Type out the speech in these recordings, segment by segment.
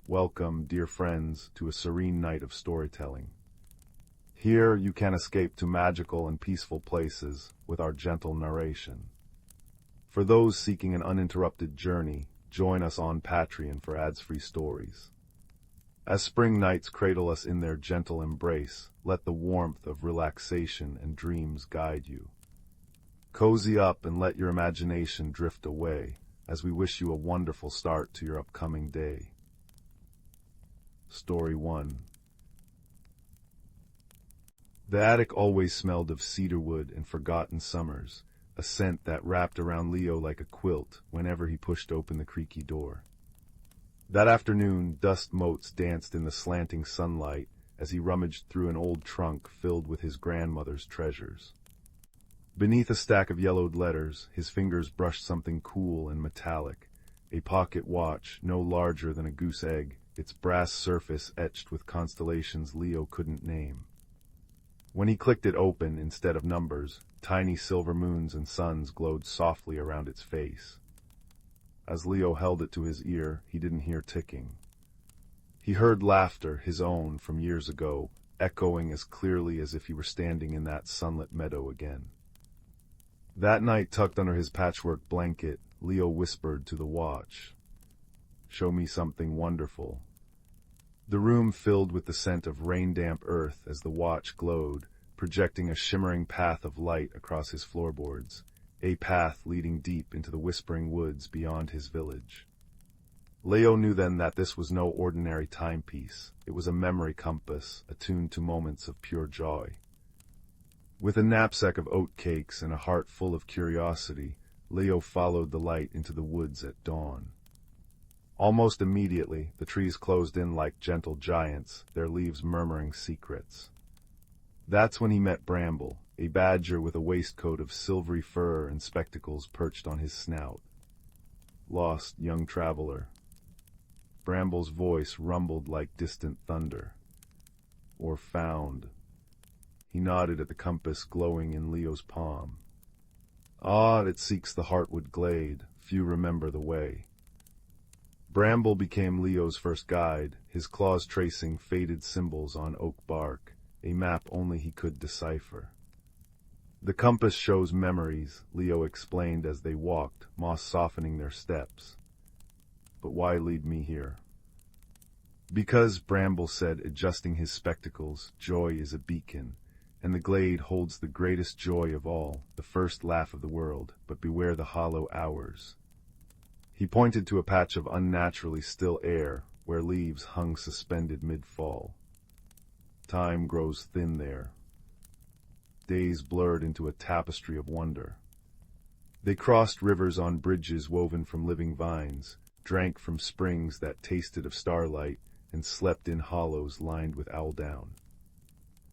Welcome, dear friends, to a serene night of storytelling. Here you can escape to magical and peaceful places with our gentle narration. For those seeking an uninterrupted journey, join us on Patreon for ads-free stories. As spring nights cradle us in their gentle embrace, let the warmth of relaxation and dreams guide you. Cozy up and let your imagination drift away, as we wish you a wonderful start to your upcoming day. Story 1. The attic always smelled of cedarwood and forgotten summers, a scent that wrapped around Leo like a quilt whenever he pushed open the creaky door. That afternoon, dust motes danced in the slanting sunlight as he rummaged through an old trunk filled with his grandmother's treasures. Beneath a stack of yellowed letters, his fingers brushed something cool and metallic, a pocket watch no larger than a goose egg, its brass surface etched with constellations Leo couldn't name. When he clicked it open instead of numbers, tiny silver moons and suns glowed softly around its face. As Leo held it to his ear, he didn't hear ticking. He heard laughter, his own from years ago, echoing as clearly as if he were standing in that sunlit meadow again. That night, tucked under his patchwork blanket, Leo whispered to the watch, "Show me something wonderful." The room filled with the scent of rain-damp earth as the watch glowed, projecting a shimmering path of light across his floorboards, a path leading deep into the whispering woods beyond his village. Leo knew then that this was no ordinary timepiece. It was a memory compass, attuned to moments of pure joy. With a knapsack of oat cakes and a heart full of curiosity, Leo followed the light into the woods at dawn. Almost immediately, the trees closed in like gentle giants, their leaves murmuring secrets. That's when he met Bramble, a badger with a waistcoat of silvery fur and spectacles perched on his snout. "Lost, young traveler." Bramble's voice rumbled like distant thunder. "Or found." He nodded at the compass glowing in Leo's palm. "Ah, it seeks the heartwood glade. Few remember the way." Bramble became Leo's first guide, his claws tracing faded symbols on oak bark, a map only he could decipher. "The compass shows memories," Leo explained as they walked, moss softening their steps. "But why lead me here?" "Because," Bramble said, adjusting his spectacles, "joy is a beacon, and the glade holds the greatest joy of all, the first laugh of the world, but beware the hollow hours." He pointed to a patch of unnaturally still air, where leaves hung suspended mid-fall. "Time grows thin there." Days blurred into a tapestry of wonder. They crossed rivers on bridges woven from living vines, drank from springs that tasted of starlight, and slept in hollows lined with owldown.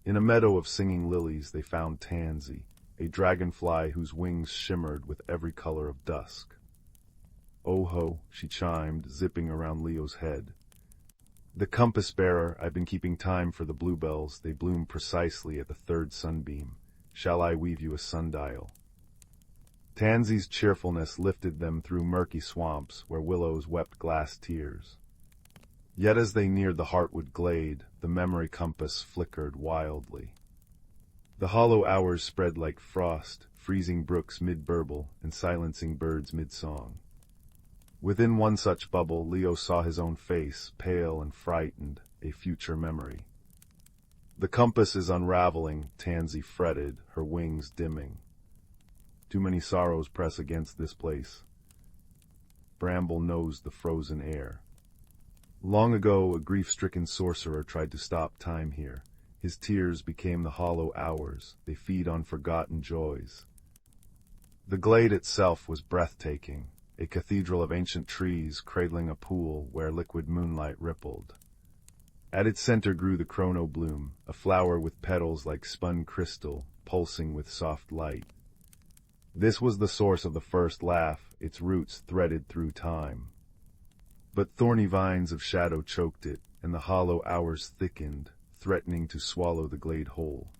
In a meadow of singing lilies they found Tansy, a dragonfly whose wings shimmered with every color of dusk. "Oh-ho," she chimed, zipping around Leo's head. "The compass-bearer, I've been keeping time for the bluebells. They bloom precisely at the third sunbeam. Shall I weave you a sundial?" Tansy's cheerfulness lifted them through murky swamps where willows wept glass tears. Yet as they neared the heartwood glade, the memory compass flickered wildly. The hollow hours spread like frost, freezing brooks mid-burble and silencing birds mid-song. Within one such bubble, Leo saw his own face, pale and frightened, a future memory. "The compass is unraveling," Tansy fretted, her wings dimming. "Too many sorrows press against this place." Bramble nosed the frozen air. "Long ago, a grief-stricken sorcerer tried to stop time here. His tears became the hollow hours. They feed on forgotten joys." The glade itself was breathtaking, a cathedral of ancient trees cradling a pool where liquid moonlight rippled. At its center grew the chrono bloom, a flower with petals like spun crystal, pulsing with soft light. This was the source of the first laugh, its roots threaded through time. But thorny vines of shadow choked it, and the hollow hours thickened, threatening to swallow the glade whole.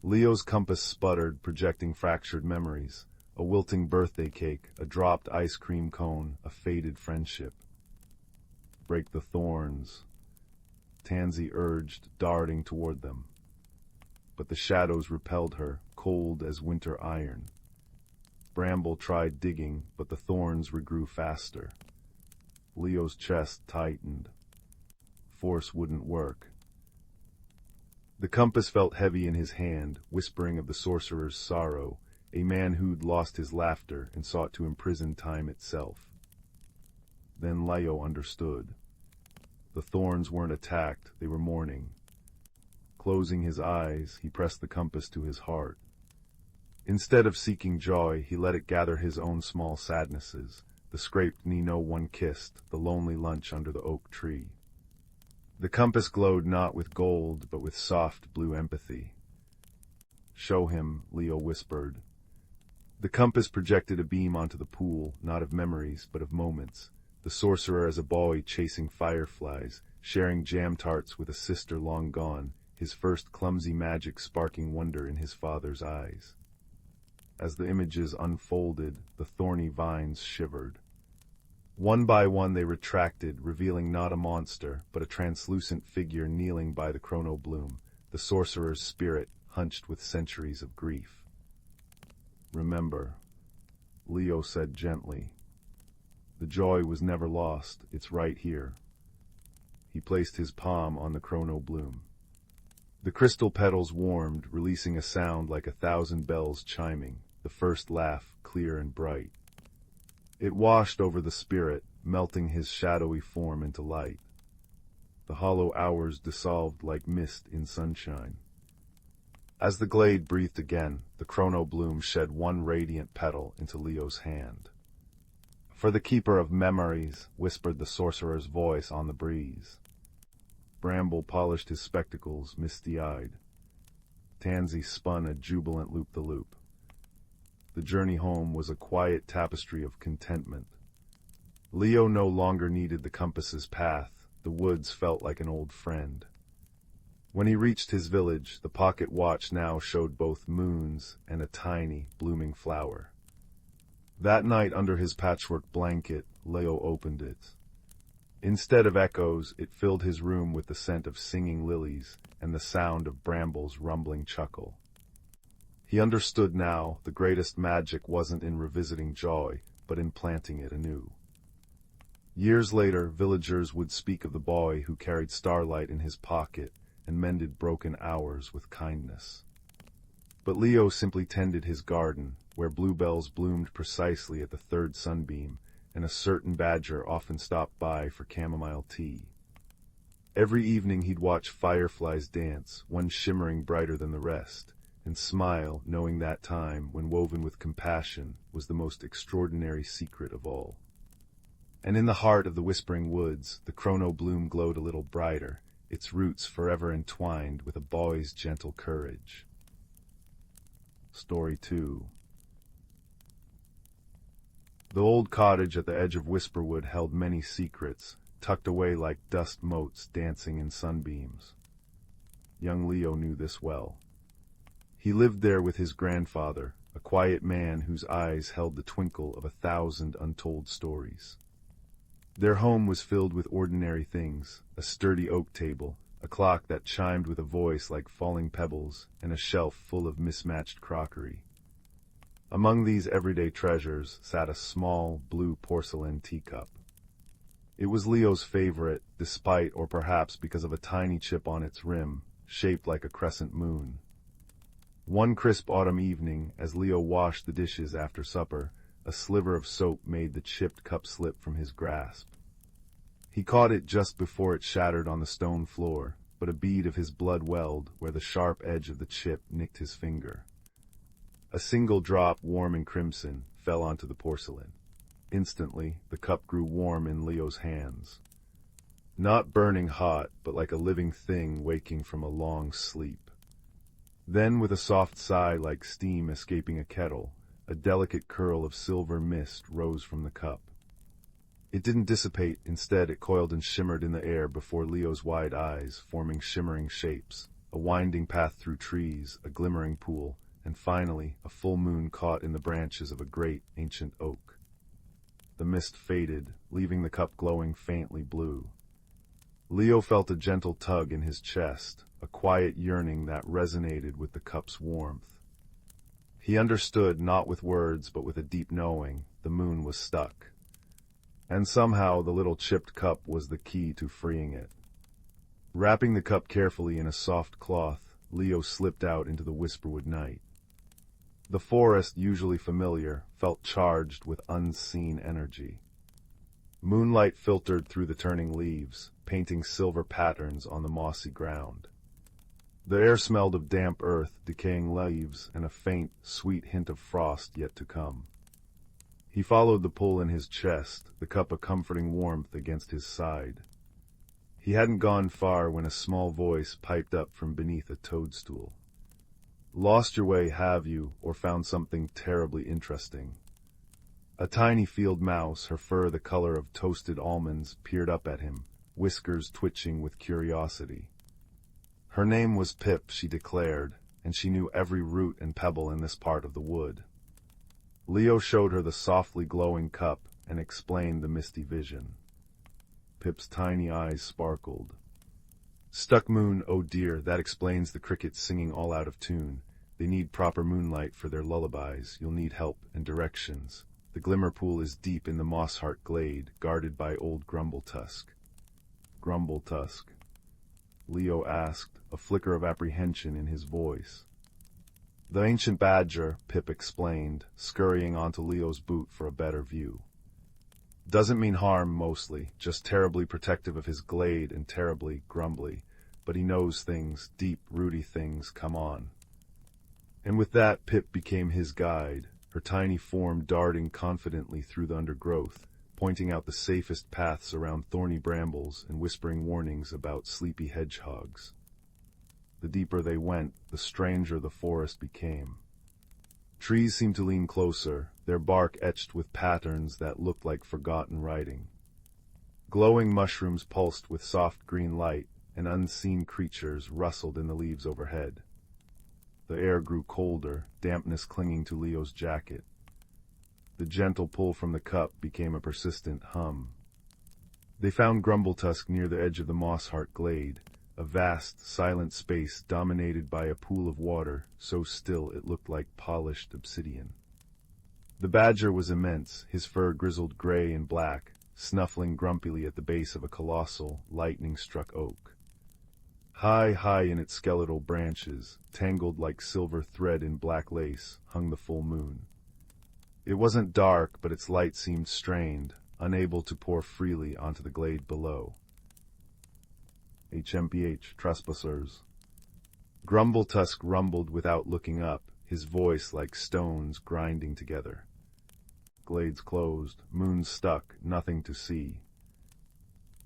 Leo's compass sputtered, projecting fractured memories, a wilting birthday cake, a dropped ice cream cone, a faded friendship. break the thorns," Tansy urged, darting toward them. But the shadows repelled her, cold as winter iron. Bramble tried digging, but the thorns regrew faster. Leo's chest tightened. Force wouldn't work. The compass felt heavy in his hand, whispering of the sorcerer's sorrow, a man who'd lost his laughter and sought to imprison time itself. Then Leo understood. The thorns weren't attacked, they were mourning. Closing his eyes, he pressed the compass to his heart. Instead of seeking joy, he let it gather his own small sadnesses, the scraped knee no one kissed, the lonely lunch under the oak tree. The compass glowed not with gold, but with soft blue empathy. "Show him," Leo whispered. The compass projected a beam onto the pool, not of memories, but of moments. The sorcerer as a boy chasing fireflies, sharing jam tarts with a sister long gone, his first clumsy magic sparking wonder in his father's eyes. As the images unfolded, the thorny vines shivered. One by one they retracted, revealing not a monster, but a translucent figure kneeling by the chrono bloom, the sorcerer's spirit, hunched with centuries of grief. "Remember," Leo said gently. "The joy was never lost, it's right here." He placed his palm on the chrono bloom. The crystal petals warmed, releasing a sound like 1,000 bells chiming, the first laugh clear and bright. It washed over the spirit, melting his shadowy form into light. The hollow hours dissolved like mist in sunshine. As the glade breathed again, the chrono bloom shed one radiant petal into Leo's hand. "For the keeper of memories," whispered the sorcerer's voice on the breeze. Bramble polished his spectacles, misty-eyed. Tansy spun a jubilant loop-the-loop. The journey home was a quiet tapestry of contentment. Leo no longer needed the compass's path. The woods felt like an old friend. When he reached his village, the pocket watch now showed both moons and a tiny, blooming flower. That night under his patchwork blanket, Leo opened it. Instead of echoes, it filled his room with the scent of singing lilies and the sound of Bramble's rumbling chuckle. He understood now, the greatest magic wasn't in revisiting joy, but in planting it anew. Years later, villagers would speak of the boy who carried starlight in his pocket and mended broken hours with kindness. But Leo simply tended his garden, where bluebells bloomed precisely at the third sunbeam, and a certain badger often stopped by for chamomile tea. Every evening he'd watch fireflies dance, one shimmering brighter than the rest, and smile, knowing that time, when woven with compassion, was the most extraordinary secret of all. And in the heart of the whispering woods, the chrono bloom glowed a little brighter, its roots forever entwined with a boy's gentle courage. Story 2. The old cottage at the edge of Whisperwood held many secrets, tucked away like dust motes dancing in sunbeams. Young Leo knew this well. He lived there with his grandfather, a quiet man whose eyes held the twinkle of 1,000 untold stories. Their home was filled with ordinary things, a sturdy oak table, a clock that chimed with a voice like falling pebbles, and a shelf full of mismatched crockery. Among these everyday treasures sat a small, blue porcelain teacup. It was Leo's favorite, despite or perhaps because of a tiny chip on its rim, shaped like a crescent moon. One crisp autumn evening, as Leo washed the dishes after supper, a sliver of soap made the chipped cup slip from his grasp. He caught it just before it shattered on the stone floor, but a bead of his blood welled where the sharp edge of the chip nicked his finger. A single drop, warm and crimson, fell onto the porcelain. Instantly, the cup grew warm in Leo's hands. Not burning hot, but like a living thing waking from a long sleep. Then, with a soft sigh like steam escaping a kettle, a delicate curl of silver mist rose from the cup. It didn't dissipate, instead it coiled and shimmered in the air before Leo's wide eyes, forming shimmering shapes, a winding path through trees, a glimmering pool, and finally, a full moon caught in the branches of a great, ancient oak. The mist faded, leaving the cup glowing faintly blue. Leo felt a gentle tug in his chest, a quiet yearning that resonated with the cup's warmth. He understood, not with words but with a deep knowing, the moon was stuck. And somehow the little chipped cup was the key to freeing it. Wrapping the cup carefully in a soft cloth, Leo slipped out into the whisperwood night. The forest, usually familiar, felt charged with unseen energy. Moonlight filtered through the turning leaves, painting silver patterns on the mossy ground. The air smelled of damp earth, decaying leaves, and a faint, sweet hint of frost yet to come. He followed the pull in his chest, the cup a comforting warmth against his side. He hadn't gone far when a small voice piped up from beneath a toadstool. "Lost your way, have you, or found something terribly interesting?" A tiny field mouse, her fur the color of toasted almonds, peered up at him, whiskers twitching with curiosity. Her name was Pip, she declared, and she knew every root and pebble in this part of the wood. Leo showed her the softly glowing cup and explained the misty vision. Pip's tiny eyes sparkled. "Stuck moon, oh dear, that explains the crickets singing all out of tune. They need proper moonlight for their lullabies. You'll need help and directions. The glimmer pool is deep in the moss-heart glade, guarded by old Grumbletusk." "Grumbletusk?" Leo asked, a flicker of apprehension in his voice. "The ancient badger," Pip explained, scurrying onto Leo's boot for a better view. "Doesn't mean harm, mostly, just terribly protective of his glade and terribly grumbly. But he knows things, deep, rooty things, come on." And with that, Pip became his guide, her tiny form darting confidently through the undergrowth, pointing out the safest paths around thorny brambles and whispering warnings about sleepy hedgehogs. The deeper they went, the stranger the forest became. Trees seemed to lean closer, their bark etched with patterns that looked like forgotten writing. Glowing mushrooms pulsed with soft green light, and unseen creatures rustled in the leaves overhead. The air grew colder, dampness clinging to Leo's jacket. The gentle pull from the cup became a persistent hum. They found Grumbletusk near the edge of the moss-heart glade, a vast, silent space dominated by a pool of water, so still it looked like polished obsidian. The badger was immense, his fur grizzled gray and black, snuffling grumpily at the base of a colossal, lightning-struck oak. High, high in its skeletal branches, tangled like silver thread in black lace, hung the full moon. It wasn't dark, but its light seemed strained, unable to pour freely onto the glade below. "HMPH, trespassers." Grumbletusk rumbled without looking up, his voice like stones grinding together. "Glade's closed, moon stuck, nothing to see."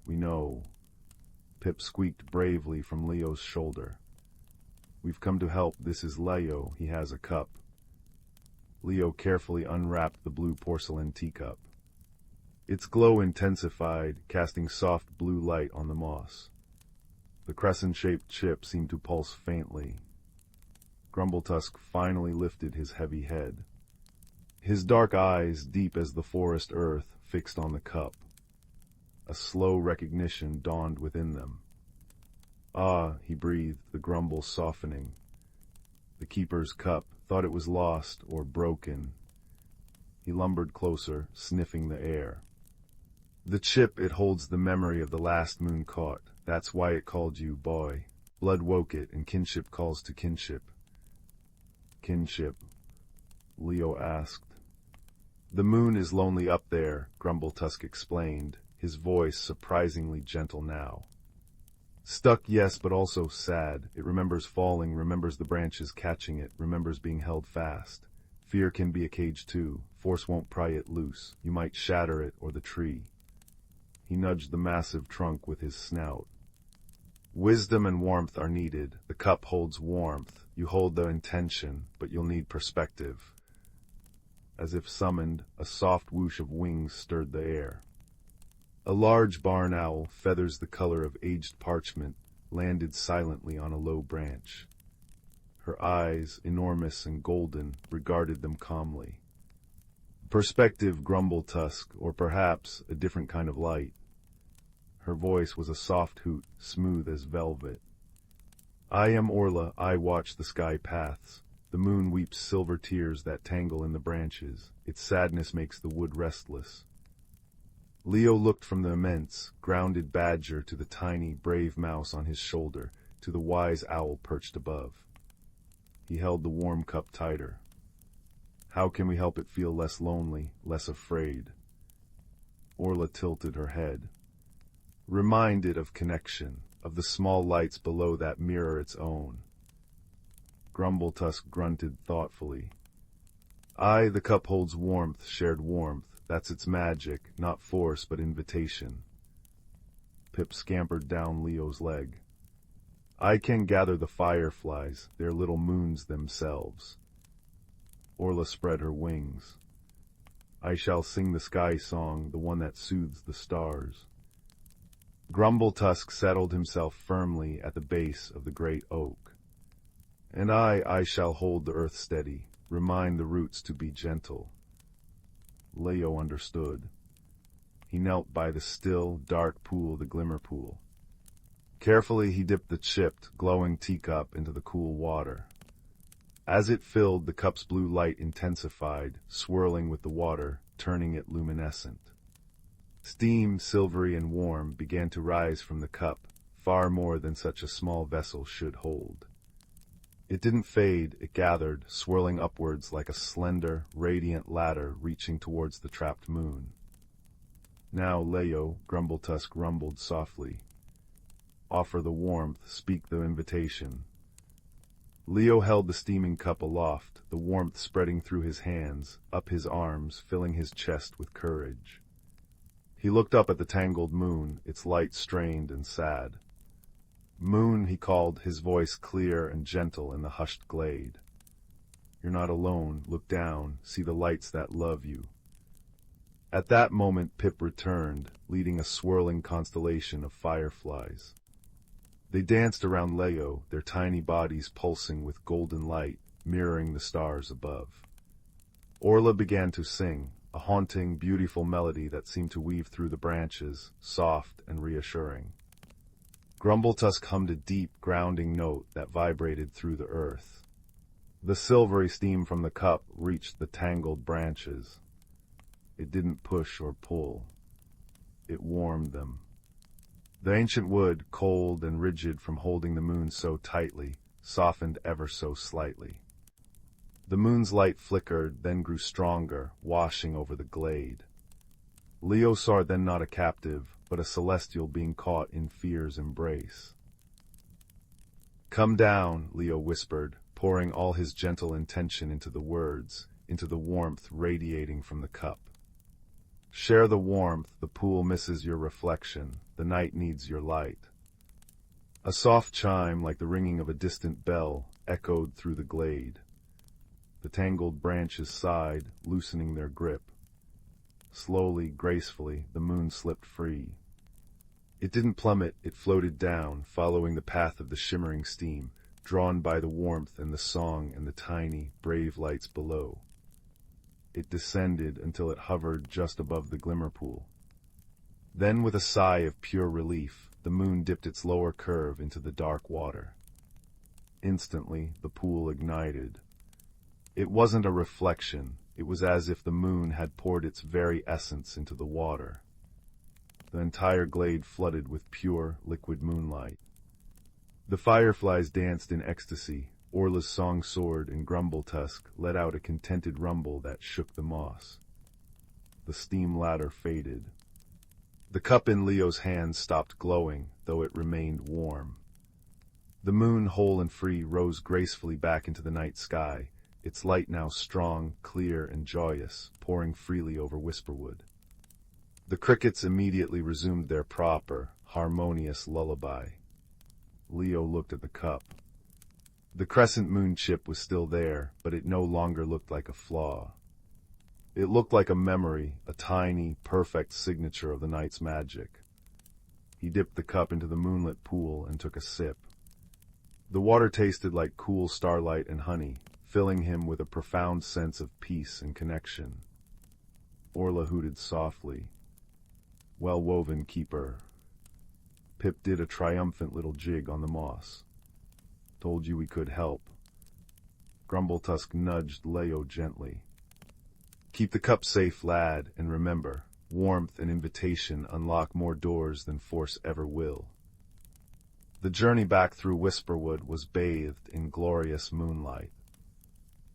"We know." Pip squeaked bravely from Leo's shoulder. "We've come to help. This is Leo. He has a cup." Leo carefully unwrapped the blue porcelain teacup. Its glow intensified, casting soft blue light on the moss. The crescent-shaped chip seemed to pulse faintly. Grumbletusk finally lifted his heavy head. His dark eyes, deep as the forest earth, fixed on the cup. A slow recognition dawned within them. "Ah," he breathed, the grumble softening. The keeper's cup, thought it was lost or broken. He lumbered closer, sniffing the air. "The chip, it holds the memory of the last moon caught. That's why it called you, boy. Blood woke it, and kinship calls to kinship." "Kinship?" Leo asked. "The moon is lonely up there," Grumbletusk explained, his voice surprisingly gentle now. "Stuck, yes, but also sad. It remembers falling, remembers the branches catching it, remembers being held fast. Fear can be a cage too. Force won't pry it loose. You might shatter it or the tree." He nudged the massive trunk with his snout. "Wisdom and warmth are needed. The cup holds warmth. You hold the intention, but you'll need perspective." As if summoned, a soft whoosh of wings stirred the air. A large barn owl, feathers the color of aged parchment, landed silently on a low branch. Her eyes, enormous and golden, regarded them calmly. Perspective, Grumbletusk, or perhaps a different kind of light. Her voice was a soft hoot, smooth as velvet. I am Orla, I watch the sky paths. The moon weeps silver tears that tangle in the branches. Its sadness makes the wood restless. Leo looked from the immense, grounded badger to the tiny, brave mouse on his shoulder, to the wise owl perched above. He held the warm cup tighter. How can we help it feel less lonely, less afraid? Orla tilted her head. Reminded of connection, of the small lights below that mirror its own. Grumbletusk grunted thoughtfully. Aye, the cup holds warmth, shared warmth. That's its magic, not force but invitation. Pip scampered down Leo's leg. I can gather the fireflies, they're little moons themselves. Orla spread her wings. I shall sing the sky song, the one that soothes the stars. Grumbletusk settled himself firmly at the base of the great oak. And I shall hold the earth steady, remind the roots to be gentle. Leo understood. He knelt by the still, dark pool, the glimmer pool. Carefully he dipped the chipped, glowing teacup into the cool water. As it filled, the cup's blue light intensified, swirling with the water, turning it luminescent. Steam, silvery and warm, began to rise from the cup, far more than such a small vessel should hold. It didn't fade, it gathered, swirling upwards like a slender, radiant ladder reaching towards the trapped moon. Now, Leo, Grumbletusk rumbled softly. Offer the warmth, speak the invitation. Leo held the steaming cup aloft, the warmth spreading through his hands, up his arms, filling his chest with courage. He looked up at the tangled moon, its light strained and sad. Moon, he called, his voice clear and gentle in the hushed glade. You're not alone, look down, see the lights that love you. At that moment Pip returned, leading a swirling constellation of fireflies. They danced around Leo, their tiny bodies pulsing with golden light, mirroring the stars above. Orla began to sing, a haunting, beautiful melody that seemed to weave through the branches, soft and reassuring. Grumbletusk hummed a deep, grounding note that vibrated through the earth. The silvery steam from the cup reached the tangled branches. It didn't push or pull. It warmed them. The ancient wood, cold and rigid from holding the moon so tightly, softened ever so slightly. The moon's light flickered, then grew stronger, washing over the glade. Leo saw then not a captive, but a celestial being caught in fear's embrace. Come down, Leo whispered, pouring all his gentle intention into the words, into the warmth radiating from the cup. Share the warmth, the pool misses your reflection, the night needs your light. A soft chime, like the ringing of a distant bell, echoed through the glade. The tangled branches sighed, loosening their grip. Slowly, gracefully, the moon slipped free. It didn't plummet, it floated down, following the path of the shimmering steam, drawn by the warmth and the song and the tiny, brave lights below. It descended until it hovered just above the glimmer pool. Then, with a sigh of pure relief, the moon dipped its lower curve into the dark water. Instantly, the pool ignited. It wasn't a reflection, it was as if the moon had poured its very essence into the water. The entire glade flooded with pure, liquid moonlight. The fireflies danced in ecstasy. Orla's song soared, and Grumbletusk let out a contented rumble that shook the moss. The steam ladder faded. The cup in Leo's hand stopped glowing, though it remained warm. The moon, whole and free, rose gracefully back into the night sky, its light now strong, clear, and joyous, pouring freely over Whisperwood. The crickets immediately resumed their proper, harmonious lullaby. Leo looked at the cup. The crescent moon chip was still there, but it no longer looked like a flaw. It looked like a memory, a tiny, perfect signature of the night's magic. He dipped the cup into the moonlit pool and took a sip. The water tasted like cool starlight and honey, filling him with a profound sense of peace and connection. Orla hooted softly. Well-woven keeper. Pip did a triumphant little jig on the moss. Told you we could help. Grumbletusk nudged Leo gently. Keep the cup safe, lad, and remember, warmth and invitation unlock more doors than force ever will. The journey back through Whisperwood was bathed in glorious moonlight.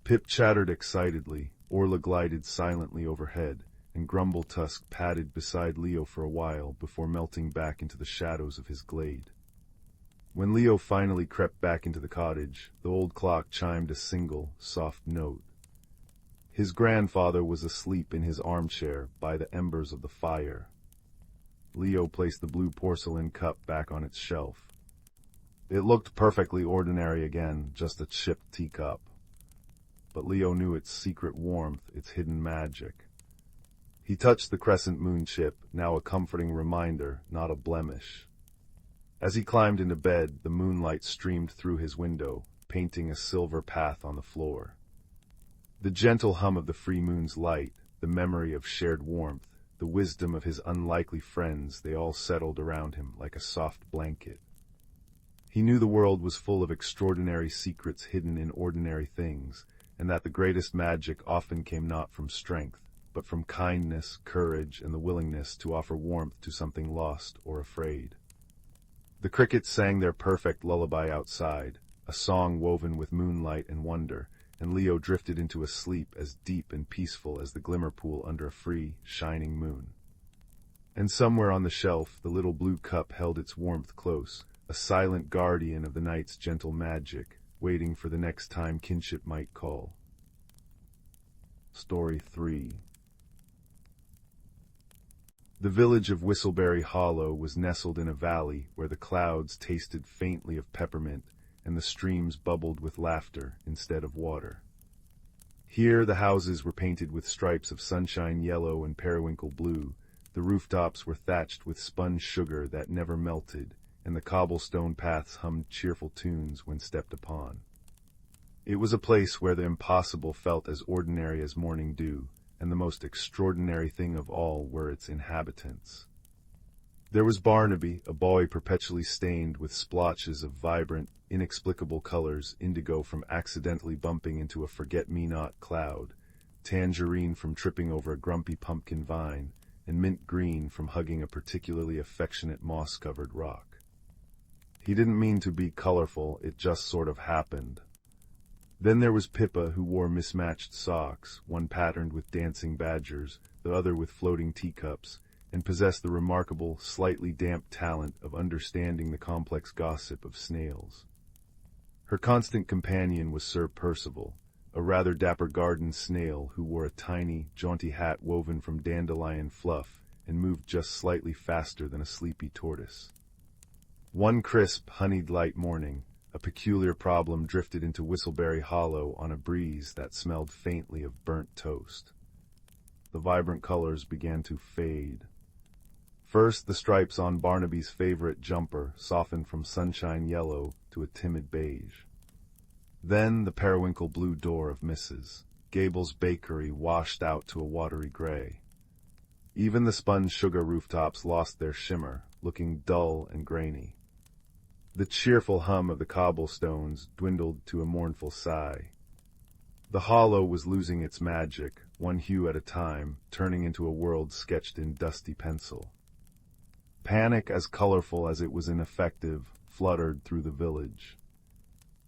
Pip chattered excitedly, Orla glided silently overhead, and Grumbletusk padded beside Leo for a while before melting back into the shadows of his glade. When Leo finally crept back into the cottage, the old clock chimed a single, soft note. His grandfather was asleep in his armchair by the embers of the fire. Leo placed the blue porcelain cup back on its shelf. It looked perfectly ordinary again, just a chipped teacup. But Leo knew its secret warmth, its hidden magic. He touched the crescent moon chip, now a comforting reminder, not a blemish. As he climbed into bed, the moonlight streamed through his window, painting a silver path on the floor. The gentle hum of the free moon's light, the memory of shared warmth, the wisdom of his unlikely friends, they all settled around him like a soft blanket. He knew the world was full of extraordinary secrets hidden in ordinary things, and that the greatest magic often came not from strength, but from kindness, courage, and the willingness to offer warmth to something lost or afraid. The crickets sang their perfect lullaby outside, a song woven with moonlight and wonder, and Leo drifted into a sleep as deep and peaceful as the glimmer pool under a free, shining moon. And somewhere on the shelf, the little blue cup held its warmth close, a silent guardian of the night's gentle magic, waiting for the next time kinship might call. Story 3. The village of Whistleberry Hollow was nestled in a valley where the clouds tasted faintly of peppermint and the streams bubbled with laughter instead of water. Here the houses were painted with stripes of sunshine yellow and periwinkle blue, the rooftops were thatched with spun sugar that never melted, and the cobblestone paths hummed cheerful tunes when stepped upon. It was a place where the impossible felt as ordinary as morning dew, and the most extraordinary thing of all were its inhabitants. There was Barnaby, a boy perpetually stained with splotches of vibrant, inexplicable colors, indigo from accidentally bumping into a forget-me-not cloud, tangerine from tripping over a grumpy pumpkin vine, and mint green from hugging a particularly affectionate moss-covered rock. He didn't mean to be colorful, it just sort of happened. Then there was Pippa, who wore mismatched socks, one patterned with dancing badgers, the other with floating teacups, and possessed the remarkable, slightly damp talent of understanding the complex gossip of snails. Her constant companion was Sir Percival, a rather dapper garden snail who wore a tiny, jaunty hat woven from dandelion fluff and moved just slightly faster than a sleepy tortoise. One crisp, honeyed light morning, a peculiar problem drifted into Whistleberry Hollow on a breeze that smelled faintly of burnt toast. The vibrant colors began to fade. First, the stripes on Barnaby's favorite jumper softened from sunshine yellow to a timid beige. Then the periwinkle blue door of Mrs. Gable's bakery washed out to a watery gray. Even the spun sugar rooftops lost their shimmer, looking dull and grainy. The cheerful hum of the cobblestones dwindled to a mournful sigh. The hollow was losing its magic, one hue at a time, turning into a world sketched in dusty pencil. Panic, as colorful as it was ineffective, fluttered through the village.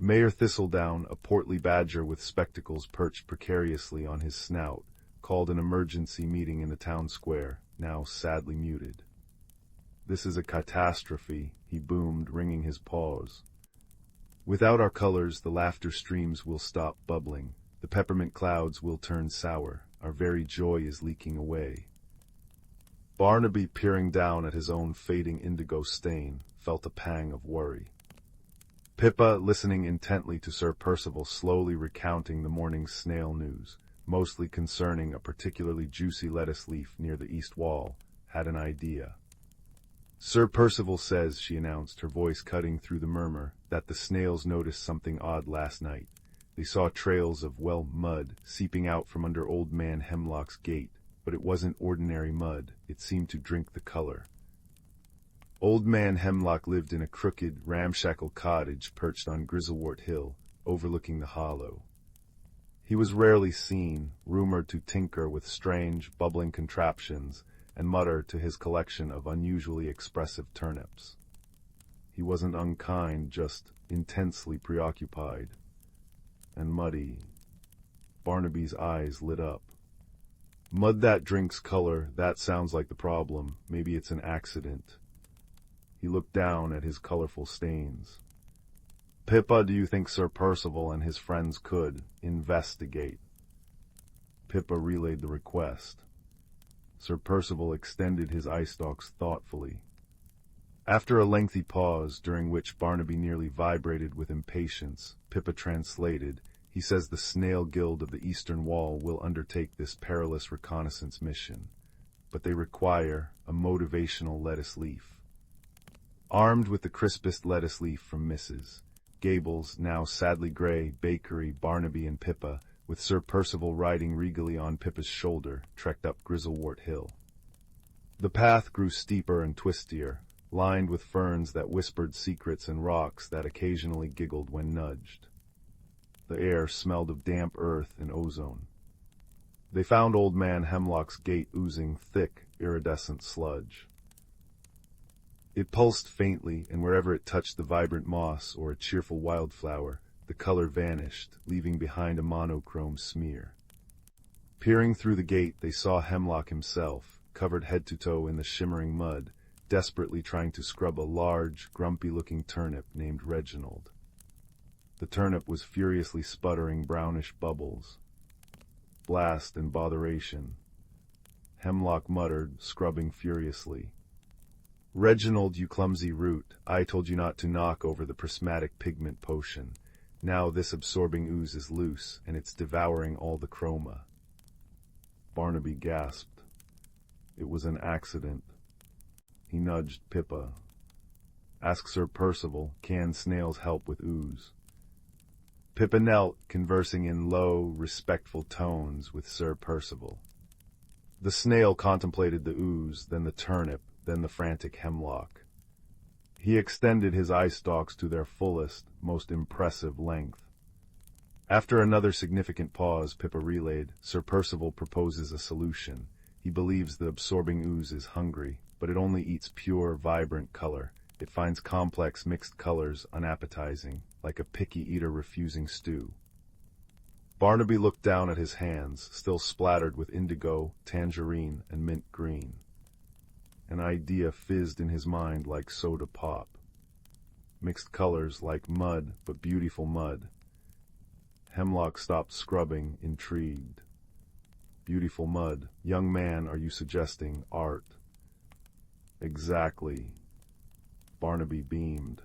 Mayor Thistledown, a portly badger with spectacles perched precariously on his snout, called an emergency meeting in the town square, now sadly muted. "This is a catastrophe," he boomed, wringing his paws. "Without our colors, the laughter streams will stop bubbling, the peppermint clouds will turn sour, our very joy is leaking away." Barnaby, peering down at his own fading indigo stain, felt a pang of worry. Pippa, listening intently to Sir Percival slowly recounting the morning's snail news, mostly concerning a particularly juicy lettuce leaf near the east wall, had an idea. "Sir Percival says," she announced, her voice cutting through the murmur, "that the snails noticed something odd last night. They saw trails of, well, mud, seeping out from under Old Man Hemlock's gate, but it wasn't ordinary mud, it seemed to drink the color." Old Man Hemlock lived in a crooked, ramshackle cottage perched on Grizzlewort Hill, overlooking the hollow. He was rarely seen, rumored to tinker with strange, bubbling contraptions, and mutter to his collection of unusually expressive turnips. He wasn't unkind, just intensely preoccupied. And muddy. Barnaby's eyes lit up. Mud that drinks color, that sounds like the problem. Maybe it's an accident. He looked down at his colorful stains. Pippa, do you think Sir Percival and his friends could investigate? Pippa relayed the request. Sir Percival extended his eye stalks thoughtfully. After a lengthy pause, during which Barnaby nearly vibrated with impatience, Pippa translated, "He says the Snail Guild of the Eastern Wall will undertake this perilous reconnaissance mission, but they require a motivational lettuce leaf." Armed with the crispest lettuce leaf from Mrs. Gable's now sadly gray bakery, Barnaby and Pippa, with Sir Percival riding regally on Pippa's shoulder, trekked up Grizzlewort Hill. The path grew steeper and twistier, lined with ferns that whispered secrets and rocks that occasionally giggled when nudged. The air smelled of damp earth and ozone. They found Old Man Hemlock's gate oozing thick, iridescent sludge. It pulsed faintly, and wherever it touched the vibrant moss or a cheerful wildflower, the color vanished, leaving behind a monochrome smear. Peering through the gate, they saw Hemlock himself, covered head to toe in the shimmering mud, desperately trying to scrub a large, grumpy-looking turnip named Reginald. The turnip was furiously sputtering brownish bubbles. Blast and botheration. Hemlock muttered, scrubbing furiously. "Reginald, you clumsy root, I told you not to knock over the prismatic pigment potion. Now this absorbing ooze is loose, and it's devouring all the chroma." Barnaby gasped. It was an accident. He nudged Pippa. "Ask Sir Percival, can snails help with ooze?" Pippa knelt, conversing in low, respectful tones with Sir Percival. The snail contemplated the ooze, then the turnip, then the frantic Hemlock. He extended his eye stalks to their fullest, most impressive length. After another significant pause, Pippa relayed, "Sir Percival proposes a solution. He believes the absorbing ooze is hungry, but it only eats pure, vibrant color. It finds complex, mixed colors unappetizing, like a picky eater refusing stew." Barnaby looked down at his hands, still splattered with indigo, tangerine, and mint green. An idea fizzed in his mind like soda pop. Mixed colors like mud, but beautiful mud. Hemlock stopped scrubbing, intrigued. Beautiful mud. Young man, are you suggesting art? Exactly. Barnaby beamed.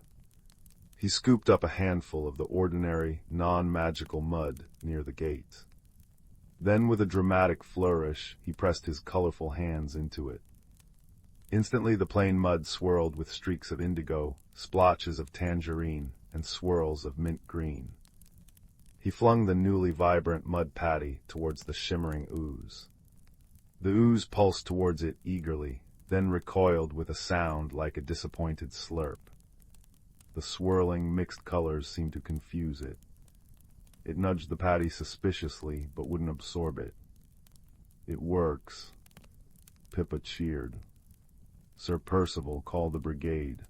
He scooped up a handful of the ordinary, non-magical mud near the gate. Then, with a dramatic flourish, he pressed his colorful hands into it. Instantly the plain mud swirled with streaks of indigo, splotches of tangerine, and swirls of mint green. He flung the newly vibrant mud patty towards the shimmering ooze. The ooze pulsed towards it eagerly, then recoiled with a sound like a disappointed slurp. The swirling, mixed colors seemed to confuse it. It nudged the patty suspiciously, but wouldn't absorb it. "It works." Pippa cheered. Sir Percival, call the brigade.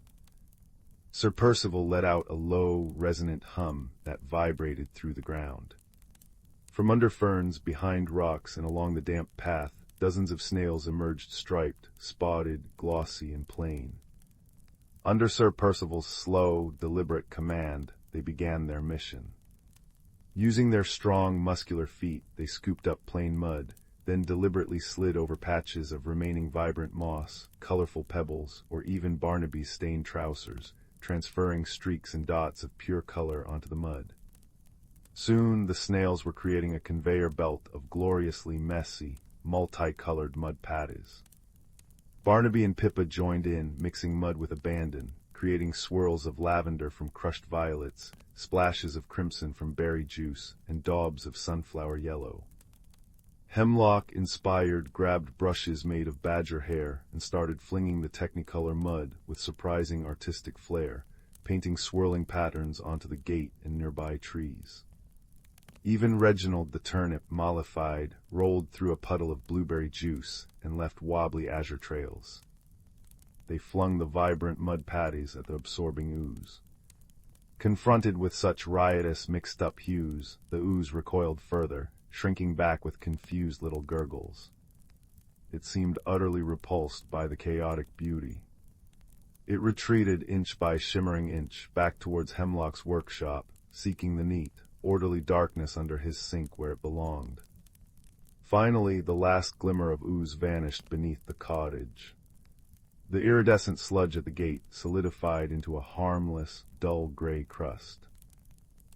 Sir Percival let out a low, resonant hum that vibrated through the ground. From under ferns, behind rocks, and along the damp path, dozens of snails emerged striped, spotted, glossy, and plain. Under Sir Percival's slow, deliberate command, they began their mission. Using their strong, muscular feet, they scooped up plain mud, then deliberately slid over patches of remaining vibrant moss, colorful pebbles, or even Barnaby's stained trousers, transferring streaks and dots of pure color onto the mud. Soon the snails were creating a conveyor belt of gloriously messy, multicolored mud patties. Barnaby and Pippa joined in, mixing mud with abandon, creating swirls of lavender from crushed violets, splashes of crimson from berry juice, and daubs of sunflower yellow. Hemlock, inspired, grabbed brushes made of badger hair and started flinging the Technicolor mud with surprising artistic flair, painting swirling patterns onto the gate and nearby trees. Even Reginald the turnip, mollified, rolled through a puddle of blueberry juice and left wobbly azure trails. They flung the vibrant mud patties at the absorbing ooze. Confronted with such riotous, mixed-up hues, the ooze recoiled further, shrinking back with confused little gurgles. It seemed utterly repulsed by the chaotic beauty. It retreated inch by shimmering inch back towards Hemlock's workshop, seeking the neat, orderly darkness under his sink where it belonged. Finally, the last glimmer of ooze vanished beneath the cottage. The iridescent sludge at the gate solidified into a harmless, dull gray crust.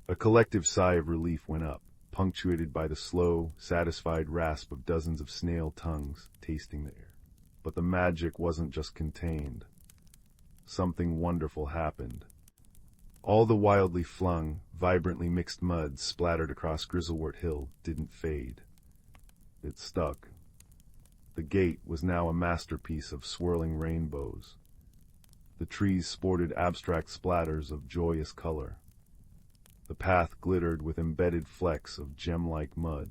A collective sigh of relief went up, punctuated by the slow, satisfied rasp of dozens of snail tongues tasting the air. But the magic wasn't just contained. Something wonderful happened. All the wildly flung, vibrantly mixed mud splattered across Grizzlewort Hill didn't fade. It stuck. The gate was now a masterpiece of swirling rainbows. The trees sported abstract splatters of joyous color. The path glittered with embedded flecks of gem-like mud.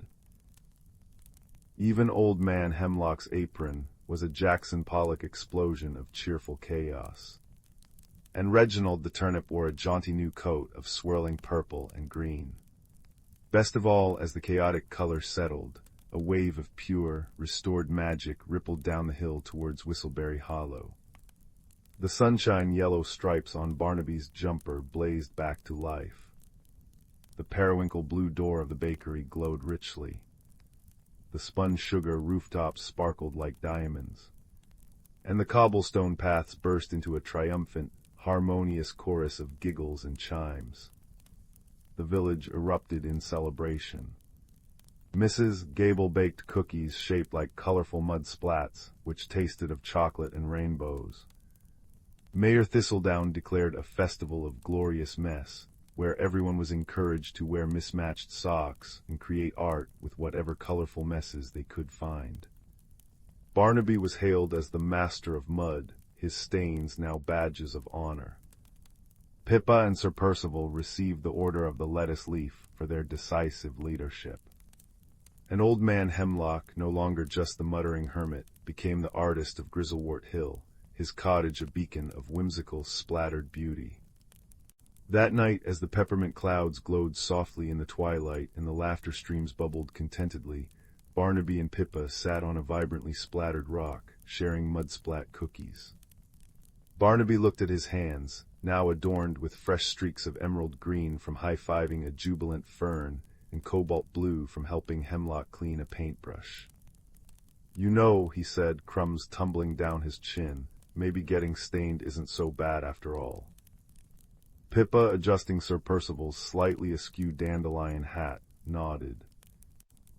Even Old Man Hemlock's apron was a Jackson Pollock explosion of cheerful chaos. And Reginald the turnip wore a jaunty new coat of swirling purple and green. Best of all, as the chaotic color settled, a wave of pure, restored magic rippled down the hill towards Whistleberry Hollow. The sunshine yellow stripes on Barnaby's jumper blazed back to life. The periwinkle blue door of the bakery glowed richly. The spun sugar rooftops sparkled like diamonds. And the cobblestone paths burst into a triumphant, harmonious chorus of giggles and chimes. The village erupted in celebration. Mrs. Gable baked cookies shaped like colorful mud splats, which tasted of chocolate and rainbows. Mayor Thistledown declared a festival of glorious mess, where everyone was encouraged to wear mismatched socks and create art with whatever colorful messes they could find. Barnaby was hailed as the master of mud, his stains now badges of honor. Pippa and Sir Percival received the Order of the Lettuce Leaf for their decisive leadership. And Old Man Hemlock, no longer just the muttering hermit, became the artist of Grizzlewort Hill, his cottage a beacon of whimsical, splattered beauty. That night, as the peppermint clouds glowed softly in the twilight and the laughter streams bubbled contentedly, Barnaby and Pippa sat on a vibrantly splattered rock, sharing mud-splat cookies. Barnaby looked at his hands, now adorned with fresh streaks of emerald green from high-fiving a jubilant fern, and cobalt blue from helping Hemlock clean a paintbrush. "You know," he said, crumbs tumbling down his chin, "maybe getting stained isn't so bad after all." Pippa, adjusting Sir Percival's slightly askew dandelion hat, nodded.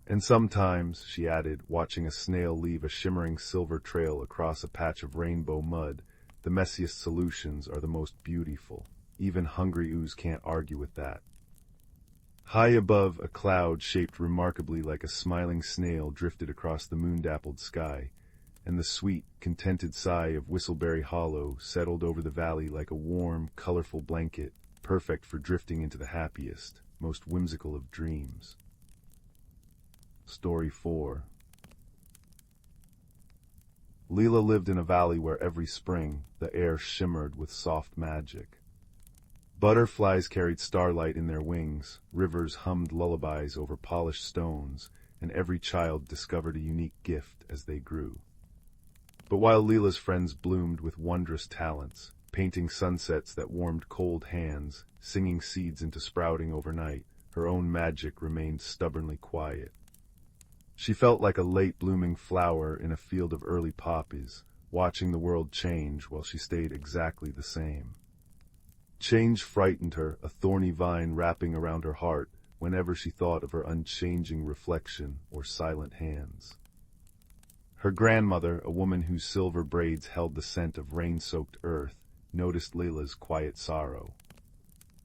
"And sometimes," she added, watching a snail leave a shimmering silver trail across a patch of rainbow mud, "the messiest solutions are the most beautiful. Even hungry ooze can't argue with that." High above, a cloud shaped remarkably like a smiling snail drifted across the moon-dappled sky, and the sweet, contented sigh of Whistleberry Hollow settled over the valley like a warm, colorful blanket, perfect for drifting into the happiest, most whimsical of dreams. Story 4. Leela lived in a valley where every spring the air shimmered with soft magic. Butterflies carried starlight in their wings, rivers hummed lullabies over polished stones, and every child discovered a unique gift as they grew. But while Leela's friends bloomed with wondrous talents, painting sunsets that warmed cold hands, singing seeds into sprouting overnight, her own magic remained stubbornly quiet. She felt like a late-blooming flower in a field of early poppies, watching the world change while she stayed exactly the same. Change frightened her, a thorny vine wrapping around her heart whenever she thought of her unchanging reflection or silent hands. Her grandmother, a woman whose silver braids held the scent of rain-soaked earth, noticed Leela's quiet sorrow.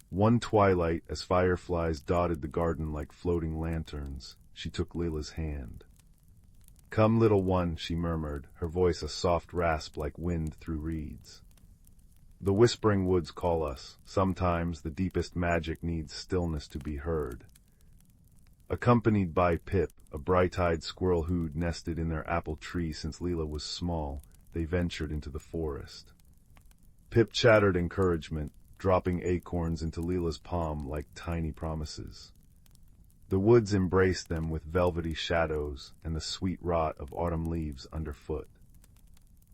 One twilight, as fireflies dotted the garden like floating lanterns, she took Leela's hand. Come, little one, she murmured, her voice a soft rasp like wind through reeds. The whispering woods call us. Sometimes the deepest magic needs stillness to be heard. Accompanied by Pip, a bright-eyed squirrel who'd nested in their apple tree since Leela was small, they ventured into the forest. Pip chattered encouragement, dropping acorns into Leela's palm like tiny promises. The woods embraced them with velvety shadows and the sweet rot of autumn leaves underfoot.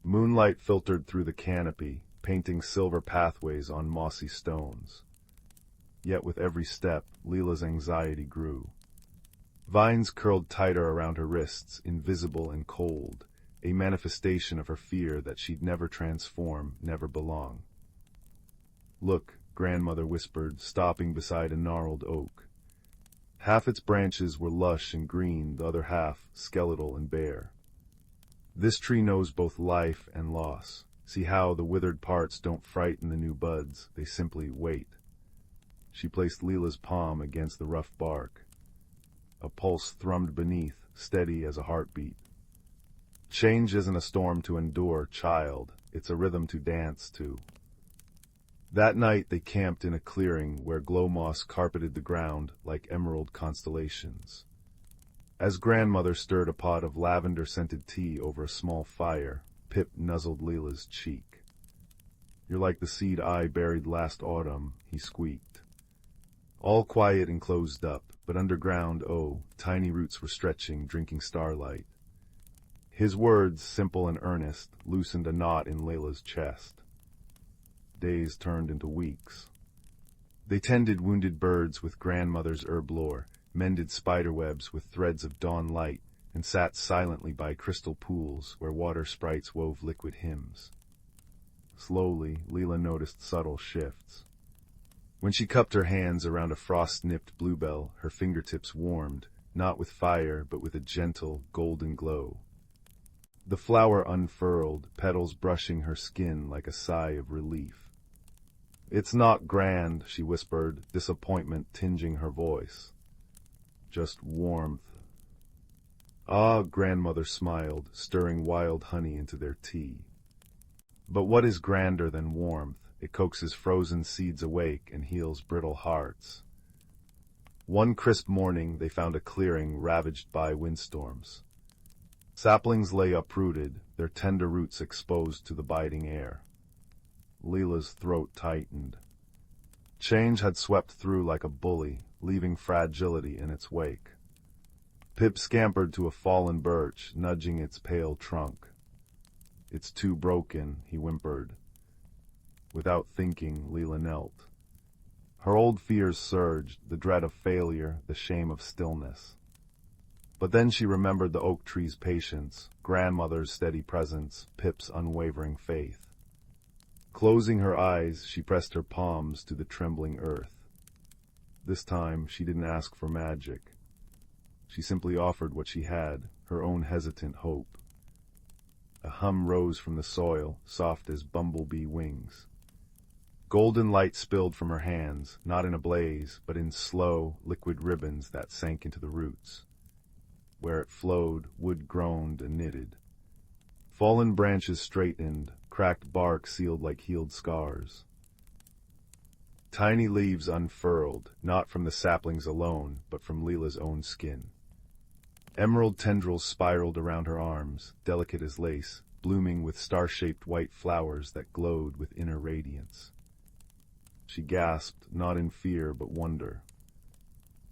Moonlight filtered through the canopy, painting silver pathways on mossy stones. Yet with every step, Leela's anxiety grew. Vines curled tighter around her wrists, invisible and cold, a manifestation of her fear that she'd never transform, never belong. Look, grandmother whispered, stopping beside a gnarled oak. Half its branches were lush and green, the other half skeletal and bare. This tree knows both life and loss. See how the withered parts don't frighten the new buds, they simply wait. She placed Leela's palm against the rough bark. A pulse thrummed beneath, steady as a heartbeat. Change isn't a storm to endure, child. It's a rhythm to dance to. That night they camped in a clearing where glow moss carpeted the ground like emerald constellations. As grandmother stirred a pot of lavender-scented tea over a small fire, Pip nuzzled Leela's cheek. You're like the seed I buried last autumn, he squeaked. All quiet and closed up, but underground, tiny roots were stretching, drinking starlight. His words, simple and earnest, loosened a knot in Layla's chest. Days turned into weeks. They tended wounded birds with grandmother's herb lore, mended spiderwebs with threads of dawn light, and sat silently by crystal pools where water sprites wove liquid hymns. Slowly, Leela noticed subtle shifts. When she cupped her hands around a frost-nipped bluebell, her fingertips warmed, not with fire, but with a gentle, golden glow. The flower unfurled, petals brushing her skin like a sigh of relief. It's not grand, she whispered, disappointment tinging her voice. Just warmth. Ah, grandmother smiled, stirring wild honey into their tea. But what is grander than warmth? It coaxes frozen seeds awake and heals brittle hearts. One crisp morning they found a clearing ravaged by windstorms. Saplings lay uprooted, their tender roots exposed to the biting air. Leela's throat tightened. Change had swept through like a bully, leaving fragility in its wake. Pip scampered to a fallen birch, nudging its pale trunk. It's too broken, he whimpered. Without thinking, Leela knelt. Her old fears surged, the dread of failure, the shame of stillness. But then she remembered the oak tree's patience, grandmother's steady presence, Pip's unwavering faith. Closing her eyes, she pressed her palms to the trembling earth. This time, she didn't ask for magic. She simply offered what she had, her own hesitant hope. A hum rose from the soil, soft as bumblebee wings. Golden light spilled from her hands, not in a blaze, but in slow, liquid ribbons that sank into the roots. Where it flowed, wood groaned and knitted. Fallen branches straightened, cracked bark sealed like healed scars. Tiny leaves unfurled, not from the saplings alone, but from Leela's own skin. Emerald tendrils spiraled around her arms, delicate as lace, blooming with star-shaped white flowers that glowed with inner radiance. She gasped, not in fear but wonder.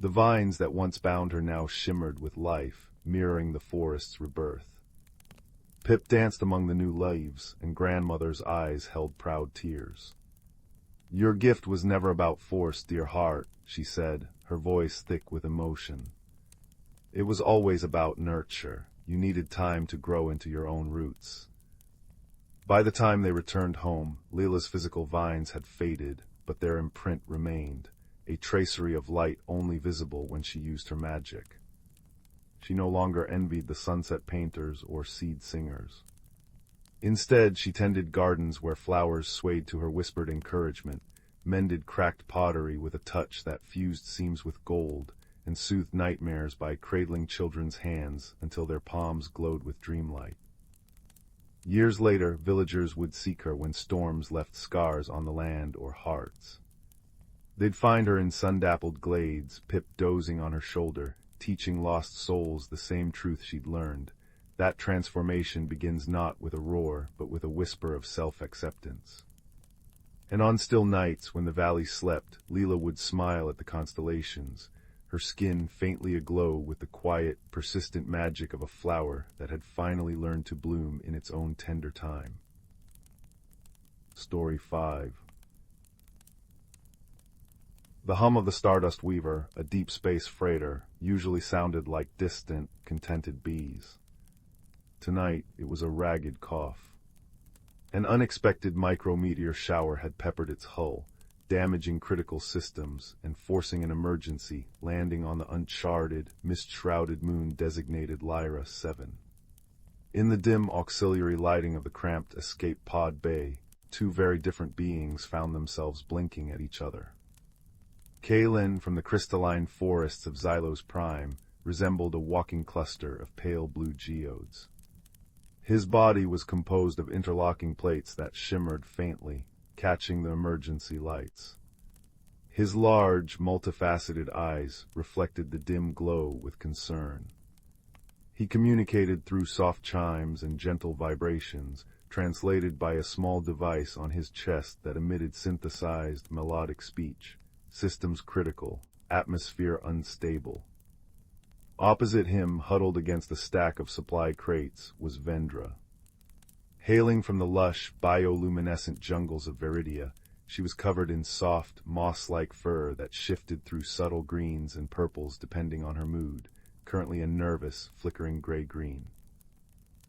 The vines that once bound her now shimmered with life, mirroring the forest's rebirth. Pip danced among the new leaves, and grandmother's eyes held proud tears. Your gift was never about force, dear heart, she said, her voice thick with emotion. It was always about nurture. You needed time to grow into your own roots. By the time they returned home, Leela's physical vines had faded, but their imprint remained, a tracery of light only visible when she used her magic. She no longer envied the sunset painters or seed singers. Instead, she tended gardens where flowers swayed to her whispered encouragement, mended cracked pottery with a touch that fused seams with gold, and soothed nightmares by cradling children's hands until their palms glowed with dreamlight. Years later, villagers would seek her when storms left scars on the land or hearts. They'd find her in sun-dappled glades, Pip dozing on her shoulder, teaching lost souls the same truth she'd learned. That transformation begins not with a roar, but with a whisper of self-acceptance. And on still nights, when the valley slept, Leela would smile at the constellations, her skin faintly aglow with the quiet, persistent magic of a flower that had finally learned to bloom in its own tender time. Story 5. The hum of the Stardust Weaver, a deep space freighter, usually sounded like distant, contented bees. Tonight, it was a ragged cough. An unexpected micrometeor shower had peppered its hull, damaging critical systems and forcing an emergency, landing on the uncharted, mist-shrouded moon designated Lyra 7. In the dim auxiliary lighting of the cramped escape pod bay, two very different beings found themselves blinking at each other. Kaelin, from the crystalline forests of Xylos Prime, resembled a walking cluster of pale blue geodes. His body was composed of interlocking plates that shimmered faintly, catching the emergency lights. His large, multifaceted eyes reflected the dim glow with concern. He communicated through soft chimes and gentle vibrations, translated by a small device on his chest that emitted synthesized, melodic speech. Systems critical, atmosphere unstable. Opposite him, huddled against a stack of supply crates, was Vendra. Hailing from the lush, bioluminescent jungles of Viridia, she was covered in soft, moss-like fur that shifted through subtle greens and purples depending on her mood, currently a nervous, flickering gray-green.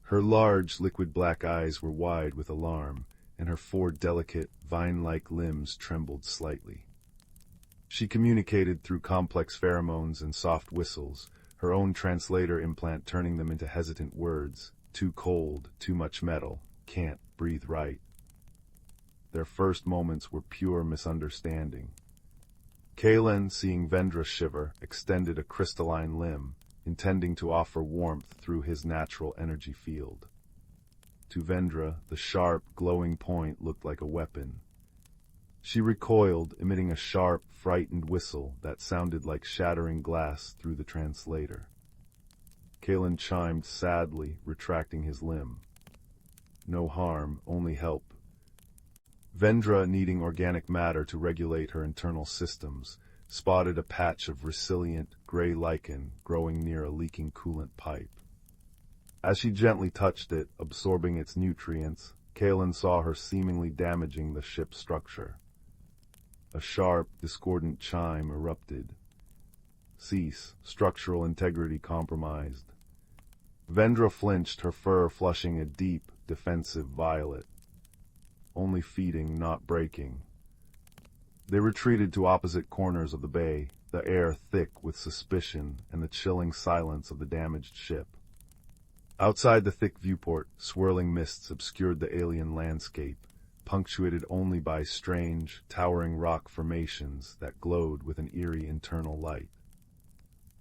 Her large, liquid black eyes were wide with alarm, and her 4 delicate, vine-like limbs trembled slightly. She communicated through complex pheromones and soft whistles, her own translator implant turning them into hesitant words. Too cold, too much metal, can't breathe right. Their first moments were pure misunderstanding. Kaelin, seeing Vendra shiver, extended a crystalline limb, intending to offer warmth through his natural energy field. To Vendra, the sharp, glowing point looked like a weapon. She recoiled, emitting a sharp, frightened whistle that sounded like shattering glass through the translator. Kaelin chimed sadly, retracting his limb. No harm, only help. Vendra, needing organic matter to regulate her internal systems, spotted a patch of resilient, gray lichen growing near a leaking coolant pipe. As she gently touched it, absorbing its nutrients, Kaelin saw her seemingly damaging the ship's structure. A sharp, discordant chime erupted. Cease, structural integrity compromised. Vendra flinched, her fur flushing a deep, defensive violet. Only feeding, not breaking. They retreated to opposite corners of the bay, the air thick with suspicion and the chilling silence of the damaged ship. Outside the thick viewport, swirling mists obscured the alien landscape, punctuated only by strange, towering rock formations that glowed with an eerie internal light.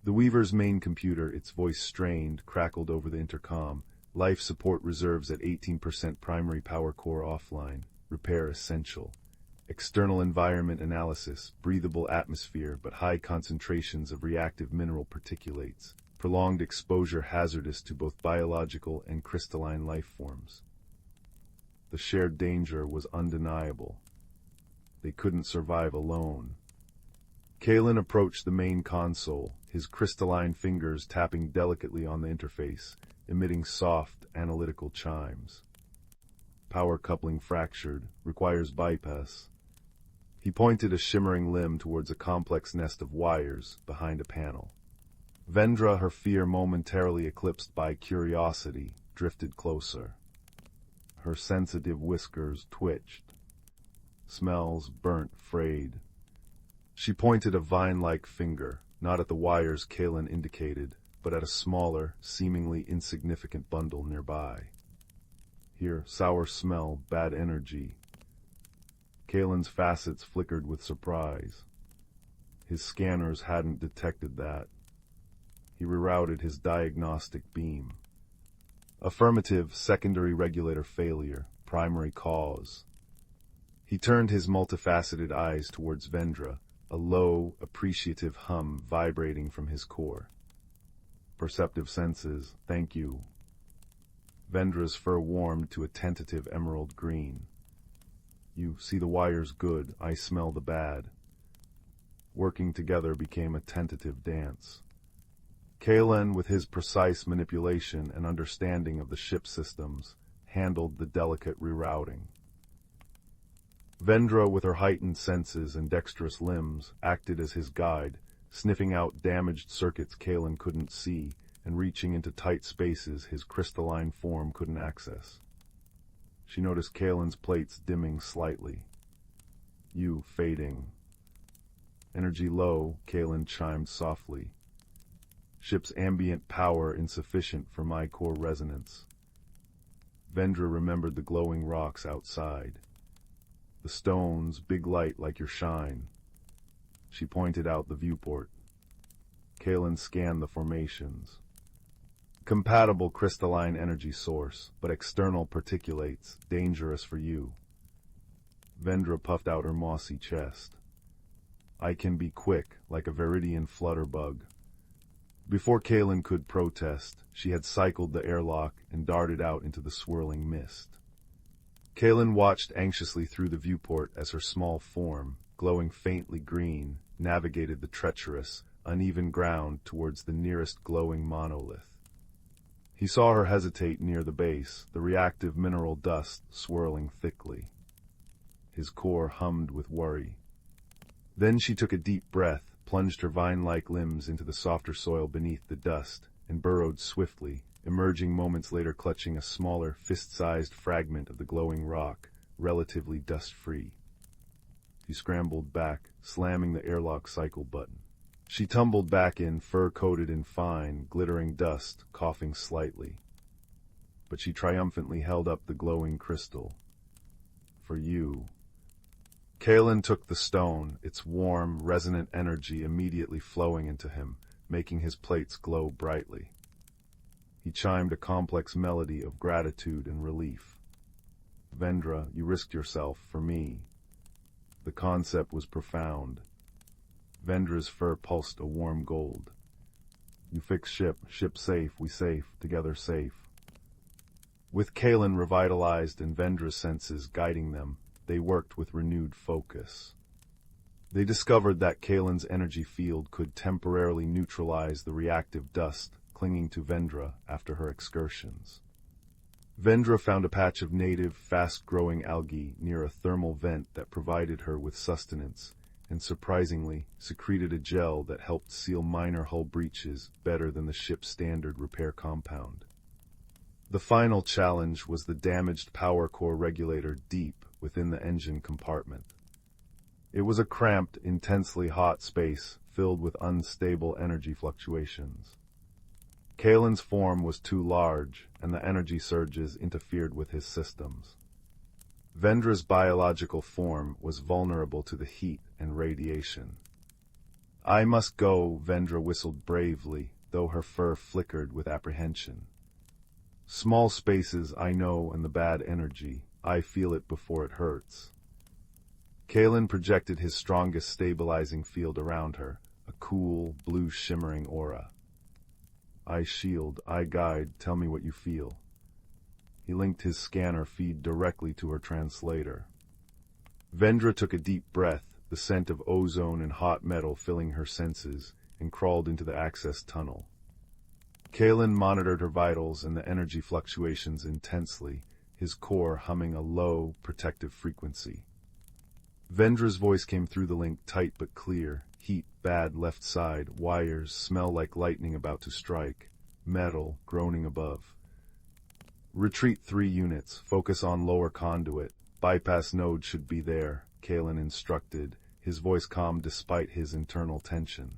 The Weaver's main computer, its voice strained, crackled over the intercom. Life support reserves at 18%, primary power core offline. Repair essential. External environment analysis, breathable atmosphere but high concentrations of reactive mineral particulates. Prolonged exposure hazardous to both biological and crystalline life forms. The shared danger was undeniable. They couldn't survive alone. Kaelin approached the main console, his crystalline fingers tapping delicately on the interface, emitting soft, analytical chimes. Power coupling fractured, requires bypass. He pointed a shimmering limb towards a complex nest of wires behind a panel. Vendra, her fear momentarily eclipsed by curiosity, drifted closer. Her sensitive whiskers twitched. Smells burnt, frayed. She pointed a vine-like finger, not at the wires Kaelin indicated, but at a smaller, seemingly insignificant bundle nearby. Here, sour smell, bad energy. Kaelin's facets flickered with surprise. His scanners hadn't detected that. He rerouted his diagnostic beam. Affirmative, secondary regulator failure, primary cause. He turned his multifaceted eyes towards Vendra, a low, appreciative hum vibrating from his core. Perceptive senses, thank you. Vendra's fur warmed to a tentative emerald green. You see the wires good, I smell the bad. Working together became a tentative dance. Kalen, with his precise manipulation and understanding of the ship systems, handled the delicate rerouting. Vendra, with her heightened senses and dexterous limbs, acted as his guide, sniffing out damaged circuits Kalen couldn't see and reaching into tight spaces his crystalline form couldn't access. She noticed Kalen's plates dimming slightly. You fading. Energy low, Kalen chimed softly. Ship's ambient power insufficient for my core resonance. Vendra remembered the glowing rocks outside. The stones, big light like your shine. She pointed out the viewport. Kalen scanned the formations. Compatible crystalline energy source, but external particulates, dangerous for you. Vendra puffed out her mossy chest. I can be quick, like a Viridian flutterbug. Before Kalen could protest, she had cycled the airlock and darted out into the swirling mist. Kalen watched anxiously through the viewport as her small form, glowing faintly green, navigated the treacherous, uneven ground towards the nearest glowing monolith. He saw her hesitate near the base, the reactive mineral dust swirling thickly. His core hummed with worry. Then she took a deep breath, plunged her vine-like limbs into the softer soil beneath the dust, and burrowed swiftly, emerging moments later clutching a smaller, fist-sized fragment of the glowing rock, relatively dust-free. She scrambled back, slamming the airlock cycle button. She tumbled back in, fur-coated in fine, glittering dust, coughing slightly. But she triumphantly held up the glowing crystal. For you. Kalen took the stone, its warm, resonant energy immediately flowing into him, making his plates glow brightly. He chimed a complex melody of gratitude and relief. Vendra, you risked yourself for me. The concept was profound. Vendra's fur pulsed a warm gold. You fix ship safe, we safe, together safe. With Kalen revitalized and Vendra's senses guiding them, they worked with renewed focus. They discovered that Kalen's energy field could temporarily neutralize the reactive dust clinging to Vendra after her excursions. Vendra found a patch of native, fast-growing algae near a thermal vent that provided her with sustenance, and surprisingly, secreted a gel that helped seal minor hull breaches better than the ship's standard repair compound. The final challenge was the damaged power core regulator deep within the engine compartment. It was a cramped, intensely hot space filled with unstable energy fluctuations. Kalen's form was too large, and the energy surges interfered with his systems. Vendra's biological form was vulnerable to the heat and radiation. I must go, Vendra whistled bravely, though her fur flickered with apprehension. Small spaces, I know, and the bad energy, I feel it before it hurts. Kalen projected his strongest stabilizing field around her, a cool, blue shimmering aura. I shield, I guide, tell me what you feel. He linked his scanner feed directly to her translator. Vendra took a deep breath, the scent of ozone and hot metal filling her senses, and crawled into the access tunnel. Kalen monitored her vitals and the energy fluctuations intensely, his core humming a low, protective frequency. Vendra's voice came through the link tight but clear. Heat, bad left side, wires, smell like lightning about to strike. Metal, groaning above. Retreat 3 units, focus on lower conduit. Bypass node should be there, Kalen instructed, his voice calm despite his internal tension.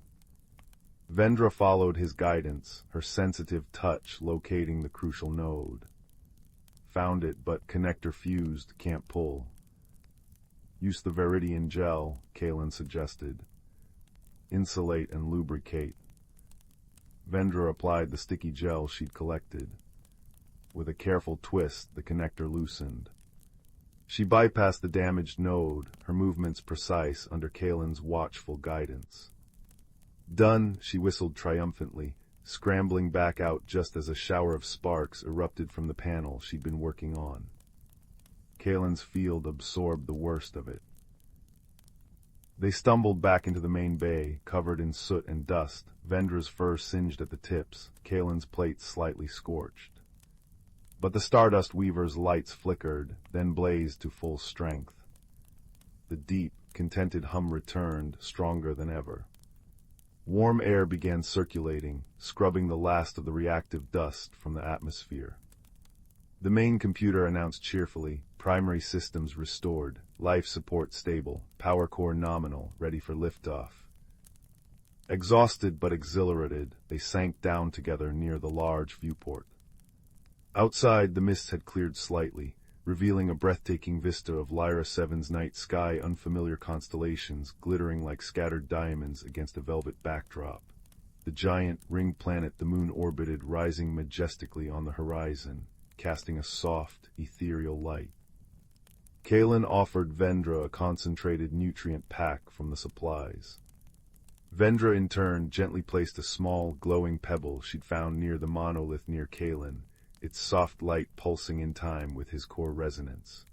Vendra followed his guidance, her sensitive touch locating the crucial node. Found it, but connector fused, can't pull. Use the Viridian gel, Kalen suggested. insulate and lubricate. Vendra applied the sticky gel she'd collected. With a careful twist, the connector loosened. She bypassed the damaged node, her movements precise under Kalen's watchful guidance. Done, she whistled triumphantly, scrambling back out just as a shower of sparks erupted from the panel she'd been working on. Kalen's field absorbed the worst of it. They stumbled back into the main bay, covered in soot and dust, Vendra's fur singed at the tips, Kalen's plate slightly scorched. But the Stardust Weaver's lights flickered, then blazed to full strength. The deep, contented hum returned, stronger than ever. Warm air began circulating, scrubbing the last of the reactive dust from the atmosphere. The main computer announced cheerfully, primary systems restored, life support stable, power core nominal, ready for liftoff. Exhausted but exhilarated, they sank down together near the large viewport. Outside, the mists had cleared slightly, revealing a breathtaking vista of Lyra 7's night sky, unfamiliar constellations glittering like scattered diamonds against a velvet backdrop. The giant, ringed planet the moon orbited, rising majestically on the horizon, casting a soft, ethereal light. Kalen offered Vendra a concentrated nutrient pack from the supplies. Vendra, in turn, gently placed a small, glowing pebble she'd found near the monolith near Kalen, its soft light pulsing in time with his core resonance.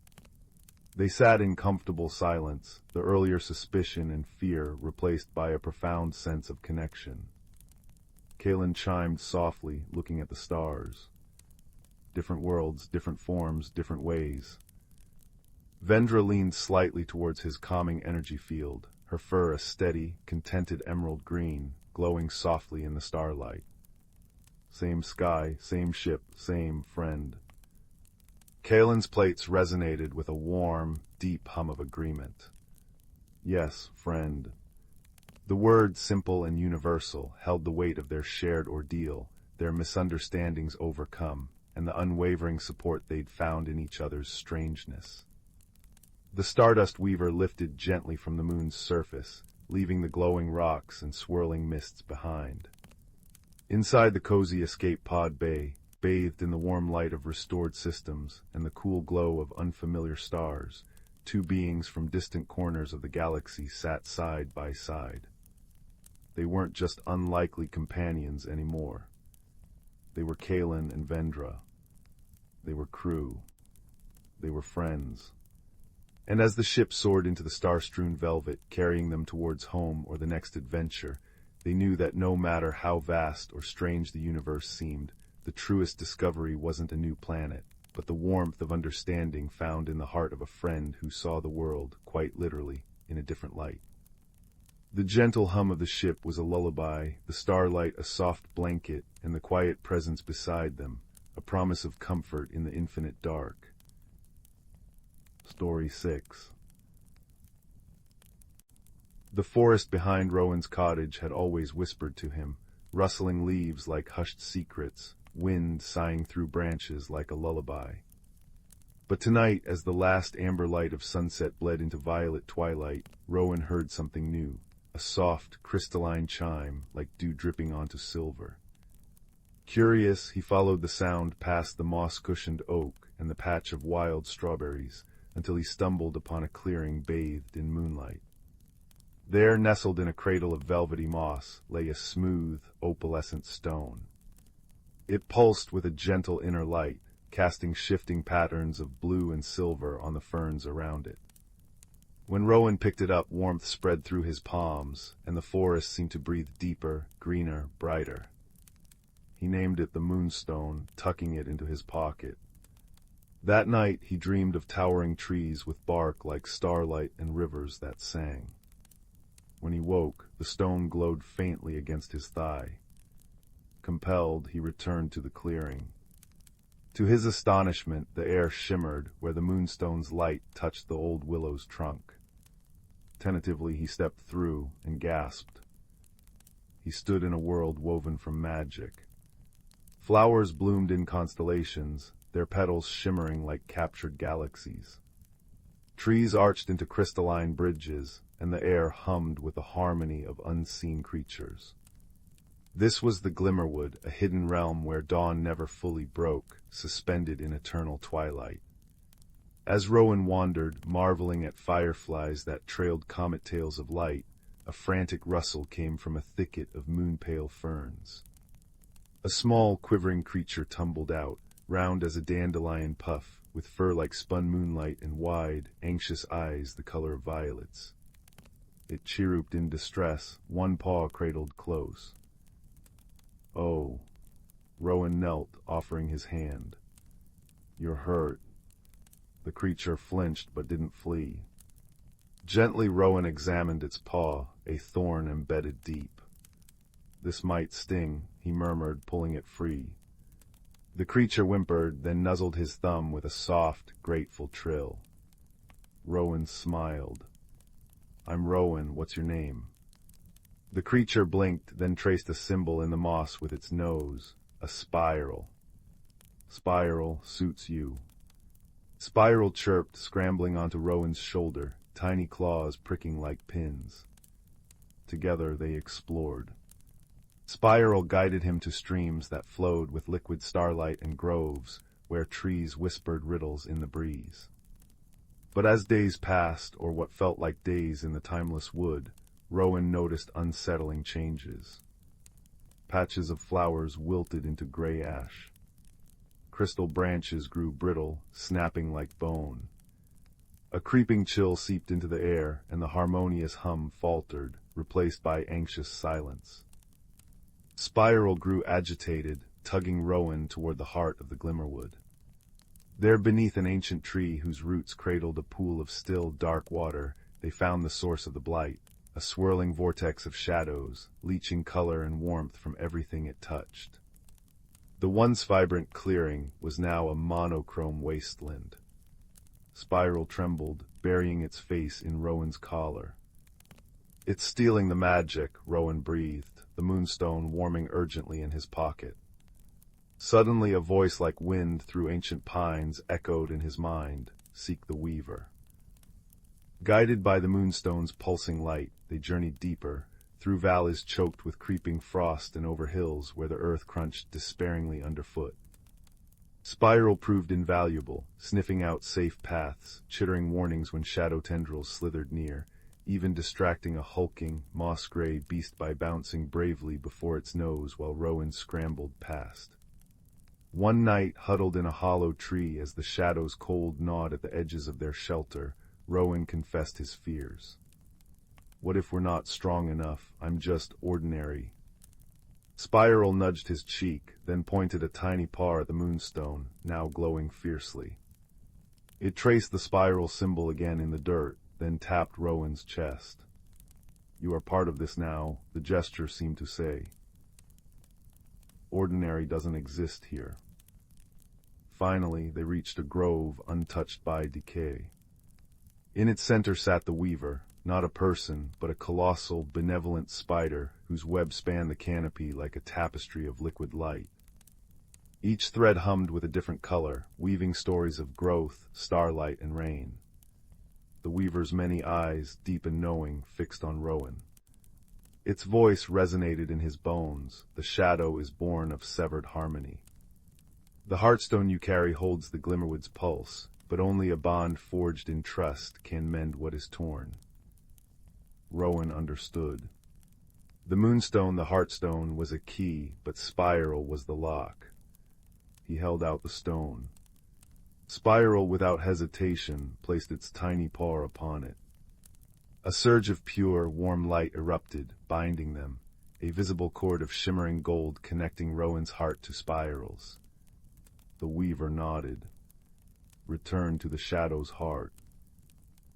They sat in comfortable silence, the earlier suspicion and fear replaced by a profound sense of connection. Kalen chimed softly, looking at the stars. Different worlds, different forms, different ways. Vendra leaned slightly towards his calming energy field, her fur a steady, contented emerald green, glowing softly in the starlight. Same sky, same ship, same friend. Kalen's plates resonated with a warm, deep hum of agreement. Yes, friend. The word, simple and universal, held the weight of their shared ordeal, their misunderstandings overcome, and the unwavering support they'd found in each other's strangeness. The Stardust Weaver lifted gently from the moon's surface, leaving the glowing rocks and swirling mists behind. Inside the cozy escape pod bay, bathed in the warm light of restored systems and the cool glow of unfamiliar stars, two beings from distant corners of the galaxy sat side by side. They weren't just unlikely companions anymore. They were Kalen and Vendra. They were crew. They were friends. And as the ship soared into the star-strewn velvet, carrying them towards home or the next adventure, they knew that no matter how vast or strange the universe seemed, the truest discovery wasn't a new planet, but the warmth of understanding found in the heart of a friend who saw the world, quite literally, in a different light. The gentle hum of the ship was a lullaby, the starlight a soft blanket, and the quiet presence beside them, a promise of comfort in the infinite dark. Story 6. The forest behind Rowan's cottage had always whispered to him, rustling leaves like hushed secrets, wind sighing through branches like a lullaby. But tonight, as the last amber light of sunset bled into violet twilight, Rowan heard something new, a soft, crystalline chime like dew dripping onto silver. Curious, he followed the sound past the moss-cushioned oak and the patch of wild strawberries, until he stumbled upon a clearing bathed in moonlight. There, nestled in a cradle of velvety moss, lay a smooth, opalescent stone. It pulsed with a gentle inner light, casting shifting patterns of blue and silver on the ferns around it. When Rowan picked it up, warmth spread through his palms, and the forest seemed to breathe deeper, greener, brighter. He named it the Moonstone, tucking it into his pocket. That night he dreamed of towering trees with bark like starlight and rivers that sang. When he woke, the stone glowed faintly against his thigh. Compelled, he returned to the clearing. To his astonishment, the air shimmered where the moonstone's light touched the old willow's trunk. Tentatively, he stepped through and gasped. He stood in a world woven from magic. Flowers bloomed in constellations, their petals shimmering like captured galaxies. Trees arched into crystalline bridges, and the air hummed with a harmony of unseen creatures. This was the Glimmerwood, a hidden realm where dawn never fully broke, suspended in eternal twilight. As Rowan wandered, marveling at fireflies that trailed comet tails of light, a frantic rustle came from a thicket of moon-pale ferns. A small, quivering creature tumbled out, round as a dandelion puff, with fur like spun moonlight and wide, anxious eyes the color of violets. It chirruped in distress, one paw cradled close. "Oh." Rowan knelt, offering his hand. "You're hurt." The creature flinched but didn't flee. Gently Rowan examined its paw, a thorn embedded deep. "This might sting," he murmured, pulling it free. The creature whimpered, then nuzzled his thumb with a soft, grateful trill. Rowan smiled. "I'm Rowan, what's your name?" The creature blinked, then traced a symbol in the moss with its nose, a spiral. "Spiral suits you." Spiral chirped, scrambling onto Rowan's shoulder, tiny claws pricking like pins. Together they explored. Spiral guided him to streams that flowed with liquid starlight and groves, where trees whispered riddles in the breeze. But as days passed, or what felt like days in the timeless wood, Rowan noticed unsettling changes. Patches of flowers wilted into gray ash. Crystal branches grew brittle, snapping like bone. A creeping chill seeped into the air, and the harmonious hum faltered, replaced by anxious silence. Spiral grew agitated, tugging Rowan toward the heart of the Glimmerwood. There beneath an ancient tree whose roots cradled a pool of still, dark water, they found the source of the blight, a swirling vortex of shadows, leaching color and warmth from everything it touched. The once vibrant clearing was now a monochrome wasteland. Spiral trembled, burying its face in Rowan's collar. "It's stealing the magic," Rowan breathed, the moonstone warming urgently in his pocket. Suddenly a voice like wind through ancient pines echoed in his mind, "Seek the Weaver." Guided by the moonstone's pulsing light, they journeyed deeper, through valleys choked with creeping frost and over hills where the earth crunched despairingly underfoot. Spiral proved invaluable, sniffing out safe paths, chittering warnings when shadow tendrils slithered near, even distracting a hulking, moss-gray beast by bouncing bravely before its nose while Rowan scrambled past. One night, huddled in a hollow tree as the shadows cold gnawed at the edges of their shelter, Rowan confessed his fears. "What if we're not strong enough? I'm just ordinary." Spiral nudged his cheek, then pointed a tiny paw at the moonstone, now glowing fiercely. It traced the spiral symbol again in the dirt, then tapped Rowan's chest. "You are part of this now," the gesture seemed to say. "Ordinary doesn't exist here." Finally, they reached a grove untouched by decay. In its center sat the Weaver, not a person, but a colossal, benevolent spider whose web spanned the canopy like a tapestry of liquid light. Each thread hummed with a different color, weaving stories of growth, starlight, and rain. The Weaver's many eyes, deep and knowing, fixed on Rowan. Its voice resonated in his bones. "The shadow is born of severed harmony. The heartstone you carry holds the Glimmerwood's pulse, but only a bond forged in trust can mend what is torn." Rowan understood. The moonstone, the heartstone, was a key, but Spiral was the lock. He held out the stone. Spiral, without hesitation, placed its tiny paw upon it. A surge of pure, warm light erupted, binding them, a visible cord of shimmering gold connecting Rowan's heart to Spiral's. The Weaver nodded. "Return to the shadow's heart.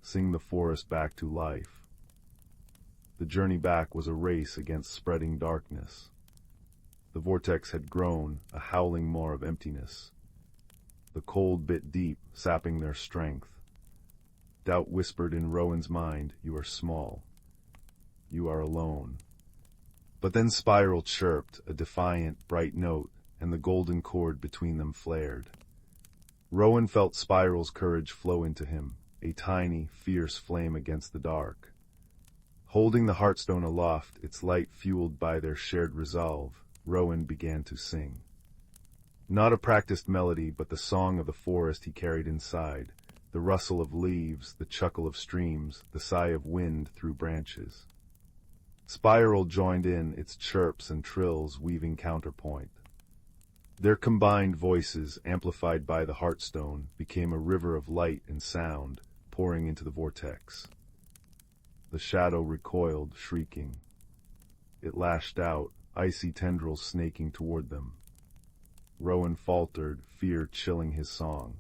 Sing the forest back to life." The journey back was a race against spreading darkness. The vortex had grown, a howling maw of emptiness. The cold bit deep, sapping their strength. Doubt whispered in Rowan's mind, "You are small. You are alone." But then Spiral chirped, a defiant, bright note, and the golden cord between them flared. Rowan felt Spiral's courage flow into him, a tiny, fierce flame against the dark. Holding the heartstone aloft, its light fueled by their shared resolve, Rowan began to sing. Not a practiced melody, but the song of the forest he carried inside, the rustle of leaves, the chuckle of streams, the sigh of wind through branches. Spiral joined in, its chirps and trills weaving counterpoint. Their combined voices, amplified by the heartstone, became a river of light and sound, pouring into the vortex. The shadow recoiled, shrieking. It lashed out, icy tendrils snaking toward them. Rowan faltered, fear chilling his song.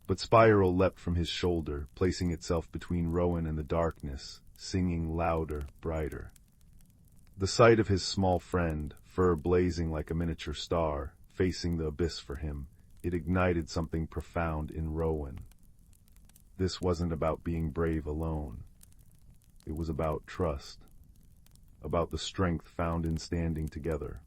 But Spiral leapt from his shoulder, placing itself between Rowan and the darkness, singing louder, brighter. The sight of his small friend, fur blazing like a miniature star, facing the abyss for him, it ignited something profound in Rowan. This wasn't about being brave alone. It was about trust, about the strength found in standing together.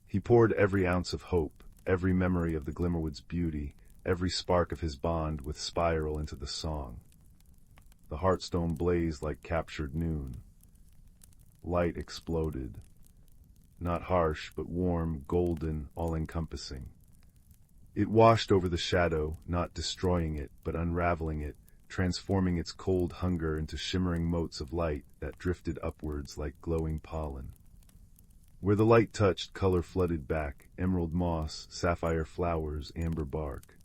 He poured every ounce of hope, every memory of the Glimmerwood's beauty, every spark of his bond with Spiral into the song. The heartstone blazed like captured noon. Light exploded. Not harsh, but warm, golden, all-encompassing. It washed over the shadow, not destroying it, but unraveling it, transforming its cold hunger into shimmering motes of light that drifted upwards like glowing pollen. Where the light touched, color flooded back, emerald moss, sapphire flowers, amber bark.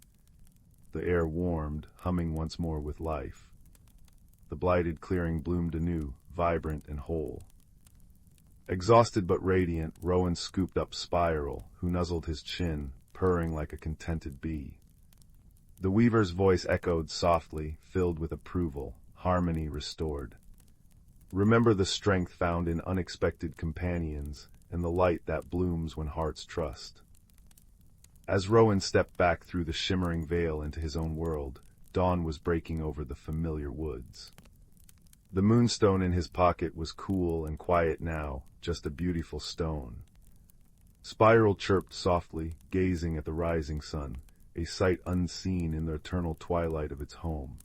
The air warmed, humming once more with life. The blighted clearing bloomed anew, vibrant and whole. Exhausted but radiant, Rowan scooped up Spiral, who nuzzled his chin, purring like a contented bee. The weaver's voice echoed softly, filled with approval, harmony restored. Remember the strength found in unexpected companions, and the light that blooms when hearts trust. As Rowan stepped back through the shimmering veil into his own world, dawn was breaking over the familiar woods. The moonstone in his pocket was cool and quiet now, just a beautiful stone. Spiral chirped softly, gazing at the rising sun, a sight unseen in the eternal twilight of its home.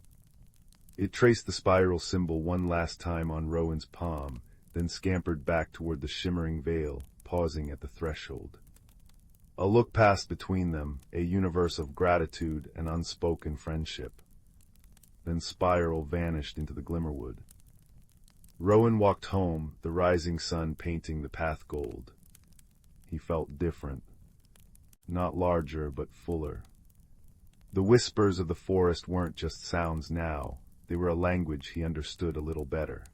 It traced the spiral symbol one last time on Rowan's palm, then scampered back toward the shimmering veil, pausing at the threshold. A look passed between them, a universe of gratitude and unspoken friendship. Then Spiral vanished into the Glimmerwood. Rowan walked home, the rising sun painting the path gold. He felt different. Not larger, but fuller. The whispers of the forest weren't just sounds now, they were a language he understood a little better.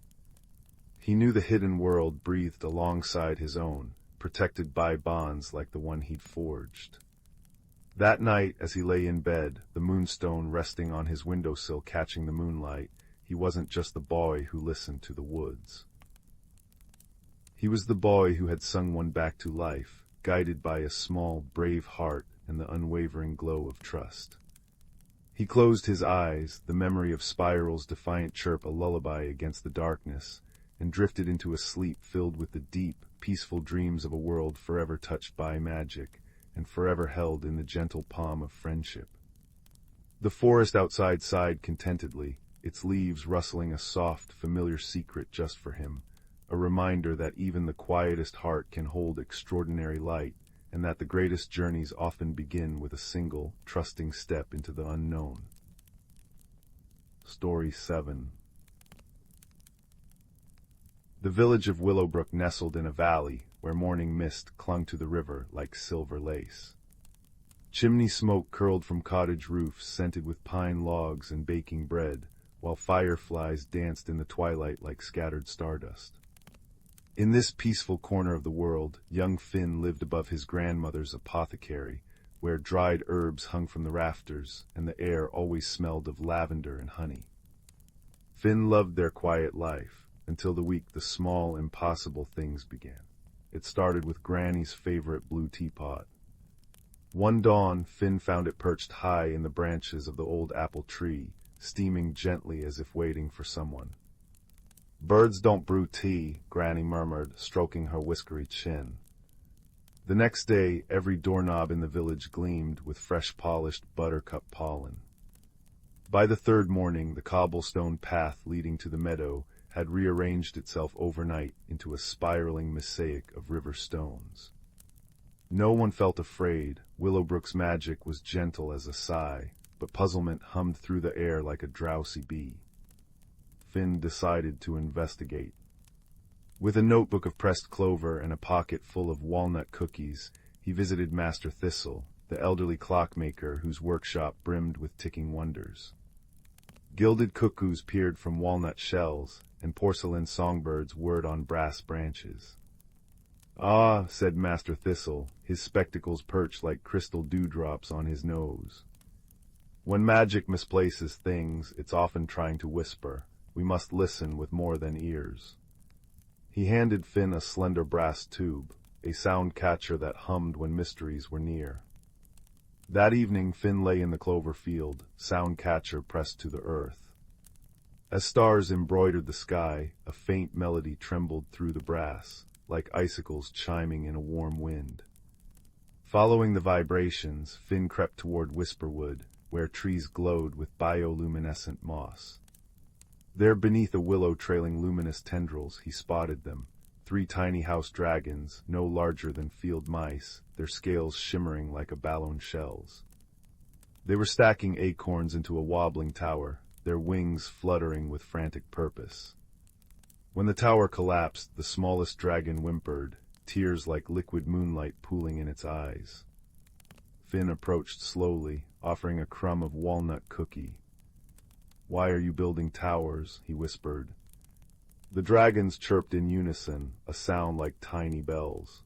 He knew the hidden world breathed alongside his own, protected by bonds like the one he'd forged. That night, as he lay in bed, the moonstone resting on his windowsill catching the moonlight, he wasn't just the boy who listened to the woods. He was the boy who had sung one back to life, guided by a small, brave heart and the unwavering glow of trust. He closed his eyes, the memory of Spiral's defiant chirp a lullaby against the darkness, and drifted into a sleep filled with the deep, peaceful dreams of a world forever touched by magic, and forever held in the gentle palm of friendship. The forest outside sighed contentedly, its leaves rustling a soft, familiar secret just for him, a reminder that even the quietest heart can hold extraordinary light, and that the greatest journeys often begin with a single, trusting step into the unknown. Story 7. The village of Willowbrook nestled in a valley where morning mist clung to the river like silver lace. Chimney smoke curled from cottage roofs scented with pine logs and baking bread, while fireflies danced in the twilight like scattered stardust. In this peaceful corner of the world, young Finn lived above his grandmother's apothecary, where dried herbs hung from the rafters, and the air always smelled of lavender and honey. Finn loved their quiet life, until the week the small, impossible things began. It started with Granny's favorite blue teapot. One dawn, Finn found it perched high in the branches of the old apple tree, steaming gently as if waiting for someone. "Birds don't brew tea," Granny murmured, stroking her whiskery chin. The next day, every doorknob in the village gleamed with fresh-polished buttercup pollen. By the third morning, the cobblestone path leading to the meadow had rearranged itself overnight into a spiraling mosaic of river stones. No one felt afraid. Willowbrook's magic was gentle as a sigh, but puzzlement hummed through the air like a drowsy bee. Finn decided to investigate. With a notebook of pressed clover and a pocket full of walnut cookies, he visited Master Thistle, the elderly clockmaker whose workshop brimmed with ticking wonders. Gilded cuckoos peered from walnut shells, and porcelain songbirds whirred on brass branches. "Ah," said Master Thistle, his spectacles perched like crystal dewdrops on his nose. "When magic misplaces things, it's often trying to whisper. We must listen with more than ears." He handed Finn a slender brass tube, a sound catcher that hummed when mysteries were near. That evening Finn lay in the clover field, sound catcher pressed to the earth. As stars embroidered the sky, a faint melody trembled through the brass, like icicles chiming in a warm wind. Following the vibrations, Finn crept toward Whisperwood, where trees glowed with bioluminescent moss. There beneath a willow trailing luminous tendrils he spotted them, 3 tiny house dragons, no larger than field mice, their scales shimmering like a ballon's shells. They were stacking acorns into a wobbling tower, their wings fluttering with frantic purpose. When the tower collapsed, the smallest dragon whimpered, tears like liquid moonlight pooling in its eyes. Finn approached slowly, offering a crumb of walnut cookie. "Why are you building towers?" he whispered. The dragons chirped in unison, a sound like tiny bells.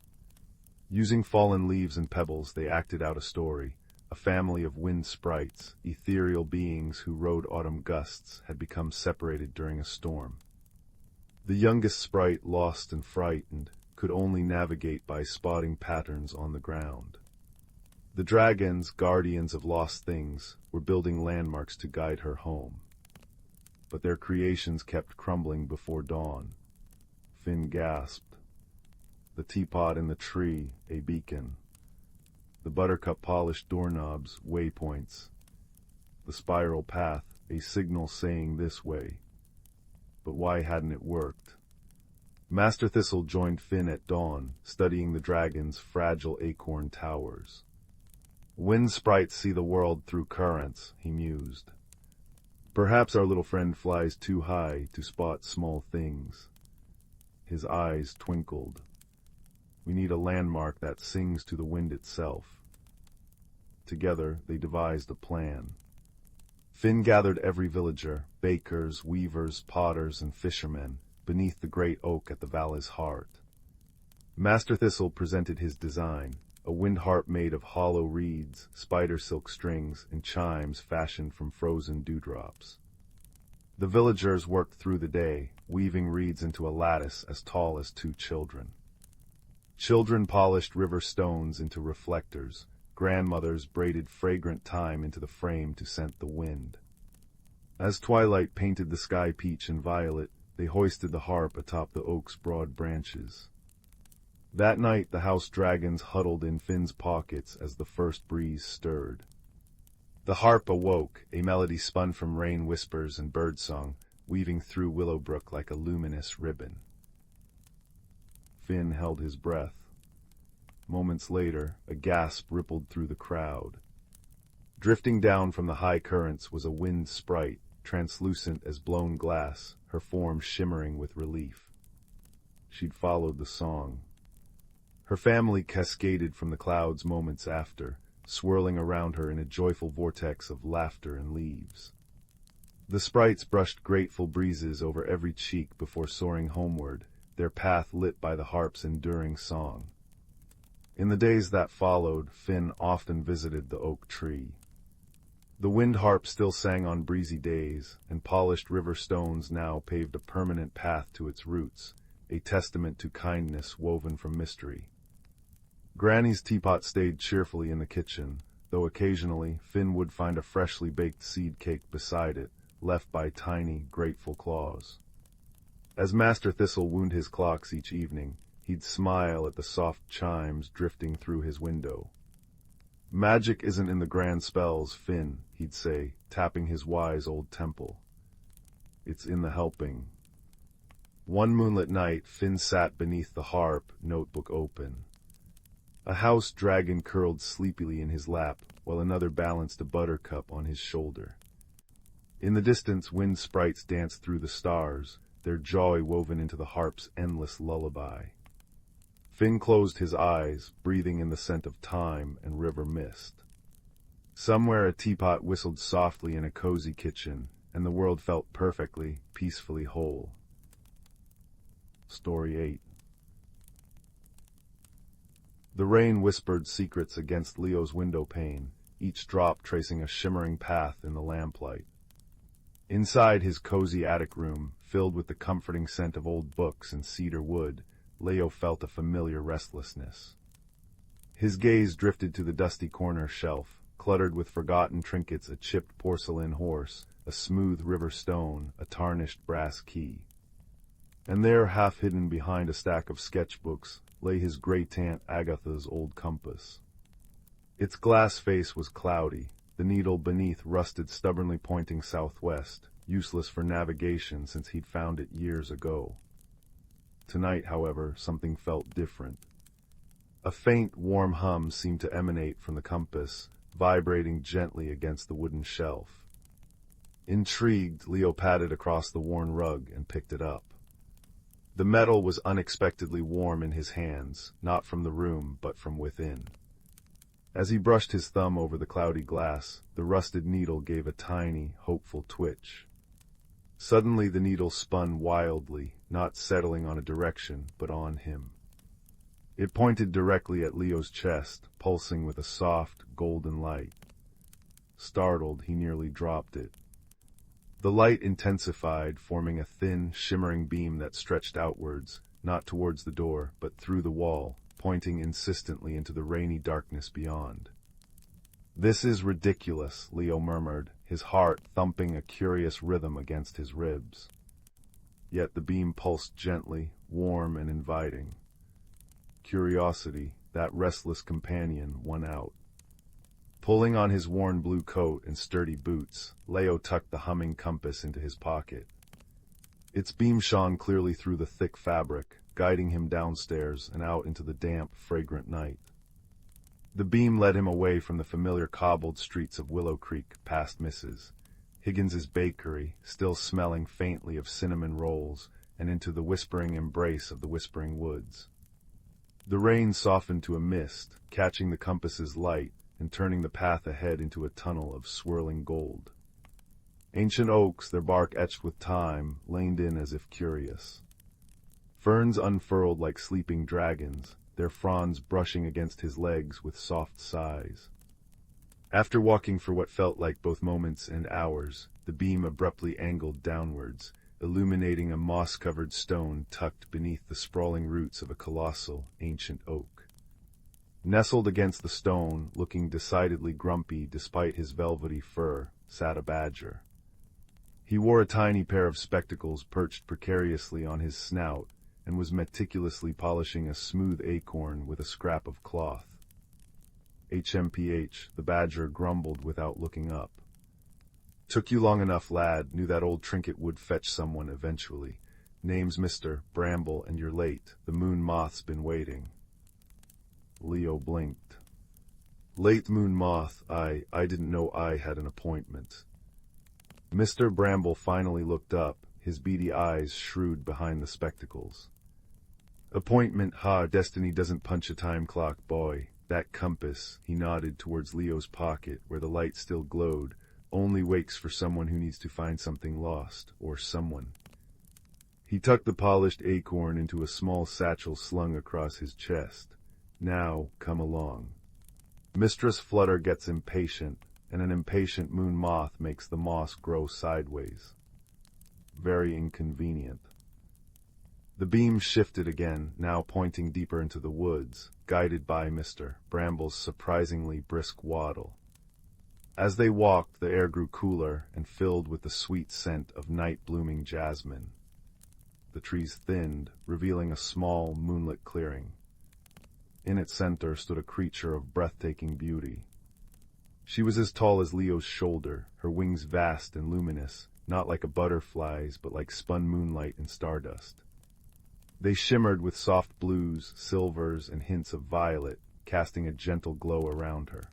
Using fallen leaves and pebbles, they acted out a story. A family of wind sprites, ethereal beings who rode autumn gusts, had become separated during a storm. The youngest sprite, lost and frightened, could only navigate by spotting patterns on the ground. The dragons, guardians of lost things, were building landmarks to guide her home. But their creations kept crumbling before dawn. Finn gasped. The teapot in the tree, a beacon. The buttercup-polished doorknobs, waypoints. The spiral path, a signal saying this way. But why hadn't it worked? Master Thistle joined Finn at dawn, studying the dragon's fragile acorn towers. "Wind sprites see the world through currents," he mused. "Perhaps our little friend flies too high to spot small things." His eyes twinkled. "We need a landmark that sings to the wind itself." Together, they devised a plan. Finn gathered every villager, bakers, weavers, potters, and fishermen, beneath the great oak at the valley's heart. Master Thistle presented his design, a wind harp made of hollow reeds, spider silk strings, and chimes fashioned from frozen dewdrops. The villagers worked through the day, weaving reeds into a lattice as tall as 2 children. Children polished river stones into reflectors, grandmothers braided fragrant thyme into the frame to scent the wind. As twilight painted the sky peach and violet, they hoisted the harp atop the oak's broad branches. That night the house dragons huddled in Finn's pockets as the first breeze stirred. The harp awoke, a melody spun from rain whispers and birdsong, weaving through Willowbrook like a luminous ribbon. Finn held his breath. Moments later, a gasp rippled through the crowd. Drifting down from the high currents was a wind sprite, translucent as blown glass, her form shimmering with relief. She'd followed the song. Her family cascaded from the clouds moments after, swirling around her in a joyful vortex of laughter and leaves. The sprites brushed grateful breezes over every cheek before soaring homeward, their path lit by the harp's enduring song. In the days that followed, Finn often visited the oak tree. The wind harp still sang on breezy days, and polished river stones now paved a permanent path to its roots, a testament to kindness woven from mystery. Granny's teapot stayed cheerfully in the kitchen, though occasionally Finn would find a freshly baked seed cake beside it, left by tiny, grateful claws. As Master Thistle wound his clocks each evening, he'd smile at the soft chimes drifting through his window. "Magic isn't in the grand spells, Finn," he'd say, tapping his wise old temple. "It's in the helping." One moonlit night, Finn sat beneath the harp, notebook open. A house dragon curled sleepily in his lap, while another balanced a buttercup on his shoulder. In the distance, wind sprites danced through the stars, their joy woven into the harp's endless lullaby. Finn closed his eyes, breathing in the scent of thyme and river mist. Somewhere a teapot whistled softly in a cozy kitchen, and the world felt perfectly, peacefully whole. Story 8. The rain whispered secrets against Leo's window pane, each drop tracing a shimmering path in the lamplight. Inside his cozy attic room, filled with the comforting scent of old books and cedar wood, Leo felt a familiar restlessness. His gaze drifted to the dusty corner shelf, cluttered with forgotten trinkets, a chipped porcelain horse, a smooth river stone, a tarnished brass key. And there, half hidden behind a stack of sketchbooks, lay his great-aunt Agatha's old compass. Its glass face was cloudy, the needle beneath rusted, stubbornly pointing southwest, useless for navigation since he'd found it years ago. Tonight, however, something felt different. A faint, warm hum seemed to emanate from the compass, vibrating gently against the wooden shelf. Intrigued, Leo patted across the worn rug and picked it up. The metal was unexpectedly warm in his hands, not from the room, but from within. As he brushed his thumb over the cloudy glass, the rusted needle gave a tiny, hopeful twitch. Suddenly the needle spun wildly, not settling on a direction, but on him. It pointed directly at Leo's chest, pulsing with a soft, golden light. Startled, he nearly dropped it. The light intensified, forming a thin, shimmering beam that stretched outwards, not towards the door, but through the wall, pointing insistently into the rainy darkness beyond. "This is ridiculous," Leo murmured, his heart thumping a curious rhythm against his ribs. Yet the beam pulsed gently, warm and inviting. Curiosity, that restless companion, won out. Pulling on his worn blue coat and sturdy boots, Leo tucked the humming compass into his pocket. Its beam shone clearly through the thick fabric, guiding him downstairs and out into the damp, fragrant night. The beam led him away from the familiar cobbled streets of Willow Creek, past Mrs. Higgins's bakery, still smelling faintly of cinnamon rolls, and into the whispering embrace of the whispering woods. The rain softened to a mist, catching the compass's light and turning the path ahead into a tunnel of swirling gold. Ancient oaks, their bark etched with time, leaned in as if curious. Ferns unfurled like sleeping dragons, their fronds brushing against his legs with soft sighs. After walking for what felt like both moments and hours, the beam abruptly angled downwards, illuminating a moss-covered stone tucked beneath the sprawling roots of a colossal, ancient oak. Nestled against the stone, looking decidedly grumpy despite his velvety fur, sat a badger. He wore a tiny pair of spectacles perched precariously on his snout, and was meticulously polishing a smooth acorn with a scrap of cloth. "HMPH," the badger grumbled without looking up. "Took you long enough, lad. Knew that old trinket would fetch someone eventually. Name's Mr. Bramble, and you're late. The moon moth's been waiting." Leo blinked. "Late moon moth, I didn't know I had an appointment." Mr. Bramble finally looked up, his beady eyes shrewd behind the spectacles. "Appointment, ha, destiny doesn't punch a time clock, boy. That compass," he nodded towards Leo's pocket, where the light still glowed, "only wakes for someone who needs to find something lost, or someone." He tucked the polished acorn into a small satchel slung across his chest. "Now, come along. Mistress Flutter gets impatient, and an impatient moon moth makes the moss grow sideways. Very inconvenient." The beam shifted again, now pointing deeper into the woods, guided by Mr. Bramble's surprisingly brisk waddle. As they walked, the air grew cooler and filled with the sweet scent of night-blooming jasmine. The trees thinned, revealing a small, moonlit clearing. In its center stood a creature of breathtaking beauty. She was as tall as Leo's shoulder, her wings vast and luminous, not like a butterfly's, but like spun moonlight and stardust. They shimmered with soft blues, silvers, and hints of violet, casting a gentle glow around her.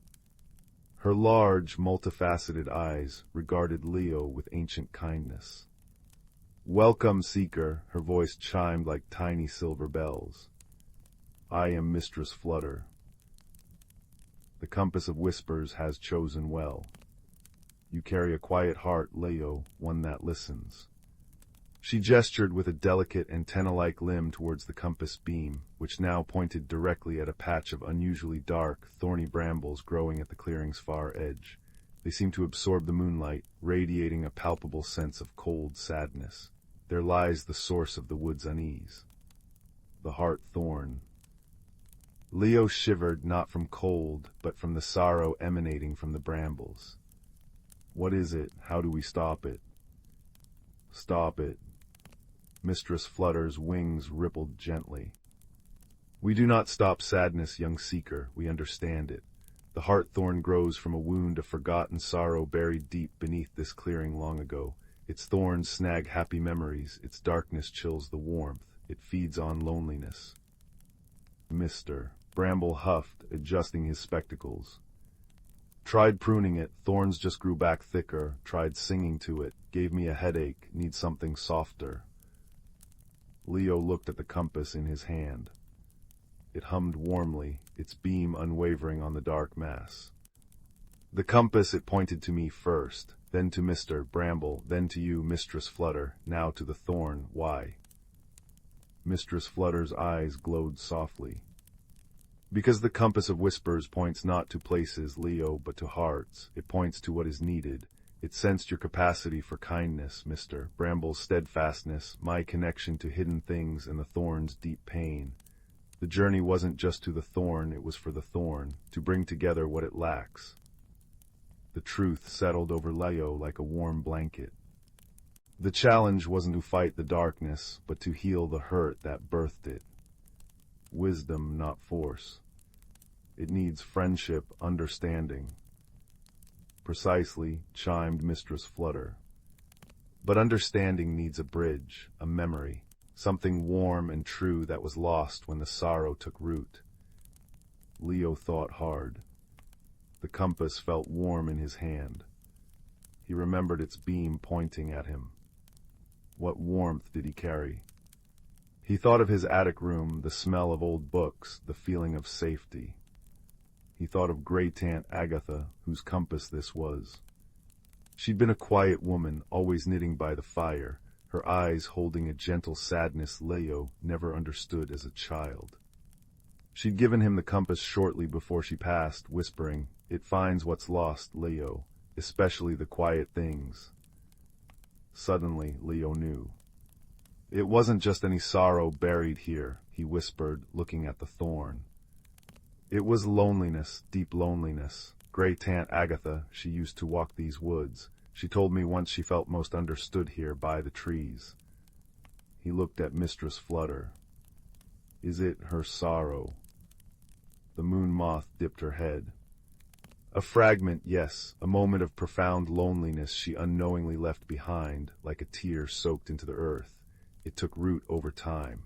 Her large, multifaceted eyes regarded Leo with ancient kindness. "Welcome, Seeker," her voice chimed like tiny silver bells. "I am Mistress Flutter. The compass of whispers has chosen well. You carry a quiet heart, Leo, one that listens." She gestured with a delicate antenna-like limb towards the compass beam, which now pointed directly at a patch of unusually dark, thorny brambles growing at the clearing's far edge. They seemed to absorb the moonlight, radiating a palpable sense of cold sadness. There lies the source of the wood's unease. The heart thorn. Leo shivered not from cold, but from the sorrow emanating from the brambles. "What is it? How do we stop it?" "Stop it." Mistress Flutter's wings rippled gently. "We do not stop sadness, young seeker, we understand it. The heart thorn grows from a wound of forgotten sorrow buried deep beneath this clearing long ago. Its thorns snag happy memories, its darkness chills the warmth, it feeds on loneliness." "Mr." Bramble huffed, adjusting his spectacles. "Tried pruning it, thorns just grew back thicker, tried singing to it, gave me a headache, need something softer." Leo looked at the compass in his hand. It hummed warmly, its beam unwavering on the dark mass. "The compass, it pointed to me first, then to Mr. Bramble, then to you, Mistress Flutter, now to the thorn. Why?" Mistress Flutter's eyes glowed softly. "Because the compass of whispers points not to places, Leo, but to hearts. It points to what is needed. It sensed your capacity for kindness, Mr. Bramble's steadfastness, my connection to hidden things and the thorn's deep pain. The journey wasn't just to the thorn, it was for the thorn, to bring together what it lacks." The truth settled over Leo like a warm blanket. The challenge wasn't to fight the darkness, but to heal the hurt that birthed it. Wisdom, not force. It needs friendship, understanding. "Precisely," chimed Mistress Flutter. "But understanding needs a bridge, a memory, something warm and true that was lost when the sorrow took root." Leo thought hard. The compass felt warm in his hand. He remembered its beam pointing at him. What warmth did he carry? He thought of his attic room, the smell of old books, the feeling of safety. He thought of great Aunt Agatha, whose compass this was. She'd been a quiet woman, always knitting by the fire, her eyes holding a gentle sadness Leo never understood as a child. She'd given him the compass shortly before she passed, whispering, "It finds what's lost, Leo, especially the quiet things." Suddenly, Leo knew. It wasn't just any sorrow buried here, he whispered, looking at the thorn. It was loneliness, deep loneliness. Great Aunt Agatha, she used to walk these woods. She told me once she felt most understood here by the trees. He looked at Mistress Flutter. Is it her sorrow? The moon moth dipped her head. A fragment, yes, a moment of profound loneliness she unknowingly left behind, like a tear soaked into the earth. It took root over time.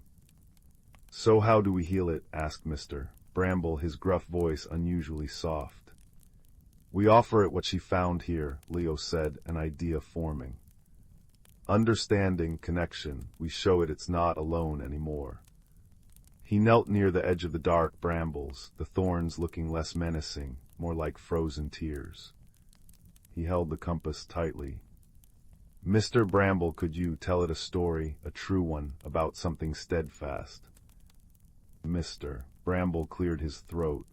"So how do we heal it?" asked Mr. Bramble, his gruff voice unusually soft. "We offer it what she found here," Leo said, an idea forming. "Understanding, connection, we show it it's not alone anymore." He knelt near the edge of the dark brambles, the thorns looking less menacing, more like frozen tears. He held the compass tightly. "Mr. Bramble, could you tell it a story, a true one, about something steadfast?" Mr. Bramble cleared his throat.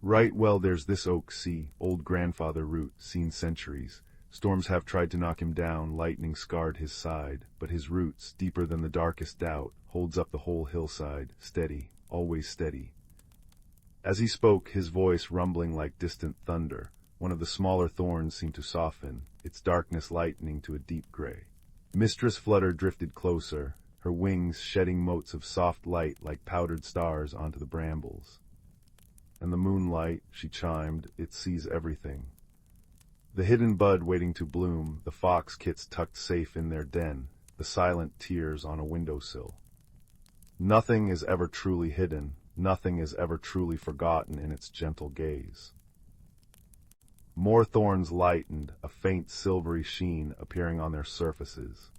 "Right, well, there's this oak, see, old grandfather root, seen centuries. Storms have tried to knock him down, lightning scarred his side, but his roots, deeper than the darkest doubt, holds up the whole hillside, steady, always steady." As he spoke, his voice rumbling like distant thunder, one of the smaller thorns seemed to soften, its darkness lightening to a deep gray. Mistress Flutter drifted closer, her wings shedding motes of soft light like powdered stars onto the brambles. "And the moonlight," she chimed, "it sees everything. The hidden bud waiting to bloom, the fox kits tucked safe in their den, the silent tears on a windowsill." Nothing is ever truly hidden, nothing is ever truly forgotten in its gentle gaze. More thorns lightened, a faint silvery sheen appearing on their surfaces.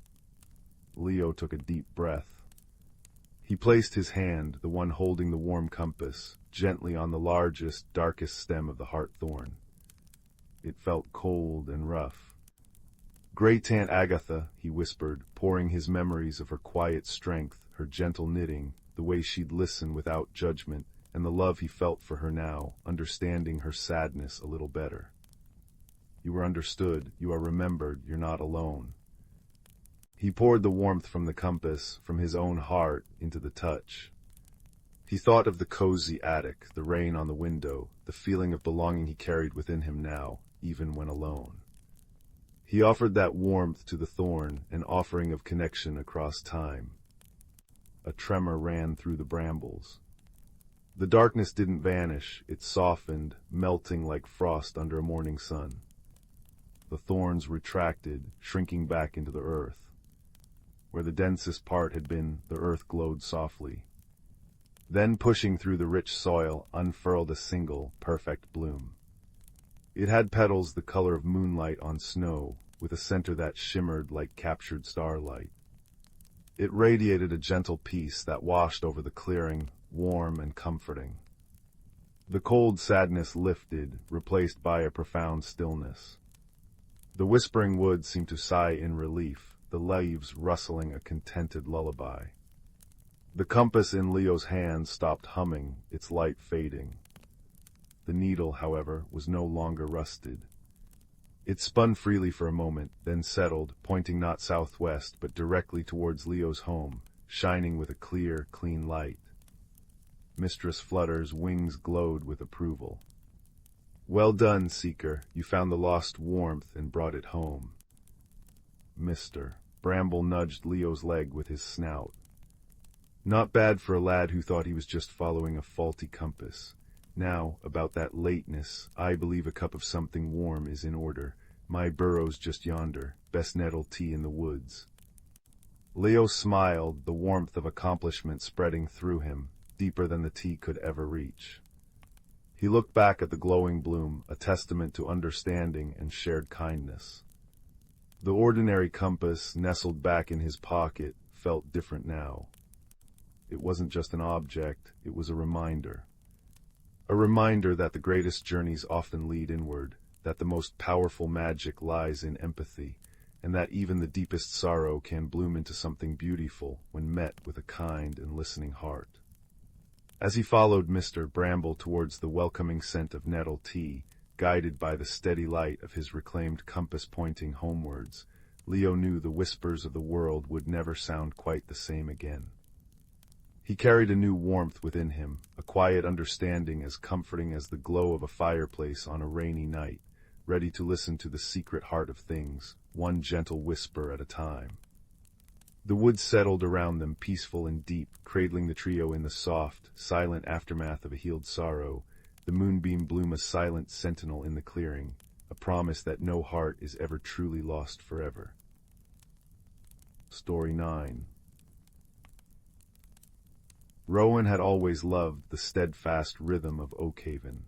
Leo took a deep breath. He placed his hand, the one holding the warm compass, gently on the largest, darkest stem of the heart thorn. It felt cold and rough. "Great Aunt Agatha," he whispered, pouring his memories of her quiet strength, her gentle knitting, the way she'd listen without judgment, and the love he felt for her now, understanding her sadness a little better. "You are understood, you are remembered, you're not alone." He poured the warmth from the compass, from his own heart, into the touch. He thought of the cozy attic, the rain on the window, the feeling of belonging he carried within him now, even when alone. He offered that warmth to the thorn, an offering of connection across time. A tremor ran through the brambles. The darkness didn't vanish, it softened, melting like frost under a morning sun. The thorns retracted, shrinking back into the earth. Where the densest part had been, the earth glowed softly. Then, pushing through the rich soil, unfurled a single, perfect bloom. It had petals the color of moonlight on snow, with a center that shimmered like captured starlight. It radiated a gentle peace that washed over the clearing, warm and comforting. The cold sadness lifted, replaced by a profound stillness. The whispering woods seemed to sigh in relief, the leaves rustling a contented lullaby. The compass in Leo's hand stopped humming, its light fading. The needle, however, was no longer rusted. It spun freely for a moment, then settled, pointing not southwest, but directly towards Leo's home, shining with a clear, clean light. Mistress Flutter's wings glowed with approval. "Well done, Seeker, you found the lost warmth and brought it home." "Mister." Bramble nudged Leo's leg with his snout. Not bad for a lad who thought he was just following a faulty compass. "Now, about that lateness, I believe a cup of something warm is in order. My burrow's just yonder, best nettle tea in the woods." Leo smiled, the warmth of accomplishment spreading through him, deeper than the tea could ever reach. He looked back at the glowing bloom, a testament to understanding and shared kindness. The ordinary compass, nestled back in his pocket, felt different now. It wasn't just an object, it was a reminder. A reminder that the greatest journeys often lead inward, that the most powerful magic lies in empathy, and that even the deepest sorrow can bloom into something beautiful when met with a kind and listening heart. As he followed Mr. Bramble towards the welcoming scent of nettle tea, guided by the steady light of his reclaimed compass pointing homewards, Leo knew the whispers of the world would never sound quite the same again. He carried a new warmth within him, a quiet understanding as comforting as the glow of a fireplace on a rainy night, ready to listen to the secret heart of things, one gentle whisper at a time. The woods settled around them, peaceful and deep, cradling the trio in the soft, silent aftermath of a healed sorrow. The moonbeam bloom a silent sentinel in the clearing, a promise that no heart is ever truly lost forever. Story 9. Rowan had always loved the steadfast rhythm of Oakhaven.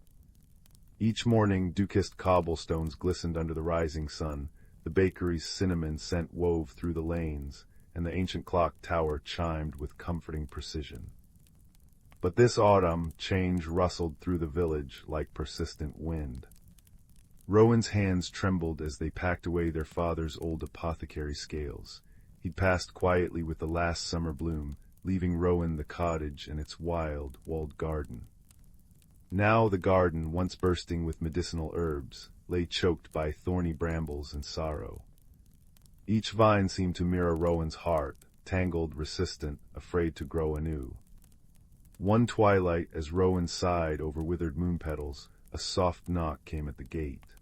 Each morning, dew-kissed cobblestones glistened under the rising sun, the bakery's cinnamon scent wove through the lanes, and the ancient clock tower chimed with comforting precision. But this autumn, change rustled through the village like persistent wind. Rowan's hands trembled as they packed away their father's old apothecary scales. He'd passed quietly with the last summer bloom, leaving Rowan the cottage and its wild, walled garden. Now the garden, once bursting with medicinal herbs, lay choked by thorny brambles and sorrow. Each vine seemed to mirror Rowan's heart, tangled, resistant, afraid to grow anew. One twilight, as Rowan sighed over withered moon petals, a soft knock came at the gate.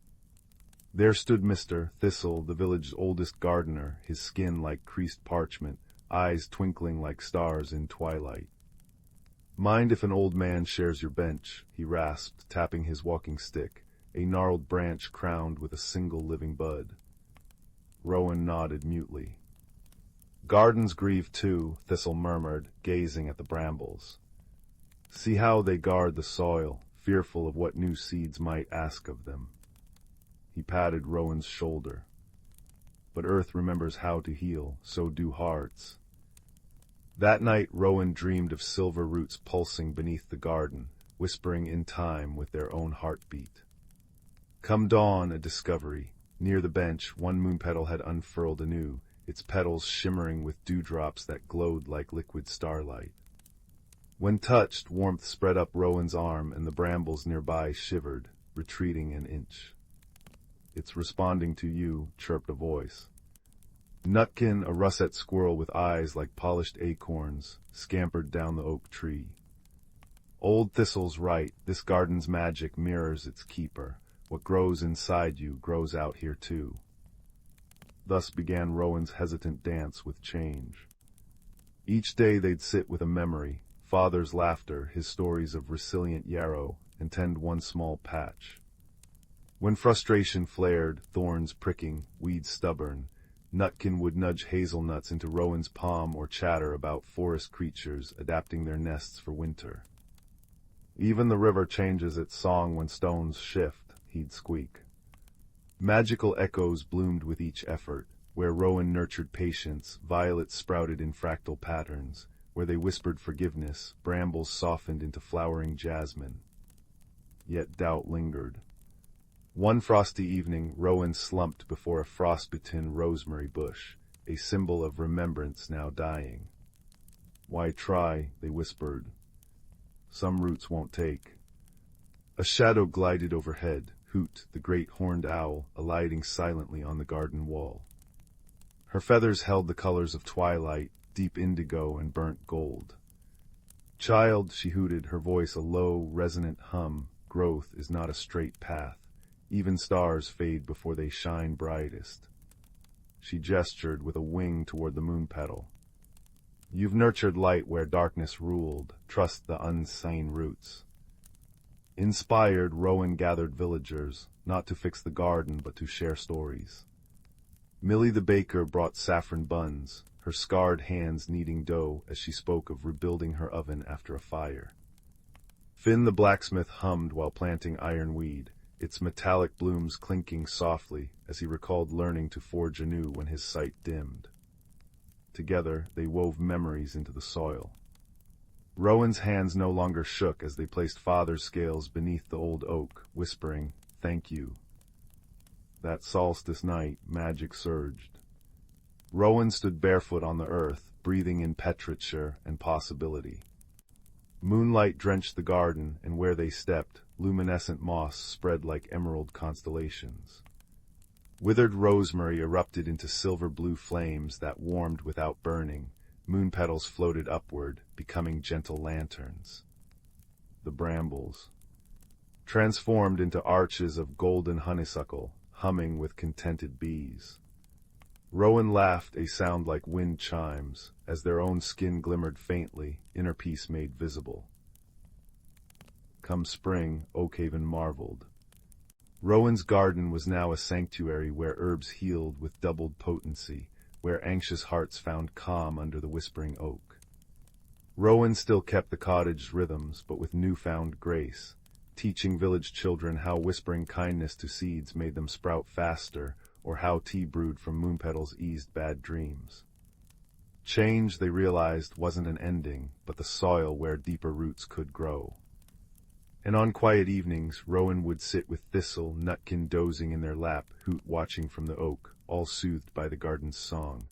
There stood Mr. Thistle, the village's oldest gardener, his skin like creased parchment, eyes twinkling like stars in twilight. "Mind if an old man shares your bench?" he rasped, tapping his walking stick, a gnarled branch crowned with a single living bud. Rowan nodded mutely. Gardens grieve too, Thistle murmured, gazing at the brambles. See how they guard the soil, fearful of what new seeds might ask of them. He patted Rowan's shoulder. But earth remembers how to heal, so do hearts. That night Rowan dreamed of silver roots pulsing beneath the garden, whispering in time with their own heartbeat. Come dawn, a discovery. Near the bench, one moon petal had unfurled anew, its petals shimmering with dewdrops that glowed like liquid starlight. When touched, warmth spread up Rowan's arm, and the brambles nearby shivered, retreating an inch. It's responding to you, chirped a voice. Nutkin, a russet squirrel with eyes like polished acorns, scampered down the oak tree. Old Thistle's right, this garden's magic mirrors its keeper. What grows inside you grows out here too. Thus began Rowan's hesitant dance with change. Each day they'd sit with a memory, father's laughter, his stories of resilient yarrow, and tend one small patch. When frustration flared, thorns pricking, weeds stubborn, Nutkin would nudge hazelnuts into Rowan's palm or chatter about forest creatures adapting their nests for winter. Even the river changes its song when stones shift, he'd squeak. Magical echoes bloomed with each effort. Where Rowan nurtured patience, violets sprouted in fractal patterns. Where they whispered forgiveness, brambles softened into flowering jasmine. Yet doubt lingered. One frosty evening, Rowan slumped before a frost-bitten rosemary bush, a symbol of remembrance now dying. Why try, they whispered. Some roots won't take. A shadow glided overhead, Hoot, the great horned owl, alighting silently on the garden wall. Her feathers held the colors of twilight, deep indigo and burnt gold. Child, she hooted, her voice a low, resonant hum, growth is not a straight path. Even stars fade before they shine brightest. She gestured with a wing toward the moon petal. You've nurtured light where darkness ruled. Trust the unseen roots. Inspired, Rowan gathered villagers, not to fix the garden but to share stories. Millie the baker brought saffron buns, her scarred hands kneading dough as she spoke of rebuilding her oven after a fire. Finn the blacksmith hummed while planting ironweed, its metallic blooms clinking softly as he recalled learning to forge anew when his sight dimmed. Together, they wove memories into the soil. Rowan's hands no longer shook as they placed father's scales beneath the old oak, whispering, "Thank you." That solstice night, magic surged. Rowan stood barefoot on the earth, breathing in petrichor and possibility. Moonlight drenched the garden, and where they stepped, luminescent moss spread like emerald constellations. Withered rosemary erupted into silver-blue flames that warmed without burning. Moon petals floated upward, becoming gentle lanterns. The brambles transformed into arches of golden honeysuckle, humming with contented bees. Rowan laughed, a sound like wind chimes, as their own skin glimmered faintly, inner peace made visible. Come spring, Oakhaven marveled. Rowan's garden was now a sanctuary where herbs healed with doubled potency, where anxious hearts found calm under the whispering oak. Rowan still kept the cottage rhythms, but with newfound grace, teaching village children how whispering kindness to seeds made them sprout faster, or how tea brewed from moon petals eased bad dreams. Change, they realized, wasn't an ending, but the soil where deeper roots could grow. And on quiet evenings, Rowan would sit with Thistle, Nutkin dozing in their lap, Hoot watching from the oak, all soothed by the garden's song,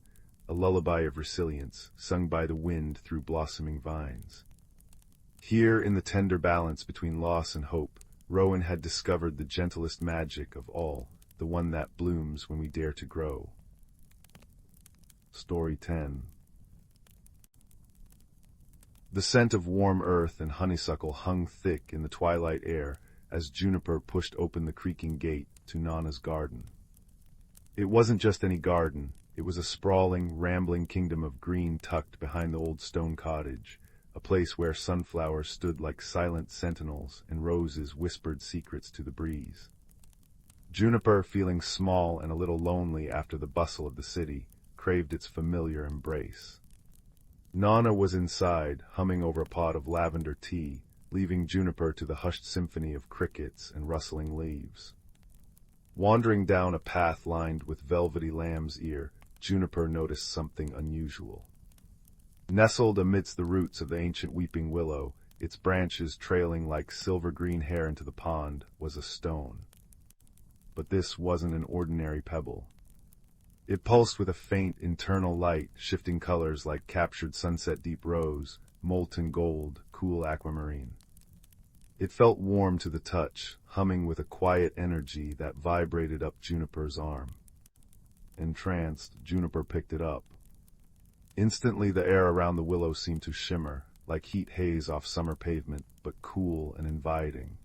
a lullaby of resilience, sung by the wind through blossoming vines. Here, in the tender balance between loss and hope, Rowan had discovered the gentlest magic of all, the one that blooms when we dare to grow. Story 10. The scent of warm earth and honeysuckle hung thick in the twilight air as Juniper pushed open the creaking gate to Nana's garden. It wasn't just any garden, it was a sprawling, rambling kingdom of green tucked behind the old stone cottage, a place where sunflowers stood like silent sentinels and roses whispered secrets to the breeze. Juniper, feeling small and a little lonely after the bustle of the city, craved its familiar embrace. Nana was inside, humming over a pot of lavender tea, leaving Juniper to the hushed symphony of crickets and rustling leaves. Wandering down a path lined with velvety lamb's ear, Juniper noticed something unusual. Nestled amidst the roots of the ancient weeping willow, its branches trailing like silver-green hair into the pond, was a stone. But this wasn't an ordinary pebble. It pulsed with a faint internal light, shifting colors like captured sunset deep rose, molten gold, cool aquamarine. It felt warm to the touch, humming with a quiet energy that vibrated up Juniper's arm. Entranced, Juniper picked it up. Instantly the air around the willow seemed to shimmer, like heat haze off summer pavement, but cool and inviting.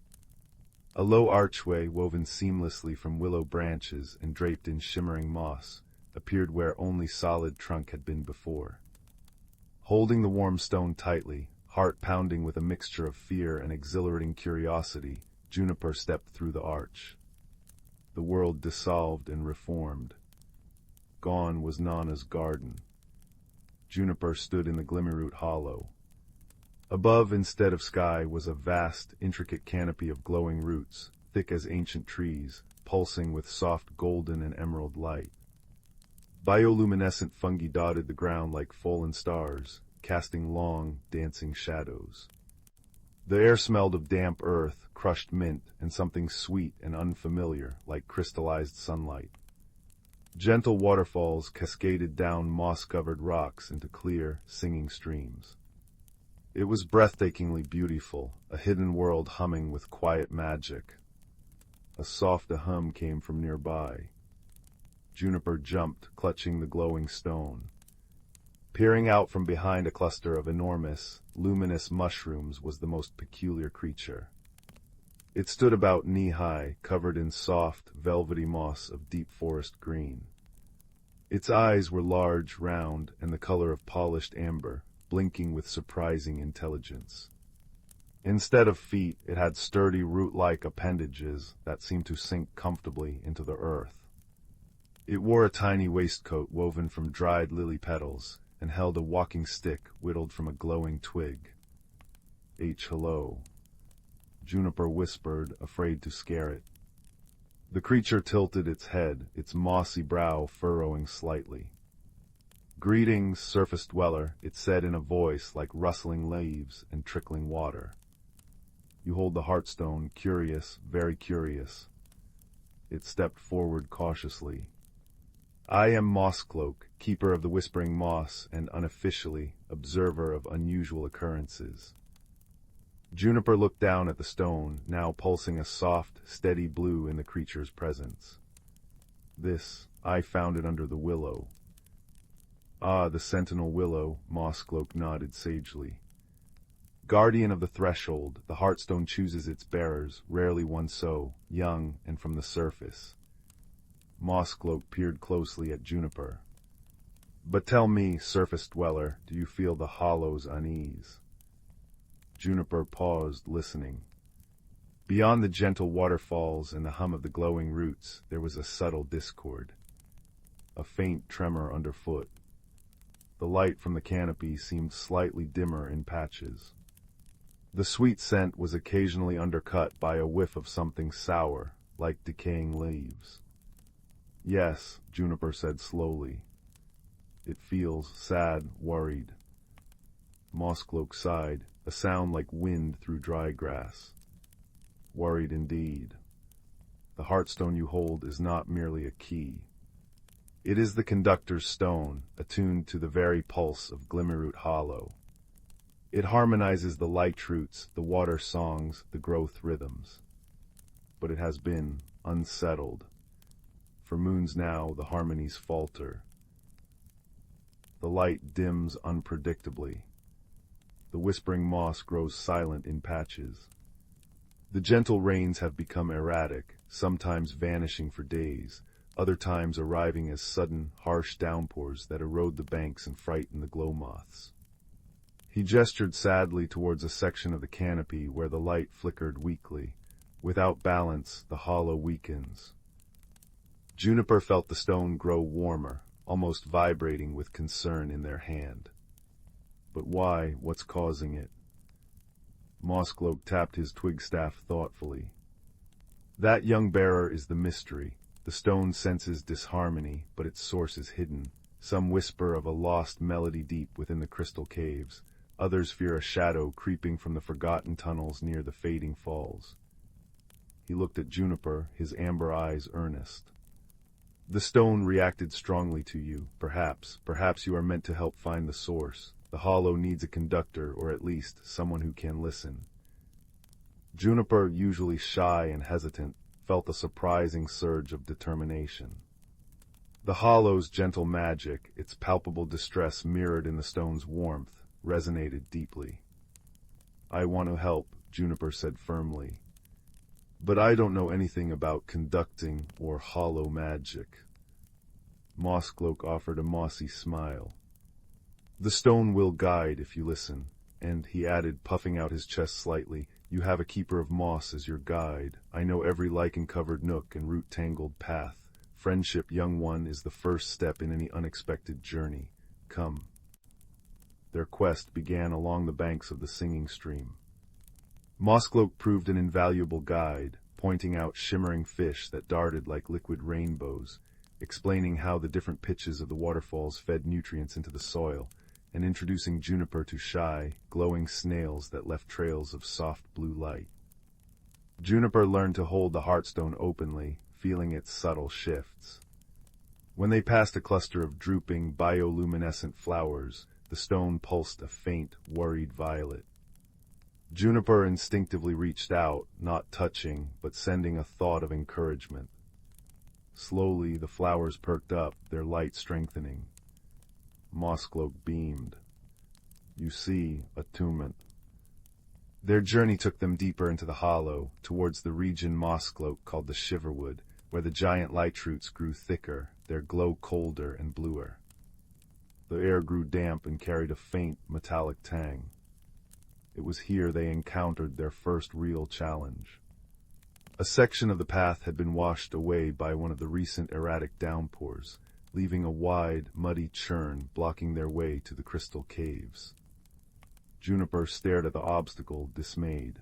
A low archway, woven seamlessly from willow branches and draped in shimmering moss, appeared where only solid trunk had been before. Holding the warm stone tightly, heart pounding with a mixture of fear and exhilarating curiosity, Juniper stepped through the arch. The world dissolved and reformed. Gone was Nana's garden. Juniper stood in the Glimmerroot hollow. Above, instead of sky, was a vast, intricate canopy of glowing roots, thick as ancient trees, pulsing with soft golden and emerald light. Bioluminescent fungi dotted the ground like fallen stars, casting long, dancing shadows. The air smelled of damp earth, crushed mint, and something sweet and unfamiliar, like crystallized sunlight. Gentle waterfalls cascaded down moss-covered rocks into clear, singing streams. It was breathtakingly beautiful, a hidden world humming with quiet magic. A soft hum came from nearby. Juniper jumped, clutching the glowing stone. Peering out from behind a cluster of enormous, luminous mushrooms was the most peculiar creature. It stood about knee-high, covered in soft, velvety moss of deep forest green. Its eyes were large, round, and the color of polished amber, blinking with surprising intelligence. Instead of feet, it had sturdy root-like appendages that seemed to sink comfortably into the earth. It wore a tiny waistcoat woven from dried lily petals, and held a walking stick whittled from a glowing twig. Hello," Juniper whispered, afraid to scare it. The creature tilted its head, its mossy brow furrowing slightly. "Greetings, surface dweller," it said in a voice like rustling leaves and trickling water. "You hold the heartstone, curious, very curious." It stepped forward cautiously. "I am Mosscloak, keeper of the whispering moss, and unofficially, observer of unusual occurrences." Juniper looked down at the stone, now pulsing a soft, steady blue in the creature's presence. I found it under the willow." "Ah, the sentinel willow," Mosscloak nodded sagely. "Guardian of the threshold, the heartstone chooses its bearers, rarely one so, young and from the surface." Mosscloak peered closely at Juniper. "But tell me, surface dweller, do you feel the hollow's unease?" Juniper paused, listening. Beyond the gentle waterfalls and the hum of the glowing roots, there was a subtle discord. A faint tremor underfoot. The light from the canopy seemed slightly dimmer in patches. The sweet scent was occasionally undercut by a whiff of something sour, like decaying leaves. "Yes," Juniper said slowly. "It feels sad, worried." Mosscloak sighed, a sound like wind through dry grass. "Worried indeed. The heartstone you hold is not merely a key. It is the conductor's stone, attuned to the very pulse of Glimmerroot Hollow. It harmonizes the light roots, the water songs, the growth rhythms. But it has been unsettled. For moons now, the harmonies falter. The light dims unpredictably. The whispering moss grows silent in patches. The gentle rains have become erratic, sometimes vanishing for days, other times arriving as sudden, harsh downpours that erode the banks and frighten the glow moths." He gestured sadly towards a section of the canopy where the light flickered weakly. Without balance, the hollow weakens. Juniper felt the stone grow warmer, almost vibrating with concern in their hand. But why? What's causing it? Mosscloak tapped his twig staff thoughtfully. That young bearer is the mystery. The stone senses disharmony, but its source is hidden. Some whisper of a lost melody deep within the crystal caves. Others fear a shadow creeping from the forgotten tunnels near the fading falls. He looked at Juniper, his amber eyes earnest. The stone reacted strongly to you. Perhaps you are meant to help find the source. The hollow needs a conductor, or at least someone who can listen. Juniper, usually shy and hesitant, felt a surprising surge of determination. The hollow's gentle magic, its palpable distress mirrored in the stone's warmth, resonated deeply. I want to help, Juniper said firmly. But I don't know anything about conducting or hollow magic. Mosscloak offered a mossy smile. The stone will guide if you listen, and he added, puffing out his chest slightly, you have a keeper of moss as your guide. I know every lichen-covered nook and root-tangled path. Friendship, young one, is the first step in any unexpected journey. Come. Their quest began along the banks of the singing stream. Mosscloak proved an invaluable guide, pointing out shimmering fish that darted like liquid rainbows, explaining how the different pitches of the waterfalls fed nutrients into the soil, and introducing Juniper to shy, glowing snails that left trails of soft blue light. Juniper learned to hold the heartstone openly, feeling its subtle shifts. When they passed a cluster of drooping, bioluminescent flowers, the stone pulsed a faint, worried violet. Juniper instinctively reached out, not touching, but sending a thought of encouragement. Slowly, the flowers perked up, their light strengthening. Mosscloak beamed. You see, attunement. Their journey took them deeper into the hollow, towards the region Mosscloak called the Shiverwood, where the giant light roots grew thicker, their glow colder and bluer. The air grew damp and carried a faint, metallic tang. It was here they encountered their first real challenge. A section of the path had been washed away by one of the recent erratic downpours, leaving a wide, muddy churn blocking their way to the crystal caves. Juniper stared at the obstacle, dismayed.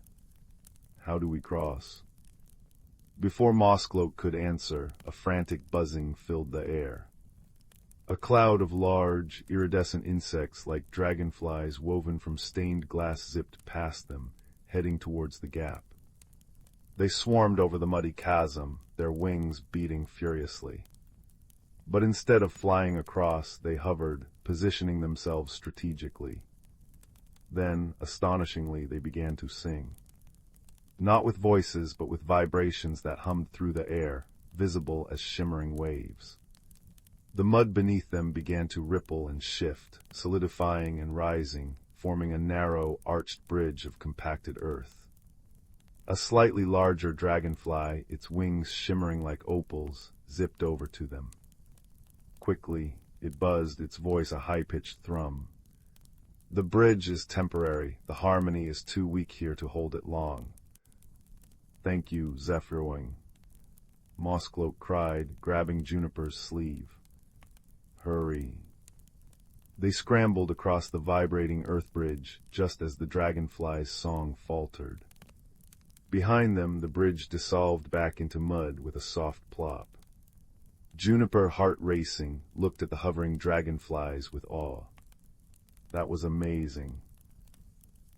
How do we cross? Before Mosscloak could answer, a frantic buzzing filled the air. A cloud of large, iridescent insects like dragonflies woven from stained glass zipped past them, heading towards the gap. They swarmed over the muddy chasm, their wings beating furiously. But instead of flying across, they hovered, positioning themselves strategically. Then, astonishingly, they began to sing. Not with voices, but with vibrations that hummed through the air, visible as shimmering waves. The mud beneath them began to ripple and shift, solidifying and rising, forming a narrow, arched bridge of compacted earth. A slightly larger dragonfly, its wings shimmering like opals, zipped over to them. Quickly, it buzzed, its voice a high-pitched thrum. The bridge is temporary. The harmony is too weak here to hold it long. Thank you, Zephyrwing. Mosscloak cried, grabbing Juniper's sleeve. Hurry. They scrambled across the vibrating earth bridge just as the dragonfly's song faltered. Behind them, the bridge dissolved back into mud with a soft plop. Juniper, heart racing, looked at the hovering dragonflies with awe. That was amazing.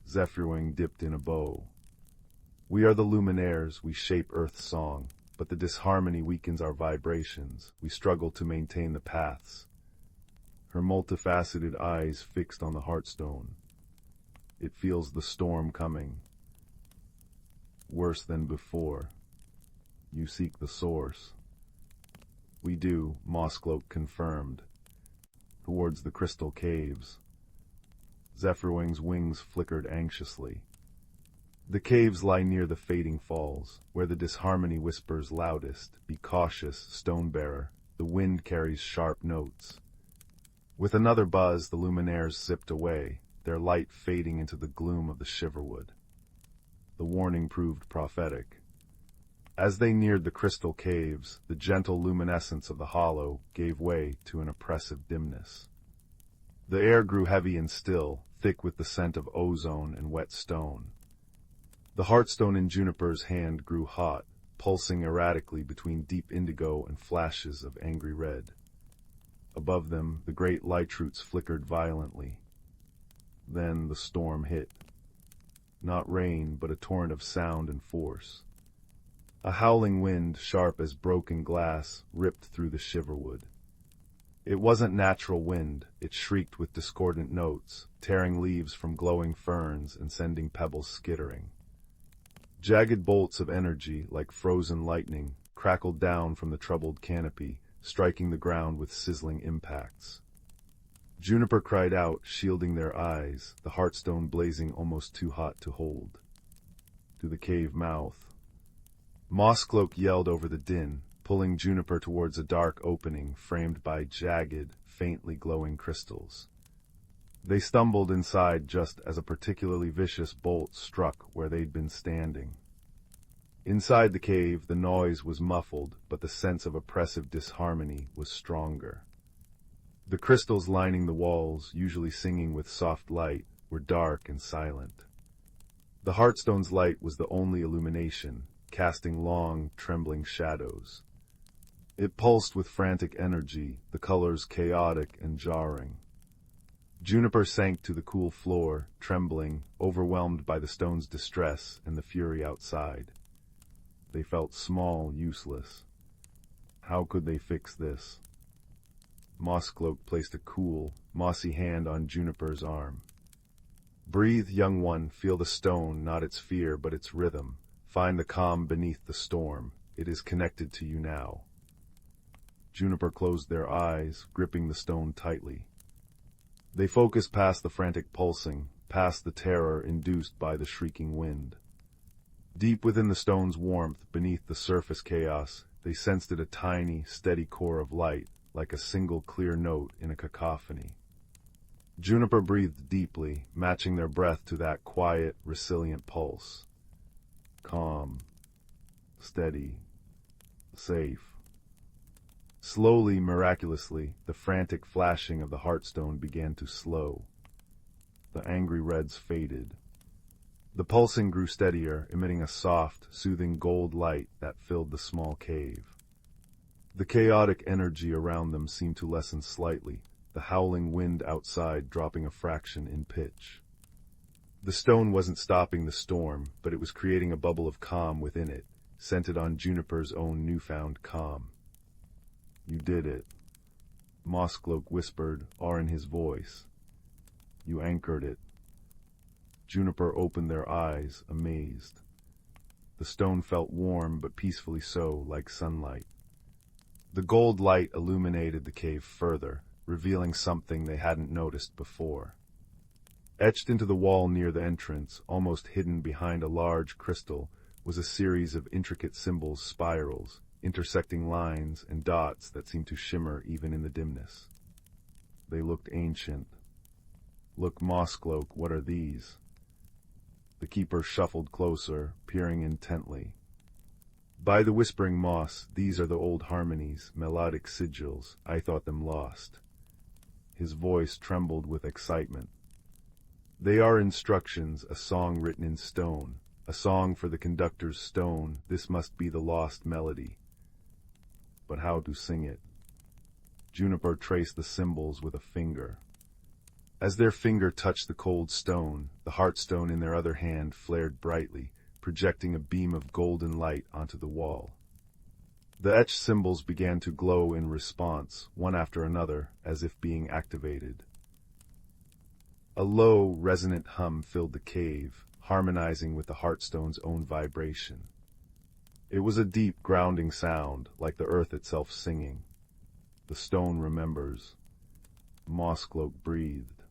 Zephyrwing dipped in a bow. We are the luminaires, we shape Earth's song, but the disharmony weakens our vibrations. We struggle to maintain the paths. Her multifaceted eyes fixed on the heartstone. It feels the storm coming. Worse than before. You seek the source. We do, Mosscloak confirmed. Towards the crystal caves. Zephyrwing's wings flickered anxiously. The caves lie near the fading falls, where the disharmony whispers loudest. Be cautious, Stonebearer. The wind carries sharp notes. With another buzz, the luminaires zipped away, their light fading into the gloom of the Shiverwood. The warning proved prophetic. As they neared the crystal caves, the gentle luminescence of the hollow gave way to an oppressive dimness. The air grew heavy and still, thick with the scent of ozone and wet stone. The heartstone in Juniper's hand grew hot, pulsing erratically between deep indigo and flashes of angry red. Above them, the great light roots flickered violently. Then the storm hit. Not rain, but a torrent of sound and force. A howling wind, sharp as broken glass, ripped through the shiverwood. It wasn't natural wind. It shrieked with discordant notes, tearing leaves from glowing ferns and sending pebbles skittering. Jagged bolts of energy, like frozen lightning, crackled down from the troubled canopy, striking the ground with sizzling impacts. Juniper cried out, shielding their eyes, the heartstone blazing almost too hot to hold. To the cave mouth. Mosscloak yelled over the din, pulling Juniper towards a dark opening framed by jagged, faintly glowing crystals. They stumbled inside just as a particularly vicious bolt struck where they'd been standing. Inside the cave, the noise was muffled, but the sense of oppressive disharmony was stronger. The crystals lining the walls, usually singing with soft light, were dark and silent. The heartstone's light was the only illumination, casting long, trembling shadows. It pulsed with frantic energy, the colors chaotic and jarring. Juniper sank to the cool floor, trembling, overwhelmed by the stone's distress and the fury outside. They felt small, useless. How could they fix this? Mosscloak placed a cool, mossy hand on Juniper's arm. Breathe, young one, feel the stone, not its fear, but its rhythm. Find the calm beneath the storm. It is connected to you now. Juniper closed their eyes, gripping the stone tightly. They focused past the frantic pulsing, past the terror induced by the shrieking wind. Deep within the stone's warmth, beneath the surface chaos, they sensed it a tiny, steady core of light, like a single clear note in a cacophony. Juniper breathed deeply, matching their breath to that quiet, resilient pulse. Calm, steady, safe. Slowly, miraculously, the frantic flashing of the heartstone began to slow. The angry reds faded. The pulsing grew steadier, emitting a soft, soothing gold light that filled the small cave. The chaotic energy around them seemed to lessen slightly, the howling wind outside dropping a fraction in pitch. The stone wasn't stopping the storm, but it was creating a bubble of calm within it, centered on Juniper's own newfound calm. You did it, Mosscloak whispered, awe in his voice. You anchored it. Juniper opened their eyes, amazed. The stone felt warm, but peacefully so, like sunlight. The gold light illuminated the cave further, revealing something they hadn't noticed before. Etched into the wall near the entrance, almost hidden behind a large crystal, was a series of intricate symbols, spirals, intersecting lines and dots that seemed to shimmer even in the dimness. They looked ancient. Look, Mosscloak, what are these? The keeper shuffled closer, peering intently. By the whispering moss, these are the old harmonies, melodic sigils. I thought them lost. His voice trembled with excitement. They are instructions, a song written in stone, a song for the conductor's stone. This must be the lost melody. But how to sing it? Juniper traced the symbols with a finger. As their finger touched the cold stone, the heartstone in their other hand flared brightly, projecting a beam of golden light onto the wall. The etched symbols began to glow in response, one after another, as if being activated. A low, resonant hum filled the cave, harmonizing with the heartstone's own vibration. It was a deep, grounding sound, like the earth itself singing. The stone remembers. Mosscloak breathed.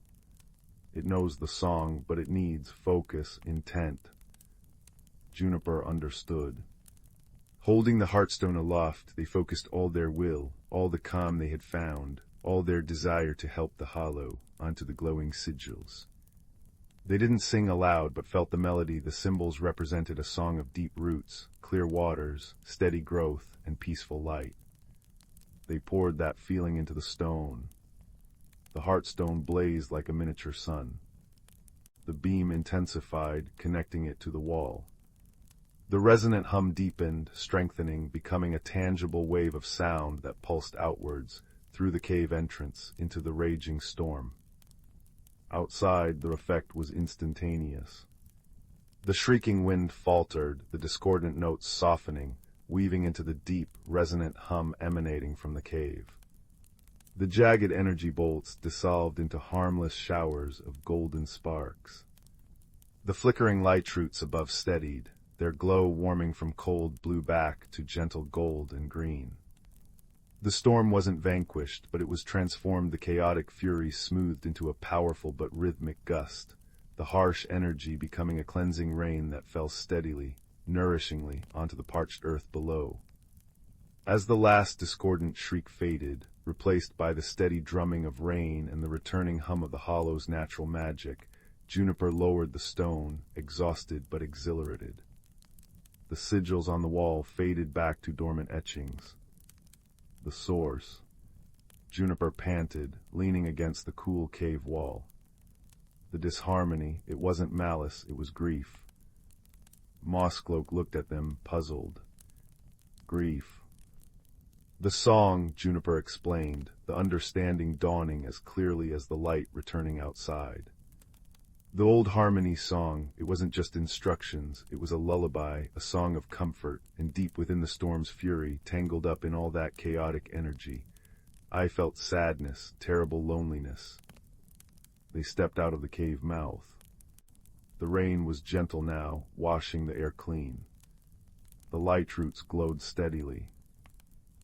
It knows the song, but it needs focus, intent. Juniper understood. Holding the heartstone aloft, they focused all their will, all the calm they had found, all their desire to help the hollow, onto the glowing sigils. They didn't sing aloud, but felt the melody. The symbols represented a song of deep roots, clear waters, steady growth, and peaceful light. They poured that feeling into the stone. The heartstone blazed like a miniature sun. The beam intensified, connecting it to the wall. The resonant hum deepened, strengthening, becoming a tangible wave of sound that pulsed outwards, through the cave entrance, into the raging storm. Outside, the effect was instantaneous. The shrieking wind faltered, the discordant notes softening, weaving into the deep, resonant hum emanating from the cave. The jagged energy bolts dissolved into harmless showers of golden sparks. The flickering light roots above steadied, their glow warming from cold blue back to gentle gold and green. The storm wasn't vanquished, but it was transformed. The chaotic fury smoothed into a powerful but rhythmic gust, the harsh energy becoming a cleansing rain that fell steadily, nourishingly, onto the parched earth below. As the last discordant shriek faded, replaced by the steady drumming of rain and the returning hum of the hollow's natural magic, Juniper lowered the stone, exhausted but exhilarated. The sigils on the wall faded back to dormant etchings. The source. Juniper panted, leaning against the cool cave wall. The disharmony, it wasn't malice, it was grief. Mosscloak looked at them, puzzled. Grief. The song, Juniper explained, the understanding dawning as clearly as the light returning outside. The old harmony song, it wasn't just instructions, it was a lullaby, a song of comfort, and deep within the storm's fury, tangled up in all that chaotic energy, I felt sadness, terrible loneliness. They stepped out of the cave mouth. The rain was gentle now, washing the air clean. The light roots glowed steadily.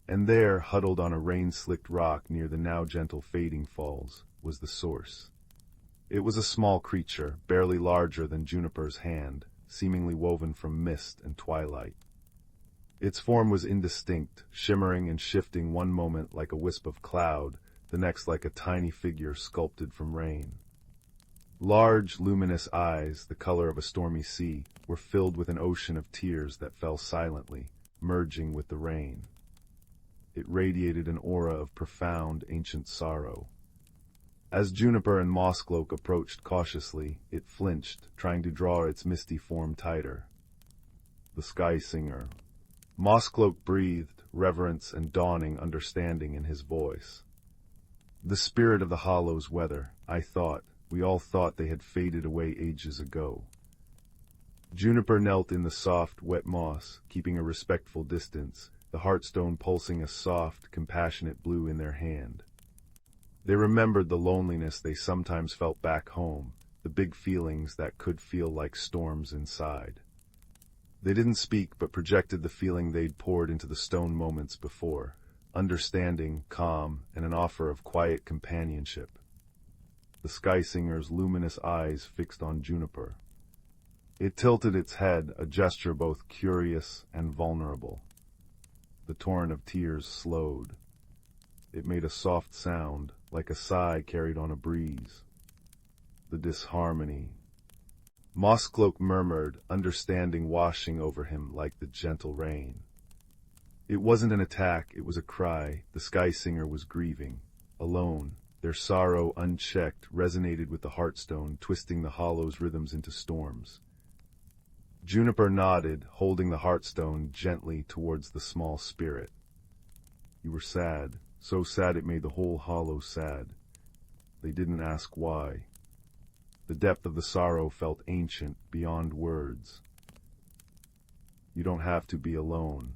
And there, huddled on a rain-slicked rock near the now gentle fading falls, was the source. It was a small creature, barely larger than Juniper's hand, seemingly woven from mist and twilight. Its form was indistinct, shimmering and shifting one moment like a wisp of cloud, the next like a tiny figure sculpted from rain. Large, luminous eyes, the color of a stormy sea, were filled with an ocean of tears that fell silently, merging with the rain. It radiated an aura of profound, ancient sorrow. As Juniper and Mosscloak approached cautiously, it flinched, trying to draw its misty form tighter. The Sky Singer. Mosscloak breathed, reverence and dawning understanding in his voice. The spirit of the Hollow's weather, we all thought they had faded away ages ago. Juniper knelt in the soft, wet moss, keeping a respectful distance, the heartstone pulsing a soft, compassionate blue in their hand. They remembered the loneliness they sometimes felt back home, the big feelings that could feel like storms inside. They didn't speak but projected the feeling they'd poured into the stone moments before, understanding, calm, and an offer of quiet companionship. The Sky Singer's luminous eyes fixed on Juniper. It tilted its head, a gesture both curious and vulnerable. The torrent of tears slowed. It made a soft sound, like a sigh carried on a breeze. The disharmony. Mosscloak murmured, understanding washing over him like the gentle rain. It wasn't an attack, it was a cry. The Sky Singer was grieving. Alone, their sorrow unchecked resonated with the heartstone, twisting the hollow's rhythms into storms. Juniper nodded, holding the heartstone gently towards the small spirit. You were sad, so sad it made the whole hollow sad. They didn't ask why. The depth of the sorrow felt ancient, beyond words. You don't have to be alone.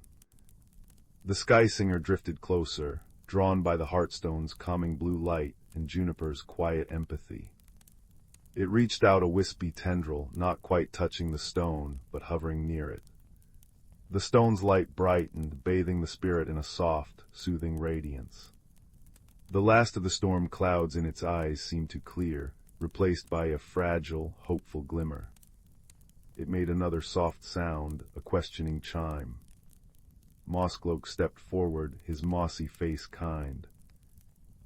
The Sky Singer drifted closer, drawn by the heartstone's calming blue light and Juniper's quiet empathy. It reached out a wispy tendril, not quite touching the stone, but hovering near it. The stone's light brightened, bathing the spirit in a soft, soothing radiance. The last of the storm clouds in its eyes seemed to clear, replaced by a fragile, hopeful glimmer. It made another soft sound, a questioning chime. Mosscloak stepped forward, his mossy face kind.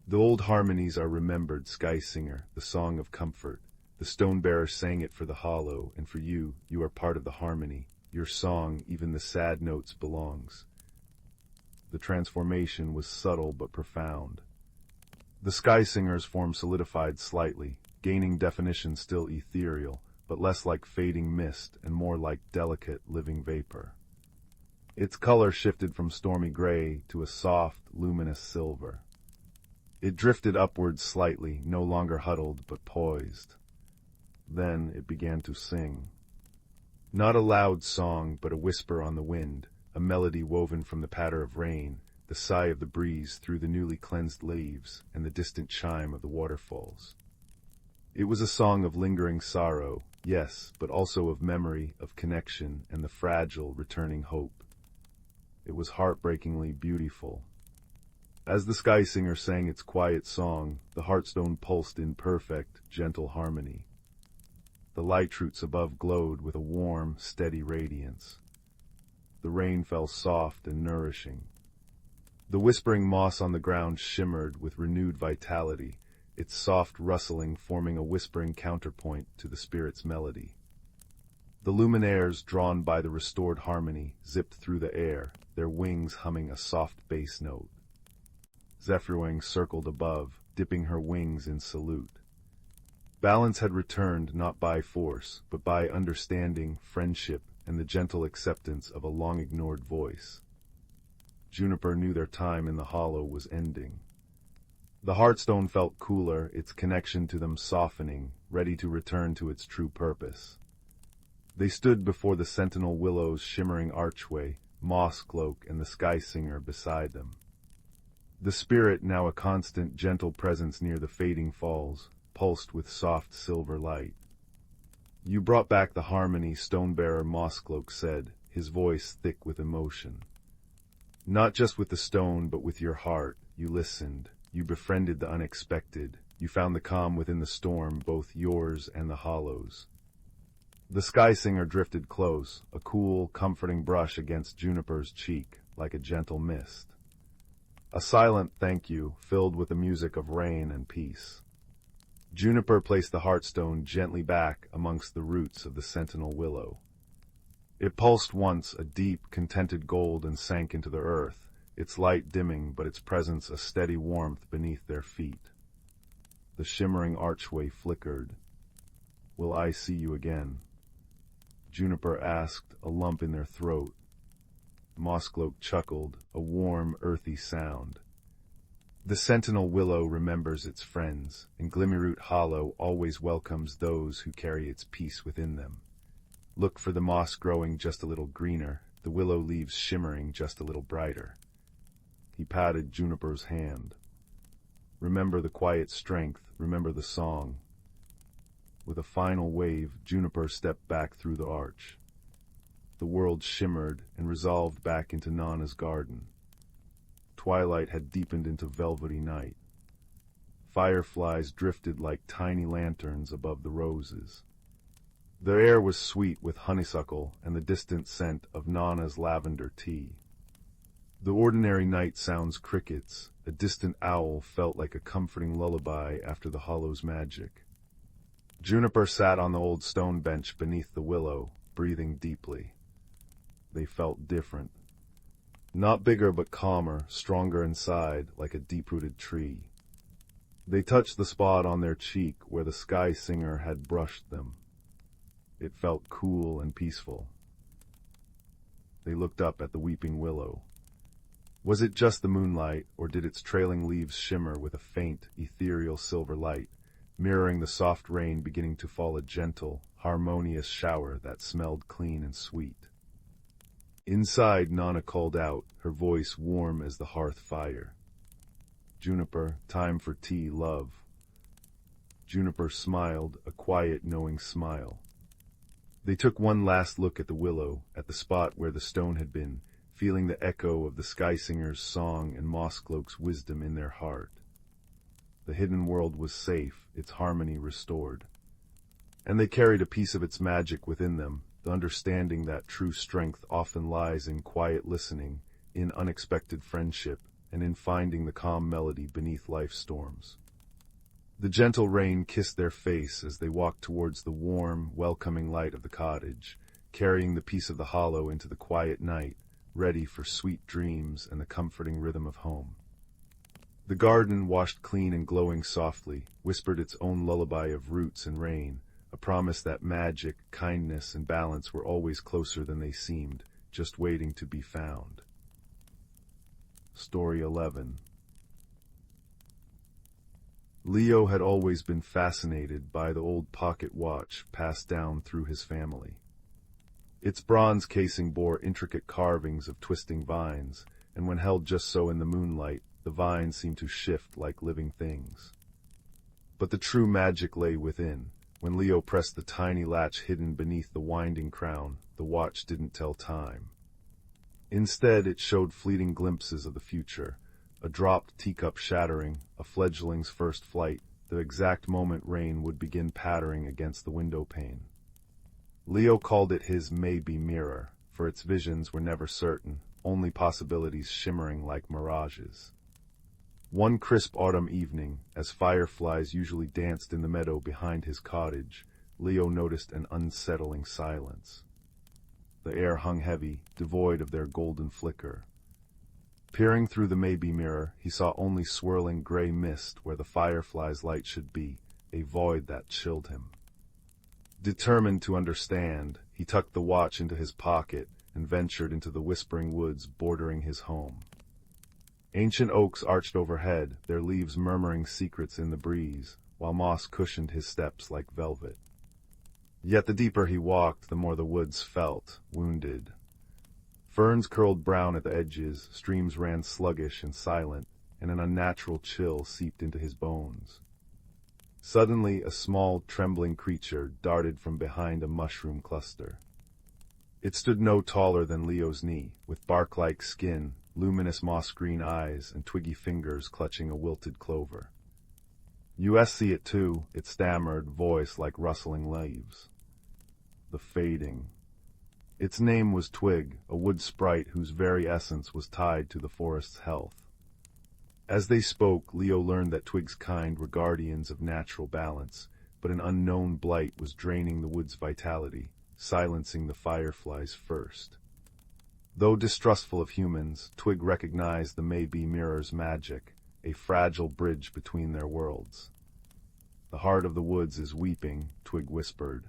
The old harmonies are remembered, Sky Singer, the song of comfort. The stone bearer sang it for the hollow, and for you, you are part of the harmony. Your song, even the sad notes, belongs. The transformation was subtle but profound. The sky singer's form solidified slightly, gaining definition still ethereal, but less like fading mist and more like delicate living vapor. Its color shifted from stormy gray to a soft, luminous silver. It drifted upwards slightly, no longer huddled but poised. Then it began to sing. Not a loud song, but a whisper on the wind, a melody woven from the patter of rain, the sigh of the breeze through the newly cleansed leaves, and the distant chime of the waterfalls. It was a song of lingering sorrow, yes, but also of memory, of connection, and the fragile, returning hope. It was heartbreakingly beautiful. As the sky singer sang its quiet song, the heartstone pulsed in perfect, gentle harmony. The light roots above glowed with a warm, steady radiance. The rain fell soft and nourishing. The whispering moss on the ground shimmered with renewed vitality, its soft rustling forming a whispering counterpoint to the spirit's melody. The luminaires, drawn by the restored harmony, zipped through the air, their wings humming a soft bass note. Zephyrwing circled above, dipping her wings in salute. Balance had returned not by force, but by understanding, friendship, and the gentle acceptance of a long-ignored voice. Juniper knew their time in the hollow was ending. The heartstone felt cooler, its connection to them softening, ready to return to its true purpose. They stood before the sentinel willow's shimmering archway, moss cloak and the sky singer beside them. The spirit, now a constant, gentle presence near the fading falls, pulsed with soft silver light. "You brought back the harmony," Stonebearer Mosscloak said, his voice thick with emotion. "Not just with the stone, but with your heart. You listened. You befriended the unexpected. You found the calm within the storm, both yours and the hollow's." The sky singer drifted close, a cool, comforting brush against Juniper's cheek, like a gentle mist. A silent thank you, filled with the music of rain and peace. Juniper placed the heartstone gently back amongst the roots of the sentinel willow. It pulsed once, a deep, contented gold, and sank into the earth, its light dimming, but its presence a steady warmth beneath their feet. The shimmering archway flickered. "Will I see you again?" Juniper asked, a lump in their throat. Mosscloak chuckled, a warm, earthy sound. The sentinel willow remembers its friends, and Glimmeroot Hollow always welcomes those who carry its peace within them. Look for the moss growing just a little greener, the willow leaves shimmering just a little brighter. He patted Juniper's hand. "Remember the quiet strength, remember the song." With a final wave, Juniper stepped back through the arch. The world shimmered and resolved back into Nana's garden. Twilight had deepened into velvety night. Fireflies drifted like tiny lanterns above the roses. The air was sweet with honeysuckle and the distant scent of Nana's lavender tea. The ordinary night sounds crickets, a distant owl felt like a comforting lullaby after the hollow's magic. Juniper sat on the old stone bench beneath the willow, breathing deeply. They felt different. Not bigger but calmer, stronger inside, like a deep-rooted tree. They touched the spot on their cheek where the sky singer had brushed them. It felt cool and peaceful. They looked up at the weeping willow. Was it just the moonlight, or did its trailing leaves shimmer with a faint, ethereal silver light, mirroring the soft rain beginning to fall, a gentle, harmonious shower that smelled clean and sweet? Inside, Nana called out, her voice warm as the hearth fire. "Juniper, time for tea, love." Juniper smiled, a quiet, knowing smile. They took one last look at the willow, at the spot where the stone had been, feeling the echo of the sky singer's song and Mosscloak's wisdom in their heart. The hidden world was safe, its harmony restored. And they carried a piece of its magic within them, the understanding that true strength often lies in quiet listening, in unexpected friendship, and in finding the calm melody beneath life's storms. The gentle rain kissed their face as they walked towards the warm, welcoming light of the cottage, carrying the peace of the hollow into the quiet night, ready for sweet dreams and the comforting rhythm of home. The garden, washed clean and glowing softly, whispered its own lullaby of roots and rain, a promise that magic, kindness, and balance were always closer than they seemed, just waiting to be found. Story 11. Leo had always been fascinated by the old pocket watch passed down through his family. Its bronze casing bore intricate carvings of twisting vines, and when held just so in the moonlight, the vines seemed to shift like living things. But the true magic lay within. When Leo pressed the tiny latch hidden beneath the winding crown, the watch didn't tell time. Instead, it showed fleeting glimpses of the future, a dropped teacup shattering, a fledgling's first flight, the exact moment rain would begin pattering against the window pane. Leo called it his maybe mirror, for its visions were never certain, only possibilities shimmering like mirages. One crisp autumn evening, as fireflies usually danced in the meadow behind his cottage, Leo noticed an unsettling silence. The air hung heavy, devoid of their golden flicker. Peering through the maybe mirror, he saw only swirling gray mist where the firefly's light should be, a void that chilled him. Determined to understand, he tucked the watch into his pocket and ventured into the whispering woods bordering his home. Ancient oaks arched overhead, their leaves murmuring secrets in the breeze, while moss cushioned his steps like velvet. Yet the deeper he walked, the more the woods felt wounded. Ferns curled brown at the edges, streams ran sluggish and silent, and an unnatural chill seeped into his bones. Suddenly, a small, trembling creature darted from behind a mushroom cluster. It stood no taller than Leo's knee, with bark-like skin, luminous moss-green eyes, and twiggy fingers clutching a wilted clover. "You see it too," it stammered, voice like rustling leaves. The fading. Its name was Twig, a wood sprite whose very essence was tied to the forest's health. As they spoke, Leo learned that Twig's kind were guardians of natural balance, but an unknown blight was draining the wood's vitality, silencing the fireflies first. Though distrustful of humans, Twig recognized the maybe mirror's magic, a fragile bridge between their worlds. "The heart of the woods is weeping," Twig whispered.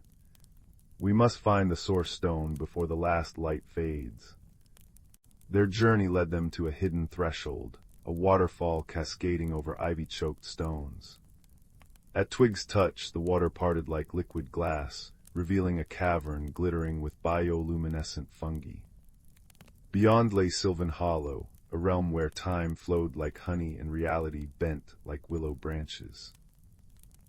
"We must find the source stone before the last light fades." Their journey led them to a hidden threshold, a waterfall cascading over ivy-choked stones. At Twig's touch, the water parted like liquid glass, revealing a cavern glittering with bioluminescent fungi. Beyond lay Sylvan Hollow, a realm where time flowed like honey and reality bent like willow branches.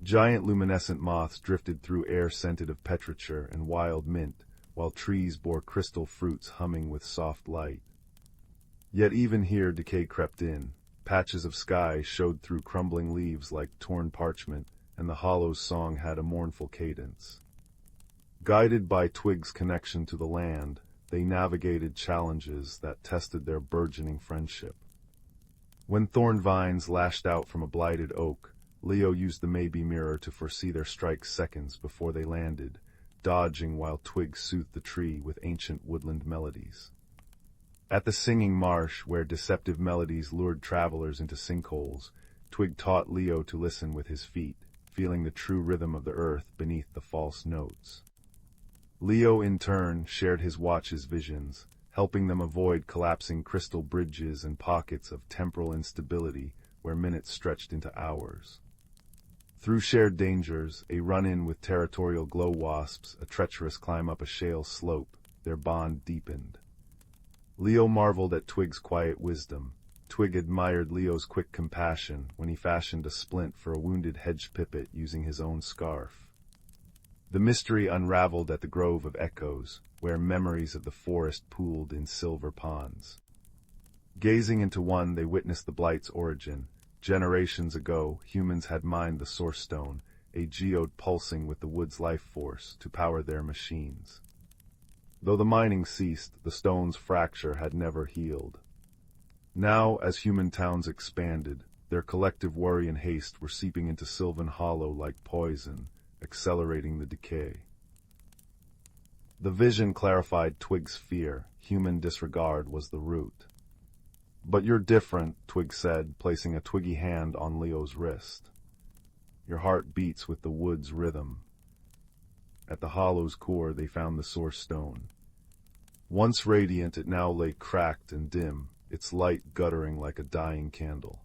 Giant luminescent moths drifted through air scented of petrichor and wild mint, while trees bore crystal fruits humming with soft light. Yet even here decay crept in. Patches of sky showed through crumbling leaves like torn parchment, and the hollow's song had a mournful cadence. Guided by Twig's connection to the land, they navigated challenges that tested their burgeoning friendship. When thorn vines lashed out from a blighted oak, Leo used the maybe mirror to foresee their strikes seconds before they landed, dodging while Twig soothed the tree with ancient woodland melodies. At the singing marsh, where deceptive melodies lured travelers into sinkholes, Twig taught Leo to listen with his feet, feeling the true rhythm of the earth beneath the false notes. Leo, in turn, shared his watch's visions, helping them avoid collapsing crystal bridges and pockets of temporal instability where minutes stretched into hours. Through shared dangers, a run-in with territorial glow wasps, a treacherous climb up a shale slope, their bond deepened. Leo marveled at Twig's quiet wisdom. Twig admired Leo's quick compassion when he fashioned a splint for a wounded hedge pipit using his own scarf. The mystery unraveled at the Grove of Echoes, where memories of the forest pooled in silver ponds. Gazing into one, they witnessed the blight's origin. Generations ago, humans had mined the source stone, a geode pulsing with the wood's life force, to power their machines. Though the mining ceased, the stone's fracture had never healed. Now, as human towns expanded, Their collective worry and haste were seeping into Sylvan Hollow like poison, accelerating the decay. The vision clarified Twig's fear. Human disregard was the root. "But you're different," Twig said, placing a twiggy hand on Leo's wrist. "Your heart beats with the wood's rhythm." At the hollow's core they found the source stone. Once radiant, it now lay cracked and dim, its light guttering like a dying candle.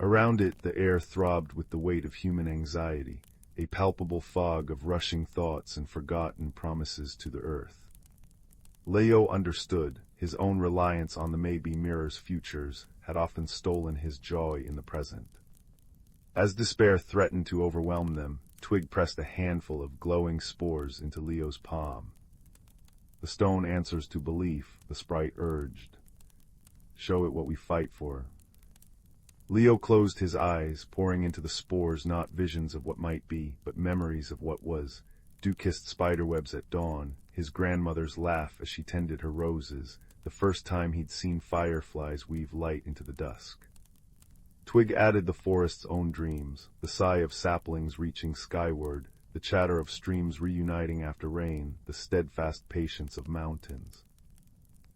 Around it, the air throbbed with the weight of human anxiety, a palpable fog of rushing thoughts and forgotten promises to the earth. Leo understood. His own reliance on the maybe mirror's futures had often stolen his joy in the present. As despair threatened to overwhelm them, Twig pressed a handful of glowing spores into Leo's palm. "The stone answers to belief," the sprite urged. "Show it what we fight for." Leo closed his eyes, pouring into the spores not visions of what might be, but memories of what was. Dew-kissed spiderwebs at dawn, his grandmother's laugh as she tended her roses, the first time he'd seen fireflies weave light into the dusk. Twig added the forest's own dreams, the sigh of saplings reaching skyward, the chatter of streams reuniting after rain, the steadfast patience of mountains.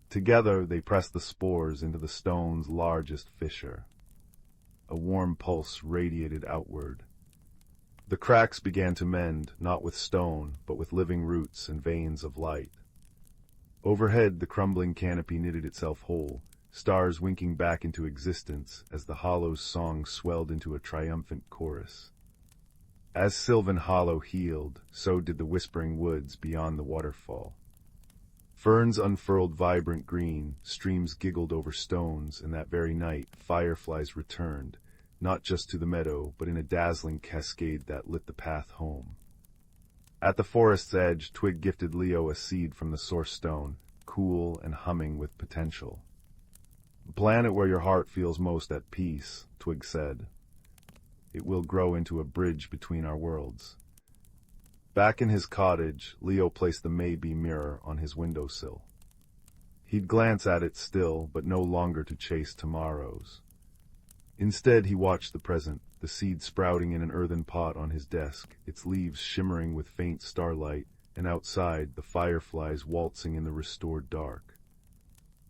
Together they pressed the spores into the stone's largest fissure. A warm pulse radiated outward. The cracks began to mend, not with stone, but with living roots and veins of light. Overhead, the crumbling canopy knitted itself whole, stars winking back into existence as the hollow's song swelled into a triumphant chorus. As Sylvan Hollow healed, so did the whispering woods beyond the waterfall. Ferns unfurled vibrant green, streams giggled over stones, and that very night fireflies returned, not just to the meadow, but in a dazzling cascade that lit the path home. At the forest's edge, Twig gifted Leo a seed from the source stone, cool and humming with potential. "Plant it where your heart feels most at peace," Twig said. "It will grow into a bridge between our worlds." Back in his cottage, Leo placed the maybe mirror on his windowsill. He'd glance at it still, but no longer to chase tomorrows. Instead, he watched the present, the seed sprouting in an earthen pot on his desk, its leaves shimmering with faint starlight, and outside, the fireflies waltzing in the restored dark.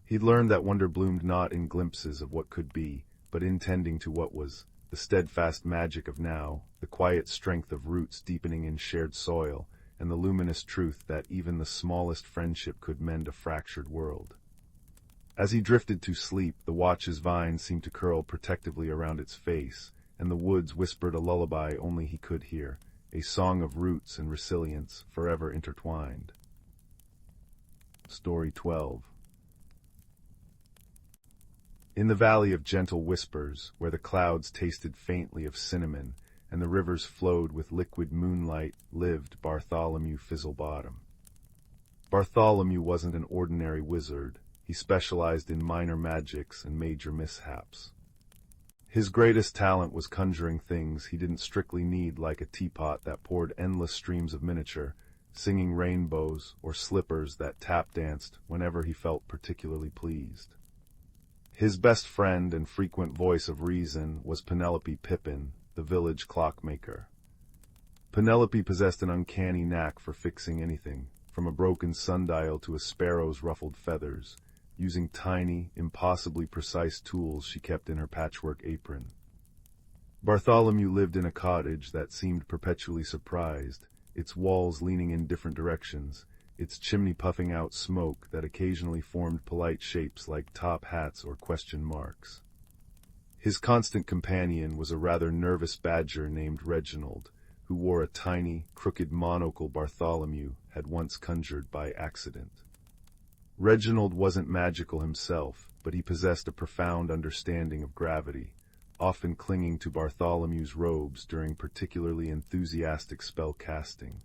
He'd learned that wonder bloomed not in glimpses of what could be, but in tending to what was, the steadfast magic of now, the quiet strength of roots deepening in shared soil, and the luminous truth that even the smallest friendship could mend a fractured world. As he drifted to sleep, the watch's vines seemed to curl protectively around its face, and the woods whispered a lullaby only he could hear, a song of roots and resilience forever intertwined. Story 12. In the Valley of Gentle Whispers, where the clouds tasted faintly of cinnamon and the rivers flowed with liquid moonlight, lived Bartholomew Fizzlebottom. Bartholomew wasn't an ordinary wizard. He specialized in minor magics and major mishaps. His greatest talent was conjuring things he didn't strictly need, like a teapot that poured endless streams of miniature, singing rainbows, or slippers that tap-danced whenever he felt particularly pleased. His best friend and frequent voice of reason was Penelope Pippin, the village clockmaker. Penelope possessed an uncanny knack for fixing anything, from a broken sundial to a sparrow's ruffled feathers, using tiny, impossibly precise tools she kept in her patchwork apron. Bartholomew lived in a cottage that seemed perpetually surprised, its walls leaning in different directions, its chimney puffing out smoke that occasionally formed polite shapes like top hats or question marks. His constant companion was a rather nervous badger named Reginald, who wore a tiny, crooked monocle Bartholomew had once conjured by accident. Reginald wasn't magical himself, but he possessed a profound understanding of gravity, often clinging to Bartholomew's robes during particularly enthusiastic spell casting.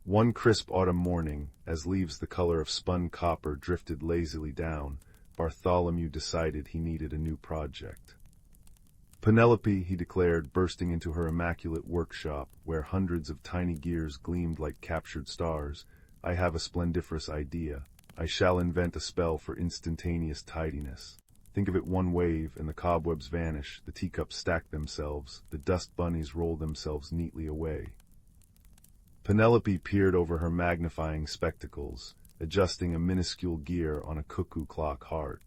One crisp autumn morning, as leaves the color of spun copper drifted lazily down, Bartholomew decided he needed a new project. "Penelope," he declared, bursting into her immaculate workshop, where hundreds of tiny gears gleamed like captured stars, "I have a splendiferous idea. I shall invent a spell for instantaneous tidiness. Think of it one wave, and the cobwebs vanish, the teacups stack themselves, the dust bunnies roll themselves neatly away. Penelope peered over her magnifying spectacles, adjusting a minuscule gear on a cuckoo clock heart.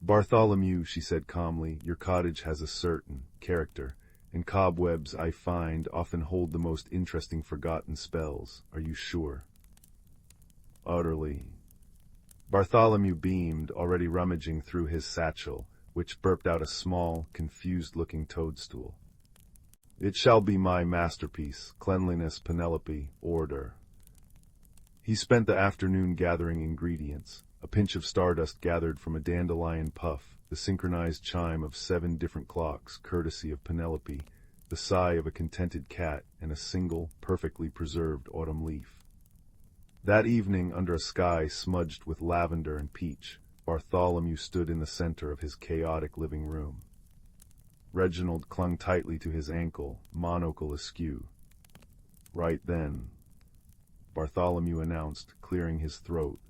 "Bartholomew," she said calmly, "your cottage has a certain character, and cobwebs, I find, often hold the most interesting forgotten spells. Are you sure?" "Utterly." Bartholomew beamed, already rummaging through his satchel, which burped out a small, confused-looking toadstool. "It shall be my masterpiece, cleanliness, Penelope, order." He spent the afternoon gathering ingredients, a pinch of stardust gathered from a dandelion puff, the synchronized chime of 7 different clocks, courtesy of Penelope, the sigh of a contented cat, and a single, perfectly preserved autumn leaf. That evening, under a sky smudged with lavender and peach, Bartholomew stood in the center of his chaotic living room. Reginald clung tightly to his ankle, monocle askew. "Right then," Bartholomew announced, clearing his throat.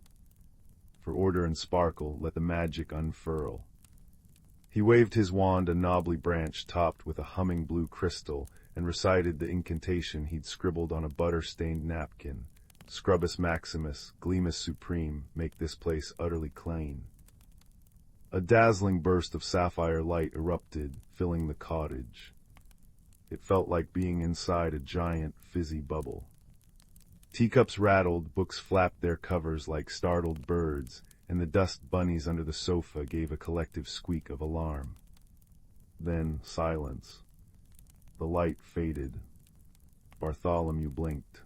"For order and sparkle, let the magic unfurl." He waved his wand, a knobbly branch topped with a humming blue crystal, and recited the incantation he'd scribbled on a butter-stained napkin. "Scrubus maximus, gleamus supreme, make this place utterly clean." A dazzling burst of sapphire light erupted, filling the cottage. It felt like being inside a giant, fizzy bubble. Teacups rattled, books flapped their covers like startled birds, and the dust bunnies under the sofa gave a collective squeak of alarm. Then silence. The light faded. Bartholomew blinked.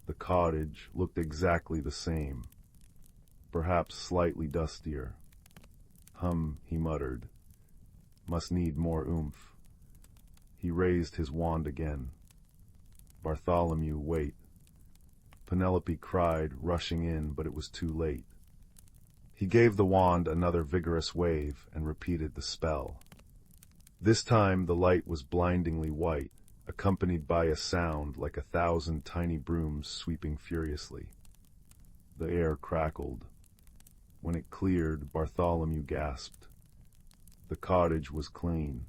The cottage looked exactly the same, perhaps slightly dustier. He muttered. "Must need more oomph." He raised his wand again. "Bartholomew, wait." Penelope cried, rushing in, but it was too late. He gave the wand another vigorous wave and repeated the spell. This time the light was blindingly white, accompanied by a sound like 1,000 tiny brooms sweeping furiously. The air crackled. When it cleared, Bartholomew gasped. The cottage was clean.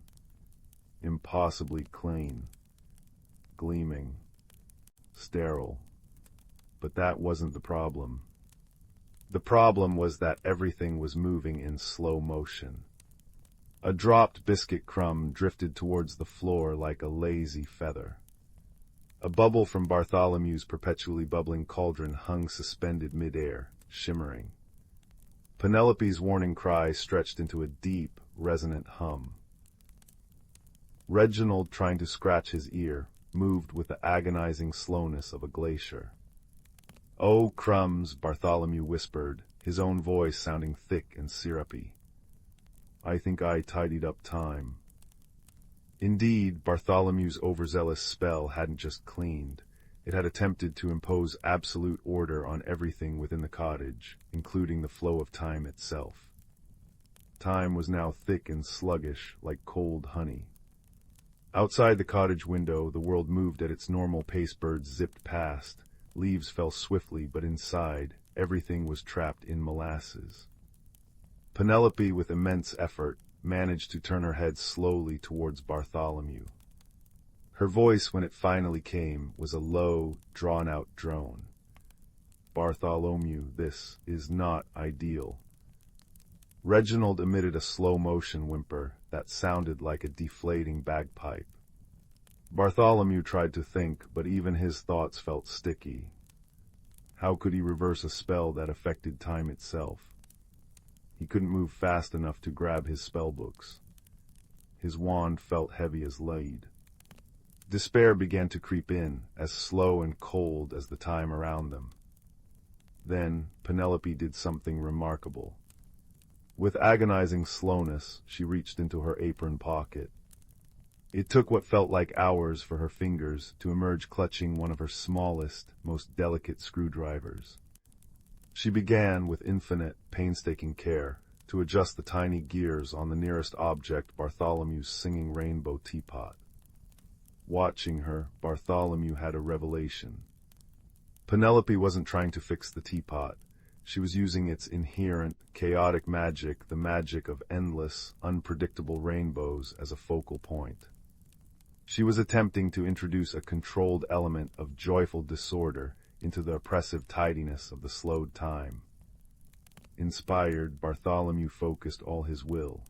Impossibly clean. Gleaming. Sterile. But that wasn't the problem. The problem was that everything was moving in slow motion. A dropped biscuit crumb drifted towards the floor like a lazy feather. A bubble from Bartholomew's perpetually bubbling cauldron hung suspended mid-air, shimmering. Penelope's warning cry stretched into a deep, resonant hum. Reginald, trying to scratch his ear, moved with the agonizing slowness of a glacier. "Oh, crumbs," Bartholomew whispered, his own voice sounding thick and syrupy. "I think I tidied up time." Indeed, Bartholomew's overzealous spell hadn't just cleaned. It had attempted to impose absolute order on everything within the cottage, including the flow of time itself. Time was now thick and sluggish, like cold honey. Outside the cottage window, the world moved at its normal pace. Birds zipped past, leaves fell swiftly, but inside, everything was trapped in molasses. Penelope, with immense effort, managed to turn her head slowly towards Bartholomew. Her voice, when it finally came, was a low, drawn-out drone. "Bartholomew, this is not ideal." Reginald emitted a slow-motion whimper that sounded like a deflating bagpipe. Bartholomew tried to think, but even his thoughts felt sticky. How could he reverse a spell that affected time itself? He couldn't move fast enough to grab his spellbooks. His wand felt heavy as lead. Despair began to creep in, as slow and cold as the time around them. Then Penelope did something remarkable. With agonizing slowness, she reached into her apron pocket. It took what felt like hours for her fingers to emerge clutching one of her smallest, most delicate screwdrivers. She began, with infinite, painstaking care, to adjust the tiny gears on the nearest object, Bartholomew's singing rainbow teapot. Watching her, Bartholomew had a revelation. Penelope wasn't trying to fix the teapot. She was using its inherent, chaotic magic, the magic of endless, unpredictable rainbows, as a focal point. She was attempting to introduce a controlled element of joyful disorder into the oppressive tidiness of the slowed time. Inspired, Bartholomew focused all his will.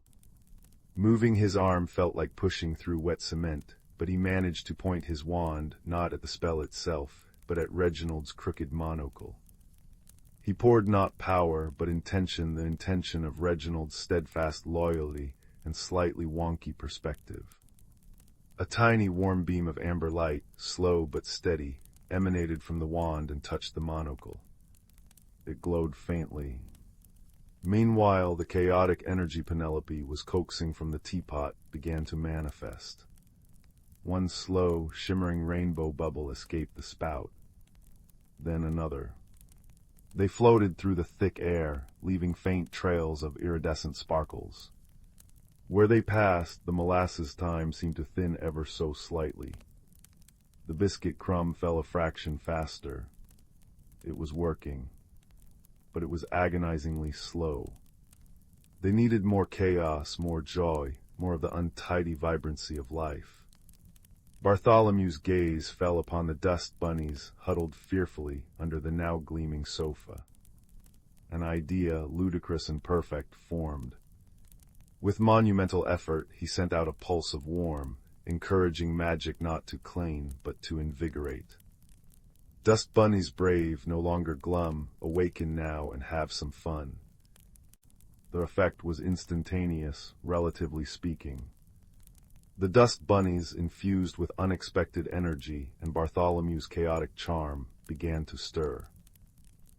Moving his arm felt like pushing through wet cement, but he managed to point his wand not at the spell itself, but at Reginald's crooked monocle. He poured not power, but intention, the intention of Reginald's steadfast loyalty and slightly wonky perspective. A tiny warm beam of amber light, slow but steady, emanated from the wand and touched the monocle. It glowed faintly. Meanwhile, the chaotic energy Penelope was coaxing from the teapot began to manifest. One slow, shimmering rainbow bubble escaped the spout. Then another. They floated through the thick air, leaving faint trails of iridescent sparkles. Where they passed, the molasses time seemed to thin ever so slightly. The biscuit crumb fell a fraction faster. It was working, but it was agonizingly slow. They needed more chaos, more joy, more of the untidy vibrancy of life. Bartholomew's gaze fell upon the dust bunnies huddled fearfully under the now gleaming sofa. An idea, ludicrous and perfect, formed. With monumental effort, he sent out a pulse of warmth, encouraging magic not to cling, but to invigorate. Dust bunnies brave, no longer glum, awaken now and have some fun. The effect was instantaneous, relatively speaking. The dust bunnies, infused with unexpected energy and Bartholomew's chaotic charm, began to stir.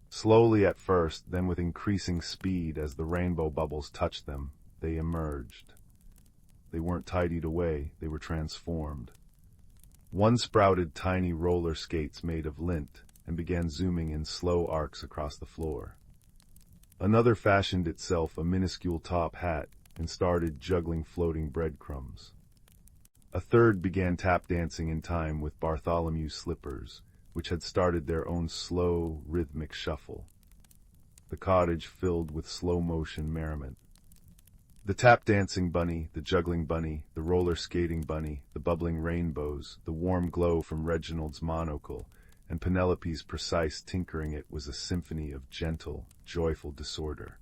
Slowly at first, then with increasing speed as the rainbow bubbles touched them, they emerged. They weren't tidied away, they were transformed. One sprouted tiny roller skates made of lint and began zooming in slow arcs across the floor. Another fashioned itself a minuscule top hat and started juggling floating breadcrumbs. A third began tap dancing in time with Bartholomew's slippers, which had started their own slow, rhythmic shuffle. The cottage filled with slow-motion merriment. The tap-dancing bunny, the juggling bunny, the roller-skating bunny, the bubbling rainbows, the warm glow from Reginald's monocle, and Penelope's precise tinkering it was a symphony of gentle, joyful disorder.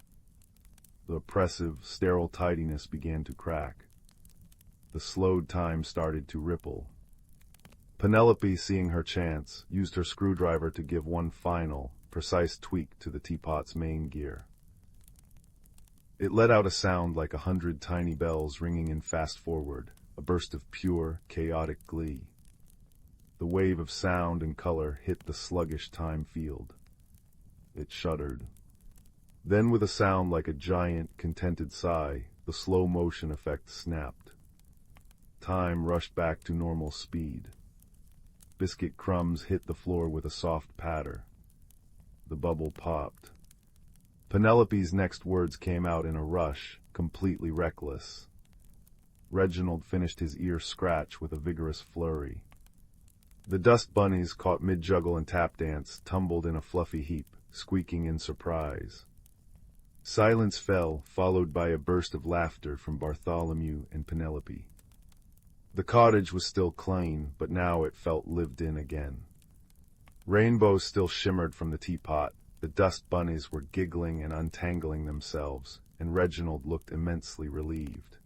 The oppressive, sterile tidiness began to crack. The slowed time started to ripple. Penelope, seeing her chance, used her screwdriver to give one final, precise tweak to the teapot's main gear. It let out a sound like 100 tiny bells ringing in fast forward, a burst of pure, chaotic glee. The wave of sound and color hit the sluggish time field. It shuddered. Then with a sound like a giant, contented sigh, the slow motion effect snapped. Time rushed back to normal speed. Biscuit crumbs hit the floor with a soft patter. The bubble popped. Penelope's next words came out in a rush, completely reckless. Reginald finished his ear scratch with a vigorous flurry. The dust bunnies, caught mid-juggle and tap-dance, tumbled in a fluffy heap, squeaking in surprise. Silence fell, followed by a burst of laughter from Bartholomew and Penelope. The cottage was still clean, but now it felt lived in again. Rainbows still shimmered from the teapot, the dust bunnies were giggling and untangling themselves, and Reginald looked immensely relieved.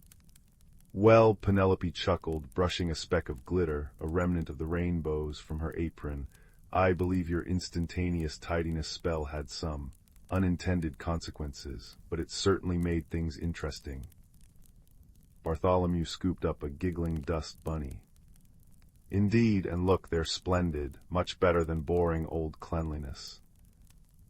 "Well," Penelope chuckled, brushing a speck of glitter, a remnant of the rainbows, from her apron, "I believe your instantaneous tidiness spell had some unintended consequences, but it certainly made things interesting." Bartholomew scooped up a giggling dust bunny. "Indeed, and look, they're splendid, much better than boring old cleanliness."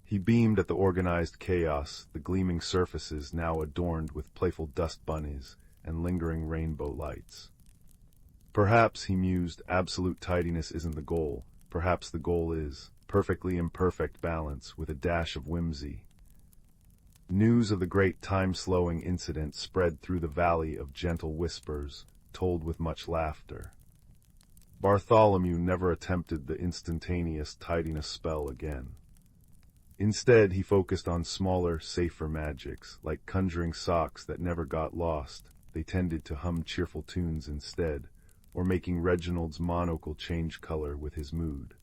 He beamed at the organized chaos, the gleaming surfaces now adorned with playful dust bunnies and lingering rainbow lights. Perhaps, he mused, absolute tidiness isn't the goal. Perhaps the goal is perfectly imperfect balance with a dash of whimsy. News of the great time-slowing incident spread through the valley of gentle whispers, told with much laughter. Bartholomew never attempted the instantaneous tidiness spell again. Instead, he focused on smaller, safer magics, like conjuring socks that never got lost. They tended to hum cheerful tunes instead, or making Reginald's monocle change color with his mood.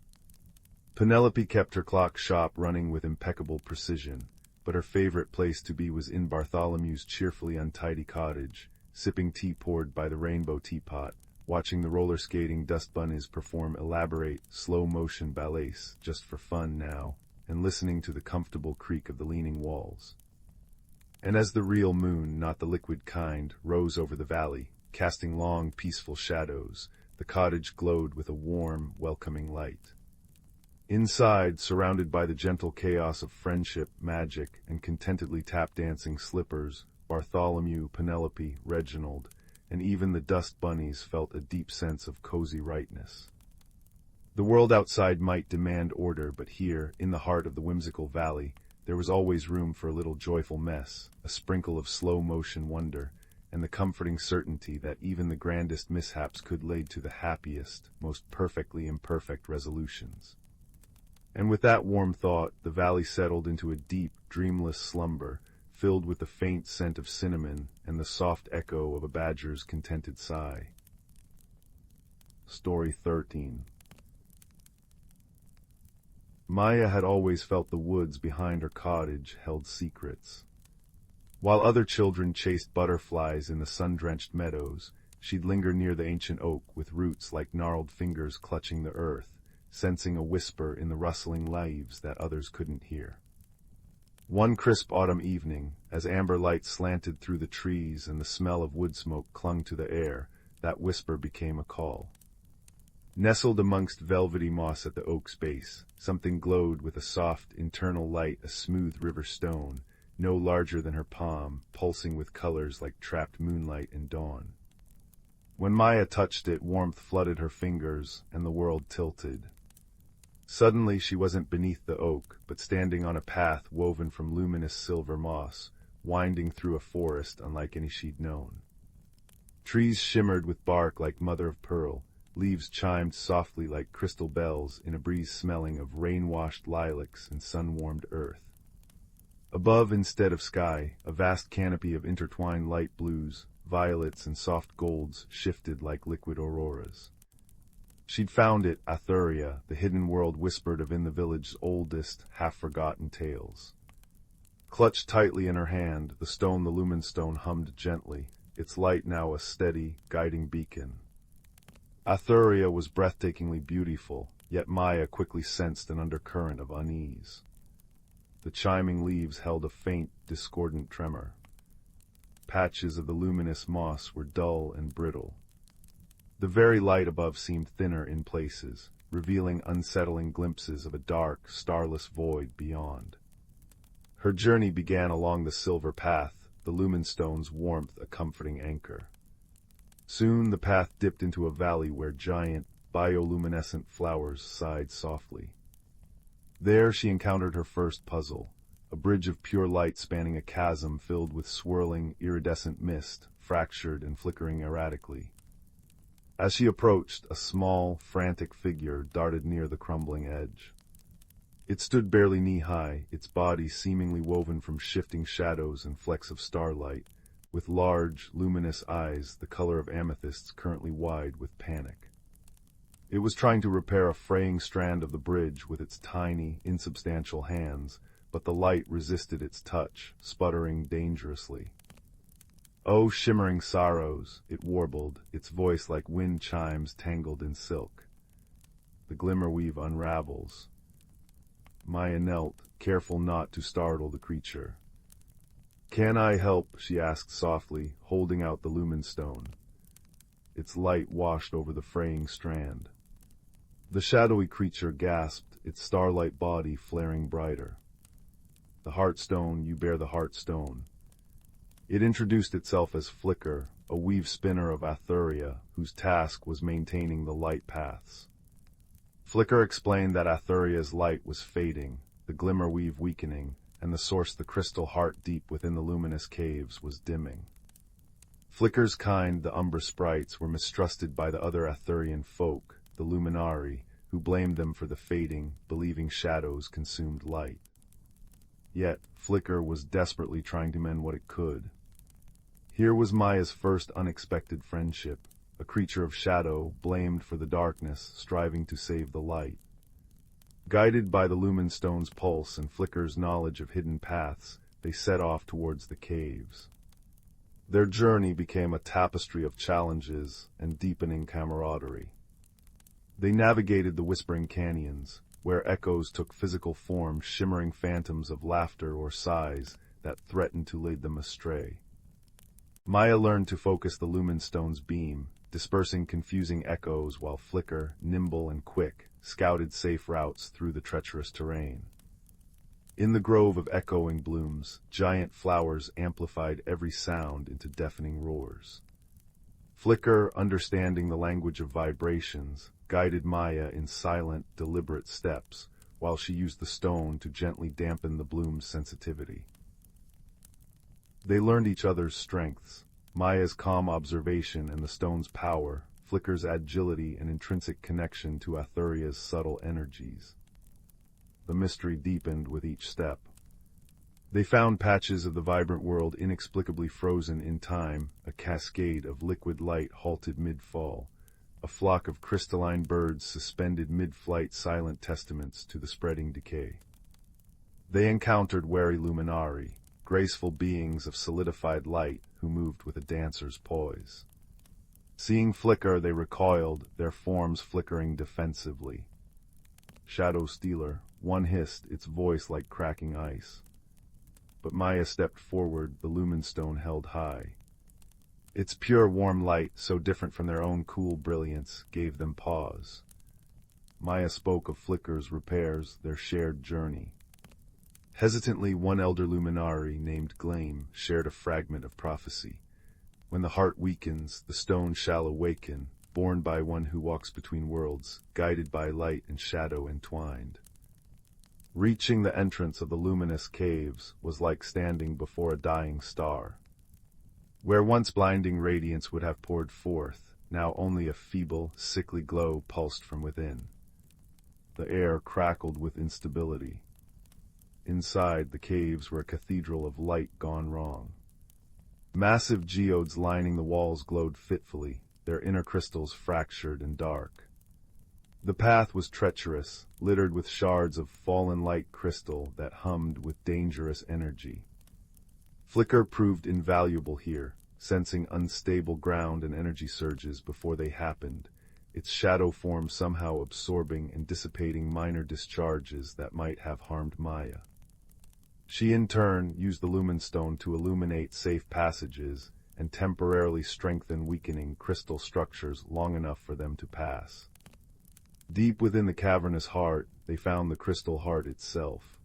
Penelope kept her clock shop running with impeccable precision, but her favorite place to be was in Bartholomew's cheerfully untidy cottage, sipping tea poured by the rainbow teapot, watching the roller-skating dust bunnies perform elaborate, slow-motion ballets just for fun now, and listening to the comfortable creak of the leaning walls. And as the real moon, not the liquid kind, rose over the valley, casting long, peaceful shadows, the cottage glowed with a warm, welcoming light. Inside, surrounded by the gentle chaos of friendship, magic, and contentedly tap-dancing slippers, Bartholomew, Penelope, Reginald, and even the dust bunnies felt a deep sense of cozy rightness. The world outside might demand order, but here, in the heart of the whimsical valley, there was always room for a little joyful mess, a sprinkle of slow-motion wonder, and the comforting certainty that even the grandest mishaps could lead to the happiest, most perfectly imperfect resolutions. And with that warm thought, the valley settled into a deep, dreamless slumber, filled with the faint scent of cinnamon and the soft echo of a badger's contented sigh. Story 13. Maya had always felt the woods behind her cottage held secrets. While other children chased butterflies in the sun-drenched meadows, she'd linger near the ancient oak with roots like gnarled fingers clutching the earth, sensing a whisper in the rustling leaves that others couldn't hear. One crisp autumn evening, as amber light slanted through the trees and the smell of wood smoke clung to the air, that whisper became a call. Nestled amongst velvety moss at the oak's base, something glowed with a soft, internal light, a smooth river stone, no larger than her palm, pulsing with colors like trapped moonlight in dawn. When Maya touched it, warmth flooded her fingers, and the world tilted. Suddenly she wasn't beneath the oak, but standing on a path woven from luminous silver moss, winding through a forest unlike any she'd known. Trees shimmered with bark like mother-of-pearl, leaves chimed softly like crystal bells in a breeze smelling of rain-washed lilacs and sun-warmed earth. Above, instead of sky, a vast canopy of intertwined light blues, violets, and soft golds shifted like liquid auroras. She'd found it, Atheria, the hidden world whispered of in the village's oldest, half-forgotten tales. Clutched tightly in her hand, the lumen stone hummed gently, its light now a steady, guiding beacon. Atheria was breathtakingly beautiful, yet Maya quickly sensed an undercurrent of unease. The chiming leaves held a faint, discordant tremor. Patches of the luminous moss were dull and brittle. The very light above seemed thinner in places, revealing unsettling glimpses of a dark, starless void beyond. Her journey began along the silver path, the lumenstone's warmth a comforting anchor. Soon the path dipped into a valley where giant, bioluminescent flowers sighed softly. There she encountered her first puzzle, a bridge of pure light spanning a chasm filled with swirling, iridescent mist, fractured and flickering erratically. As she approached, a small, frantic figure darted near the crumbling edge. It stood barely knee-high, its body seemingly woven from shifting shadows and flecks of starlight, with large, luminous eyes the color of amethysts currently wide with panic. It was trying to repair a fraying strand of the bridge with its tiny, insubstantial hands, but the light resisted its touch, sputtering dangerously. "Oh, shimmering sorrows," it warbled, its voice like wind chimes tangled in silk. The glimmer weave unravels. Maya knelt, careful not to startle the creature. "Can I help?" she asked softly, holding out the lumen stone. Its light washed over the fraying strand. The shadowy creature gasped, its starlight body flaring brighter. "The Heartstone, you bear the Heartstone." It introduced itself as Flicker, a weave spinner of Atheria, whose task was maintaining the light paths. Flicker explained that Atheria's light was fading, the glimmer weave weakening, and the source, the crystal heart deep within the luminous caves, was dimming. Flicker's kind, the Umbra sprites, were mistrusted by the other Atherian folk, the Luminari, who blamed them for the fading, believing shadows consumed light. Yet, Flicker was desperately trying to mend what it could. Here was Maya's first unexpected friendship, a creature of shadow, blamed for the darkness, striving to save the light. Guided by the lumen stone's pulse and Flicker's knowledge of hidden paths, they set off towards the caves. Their journey became a tapestry of challenges and deepening camaraderie. They navigated the whispering canyons, where echoes took physical form, shimmering phantoms of laughter or sighs that threatened to lead them astray. Maya learned to focus the lumen stone's beam, dispersing confusing echoes while Flicker, nimble and quick, scouted safe routes through the treacherous terrain. In the grove of echoing blooms, giant flowers amplified every sound into deafening roars. Flicker, understanding the language of vibrations, guided Maya in silent, deliberate steps, while she used the stone to gently dampen the bloom's sensitivity. They learned each other's strengths, Maya's calm observation and the stone's power, Flicker's agility and intrinsic connection to Atheria's subtle energies. The mystery deepened with each step. They found patches of the vibrant world inexplicably frozen in time, a cascade of liquid light halted mid-fall, a flock of crystalline birds suspended mid-flight, silent testaments to the spreading decay. They encountered wary luminari, graceful beings of solidified light who moved with a dancer's poise. Seeing Flicker, they recoiled, their forms flickering defensively. Shadow Stealer, one hissed, its voice like cracking ice. But Maya stepped forward, the lumen stone held high. Its pure, warm light, so different from their own cool brilliance, gave them pause. Maya spoke of Flicker's repairs, their shared journey. Hesitantly, one elder luminari, named Gabe, shared a fragment of prophecy. When the heart weakens, the stone shall awaken, born by one who walks between worlds, guided by light and shadow entwined. Reaching the entrance of the luminous caves was like standing before a dying star. Where once blinding radiance would have poured forth, now only a feeble, sickly glow pulsed from within. The air crackled with instability. Inside, the caves were a cathedral of light gone wrong. Massive geodes lining the walls glowed fitfully, their inner crystals fractured and dark. The path was treacherous, littered with shards of fallen light crystal that hummed with dangerous energy. Flicker proved invaluable here, sensing unstable ground and energy surges before they happened, its shadow form somehow absorbing and dissipating minor discharges that might have harmed Maya. She in turn used the lumen stone to illuminate safe passages and temporarily strengthen weakening crystal structures long enough for them to pass. Deep within the cavernous heart, they found the crystal heart itself.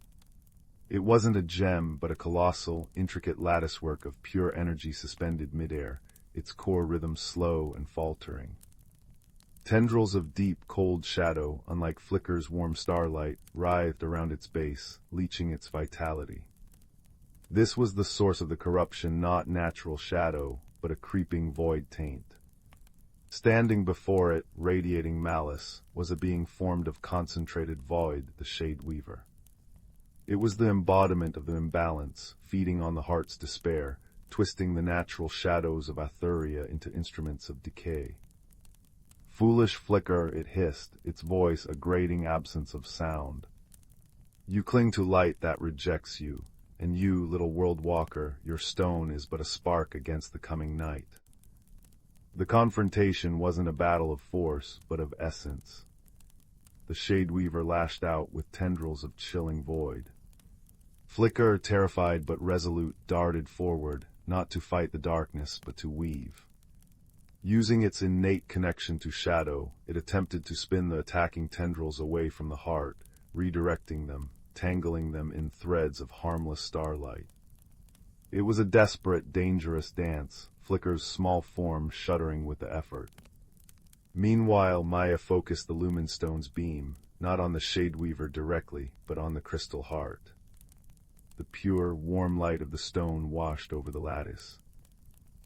It wasn't a gem, but a colossal, intricate latticework of pure energy suspended midair, its core rhythm slow and faltering. Tendrils of deep, cold shadow, unlike Flicker's warm starlight, writhed around its base, leeching its vitality. This was the source of the corruption, not natural shadow, but a creeping void taint. Standing before it, radiating malice, was a being formed of concentrated void, the Shade Weaver. It was the embodiment of the imbalance, feeding on the heart's despair, twisting the natural shadows of Atheria into instruments of decay. Foolish Flicker, it hissed, its voice a grating absence of sound. You cling to light that rejects you, and you, little world walker, your stone is but a spark against the coming night. The confrontation wasn't a battle of force, but of essence. The Shade Weaver lashed out with tendrils of chilling void. Flicker, terrified but resolute, darted forward, not to fight the darkness, but to weave. Using its innate connection to shadow, it attempted to spin the attacking tendrils away from the heart, redirecting them, tangling them in threads of harmless starlight. It was a desperate, dangerous dance, Flicker's small form shuddering with the effort. Meanwhile, Maya focused the lumen stone's beam, not on the Shade Weaver directly, but on the crystal heart. The pure, warm light of the stone washed over the lattice.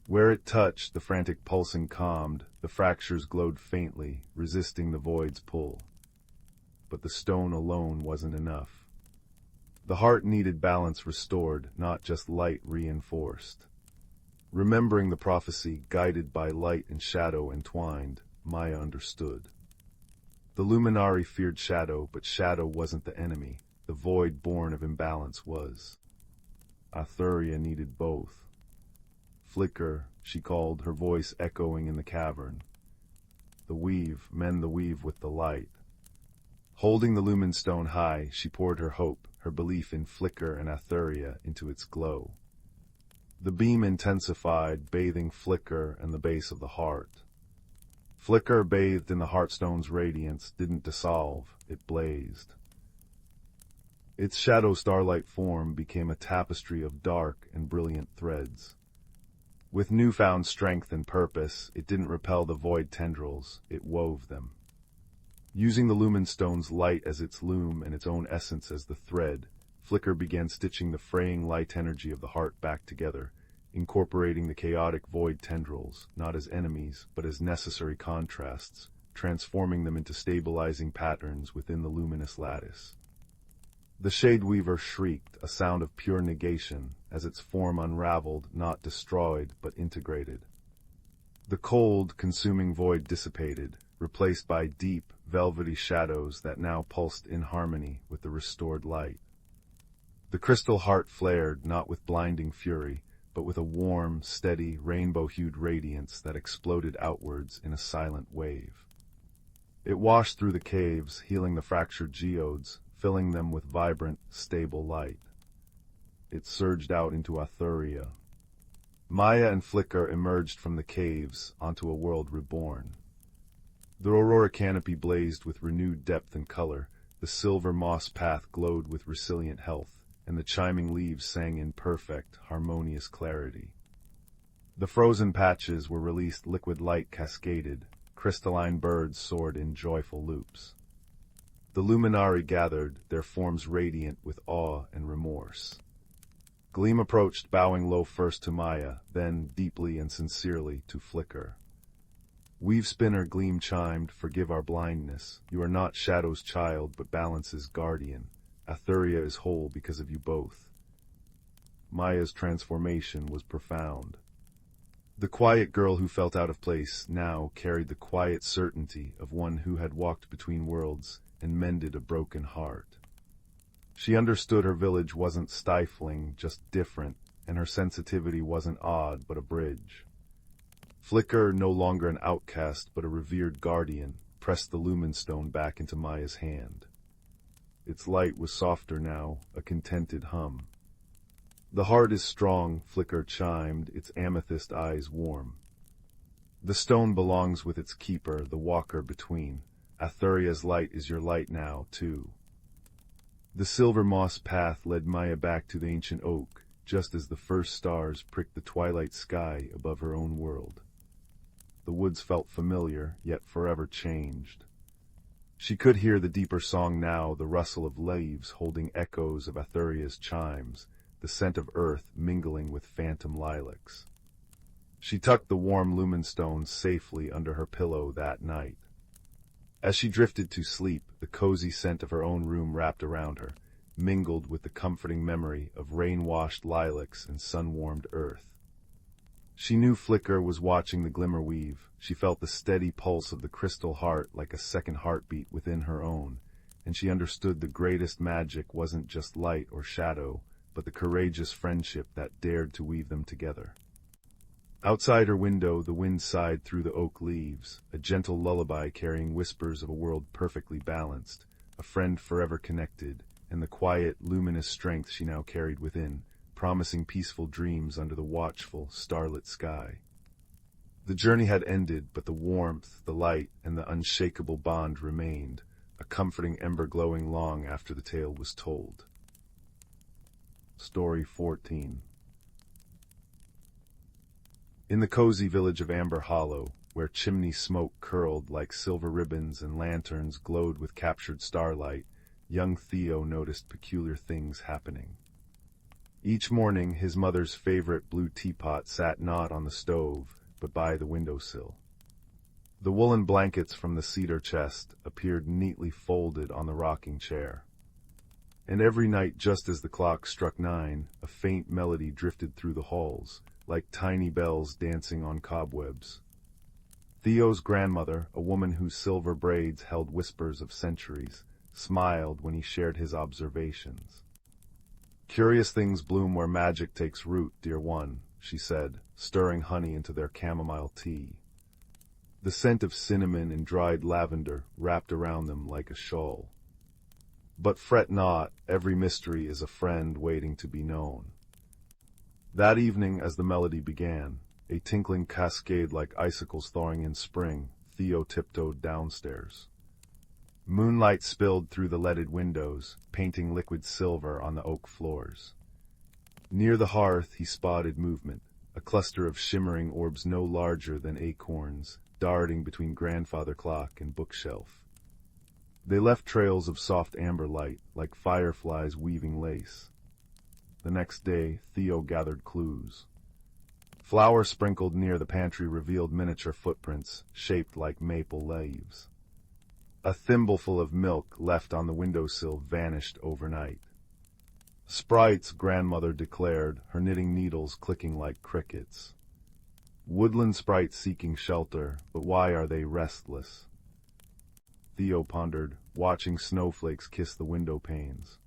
Where it touched, the frantic pulsing calmed, the fractures glowed faintly, resisting the void's pull. But the stone alone wasn't enough. The heart needed balance restored, not just light reinforced. Remembering the prophecy, guided by light and shadow entwined, Maya understood. The Luminari feared shadow, but shadow wasn't the enemy. The void born of imbalance was. Atheria needed both. Flicker, she called, her voice echoing in the cavern. The weave, mend the weave with the light. Holding the lumen stone high, she poured her hope, her belief in Flicker and Atheria, into its glow. The beam intensified, bathing Flicker and the base of the heart. Flicker, bathed in the heartstone's radiance, didn't dissolve, it blazed. Its shadow starlight form became a tapestry of dark and brilliant threads. With newfound strength and purpose, it didn't repel the void tendrils, it wove them. Using the lumen stone's light as its loom and its own essence as the thread, Flicker began stitching the fraying light energy of the heart back together, incorporating the chaotic void tendrils, not as enemies, but as necessary contrasts, transforming them into stabilizing patterns within the luminous lattice. The Shade Weaver shrieked, a sound of pure negation, as its form unraveled, not destroyed, but integrated. The cold, consuming void dissipated, replaced by deep, velvety shadows that now pulsed in harmony with the restored light. The crystal heart flared, not with blinding fury, but with a warm, steady, rainbow-hued radiance that exploded outwards in a silent wave. It washed through the caves, healing the fractured geodes, filling them with vibrant, stable light. It surged out into Atheria. Maya and Flicker emerged from the caves onto a world reborn. The aurora canopy blazed with renewed depth and color, the silver moss path glowed with resilient health, and the chiming leaves sang in perfect, harmonious clarity. The frozen patches were released, liquid light cascaded, crystalline birds soared in joyful loops. The Luminari gathered, their forms radiant with awe and remorse. Gleam approached, bowing low first to Maya, then deeply and sincerely to Flicker. Weave spinner, Gleam chimed, forgive our blindness. You are not Shadow's child, but Balance's guardian. Atheria is whole because of you both. Maya's transformation was profound. The quiet girl who felt out of place now carried the quiet certainty of one who had walked between worlds and mended a broken heart. She understood her village wasn't stifling, just different, and her sensitivity wasn't odd, but a bridge. Flicker, no longer an outcast but a revered guardian, pressed the lumen stone back into Maya's hand. Its light was softer now, a contented hum. The heart is strong, Flicker chimed, its amethyst eyes warm. The stone belongs with its keeper, the walker between. Atheria's light is your light now, too. The silver moss path led Maya back to the ancient oak, just as the first stars pricked the twilight sky above her own world. The woods felt familiar, yet forever changed. She could hear the deeper song now, the rustle of leaves holding echoes of Atheria's chimes, the scent of earth mingling with phantom lilacs. She tucked the warm lumen stones safely under her pillow that night. As she drifted to sleep, the cozy scent of her own room wrapped around her, mingled with the comforting memory of rain-washed lilacs and sun-warmed earth. She knew Flicker was watching the glimmer weave. She felt the steady pulse of the crystal heart like a second heartbeat within her own, and she understood the greatest magic wasn't just light or shadow, but the courageous friendship that dared to weave them together. Outside her window, the wind sighed through the oak leaves, a gentle lullaby carrying whispers of a world perfectly balanced, a friend forever connected, and the quiet, luminous strength she now carried within, promising peaceful dreams under the watchful, starlit sky. The journey had ended, but the warmth, the light, and the unshakable bond remained, a comforting ember glowing long after the tale was told. Story 14. In the cozy village of Amber Hollow, where chimney smoke curled like silver ribbons and lanterns glowed with captured starlight, young Theo noticed peculiar things happening. Each morning, his mother's favorite blue teapot sat not on the stove, but by the windowsill. The woolen blankets from the cedar chest appeared neatly folded on the rocking chair. And every night, just as the clock struck 9, a faint melody drifted through the halls, like tiny bells dancing on cobwebs. Theo's grandmother, a woman whose silver braids held whispers of centuries, smiled when he shared his observations. "Curious things bloom where magic takes root, dear one," she said, stirring honey into their chamomile tea. The scent of cinnamon and dried lavender wrapped around them like a shawl. "But fret not, every mystery is a friend waiting to be known." That evening, as the melody began, a tinkling cascade like icicles thawing in spring, Theo tiptoed downstairs. Moonlight spilled through the leaded windows, painting liquid silver on the oak floors. Near the hearth he spotted movement, a cluster of shimmering orbs no larger than acorns, darting between grandfather clock and bookshelf. They left trails of soft amber light, like fireflies weaving lace. The next day, Theo gathered clues. Flour sprinkled near the pantry revealed miniature footprints, shaped like maple leaves. A thimbleful of milk left on the windowsill vanished overnight. Sprites, grandmother declared, her knitting needles clicking like crickets. Woodland sprites seeking shelter, but why are they restless? Theo pondered, watching snowflakes kiss the window panes.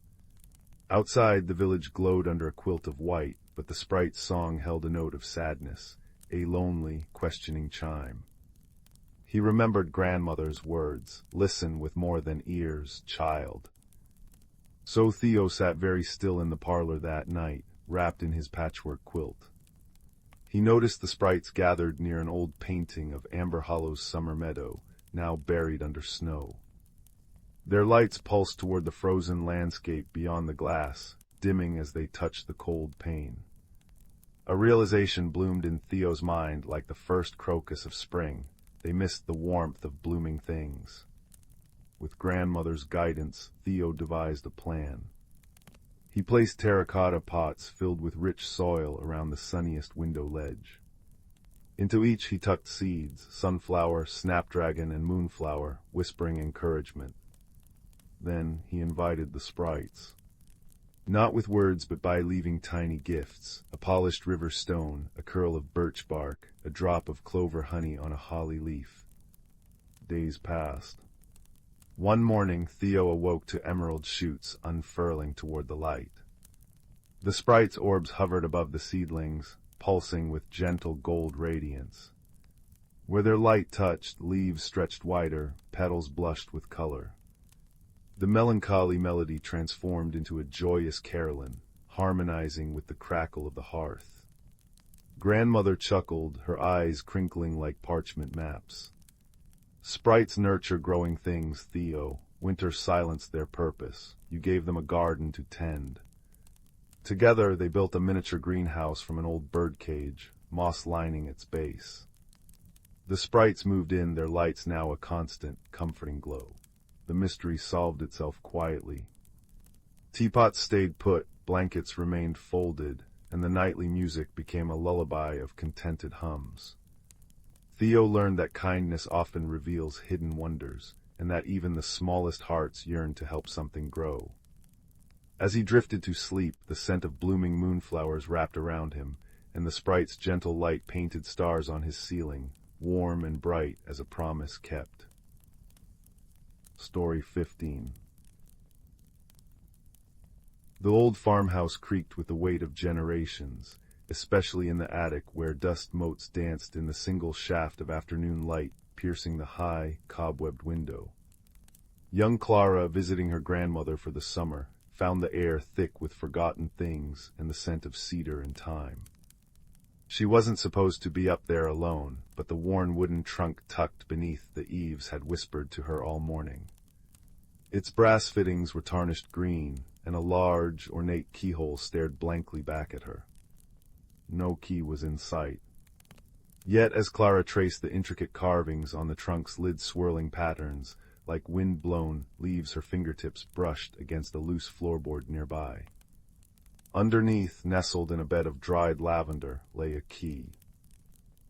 Outside, the village glowed under a quilt of white, but the sprite's song held a note of sadness, a lonely, questioning chime. He remembered grandmother's words, "Listen with more than ears, child." So Theo sat very still in the parlor that night, wrapped in his patchwork quilt. He noticed the sprites gathered near an old painting of Amber Hollow's summer meadow, now buried under snow. Their lights pulsed toward the frozen landscape beyond the glass, dimming as they touched the cold pane. A realization bloomed in Theo's mind like the first crocus of spring. They missed the warmth of blooming things. With grandmother's guidance, Theo devised a plan. He placed terracotta pots filled with rich soil around the sunniest window ledge. Into each he tucked seeds, sunflower, snapdragon, and moonflower, whispering encouragement. Then he invited the sprites. Not with words, but by leaving tiny gifts, a polished river stone, a curl of birch bark, a drop of clover honey on a holly leaf. Days passed. One morning, Theo awoke to emerald shoots unfurling toward the light. The sprites' orbs hovered above the seedlings, pulsing with gentle gold radiance. Where their light touched, leaves stretched wider, petals blushed with color. The melancholy melody transformed into a joyous carillon, harmonizing with the crackle of the hearth. Grandmother chuckled, her eyes crinkling like parchment maps. Sprites nurture growing things, Theo. Winter silenced their purpose. You gave them a garden to tend. Together they built a miniature greenhouse from an old bird cage, moss lining its base. The sprites moved in, their lights now a constant, comforting glow. The mystery solved itself quietly. Teapots stayed put, blankets remained folded, and the nightly music became a lullaby of contented hums. Theo learned that kindness often reveals hidden wonders, and that even the smallest hearts yearn to help something grow. As he drifted to sleep, the scent of blooming moonflowers wrapped around him, and the sprite's gentle light painted stars on his ceiling, warm and bright as a promise kept. Story 15. The old farmhouse creaked with the weight of generations, especially in the attic where dust motes danced in the single shaft of afternoon light piercing the high, cobwebbed window. Young Clara, visiting her grandmother for the summer, found the air thick with forgotten things and the scent of cedar and thyme. She wasn't supposed to be up there alone, but the worn wooden trunk tucked beneath the eaves had whispered to her all morning. Its brass fittings were tarnished green, and a large, ornate keyhole stared blankly back at her. No key was in sight. Yet as Clara traced the intricate carvings on the trunk's lid-swirling patterns, like wind-blown leaves, her fingertips brushed against a loose floorboard nearby. Underneath, nestled in a bed of dried lavender, lay a key.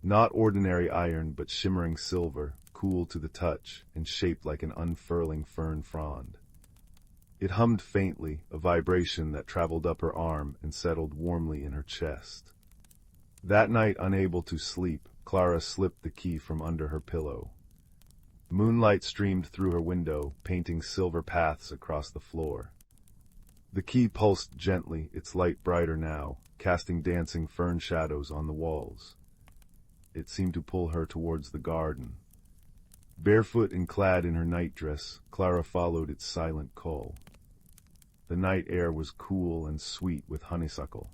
Not ordinary iron, but shimmering silver, cool to the touch and shaped like an unfurling fern frond. It hummed faintly, a vibration that traveled up her arm and settled warmly in her chest. That night, unable to sleep, Clara slipped the key from under her pillow. Moonlight streamed through her window, painting silver paths across the floor. The key pulsed gently, its light brighter now, casting dancing fern shadows on the walls. It seemed to pull her towards the garden. Barefoot and clad in her nightdress, Clara followed its silent call. The night air was cool and sweet with honeysuckle.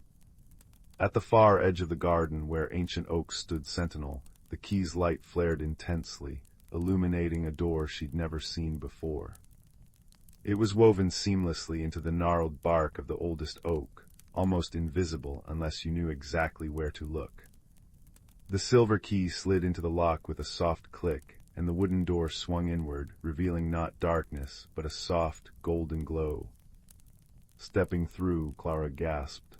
At the far edge of the garden, where ancient oaks stood sentinel, the key's light flared intensely, illuminating a door she'd never seen before. It was woven seamlessly into the gnarled bark of the oldest oak, almost invisible unless you knew exactly where to look. The silver key slid into the lock with a soft click, and the wooden door swung inward, revealing not darkness, but a soft, golden glow. Stepping through, Clara gasped.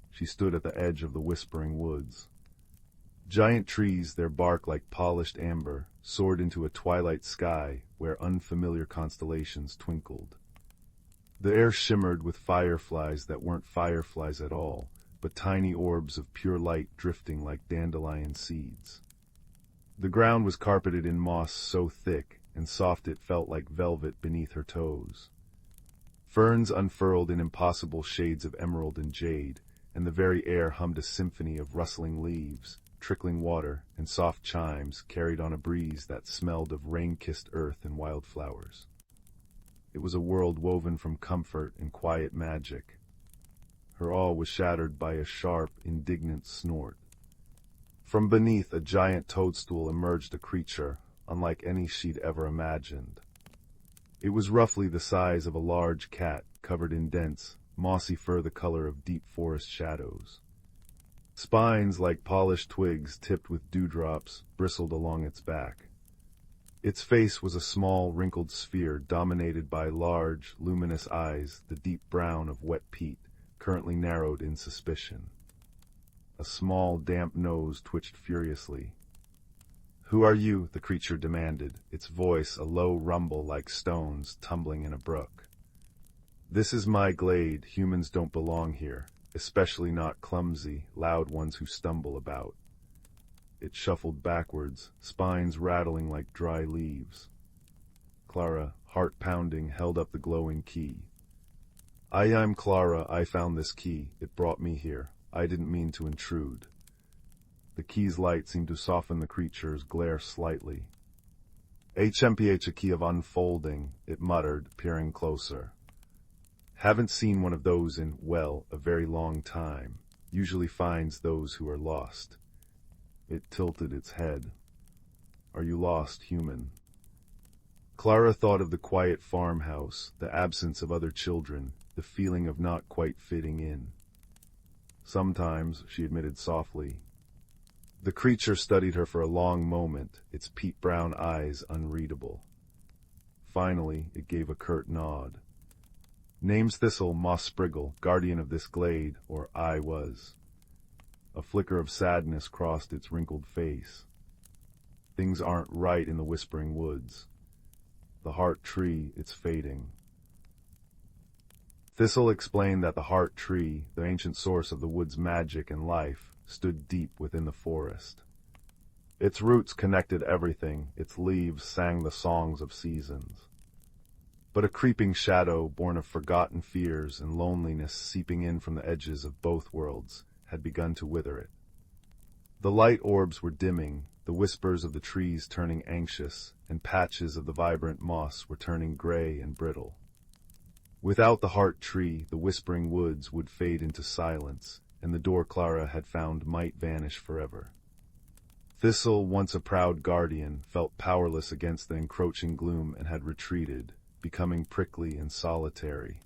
She stood at the edge of the whispering woods. Giant trees, their bark like polished amber, soared into a twilight sky where unfamiliar constellations twinkled. The air shimmered with fireflies that weren't fireflies at all, but tiny orbs of pure light drifting like dandelion seeds. The ground was carpeted in moss so thick and soft it felt like velvet beneath her toes. Ferns unfurled in impossible shades of emerald and jade, and the very air hummed a symphony of rustling leaves, trickling water, and soft chimes carried on a breeze that smelled of rain-kissed earth and wildflowers. It was a world woven from comfort and quiet magic. Her awe was shattered by a sharp, indignant snort. From beneath a giant toadstool emerged a creature, unlike any she'd ever imagined. It was roughly the size of a large cat, covered in dense, mossy fur the color of deep forest shadows. Spines like polished twigs tipped with dewdrops bristled along its back. Its face was a small, wrinkled sphere dominated by large, luminous eyes, the deep brown of wet peat, currently narrowed in suspicion. A small, damp nose twitched furiously. "Who are you?" the creature demanded, its voice a low rumble like stones tumbling in a brook. "This is my glade. Humans don't belong here, especially not clumsy, loud ones who stumble about." It shuffled backwards, spines rattling like dry leaves. Clara, heart pounding, held up the glowing key. I'm Clara. I found this key. It brought me here. I didn't mean to intrude." The key's light seemed to soften the creature's glare slightly. "HMPH, a key of unfolding," it muttered, peering closer. "Haven't seen one of those in, well, a very long time. Usually finds those who are lost." It tilted its head. "Are you lost, human?" Clara thought of the quiet farmhouse, the absence of other children, the feeling of not quite fitting in. "Sometimes," she admitted softly. The creature studied her for a long moment, its peat-brown eyes unreadable. Finally, it gave a curt nod. "Name's Thistle, Moss Spriggle, guardian of this glade, or I was." A flicker of sadness crossed its wrinkled face. "Things aren't right in the Whispering Woods. The heart tree, it's fading." Thistle explained that the heart tree, the ancient source of the wood's magic and life, stood deep within the forest. Its roots connected everything, its leaves sang the songs of seasons. But a creeping shadow, born of forgotten fears and loneliness seeping in from the edges of both worlds, had begun to wither it. The light orbs were dimming, the whispers of the trees turning anxious, and patches of the vibrant moss were turning gray and brittle. Without the heart tree, the whispering woods would fade into silence, and the door Clara had found might vanish forever. Thistle, once a proud guardian, felt powerless against the encroaching gloom and had retreated, becoming prickly and solitary.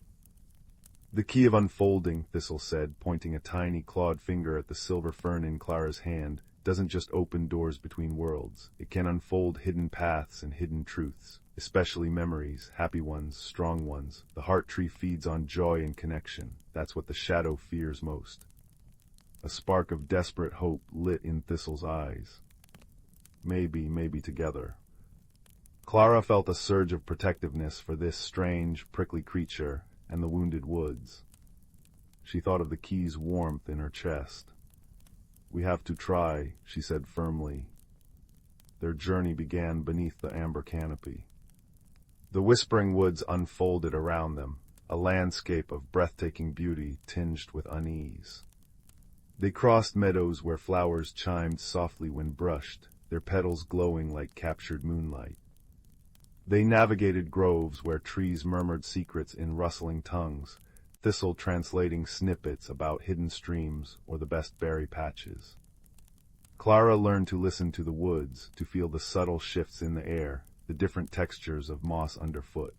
"The key of unfolding," Thistle said, pointing a tiny clawed finger at the silver fern in Clara's hand, "doesn't just open doors between worlds. It can unfold hidden paths and hidden truths, especially memories, happy ones, strong ones. The heart tree feeds on joy and connection. That's what the shadow fears most." A spark of desperate hope lit in Thistle's eyes. Maybe together." Clara felt a surge of protectiveness for this strange, prickly creature and the wounded woods. She thought of the key's warmth in her chest. "We have to try," she said firmly. Their journey began beneath the amber canopy. The whispering woods unfolded around them, a landscape of breathtaking beauty tinged with unease. They crossed meadows where flowers chimed softly when brushed, their petals glowing like captured moonlight. They navigated groves where trees murmured secrets in rustling tongues, Thistle translating snippets about hidden streams or the best berry patches. Clara learned to listen to the woods, to feel the subtle shifts in the air, the different textures of moss underfoot.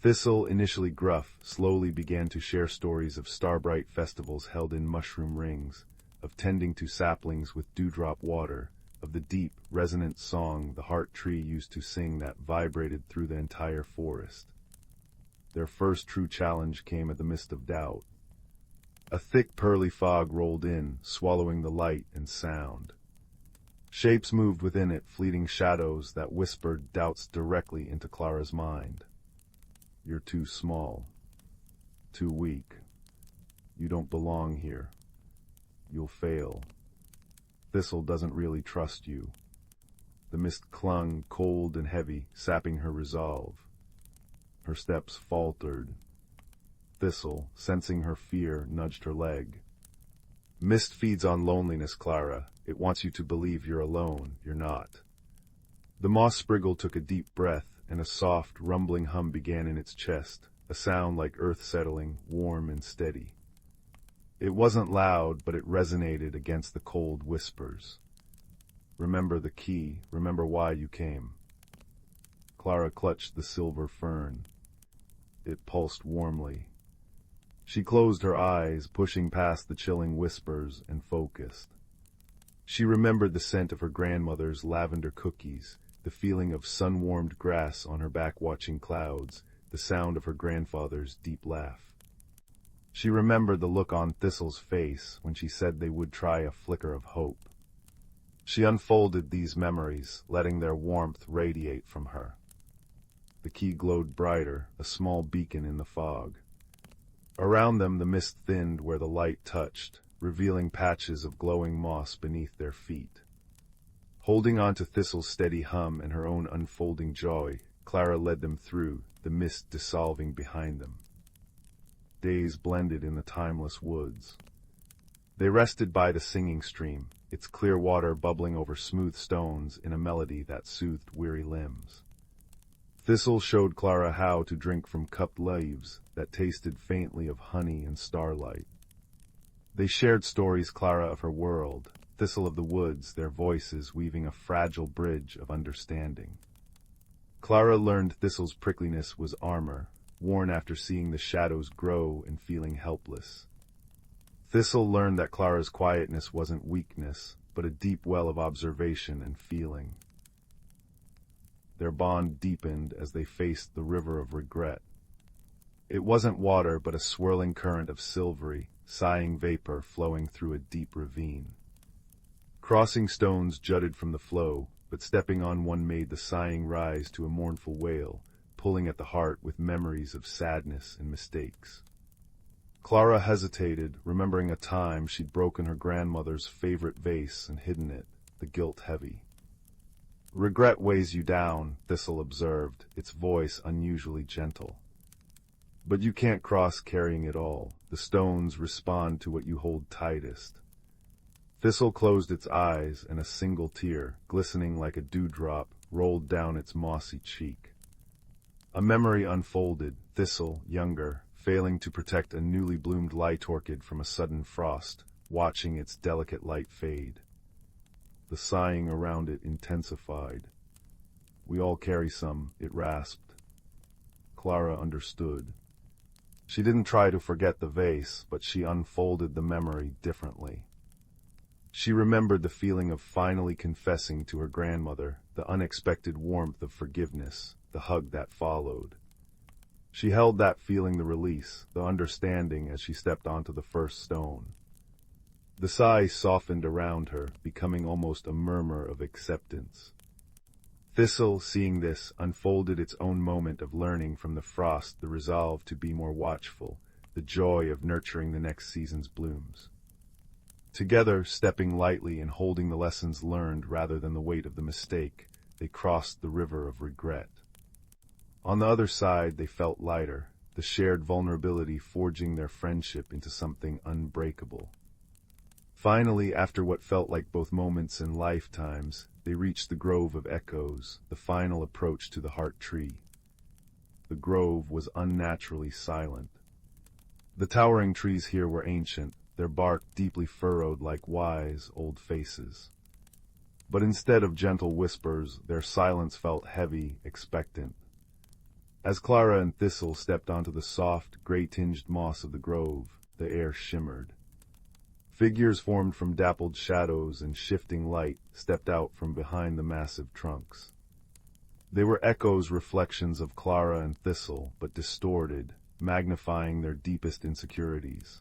Thistle, initially gruff, slowly began to share stories of starbright festivals held in mushroom rings, of tending to saplings with dewdrop water, of the deep, resonant song the heart tree used to sing that vibrated through the entire forest. Their first true challenge came at the mist of doubt. A thick, pearly fog rolled in, swallowing the light and sound. Shapes moved within it, fleeting shadows that whispered doubts directly into Clara's mind. "You're too small. Too weak. You don't belong here. You'll fail. Thistle doesn't really trust you." The mist clung, cold and heavy, sapping her resolve. Her steps faltered. Thistle, sensing her fear, nudged her leg. "Mist feeds on loneliness, Clara. It wants you to believe you're alone. You're not." The moss spriggle took a deep breath, and a soft, rumbling hum began in its chest, a sound like earth settling, warm and steady. It wasn't loud, but it resonated against the cold whispers. "Remember the key. Remember why you came." Clara clutched the silver fern. It pulsed warmly. She closed her eyes, pushing past the chilling whispers, and focused. She remembered the scent of her grandmother's lavender cookies, the feeling of sun-warmed grass on her back watching clouds, the sound of her grandfather's deep laugh. She remembered the look on Thistle's face when she said they would try a flicker of hope. She unfolded these memories, letting their warmth radiate from her. The key glowed brighter, a small beacon in the fog. Around them the mist thinned where the light touched, revealing patches of glowing moss beneath their feet. Holding on to Thistle's steady hum and her own unfolding joy, Clara led them through, the mist dissolving behind them. Days blended in the timeless woods. They rested by the singing stream, its clear water bubbling over smooth stones in a melody that soothed weary limbs. Thistle showed Clara how to drink from cupped leaves that tasted faintly of honey and starlight. They shared stories, Clara of her world, Thistle of the woods, their voices weaving a fragile bridge of understanding. Clara learned Thistle's prickliness was armor, worn after seeing the shadows grow and feeling helpless. Thistle learned that Clara's quietness wasn't weakness, but a deep well of observation and feeling. Their bond deepened as they faced the river of regret. It wasn't water, but a swirling current of silvery, sighing vapor flowing through a deep ravine. Crossing stones jutted from the flow, but stepping on one made the sighing rise to a mournful wail, pulling at the heart with memories of sadness and mistakes. Clara hesitated, remembering a time she'd broken her grandmother's favorite vase and hidden it, the guilt heavy. "Regret weighs you down," Thistle observed, its voice unusually gentle. "But you can't cross carrying it all. The stones respond to what you hold tightest." Thistle closed its eyes, and a single tear, glistening like a dewdrop, rolled down its mossy cheek. A memory unfolded, Thistle, younger, failing to protect a newly bloomed light orchid from a sudden frost, watching its delicate light fade. The sighing around it intensified. "We all carry some," it rasped. Clara understood. She didn't try to forget the vase, but she unfolded the memory differently. She remembered the feeling of finally confessing to her grandmother, the unexpected warmth of forgiveness, the hug that followed. She held that feeling, the release, the understanding, as she stepped onto the first stone. The sigh softened around her, becoming almost a murmur of acceptance. Thistle, seeing this, unfolded its own moment of learning from the frost, the resolve to be more watchful, the joy of nurturing the next season's blooms. Together, stepping lightly and holding the lessons learned rather than the weight of the mistake, they crossed the river of regret. On the other side, they felt lighter, the shared vulnerability forging their friendship into something unbreakable. Finally, after what felt like both moments and lifetimes, they reached the Grove of Echoes, the final approach to the Heart Tree. The grove was unnaturally silent. The towering trees here were ancient, their bark deeply furrowed like wise, old faces. But instead of gentle whispers, their silence felt heavy, expectant. As Clara and Thistle stepped onto the soft, gray-tinged moss of the grove, the air shimmered. Figures formed from dappled shadows and shifting light stepped out from behind the massive trunks. They were echoes, reflections of Clara and Thistle, but distorted, magnifying their deepest insecurities.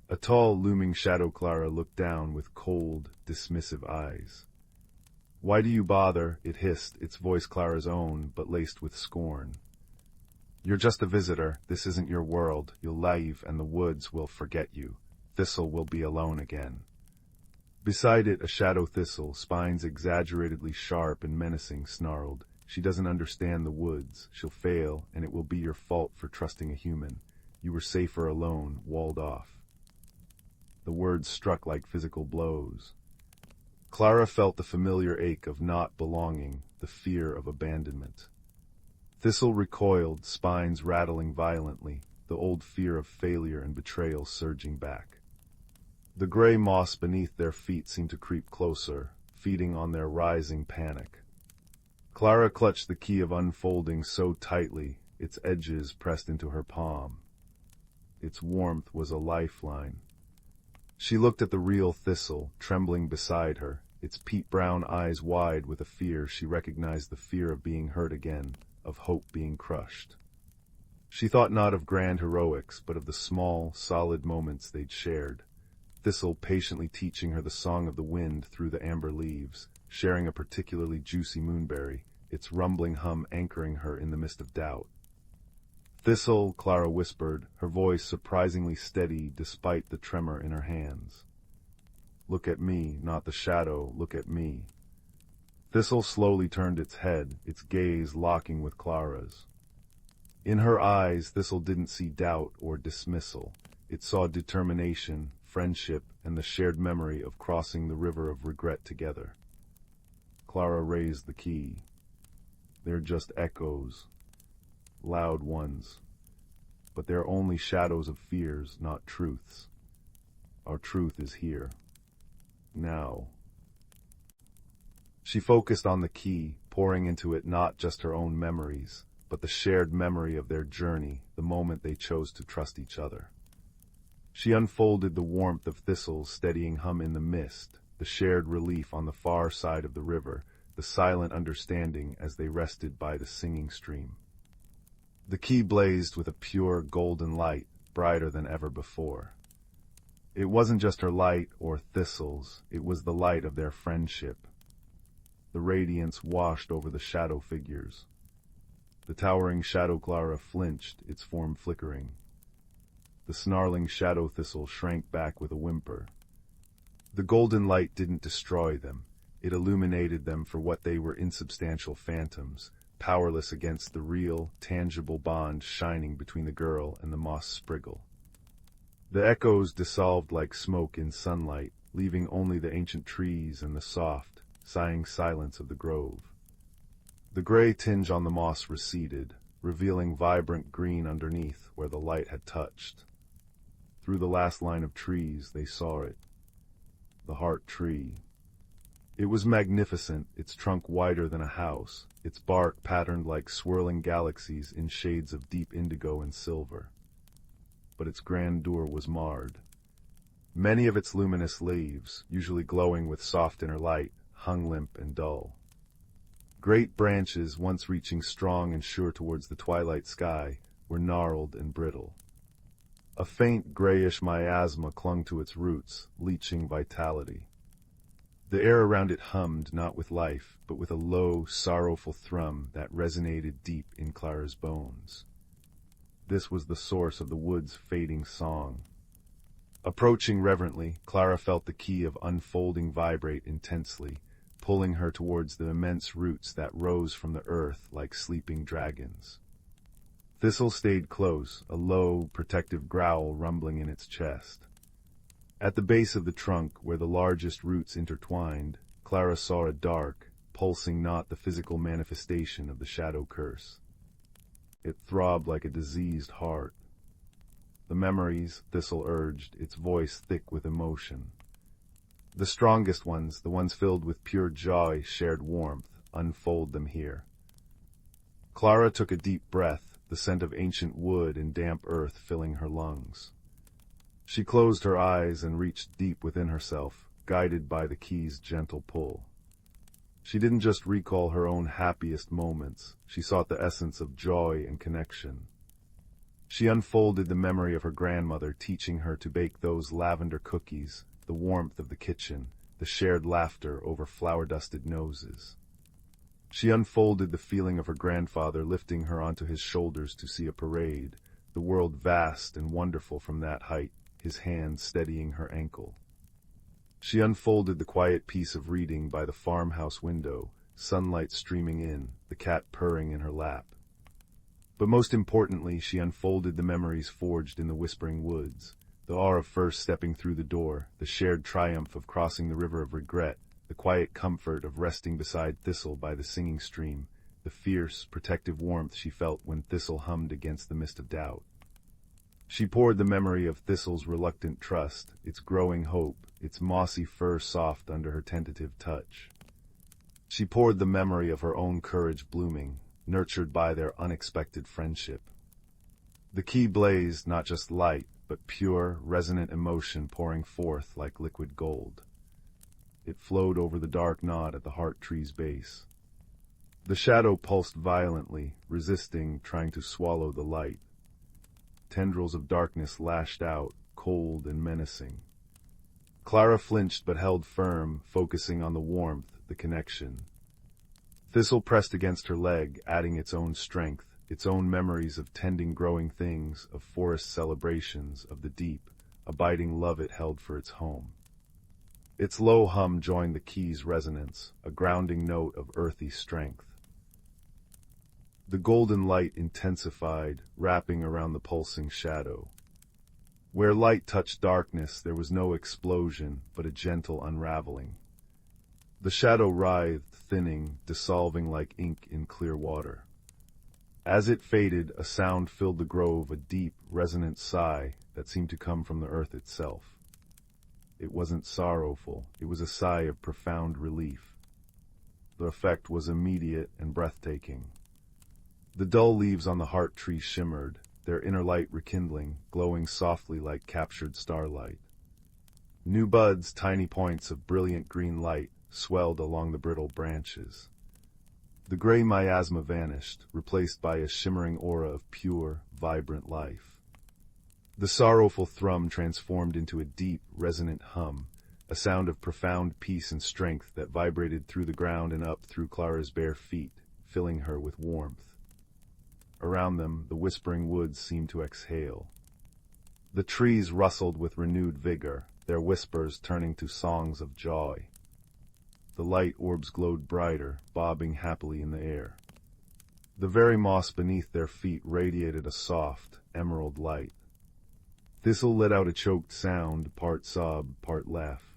A tall, looming shadow Clara looked down with cold, dismissive eyes. "Why do you bother?" it hissed, its voice Clara's own, but laced with scorn. "You're just a visitor. This isn't your world. You'll leave, and the woods will forget you. Thistle will be alone again." Beside it, a shadow Thistle, spines exaggeratedly sharp and menacing, snarled, "She doesn't understand the woods. She'll fail, and it will be your fault for trusting a human. You were safer alone, walled off." The words struck like physical blows. Clara felt the familiar ache of not belonging, the fear of abandonment. Thistle recoiled, spines rattling violently, the old fear of failure and betrayal surging back. The gray moss beneath their feet seemed to creep closer, feeding on their rising panic. Clara clutched the key of unfolding so tightly, its edges pressed into her palm. Its warmth was a lifeline. She looked at the real Thistle, trembling beside her, its peat-brown eyes wide with a fear. She recognized the fear of being hurt again, of hope being crushed. She thought not of grand heroics, but of the small, solid moments they'd shared. Thistle patiently teaching her the song of the wind through the amber leaves, sharing a particularly juicy moonberry, its rumbling hum anchoring her in the mist of doubt. "Thistle," Clara whispered, her voice surprisingly steady despite the tremor in her hands. "Look at me, not the shadow, look at me." Thistle slowly turned its head, its gaze locking with Clara's. In her eyes, Thistle didn't see doubt or dismissal. It saw determination, friendship, and the shared memory of crossing the river of regret together. Clara raised the key. "They're just echoes. Loud ones. But they're only shadows of fears, not truths. Our truth is here. Now." She focused on the key, pouring into it not just her own memories, but the shared memory of their journey, the moment they chose to trust each other. She unfolded the warmth of Thistle's steadying hum in the mist, the shared relief on the far side of the river, the silent understanding as they rested by the singing stream. The key blazed with a pure golden light, brighter than ever before. It wasn't just her light or Thistle's, it was the light of their friendship. The radiance washed over the shadow figures. The towering shadow Clara flinched, its form flickering. The snarling shadow Thistle shrank back with a whimper. The golden light didn't destroy them. It illuminated them for what they were, insubstantial phantoms, powerless against the real, tangible bond shining between the girl and the moss spriggle. The echoes dissolved like smoke in sunlight, leaving only the ancient trees and the soft, sighing silence of the grove. The gray tinge on the moss receded, revealing vibrant green underneath where the light had touched. Through the last line of trees they saw it. The Heart Tree. It was magnificent, its trunk wider than a house, its bark patterned like swirling galaxies in shades of deep indigo and silver. But its grandeur was marred. Many of its luminous leaves, usually glowing with soft inner light, hung limp and dull. Great branches, once reaching strong and sure towards the twilight sky, were gnarled and brittle. A faint grayish miasma clung to its roots, leaching vitality. The air around it hummed not with life, but with a low, sorrowful thrum that resonated deep in Clara's bones. This was the source of the wood's fading song. Approaching reverently, Clara felt the key of unfolding vibrate intensely, pulling her towards the immense roots that rose from the earth like sleeping dragons. Thistle stayed close, a low, protective growl rumbling in its chest. At the base of the trunk, where the largest roots intertwined, Clara saw a dark, pulsing knot, the physical manifestation of the shadow curse. It throbbed like a diseased heart. The memories, Thistle urged, its voice thick with emotion. The strongest ones, the ones filled with pure joy, shared warmth. Unfold them here. Clara took a deep breath, the scent of ancient wood and damp earth filling her lungs. She closed her eyes and reached deep within herself, guided by the key's gentle pull. She didn't just recall her own happiest moments, she sought the essence of joy and connection. She unfolded the memory of her grandmother teaching her to bake those lavender cookies, the warmth of the kitchen, the shared laughter over flour-dusted noses. She unfolded the feeling of her grandfather lifting her onto his shoulders to see a parade, the world vast and wonderful from that height, his hand steadying her ankle. She unfolded the quiet peace of reading by the farmhouse window, sunlight streaming in, the cat purring in her lap. But most importantly, she unfolded the memories forged in the whispering woods, the awe of first stepping through the door, the shared triumph of crossing the river of regret, the quiet comfort of resting beside Thistle by the singing stream, the fierce, protective warmth she felt when Thistle hummed against the mist of doubt. She poured the memory of Thistle's reluctant trust, its growing hope, its mossy fur soft under her tentative touch. She poured the memory of her own courage blooming, nurtured by their unexpected friendship. The key blazed not just light, but pure, resonant emotion pouring forth like liquid gold. It flowed over the dark knot at the heart tree's base. The shadow pulsed violently, resisting, trying to swallow the light. Tendrils of darkness lashed out, cold and menacing. Clara flinched but held firm, focusing on the warmth, the connection. Thistle pressed against her leg, adding its own strength, its own memories of tending growing things, of forest celebrations, of the deep, abiding love it held for its home. Its low hum joined the key's resonance, a grounding note of earthy strength. The golden light intensified, wrapping around the pulsing shadow. Where light touched darkness, there was no explosion, but a gentle unraveling. The shadow writhed, thinning, dissolving like ink in clear water. As it faded, a sound filled the grove, a deep, resonant sigh that seemed to come from the earth itself. It wasn't sorrowful, it was a sigh of profound relief. The effect was immediate and breathtaking. The dull leaves on the heart tree shimmered, their inner light rekindling, glowing softly like captured starlight. New buds, tiny points of brilliant green light, swelled along the brittle branches. The gray miasma vanished, replaced by a shimmering aura of pure, vibrant life. The sorrowful thrum transformed into a deep, resonant hum, a sound of profound peace and strength that vibrated through the ground and up through Clara's bare feet, filling her with warmth. Around them, the whispering woods seemed to exhale. The trees rustled with renewed vigor, their whispers turning to songs of joy. The light orbs glowed brighter, bobbing happily in the air. The very moss beneath their feet radiated a soft, emerald light. Thistle let out a choked sound, part sob, part laugh.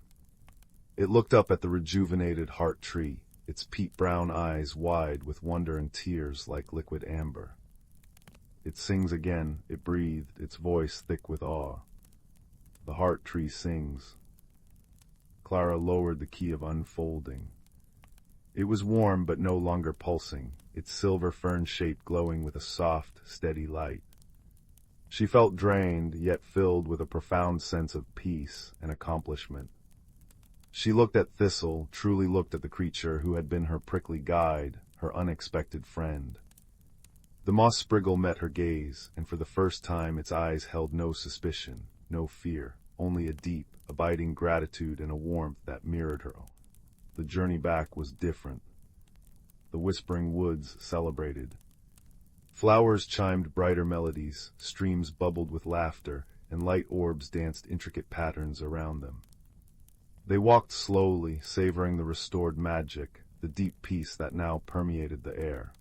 It looked up at the rejuvenated heart tree, its peat-brown eyes wide with wonder and tears like liquid amber. It sings again, it breathed, its voice thick with awe. The heart tree sings. Clara lowered the key of unfolding. It was warm but no longer pulsing, its silver fern shape glowing with a soft, steady light. She felt drained, yet filled with a profound sense of peace and accomplishment. She looked at Thistle, truly looked at the creature who had been her prickly guide, her unexpected friend. The moss spriggle met her gaze, and for the first time its eyes held no suspicion, no fear, only a deep, abiding gratitude and a warmth that mirrored her own. the journey back was different. The whispering woods celebrated. Flowers chimed brighter melodies, streams bubbled with laughter, and light orbs danced intricate patterns around them. They walked slowly, savoring the restored magic, the deep peace that now permeated the air.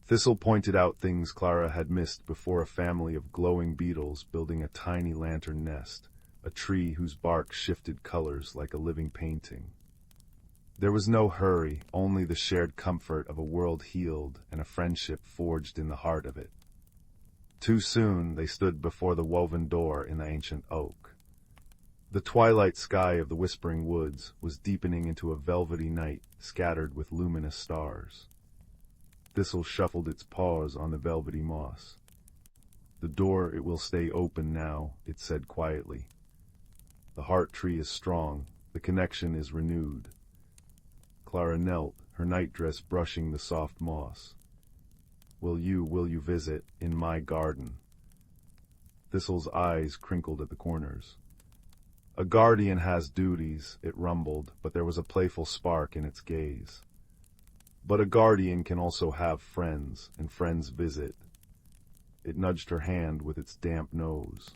Thistle pointed out things Clara had missed before: a family of glowing beetles building a tiny lantern nest, a tree whose bark shifted colors like a living painting. There was no hurry, only the shared comfort of a world healed and a friendship forged in the heart of it. Too soon they stood before the woven door in the ancient oak. The twilight sky of the whispering woods was deepening into a velvety night scattered with luminous stars. Thistle shuffled its paws on the velvety moss. "The door, it will stay open now," it said quietly. "The heart tree is strong, the connection is renewed." Clara knelt, her nightdress brushing the soft moss. Will you visit in my garden?" Thistle's eyes crinkled at the corners. "A guardian has duties," it rumbled, but there was a playful spark in its gaze. "But a guardian can also have friends, and friends visit." It nudged her hand with its damp nose.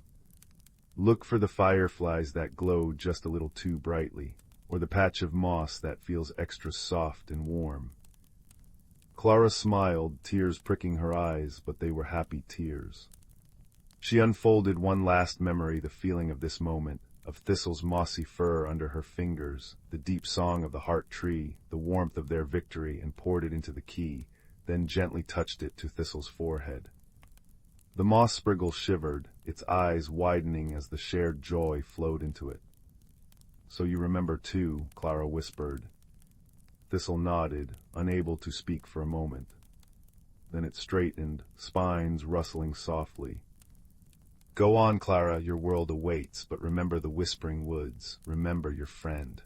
"Look for the fireflies that glow just a little too brightly, or the patch of moss that feels extra soft and warm." Clara smiled, tears pricking her eyes, but they were happy tears. She unfolded one last memory, the feeling of this moment, of Thistle's mossy fur under her fingers, the deep song of the heart tree, the warmth of their victory, and poured it into the key, then gently touched it to Thistle's forehead. The moss spriggle shivered, its eyes widening as the shared joy flowed into it. "So you remember too," Clara whispered. Thistle nodded, unable to speak for a moment. Then it straightened, spines rustling softly. "Go on, Clara, your world awaits, but remember the whispering woods, remember your friend."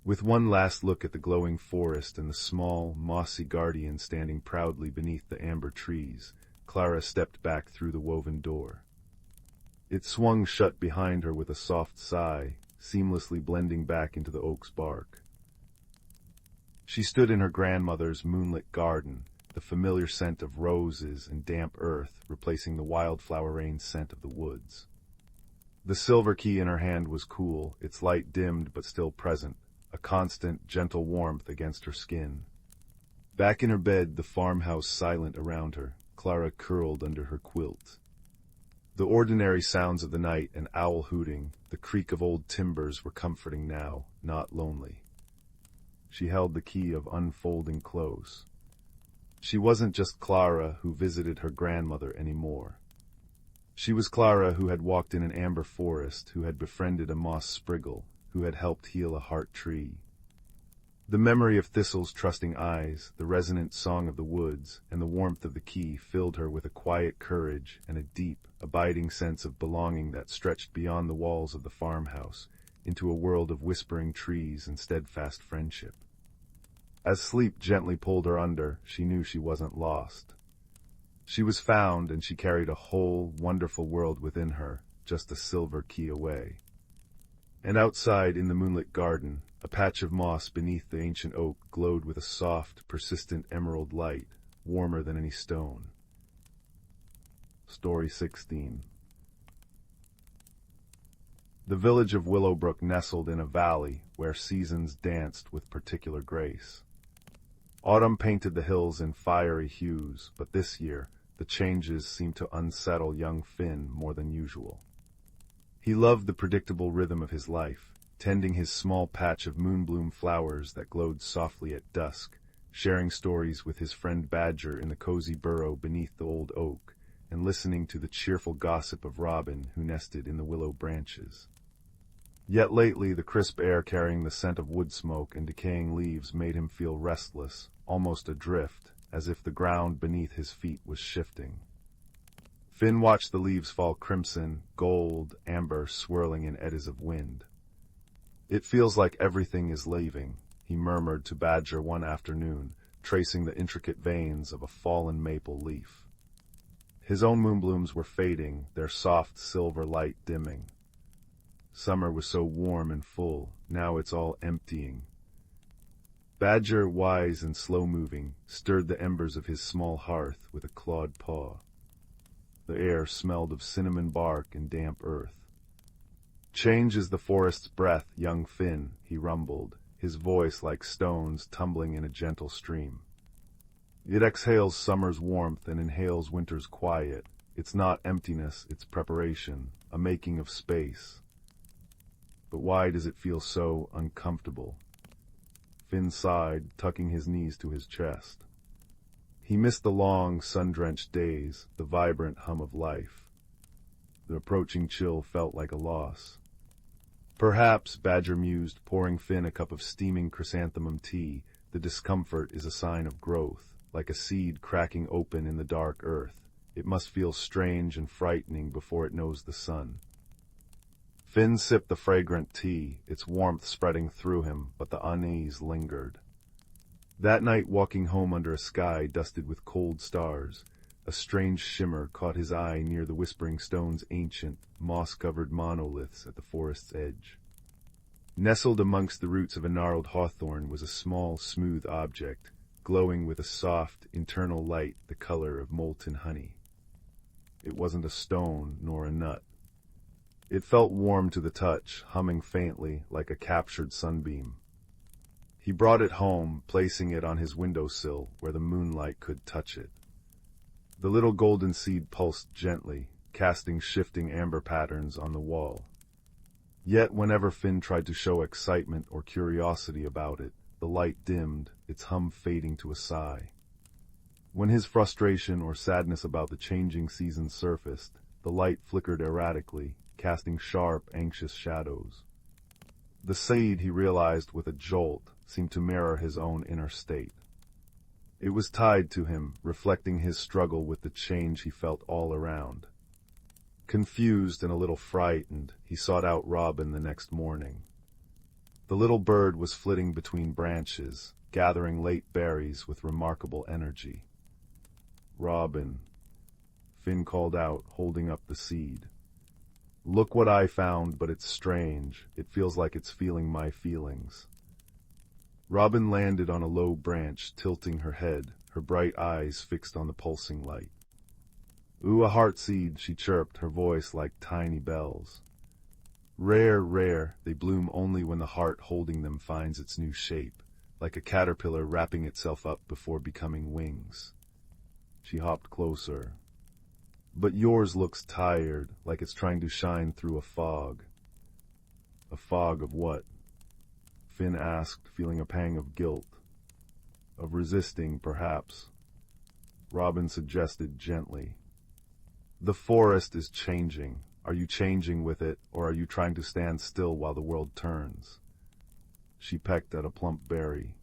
With one last look at the glowing forest and the small, mossy guardian standing proudly beneath the amber trees, Clara stepped back through the woven door. It swung shut behind her with a soft sigh, seamlessly blending back into the oak's bark. She stood in her grandmother's moonlit garden, the familiar scent of roses and damp earth replacing the wildflower rain scent of the woods. The silver key in her hand was cool, its light dimmed but still present, a constant, gentle warmth against her skin. Back in her bed, the farmhouse silent around her, Clara curled under her quilt. The ordinary sounds of the night, an owl hooting, the creak of old timbers were comforting now, not lonely. She held the key of unfolding close. She wasn't just Clara who visited her grandmother anymore. She was Clara who had walked in an amber forest, who had befriended a moss spriggle, who had helped heal a heart tree. The memory of Thistle's trusting eyes, the resonant song of the woods, and the warmth of the key filled her with a quiet courage and a deep, abiding sense of belonging that stretched beyond the walls of the farmhouse, into a world of whispering trees and steadfast friendship. As sleep gently pulled her under, she knew she wasn't lost. She was found, and she carried a whole, wonderful world within her, just a silver key away. And outside in the moonlit garden, a patch of moss beneath the ancient oak glowed with a soft, persistent emerald light, warmer than any stone. Story 16. The village of Willowbrook nestled in a valley where seasons danced with particular grace. Autumn painted the hills in fiery hues, but this year the changes seemed to unsettle young Finn more than usual. He loved the predictable rhythm of his life, tending his small patch of moonbloom flowers that glowed softly at dusk, sharing stories with his friend Badger in the cozy burrow beneath the old oak, and listening to the cheerful gossip of Robin who nested in the willow branches. Yet lately the crisp air carrying the scent of wood smoke and decaying leaves made him feel restless, almost adrift, as if the ground beneath his feet was shifting. Finn watched the leaves fall crimson, gold, amber, swirling in eddies of wind. "It feels like everything is leaving," he murmured to Badger one afternoon, tracing the intricate veins of a fallen maple leaf. His own moonblooms were fading, their soft silver light dimming. Summer was so warm and full, now it's all emptying, Badger, wise and slow-moving, stirred the embers of his small hearth with a clawed paw. The air smelled of cinnamon bark and damp earth. "Change is the forest's breath, young Finn," he rumbled, his voice like stones tumbling in a gentle stream. "It exhales summer's warmth and inhales winter's quiet. It's not emptiness, it's preparation, a making of space. But why does it feel so uncomfortable?" Finn sighed, tucking his knees to his chest. He missed the long, sun-drenched days, the vibrant hum of life. The approaching chill felt like a loss. "Perhaps," Badger mused, pouring Finn a cup of steaming chrysanthemum tea, "the discomfort is a sign of growth, like a seed cracking open in the dark earth. It must feel strange and frightening before it knows the sun." Finn sipped the fragrant tea, its warmth spreading through him, but the unease lingered. That night, walking home under a sky dusted with cold stars, a strange shimmer caught his eye near the Whispering Stone's ancient, moss-covered monoliths at the forest's edge. Nestled amongst the roots of a gnarled hawthorn was a small, smooth object, glowing with a soft, internal light the color of molten honey. It wasn't a stone nor a nut. It felt warm to the touch, humming faintly like a captured sunbeam. He brought it home, placing it on his windowsill where the moonlight could touch it. The little golden seed pulsed gently, casting shifting amber patterns on the wall. Yet whenever Finn tried to show excitement or curiosity about it, the light dimmed, its hum fading to a sigh. When his frustration or sadness about the changing seasons surfaced, the light flickered erratically, casting sharp, anxious shadows. The seed, he realized with a jolt, seemed to mirror his own inner state. It was tied to him, reflecting his struggle with the change he felt all around. Confused and a little frightened, he sought out Robin the next morning. The little bird was flitting between branches, gathering late berries with remarkable energy. "Robin," Finn called out, holding up the seed. "Look what I found, but it's strange. It feels like it's feeling my feelings." Robin landed on a low branch, tilting her head, her bright eyes fixed on the pulsing light. "Ooh, a heart seed," she chirped, her voice like tiny bells. "Rare, rare, they bloom only when the heart holding them finds its new shape, like a caterpillar wrapping itself up before becoming wings." She hopped closer. "But yours looks tired, like it's trying to shine through a fog." "A fog of what?" Finn asked, feeling a pang of guilt. "Of resisting, perhaps." Robin suggested gently. "The forest is changing. Are you changing with it, or are you trying to stand still while the world turns?" She pecked at a plump berry.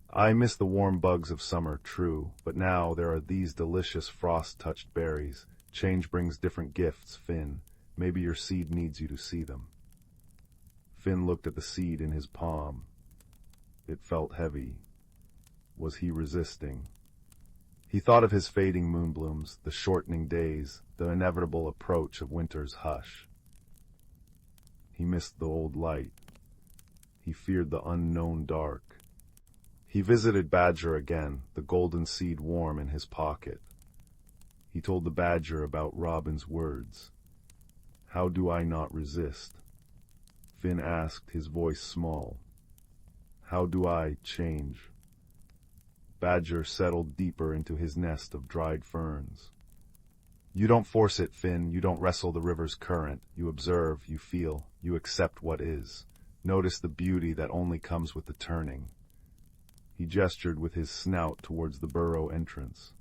"I miss the warm bugs of summer, true, but now there are these delicious frost-touched berries. Change brings different gifts, Finn. Maybe your seed needs you to see them." Finn looked at the seed in his palm. It felt heavy. Was he resisting? He thought of his fading moonblooms, the shortening days, the inevitable approach of winter's hush. He missed the old light. He feared the unknown dark. He visited Badger again, the golden seed warm in his pocket. He told the Badger about Robin's words. "How do I not resist?" Finn asked, his voice small. "How do I change?" Badger settled deeper into his nest of dried ferns. "You don't force it, Finn. You don't wrestle the river's current. You observe, you feel, you accept what is. Notice the beauty that only comes with the turning." He gestured with his snout towards the burrow entrance.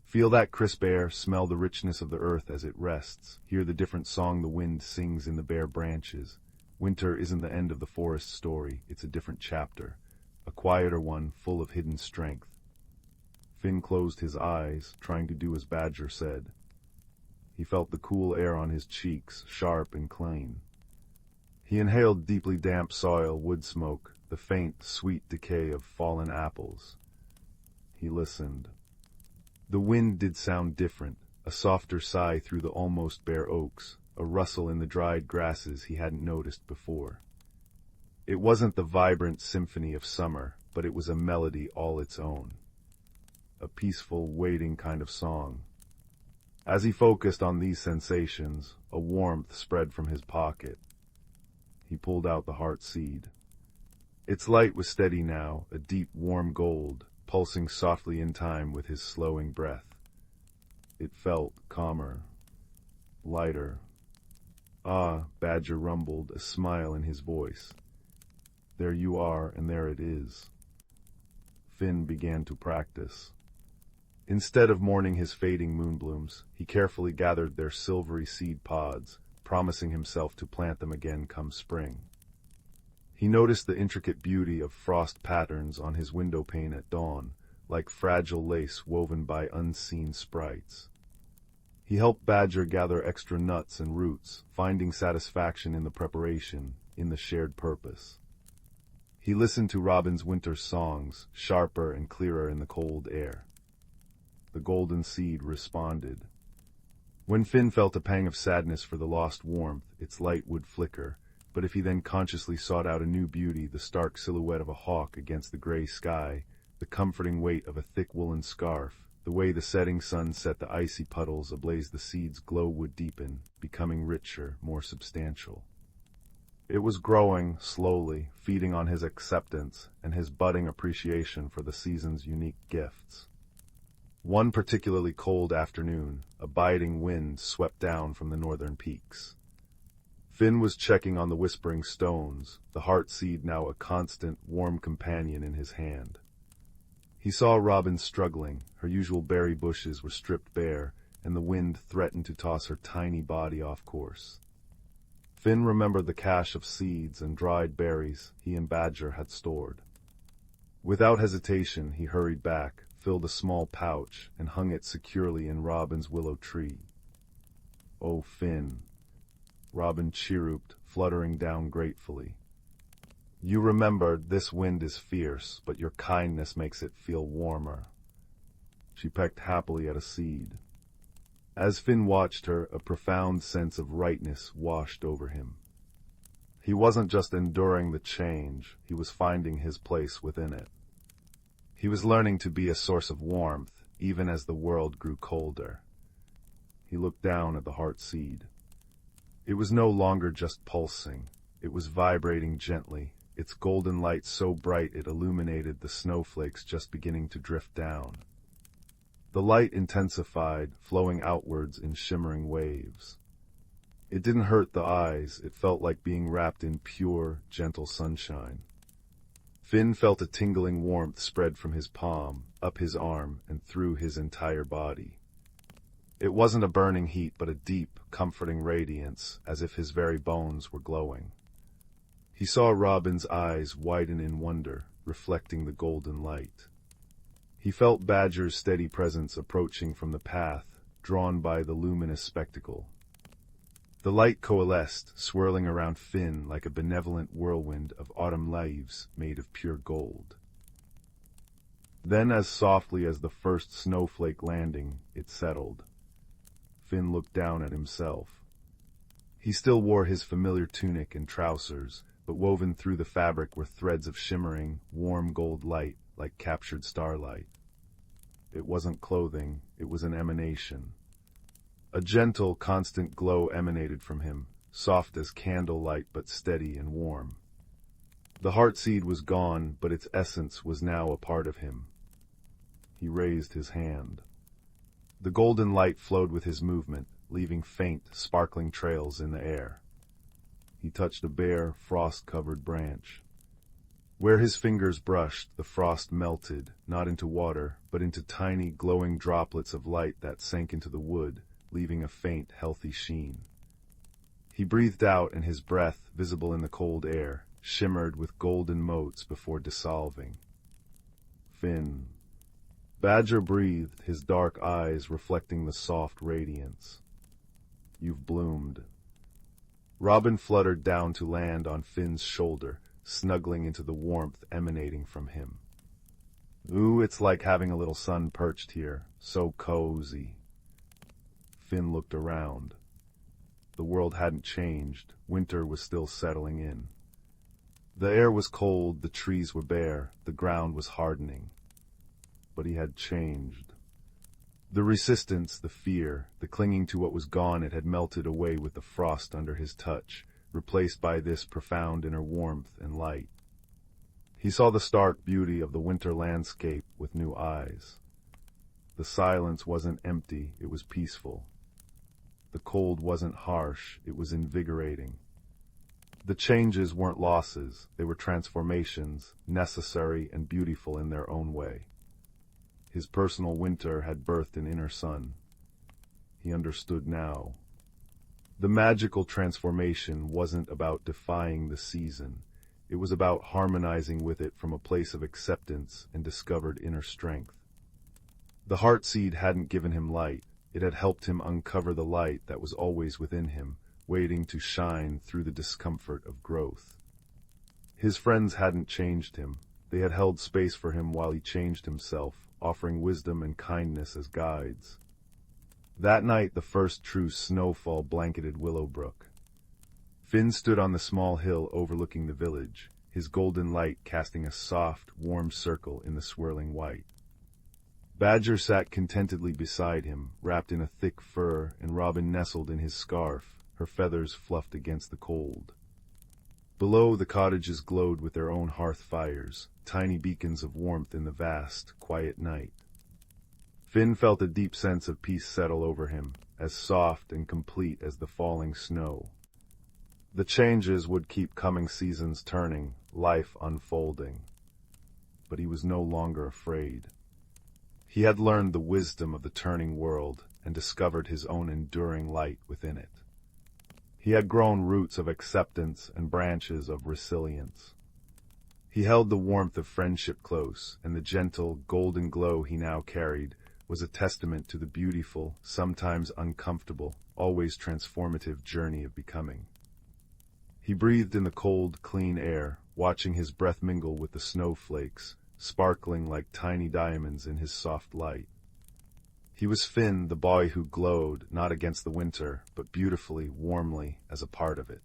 "Feel that crisp air, smell the richness of the earth as it rests, hear the different song the wind sings in the bare branches. Winter isn't the end of the forest story, it's a different chapter, a quieter one full of hidden strength." Finn closed his eyes, trying to do as Badger said. He felt the cool air on his cheeks, sharp and clean. He inhaled deeply damp soil, wood smoke, the faint, sweet decay of fallen apples. He listened. The wind did sound different, a softer sigh through the almost bare oaks, a rustle in the dried grasses he hadn't noticed before. It wasn't the vibrant symphony of summer, but it was a melody all its own. A peaceful, waiting kind of song. As he focused on these sensations, a warmth spread from his pocket. He pulled out the heart seed. Its light was steady now, a deep, warm gold, pulsing softly in time with his slowing breath. It felt calmer, lighter. "Ah," Badger rumbled, a smile in his voice. "There you are, and there it is." Finn began to practice. Instead of mourning his fading moonblooms, he carefully gathered their silvery seed pods, promising himself to plant them again come spring. He noticed the intricate beauty of frost patterns on his window pane at dawn, like fragile lace woven by unseen sprites. He helped Badger gather extra nuts and roots, finding satisfaction in the preparation, in the shared purpose. He listened to Robin's winter songs, sharper and clearer in the cold air. The golden seed responded. When Finn felt a pang of sadness for the lost warmth, its light would flicker, but if he then consciously sought out a new beauty, the stark silhouette of a hawk against the gray sky, the comforting weight of a thick woolen scarf, the way the setting sun set the icy puddles ablaze, the seed's glow would deepen, becoming richer, more substantial. It was growing, slowly, feeding on his acceptance and his budding appreciation for the season's unique gifts. One particularly cold afternoon, a biting wind swept down from the northern peaks. Finn was checking on the whispering stones, the heart seed now a constant, warm companion in his hand. He saw Robin struggling, her usual berry bushes were stripped bare, and the wind threatened to toss her tiny body off course. Finn remembered the cache of seeds and dried berries he and Badger had stored. Without hesitation, he hurried back, filled a small pouch, and hung it securely in Robin's willow tree. "Oh, Finn," Robin chirruped, fluttering down gratefully. "You remembered this wind is fierce, but your kindness makes it feel warmer." She pecked happily at a seed. As Finn watched her, a profound sense of rightness washed over him. He wasn't just enduring the change, he was finding his place within it. He was learning to be a source of warmth, even as the world grew colder. He looked down at the heart seed. It was no longer just pulsing, it was vibrating gently, its golden light so bright it illuminated the snowflakes just beginning to drift down. The light intensified, flowing outwards in shimmering waves. It didn't hurt the eyes, it felt like being wrapped in pure, gentle sunshine. Finn felt a tingling warmth spread from his palm, up his arm, and through his entire body. It wasn't a burning heat, but a deep, comforting radiance, as if his very bones were glowing. He saw Robin's eyes widen in wonder, reflecting the golden light. He felt Badger's steady presence approaching from the path, drawn by the luminous spectacle. The light coalesced, swirling around Finn like a benevolent whirlwind of autumn leaves made of pure gold. Then, as softly as the first snowflake landing, it settled. Finn looked down at himself. He still wore his familiar tunic and trousers, but woven through the fabric were threads of shimmering, warm gold light like captured starlight. It wasn't clothing, it was an emanation. A gentle, constant glow emanated from him, soft as candlelight but steady and warm. The heart seed was gone, but its essence was now a part of him. He raised his hand. The golden light flowed with his movement, leaving faint, sparkling trails in the air. He touched a bare, frost-covered branch. Where his fingers brushed, the frost melted, not into water, but into tiny, glowing droplets of light that sank into the wood, leaving a faint, healthy sheen. He breathed out, and his breath, visible in the cold air, shimmered with golden motes before dissolving. Finn. Badger breathed, his dark eyes reflecting the soft radiance. "You've bloomed." Robin fluttered down to land on Finn's shoulder, snuggling into the warmth emanating from him. "Ooh, it's like having a little sun perched here, so cozy." Finn looked around. The world hadn't changed, winter was still settling in. The air was cold, the trees were bare, the ground was hardening. But he had changed. The resistance, the fear, the clinging to what was gone, it had melted away with the frost under his touch, replaced by this profound inner warmth and light. He saw the stark beauty of the winter landscape with new eyes. The silence wasn't empty, it was peaceful. The cold wasn't harsh, it was invigorating. The changes weren't losses, they were transformations, necessary and beautiful in their own way. His personal winter had birthed an inner sun. He understood now. The magical transformation wasn't about defying the season. It was about harmonizing with it from a place of acceptance and discovered inner strength. The heart seed hadn't given him light. It had helped him uncover the light that was always within him, waiting to shine through the discomfort of growth. His friends hadn't changed him. They had held space for him while he changed himself, offering wisdom and kindness as guides. That night the first true snowfall blanketed Willowbrook. Finn stood on the small hill overlooking the village, his golden light casting a soft, warm circle in the swirling white. Badger sat contentedly beside him, wrapped in a thick fur, and Robin nestled in his scarf, her feathers fluffed against the cold. Below, the cottages glowed with their own hearth fires, tiny beacons of warmth in the vast, quiet night. Finn felt a deep sense of peace settle over him, as soft and complete as the falling snow. The changes would keep coming, seasons turning, life unfolding. But he was no longer afraid. He had learned the wisdom of the turning world and discovered his own enduring light within it. He had grown roots of acceptance and branches of resilience. He held the warmth of friendship close, and the gentle, golden glow he now carried was a testament to the beautiful, sometimes uncomfortable, always transformative journey of becoming. He breathed in the cold, clean air, watching his breath mingle with the snowflakes, sparkling like tiny diamonds in his soft light. He was Finn, the boy who glowed, not against the winter, but beautifully, warmly, as a part of it.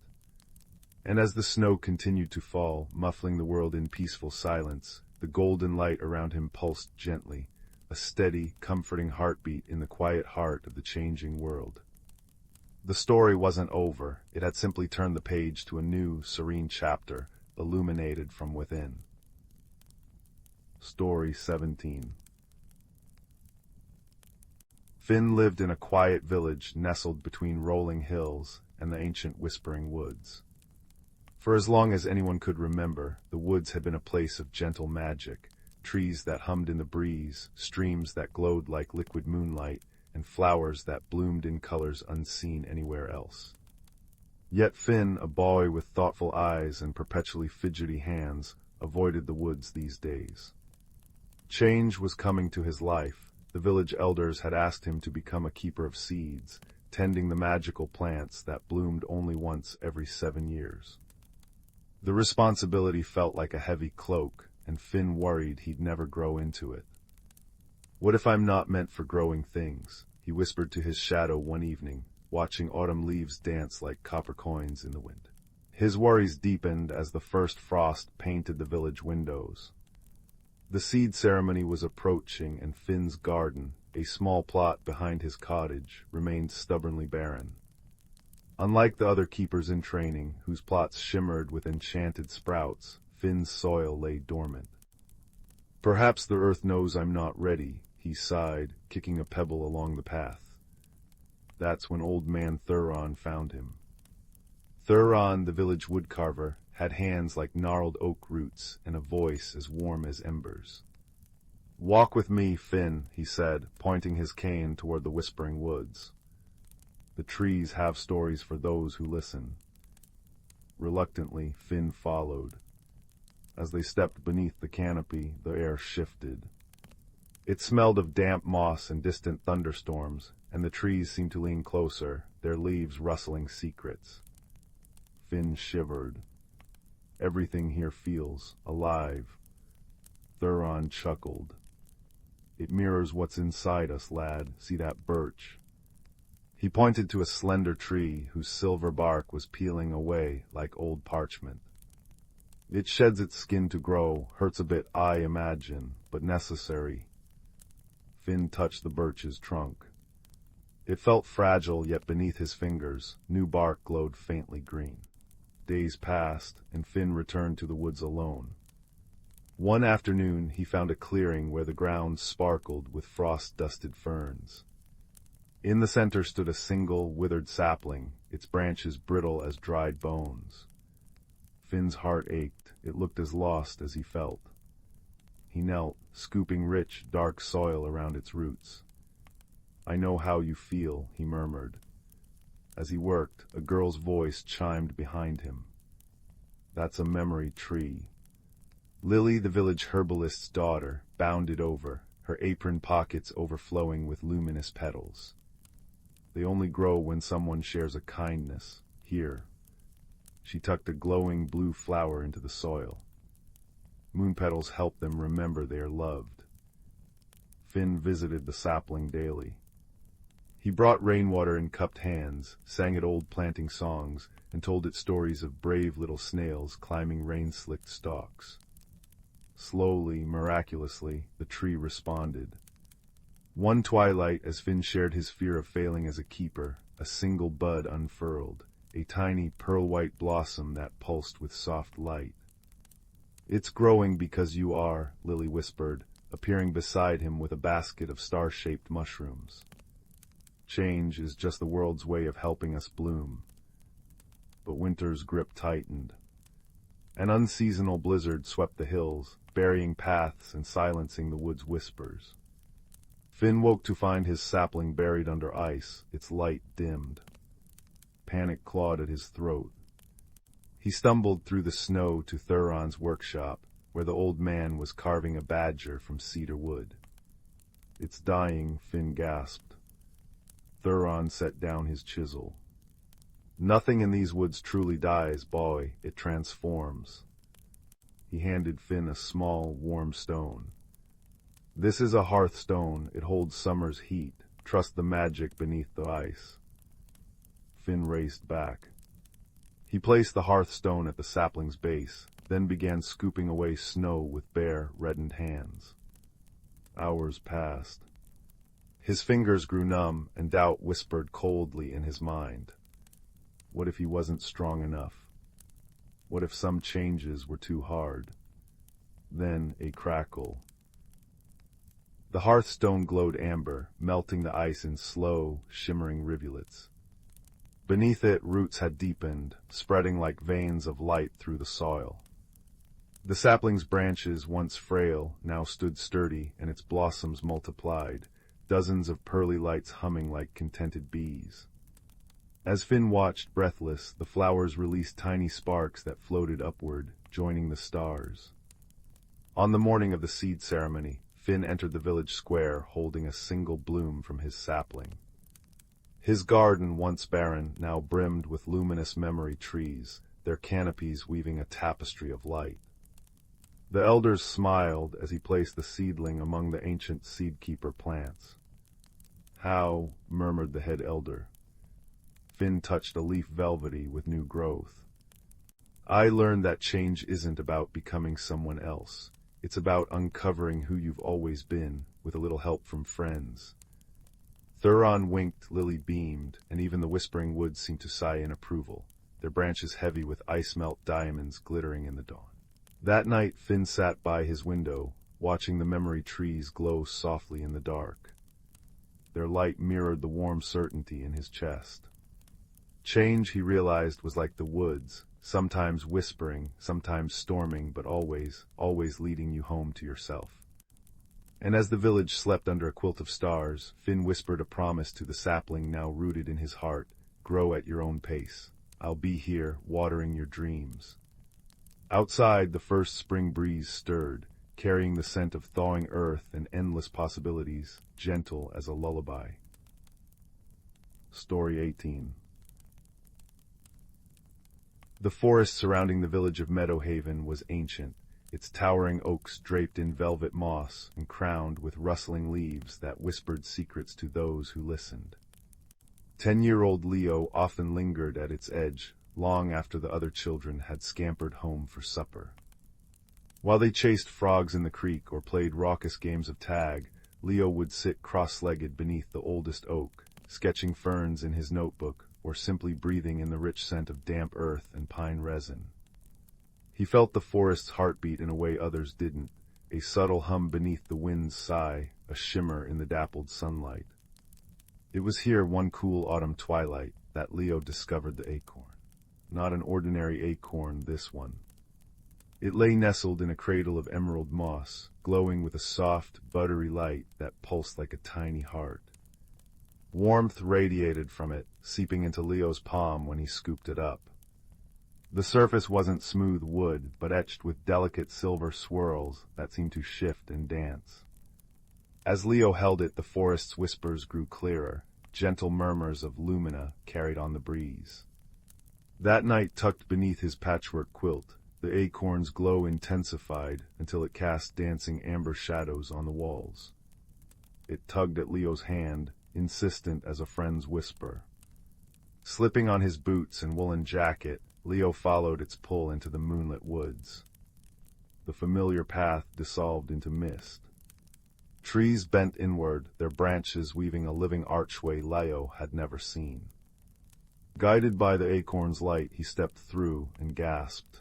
And as the snow continued to fall, muffling the world in peaceful silence, the golden light around him pulsed gently, a steady, comforting heartbeat in the quiet heart of the changing world. The story wasn't over. It had simply turned the page to a new, serene chapter, illuminated from within. Story 17. Finn lived in a quiet village nestled between rolling hills and the ancient whispering woods. For as long as anyone could remember, the woods had been a place of gentle magic, trees that hummed in the breeze, streams that glowed like liquid moonlight, and flowers that bloomed in colors unseen anywhere else. Yet Finn, a boy with thoughtful eyes and perpetually fidgety hands, avoided the woods these days. Change was coming to his life. The village elders had asked him to become a keeper of seeds, tending the magical plants that bloomed only once every 7 years. The responsibility felt like a heavy cloak, and Finn worried he'd never grow into it. "What if I'm not meant for growing things?" he whispered to his shadow one evening, watching autumn leaves dance like copper coins in the wind. His worries deepened as the first frost painted the village windows. The seed ceremony was approaching, and Finn's garden, a small plot behind his cottage, remained stubbornly barren. Unlike the other keepers in training, whose plots shimmered with enchanted sprouts, Finn's soil lay dormant. "Perhaps the earth knows I'm not ready," he sighed, kicking a pebble along the path. That's when old man Thuron found him. Thuron, the village woodcarver, had hands like gnarled oak roots and a voice as warm as embers. "Walk with me, Finn," he said, pointing his cane toward the whispering woods. "The trees have stories for those who listen." Reluctantly, Finn followed. As they stepped beneath the canopy, the air shifted. It smelled of damp moss and distant thunderstorms, and the trees seemed to lean closer, their leaves rustling secrets. Finn shivered. "Everything here feels alive." Thuron chuckled. "It mirrors what's inside us, lad. See that birch?" He pointed to a slender tree whose silver bark was peeling away like old parchment. It sheds its skin to grow, hurts a bit, I imagine, but necessary. Finn touched the birch's trunk. It felt fragile, yet beneath his fingers, new bark glowed faintly green. Days passed, and Finn returned to the woods alone. One afternoon he found a clearing where the ground sparkled with frost-dusted ferns. In the center stood a single, withered sapling, its branches brittle as dried bones. Finn's heart ached. It looked as lost as he felt. He knelt, scooping rich, dark soil around its roots. "I know how you feel," he murmured. As he worked, a girl's voice chimed behind him. "That's a memory tree." Lily, the village herbalist's daughter, bounded over, her apron pockets overflowing with luminous petals. "They only grow when someone shares a kindness. Here." She tucked a glowing blue flower into the soil. Moon petals help them remember they are loved. Finn visited the sapling daily. He brought rainwater in cupped hands, sang it old planting songs, and told it stories of brave little snails climbing rain-slicked stalks. Slowly, miraculously, the tree responded. One twilight, as Finn shared his fear of failing as a keeper, a single bud unfurled, a tiny pearl-white blossom that pulsed with soft light. "It's growing because you are," Lily whispered, appearing beside him with a basket of star-shaped mushrooms. "Change is just the world's way of helping us bloom." But winter's grip tightened. An unseasonal blizzard swept the hills, burying paths and silencing the wood's whispers. Finn woke to find his sapling buried under ice, its light dimmed. Panic clawed at his throat. He stumbled through the snow to Thuron's workshop, where the old man was carving a badger from cedar wood. "It's dying," Finn gasped. Thuron set down his chisel. "Nothing in these woods truly dies, boy. It transforms." He handed Finn a small, warm stone. "This is a hearthstone. It holds summer's heat. Trust the magic beneath the ice." Finn raced back. He placed the hearthstone at the sapling's base, then began scooping away snow with bare, reddened hands. Hours passed. His fingers grew numb, and doubt whispered coldly in his mind. What if he wasn't strong enough? What if some changes were too hard? Then a crackle. The hearthstone glowed amber, melting the ice in slow, shimmering rivulets. Beneath it, roots had deepened, spreading like veins of light through the soil. The sapling's branches, once frail, now stood sturdy, and its blossoms multiplied, dozens of pearly lights humming like contented bees. As Finn watched, breathless, the flowers released tiny sparks that floated upward, joining the stars. On the morning of the seed ceremony, Finn entered the village square holding a single bloom from his sapling. His garden, once barren, now brimmed with luminous memory trees, their canopies weaving a tapestry of light. The elders smiled as he placed the seedling among the ancient seed-keeper plants. "How," murmured the head elder. Finn touched a leaf velvety with new growth. "I learned that change isn't about becoming someone else. It's about uncovering who you've always been, with a little help from friends." Thuron winked, Lily beamed, and even the whispering woods seemed to sigh in approval, their branches heavy with ice-melt diamonds glittering in the dawn. That night Finn sat by his window, watching the memory trees glow softly in the dark. Their light mirrored the warm certainty in his chest. Change, he realized, was like the woods, sometimes whispering, sometimes storming, but always, always leading you home to yourself. And as the village slept under a quilt of stars, Finn whispered a promise to the sapling now rooted in his heart: "Grow at your own pace. I'll be here, watering your dreams." Outside, the first spring breeze stirred, carrying the scent of thawing earth and endless possibilities, gentle as a lullaby. Story 18. The forest surrounding the village of Meadowhaven was ancient, its towering oaks draped in velvet moss and crowned with rustling leaves that whispered secrets to those who listened. 10-year-old Leo often lingered at its edge, long after the other children had scampered home for supper. While they chased frogs in the creek or played raucous games of tag, Leo would sit cross-legged beneath the oldest oak, sketching ferns in his notebook or simply breathing in the rich scent of damp earth and pine resin. He felt the forest's heartbeat in a way others didn't, a subtle hum beneath the wind's sigh, a shimmer in the dappled sunlight. It was here one cool autumn twilight that Leo discovered the acorn. Not an ordinary acorn, this one. It lay nestled in a cradle of emerald moss, glowing with a soft, buttery light that pulsed like a tiny heart. Warmth radiated from it, seeping into Leo's palm when he scooped it up. The surface wasn't smooth wood, but etched with delicate silver swirls that seemed to shift and dance. As Leo held it, the forest's whispers grew clearer, gentle murmurs of lumina carried on the breeze. That night, tucked beneath his patchwork quilt, the acorn's glow intensified until it cast dancing amber shadows on the walls. It tugged at Leo's hand, insistent as a friend's whisper. Slipping on his boots and woolen jacket, Leo followed its pull into the moonlit woods. The familiar path dissolved into mist. Trees bent inward, their branches weaving a living archway Leo had never seen. Guided by the acorn's light, he stepped through and gasped.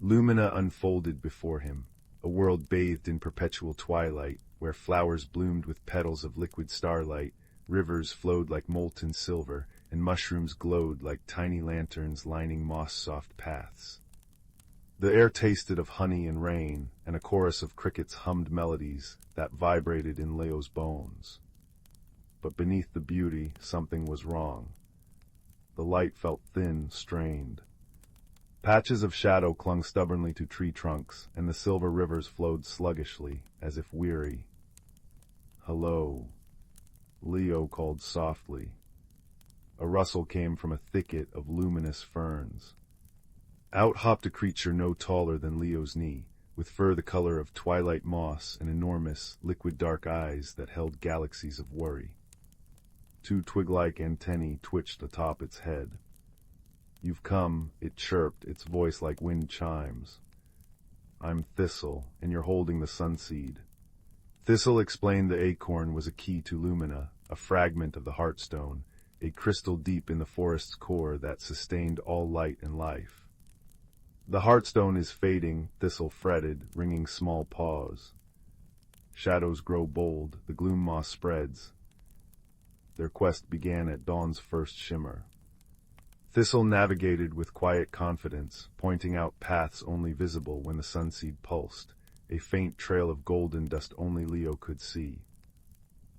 Lumina unfolded before him, a world bathed in perpetual twilight, where flowers bloomed with petals of liquid starlight, rivers flowed like molten silver, and mushrooms glowed like tiny lanterns lining moss-soft paths. The air tasted of honey and rain, and a chorus of crickets hummed melodies that vibrated in Leo's bones. But beneath the beauty, something was wrong. The light felt thin, strained. Patches of shadow clung stubbornly to tree trunks, and the silver rivers flowed sluggishly, as if weary. "Hello," Leo called softly. A rustle came from a thicket of luminous ferns. Out hopped a creature no taller than Leo's knee, with fur the color of twilight moss and enormous, liquid-dark eyes that held galaxies of worry. Two twig-like antennae twitched atop its head. "You've come," it chirped, its voice like wind chimes. "I'm Thistle, and you're holding the sunseed." Thistle explained the acorn was a key to Lumina, a fragment of the heartstone, a crystal deep in the forest's core that sustained all light and life. "The heartstone is fading," Thistle fretted, wringing small paws. Shadows grow bold, the gloom moss spreads. Their quest began at dawn's first shimmer. Thistle navigated with quiet confidence, pointing out paths only visible when the sunseed pulsed, a faint trail of golden dust only Leo could see.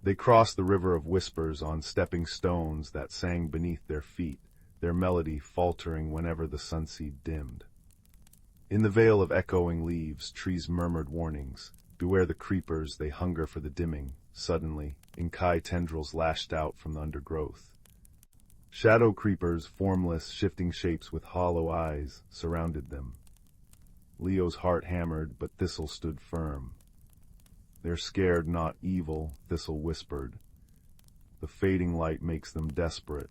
They crossed the river of whispers on stepping stones that sang beneath their feet, their melody faltering whenever the sunseed dimmed. In the veil of echoing leaves, trees murmured warnings. "Beware the creepers, they hunger for the dimming." Suddenly, Inkai tendrils lashed out from the undergrowth. Shadow creepers, formless, shifting shapes with hollow eyes, surrounded them. Leo's heart hammered, but Thistle stood firm. "They're scared, not evil," Thistle whispered. "The fading light makes them desperate."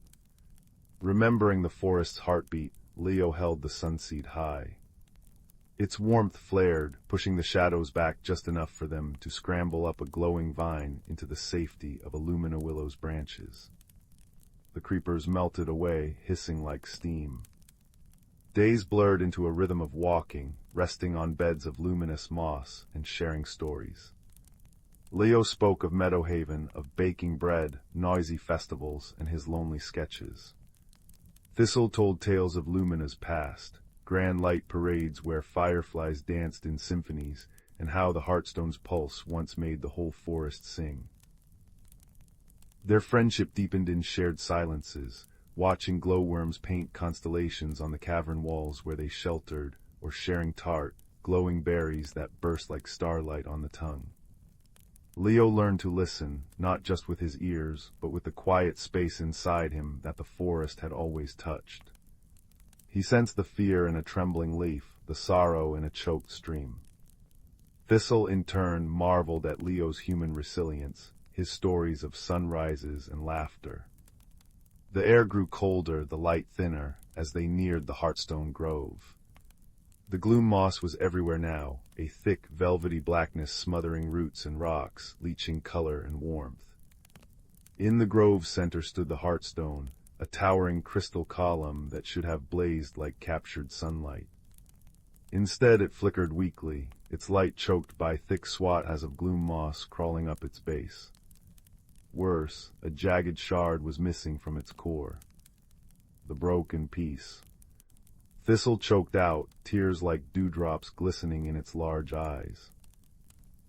Remembering the forest's heartbeat, Leo held the sunseed high. Its warmth flared, pushing the shadows back just enough for them to scramble up a glowing vine into the safety of a lumina willow's branches. The creepers melted away, hissing like steam. Days blurred into a rhythm of walking, resting on beds of luminous moss and sharing stories. Leo spoke of Meadowhaven, of baking bread, noisy festivals, and his lonely sketches. Thistle told tales of Lumina's past, grand light parades where fireflies danced in symphonies, and how the Heartstone's pulse once made the whole forest sing. Their friendship deepened in shared silences, watching glowworms paint constellations on the cavern walls where they sheltered, or sharing tart, glowing berries that burst like starlight on the tongue. Leo learned to listen, not just with his ears, but with the quiet space inside him that the forest had always touched. He sensed the fear in a trembling leaf, the sorrow in a choked stream. Thistle, in turn, marveled at Leo's human resilience, his stories of sunrises and laughter. The air grew colder, the light thinner, as they neared the Heartstone Grove. The gloom moss was everywhere now, a thick, velvety blackness smothering roots and rocks, leaching color and warmth. In the grove's center stood the Heartstone, a towering crystal column that should have blazed like captured sunlight. Instead, it flickered weakly, its light choked by thick swaths of gloom moss crawling up its base. Worse, a jagged shard was missing from its core. The broken piece. Thistle choked out, tears like dewdrops glistening in its large eyes.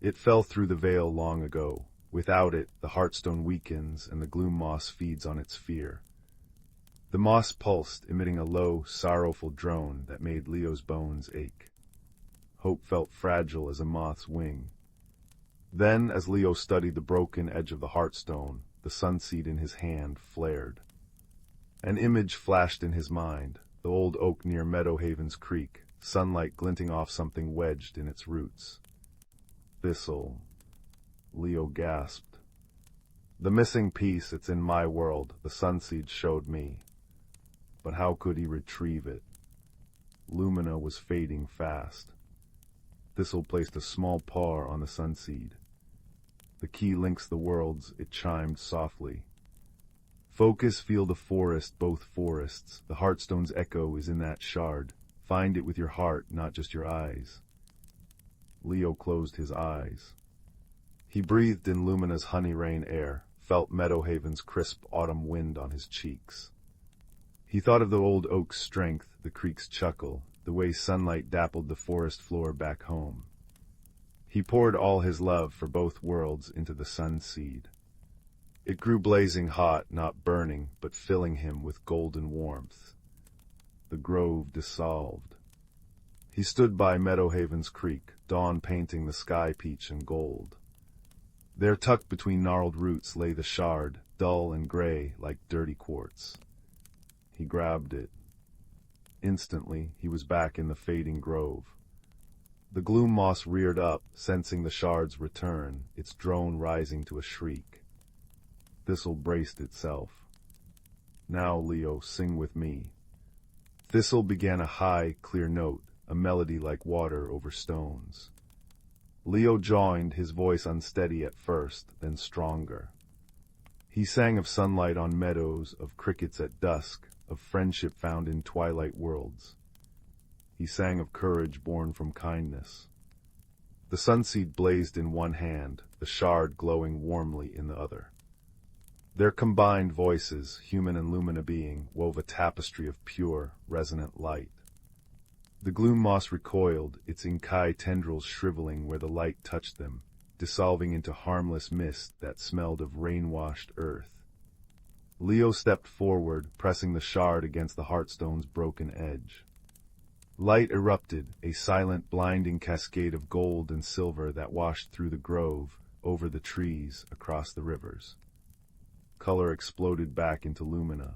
It fell through the veil long ago. Without it, the Heartstone weakens and the gloom moss feeds on its fear. The moss pulsed, emitting a low, sorrowful drone that made Leo's bones ache. Hope felt fragile as a moth's wing. Then, as Leo studied the broken edge of the Heartstone, the sunseed in his hand flared. An image flashed in his mind, the old oak near Meadowhaven's creek, sunlight glinting off something wedged in its roots. Thistle. Leo gasped. The missing piece, it's in my world, the sunseed showed me. But how could he retrieve it? Lumina was fading fast. Thistle placed a small paw on the sunseed. The key links the worlds, it chimed softly. Focus, feel the forest, both forests. The Heartstone's echo is in that shard. Find it with your heart, not just your eyes. Leo closed his eyes. He breathed in Lumina's honey rain air, felt Meadowhaven's crisp autumn wind on his cheeks. He thought of the old oak's strength, the creek's chuckle, the way sunlight dappled the forest floor back home. He poured all his love for both worlds into the sunseed. It grew blazing hot, not burning, but filling him with golden warmth. The grove dissolved. He stood by Meadowhaven's creek, dawn painting the sky peach and gold. There, tucked between gnarled roots, lay the shard, dull and gray like dirty quartz. He grabbed it. Instantly, he was back in the fading grove. The gloom moss reared up, sensing the shard's return, its drone rising to a shriek. Thistle braced itself. Now, Leo, sing with me. Thistle began a high, clear note, a melody like water over stones. Leo joined, his voice unsteady at first, then stronger. He sang of sunlight on meadows, of crickets at dusk, of friendship found in twilight worlds. He sang of courage born from kindness. The sunseed blazed in one hand, the shard glowing warmly in the other. Their combined voices, human and Lumina being, wove a tapestry of pure, resonant light. The gloom moss recoiled, its inkai tendrils shriveling where the light touched them, dissolving into harmless mist that smelled of rain-washed earth. Leo stepped forward, pressing the shard against the Heartstone's broken edge. Light erupted, a silent, blinding cascade of gold and silver that washed through the grove, over the trees, across the rivers. Color exploded back into Lumina.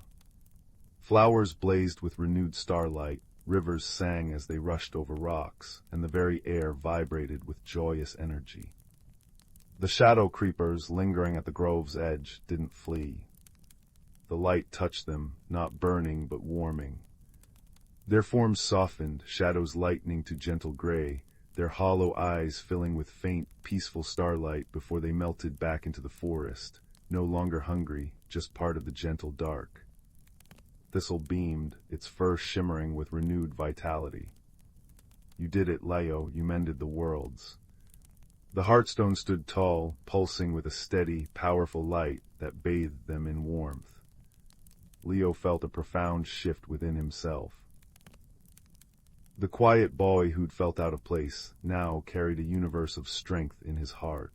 Flowers blazed with renewed starlight, rivers sang as they rushed over rocks, and the very air vibrated with joyous energy. The shadow creepers, lingering at the grove's edge, didn't flee. The light touched them, not burning but warming. Their forms softened, shadows lightening to gentle gray, their hollow eyes filling with faint, peaceful starlight before they melted back into the forest, no longer hungry, just part of the gentle dark. Thistle beamed, its fur shimmering with renewed vitality. You did it, Leo, you mended the worlds. The Heartstone stood tall, pulsing with a steady, powerful light that bathed them in warmth. Leo felt a profound shift within himself. The quiet boy who'd felt out of place now carried a universe of strength in his heart.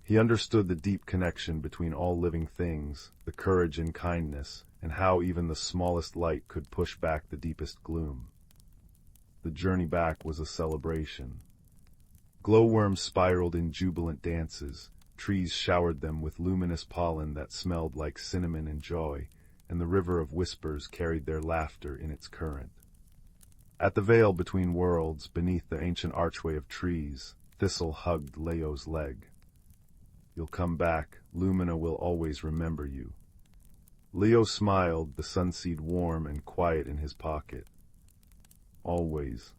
He understood the deep connection between all living things, the courage and kindness, and how even the smallest light could push back the deepest gloom. The journey back was a celebration. Glowworms spiraled in jubilant dances, trees showered them with luminous pollen that smelled like cinnamon and joy, and the river of whispers carried their laughter in its current. At the veil between worlds, beneath the ancient archway of trees, Thistle hugged Leo's leg. You'll come back, Lumina will always remember you. Leo smiled, the sunseed warm and quiet in his pocket. Always.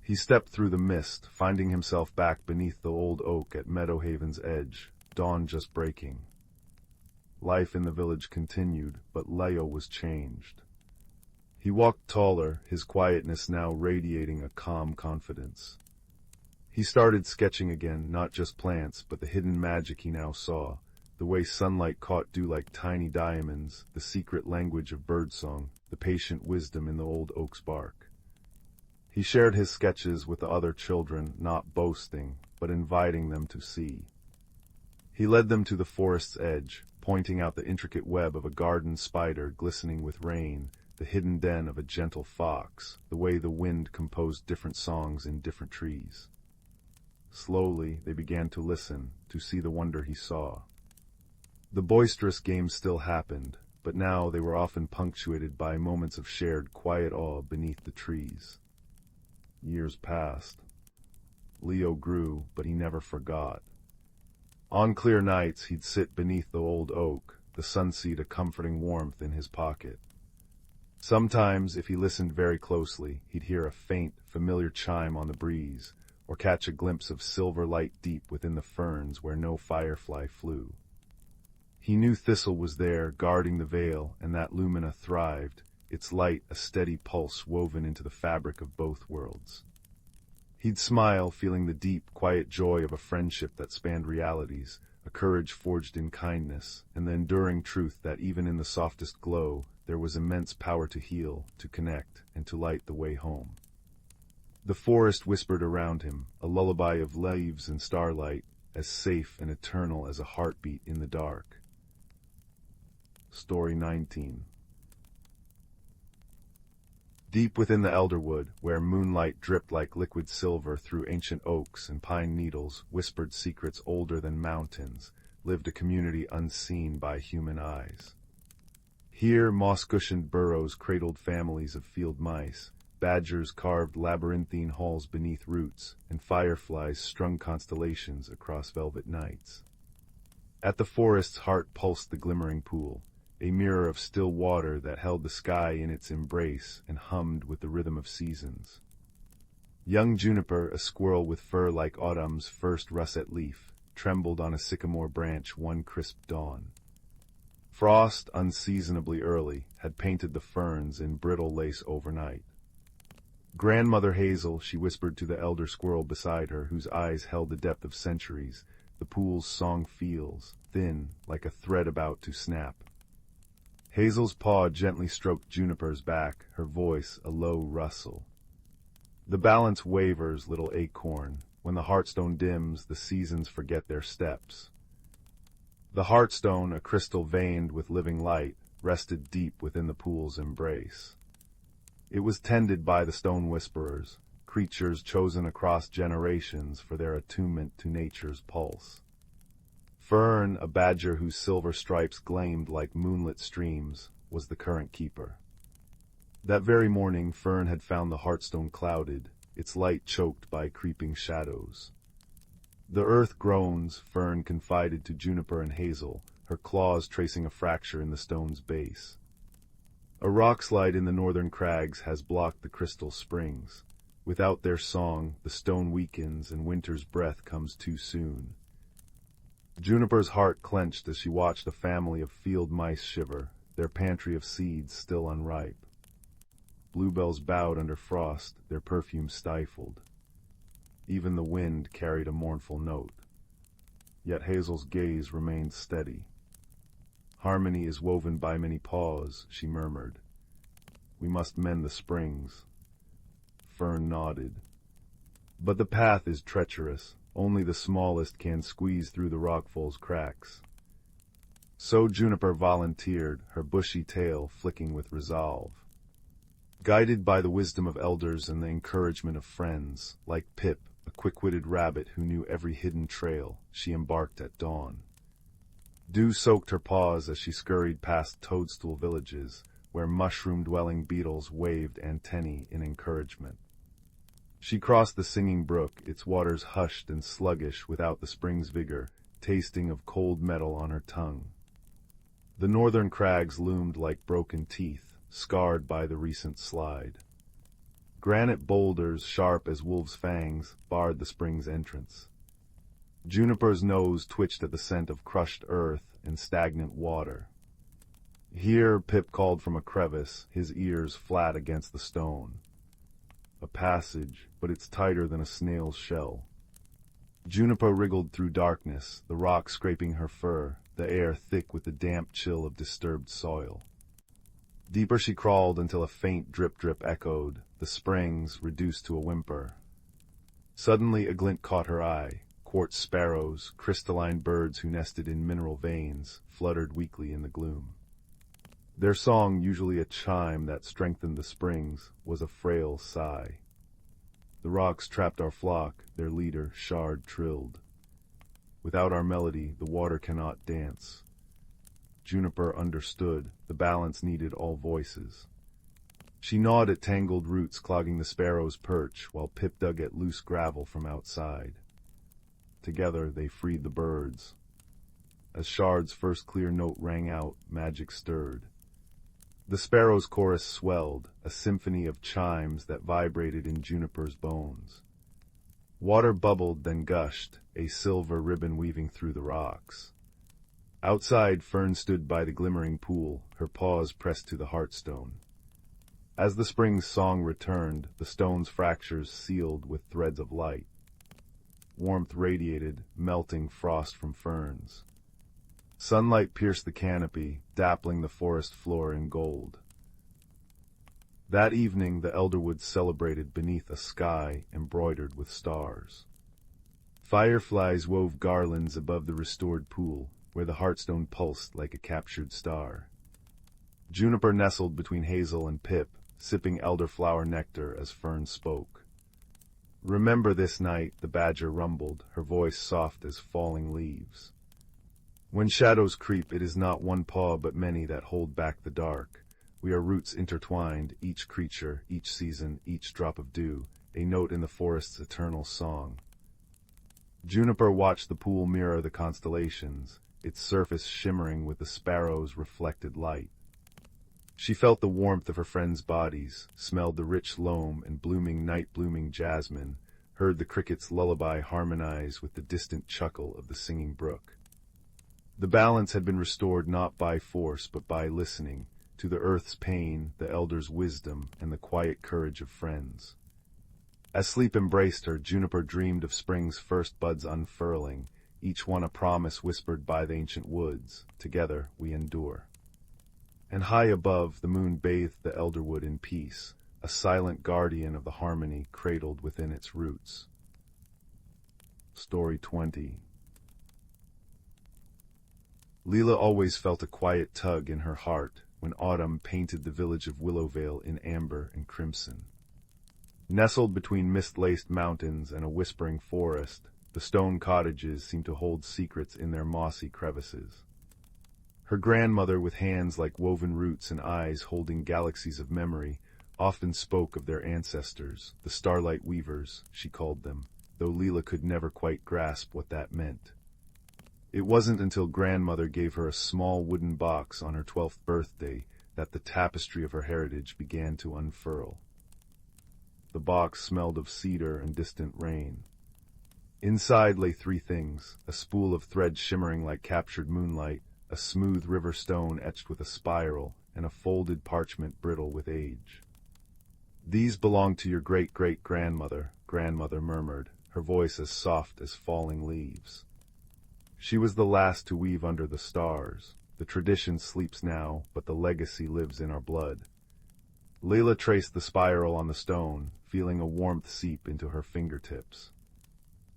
He stepped through the mist, finding himself back beneath the old oak at Meadowhaven's edge, dawn just breaking. Life in the village continued, but Leo was changed. He walked taller, his quietness now radiating a calm confidence. He started sketching again, not just plants, but the hidden magic he now saw, the way sunlight caught dew like tiny diamonds, the secret language of birdsong, the patient wisdom in the old oak's bark. He shared his sketches with the other children, not boasting, but inviting them to see. He led them to the forest's edge, pointing out the intricate web of a garden spider glistening with rain, the hidden den of a gentle fox, the way the wind composed different songs in different trees. Slowly, they began to listen, to see the wonder he saw. The boisterous games still happened, but now they were often punctuated by moments of shared quiet awe beneath the trees. Years passed. Leo grew, but he never forgot. On clear nights, he'd sit beneath the old oak, the sunseed a comforting warmth in his pocket. Sometimes, if he listened very closely, he'd hear a faint, familiar chime on the breeze, or catch a glimpse of silver light deep within the ferns where no firefly flew. He knew Thistle was there, guarding the veil, and that Lumina thrived, its light a steady pulse woven into the fabric of both worlds. He'd smile, feeling the deep, quiet joy of a friendship that spanned realities, a courage forged in kindness, and the enduring truth that even in the softest glow, there was immense power to heal, to connect, and to light the way home. The forest whispered around him, a lullaby of leaves and starlight, as safe and eternal as a heartbeat in the dark. Story 19. Deep within the elderwood, where moonlight dripped like liquid silver through ancient oaks and pine needles, whispered secrets older than mountains, lived a community unseen by human eyes. Here, moss-cushioned burrows cradled families of field mice, badgers carved labyrinthine halls beneath roots, and fireflies strung constellations across velvet nights. At the forest's heart pulsed the glimmering pool, a mirror of still water that held the sky in its embrace and hummed with the rhythm of seasons. Young Juniper, a squirrel with fur like autumn's first russet leaf, trembled on a sycamore branch one crisp dawn. Frost, unseasonably early, had painted the ferns in brittle lace overnight. Grandmother Hazel, she whispered to the elder squirrel beside her, whose eyes held the depth of centuries, the pool's song feels, thin, like a thread about to snap. Hazel's paw gently stroked Juniper's back, her voice a low rustle. The balance wavers, little acorn. When the heartstone dims, the seasons forget their steps. The heartstone, a crystal veined with living light, rested deep within the pool's embrace. It was tended by the stone whisperers, creatures chosen across generations for their attunement to nature's pulse. Fern, a badger whose silver stripes gleamed like moonlit streams, was the current keeper. That very morning, Fern had found the heartstone clouded, its light choked by creeping shadows. The earth groans, Fern confided to Juniper and Hazel, her claws tracing a fracture in the stone's base. A rockslide in the northern crags has blocked the crystal springs. Without their song, the stone weakens and winter's breath comes too soon. Juniper's heart clenched as she watched a family of field mice shiver, their pantry of seeds still unripe. Bluebells bowed under frost, their perfume stifled. Even the wind carried a mournful note. Yet Hazel's gaze remained steady. Harmony is woven by many paws, she murmured. We must mend the springs. Fern nodded. But the path is treacherous. Only the smallest can squeeze through the rockfall's cracks. So Juniper volunteered, her bushy tail flicking with resolve. Guided by the wisdom of elders and the encouragement of friends, like Pip, a quick-witted rabbit who knew every hidden trail, she embarked at dawn. Dew soaked her paws as she scurried past toadstool villages, where mushroom-dwelling beetles waved antennae in encouragement. She crossed the singing brook, its waters hushed and sluggish without the spring's vigor, tasting of cold metal on her tongue. The northern crags loomed like broken teeth, scarred by the recent slide. Granite boulders, sharp as wolves' fangs, barred the spring's entrance. Juniper's nose twitched at the scent of crushed earth and stagnant water. "Here," Pip called from a crevice, his ears flat against the stone. "A passage, but it's tighter than a snail's shell." Juniper wriggled through darkness, the rock scraping her fur, the air thick with the damp chill of disturbed soil. Deeper she crawled until a faint drip-drip echoed, the springs reduced to a whimper. Suddenly a glint caught her eye. Quartz sparrows, crystalline birds who nested in mineral veins, fluttered weakly in the gloom. Their song, usually a chime that strengthened the springs, was a frail sigh. "The rocks trapped our flock," their leader, Shard, trilled. "Without our melody, the water cannot dance." Juniper understood. The balance needed all voices. She gnawed at tangled roots clogging the sparrow's perch, while Pip dug at loose gravel from outside. Together they freed the birds. As Shard's first clear note rang out, magic stirred. The sparrow's chorus swelled, a symphony of chimes that vibrated in Juniper's bones. Water bubbled, then gushed, a silver ribbon weaving through the rocks. Outside, Fern stood by the glimmering pool, her paws pressed to the heartstone. As the spring's song returned, the stone's fractures sealed with threads of light. Warmth radiated, melting frost from ferns. Sunlight pierced the canopy, dappling the forest floor in gold. That evening the elderwoods celebrated beneath a sky embroidered with stars. Fireflies wove garlands above the restored pool, where the heartstone pulsed like a captured star. Juniper nestled between Hazel and Pip, sipping elderflower nectar as Fern spoke. "Remember this night," the badger rumbled, her voice soft as falling leaves. "When shadows creep, it is not one paw but many that hold back the dark. We are roots intertwined, each creature, each season, each drop of dew, a note in the forest's eternal song." Juniper watched the pool mirror the constellations, its surface shimmering with the sparrow's reflected light. She felt the warmth of her friends' bodies, smelled the rich loam and blooming night-blooming jasmine, heard the cricket's lullaby harmonize with the distant chuckle of the singing brook. The balance had been restored not by force but by listening, to the earth's pain, the elders' wisdom, and the quiet courage of friends. As sleep embraced her, Juniper dreamed of spring's first buds unfurling, each one a promise whispered by the ancient woods. Together we endure. And high above, the moon bathed the elderwood in peace, a silent guardian of the harmony cradled within its roots. Story 20. Leela always felt a quiet tug in her heart when autumn painted the village of Willowvale in amber and crimson. Nestled between mist-laced mountains and a whispering forest, the stone cottages seemed to hold secrets in their mossy crevices. Her grandmother, with hands like woven roots and eyes holding galaxies of memory, often spoke of their ancestors, the starlight weavers, she called them, though Leela could never quite grasp what that meant. It wasn't until grandmother gave her a small wooden box on her 12th birthday that the tapestry of her heritage began to unfurl. The box smelled of cedar and distant rain. Inside lay three things: a spool of thread shimmering like captured moonlight, a smooth river stone etched with a spiral, and a folded parchment brittle with age. "These belong to your great-great-grandmother," grandmother murmured, her voice as soft as falling leaves. She was the last to weave under the stars. The tradition sleeps now, but the legacy lives in our blood. Leela traced the spiral on the stone, feeling a warmth seep into her fingertips.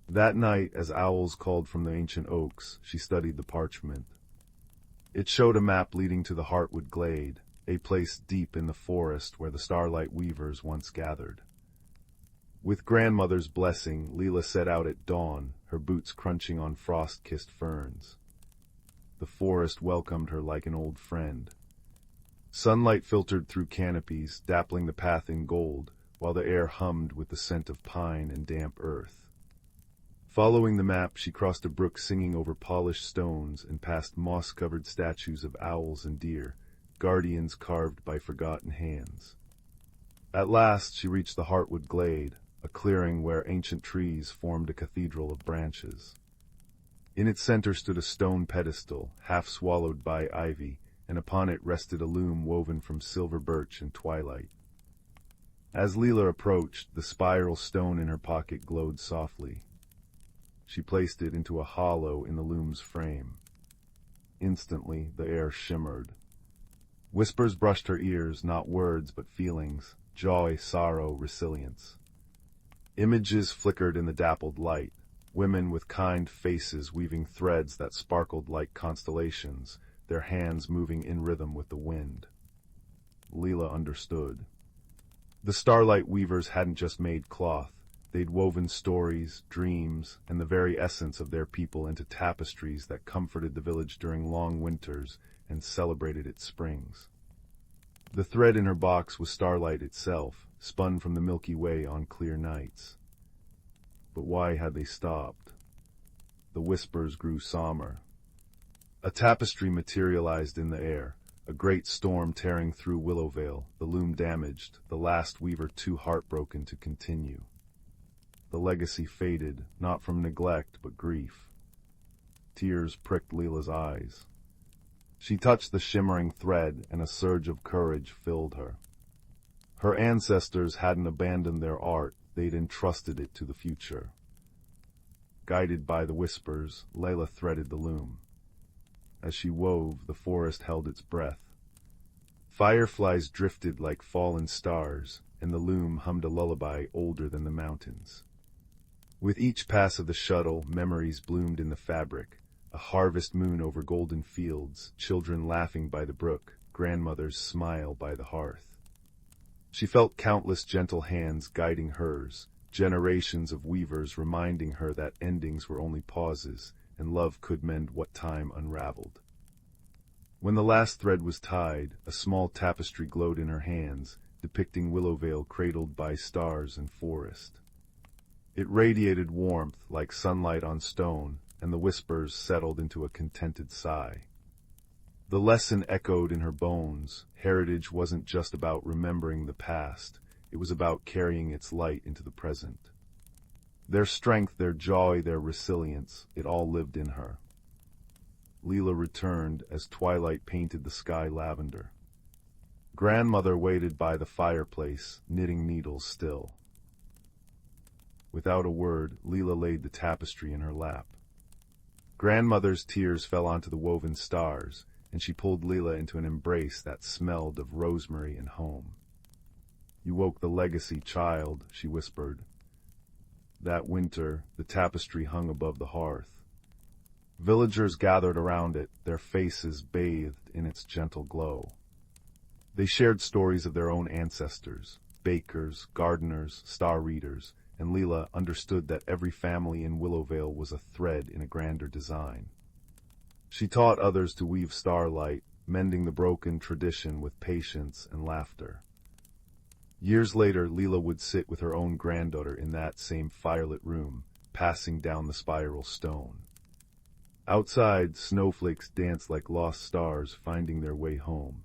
That night, as owls called from the ancient oaks, she studied the parchment. It showed a map leading to the Heartwood Glade, a place deep in the forest where the starlight weavers once gathered. With grandmother's blessing, Leela set out at dawn, her boots crunching on frost-kissed ferns. The forest welcomed her like an old friend. Sunlight filtered through canopies, dappling the path in gold, while the air hummed with the scent of pine and damp earth. Following the map, she crossed a brook singing over polished stones and past moss-covered statues of owls and deer, guardians carved by forgotten hands. At last, she reached the Heartwood Glade, a clearing where ancient trees formed a cathedral of branches. In its center stood a stone pedestal, half swallowed by ivy, and upon it rested a loom woven from silver birch and twilight. As Leela approached, the spiral stone in her pocket glowed softly. She placed it into a hollow in the loom's frame. Instantly, the air shimmered. Whispers brushed her ears, not words but feelings, joy, sorrow, resilience. Images flickered in the dappled light, women with kind faces weaving threads that sparkled like constellations, their hands moving in rhythm with the wind. Leela understood. The starlight weavers hadn't just made cloth. They'd woven stories, dreams, and the very essence of their people into tapestries that comforted the village during long winters and celebrated its springs. The thread in her box was starlight itself, spun from the Milky Way on clear nights. But why had they stopped? The whispers grew somber. A tapestry materialized in the air, a great storm tearing through Willowvale, the loom damaged, the last weaver too heartbroken to continue. The legacy faded, not from neglect but grief. Tears pricked Leela's eyes. She touched the shimmering thread, and a surge of courage filled her. Her ancestors hadn't abandoned their art, they'd entrusted it to the future. Guided by the whispers, Leela threaded the loom. As she wove, the forest held its breath. Fireflies drifted like fallen stars, and the loom hummed a lullaby older than the mountains. With each pass of the shuttle, memories bloomed in the fabric, a harvest moon over golden fields, children laughing by the brook, grandmother's smile by the hearth. She felt countless gentle hands guiding hers, generations of weavers reminding her that endings were only pauses, and love could mend what time unraveled. When the last thread was tied, a small tapestry glowed in her hands, depicting Willowvale cradled by stars and forest. It radiated warmth like sunlight on stone, and the whispers settled into a contented sigh. The lesson echoed in her bones. Heritage wasn't just about remembering the past, it was about carrying its light into the present. Their strength, their joy, their resilience, it all lived in her. Leela returned as twilight painted the sky lavender. Grandmother waited by the fireplace, knitting needles still. Without a word, Leela laid the tapestry in her lap. Grandmother's tears fell onto the woven stars, and she pulled Leela into an embrace that smelled of rosemary and home. "You woke the legacy, child," she whispered. That winter, the tapestry hung above the hearth. Villagers gathered around it, their faces bathed in its gentle glow. They shared stories of their own ancestors, bakers, gardeners, star readers, and Leela understood that every family in Willowvale was a thread in a grander design. She taught others to weave starlight, mending the broken tradition with patience and laughter. Years later, Leela would sit with her own granddaughter in that same firelit room, passing down the spiral stone. Outside, snowflakes danced like lost stars finding their way home.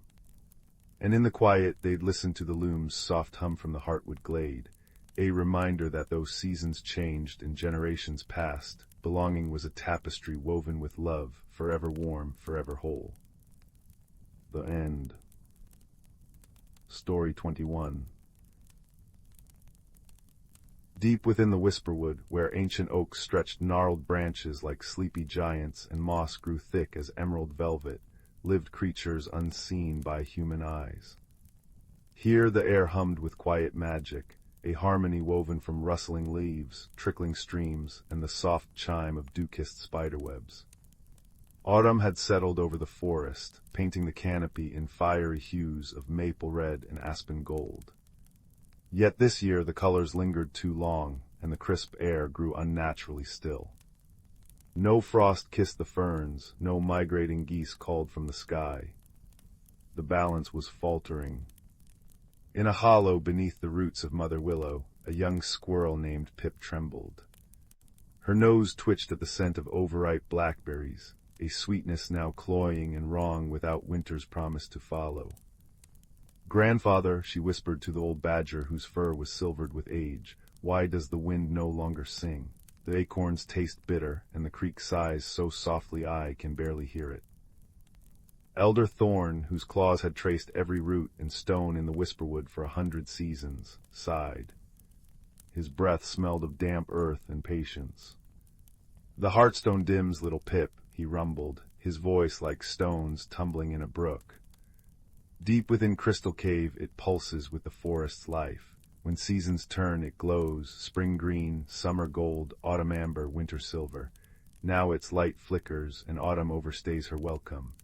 And in the quiet, they'd listen to the loom's soft hum from the Heartwood Glade, a reminder that though seasons changed and generations passed, belonging was a tapestry woven with love, forever warm, forever whole. The end. Story 21. Deep within the Whisperwood, where ancient oaks stretched gnarled branches like sleepy giants and moss grew thick as emerald velvet, lived creatures unseen by human eyes. Here the air hummed with quiet magic, a harmony woven from rustling leaves, trickling streams, and the soft chime of dew-kissed spiderwebs. Autumn had settled over the forest, painting the canopy in fiery hues of maple red and aspen gold. Yet this year the colors lingered too long, and the crisp air grew unnaturally still. No frost kissed the ferns, no migrating geese called from the sky. The balance was faltering. In a hollow beneath the roots of Mother Willow, a young squirrel named Pip trembled. Her nose twitched at the scent of overripe blackberries, a sweetness now cloying and wrong without winter's promise to follow. "Grandfather," she whispered to the old badger whose fur was silvered with age, "why does the wind no longer sing? The acorns taste bitter, and the creek sighs so softly I can barely hear it." Elder Thorn, whose claws had traced every root and stone in the whisperwood for 100 seasons, sighed. His breath smelled of damp earth and patience. "The heartstone dims, little Pip," he rumbled, his voice like stones tumbling in a brook. "Deep within Crystal Cave it pulses with the forest's life. When seasons turn it glows, spring green, summer gold, autumn amber, winter silver. Now its light flickers, and autumn overstays her welcome."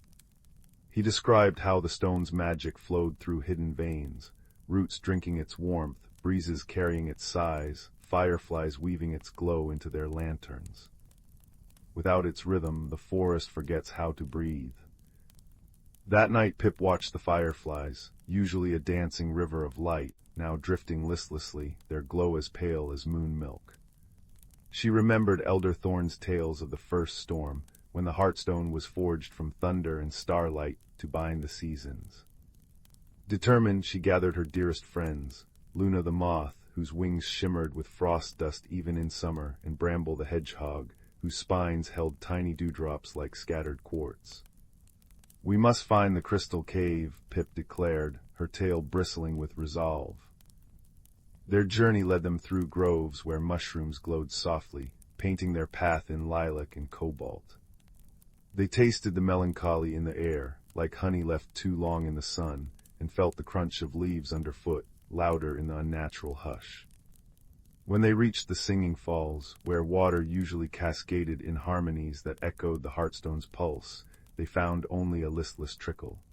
He described how the stone's magic flowed through hidden veins, roots drinking its warmth, breezes carrying its sighs, fireflies weaving its glow into their lanterns. Without its rhythm, the forest forgets how to breathe. That night Pip watched the fireflies, usually a dancing river of light, now drifting listlessly, their glow as pale as moon milk. She remembered Elder Thorn's tales of the first storm, when the Heartstone was forged from thunder and starlight to bind the seasons. Determined, she gathered her dearest friends, Luna the moth, whose wings shimmered with frost dust even in summer, and Bramble the hedgehog, whose spines held tiny dewdrops like scattered quartz. "We must find the Crystal Cave," Pip declared, her tail bristling with resolve. Their journey led them through groves where mushrooms glowed softly, painting their path in lilac and cobalt. They tasted the melancholy in the air, like honey left too long in the sun, and felt the crunch of leaves underfoot, louder in the unnatural hush. When they reached the Singing Falls, where water usually cascaded in harmonies that echoed the Heartstone's pulse, they found only a listless trickle.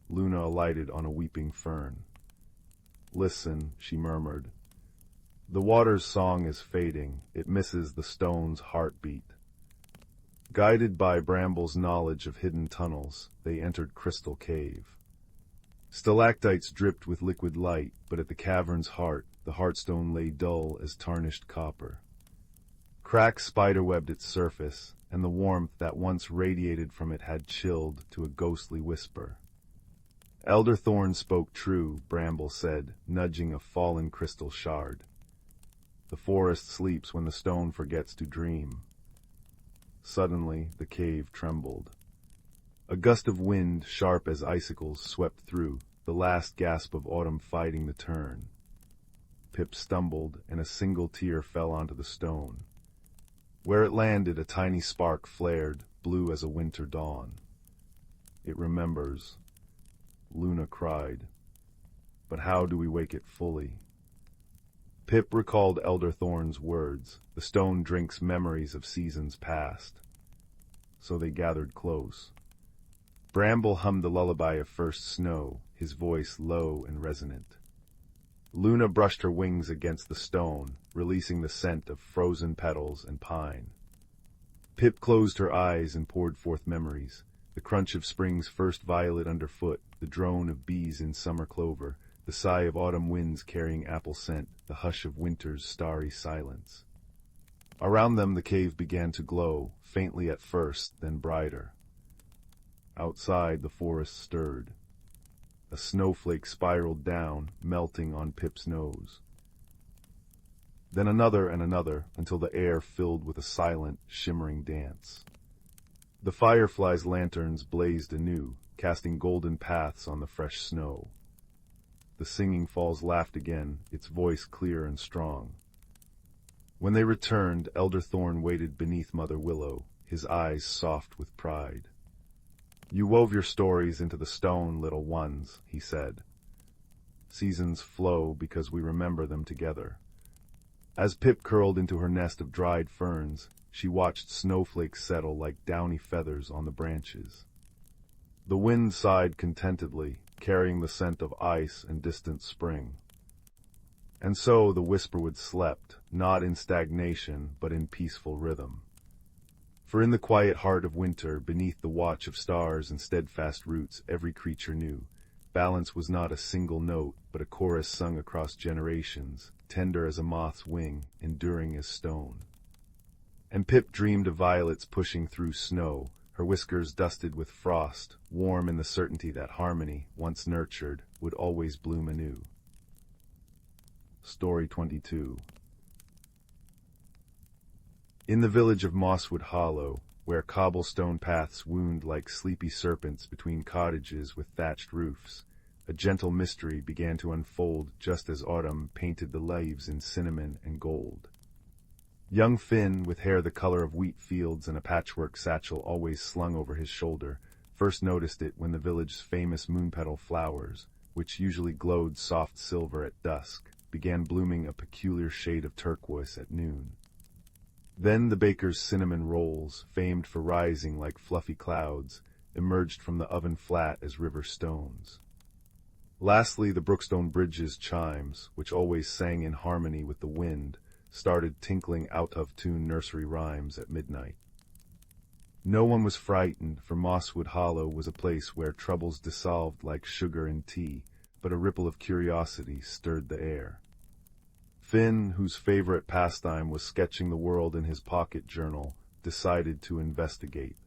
Luna alighted on a weeping fern. "Listen," she murmured. "The water's song is fading, it misses the stone's heartbeat." Guided by Bramble's knowledge of hidden tunnels, they entered Crystal Cave. Stalactites dripped with liquid light, but at the cavern's heart, the Heartstone lay dull as tarnished copper. Cracks spiderwebbed its surface, and the warmth that once radiated from it had chilled to a ghostly whisper. "Elder Thorn spoke true," Bramble said, nudging a fallen crystal shard. "The forest sleeps when the stone forgets to dream." Suddenly, the cave trembled. A gust of wind, sharp as icicles, swept through, the last gasp of autumn fighting the turn. Pip stumbled, and a single tear fell onto the stone. Where it landed, a tiny spark flared, blue as a winter dawn. "It remembers," Luna cried. "But how do we wake it fully?" Pip recalled Elder Thorn's words, "The stone drinks memories of seasons past." So they gathered close. Bramble hummed the lullaby of first snow, his voice low and resonant. Luna brushed her wings against the stone, releasing the scent of frozen petals and pine. Pip closed her eyes and poured forth memories, the crunch of spring's first violet underfoot, the drone of bees in summer clover, the sigh of autumn winds carrying apple scent, the hush of winter's starry silence. Around them the cave began to glow, faintly at first, then brighter. Outside the forest stirred. A snowflake spiraled down, melting on Pip's nose. Then another and another, until the air filled with a silent, shimmering dance. The fireflies' lanterns blazed anew, casting golden paths on the fresh snow. The Singing Falls laughed again, its voice clear and strong. When they returned, Elder Thorn waited beneath Mother Willow, his eyes soft with pride. "You wove your stories into the stone, little ones," he said. "Seasons flow because we remember them together." As Pip curled into her nest of dried ferns, she watched snowflakes settle like downy feathers on the branches. The wind sighed contentedly, carrying the scent of ice and distant spring. And so the whisperwood slept, not in stagnation, but in peaceful rhythm. For in the quiet heart of winter, beneath the watch of stars and steadfast roots, every creature knew. Balance was not a single note, but a chorus sung across generations, tender as a moth's wing, enduring as stone. And Pip dreamed of violets pushing through snow, her whiskers dusted with frost, warm in the certainty that harmony, once nurtured, would always bloom anew. Story 22. In the village of Mosswood Hollow, where cobblestone paths wound like sleepy serpents between cottages with thatched roofs, a gentle mystery began to unfold just as autumn painted the leaves in cinnamon and gold. Young Finn, with hair the color of wheat fields and a patchwork satchel always slung over his shoulder, first noticed it when the village's famous moonpetal flowers, which usually glowed soft silver at dusk, began blooming a peculiar shade of turquoise at noon. Then the baker's cinnamon rolls, famed for rising like fluffy clouds, emerged from the oven flat as river stones. Lastly, the Brookstone Bridge's chimes, which always sang in harmony with the wind, started tinkling out-of-tune nursery rhymes at midnight. No one was frightened, for Mosswood Hollow was a place where troubles dissolved like sugar in tea, but a ripple of curiosity stirred the air. Finn, whose favorite pastime was sketching the world in his pocket journal, decided to investigate.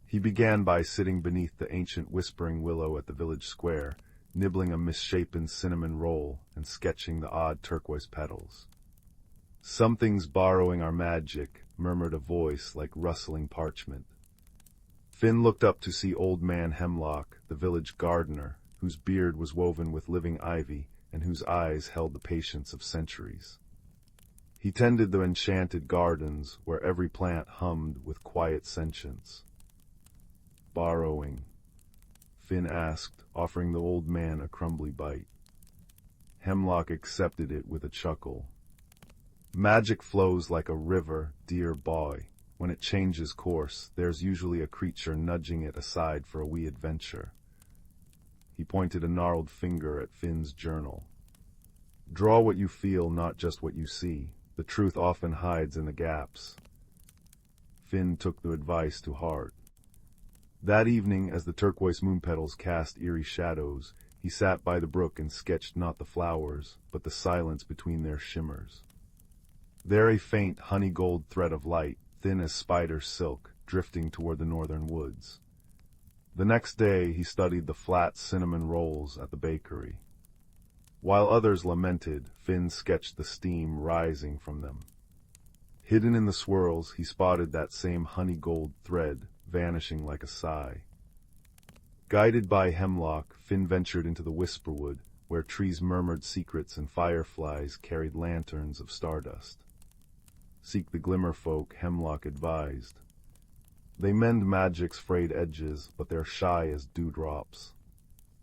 He began by sitting beneath the ancient whispering willow at the village square, nibbling a misshapen cinnamon roll and sketching the odd turquoise petals. "Something's borrowing our magic," murmured a voice like rustling parchment. Finn looked up to see Old Man Hemlock, the village gardener, whose beard was woven with living ivy and whose eyes held the patience of centuries. He tended the enchanted gardens, where every plant hummed with quiet sentience. "Borrowing?" Finn asked, offering the old man a crumbly bite. Hemlock accepted it with a chuckle. "Magic flows like a river, dear boy. When it changes course, there's usually a creature nudging it aside for a wee adventure." He pointed a gnarled finger at Finn's journal. "Draw what you feel, not just what you see. The truth often hides in the gaps." Finn took the advice to heart. That evening, as the turquoise moon petals cast eerie shadows, he sat by the brook and sketched not the flowers, but the silence between their shimmers. There a faint honey-gold thread of light, thin as spider silk, drifting toward the northern woods. The next day he studied the flat cinnamon rolls at the bakery. While others lamented, Finn sketched the steam rising from them. Hidden in the swirls, he spotted that same honey-gold thread, vanishing like a sigh. Guided by Hemlock, Finn ventured into the Whisperwood, where trees murmured secrets and fireflies carried lanterns of stardust. "Seek the glimmer folk," Hemlock advised. "They mend magic's frayed edges, but they're shy as dewdrops."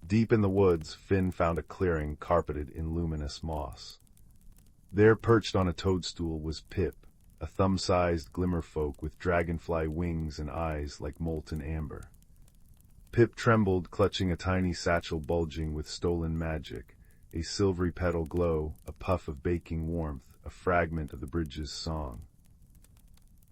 Deep in the woods, Finn found a clearing carpeted in luminous moss. There, perched on a toadstool, was Pip, a thumb-sized glimmerfolk with dragonfly wings and eyes like molten amber. Pip trembled, clutching a tiny satchel bulging with stolen magic, a silvery petal glow, a puff of baking warmth, a fragment of the bridge's song.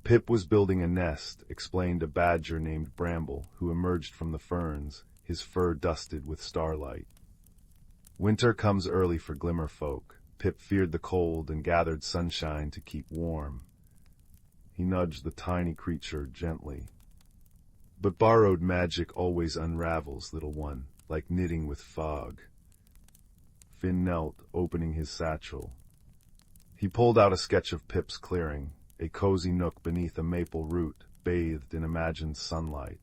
Pip was building a nest, explained a badger named Bramble, who emerged from the ferns, his fur dusted with starlight. Winter comes early for glimmerfolk. Pip feared the cold and gathered sunshine to keep warm. He nudged the tiny creature gently. "But borrowed magic always unravels, little one, like knitting with fog." Finn knelt, opening his satchel. He pulled out a sketch of Pip's clearing, a cozy nook beneath a maple root, bathed in imagined sunlight.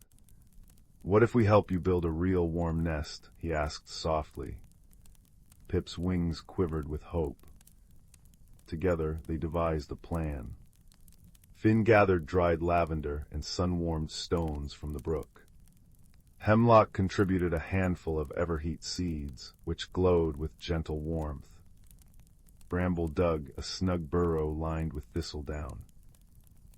"What if we help you build a real warm nest?" he asked softly. Pip's wings quivered with hope. Together they devised a plan. Finn gathered dried lavender and sun-warmed stones from the brook. Hemlock contributed a handful of everheat seeds, which glowed with gentle warmth. Bramble dug a snug burrow lined with thistledown.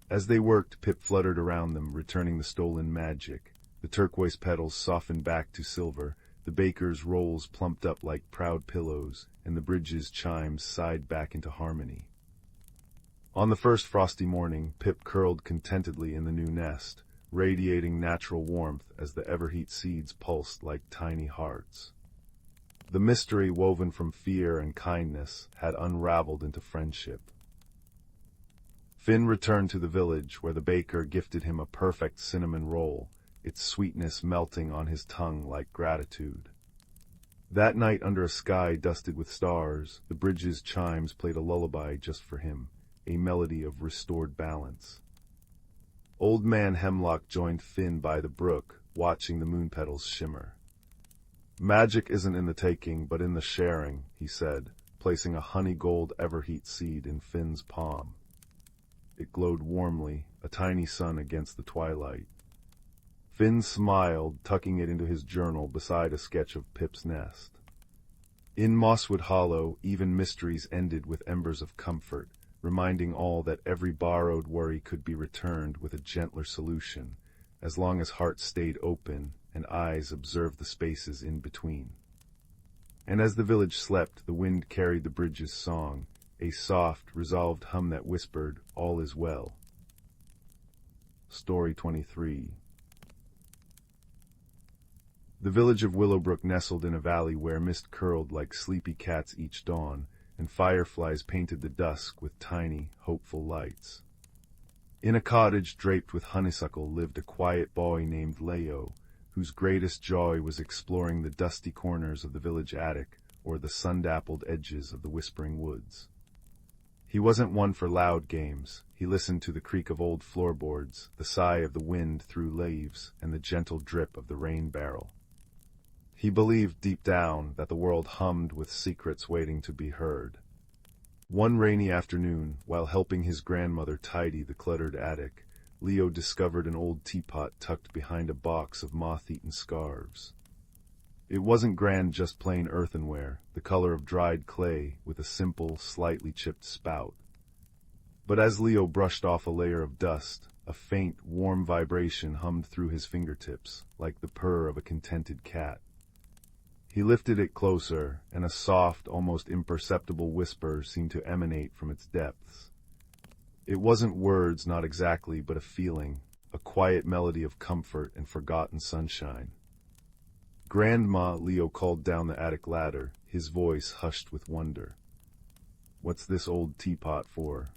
As they worked, Pip fluttered around them, returning the stolen magic. The turquoise petals softened back to silver, the baker's rolls plumped up like proud pillows, and the bridge's chimes sighed back into harmony. On the first frosty morning, Pip curled contentedly in the new nest, radiating natural warmth as the everheat seeds pulsed like tiny hearts. The mystery woven from fear and kindness had unraveled into friendship. Finn returned to the village, where the baker gifted him a perfect cinnamon roll, its sweetness melting on his tongue like gratitude. That night, under a sky dusted with stars, the bridge's chimes played a lullaby just for him, a melody of restored balance. Old Man Hemlock joined Finn by the brook, watching the moon petals shimmer. "Magic isn't in the taking, but in the sharing," he said, placing a honey-gold everheat seed in Finn's palm. It glowed warmly, a tiny sun against the twilight. Finn smiled, tucking it into his journal beside a sketch of Pip's nest. In Mosswood Hollow, even mysteries ended with embers of comfort, reminding all that every borrowed worry could be returned with a gentler solution, as long as hearts stayed open and eyes observed the spaces in between. And as the village slept, the wind carried the bridge's song, a soft, resolved hum that whispered, "All is well." Story 23. The village of Willowbrook nestled in a valley where mist curled like sleepy cats each dawn, and fireflies painted the dusk with tiny, hopeful lights. In a cottage draped with honeysuckle lived a quiet boy named Leo, whose greatest joy was exploring the dusty corners of the village attic or the sun-dappled edges of the whispering woods. He wasn't one for loud games. He listened to the creak of old floorboards, the sigh of the wind through leaves, and the gentle drip of the rain barrel. He believed deep down that the world hummed with secrets waiting to be heard. One rainy afternoon, while helping his grandmother tidy the cluttered attic, Leo discovered an old teapot tucked behind a box of moth-eaten scarves. It wasn't grand, just plain earthenware, the color of dried clay, with a simple, slightly chipped spout. But as Leo brushed off a layer of dust, a faint, warm vibration hummed through his fingertips, like the purr of a contented cat. He lifted it closer, and a soft, almost imperceptible whisper seemed to emanate from its depths. It wasn't words, not exactly, but a feeling, a quiet melody of comfort and forgotten sunshine. "Grandma," Leo called down the attic ladder, his voice hushed with wonder. "What's this old teapot for?"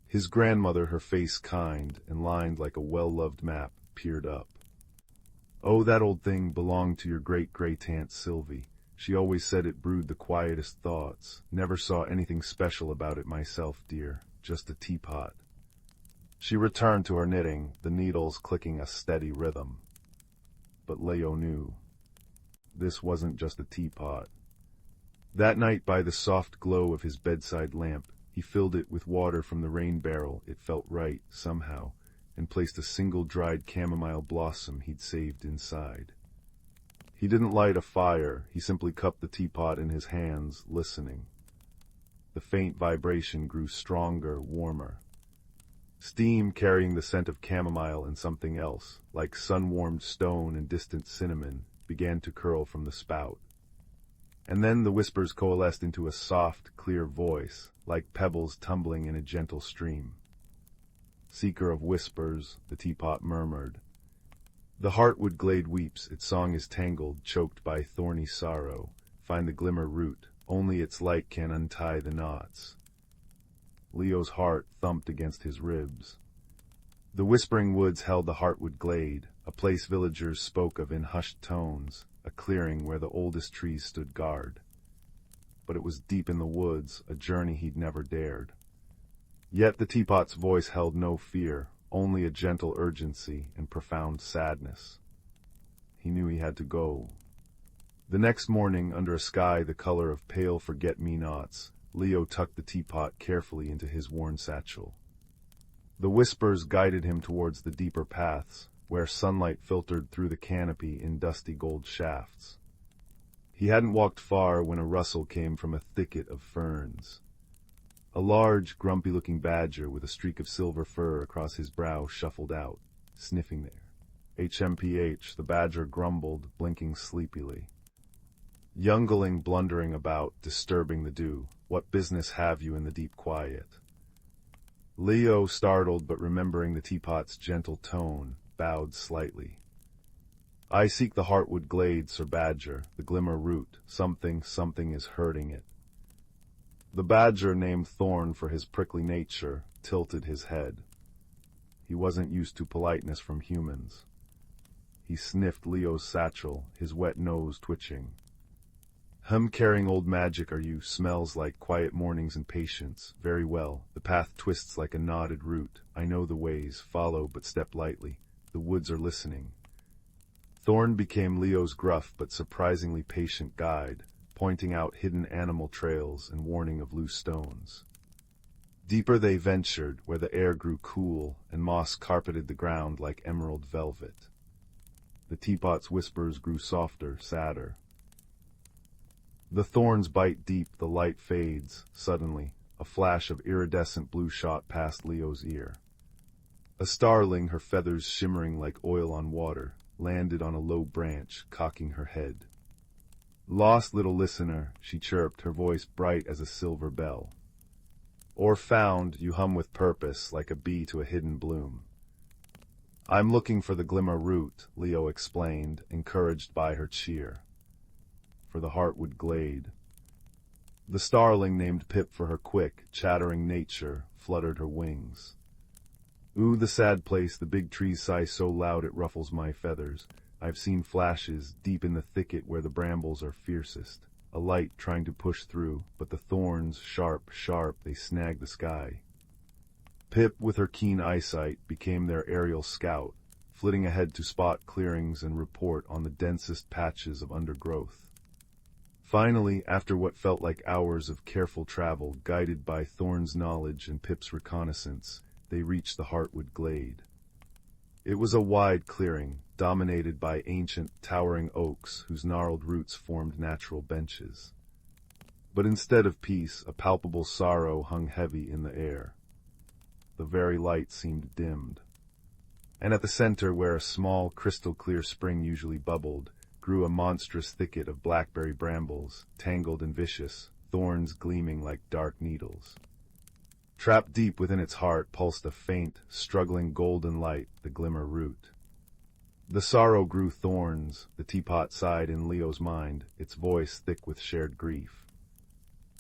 His grandmother, her face kind and lined like a well-loved map, peered up. "Oh, that old thing belonged to your great-great-aunt Sylvie. She always said it brewed the quietest thoughts. Never saw anything special about it myself, dear. Just a teapot." She returned to her knitting, the needles clicking a steady rhythm. But Leo knew. This wasn't just a teapot. That night, by the soft glow of his bedside lamp, he filled it with water from the rain barrel. It felt right, somehow, and placed a single dried chamomile blossom he'd saved inside. He didn't light a fire, he simply cupped the teapot in his hands, listening. The faint vibration grew stronger, warmer. Steam carrying the scent of chamomile and something else, like sun-warmed stone and distant cinnamon, began to curl from the spout. And then the whispers coalesced into a soft, clear voice, like pebbles tumbling in a gentle stream. "Seeker of whispers," the teapot murmured. "The heartwood glade weeps, its song is tangled, choked by thorny sorrow. Find the glimmer root, only its light can untie the knots." Leo's heart thumped against his ribs. The whispering woods held the heartwood glade, a place villagers spoke of in hushed tones, a clearing where the oldest trees stood guard. But it was deep in the woods, a journey he'd never dared. Yet the teapot's voice held no fear, only a gentle urgency and profound sadness. He knew he had to go. The next morning, under a sky the color of pale forget-me-nots, Leo tucked the teapot carefully into his worn satchel. The whispers guided him towards the deeper paths, where sunlight filtered through the canopy in dusty gold shafts. He hadn't walked far when a rustle came from a thicket of ferns. A large, grumpy-looking badger with a streak of silver fur across his brow shuffled out, sniffing there. "HMPH," the badger grumbled, blinking sleepily. Youngling blundering about, disturbing the dew. "What business have you in the deep quiet?" Leo, startled but remembering the teapot's gentle tone, bowed slightly. "I seek the heartwood glade, Sir Badger, the glimmer root. Something is hurting it." The badger, named Thorn for his prickly nature, tilted his head. He wasn't used to politeness from humans. He sniffed Leo's satchel, his wet nose twitching. Carrying old magic are you? Smells like quiet mornings and patience. Very well. The path twists like a knotted root. I know the ways. Follow, but step lightly. The woods are listening. Thorn became Leo's gruff but surprisingly patient guide, pointing out hidden animal trails and warning of loose stones. Deeper they ventured, where the air grew cool and moss carpeted the ground like emerald velvet. The teapot's whispers grew softer, sadder. The thorns bite deep, the light fades. Suddenly, a flash of iridescent blue shot past Leo's ear. A starling, her feathers shimmering like oil on water, landed on a low branch, cocking her head. Lost little listener, she chirped, her voice bright as a silver bell. Or found, you hum with purpose, like a bee to a hidden bloom. I'm looking for the glimmer root, Leo explained, encouraged by her cheer. For the heartwood glade. The starling, named Pip for her quick, chattering nature, fluttered her wings. Ooh, the sad place, the big trees sigh so loud it ruffles my feathers. I've seen flashes, deep in the thicket where the brambles are fiercest. A light trying to push through, but the thorns, sharp, sharp, they snag the sky. Pip, with her keen eyesight, became their aerial scout, flitting ahead to spot clearings and report on the densest patches of undergrowth. Finally, after what felt like hours of careful travel, guided by Thorn's knowledge and Pip's reconnaissance, they reached the heartwood glade. It was a wide clearing, dominated by ancient, towering oaks whose gnarled roots formed natural benches. But instead of peace, a palpable sorrow hung heavy in the air. The very light seemed dimmed. And at the center, where a small, crystal-clear spring usually bubbled, grew a monstrous thicket of blackberry brambles, tangled and vicious, thorns gleaming like dark needles. Trapped deep within its heart pulsed a faint, struggling golden light, the glimmer root. The sorrow grew thorns, the teapot sighed in Leo's mind, its voice thick with shared grief.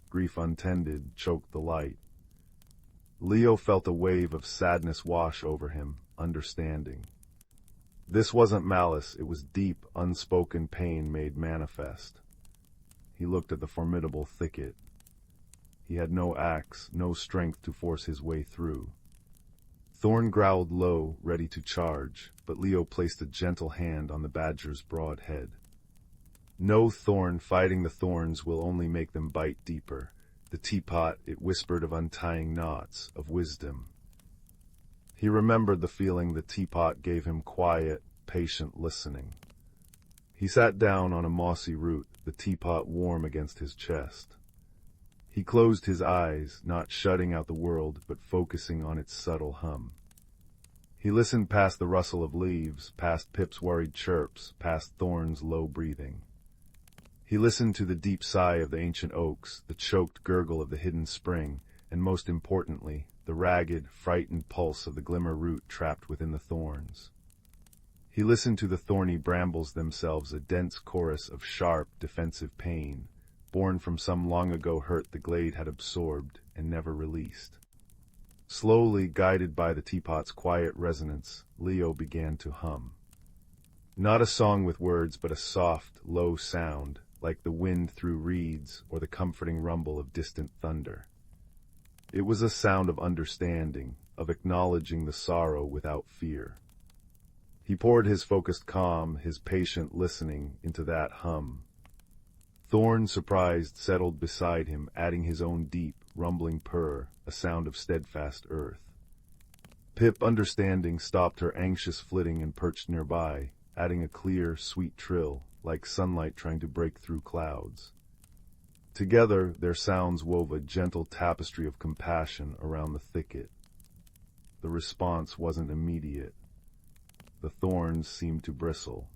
Grief untended choked the light. Leo felt a wave of sadness wash over him, understanding. This wasn't malice, it was deep, unspoken pain made manifest. He looked at the formidable thicket. He had no axe, no strength to force his way through. Thorn growled low, ready to charge, but Leo placed a gentle hand on the badger's broad head. No, Thorn, fighting the thorns will only make them bite deeper. The teapot, it whispered of untying knots, of wisdom. He remembered the feeling the teapot gave him, quiet, patient listening. He sat down on a mossy root, the teapot warm against his chest. He closed his eyes, not shutting out the world, but focusing on its subtle hum. He listened past the rustle of leaves, past Pip's worried chirps, past Thorn's low breathing. He listened to the deep sigh of the ancient oaks, the choked gurgle of the hidden spring, and most importantly, the ragged, frightened pulse of the glimmer root trapped within the thorns. He listened to the thorny brambles themselves, a dense chorus of sharp, defensive pain, born from some long-ago hurt the glade had absorbed and never released. Slowly, guided by the teapot's quiet resonance, Leo began to hum. Not a song with words, but a soft, low sound, like the wind through reeds or the comforting rumble of distant thunder. It was a sound of understanding, of acknowledging the sorrow without fear. He poured his focused calm, his patient listening, into that hum. Thorn, surprised, settled beside him, adding his own deep, rumbling purr, a sound of steadfast earth. Pip, understanding, stopped her anxious flitting and perched nearby, adding a clear, sweet trill, like sunlight trying to break through clouds. Together, their sounds wove a gentle tapestry of compassion around the thicket. The response wasn't immediate. The thorns seemed to bristle.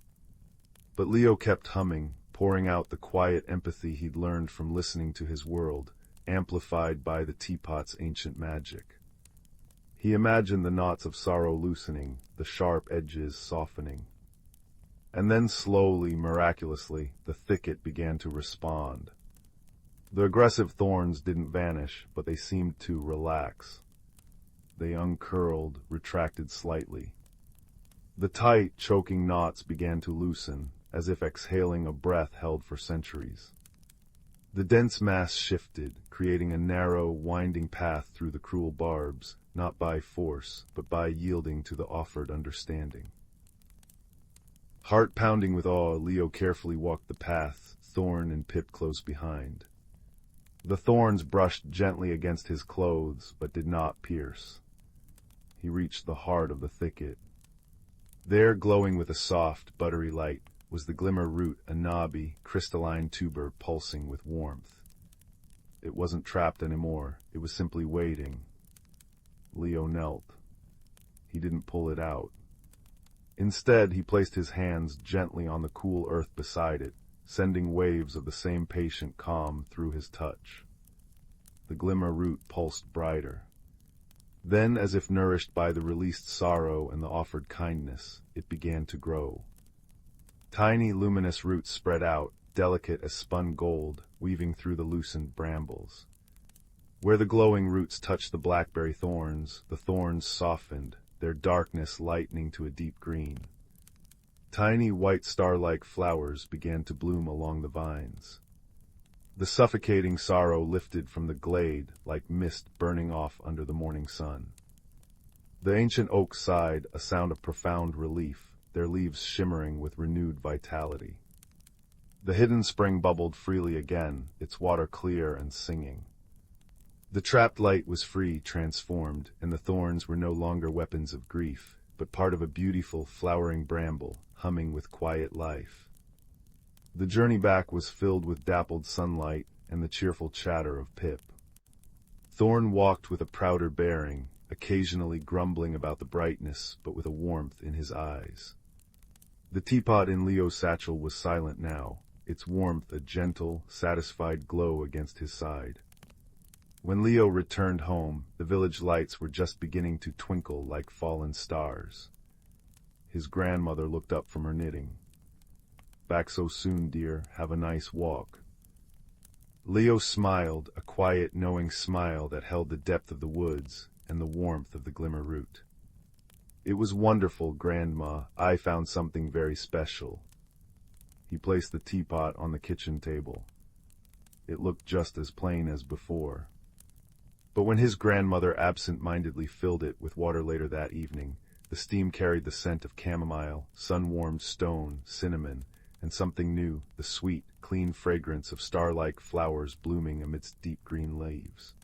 But Leo kept humming, pouring out the quiet empathy he'd learned from listening to his world, amplified by the teapot's ancient magic. He imagined the knots of sorrow loosening, the sharp edges softening. And then slowly, miraculously, the thicket began to respond. The aggressive thorns didn't vanish, but they seemed to relax. They uncurled, retracted slightly. The tight, choking knots began to loosen, as if exhaling a breath held for centuries. The dense mass shifted, creating a narrow, winding path through the cruel barbs, not by force, but by yielding to the offered understanding. Heart pounding with awe, Leo carefully walked the path, Thorn and Pip close behind. The thorns brushed gently against his clothes, but did not pierce. He reached the heart of the thicket. There, glowing with a soft, buttery light, was the glimmer root, a knobby, crystalline tuber pulsing with warmth. It wasn't trapped anymore, it was simply waiting. Leo knelt. He didn't pull it out. Instead, he placed his hands gently on the cool earth beside it, sending waves of the same patient calm through his touch. The glimmer root pulsed brighter. Then, as if nourished by the released sorrow and the offered kindness, it began to grow. Tiny, luminous roots spread out, delicate as spun gold, weaving through the loosened brambles. Where the glowing roots touched the blackberry thorns, the thorns softened, their darkness lightening to a deep green. Tiny white star-like flowers began to bloom along the vines. The suffocating sorrow lifted from the glade like mist burning off under the morning sun. The ancient oaks sighed, a sound of profound relief, their leaves shimmering with renewed vitality. The hidden spring bubbled freely again, its water clear and singing. The trapped light was free, transformed, and the thorns were no longer weapons of grief, but part of a beautiful, flowering bramble, humming with quiet life. The journey back was filled with dappled sunlight and the cheerful chatter of Pip. Thorn walked with a prouder bearing, occasionally grumbling about the brightness, but with a warmth in his eyes. The teapot in Leo's satchel was silent now, its warmth a gentle, satisfied glow against his side. When Leo returned home, the village lights were just beginning to twinkle like fallen stars. His grandmother looked up from her knitting. "Back so soon, dear. Have a nice walk." Leo smiled, a quiet, knowing smile that held the depth of the woods and the warmth of the glimmer root. "It was wonderful, Grandma. I found something very special." He placed the teapot on the kitchen table. It looked just as plain as before. But when his grandmother absent-mindedly filled it with water later that evening, the steam carried the scent of chamomile, sun-warmed stone, cinnamon, and something new, the sweet, clean fragrance of star-like flowers blooming amidst deep green leaves.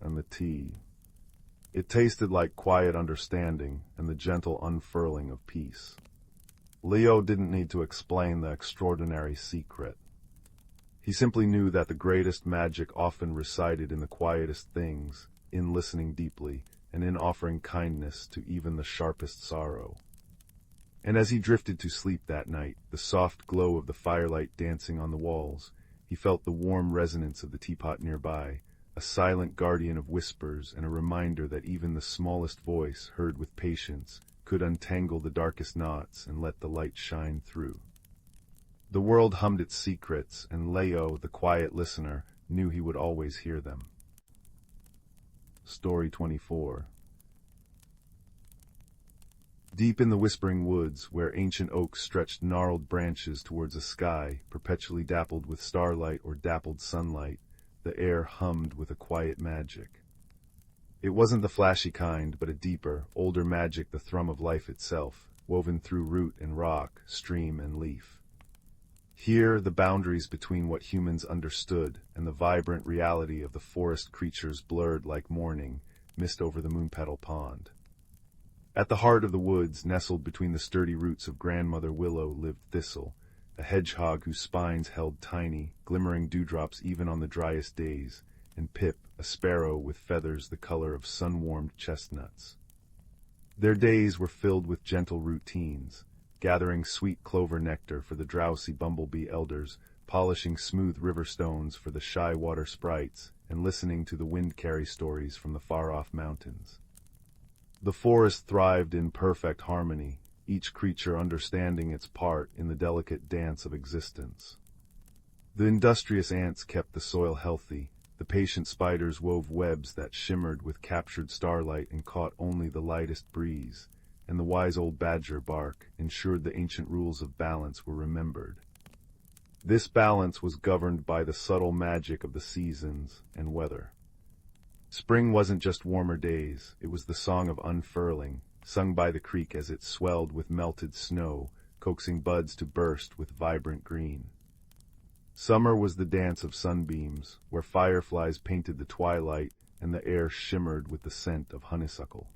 And the tea. It tasted like quiet understanding and the gentle unfurling of peace. Leo didn't need to explain the extraordinary secret. He simply knew that the greatest magic often resided in the quietest things, in listening deeply, and in offering kindness to even the sharpest sorrow. And as he drifted to sleep that night, the soft glow of the firelight dancing on the walls, he felt the warm resonance of the teapot nearby, a silent guardian of whispers and a reminder that even the smallest voice, heard with patience, could untangle the darkest knots and let the light shine through. The world hummed its secrets, and Leo, the quiet listener, knew he would always hear them. Story 24. Deep in the whispering woods, where ancient oaks stretched gnarled branches towards a sky perpetually dappled with starlight or dappled sunlight, the air hummed with a quiet magic. It wasn't the flashy kind, but a deeper, older magic, the thrum of life itself, woven through root and rock, stream and leaf. Here, the boundaries between what humans understood and the vibrant reality of the forest creatures blurred like morning, mist over the moonpetal pond. At the heart of the woods, nestled between the sturdy roots of Grandmother Willow, lived Thistle, a hedgehog whose spines held tiny, glimmering dewdrops even on the driest days, and Pip, a sparrow with feathers the color of sun-warmed chestnuts. Their days were filled with gentle routines, gathering sweet clover nectar for the drowsy bumblebee elders, polishing smooth river stones for the shy water sprites, and listening to the wind carry stories from the far-off mountains. The forest thrived in perfect harmony, each creature understanding its part in the delicate dance of existence. The industrious ants kept the soil healthy, The patient spiders wove webs that shimmered with captured starlight and caught only the lightest breeze, and the wise old badger bark ensured the ancient rules of balance were remembered. This balance was governed by the subtle magic of the seasons and weather. Spring wasn't just warmer days, it was the song of unfurling, sung by the creek as it swelled with melted snow, coaxing buds to burst with vibrant green. Summer was the dance of sunbeams, where fireflies painted the twilight and the air shimmered with the scent of honeysuckle.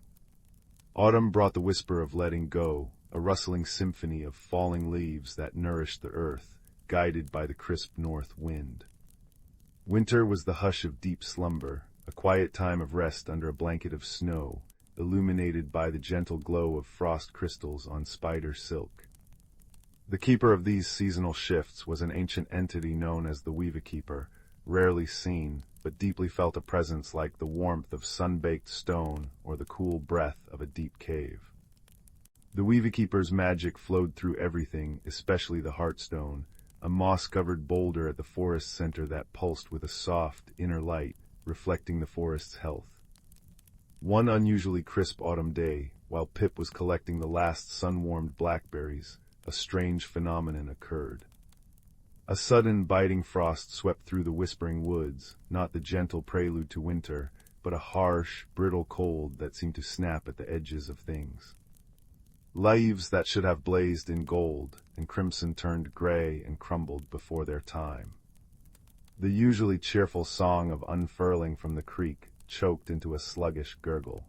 Autumn brought the whisper of letting go, a rustling symphony of falling leaves that nourished the earth, guided by the crisp north wind. Winter was the hush of deep slumber, a quiet time of rest under a blanket of snow, illuminated by the gentle glow of frost crystals on spider silk. The keeper of these seasonal shifts was an ancient entity known as the Weaver-keeper, rarely seen, but deeply felt a presence like the warmth of sun-baked stone or the cool breath of a deep cave. The Weaver-keeper's magic flowed through everything, especially the Heartstone, a moss-covered boulder at the forest center that pulsed with a soft, inner light, reflecting the forest's health. One unusually crisp autumn day, while Pip was collecting the last sun-warmed blackberries, a strange phenomenon occurred. A sudden biting frost swept through the whispering woods, not the gentle prelude to winter, but a harsh, brittle cold that seemed to snap at the edges of things. Leaves that should have blazed in gold and crimson turned gray and crumbled before their time. The usually cheerful song of unfurling from the creek choked into a sluggish gurgle.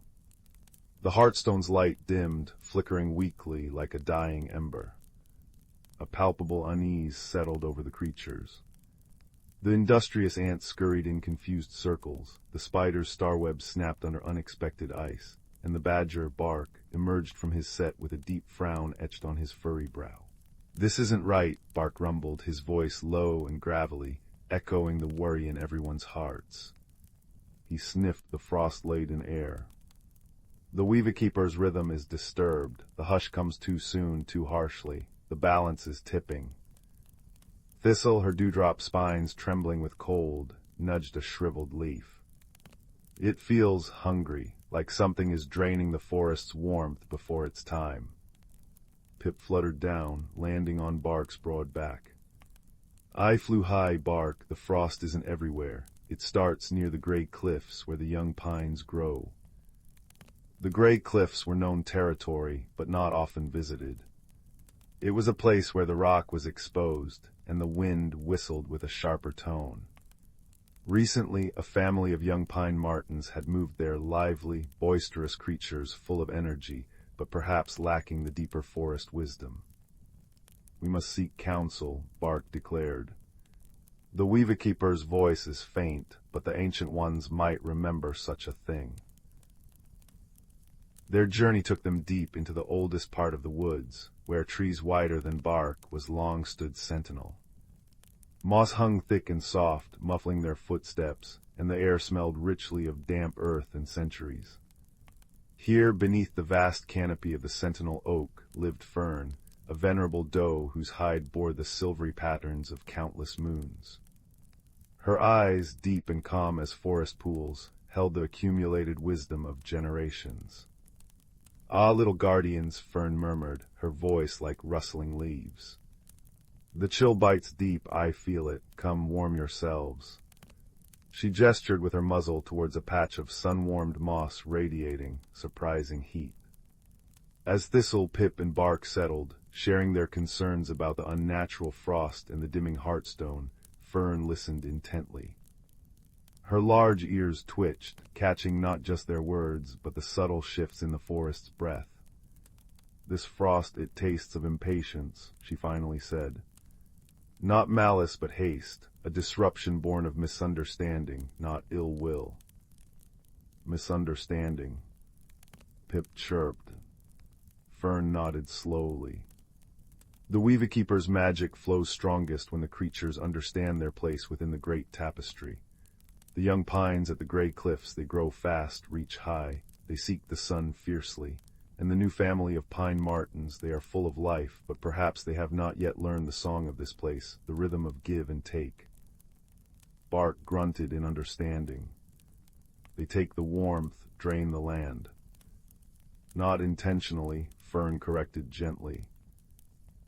The Heartstone's light dimmed, flickering weakly like a dying ember. A palpable unease settled over the creatures. The industrious ants scurried in confused circles, the spider's starwebs snapped under unexpected ice, and the badger, Bark, emerged from his set with a deep frown etched on his furry brow. "This isn't right," Bark rumbled, his voice low and gravelly, echoing the worry in everyone's hearts. He sniffed the frost-laden air. The Weaver-keeper's rhythm is disturbed, the hush comes too soon, too harshly. The balance is tipping. Thistle, her dewdrop spines trembling with cold, nudged a shriveled leaf. It feels hungry, like something is draining the forest's warmth before its time. Pip fluttered down, landing on Bark's broad back. I flew high, Bark, the frost isn't everywhere. It starts near the gray cliffs where the young pines grow. The gray cliffs were known territory, but not often visited. It was a place where the rock was exposed, and the wind whistled with a sharper tone. Recently, a family of young pine martens had moved there, lively, boisterous creatures full of energy, but perhaps lacking the deeper forest wisdom. "We must seek counsel," Bark declared. The Weaver-keeper's voice is faint, but the ancient ones might remember such a thing. Their journey took them deep into the oldest part of the woods, where trees wider than bark was long stood sentinel. Moss hung thick and soft, muffling their footsteps, and the air smelled richly of damp earth and centuries. Here, beneath the vast canopy of the sentinel oak, lived Fern, a venerable doe whose hide bore the silvery patterns of countless moons. Her eyes, deep and calm as forest pools, held the accumulated wisdom of generations. "Ah, little guardians," Fern murmured, her voice like rustling leaves. "The chill bites deep, I feel it. Come, warm yourselves." She gestured with her muzzle towards a patch of sun-warmed moss radiating surprising heat. As Thistle, Pip, and Bark settled, sharing their concerns about the unnatural frost and the dimming Heartstone, Fern listened intently. Her large ears twitched, catching not just their words, but the subtle shifts in the forest's breath. "This frost, it tastes of impatience," she finally said. "Not malice, but haste, a disruption born of misunderstanding, not ill will." "Misunderstanding," Pip chirped. Fern nodded slowly. The Weaver-keeper's magic flows strongest when the creatures understand their place within the great tapestry. The young pines at the gray cliffs, they grow fast, reach high, they seek the sun fiercely, and the new family of pine martens, they are full of life, but perhaps they have not yet learned the song of this place, the rhythm of give and take. Bark grunted in understanding. They take the warmth, drain the land. Not intentionally, Fern corrected gently.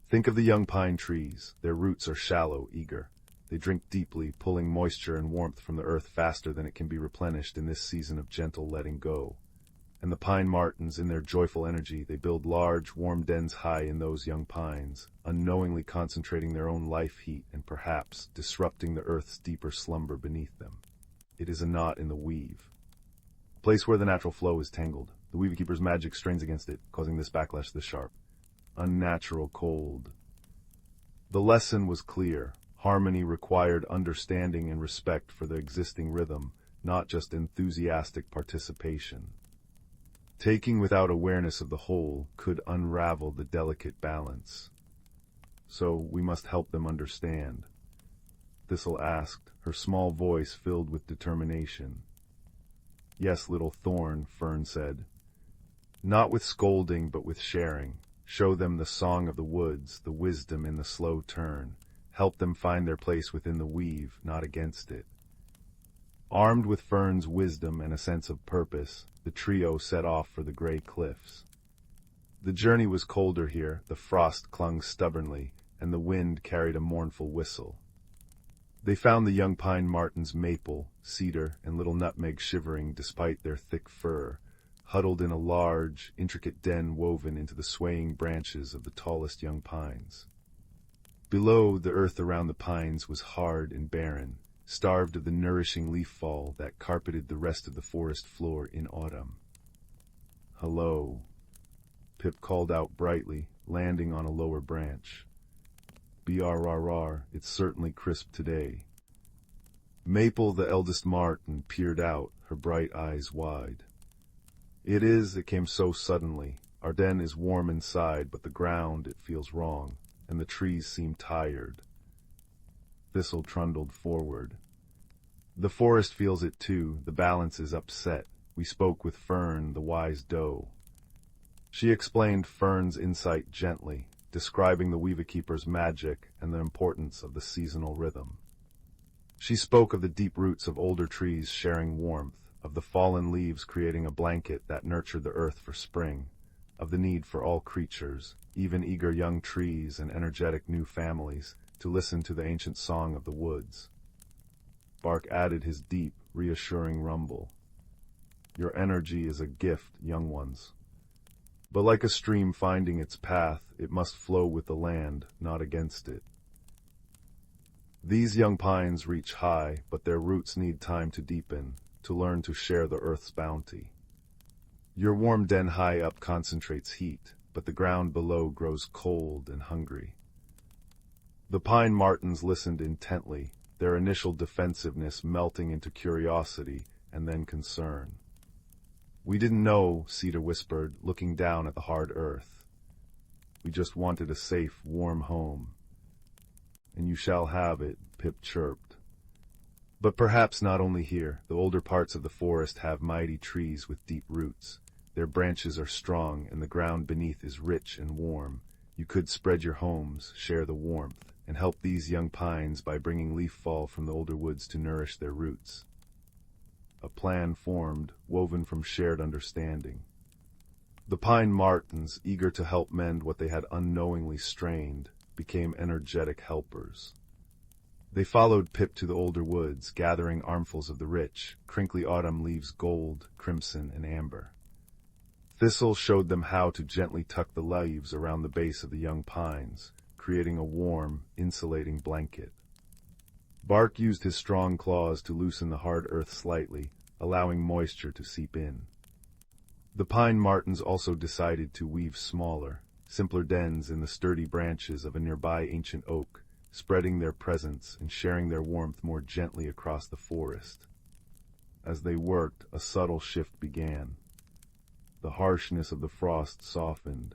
Think of the young pine trees. Their roots are shallow, eager. They drink deeply, pulling moisture and warmth from the earth faster than it can be replenished in this season of gentle letting go. And the pine martens, in their joyful energy, they build large, warm dens high in those young pines, unknowingly concentrating their own life heat and perhaps disrupting the earth's deeper slumber beneath them. It is a knot in the weave. A place where the natural flow is tangled. The weave keeper's magic strains against it, causing this backlash this sharp. Unnatural cold. The lesson was clear. Harmony required understanding and respect for the existing rhythm, not just enthusiastic participation. Taking without awareness of the whole could unravel the delicate balance. So we must help them understand. Thistle asked, her small voice filled with determination. Yes, little thorn, Fern said. Not with scolding, but with sharing. Show them the song of the woods, the wisdom in the slow turn. Help them find their place within the weave, not against it. Armed with Fern's wisdom and a sense of purpose, the trio set off for the gray cliffs. The journey was colder here, the frost clung stubbornly, and the wind carried a mournful whistle. They found the young pine martens maple, cedar, and little nutmeg shivering despite their thick fur, huddled in a large, intricate den woven into the swaying branches of the tallest young pines. Below, the earth around the pines was hard and barren, starved of the nourishing leaf fall that carpeted the rest of the forest floor in autumn. Hello, Pip called out brightly, landing on a lower branch. Brrr, it's certainly crisp today. Maple, the eldest marten, peered out, her bright eyes wide. It came so suddenly. Our den is warm inside, but the ground, it feels wrong, and the trees seem tired. Thistle trundled forward. The forest feels it too, the balance is upset. We spoke with Fern, the wise doe. She explained Fern's insight gently, describing the Weaver-keeper's magic and the importance of the seasonal rhythm. She spoke of the deep roots of older trees sharing warmth, of the fallen leaves creating a blanket that nurtured the earth for spring, of the need for all creatures, even eager young trees and energetic new families, to listen to the ancient song of the woods. Bark added his deep, reassuring rumble. Your energy is a gift, young ones. But like a stream finding its path, it must flow with the land, not against it. These young pines reach high, but their roots need time to deepen, to learn to share the earth's bounty. Your warm den high up concentrates heat, but the ground below grows cold and hungry. The pine martens listened intently, their initial defensiveness melting into curiosity and then concern. We didn't know, Cedar whispered, looking down at the hard earth. We just wanted a safe, warm home. And you shall have it, Pip chirped. But perhaps not only here. The older parts of the forest have mighty trees with deep roots. Their branches are strong, and the ground beneath is rich and warm. You could spread your homes, share the warmth, and help these young pines by bringing leaf fall from the older woods to nourish their roots. A plan formed, woven from shared understanding. The pine martens, eager to help mend what they had unknowingly strained, became energetic helpers. They followed Pip to the older woods, gathering armfuls of the rich, crinkly autumn leaves gold, crimson, and amber. Thistle showed them how to gently tuck the leaves around the base of the young pines, creating a warm, insulating blanket. Bark used his strong claws to loosen the hard earth slightly, allowing moisture to seep in. The pine martens also decided to weave smaller, simpler dens in the sturdy branches of a nearby ancient oak, spreading their presence and sharing their warmth more gently across the forest. As they worked, a subtle shift began. The harshness of the frost softened.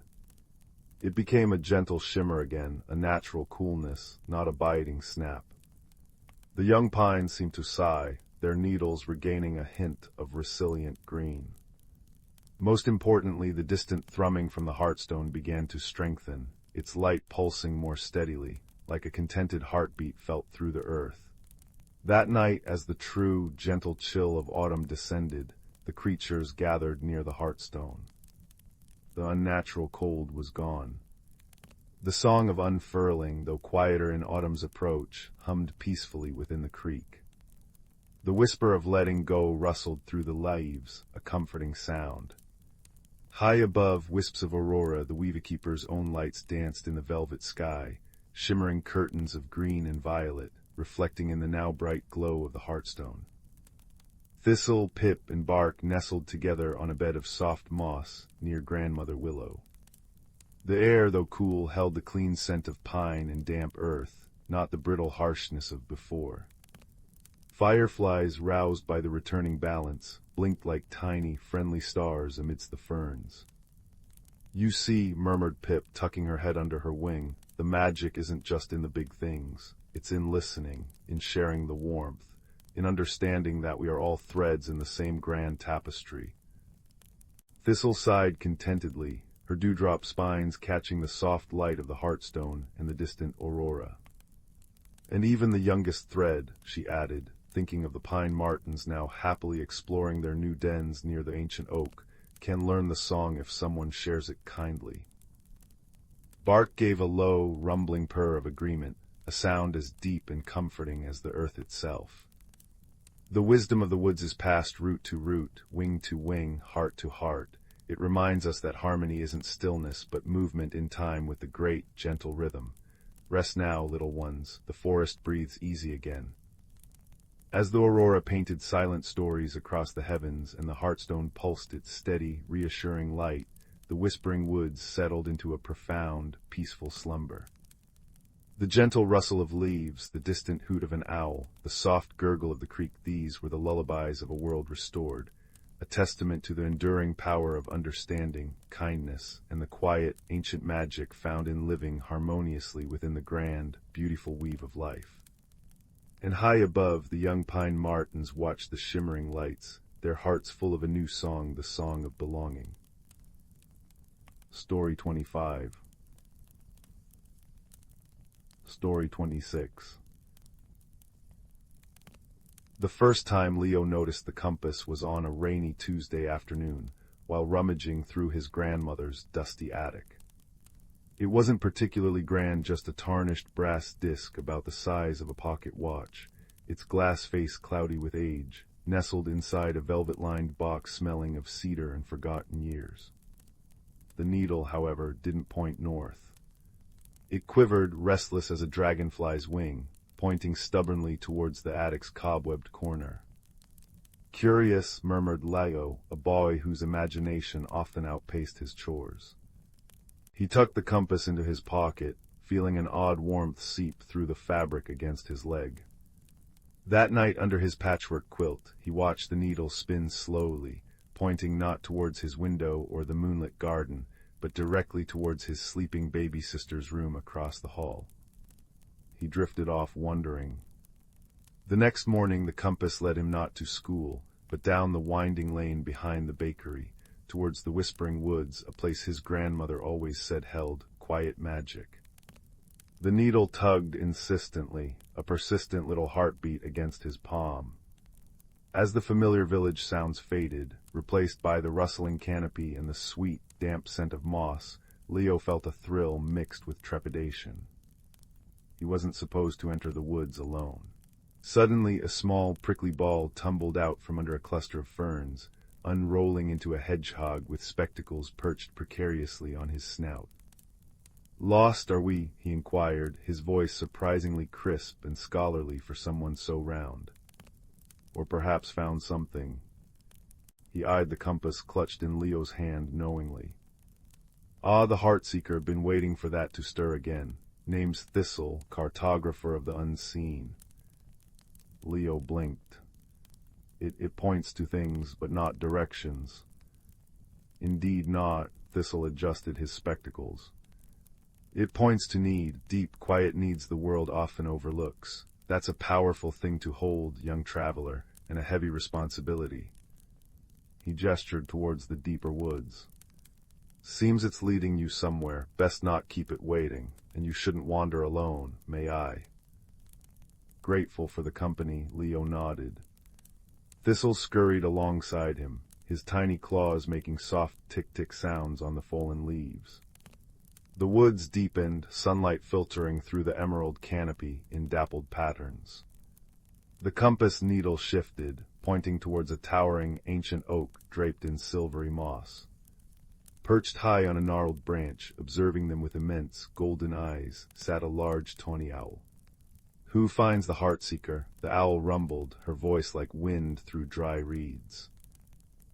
It became a gentle shimmer again, a natural coolness, not a biting snap. The young pines seemed to sigh, their needles regaining a hint of resilient green. Most importantly, the distant thrumming from the heartstone began to strengthen, its light pulsing more steadily, like a contented heartbeat felt through the earth. That night, as the true, gentle chill of autumn descended, the creatures gathered near the hearthstone. The unnatural cold was gone. The song of unfurling, though quieter in autumn's approach, hummed peacefully within the creek. The whisper of letting go rustled through the leaves, a comforting sound. High above, wisps of aurora, the weaver-keeper's own lights danced in the velvet sky, shimmering curtains of green and violet, reflecting in the now bright glow of the hearthstone. Thistle, pip, and bark nestled together on a bed of soft moss near Grandmother Willow. The air, though cool, held the clean scent of pine and damp earth, not the brittle harshness of before. Fireflies, roused by the returning balance, blinked like tiny, friendly stars amidst the ferns. "You see," murmured Pip, tucking her head under her wing, "the magic isn't just in the big things. It's in listening, in sharing the warmth, in understanding that we are all threads in the same grand tapestry." Thistle sighed contentedly, her dewdrop spines catching the soft light of the hearthstone and the distant aurora. "And even the youngest thread," she added, thinking of the pine martens now happily exploring their new dens near the ancient oak, "can learn the song if someone shares it kindly." Bark gave a low, rumbling purr of agreement, a sound as deep and comforting as the earth itself. The wisdom of the woods is passed root to root, wing to wing, heart to heart. It reminds us that harmony isn't stillness, but movement in time with the great, gentle rhythm. Rest now, little ones, the forest breathes easy again. As the aurora painted silent stories across the heavens and the hearthstone pulsed its steady, reassuring light, the whispering woods settled into a profound, peaceful slumber. The gentle rustle of leaves, the distant hoot of an owl, the soft gurgle of the creek, these were the lullabies of a world restored, a testament to the enduring power of understanding, kindness, and the quiet, ancient magic found in living harmoniously within the grand, beautiful weave of life. And high above, the young pine martens watched the shimmering lights, their hearts full of a new song, the song of belonging. Story 25. Story 26. The first time Leo noticed the compass was on a rainy Tuesday afternoon, while rummaging through his grandmother's dusty attic. It wasn't particularly grand, just a tarnished brass disc about the size of a pocket watch, its glass face cloudy with age, nestled inside a velvet-lined box smelling of cedar and forgotten years. The needle, however, didn't point north. It quivered, restless as a dragonfly's wing, pointing stubbornly towards the attic's cobwebbed corner. "Curious," murmured Leo, a boy whose imagination often outpaced his chores. He tucked the compass into his pocket, feeling an odd warmth seep through the fabric against his leg. That night under his patchwork quilt, he watched the needle spin slowly, pointing not towards his window or the moonlit garden, but directly towards his sleeping baby sister's room across the hall. He drifted off, wondering. The next morning the compass led him not to school, but down the winding lane behind the bakery, towards the whispering woods, a place his grandmother always said held quiet magic. The needle tugged insistently, a persistent little heartbeat against his palm. As the familiar village sounds faded, replaced by the rustling canopy and the sweet, damp scent of moss, Leo felt a thrill mixed with trepidation. He wasn't supposed to enter the woods alone. Suddenly, a small, prickly ball tumbled out from under a cluster of ferns, unrolling into a hedgehog with spectacles perched precariously on his snout. "Lost, are we?" he inquired, his voice surprisingly crisp and scholarly for someone so round. "Or perhaps found something." He eyed the compass clutched in Leo's hand knowingly. "Ah, the Heartseeker, been waiting for that to stir again. Name's Thistle, cartographer of the unseen." Leo blinked. It points to things, but not directions." "Indeed not." Thistle adjusted his spectacles. "It points to need, deep, quiet needs the world often overlooks. That's a powerful thing to hold, young traveler, and a heavy responsibility." He gestured towards the deeper woods. "Seems it's leading you somewhere. Best not keep it waiting, and you shouldn't wander alone, may I?" Grateful for the company, Leo nodded. Thistle scurried alongside him, his tiny claws making soft tick-tick sounds on the fallen leaves. The woods deepened, sunlight filtering through the emerald canopy in dappled patterns. The compass needle shifted, pointing towards a towering, ancient oak draped in silvery moss. Perched high on a gnarled branch, observing them with immense, golden eyes, sat a large tawny owl. "Who finds the Heartseeker?" The owl rumbled, her voice like wind through dry reeds.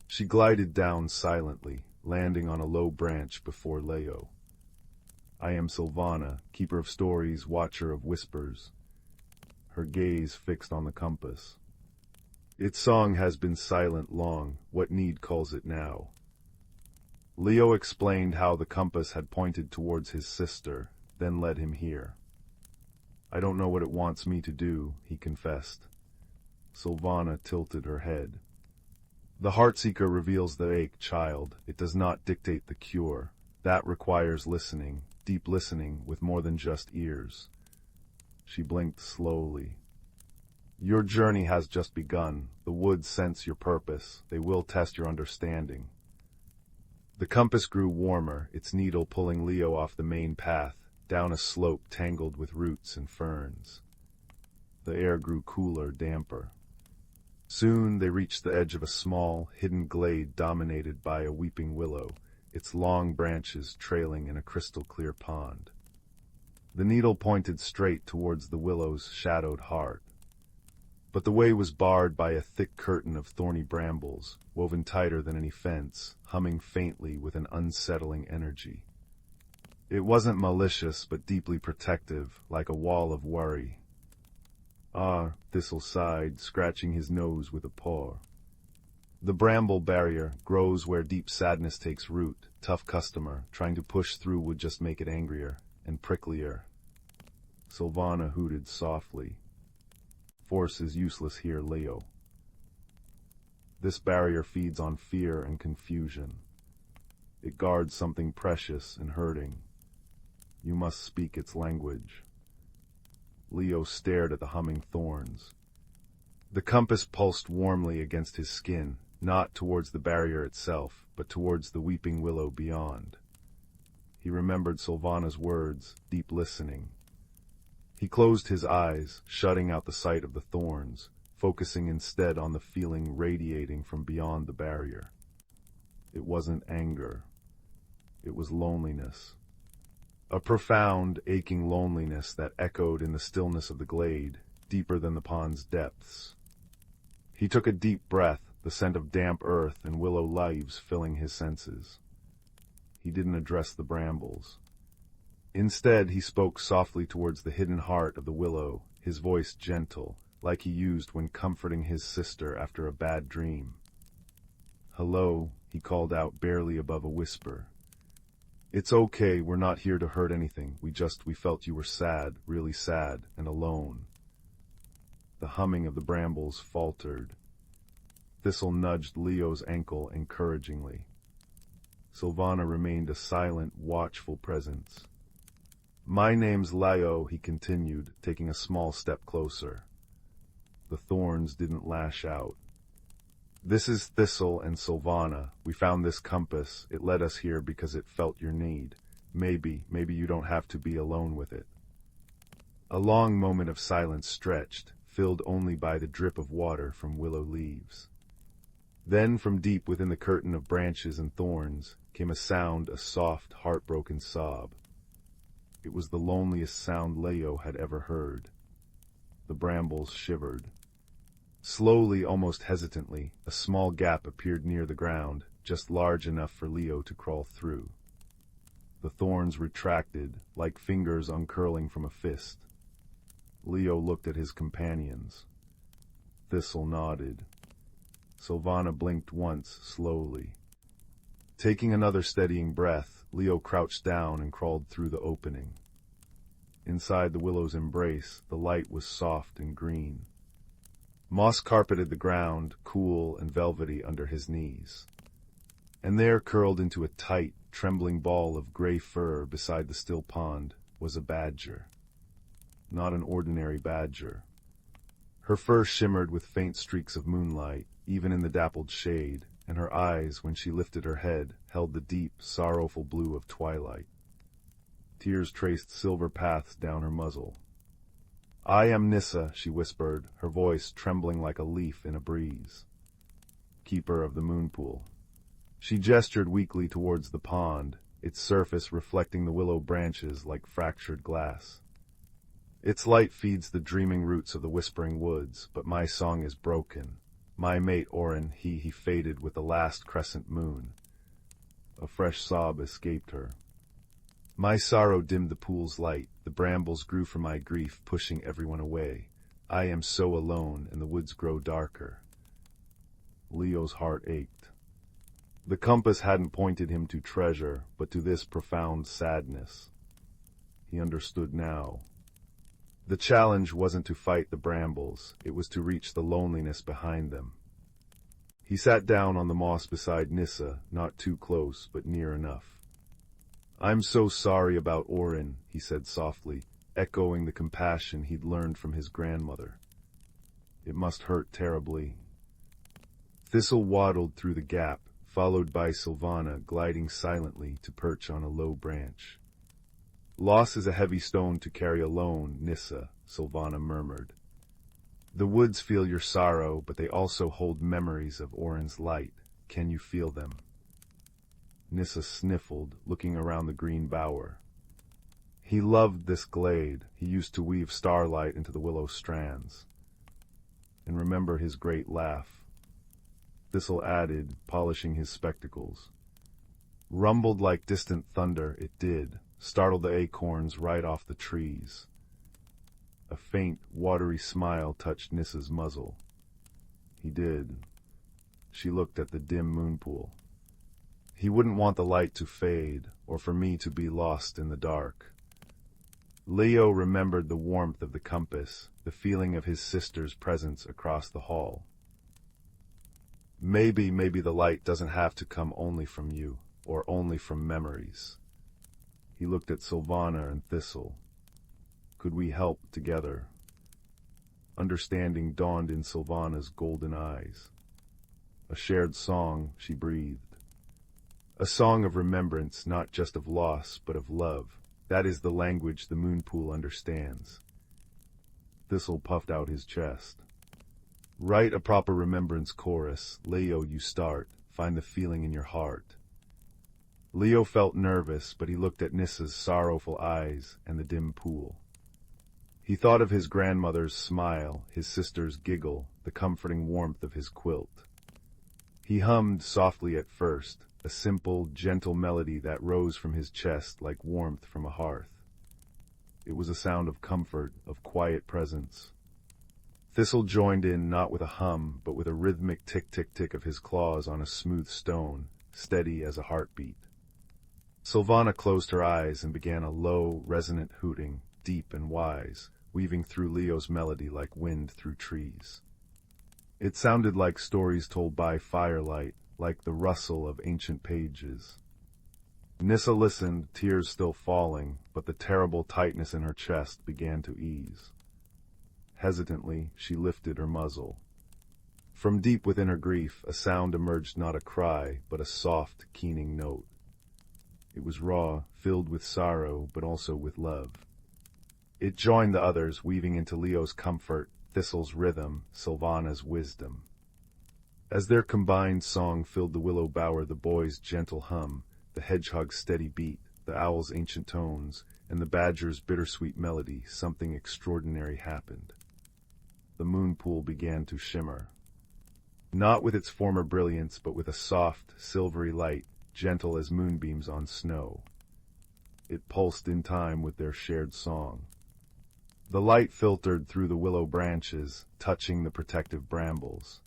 She glided down silently, landing on a low branch before Leo. "I am Sylvana, keeper of stories, watcher of whispers." Her gaze fixed on the compass. "Its song has been silent long, what need calls it now?" Leo explained how the compass had pointed towards his sister, then led him here. "I don't know what it wants me to do," he confessed. Sylvana tilted her head. "The Heartseeker reveals the ache, child. It does not dictate the cure. That requires listening, deep listening, with more than just ears." She blinked slowly. "Your journey has just begun. The woods sense your purpose. They will test your understanding." The compass grew warmer, its needle pulling Leo off the main path, down a slope tangled with roots and ferns. The air grew cooler, damper. Soon they reached the edge of a small, hidden glade dominated by a weeping willow, its long branches trailing in a crystal-clear pond. The needle pointed straight towards the willow's shadowed heart. But the way was barred by a thick curtain of thorny brambles, woven tighter than any fence, humming faintly with an unsettling energy. It wasn't malicious, but deeply protective, like a wall of worry. "Ah," Thistle sighed, scratching his nose with a paw. "The bramble barrier grows where deep sadness takes root. Tough customer, trying to push through would just make it angrier and pricklier." Sylvana hooted softly. "Force is useless here, Leo. This barrier feeds on fear and confusion. It guards something precious and hurting. You must speak its language." Leo stared at the humming thorns. The compass pulsed warmly against his skin, not towards the barrier itself, but towards the weeping willow beyond. He remembered Sylvana's words, deep listening. He closed his eyes, shutting out the sight of the thorns, focusing instead on the feeling radiating from beyond the barrier. It wasn't anger. It was loneliness. A profound, aching loneliness that echoed in the stillness of the glade, deeper than the pond's depths. He took a deep breath, the scent of damp earth and willow leaves filling his senses. He didn't address the brambles. Instead, he spoke softly towards the hidden heart of the willow, his voice gentle, like he used when comforting his sister after a bad dream. "Hello," he called out barely above a whisper. "It's okay, we're not here to hurt anything. We felt you were sad, really sad, and alone." The humming of the brambles faltered. Thistle nudged Leo's ankle encouragingly. Sylvana remained a silent, watchful presence. "My name's Leo," he continued, taking a small step closer. The thorns didn't lash out. "This is Thistle and Sylvana. We found this compass. It led us here because it felt your need. Maybe you don't have to be alone with it." A long moment of silence stretched, filled only by the drip of water from willow leaves. Then, from deep within the curtain of branches and thorns, came a sound, a soft, heartbroken sob. It was the loneliest sound Leo had ever heard. The brambles shivered. Slowly, almost hesitantly, a small gap appeared near the ground, just large enough for Leo to crawl through. The thorns retracted, like fingers uncurling from a fist. Leo looked at his companions. Thistle nodded. Sylvana blinked once, slowly. Taking another steadying breath, Leo crouched down and crawled through the opening. Inside the willow's embrace, the light was soft and green. Moss carpeted the ground, cool and velvety under his knees. And there, curled into a tight, trembling ball of gray fur beside the still pond, was a badger. Not an ordinary badger. Her fur shimmered with faint streaks of moonlight, even in the dappled shade, and her eyes, when she lifted her head, held the deep, sorrowful blue of twilight. Tears traced silver paths down her muzzle. "I am Nissa," she whispered, her voice trembling like a leaf in a breeze. "Keeper of the moon pool." She gestured weakly towards the pond, its surface reflecting the willow branches like fractured glass. "Its light feeds the dreaming roots of the whispering woods, but my song is broken. My mate Orin, he faded with the last crescent moon." A fresh sob escaped her. "My sorrow dimmed the pool's light, the brambles grew from my grief, pushing everyone away. I am so alone, and the woods grow darker." Leo's heart ached. The compass hadn't pointed him to treasure, but to this profound sadness. He understood now. The challenge wasn't to fight the brambles, it was to reach the loneliness behind them. He sat down on the moss beside Nissa, not too close, but near enough. "I'm so sorry about Orin," he said softly, echoing the compassion he'd learned from his grandmother. "It must hurt terribly." Thistle waddled through the gap, followed by Sylvana gliding silently to perch on a low branch. "Loss is a heavy stone to carry alone, Nissa," Sylvana murmured. "The woods feel your sorrow, but they also hold memories of Orin's light. Can you feel them?" Nissa sniffled, looking around the green bower. He loved this glade. He used to weave starlight into the willow strands. And remember his great laugh. Thistle added, polishing his spectacles. "Rumbled like distant thunder, it did, startled the acorns right off the trees." A faint, watery smile touched Nissa's muzzle. "He did." She looked at the dim moon pool. "He wouldn't want the light to fade, or for me to be lost in the dark." Leo remembered the warmth of the compass, the feeling of his sister's presence across the hall. Maybe the light doesn't have to come only from you, or only from memories." He looked at Sylvana and Thistle. "Could we help together?" Understanding dawned in Sylvana's golden eyes. "A shared song," she breathed. "A song of remembrance, not just of loss, but of love. That is the language the moon pool understands." Thistle puffed out his chest. "Write a proper remembrance chorus. Leo, you start. Find the feeling in your heart." Leo felt nervous, but he looked at Nissa's sorrowful eyes and the dim pool. He thought of his grandmother's smile, his sister's giggle, the comforting warmth of his quilt. He hummed softly at first, a simple, gentle melody that rose from his chest like warmth from a hearth. It was a sound of comfort, of quiet presence. Thistle joined in not with a hum, but with a rhythmic tick-tick-tick of his claws on a smooth stone, steady as a heartbeat. Sylvana closed her eyes and began a low, resonant hooting, deep and wise, weaving through Leo's melody like wind through trees. It sounded like stories told by firelight, like the rustle of ancient pages. Nissa listened, tears still falling, but the terrible tightness in her chest began to ease. Hesitantly, she lifted her muzzle. From deep within her grief, a sound emerged, not a cry, but a soft, keening note. It was raw, filled with sorrow, but also with love. It joined the others, weaving into Leo's comfort, Thistle's rhythm, Sylvana's wisdom. As their combined song filled the willow bower, the boy's gentle hum, the hedgehog's steady beat, the owl's ancient tones, and the badger's bittersweet melody, something extraordinary happened. The moon pool began to shimmer. Not with its former brilliance, but with a soft, silvery light, gentle as moonbeams on snow. It pulsed in time with their shared song. The light filtered through the willow branches, touching the protective brambles.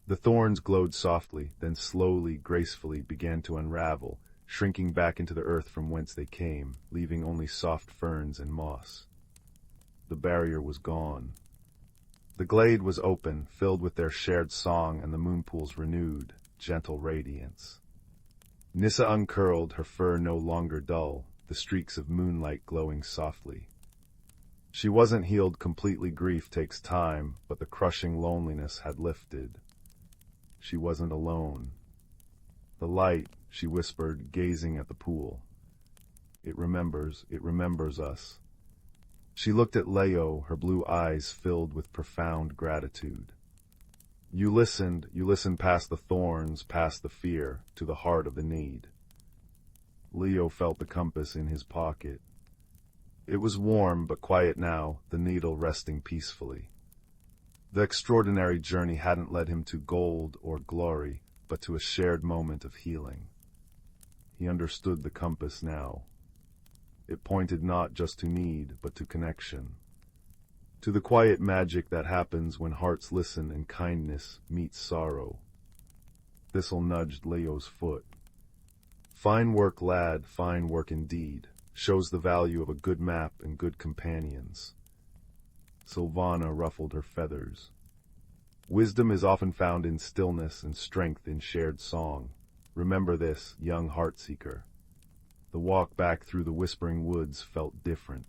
The thorns glowed softly, then slowly, gracefully began to unravel, shrinking back into the earth from whence they came, leaving only soft ferns and moss. The barrier was gone. The glade was open, filled with their shared song and the moon pool's renewed, gentle radiance. Nissa uncurled, her fur no longer dull, the streaks of moonlight glowing softly. She wasn't healed completely. Grief takes time, but the crushing loneliness had lifted. She wasn't alone. The light, she whispered, gazing at the pool. It remembers us. She looked at Leo, her blue eyes filled with profound gratitude. You listened past the thorns, past the fear, to the heart of the need. Leo felt the compass in his pocket. It was warm but quiet now, the needle resting peacefully. The extraordinary journey hadn't led him to gold or glory, but to a shared moment of healing. He understood the compass now. It pointed not just to need, but to connection. To the quiet magic that happens when hearts listen and kindness meets sorrow. Thistle nudged Leo's foot. Fine work, lad, fine work indeed. Shows the value of a good map and good companions. Sylvana ruffled her feathers. Wisdom is often found in stillness and strength in shared song. Remember this, young heartseeker. The walk back through the whispering woods felt different.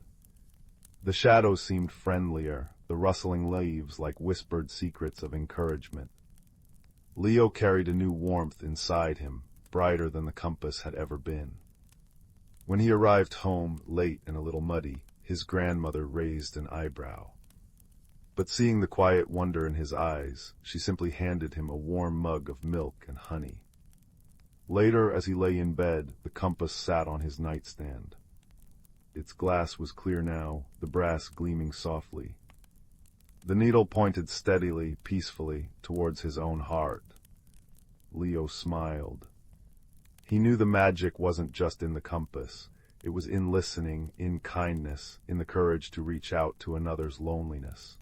The shadows seemed friendlier, the rustling leaves like whispered secrets of encouragement. Leo carried a new warmth inside him, brighter than the compass had ever been. When he arrived home, late and a little muddy, his grandmother raised an eyebrow. But seeing the quiet wonder in his eyes, she simply handed him a warm mug of milk and honey. Later, as he lay in bed, the compass sat on his nightstand. Its glass was clear now, the brass gleaming softly. The needle pointed steadily, peacefully, towards his own heart. Leo smiled. He knew the magic wasn't just in the compass. It was in listening, in kindness, in the courage to reach out to another's loneliness.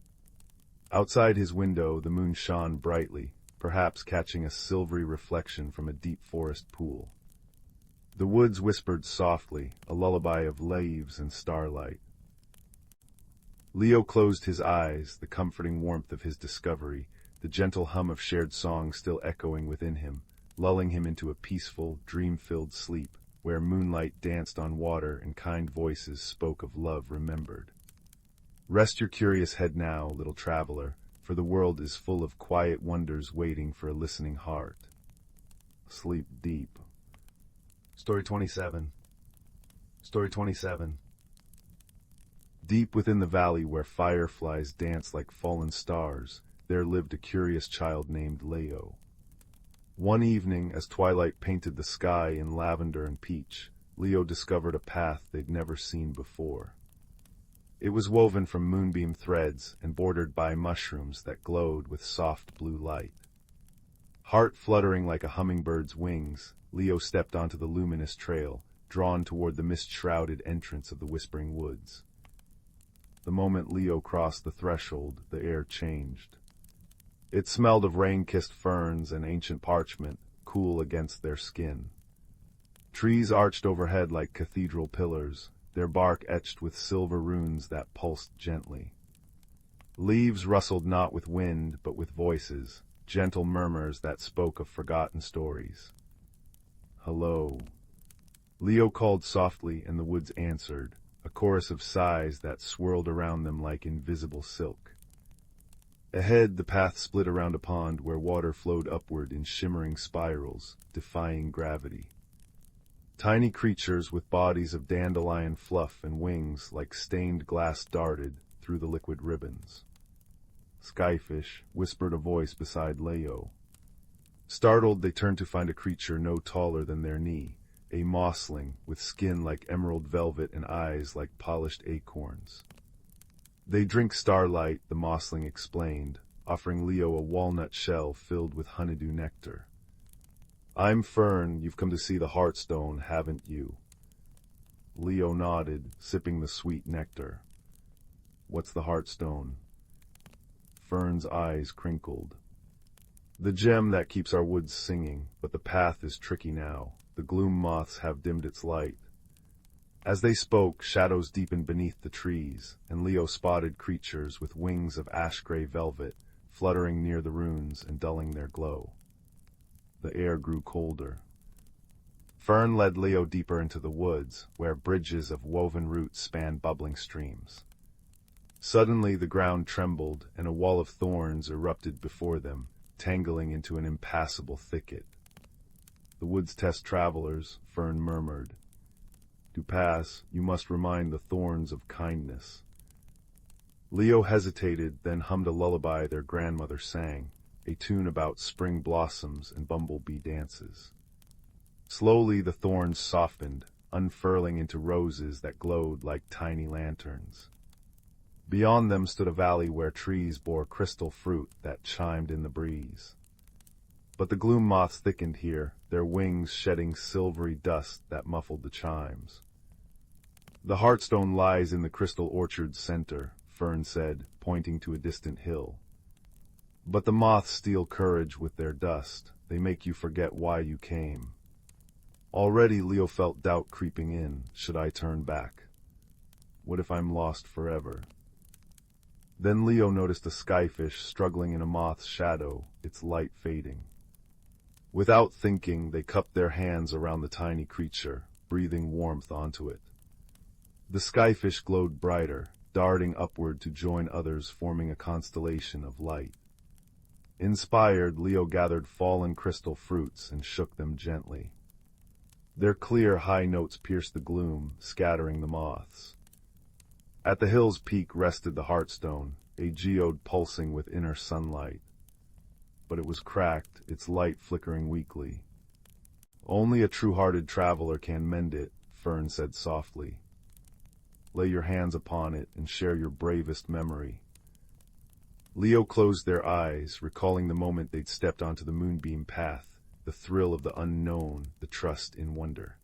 Outside his window, the moon shone brightly, perhaps catching a silvery reflection from a deep forest pool. The woods whispered softly, a lullaby of leaves and starlight. Leo closed his eyes, the comforting warmth of his discovery, the gentle hum of shared song still echoing within him, lulling him into a peaceful, dream-filled sleep, where moonlight danced on water and kind voices spoke of love remembered. Rest your curious head now, little traveler, for the world is full of quiet wonders waiting for a listening heart. Sleep deep. Story 27. Story 27. Deep within the valley where fireflies dance like fallen stars, there lived a curious child named Leo. One evening, as twilight painted the sky in lavender and peach, Leo discovered a path they'd never seen before. It was woven from moonbeam threads and bordered by mushrooms that glowed with soft blue light. Heart fluttering like a hummingbird's wings, Leo stepped onto the luminous trail, drawn toward the mist-shrouded entrance of the Whispering Woods. The moment Leo crossed the threshold, the air changed. It smelled of rain-kissed ferns and ancient parchment, cool against their skin. Trees arched overhead like cathedral pillars, their bark etched with silver runes that pulsed gently. Leaves rustled not with wind, but with voices, gentle murmurs that spoke of forgotten stories. Hello. Leo called softly, and the woods answered, a chorus of sighs that swirled around them like invisible silk. Ahead, the path split around a pond where water flowed upward in shimmering spirals, defying gravity. Tiny creatures with bodies of dandelion fluff and wings like stained glass darted through the liquid ribbons. Skyfish, whispered a voice beside Leo. Startled, they turned to find a creature no taller than their knee, a mossling with skin like emerald velvet and eyes like polished acorns. They drink starlight, the mossling explained, offering Leo a walnut shell filled with honeydew nectar. I'm Fern, you've come to see the Heartstone, haven't you? Leo nodded, sipping the sweet nectar. What's the Heartstone? Fern's eyes crinkled. The gem that keeps our woods singing, but the path is tricky now. The gloom moths have dimmed its light. As they spoke, shadows deepened beneath the trees, and Leo spotted creatures with wings of ash-gray velvet, fluttering near the runes and dulling their glow. The air grew colder. Fern led Leo deeper into the woods, where bridges of woven roots spanned bubbling streams. Suddenly the ground trembled, and a wall of thorns erupted before them, tangling into an impassable thicket. "The woods test travelers," Fern murmured. "To pass, you must remind the thorns of kindness." Leo hesitated, then hummed a lullaby their grandmother sang, a tune about spring blossoms and bumblebee dances. Slowly the thorns softened, unfurling into roses that glowed like tiny lanterns. Beyond them stood a valley where trees bore crystal fruit that chimed in the breeze. But the gloom moths thickened here, their wings shedding silvery dust that muffled the chimes. "The heartstone lies in the crystal orchard's center," Fern said, pointing to a distant hill. "But the moths steal courage with their dust. They make you forget why you came." Already Leo felt doubt creeping in. Should I turn back? What if I'm lost forever? Then Leo noticed a skyfish struggling in a moth's shadow, its light fading. Without thinking, they cupped their hands around the tiny creature, breathing warmth onto it. The skyfish glowed brighter, darting upward to join others, forming a constellation of light. Inspired, Leo gathered fallen crystal fruits and shook them gently. Their clear, high notes pierced the gloom, scattering the moths. At the hill's peak rested the heartstone, a geode pulsing with inner sunlight. But it was cracked, its light flickering weakly. "Only a true-hearted traveler can mend it," Fern said softly. "Lay your hands upon it and share your bravest memory." Leo closed their eyes, recalling the moment they'd stepped onto the moonbeam path, the thrill of the unknown, the trust in wonder.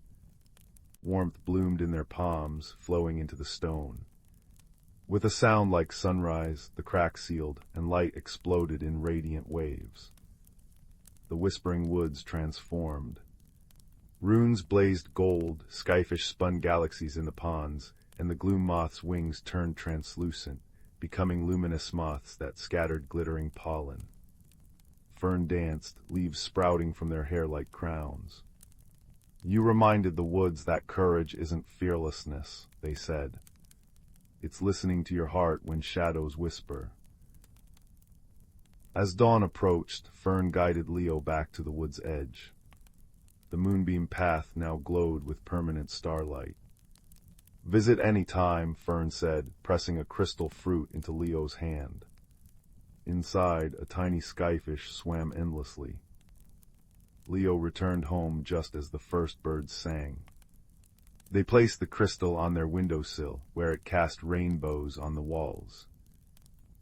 Warmth bloomed in their palms, flowing into the stone. With a sound like sunrise, the crack sealed, and light exploded in radiant waves. The whispering woods transformed. Runes blazed gold, skyfish spun galaxies in the ponds, and the gloom moth's wings turned translucent, becoming luminous moths that scattered glittering pollen. Fern danced, leaves sprouting from their hair like crowns. "You reminded the woods that courage isn't fearlessness," they said. "It's listening to your heart when shadows whisper." As dawn approached, Fern guided Leo back to the wood's edge. The moonbeam path now glowed with permanent starlight. "Visit any time," Fern said, pressing a crystal fruit into Leo's hand. Inside, a tiny skyfish swam endlessly. Leo returned home just as the first birds sang. They placed the crystal on their windowsill, where it cast rainbows on the walls.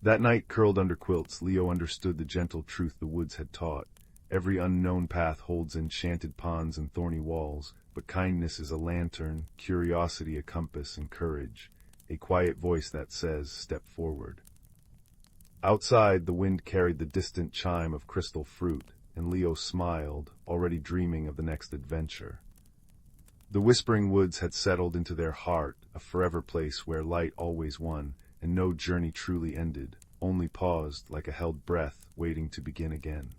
That night, curled under quilts, Leo understood the gentle truth the woods had taught. Every unknown path holds enchanted ponds and thorny walls, but kindness is a lantern, curiosity a compass, and courage a quiet voice that says, "Step forward." Outside, the wind carried the distant chime of crystal fruit, and Leo smiled, already dreaming of the next adventure. The whispering woods had settled into their heart, a forever place where light always won, and no journey truly ended, only paused like a held breath, waiting to begin again.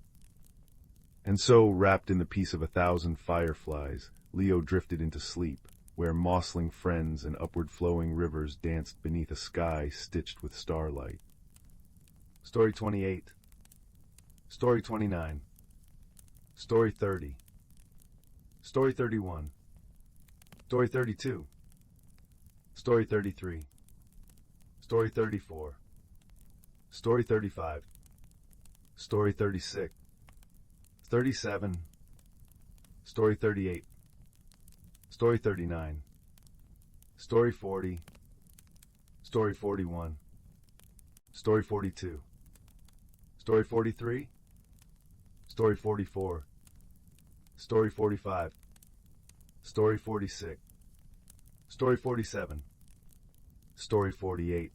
And so, wrapped in the peace of 1,000 fireflies, Leo drifted into sleep, where mossling friends and upward-flowing rivers danced beneath a sky stitched with starlight. Story 28. Story 29. Story 30. Story 31. Story 32. Story 33. Story 34. Story 35. Story 36. 37. Story 38. Story 39. Story 40. Story 41. Story 42. Story 43. Story 44. Story 45. Story 46. Story 47. Story 48.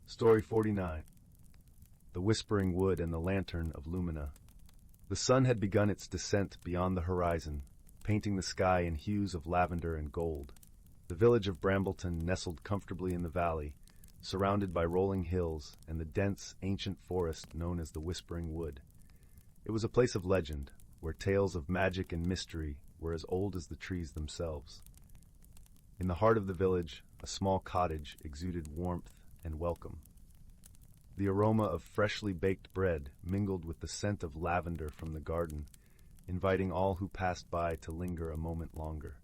Story 49. The Whispering Wood and the Lantern of Lumina. The sun had begun its descent beyond the horizon, painting the sky in hues of lavender and gold. The village of Brambleton nestled comfortably in the valley, surrounded by rolling hills and the dense, ancient forest known as the Whispering Wood. It was a place of legend, where tales of magic and mystery were as old as the trees themselves. In the heart of the village, a small cottage exuded warmth and welcome. The aroma of freshly baked bread mingled with the scent of lavender from the garden, inviting all who passed by to linger a moment longer.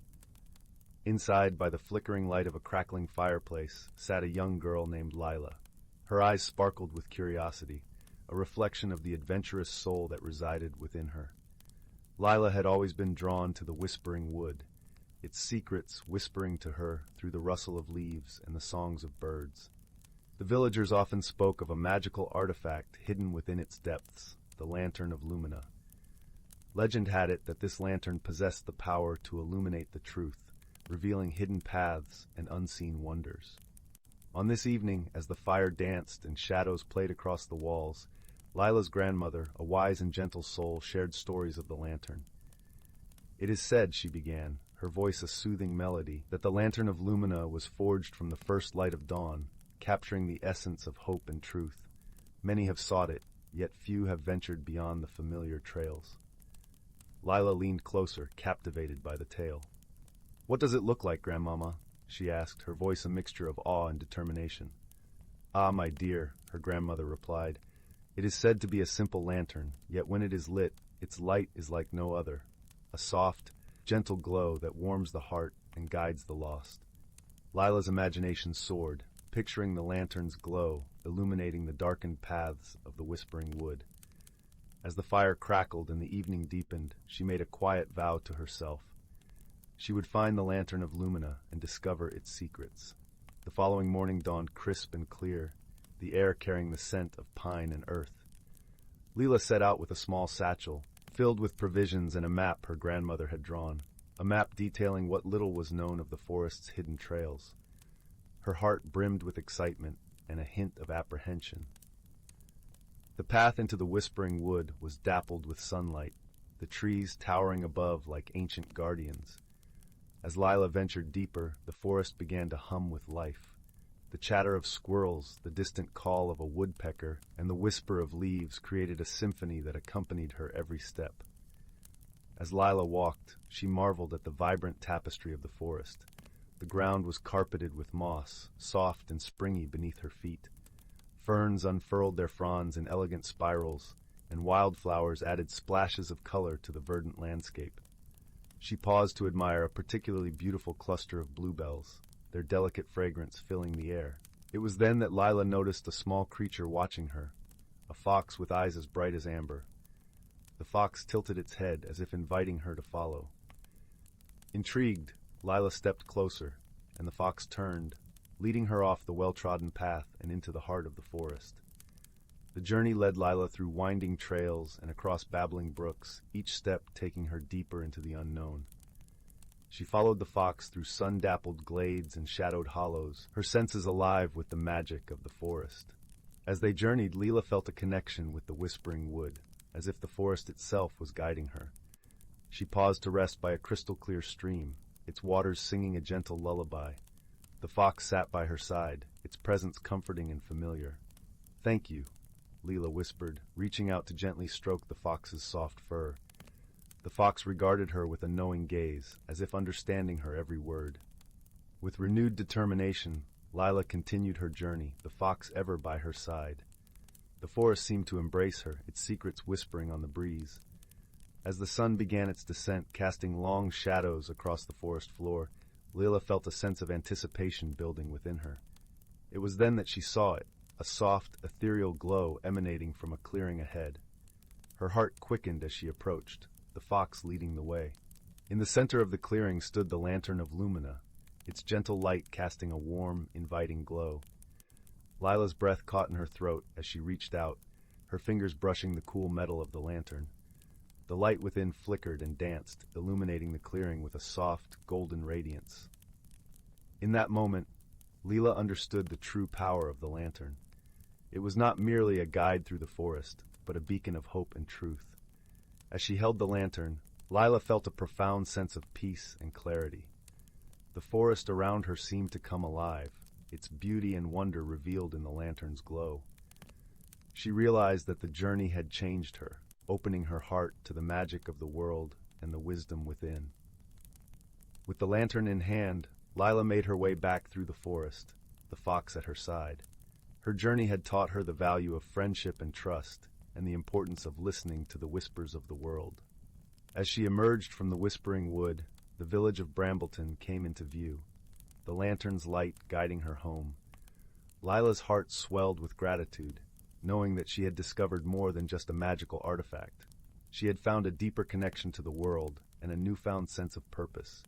Inside, by the flickering light of a crackling fireplace, sat a young girl named Lila. Her eyes sparkled with curiosity, a reflection of the adventurous soul that resided within her. Lila had always been drawn to the whispering wood, its secrets whispering to her through the rustle of leaves and the songs of birds. The villagers often spoke of a magical artifact hidden within its depths, the Lantern of Lumina. Legend had it that this lantern possessed the power to illuminate the truth, revealing hidden paths and unseen wonders. On this evening, as the fire danced and shadows played across the walls, Lila's grandmother, a wise and gentle soul, shared stories of the lantern. "It is said," she began, her voice a soothing melody, "that the Lantern of Lumina was forged from the first light of dawn, capturing the essence of hope and truth. Many have sought it, yet few have ventured beyond the familiar trails." Lila leaned closer, captivated by the tale. "What does it look like, Grandmama?" she asked, her voice a mixture of awe and determination. "Ah, my dear," her grandmother replied, "it is said to be a simple lantern, yet when it is lit, its light is like no other, a soft, gentle glow that warms the heart and guides the lost." Lila's imagination soared, picturing the lantern's glow illuminating the darkened paths of the whispering wood. As the fire crackled and the evening deepened, she made a quiet vow to herself. She would find the Lantern of Lumina and discover its secrets. The following morning dawned crisp and clear, the air carrying the scent of pine and earth. Lila set out with a small satchel, filled with provisions and a map her grandmother had drawn, a map detailing what little was known of the forest's hidden trails. Her heart brimmed with excitement and a hint of apprehension. The path into the whispering wood was dappled with sunlight, the trees towering above like ancient guardians. As Lila ventured deeper, the forest began to hum with life. The chatter of squirrels, the distant call of a woodpecker, and the whisper of leaves created a symphony that accompanied her every step. As Lila walked, she marveled at the vibrant tapestry of the forest. The ground was carpeted with moss, soft and springy beneath her feet. Ferns unfurled their fronds in elegant spirals, and wildflowers added splashes of color to the verdant landscape. She paused to admire a particularly beautiful cluster of bluebells, their delicate fragrance filling the air. It was then that Lila noticed a small creature watching her, a fox with eyes as bright as amber. The fox tilted its head as if inviting her to follow. Intrigued, Lila stepped closer, and the fox turned, leading her off the well-trodden path and into the heart of the forest. The journey led Lila through winding trails and across babbling brooks, each step taking her deeper into the unknown. She followed the fox through sun-dappled glades and shadowed hollows, her senses alive with the magic of the forest. As they journeyed, Lila felt a connection with the whispering wood, as if the forest itself was guiding her. She paused to rest by a crystal-clear stream, its waters singing a gentle lullaby. The fox sat by her side, its presence comforting and familiar. "Thank you," Lila whispered, reaching out to gently stroke the fox's soft fur. The fox regarded her with a knowing gaze, as if understanding her every word. With renewed determination, Lila continued her journey, the fox ever by her side. The forest seemed to embrace her, its secrets whispering on the breeze. As the sun began its descent, casting long shadows across the forest floor, Lila felt a sense of anticipation building within her. It was then that she saw it, a soft, ethereal glow emanating from a clearing ahead. Her heart quickened as she approached, the fox leading the way. In the center of the clearing stood the Lantern of Lumina, its gentle light casting a warm, inviting glow. Lila's breath caught in her throat as she reached out, her fingers brushing the cool metal of the lantern. The light within flickered and danced, illuminating the clearing with a soft, golden radiance. In that moment, Lila understood the true power of the lantern. It was not merely a guide through the forest, but a beacon of hope and truth. As she held the lantern, Lila felt a profound sense of peace and clarity. The forest around her seemed to come alive, its beauty and wonder revealed in the lantern's glow. She realized that the journey had changed her, opening her heart to the magic of the world and the wisdom within. With the lantern in hand, Lila made her way back through the forest, the fox at her side. Her journey had taught her the value of friendship and trust, and the importance of listening to the whispers of the world. As she emerged from the whispering wood, the village of Brambleton came into view, the lantern's light guiding her home. Lila's heart swelled with gratitude, knowing that she had discovered more than just a magical artifact. She had found a deeper connection to the world and a newfound sense of purpose.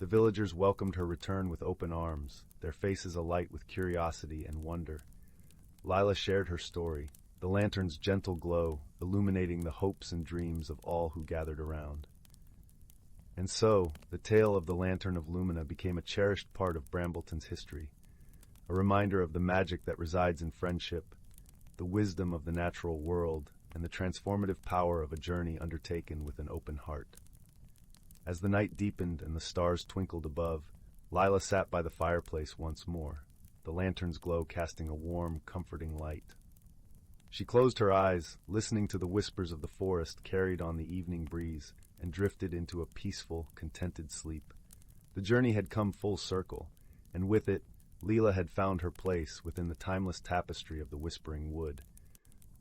The villagers welcomed her return with open arms, their faces alight with curiosity and wonder. Lila shared her story, the lantern's gentle glow illuminating the hopes and dreams of all who gathered around. And so, the tale of the Lantern of Lumina became a cherished part of Brambleton's history, a reminder of the magic that resides in friendship, the wisdom of the natural world, and the transformative power of a journey undertaken with an open heart. As the night deepened and the stars twinkled above, Lila sat by the fireplace once more, the lantern's glow casting a warm, comforting light. She closed her eyes, listening to the whispers of the forest carried on the evening breeze, and drifted into a peaceful, contented sleep. The journey had come full circle, and with it, Leela had found her place within the timeless tapestry of the Whispering Wood.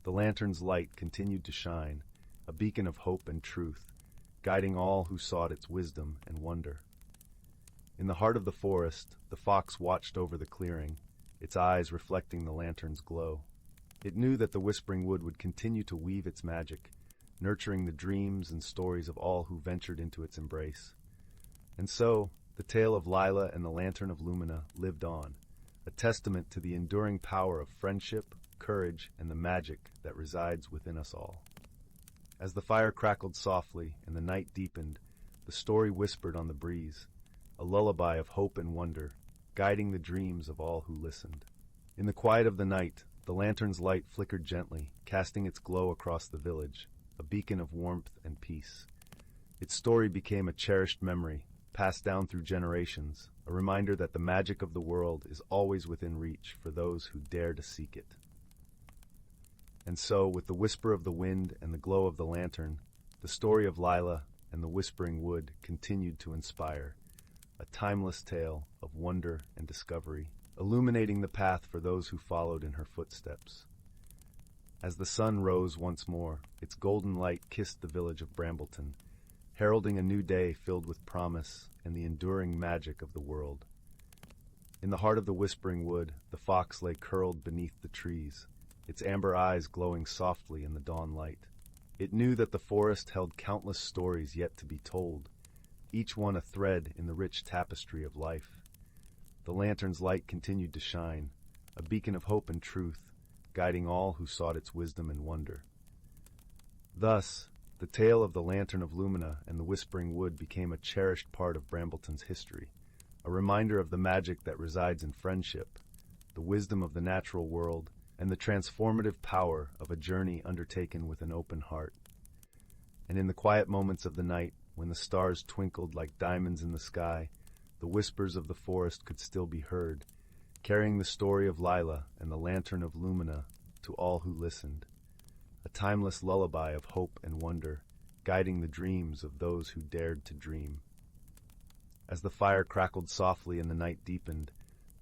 The lantern's light continued to shine, a beacon of hope and truth, guiding all who sought its wisdom and wonder. In the heart of the forest, the fox watched over the clearing, its eyes reflecting the lantern's glow. It knew that the Whispering Wood would continue to weave its magic, nurturing the dreams and stories of all who ventured into its embrace. And so, the tale of Lila and the Lantern of Lumina lived on, a testament to the enduring power of friendship, courage, and the magic that resides within us all. As the fire crackled softly and the night deepened, the story whispered on the breeze, a lullaby of hope and wonder, guiding the dreams of all who listened. In the quiet of the night, the lantern's light flickered gently, casting its glow across the village, a beacon of warmth and peace. Its story became a cherished memory, passed down through generations, a reminder that the magic of the world is always within reach for those who dare to seek it. And so, with the whisper of the wind and the glow of the lantern, the story of Lila and the Whispering Wood continued to inspire, a timeless tale of wonder and discovery, illuminating the path for those who followed in her footsteps. As the sun rose once more, its golden light kissed the village of Brambleton, heralding a new day filled with promise and the enduring magic of the world. In the heart of the Whispering Wood, the fox lay curled beneath the trees, its amber eyes glowing softly in the dawn light. It knew that the forest held countless stories yet to be told, each one a thread in the rich tapestry of life. The lantern's light continued to shine, a beacon of hope and truth, guiding all who sought its wisdom and wonder. Thus, the tale of the Lantern of Lumina and the Whispering Wood became a cherished part of Brambleton's history, a reminder of the magic that resides in friendship, the wisdom of the natural world, and the transformative power of a journey undertaken with an open heart. And in the quiet moments of the night, when the stars twinkled like diamonds in the sky, the whispers of the forest could still be heard, carrying the story of Lila and the Lantern of Lumina to all who listened, a timeless lullaby of hope and wonder, guiding the dreams of those who dared to dream. As the fire crackled softly and the night deepened,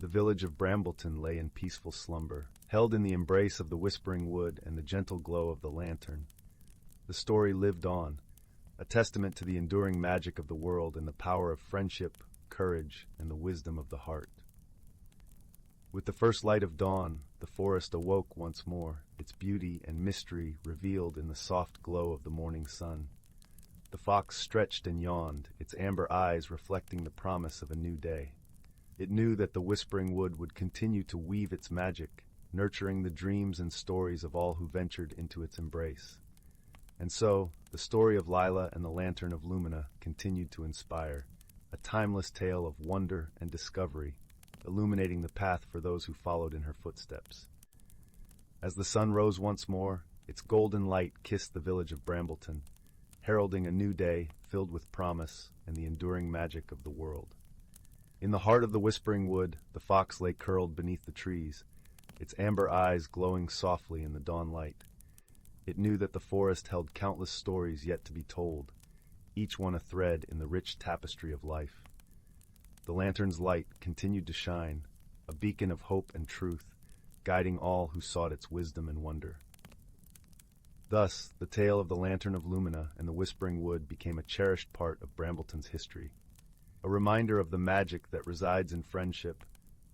the village of Brambleton lay in peaceful slumber, held in the embrace of the Whispering Wood and the gentle glow of the lantern. The story lived on, a testament to the enduring magic of the world and the power of friendship, courage, and the wisdom of the heart. With the first light of dawn, the forest awoke once more, its beauty and mystery revealed in the soft glow of the morning sun. The fox stretched and yawned, its amber eyes reflecting the promise of a new day. It knew that the Whispering Wood would continue to weave its magic, nurturing the dreams and stories of all who ventured into its embrace. And so, the story of Lila and the Lantern of Lumina continued to inspire, a timeless tale of wonder and discovery, illuminating the path for those who followed in her footsteps. As the sun rose once more, its golden light kissed the village of Brambleton, heralding a new day filled with promise and the enduring magic of the world. In the heart of the Whispering Wood, the fox lay curled beneath the trees, its amber eyes glowing softly in the dawn light. It knew that the forest held countless stories yet to be told, each one a thread in the rich tapestry of life. The lantern's light continued to shine, a beacon of hope and truth, guiding all who sought its wisdom and wonder. Thus, the tale of the Lantern of Lumina and the Whispering Wood became a cherished part of Brambleton's history, a reminder of the magic that resides in friendship,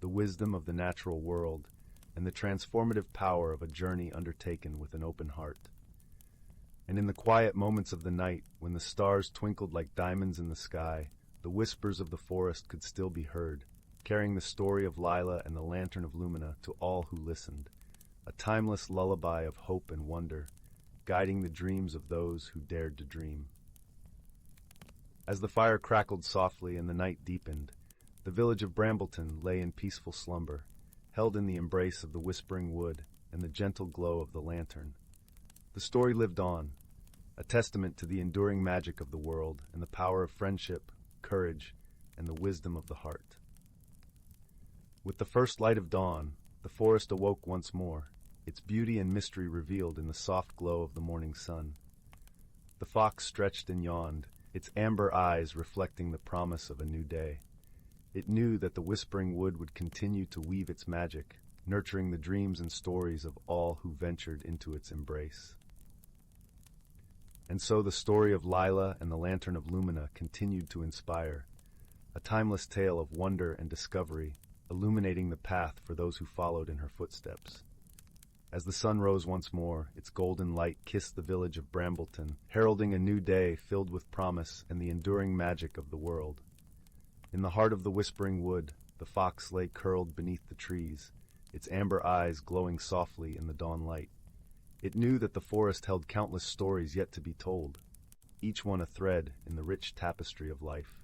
the wisdom of the natural world, and the transformative power of a journey undertaken with an open heart. And in the quiet moments of the night, when the stars twinkled like diamonds in the sky, the whispers of the forest could still be heard, carrying the story of Lila and the Lantern of Lumina to all who listened, a timeless lullaby of hope and wonder, guiding the dreams of those who dared to dream. As the fire crackled softly and the night deepened, the village of Brambleton lay in peaceful slumber, held in the embrace of the whispering wood and the gentle glow of the lantern. The story lived on, a testament to the enduring magic of the world and the power of friendship, courage, and the wisdom of the heart. With the first light of dawn, the forest awoke once more, its beauty and mystery revealed in the soft glow of the morning sun. The fox stretched and yawned, its amber eyes reflecting the promise of a new day. It knew that the whispering wood would continue to weave its magic, nurturing the dreams and stories of all who ventured into its embrace. And so the story of Lila and the Lantern of Lumina continued to inspire, a timeless tale of wonder and discovery, illuminating the path for those who followed in her footsteps. As the sun rose once more, its golden light kissed the village of Brambleton, heralding a new day filled with promise and the enduring magic of the world. In the heart of the whispering wood, the fox lay curled beneath the trees, its amber eyes glowing softly in the dawn light. It knew that the forest held countless stories yet to be told, each one a thread in the rich tapestry of life.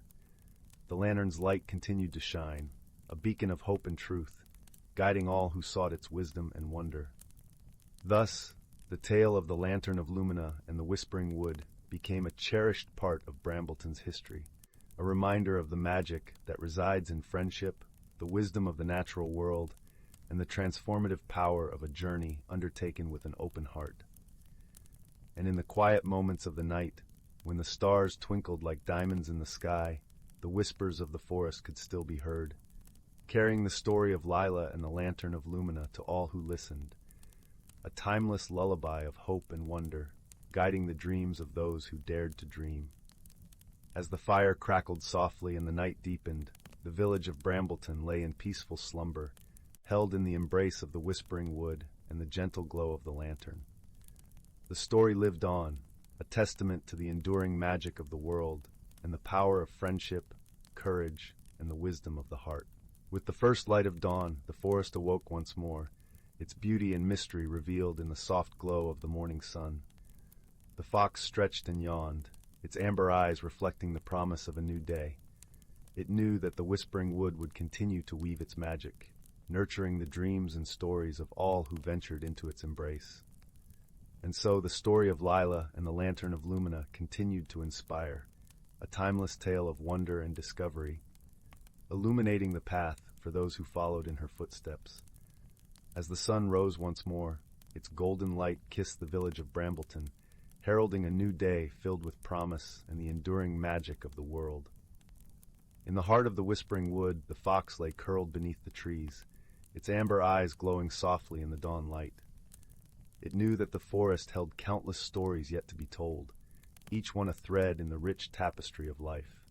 The lantern's light continued to shine, a beacon of hope and truth, guiding all who sought its wisdom and wonder. Thus, the tale of the Lantern of Lumina and the Whispering Wood became a cherished part of Brambleton's history, a reminder of the magic that resides in friendship, the wisdom of the natural world, and the transformative power of a journey undertaken with an open heart. And in the quiet moments of the night, when the stars twinkled like diamonds in the sky, the whispers of the forest could still be heard, carrying the story of Lila and the Lantern of Lumina to all who listened, a timeless lullaby of hope and wonder, guiding the dreams of those who dared to dream. As the fire crackled softly and the night deepened, the village of Brambleton lay in peaceful slumber, held in the embrace of the whispering wood and the gentle glow of the lantern. The story lived on, a testament to the enduring magic of the world and the power of friendship, courage, and the wisdom of the heart. With the first light of dawn, the forest awoke once more, its beauty and mystery revealed in the soft glow of the morning sun. The fox stretched and yawned, its amber eyes reflecting the promise of a new day. It knew that the whispering wood would continue to weave its magic, nurturing the dreams and stories of all who ventured into its embrace. And so the story of Lila and the Lantern of Lumina continued to inspire, a timeless tale of wonder and discovery, illuminating the path for those who followed in her footsteps. As the sun rose once more, its golden light kissed the village of Brambleton, heralding a new day filled with promise and the enduring magic of the world. In the heart of the whispering wood, the fox lay curled beneath the trees, its amber eyes glowing softly in the dawn light. It knew that the forest held countless stories yet to be told, each one a thread in the rich tapestry of life.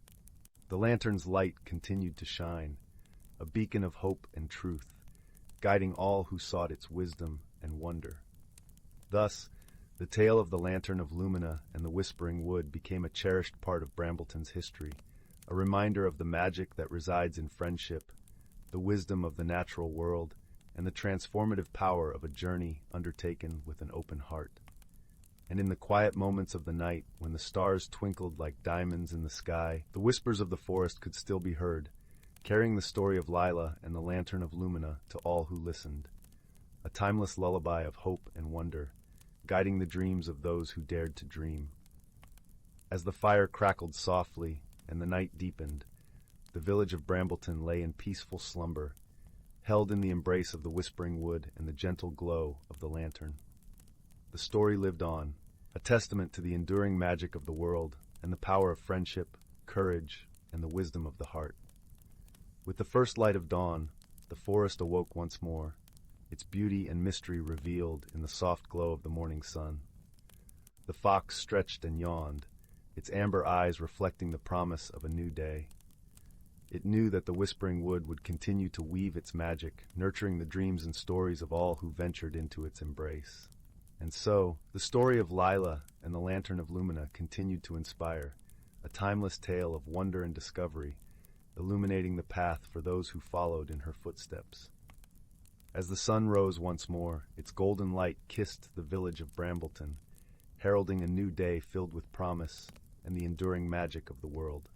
The lantern's light continued to shine, a beacon of hope and truth, guiding all who sought its wisdom and wonder. Thus, the tale of the Lantern of Lumina and the Whispering Wood became a cherished part of Brambleton's history, a reminder of the magic that resides in friendship, the wisdom of the natural world, and the transformative power of a journey undertaken with an open heart. And in the quiet moments of the night, when the stars twinkled like diamonds in the sky, the whispers of the forest could still be heard, carrying the story of Lila and the Lantern of Lumina to all who listened, a timeless lullaby of hope and wonder, guiding the dreams of those who dared to dream. As the fire crackled softly and the night deepened, the village of Brambleton lay in peaceful slumber, held in the embrace of the whispering wood and the gentle glow of the lantern. The story lived on, a testament to the enduring magic of the world and the power of friendship, courage, and the wisdom of the heart. With the first light of dawn, the forest awoke once more, its beauty and mystery revealed in the soft glow of the morning sun. The fox stretched and yawned, its amber eyes reflecting the promise of a new day. It knew that the whispering wood would continue to weave its magic, nurturing the dreams and stories of all who ventured into its embrace. And so, the story of Lila and the Lantern of Lumina continued to inspire, a timeless tale of wonder and discovery, illuminating the path for those who followed in her footsteps. As the sun rose once more, its golden light kissed the village of Brambleton, heralding a new day filled with promise and the enduring magic of the world.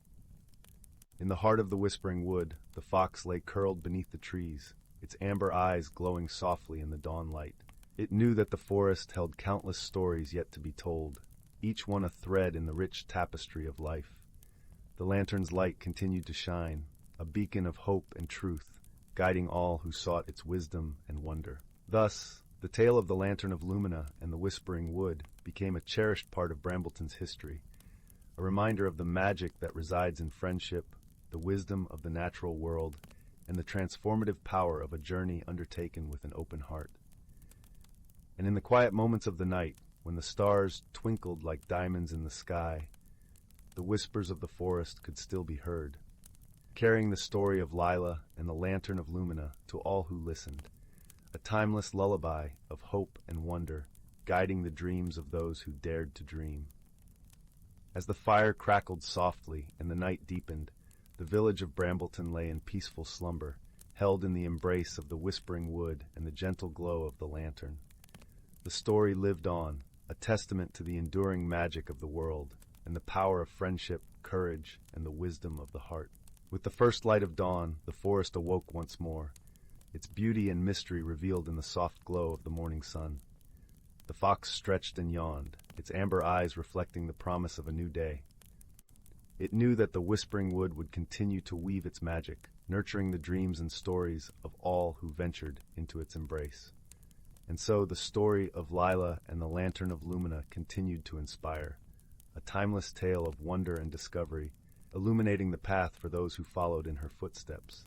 In the heart of the whispering wood, the fox lay curled beneath the trees, its amber eyes glowing softly in the dawn light. It knew that the forest held countless stories yet to be told, each one a thread in the rich tapestry of life. The lantern's light continued to shine, a beacon of hope and truth, guiding all who sought its wisdom and wonder. Thus, the tale of the Lantern of Lumina and the Whispering Wood became a cherished part of Brambleton's history, a reminder of the magic that resides in friendship, the wisdom of the natural world, and the transformative power of a journey undertaken with an open heart. And in the quiet moments of the night, when the stars twinkled like diamonds in the sky, the whispers of the forest could still be heard, carrying the story of Lila and the Lantern of Lumina to all who listened, a timeless lullaby of hope and wonder, guiding the dreams of those who dared to dream. As the fire crackled softly and the night deepened, the village of Brambleton lay in peaceful slumber, held in the embrace of the whispering wood and the gentle glow of the lantern. The story lived on, a testament to the enduring magic of the world and the power of friendship, courage, and the wisdom of the heart. With the first light of dawn, the forest awoke once more, its beauty and mystery revealed in the soft glow of the morning sun. The fox stretched and yawned, its amber eyes reflecting the promise of a new day. It knew that the whispering wood would continue to weave its magic, nurturing the dreams and stories of all who ventured into its embrace. And so the story of Lila and the Lantern of Lumina continued to inspire, a timeless tale of wonder and discovery, illuminating the path for those who followed in her footsteps.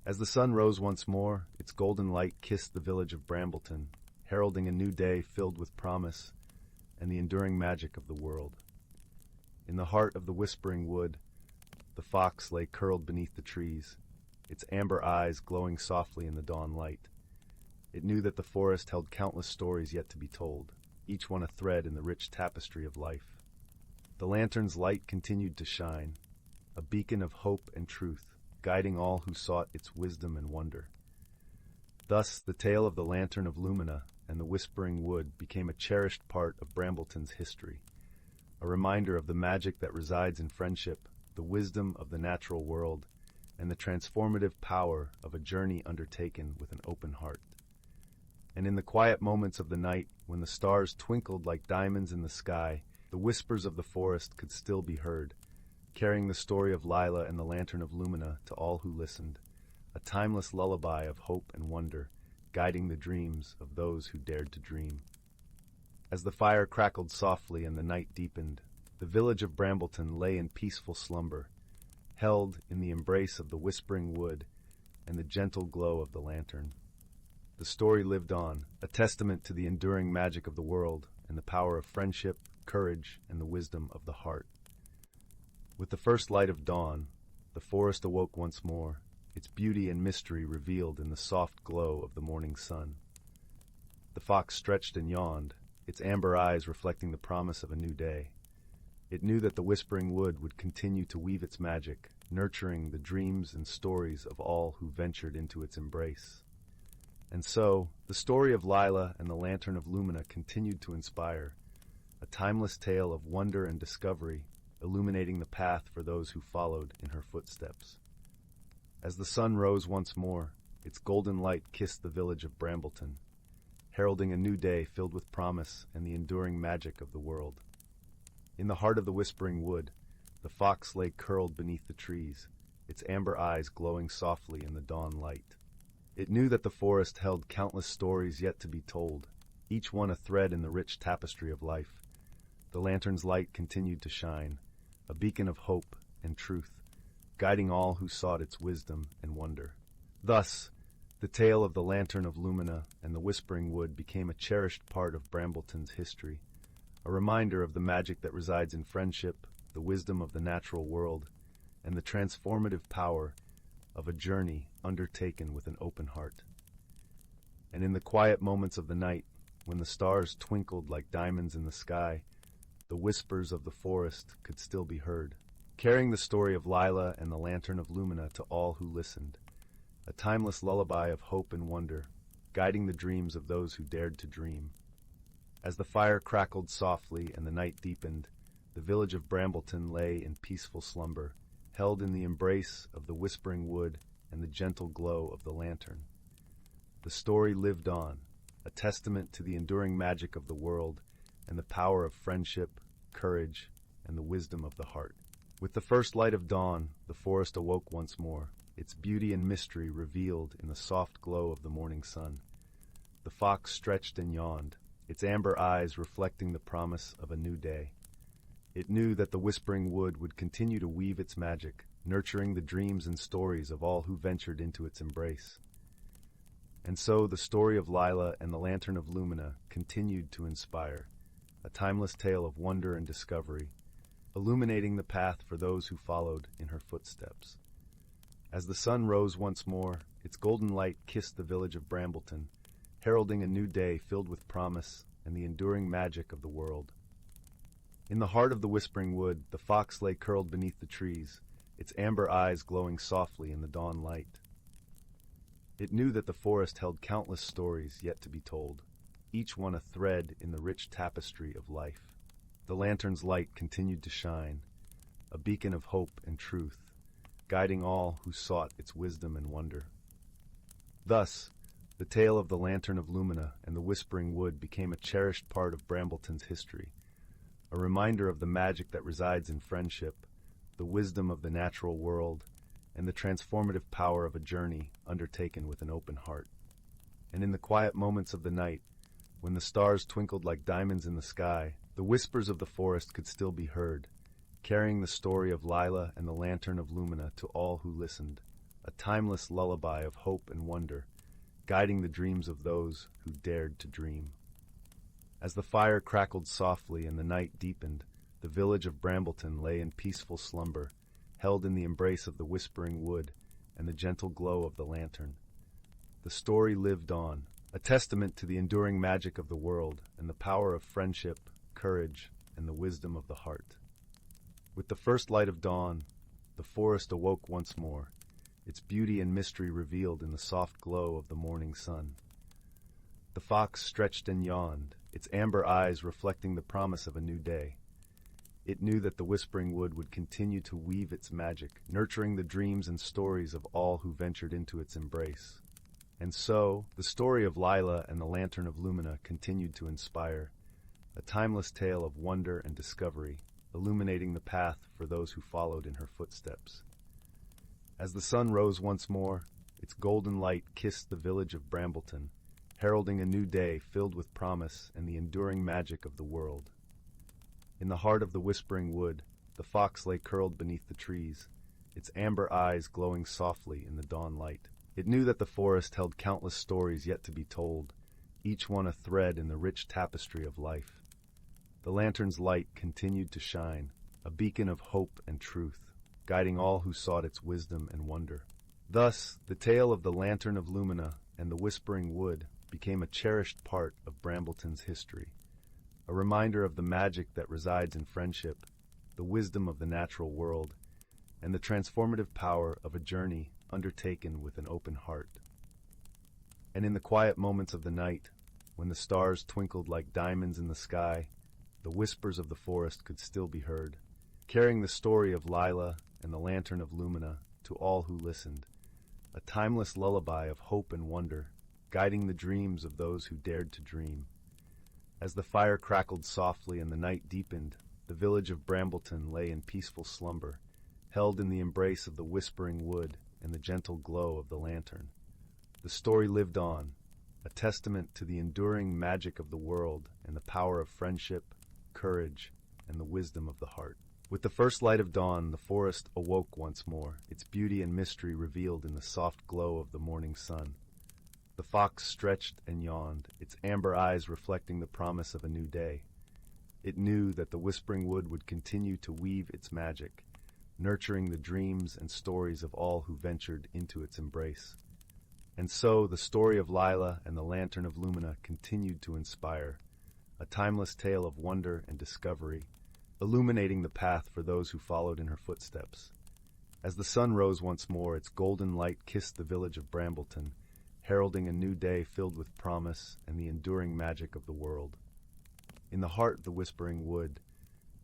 As the sun rose once more, its golden light kissed the village of Brambleton, heralding a new day filled with promise and the enduring magic of the world. In the heart of the whispering wood, the fox lay curled beneath the trees, its amber eyes glowing softly in the dawn light. It knew that the forest held countless stories yet to be told, each one a thread in the rich tapestry of life. The lantern's light continued to shine, a beacon of hope and truth, guiding all who sought its wisdom and wonder. Thus, the tale of the Lantern of Lumina and the Whispering Wood became a cherished part of Brambleton's history, a reminder of the magic that resides in friendship, the wisdom of the natural world, and the transformative power of a journey undertaken with an open heart. And in the quiet moments of the night, when the stars twinkled like diamonds in the sky, the whispers of the forest could still be heard, carrying the story of Lila and the Lantern of Lumina to all who listened, a timeless lullaby of hope and wonder, guiding the dreams of those who dared to dream. As the fire crackled softly and the night deepened, the village of Brambleton lay in peaceful slumber, held in the embrace of the whispering wood and the gentle glow of the lantern. The story lived on, a testament to the enduring magic of the world and the power of friendship, courage, and the wisdom of the heart. With the first light of dawn, the forest awoke once more, its beauty and mystery revealed in the soft glow of the morning sun. The fox stretched and yawned, its amber eyes reflecting the promise of a new day. It knew that the whispering wood would continue to weave its magic, nurturing the dreams and stories of all who ventured into its embrace. And so, the story of Lila and the Lantern of Lumina continued to inspire, a timeless tale of wonder and discovery, illuminating the path for those who followed in her footsteps. As the sun rose once more, its golden light kissed the village of Brambleton, heralding a new day filled with promise and the enduring magic of the world. In the heart of the whispering wood, the fox lay curled beneath the trees, its amber eyes glowing softly in the dawn light. It knew that the forest held countless stories yet to be told, each one a thread in the rich tapestry of life. The lantern's light continued to shine, a beacon of hope and truth, guiding all who sought its wisdom and wonder. Thus, The tale of the Lantern of Lumina and the Whispering Wood became a cherished part of Brambleton's history, a reminder of the magic that resides in friendship, the wisdom of the natural world, and the transformative power of a journey undertaken with an open heart. And in the quiet moments of the night, when the stars twinkled like diamonds in the sky, the whispers of the forest could still be heard, carrying the story of Lila and the Lantern of Lumina to all who listened, a timeless lullaby of hope and wonder, guiding the dreams of those who dared to dream. As the fire crackled softly and the night deepened, the village of Brambleton lay in peaceful slumber, held in the embrace of the whispering wood and the gentle glow of the lantern. The story lived on, a testament to the enduring magic of the world and the power of friendship, courage, and the wisdom of the heart. With the first light of dawn, the forest awoke once more, its beauty and mystery revealed in the soft glow of the morning sun. The fox stretched and yawned, its amber eyes reflecting the promise of a new day. It knew that the whispering wood would continue to weave its magic, nurturing the dreams and stories of all who ventured into its embrace. And so the story of Lila and the Lantern of Lumina continued to inspire, a timeless tale of wonder and discovery, illuminating the path for those who followed in her footsteps. As the sun rose once more, its golden light kissed the village of Brambleton, heralding a new day filled with promise and the enduring magic of the world. In the heart of the whispering wood, the fox lay curled beneath the trees, its amber eyes glowing softly in the dawn light. It knew that the forest held countless stories yet to be told, each one a thread in the rich tapestry of life. The lantern's light continued to shine, a beacon of hope and truth, guiding all who sought its wisdom and wonder. Thus, the tale of the Lantern of Lumina and the Whispering Wood became a cherished part of Brambleton's history, a reminder of the magic that resides in friendship, the wisdom of the natural world, and the transformative power of a journey undertaken with an open heart. And in the quiet moments of the night, when the stars twinkled like diamonds in the sky, the whispers of the forest could still be heard, carrying the story of Lila and the Lantern of Lumina to all who listened, a timeless lullaby of hope and wonder, guiding the dreams of those who dared to dream. As the fire crackled softly and the night deepened, the village of Brambleton lay in peaceful slumber, held in the embrace of the whispering wood and the gentle glow of the lantern. The story lived on, a testament to the enduring magic of the world and the power of friendship, courage, and the wisdom of the heart. With the first light of dawn, the forest awoke once more, its beauty and mystery revealed in the soft glow of the morning sun. The fox stretched and yawned, its amber eyes reflecting the promise of a new day. It knew that the whispering wood would continue to weave its magic, nurturing the dreams and stories of all who ventured into its embrace. And so, the story of Lila and the Lantern of Lumina continued to inspire, a timeless tale of wonder and discovery, illuminating the path for those who followed in her footsteps. As the sun rose once more, its golden light kissed the village of Brambleton, heralding a new day filled with promise and the enduring magic of the world. In the heart of the whispering wood, the fox lay curled beneath the trees, its amber eyes glowing softly in the dawn light. It knew that the forest held countless stories yet to be told, each one a thread in the rich tapestry of life. The lantern's light continued to shine, a beacon of hope and truth, guiding all who sought its wisdom and wonder. Thus, the tale of the Lantern of Lumina and the Whispering Wood became a cherished part of Brambleton's history, a reminder of the magic that resides in friendship, the wisdom of the natural world, and the transformative power of a journey undertaken with an open heart. And in the quiet moments of the night, when the stars twinkled like diamonds in the sky, the whispers of the forest could still be heard, carrying the story of Lila and the Lantern of Lumina to all who listened, a timeless lullaby of hope and wonder, guiding the dreams of those who dared to dream. As the fire crackled softly and the night deepened, the village of Brambleton lay in peaceful slumber, held in the embrace of the whispering wood and the gentle glow of the lantern. The story lived on, a testament to the enduring magic of the world and the power of friendship, courage, and the wisdom of the heart. With the first light of dawn, the forest awoke once more, its beauty and mystery revealed in the soft glow of the morning sun. The fox stretched and yawned, its amber eyes reflecting the promise of a new day. It knew that the whispering wood would continue to weave its magic, nurturing the dreams and stories of all who ventured into its embrace. And so the story of Lila and the Lantern of Lumina continued to inspire, a timeless tale of wonder and discovery, illuminating the path for those who followed in her footsteps. As the sun rose once more, its golden light kissed the village of Brambleton, heralding a new day filled with promise and the enduring magic of the world. In the heart of the whispering wood,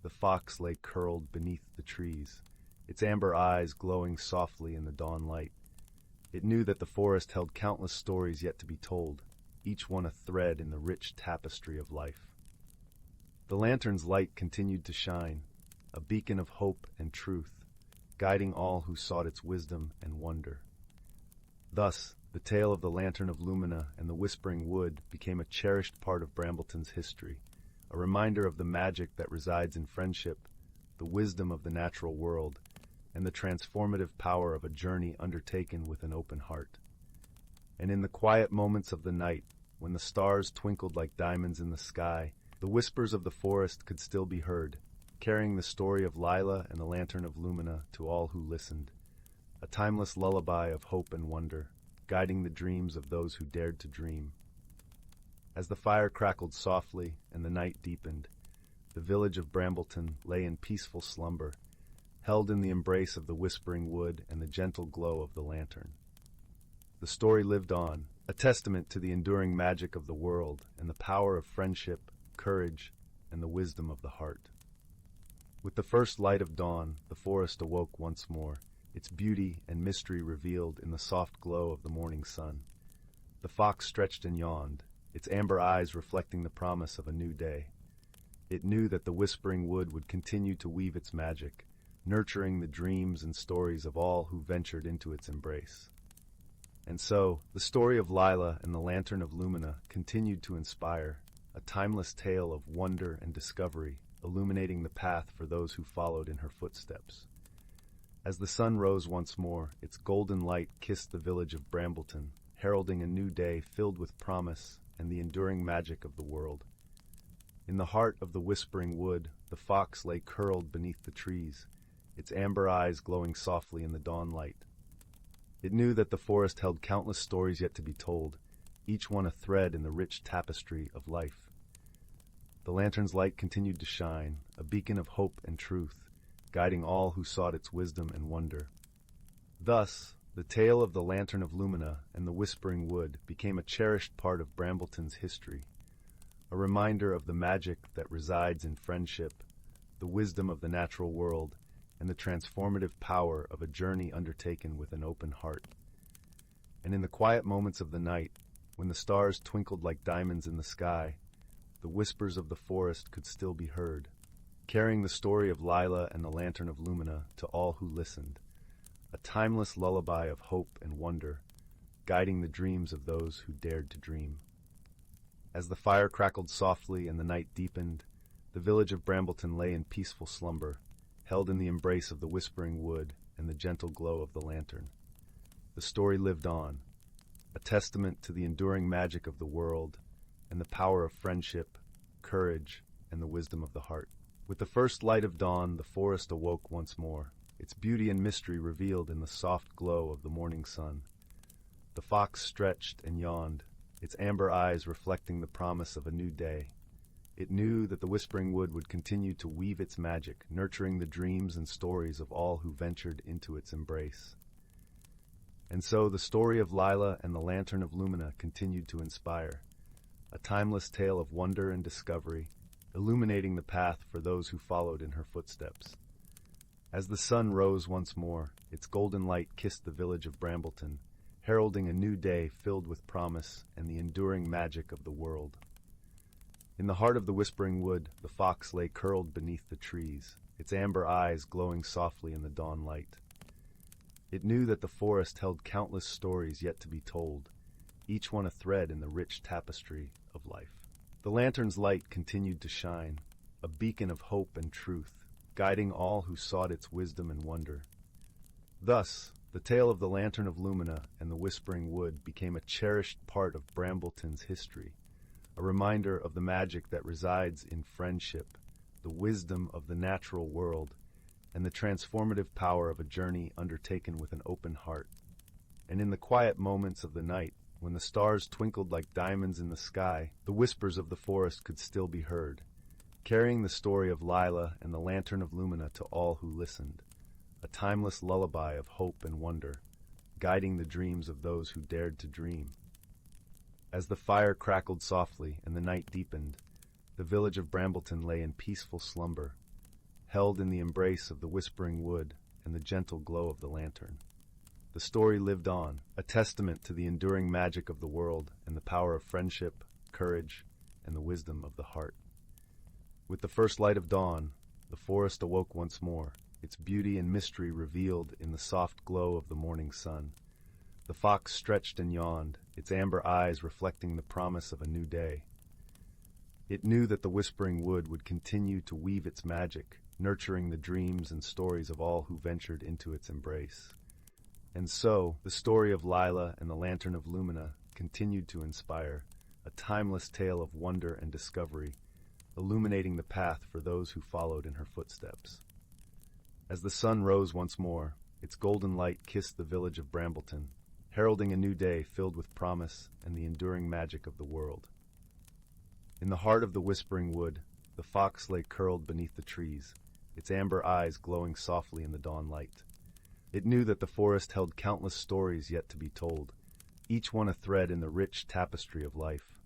the fox lay curled beneath the trees, its amber eyes glowing softly in the dawn light. It knew that the forest held countless stories yet to be told, each one a thread in the rich tapestry of life. The lantern's light continued to shine, a beacon of hope and truth, guiding all who sought its wisdom and wonder. Thus, the tale of the Lantern of Lumina and the Whispering Wood became a cherished part of Brambleton's history, a reminder of the magic that resides in friendship, the wisdom of the natural world, and the transformative power of a journey undertaken with an open heart. And in the quiet moments of the night, when the stars twinkled like diamonds in the sky, the whispers of the forest could still be heard, carrying the story of Lila and the Lantern of Lumina to all who listened, a timeless lullaby of hope and wonder, guiding the dreams of those who dared to dream. As the fire crackled softly and the night deepened, the village of Brambleton lay in peaceful slumber, held in the embrace of the whispering wood and the gentle glow of the lantern. The story lived on, a testament to the enduring magic of the world and the power of friendship, courage, and the wisdom of the heart. With the first light of dawn, the forest awoke once more, its beauty and mystery revealed in the soft glow of the morning sun. The fox stretched and yawned, its amber eyes reflecting the promise of a new day. It knew that the whispering wood would continue to weave its magic, nurturing the dreams and stories of all who ventured into its embrace. And so, the story of Lila and the Lantern of Lumina continued to inspire, a timeless tale of wonder and discovery, illuminating the path for those who followed in her footsteps. As the sun rose once more, its golden light kissed the village of Brambleton, heralding a new day filled with promise and the enduring magic of the world. In the heart of the whispering wood, the fox lay curled beneath the trees, its amber eyes glowing softly in the dawn light. It knew that the forest held countless stories yet to be told, each one a thread in the rich tapestry of life. The lantern's light continued to shine, a beacon of hope and truth, guiding all who sought its wisdom and wonder. Thus, the tale of the Lantern of Lumina and the Whispering Wood became a cherished part of Brambleton's history, a reminder of the magic that resides in friendship, the wisdom of the natural world, and the transformative power of a journey undertaken with an open heart. And in the quiet moments of the night, when the stars twinkled like diamonds in the sky, the whispers of the forest could still be heard, carrying the story of Lila and the Lantern of Lumina to all who listened, a timeless lullaby of hope and wonder, guiding the dreams of those who dared to dream. As the fire crackled softly and the night deepened, the village of Brambleton lay in peaceful slumber, held in the embrace of the whispering wood and the gentle glow of the lantern. The story lived on, a testament to the enduring magic of the world and the power of friendship, courage, and the wisdom of the heart. With the first light of dawn, the forest awoke once more, its beauty and mystery revealed in the soft glow of the morning sun. The fox stretched and yawned, its amber eyes reflecting the promise of a new day. It knew that the whispering wood would continue to weave its magic, nurturing the dreams and stories of all who ventured into its embrace. And so the story of Lila and the Lantern of Lumina continued to inspire, a timeless tale of wonder and discovery, illuminating the path for those who followed in her footsteps. As the sun rose once more, its golden light kissed the village of Brambleton, heralding a new day filled with promise and the enduring magic of the world. In the heart of the whispering wood, the fox lay curled beneath the trees, its amber eyes glowing softly in the dawn light. It knew that the forest held countless stories yet to be told, each one a thread in the rich tapestry of life. The lantern's light continued to shine, a beacon of hope and truth, guiding all who sought its wisdom and wonder. Thus, The tale of the Lantern of Lumina and the Whispering Wood became a cherished part of Brambleton's history, a reminder of the magic that resides in friendship, the wisdom of the natural world, and the transformative power of a journey undertaken with an open heart. And in the quiet moments of the night, when the stars twinkled like diamonds in the sky, the whispers of the forest could still be heard, carrying the story of Lila and the Lantern of Lumina to all who listened, a timeless lullaby of hope and wonder, guiding the dreams of those who dared to dream. As the fire crackled softly and the night deepened, the village of Brambleton lay in peaceful slumber, held in the embrace of the whispering wood and the gentle glow of the lantern. The story lived on, a testament to the enduring magic of the world and the power of friendship, courage, and the wisdom of the heart. With the first light of dawn, the forest awoke once more, its beauty and mystery revealed in the soft glow of the morning sun. The fox stretched and yawned, its amber eyes reflecting the promise of a new day. It knew that the whispering wood would continue to weave its magic, nurturing the dreams and stories of all who ventured into its embrace. And so, the story of Lila and the Lantern of Lumina continued to inspire, a timeless tale of wonder and discovery, illuminating the path for those who followed in her footsteps. As the sun rose once more, its golden light kissed the village of Brambleton, heralding a new day filled with promise and the enduring magic of the world. In the heart of the whispering wood, the fox lay curled beneath the trees, its amber eyes glowing softly in the dawn light. It knew that the forest held countless stories yet to be told, each one a thread in the rich tapestry of life.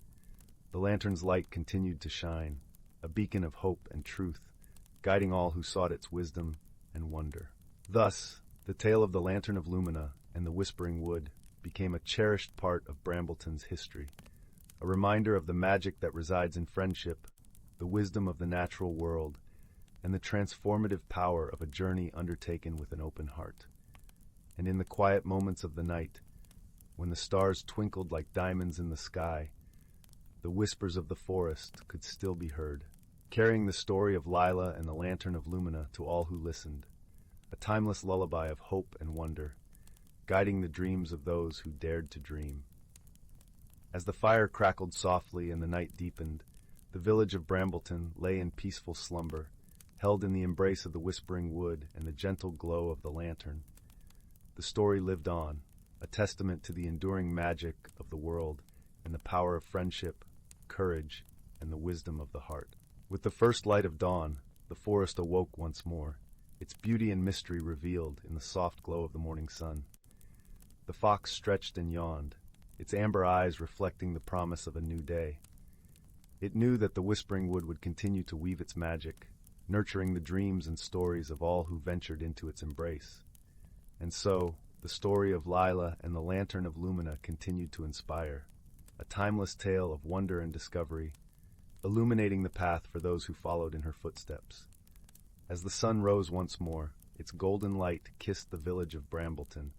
The lantern's light continued to shine, a beacon of hope and truth, guiding all who sought its wisdom and wonder. Thus, the tale of the Lantern of Lumina and the Whispering Wood became a cherished part of Brambleton's history, a reminder of the magic that resides in friendship, the wisdom of the natural world, and the transformative power of a journey undertaken with an open heart. And in the quiet moments of the night, when the stars twinkled like diamonds in the sky, the whispers of the forest could still be heard, carrying the story of Lila and the Lantern of Lumina to all who listened, a timeless lullaby of hope and wonder, guiding the dreams of those who dared to dream. As the fire crackled softly and the night deepened, the village of Brambleton lay in peaceful slumber, held in the embrace of the whispering wood and the gentle glow of the lantern. The story lived on, a testament to the enduring magic of the world and the power of friendship, courage, and the wisdom of the heart. With the first light of dawn, the forest awoke once more, its beauty and mystery revealed in the soft glow of the morning sun. The fox stretched and yawned, its amber eyes reflecting the promise of a new day. It knew that the whispering wood would continue to weave its magic, nurturing the dreams and stories of all who ventured into its embrace. And so, the story of Lila and the Lantern of Lumina continued to inspire, a timeless tale of wonder and discovery, illuminating the path for those who followed in her footsteps. As the sun rose once more, its golden light kissed the village of Brambleton,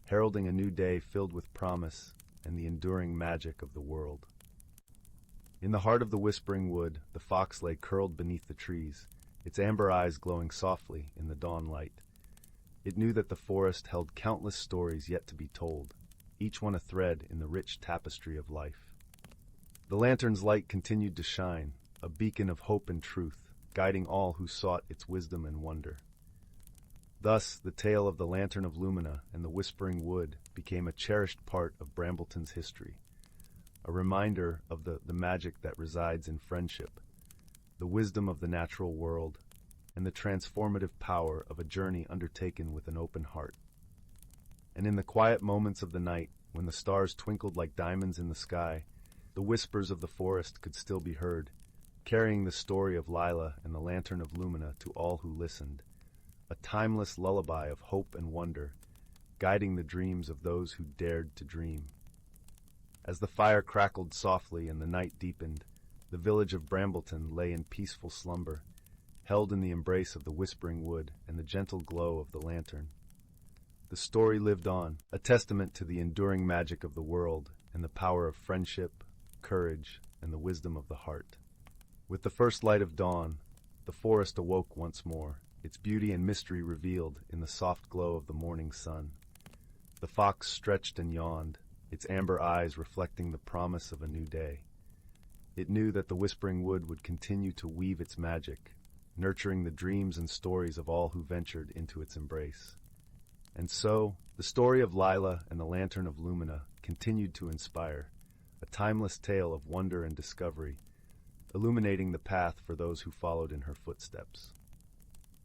heralding a new day filled with promise and the enduring magic of the world. In the heart of the whispering wood, the fox lay curled beneath the trees, its amber eyes glowing softly in the dawn light. It knew that the forest held countless stories yet to be told, each one a thread in the rich tapestry of life. The lantern's light continued to shine, a beacon of hope and truth, guiding all who sought its wisdom and wonder. Thus, the tale of the Lantern of Lumina and the Whispering Wood became a cherished part of Brambleton's history, a reminder of the magic that resides in friendship, the wisdom of the natural world, and the transformative power of a journey undertaken with an open heart. And in the quiet moments of the night, when the stars twinkled like diamonds in the sky, the whispers of the forest could still be heard, carrying the story of Lila and the Lantern of Lumina to all who listened, a timeless lullaby of hope and wonder, guiding the dreams of those who dared to dream. As the fire crackled softly and the night deepened, the village of Brambleton lay in peaceful slumber, held in the embrace of the whispering wood and the gentle glow of the lantern. The story lived on, a testament to the enduring magic of the world and the power of friendship, courage, and the wisdom of the heart. With the first light of dawn, the forest awoke once more, its beauty and mystery revealed in the soft glow of the morning sun. The fox stretched and yawned, its amber eyes reflecting the promise of a new day. It knew that the whispering wood would continue to weave its magic, nurturing the dreams and stories of all who ventured into its embrace. And so, the story of Lila and the Lantern of Lumina continued to inspire, a timeless tale of wonder and discovery, illuminating the path for those who followed in her footsteps.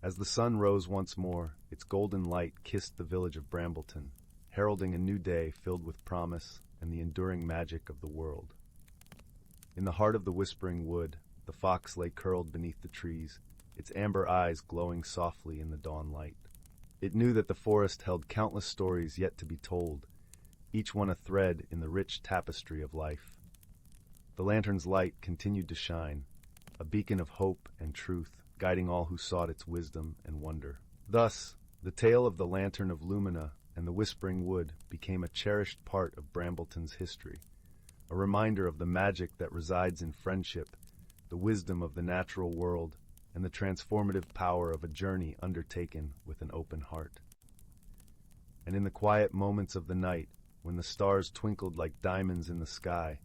As the sun rose once more, its golden light kissed the village of Brambleton, heralding a new day filled with promise and the enduring magic of the world. In the heart of the whispering wood, the fox lay curled beneath the trees, its amber eyes glowing softly in the dawn light. It knew that the forest held countless stories yet to be told, each one a thread in the rich tapestry of life. The lantern's light continued to shine, a beacon of hope and truth, guiding all who sought its wisdom and wonder. Thus, the tale of the Lantern of Lumina and the Whispering Wood became a cherished part of Brambleton's history, a reminder of the magic that resides in friendship, the wisdom of the natural world, and the transformative power of a journey undertaken with an open heart. And in the quiet moments of the night, when the stars twinkled like diamonds in the sky,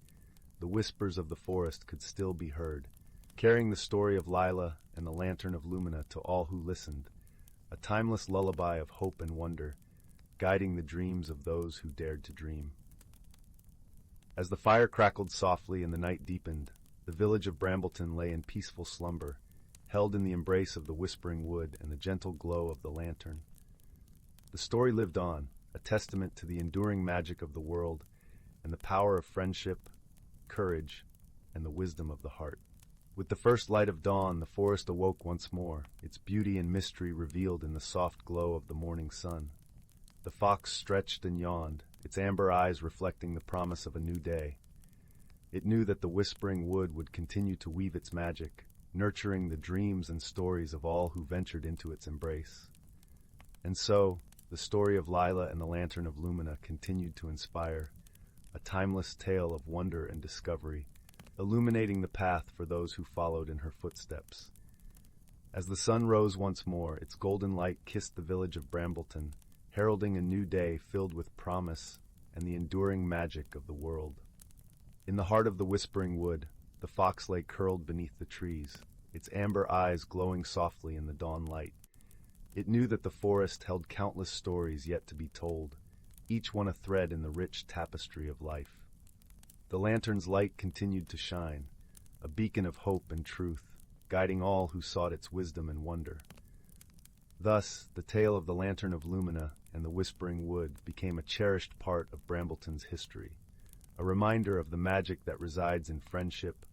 the whispers of the forest could still be heard, carrying the story of Lila and the Lantern of Lumina to all who listened, a timeless lullaby of hope and wonder, guiding the dreams of those who dared to dream. As the fire crackled softly and the night deepened, the village of Brambleton lay in peaceful slumber, held in the embrace of the whispering wood and the gentle glow of the lantern. The story lived on, a testament to the enduring magic of the world and the power of friendship, courage, and the wisdom of the heart. With the first light of dawn, the forest awoke once more, its beauty and mystery revealed in the soft glow of the morning sun. The fox stretched and yawned, its amber eyes reflecting the promise of a new day. It knew that the whispering wood would continue to weave its magic, nurturing the dreams and stories of all who ventured into its embrace. And so, the story of Lila and the Lantern of Lumina continued to inspire, a timeless tale of wonder and discovery, illuminating the path for those who followed in her footsteps. As the sun rose once more, its golden light kissed the village of Brambleton, heralding a new day filled with promise and the enduring magic of the world. In the heart of the whispering wood, the fox lay curled beneath the trees, its amber eyes glowing softly in the dawn light. It knew that the forest held countless stories yet to be told, each one a thread in the rich tapestry of life. The lantern's light continued to shine, a beacon of hope and truth, guiding all who sought its wisdom and wonder. Thus, the tale of the Lantern of Lumina and the Whispering Wood became a cherished part of Brambleton's history, a reminder of the magic that resides in friendship,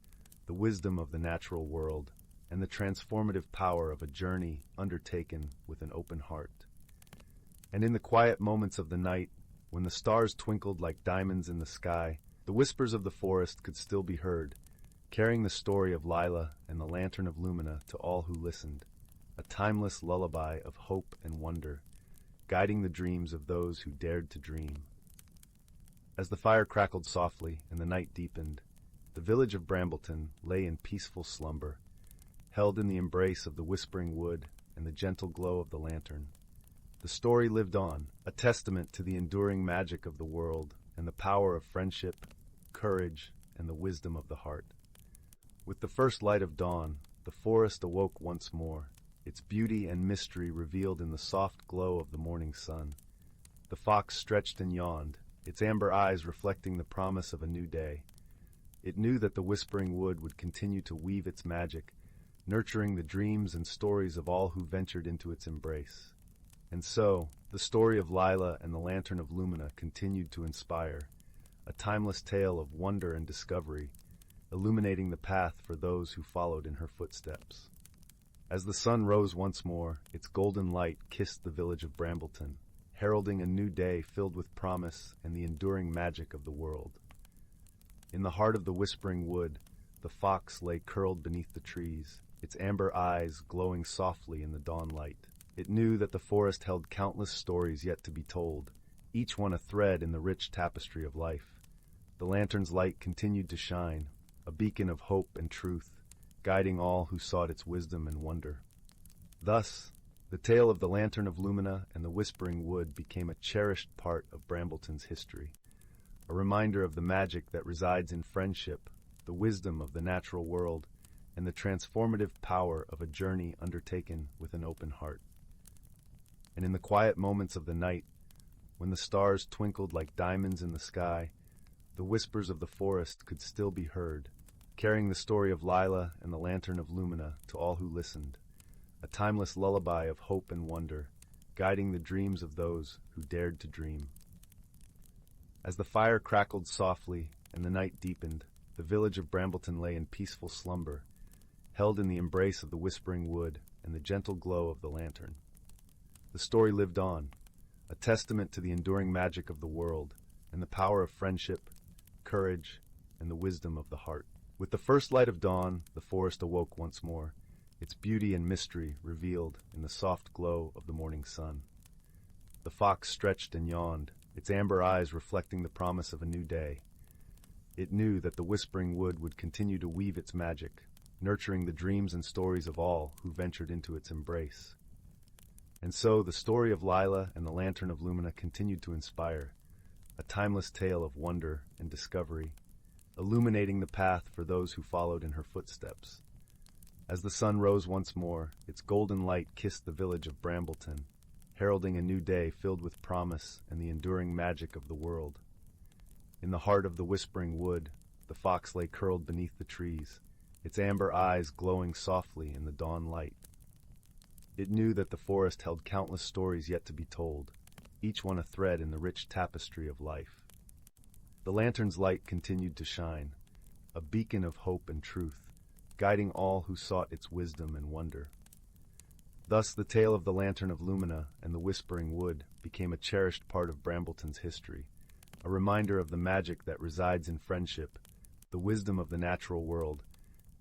the wisdom of the natural world, and the transformative power of a journey undertaken with an open heart. And in the quiet moments of the night, when the stars twinkled like diamonds in the sky, the whispers of the forest could still be heard, carrying the story of Lila and the Lantern of Lumina to all who listened, a timeless lullaby of hope and wonder, guiding the dreams of those who dared to dream. As the fire crackled softly and the night deepened, the village of Brambleton lay in peaceful slumber, held in the embrace of the whispering wood and the gentle glow of the lantern. The story lived on, a testament to the enduring magic of the world and the power of friendship, courage, and the wisdom of the heart. With the first light of dawn, the forest awoke once more, its beauty and mystery revealed in the soft glow of the morning sun. The fox stretched and yawned, its amber eyes reflecting the promise of a new day. It knew that the whispering wood would continue to weave its magic, nurturing the dreams and stories of all who ventured into its embrace. And so, the story of Lila and the Lantern of Lumina continued to inspire, a timeless tale of wonder and discovery, illuminating the path for those who followed in her footsteps. As the sun rose once more, its golden light kissed the village of Brambleton, heralding a new day filled with promise and the enduring magic of the world. In the heart of the whispering wood, the fox lay curled beneath the trees, its amber eyes glowing softly in the dawn light. It knew that the forest held countless stories yet to be told, each one a thread in the rich tapestry of life. The lantern's light continued to shine, a beacon of hope and truth, guiding all who sought its wisdom and wonder. Thus, The tale of the Lantern of Lumina and the Whispering Wood became a cherished part of Brambleton's history, a reminder of the magic that resides in friendship, the wisdom of the natural world, and the transformative power of a journey undertaken with an open heart. And in the quiet moments of the night, when the stars twinkled like diamonds in the sky, the whispers of the forest could still be heard, carrying the story of Lila and the Lantern of Lumina to all who listened, a timeless lullaby of hope and wonder, guiding the dreams of those who dared to dream. As the fire crackled softly and the night deepened, the village of Brambleton lay in peaceful slumber, held in the embrace of the whispering wood and the gentle glow of the lantern. The story lived on, a testament to the enduring magic of the world and the power of friendship, courage, and the wisdom of the heart. With the first light of dawn, the forest awoke once more, its beauty and mystery revealed in the soft glow of the morning sun. The fox stretched and yawned, its amber eyes reflecting the promise of a new day. It knew that the whispering wood would continue to weave its magic, nurturing the dreams and stories of all who ventured into its embrace. And so the story of Lila and the Lantern of Lumina continued to inspire, a timeless tale of wonder and discovery, illuminating the path for those who followed in her footsteps. As the sun rose once more, its golden light kissed the village of Brambleton, heralding a new day filled with promise and the enduring magic of the world. In the heart of the whispering wood, the fox lay curled beneath the trees, its amber eyes glowing softly in the dawn light. It knew that the forest held countless stories yet to be told, each one a thread in the rich tapestry of life. The lantern's light continued to shine, a beacon of hope and truth, guiding all who sought its wisdom and wonder. Thus the tale of the Lantern of Lumina and the Whispering Wood became a cherished part of Brambleton's history, a reminder of the magic that resides in friendship, the wisdom of the natural world,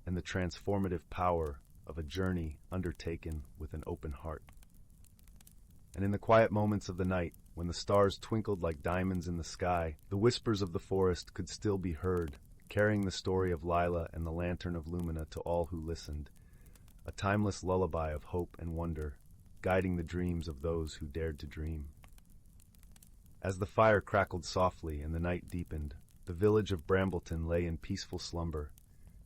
and the transformative power of a journey undertaken with an open heart. And in the quiet moments of the night, when the stars twinkled like diamonds in the sky, the whispers of the forest could still be heard, carrying the story of Lila and the Lantern of Lumina to all who listened, a timeless lullaby of hope and wonder, guiding the dreams of those who dared to dream. As the fire crackled softly and the night deepened, the village of Brambleton lay in peaceful slumber,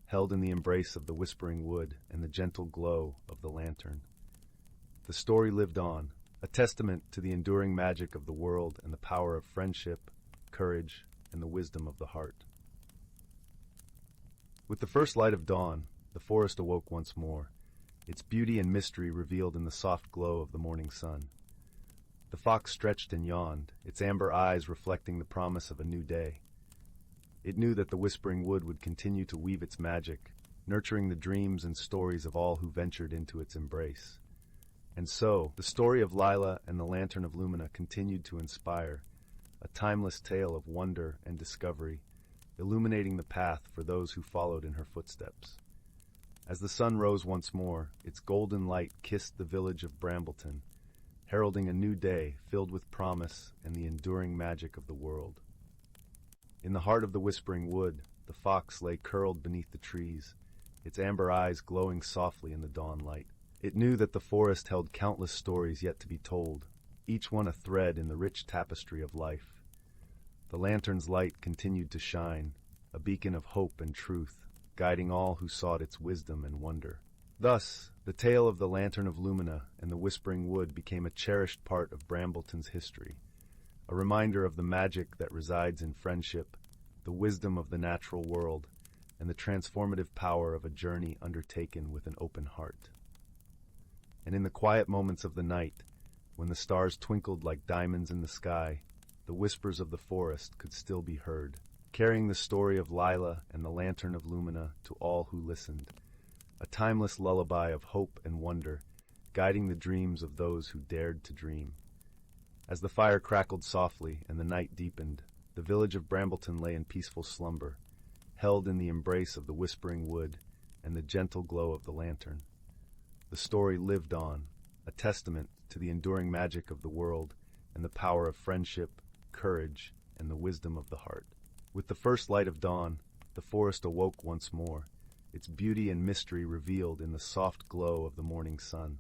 held in the embrace of the whispering wood and the gentle glow of the lantern. The story lived on, a testament to the enduring magic of the world and the power of friendship, courage, and the wisdom of the heart. With the first light of dawn, the forest awoke once more, its beauty and mystery revealed in the soft glow of the morning sun. The fox stretched and yawned, its amber eyes reflecting the promise of a new day. It knew that the whispering wood would continue to weave its magic, nurturing the dreams and stories of all who ventured into its embrace. And so, the story of Lila and the Lantern of Lumina continued to inspire, a timeless tale of wonder and discovery, illuminating the path for those who followed in her footsteps. As the sun rose once more, its golden light kissed the village of Brambleton, heralding a new day filled with promise and the enduring magic of the world. In the heart of the whispering wood, the fox lay curled beneath the trees, its amber eyes glowing softly in the dawn light. It knew that the forest held countless stories yet to be told, each one a thread in the rich tapestry of life. The lantern's light continued to shine, a beacon of hope and truth, guiding all who sought its wisdom and wonder. Thus, the tale of the Lantern of Lumina and the Whispering Wood became a cherished part of Brambleton's history, a reminder of the magic that resides in friendship, the wisdom of the natural world, and the transformative power of a journey undertaken with an open heart. And in the quiet moments of the night, when the stars twinkled like diamonds in the sky, the whispers of the forest could still be heard, carrying the story of Lila and the Lantern of Lumina to all who listened, a timeless lullaby of hope and wonder, guiding the dreams of those who dared to dream. As the fire crackled softly and the night deepened, the village of Brambleton lay in peaceful slumber, held in the embrace of the whispering wood and the gentle glow of the lantern. The story lived on, a testament to the enduring magic of the world and the power of friendship, courage, and the wisdom of the heart. With the first light of dawn, the forest awoke once more, its beauty and mystery revealed in the soft glow of the morning sun.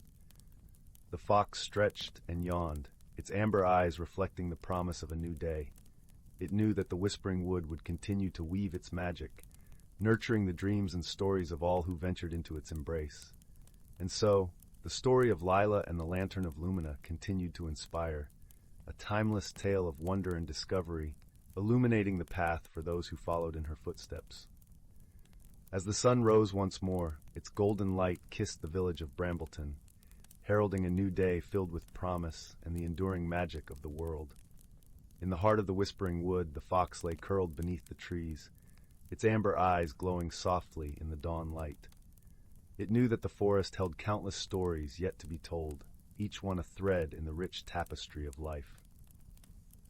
The fox stretched and yawned, its amber eyes reflecting the promise of a new day. It knew that the whispering wood would continue to weave its magic, nurturing the dreams and stories of all who ventured into its embrace. And so, the story of Lila and the Lantern of Lumina continued to inspire, a timeless tale of wonder and discovery, illuminating the path for those who followed in her footsteps. As the sun rose once more, its golden light kissed the village of Brambleton, heralding a new day filled with promise and the enduring magic of the world. In the heart of the whispering wood, the fox lay curled beneath the trees, its amber eyes glowing softly in the dawn light. It knew that the forest held countless stories yet to be told, each one a thread in the rich tapestry of life.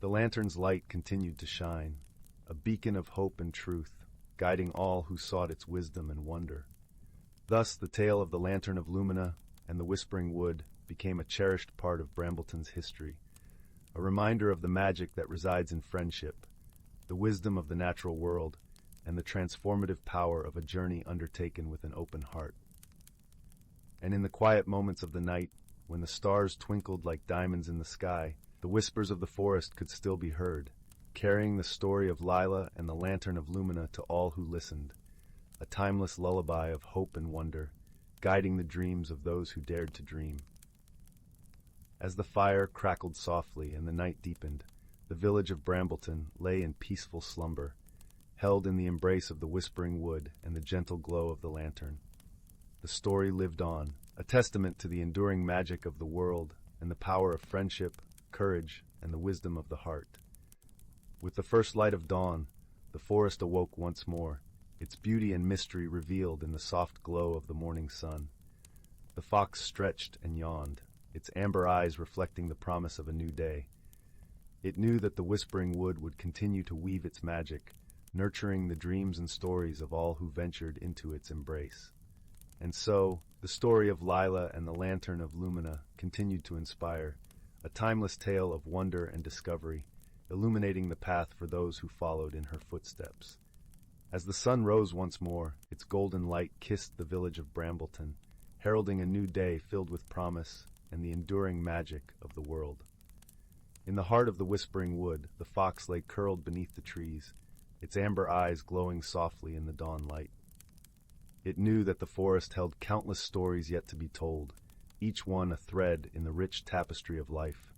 The lantern's light continued to shine, a beacon of hope and truth, guiding all who sought its wisdom and wonder. Thus, the tale of the Lantern of Lumina and the Whispering Wood became a cherished part of Brambleton's history, a reminder of the magic that resides in friendship, the wisdom of the natural world, and the transformative power of a journey undertaken with an open heart. And in the quiet moments of the night, when the stars twinkled like diamonds in the sky, the whispers of the forest could still be heard, carrying the story of Lila and the Lantern of Lumina to all who listened, a timeless lullaby of hope and wonder, guiding the dreams of those who dared to dream. As the fire crackled softly and the night deepened, the village of Brambleton lay in peaceful slumber, held in the embrace of the whispering wood and the gentle glow of the lantern. The story lived on, a testament to the enduring magic of the world and the power of friendship, courage, and the wisdom of the heart. With the first light of dawn, the forest awoke once more, its beauty and mystery revealed in the soft glow of the morning sun. The fox stretched and yawned, its amber eyes reflecting the promise of a new day. It knew that the whispering wood would continue to weave its magic, nurturing the dreams and stories of all who ventured into its embrace. And so, the story of Lila and the Lantern of Lumina continued to inspire, a timeless tale of wonder and discovery, illuminating the path for those who followed in her footsteps. As the sun rose once more, its golden light kissed the village of Brambleton, heralding a new day filled with promise and the enduring magic of the world. In the heart of the whispering wood, the fox lay curled beneath the trees, its amber eyes glowing softly in the dawn light. It knew that the forest held countless stories yet to be told, each one a thread in the rich tapestry of life.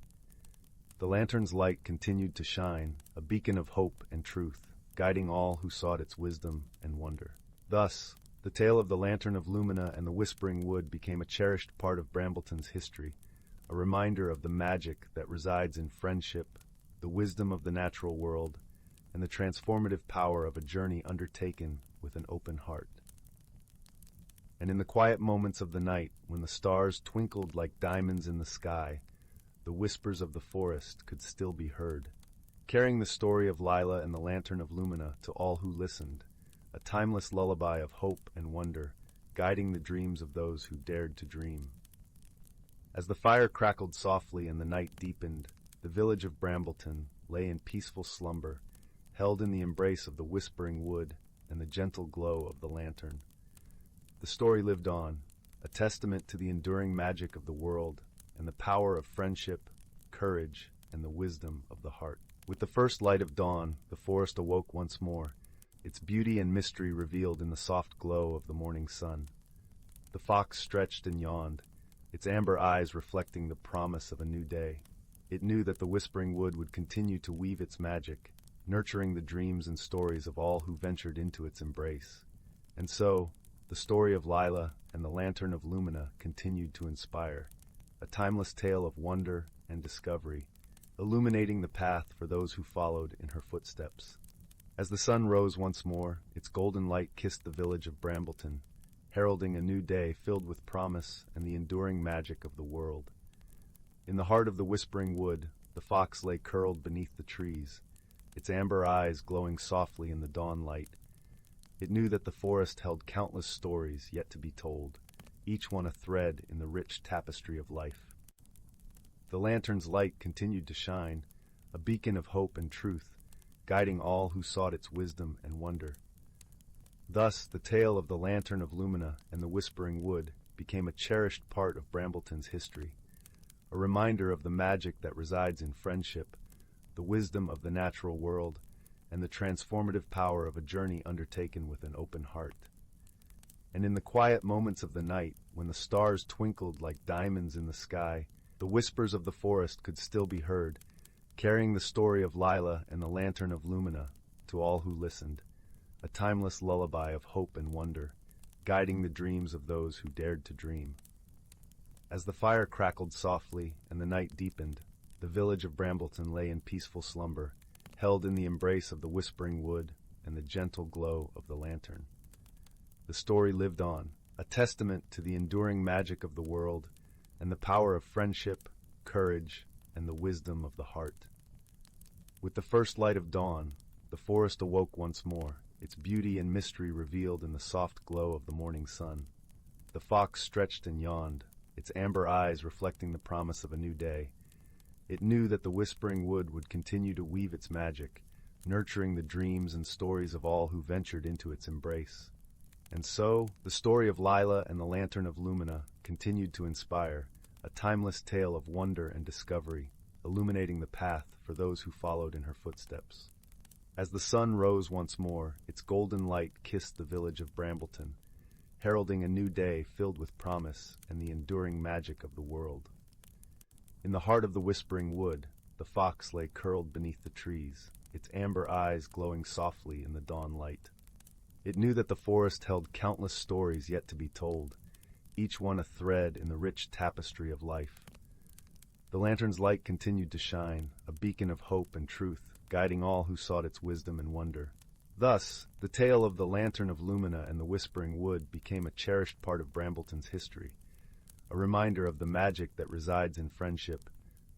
The lantern's light continued to shine, a beacon of hope and truth, guiding all who sought its wisdom and wonder. Thus, the tale of the Lantern of Lumina and the Whispering Wood became a cherished part of Brambleton's history, a reminder of the magic that resides in friendship, the wisdom of the natural world, and the transformative power of a journey undertaken with an open heart. And in the quiet moments of the night, when the stars twinkled like diamonds in the sky, the whispers of the forest could still be heard, carrying the story of Lila and the Lantern of Lumina to all who listened, a timeless lullaby of hope and wonder, guiding the dreams of those who dared to dream. As the fire crackled softly and the night deepened, the village of Brambleton lay in peaceful slumber, held in the embrace of the whispering wood and the gentle glow of the lantern. The story lived on, a testament to the enduring magic of the world and the power of friendship, courage, and the wisdom of the heart. With the first light of dawn, the forest awoke once more, its beauty and mystery revealed in the soft glow of the morning sun. The fox stretched and yawned, its amber eyes reflecting the promise of a new day. It knew that the whispering wood would continue to weave its magic, nurturing the dreams and stories of all who ventured into its embrace. And so, the story of Lila and the Lantern of Lumina continued to inspire, a timeless tale of wonder and discovery, illuminating the path for those who followed in her footsteps. As the sun rose once more, its golden light kissed the village of Brambleton, heralding a new day filled with promise and the enduring magic of the world. In the heart of the whispering wood, the fox lay curled beneath the trees, its amber eyes glowing softly in the dawn light. It knew that the forest held countless stories yet to be told, each one a thread in the rich tapestry of life. The lantern's light continued to shine, a beacon of hope and truth, guiding all who sought its wisdom and wonder. Thus, the tale of the Lantern of Lumina and the Whispering Wood became a cherished part of Brambleton's history, a reminder of the magic that resides in friendship, the wisdom of the natural world, and the transformative power of a journey undertaken with an open heart. And in the quiet moments of the night, when the stars twinkled like diamonds in the sky, the whispers of the forest could still be heard, carrying the story of Lila and the lantern of Lumina to all who listened, a timeless lullaby of hope and wonder, guiding the dreams of those who dared to dream. As the fire crackled softly and the night deepened, the village of Brambleton lay in peaceful slumber, held in the embrace of the whispering wood and the gentle glow of the lantern. The story lived on, a testament to the enduring magic of the world and the power of friendship, courage, and the wisdom of the heart. With the first light of dawn, the forest awoke once more, its beauty and mystery revealed in the soft glow of the morning sun. The fox stretched and yawned, its amber eyes reflecting the promise of a new day. It knew that the whispering wood would continue to weave its magic, nurturing the dreams and stories of all who ventured into its embrace. And so, the story of Lila and the Lantern of Lumina continued to inspire, a timeless tale of wonder and discovery, illuminating the path for those who followed in her footsteps. As the sun rose once more, its golden light kissed the village of Brambleton, heralding a new day filled with promise and the enduring magic of the world. In the heart of the whispering wood, the fox lay curled beneath the trees, its amber eyes glowing softly in the dawn light. It knew that the forest held countless stories yet to be told, each one a thread in the rich tapestry of life. The lantern's light continued to shine, a beacon of hope and truth, guiding all who sought its wisdom and wonder. Thus, the tale of the Lantern of Lumina and the Whispering Wood became a cherished part of Brambleton's history, a reminder of the magic that resides in friendship,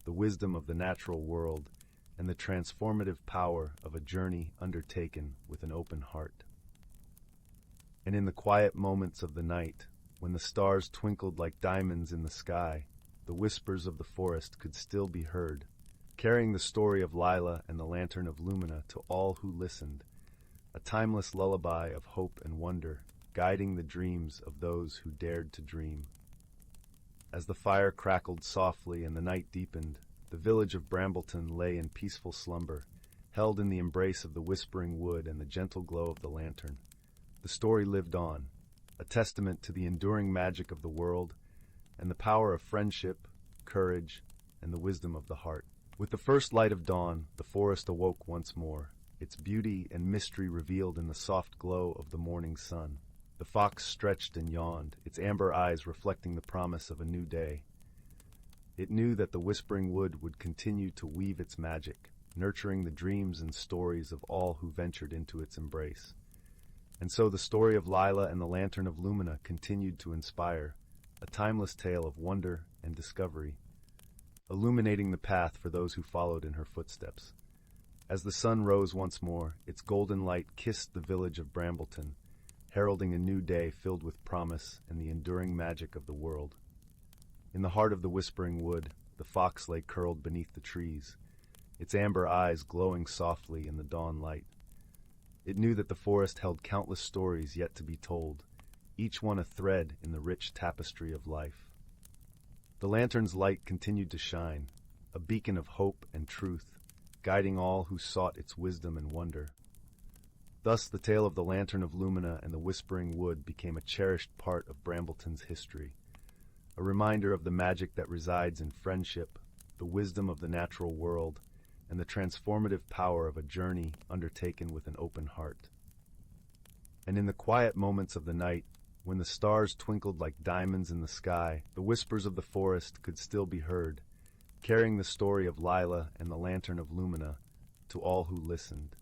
the wisdom of the natural world, and the transformative power of a journey undertaken with an open heart. And in the quiet moments of the night, when the stars twinkled like diamonds in the sky, the whispers of the forest could still be heard, carrying the story of Lila and the Lantern of Lumina to all who listened, a timeless lullaby of hope and wonder, guiding the dreams of those who dared to dream. As the fire crackled softly and the night deepened, the village of Brambleton lay in peaceful slumber, held in the embrace of the whispering wood and the gentle glow of the lantern. The story lived on, a testament to the enduring magic of the world and the power of friendship, courage, and the wisdom of the heart. With the first light of dawn, the forest awoke once more, its beauty and mystery revealed in the soft glow of the morning sun. The fox stretched and yawned, its amber eyes reflecting the promise of a new day. It knew that the whispering wood would continue to weave its magic, nurturing the dreams and stories of all who ventured into its embrace. And so the story of Lila and the Lantern of Lumina continued to inspire, a timeless tale of wonder and discovery, illuminating the path for those who followed in her footsteps. As the sun rose once more, its golden light kissed the village of Brambleton, heralding a new day filled with promise and the enduring magic of the world. In the heart of the whispering wood, the fox lay curled beneath the trees, its amber eyes glowing softly in the dawn light. It knew that the forest held countless stories yet to be told, each one a thread in the rich tapestry of life. The lantern's light continued to shine, a beacon of hope and truth, guiding all who sought its wisdom and wonder. Thus the tale of the Lantern of Lumina and the Whispering Wood became a cherished part of Brambleton's history, a reminder of the magic that resides in friendship, the wisdom of the natural world, and the transformative power of a journey undertaken with an open heart. And in the quiet moments of the night, when the stars twinkled like diamonds in the sky, the whispers of the forest could still be heard, carrying the story of Lila and the Lantern of Lumina to all who listened,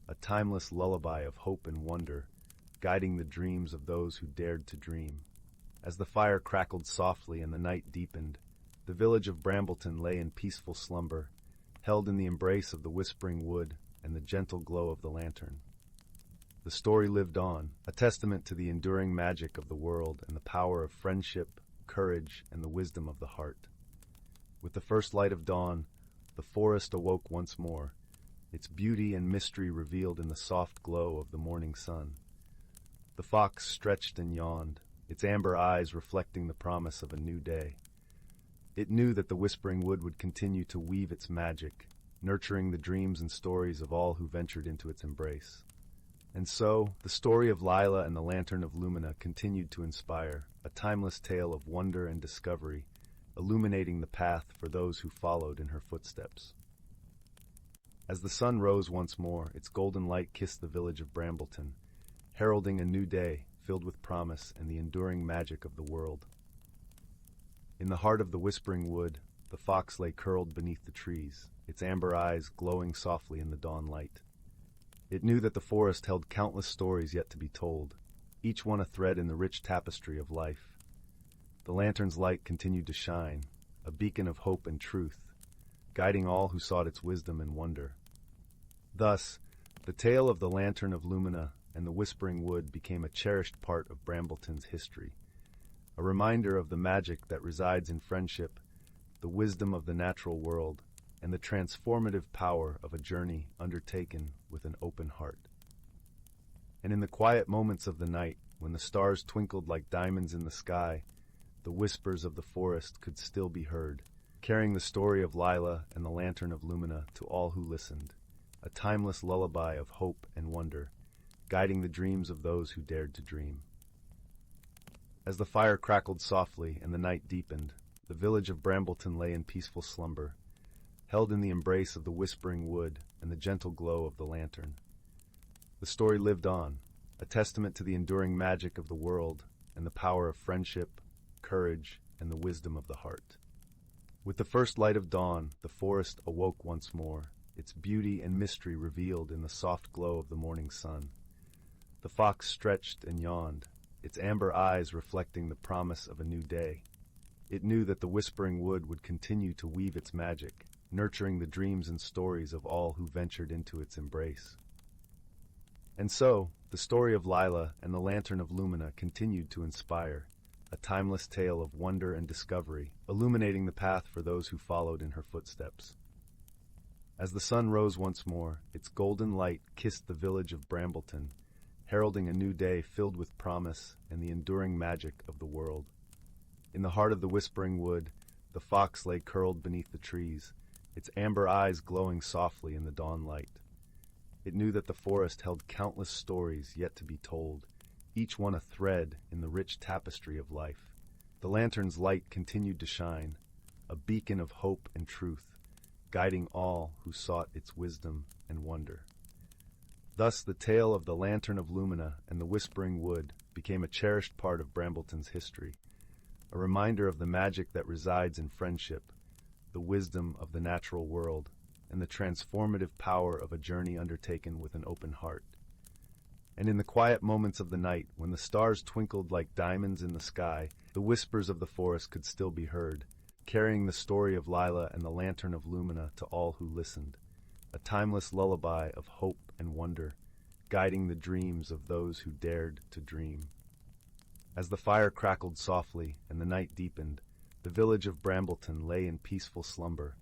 a timeless lullaby of hope and wonder, guiding the dreams of those who dared to dream. As the fire crackled softly and the night deepened, the village of Brambleton lay in peaceful slumber, held in the embrace of the whispering wood and the gentle glow of the lantern. The story lived on, a testament to the enduring magic of the world and the power of friendship, courage, and the wisdom of the heart. With the first light of dawn, the forest awoke once more, its beauty and mystery revealed in the soft glow of the morning sun. The fox stretched and yawned, its amber eyes reflecting the promise of a new day. It knew that the Whispering Wood would continue to weave its magic, nurturing the dreams and stories of all who ventured into its embrace. And so, the story of Lila and the Lantern of Lumina continued to inspire, a timeless tale of wonder and discovery, illuminating the path for those who followed in her footsteps. As the sun rose once more, its golden light kissed the village of Brambleton, heralding a new day filled with promise and the enduring magic of the world. In the heart of the Whispering Wood, the fox lay curled beneath the trees, its amber eyes glowing softly in the dawn light. It knew that the forest held countless stories yet to be told, each one a thread in the rich tapestry of life. The lantern's light continued to shine, a beacon of hope and truth, guiding all who sought its wisdom and wonder. Thus, the tale of the Lantern of Lumina and the Whispering Wood became a cherished part of Brambleton's history, a reminder of the magic that resides in friendship, the wisdom of the natural world, and the transformative power of a journey undertaken with an open heart. And in the quiet moments of the night, when the stars twinkled like diamonds in the sky, the whispers of the forest could still be heard, carrying the story of Lila and the Lantern of Lumina to all who listened, a timeless lullaby of hope and wonder, guiding the dreams of those who dared to dream. As the fire crackled softly and the night deepened, the village of Brambleton lay in peaceful slumber, held in the embrace of the Whispering Wood and the gentle glow of the lantern. The story lived on, a testament to the enduring magic of the world and the power of friendship, courage, and the wisdom of the heart. With the first light of dawn, the forest awoke once more, its beauty and mystery revealed in the soft glow of the morning sun. The fox stretched and yawned, its amber eyes reflecting the promise of a new day. It knew that the Whispering Wood would continue to weave its magic, nurturing the dreams and stories of all who ventured into its embrace. And so, the story of Lila and the Lantern of Lumina continued to inspire, a timeless tale of wonder and discovery, illuminating the path for those who followed in her footsteps. As the sun rose once more, its golden light kissed the village of Brambleton, heralding a new day filled with promise and the enduring magic of the world. In the heart of the Whispering Wood, the fox lay curled beneath the trees, its amber eyes glowing softly in the dawn light. It knew that the forest held countless stories yet to be told, each one a thread in the rich tapestry of life. The lantern's light continued to shine, a beacon of hope and truth, guiding all who sought its wisdom and wonder. Thus, the tale of the Lantern of Lumina and the Whispering Wood became a cherished part of Brambleton's history, a reminder of the magic that resides in friendship, the wisdom of the natural world, and the transformative power of a journey undertaken with an open heart. And in the quiet moments of the night, when the stars twinkled like diamonds in the sky, the whispers of the forest could still be heard, carrying the story of Lila and the Lantern of Lumina to all who listened, a timeless lullaby of hope and wonder, guiding the dreams of those who dared to dream. As the fire crackled softly and the night deepened, the village of Brambleton lay in peaceful slumber,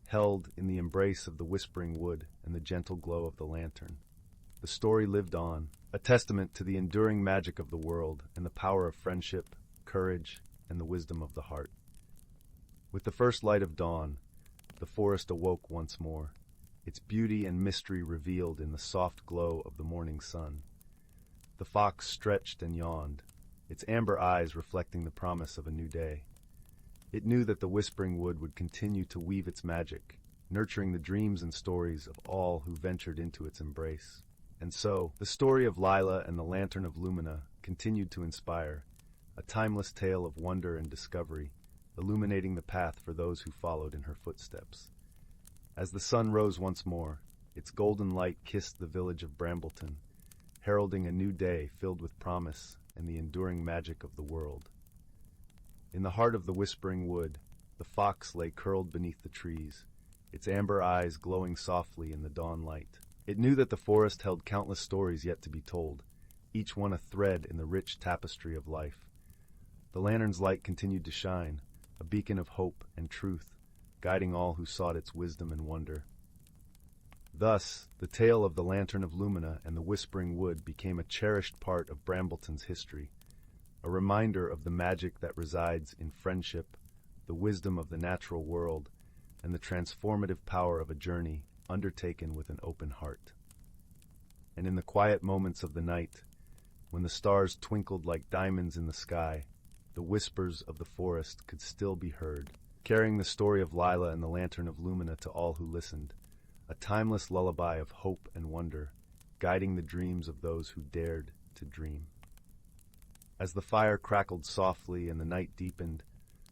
held in the embrace of the Whispering Wood and the gentle glow of the lantern. The story lived on, a testament to the enduring magic of the world and the power of friendship, courage, and the wisdom of the heart. With the first light of dawn, the forest awoke once more, its beauty and mystery revealed in the soft glow of the morning sun. The fox stretched and yawned, its amber eyes reflecting the promise of a new day. It knew that the Whispering Wood would continue to weave its magic, nurturing the dreams and stories of all who ventured into its embrace. And so, the story of Lila and the Lantern of Lumina continued to inspire, a timeless tale of wonder and discovery, illuminating the path for those who followed in her footsteps. As the sun rose once more, its golden light kissed the village of Brambleton, heralding a new day filled with promise and the enduring magic of the world. In the heart of the Whispering Wood, the fox lay curled beneath the trees, its amber eyes glowing softly in the dawn light. It knew that the forest held countless stories yet to be told, each one a thread in the rich tapestry of life. The lantern's light continued to shine, a beacon of hope and truth, guiding all who sought its wisdom and wonder. Thus, the tale of the Lantern of Lumina and the Whispering Wood became a cherished part of Brambleton's history, a reminder of the magic that resides in friendship, the wisdom of the natural world, and the transformative power of a journey undertaken with an open heart. And in the quiet moments of the night, when the stars twinkled like diamonds in the sky, the whispers of the forest could still be heard, carrying the story of Lila and the Lantern of Lumina to all who listened, a timeless lullaby of hope and wonder, guiding the dreams of those who dared to dream. As the fire crackled softly and the night deepened,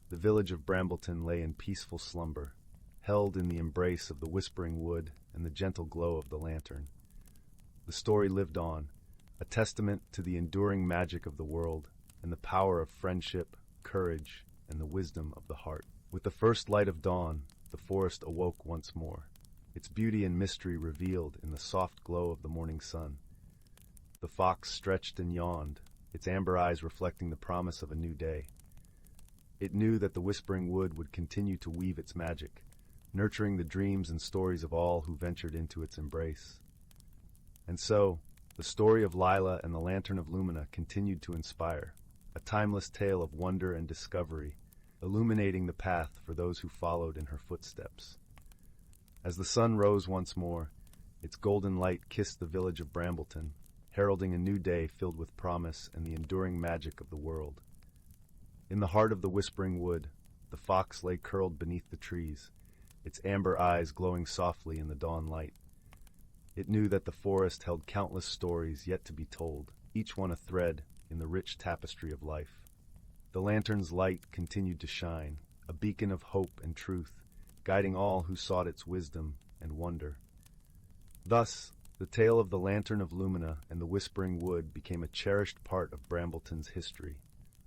the village of Brambleton lay in peaceful slumber, held in the embrace of the whispering wood and the gentle glow of the lantern. The story lived on, a testament to the enduring magic of the world and the power of friendship, courage, and the wisdom of the heart. With the first light of dawn, the forest awoke once more, its beauty and mystery revealed in the soft glow of the morning sun. The fox stretched and yawned, its amber eyes reflecting the promise of a new day. It knew that the whispering wood would continue to weave its magic, nurturing the dreams and stories of all who ventured into its embrace. And so, the story of Lila and the Lantern of Lumina continued to inspire, a timeless tale of wonder and discovery, illuminating the path for those who followed in her footsteps. As the sun rose once more, its golden light kissed the village of Brambleton, heralding a new day filled with promise and the enduring magic of the world. In the heart of the whispering wood, the fox lay curled beneath the trees, its amber eyes glowing softly in the dawn light. It knew that the forest held countless stories yet to be told, each one a thread in the rich tapestry of life. The lantern's light continued to shine, a beacon of hope and truth, guiding all who sought its wisdom and wonder. Thus, the tale of the Lantern of Lumina and the Whispering Wood became a cherished part of Brambleton's history,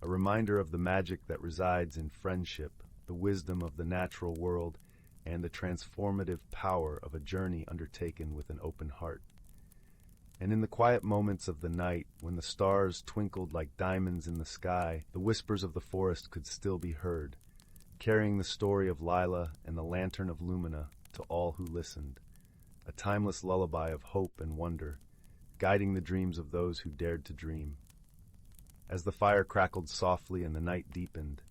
a reminder of the magic that resides in friendship, the wisdom of the natural world, and the transformative power of a journey undertaken with an open heart. And in the quiet moments of the night, when the stars twinkled like diamonds in the sky, the whispers of the forest could still be heard, carrying the story of Lila and the Lantern of Lumina to all who listened, a timeless lullaby of hope and wonder, guiding the dreams of those who dared to dream. As the fire crackled softly and the night deepened,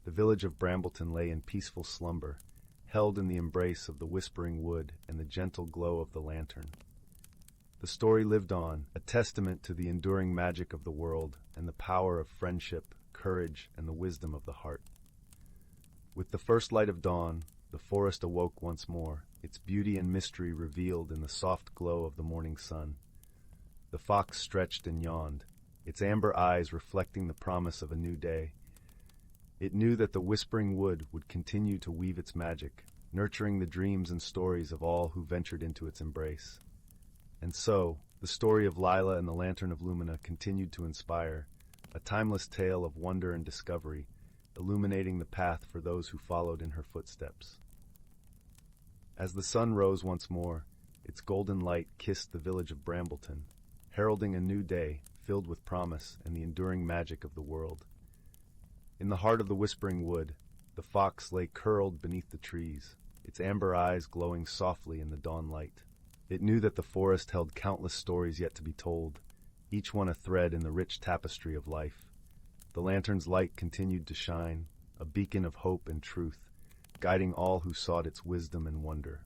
the village of Brambleton lay in peaceful slumber, held in the embrace of the whispering wood and the gentle glow of the lantern. The story lived on, a testament to the enduring magic of the world and the power of friendship, courage, and the wisdom of the heart. With the first light of dawn, the forest awoke once more, its beauty and mystery revealed in the soft glow of the morning sun. The fox stretched and yawned, its amber eyes reflecting the promise of a new day. It knew that the whispering wood would continue to weave its magic, nurturing the dreams and stories of all who ventured into its embrace. And so, the story of Lila and the Lantern of Lumina continued to inspire, a timeless tale of wonder and discovery, illuminating the path for those who followed in her footsteps. As the sun rose once more, its golden light kissed the village of Brambleton, heralding a new day filled with promise and the enduring magic of the world. In the heart of the whispering wood, the fox lay curled beneath the trees, its amber eyes glowing softly in the dawn light. It knew that the forest held countless stories yet to be told, each one a thread in the rich tapestry of life. The lantern's light continued to shine, a beacon of hope and truth, guiding all who sought its wisdom and wonder.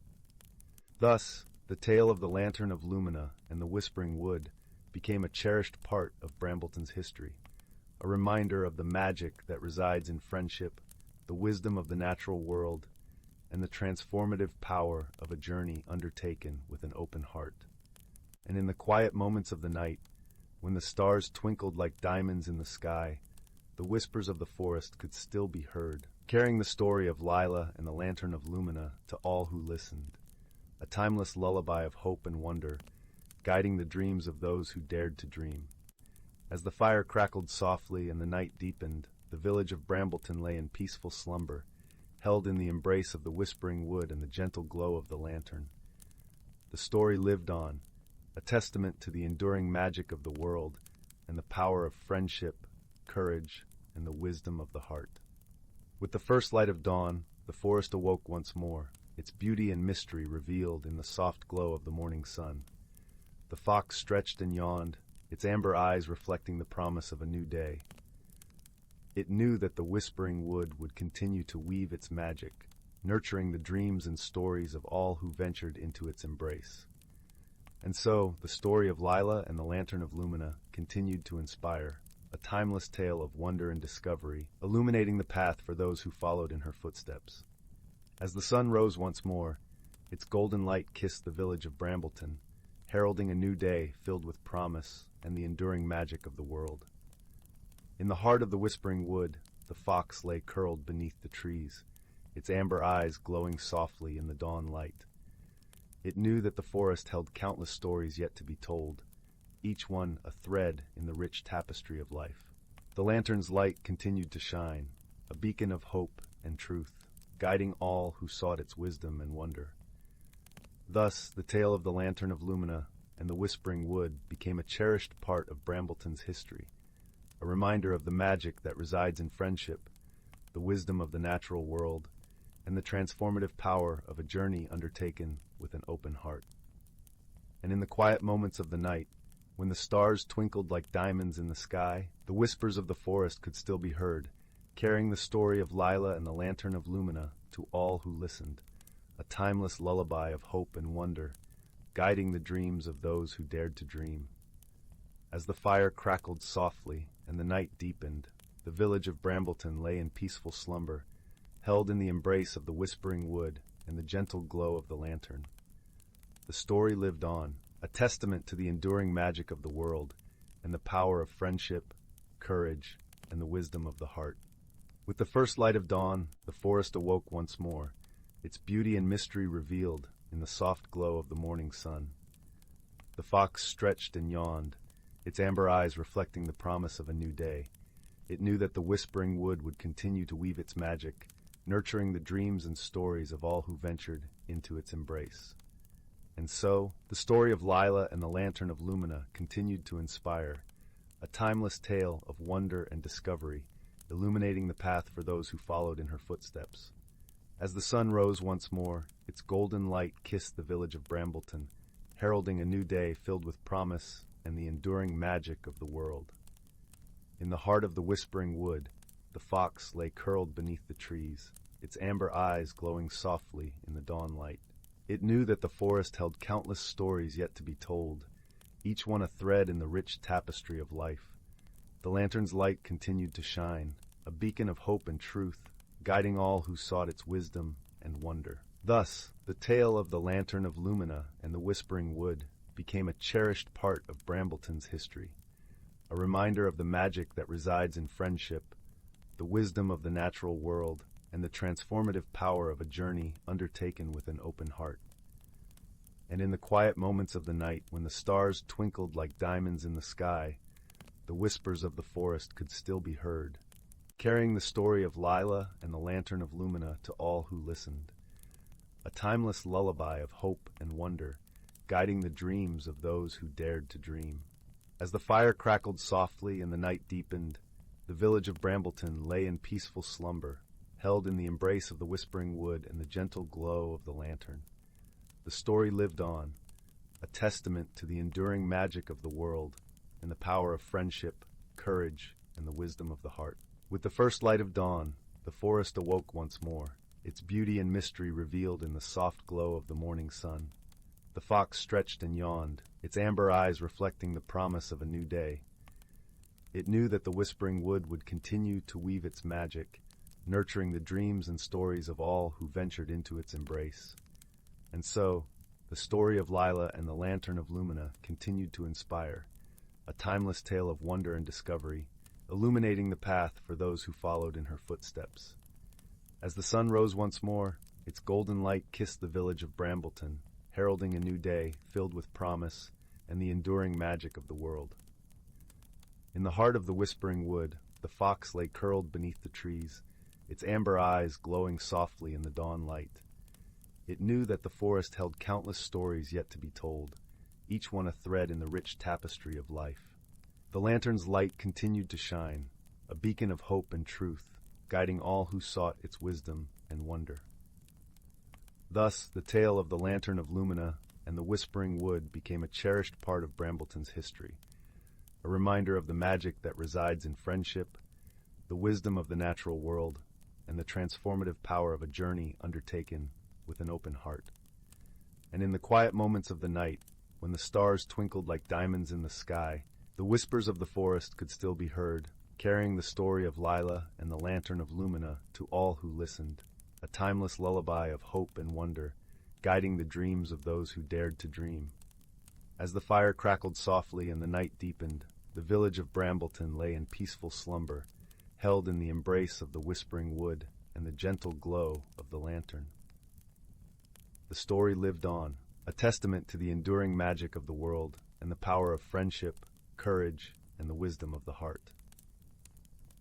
Thus, the tale of the Lantern of Lumina and the Whispering Wood became a cherished part of Brambleton's history, a reminder of the magic that resides in friendship, the wisdom of the natural world, and the transformative power of a journey undertaken with an open heart. And in the quiet moments of the night, when the stars twinkled like diamonds in the sky, the whispers of the forest could still be heard, carrying the story of Lila and the Lantern of Lumina to all who listened, a timeless lullaby of hope and wonder, guiding the dreams of those who dared to dream. As the fire crackled softly and the night deepened, the village of Brambleton lay in peaceful slumber, held in the embrace of the whispering wood and the gentle glow of the lantern. The story lived on, a testament to the enduring magic of the world and the power of friendship, courage, and the wisdom of the heart. With the first light of dawn, the forest awoke once more, its beauty and mystery revealed in the soft glow of the morning sun. The fox stretched and yawned, its amber eyes reflecting the promise of a new day. It knew that the whispering wood would continue to weave its magic, nurturing the dreams and stories of all who ventured into its embrace. And so, the story of Lila and the Lantern of Lumina continued to inspire, a timeless tale of wonder and discovery, illuminating the path for those who followed in her footsteps. As the sun rose once more, its golden light kissed the village of Brambleton, heralding a new day filled with promise and the enduring magic of the world. In the heart of the whispering wood, the fox lay curled beneath the trees, its amber eyes glowing softly in the dawn light. It knew that the forest held countless stories yet to be told, each one a thread in the rich tapestry of life. The lantern's light continued to shine, a beacon of hope and truth, guiding all who sought its wisdom and wonder. Thus, the tale of the Lantern of Lumina and the Whispering Wood became a cherished part of Brambleton's history, a reminder of the magic that resides in friendship, the wisdom of the natural world, and the transformative power of a journey undertaken with an open heart. And in the quiet moments of the night, when the stars twinkled like diamonds in the sky, the whispers of the forest could still be heard, carrying the story of Lila and the Lantern of Lumina to all who listened, a timeless lullaby of hope and wonder, guiding the dreams of those who dared to dream. As the fire crackled softly and the night deepened, the village of Brambleton lay in peaceful slumber, held in the embrace of the whispering wood and the gentle glow of the lantern. The story lived on, a testament to the enduring magic of the world and the power of friendship, courage, and the wisdom of the heart. With the first light of dawn, the forest awoke once more, its beauty and mystery revealed in the soft glow of the morning sun. The fox stretched and yawned, its amber eyes reflecting the promise of a new day. It knew that the whispering wood would continue to weave its magic, nurturing the dreams and stories of all who ventured into its embrace. And so, the story of Lila and the Lantern of Lumina continued to inspire, a timeless tale of wonder and discovery, illuminating the path for those who followed in her footsteps. As the sun rose once more, its golden light kissed the village of Brambleton, heralding a new day filled with promise and the enduring magic of the world. In the heart of the whispering wood, the fox lay curled beneath the trees, its amber eyes glowing softly in the dawn light. It knew that the forest held countless stories yet to be told, each one a thread in the rich tapestry of life. The lantern's light continued to shine, a beacon of hope and truth, guiding all who sought its wisdom and wonder. Thus, the tale of the Lantern of Lumina and the Whispering Wood became a cherished part of Brambleton's history, a reminder of the magic that resides in friendship, the wisdom of the natural world, and the transformative power of a journey undertaken with an open heart. And in the quiet moments of the night, when the stars twinkled like diamonds in the sky, the whispers of the forest could still be heard, carrying the story of Lila and the Lantern of Lumina to all who listened, a timeless lullaby of hope and wonder, guiding the dreams of those who dared to dream. As the fire crackled softly and the night deepened, the village of Brambleton lay in peaceful slumber, held in the embrace of the whispering wood and the gentle glow of the lantern. The story lived on, a testament to the enduring magic of the world and the power of friendship, courage, and the wisdom of the heart. With the first light of dawn, the forest awoke once more, its beauty and mystery revealed in the soft glow of the morning sun. The fox stretched and yawned, its amber eyes reflecting the promise of a new day. It knew that the whispering wood would continue to weave its magic, nurturing the dreams and stories of all who ventured into its embrace. And so, the story of Lila and the Lantern of Lumina continued to inspire, a timeless tale of wonder and discovery, illuminating the path for those who followed in her footsteps. As the sun rose once more, its golden light kissed the village of Brambleton, heralding a new day filled with promise and the enduring magic of the world. In the heart of the whispering wood, the fox lay curled beneath the trees, its amber eyes glowing softly in the dawn light. It knew that the forest held countless stories yet to be told, each one a thread in the rich tapestry of life. The lantern's light continued to shine, a beacon of hope and truth, guiding all who sought its wisdom and wonder. Thus, the tale of the Lantern of Lumina and the Whispering Wood became a cherished part of Brambleton's history, a reminder of the magic that resides in friendship, the wisdom of the natural world, and the transformative power of a journey undertaken with an open heart. And in the quiet moments of the night, when the stars twinkled like diamonds in the sky, the whispers of the forest could still be heard, carrying the story of Lila and the lantern of Lumina to all who listened, a timeless lullaby of hope and wonder, guiding the dreams of those who dared to dream. As the fire crackled softly and the night deepened, the village of Brambleton lay in peaceful slumber, held in the embrace of the whispering wood and the gentle glow of the lantern. The story lived on, a testament to the enduring magic of the world and the power of friendship, courage, and the wisdom of the heart.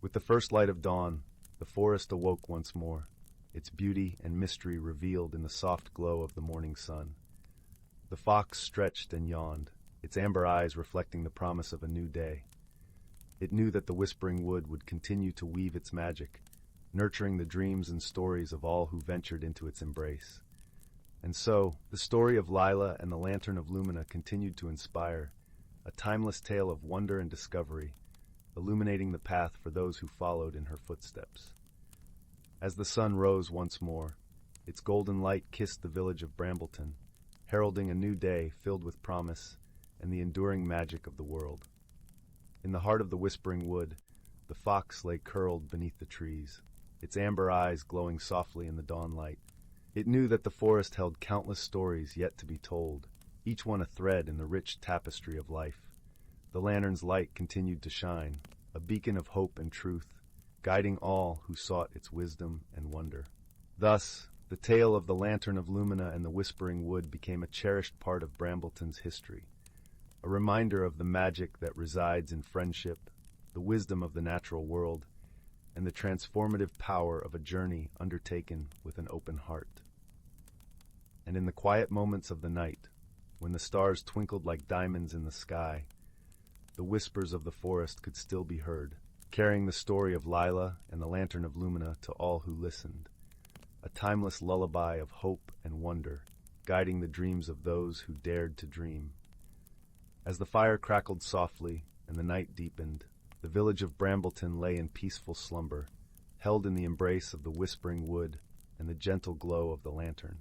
With the first light of dawn, the forest awoke once more, its beauty and mystery revealed in the soft glow of the morning sun. The fox stretched and yawned, its amber eyes reflecting the promise of a new day. It knew that the whispering wood would continue to weave its magic, nurturing the dreams and stories of all who ventured into its embrace. And so, the story of Lila and the Lantern of Lumina continued to inspire, a timeless tale of wonder and discovery, illuminating the path for those who followed in her footsteps. As the sun rose once more, its golden light kissed the village of Brambleton, heralding a new day filled with promise and the enduring magic of the world. In the heart of the whispering wood, the fox lay curled beneath the trees, its amber eyes glowing softly in the dawn light. It knew that the forest held countless stories yet to be told, each one a thread in the rich tapestry of life. The lantern's light continued to shine, a beacon of hope and truth, guiding all who sought its wisdom and wonder. Thus, the tale of the Lantern of Lumina and the Whispering Wood became a cherished part of Brambleton's history, a reminder of the magic that resides in friendship, the wisdom of the natural world, and the transformative power of a journey undertaken with an open heart. And in the quiet moments of the night, when the stars twinkled like diamonds in the sky, the whispers of the forest could still be heard, carrying the story of Lila and the Lantern of Lumina to all who listened, a timeless lullaby of hope and wonder, guiding the dreams of those who dared to dream. As the fire crackled softly and the night deepened, the village of Brambleton lay in peaceful slumber, held in the embrace of the whispering wood and the gentle glow of the lantern.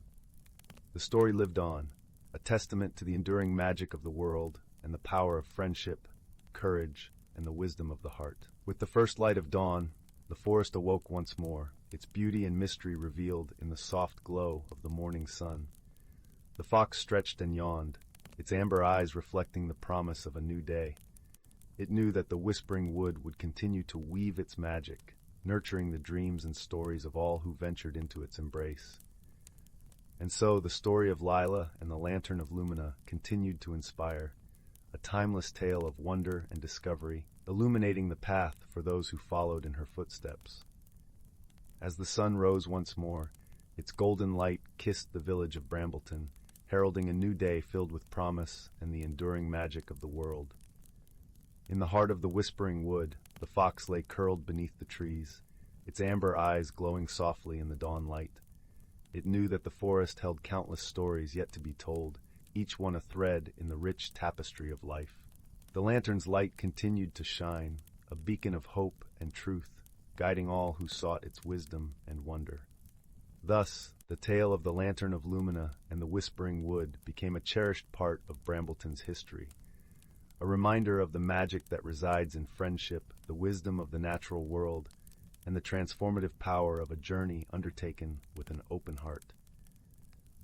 The story lived on, a testament to the enduring magic of the world and the power of friendship, courage, and the wisdom of the heart. With the first light of dawn, the forest awoke once more, its beauty and mystery revealed in the soft glow of the morning sun. The fox stretched and yawned, its amber eyes reflecting the promise of a new day. It knew that the whispering wood would continue to weave its magic, nurturing the dreams and stories of all who ventured into its embrace. And so the story of Lila and the Lantern of Lumina continued to inspire, a timeless tale of wonder and discovery, illuminating the path for those who followed in her footsteps. As the sun rose once more, its golden light kissed the village of Brambleton, heralding a new day filled with promise and the enduring magic of the world. In the heart of the whispering wood, the fox lay curled beneath the trees, its amber eyes glowing softly in the dawn light. It knew that the forest held countless stories yet to be told, each one a thread in the rich tapestry of life. The lantern's light continued to shine, a beacon of hope and truth, guiding all who sought its wisdom and wonder. Thus, the tale of the Lantern of Lumina and the Whispering Wood became a cherished part of Brambleton's history, a reminder of the magic that resides in friendship, the wisdom of the natural world, and the transformative power of a journey undertaken with an open heart.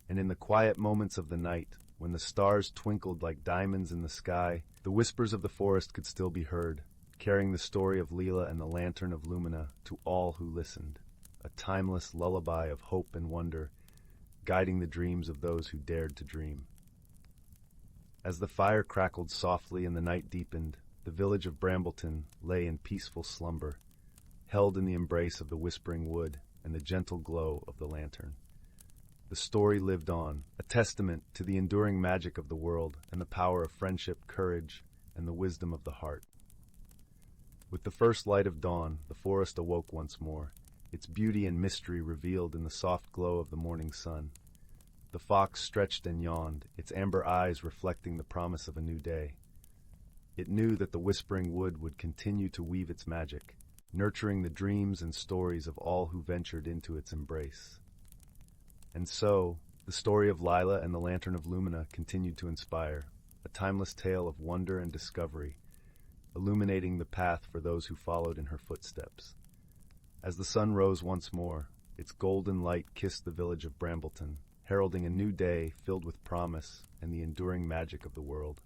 And in the quiet moments of the night, when the stars twinkled like diamonds in the sky, the whispers of the forest could still be heard, carrying the story of Leela and the Lantern of Lumina to all who listened, a timeless lullaby of hope and wonder, guiding the dreams of those who dared to dream. As the fire crackled softly and the night deepened, the village of Brambleton lay in peaceful slumber, held in the embrace of the whispering wood and the gentle glow of the lantern. The story lived on, a testament to the enduring magic of the world and the power of friendship, courage, and the wisdom of the heart. With the first light of dawn, the forest awoke once more, its beauty and mystery revealed in the soft glow of the morning sun. The fox stretched and yawned, its amber eyes reflecting the promise of a new day. It knew that the whispering wood would continue to weave its magic, nurturing the dreams and stories of all who ventured into its embrace. And so, the story of Lila and the Lantern of Lumina continued to inspire, a timeless tale of wonder and discovery, illuminating the path for those who followed in her footsteps. As the sun rose once more, its golden light kissed the village of Brambleton, heralding a new day filled with promise and the enduring magic of the world.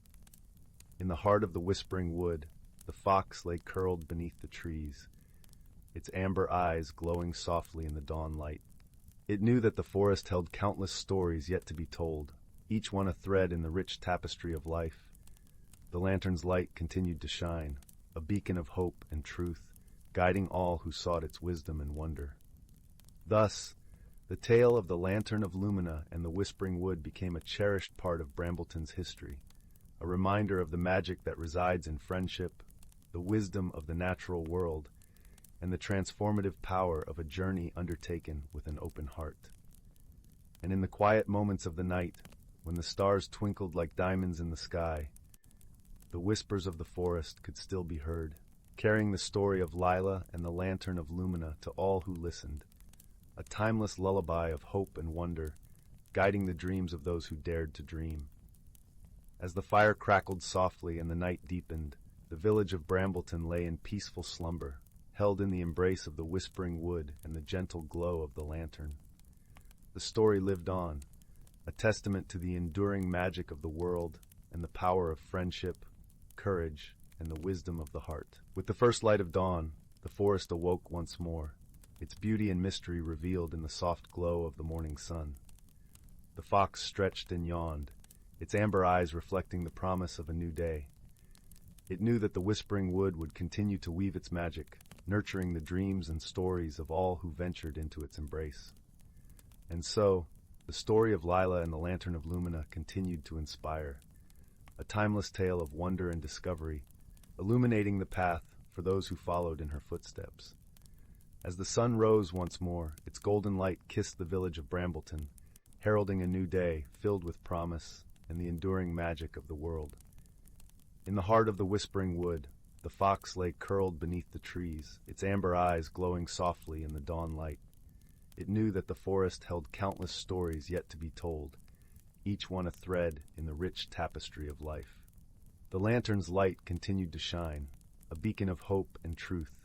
In the heart of the whispering wood, the fox lay curled beneath the trees, its amber eyes glowing softly in the dawn light. It knew that the forest held countless stories yet to be told, each one a thread in the rich tapestry of life. The lantern's light continued to shine, a beacon of hope and truth, guiding all who sought its wisdom and wonder. Thus, the tale of the Lantern of Lumina and the Whispering Wood became a cherished part of Brambleton's history, a reminder of the magic that resides in friendship, the wisdom of the natural world, and the transformative power of a journey undertaken with an open heart. And in the quiet moments of the night, when the stars twinkled like diamonds in the sky, the whispers of the forest could still be heard, carrying the story of Lila and the Lantern of Lumina to all who listened, a timeless lullaby of hope and wonder, guiding the dreams of those who dared to dream. As the fire crackled softly and the night deepened, the village of Brambleton lay in peaceful slumber, held in the embrace of the whispering wood and the gentle glow of the lantern. The story lived on, a testament to the enduring magic of the world and the power of friendship, courage, and the wisdom of the heart. With the first light of dawn, the forest awoke once more, its beauty and mystery revealed in the soft glow of the morning sun. The fox stretched and yawned, its amber eyes reflecting the promise of a new day. It knew that the whispering wood would continue to weave its magic, nurturing the dreams and stories of all who ventured into its embrace. And so, the story of Lila and the Lantern of Lumina continued to inspire, a timeless tale of wonder and discovery, illuminating the path for those who followed in her footsteps. As the sun rose once more, its golden light kissed the village of Brambleton, heralding a new day filled with promise and the enduring magic of the world. In the heart of the whispering wood, the fox lay curled beneath the trees, its amber eyes glowing softly in the dawn light. It knew that the forest held countless stories yet to be told, each one a thread in the rich tapestry of life. The lantern's light continued to shine, a beacon of hope and truth,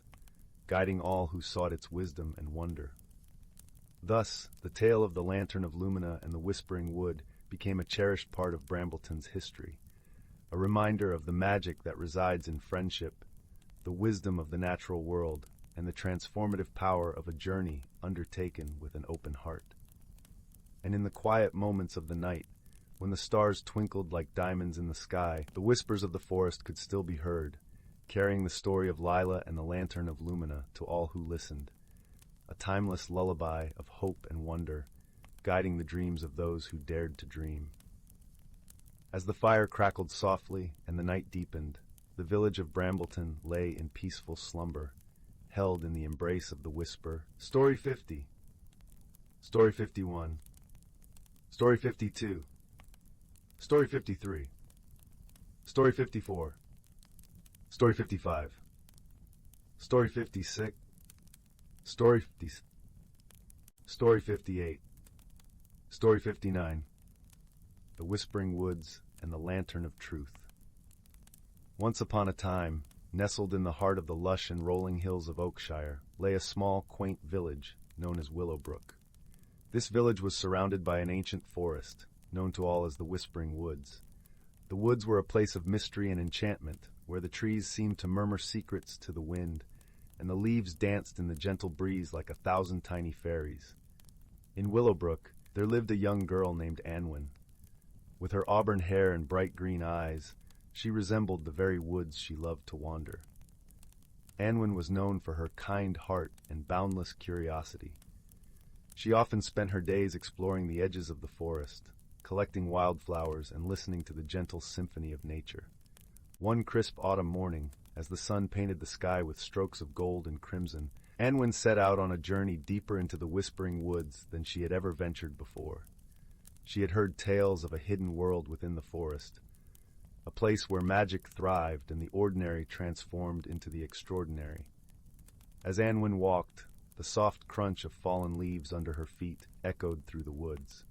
guiding all who sought its wisdom and wonder. Thus, the tale of the Lantern of Lumina and the Whispering Wood became a cherished part of Brambleton's history, a reminder of the magic that resides in friendship, the wisdom of the natural world, and the transformative power of a journey undertaken with an open heart. And in the quiet moments of the night, when the stars twinkled like diamonds in the sky, the whispers of the forest could still be heard, carrying the story of Lila and the Lantern of Lumina to all who listened, a timeless lullaby of hope and wonder, guiding the dreams of those who dared to dream. As the fire crackled softly and the night deepened, the village of Brambleton lay in peaceful slumber, held in the embrace of the whisper. Story 50. Story 51. Story 52. Story 53. Story 54. Story 55. Story 56. Story 50. Story 58. Story 59. The Whispering Woods and the Lantern of Truth. Once upon a time, nestled in the heart of the lush and rolling hills of Oakshire, lay a small, quaint village known as Willowbrook. This village was surrounded by an ancient forest, known to all as the Whispering Woods. The woods were a place of mystery and enchantment, where the trees seemed to murmur secrets to the wind, and the leaves danced in the gentle breeze like 1,000 tiny fairies. In Willowbrook, there lived a young girl named Anwen. With her auburn hair and bright green eyes, she resembled the very woods she loved to wander. Anwen was known for her kind heart and boundless curiosity. She often spent her days exploring the edges of the forest, collecting wildflowers and listening to the gentle symphony of nature. One crisp autumn morning, as the sun painted the sky with strokes of gold and crimson, Anwen set out on a journey deeper into the Whispering Woods than she had ever ventured before. She had heard tales of a hidden world within the forest, a place where magic thrived and the ordinary transformed into the extraordinary. As Anwen walked, the soft crunch of fallen leaves under her feet echoed through the woods.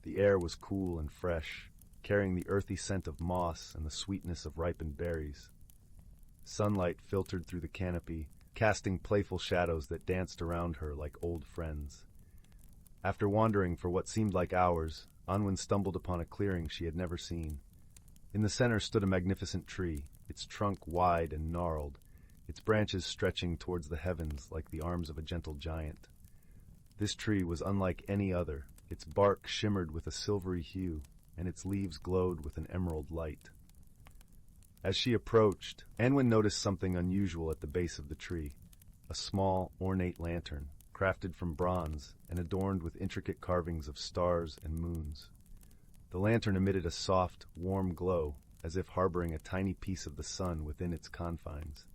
The air was cool and fresh, carrying the earthy scent of moss and the sweetness of ripened berries. Sunlight filtered through the canopy, casting playful shadows that danced around her like old friends. After wandering for what seemed like hours, Anwen stumbled upon a clearing she had never seen. In the center stood a magnificent tree, its trunk wide and gnarled, its branches stretching towards the heavens like the arms of a gentle giant. This tree was unlike any other. Its bark shimmered with a silvery hue, and its leaves glowed with an emerald light. As she approached, Anwen noticed something unusual at the base of the tree, a small, ornate lantern, crafted from bronze and adorned with intricate carvings of stars and moons. The lantern emitted a soft, warm glow, as if harboring a tiny piece of the sun within its confines.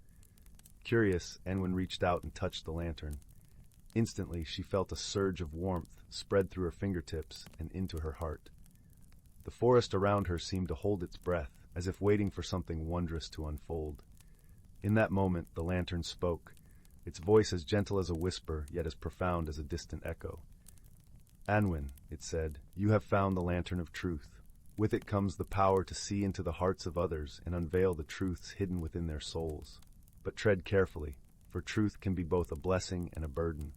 Curious, Anwen reached out and touched the lantern. Instantly, she felt a surge of warmth spread through her fingertips and into her heart. The forest around her seemed to hold its breath, as if waiting for something wondrous to unfold. In that moment, the lantern spoke, its voice as gentle as a whisper, yet as profound as a distant echo. "Anwen," it said, "you have found the lantern of truth. With it comes the power to see into the hearts of others and unveil the truths hidden within their souls. But tread carefully, for truth can be both a blessing and a burden."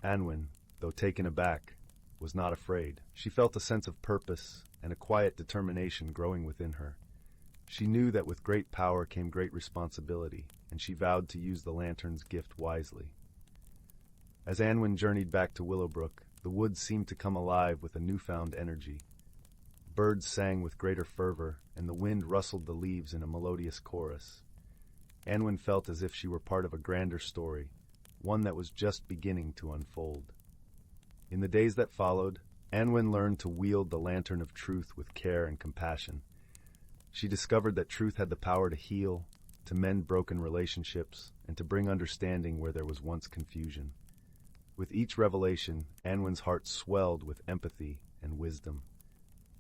Anwen, though taken aback, was not afraid. She felt a sense of purpose and a quiet determination growing within her. She knew that with great power came great responsibility, and she vowed to use the lantern's gift wisely. As Anwen journeyed back to Willowbrook, the woods seemed to come alive with a newfound energy. Birds sang with greater fervor, and the wind rustled the leaves in a melodious chorus. Anwen felt as if she were part of a grander story, one that was just beginning to unfold. In the days that followed, Anwen learned to wield the lantern of truth with care and compassion. She discovered that truth had the power to heal, to mend broken relationships, and to bring understanding where there was once confusion. With each revelation, Anwen's heart swelled with empathy and wisdom.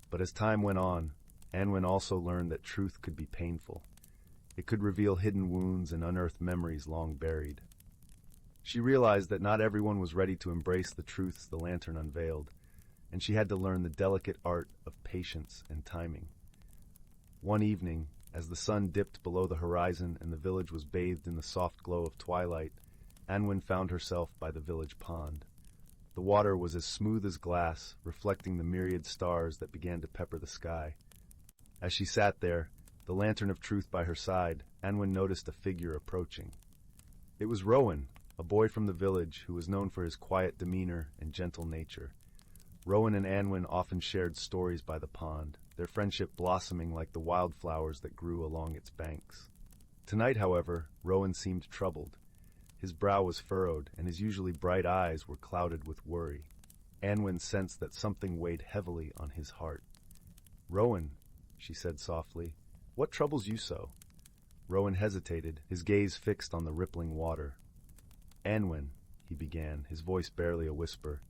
But as time went on, Anwen also learned that truth could be painful. It could reveal hidden wounds and unearth memories long buried. She realized that not everyone was ready to embrace the truths the lantern unveiled, and she had to learn the delicate art of patience and timing. One evening, as the sun dipped below the horizon and the village was bathed in the soft glow of twilight, Anwen found herself by the village pond. The water was as smooth as glass, reflecting the myriad stars that began to pepper the sky. As she sat there, the lantern of truth by her side, Anwen noticed a figure approaching. It was Rowan, a boy from the village who was known for his quiet demeanor and gentle nature. Rowan and Anwen often shared stories by the pond, their friendship blossoming like the wildflowers that grew along its banks. Tonight, however, Rowan seemed troubled. His brow was furrowed, and his usually bright eyes were clouded with worry. Anwen sensed that something weighed heavily on his heart. "Rowan," she said softly, "what troubles you so?" Rowan hesitated, his gaze fixed on the rippling water. "Anwen," he began, his voice barely a whisper,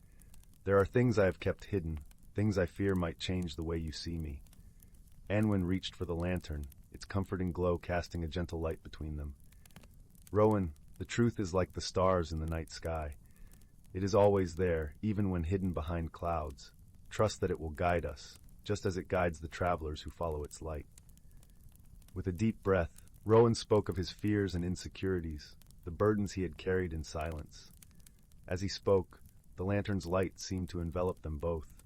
"there are things I have kept hidden, things I fear might change the way you see me." Anwen reached for the lantern, its comforting glow casting a gentle light between them. "Rowan, the truth is like the stars in the night sky. It is always there, even when hidden behind clouds. Trust that it will guide us, just as it guides the travelers who follow its light." With a deep breath, Rowan spoke of his fears and insecurities, the burdens he had carried in silence. As he spoke, the lantern's light seemed to envelop them both,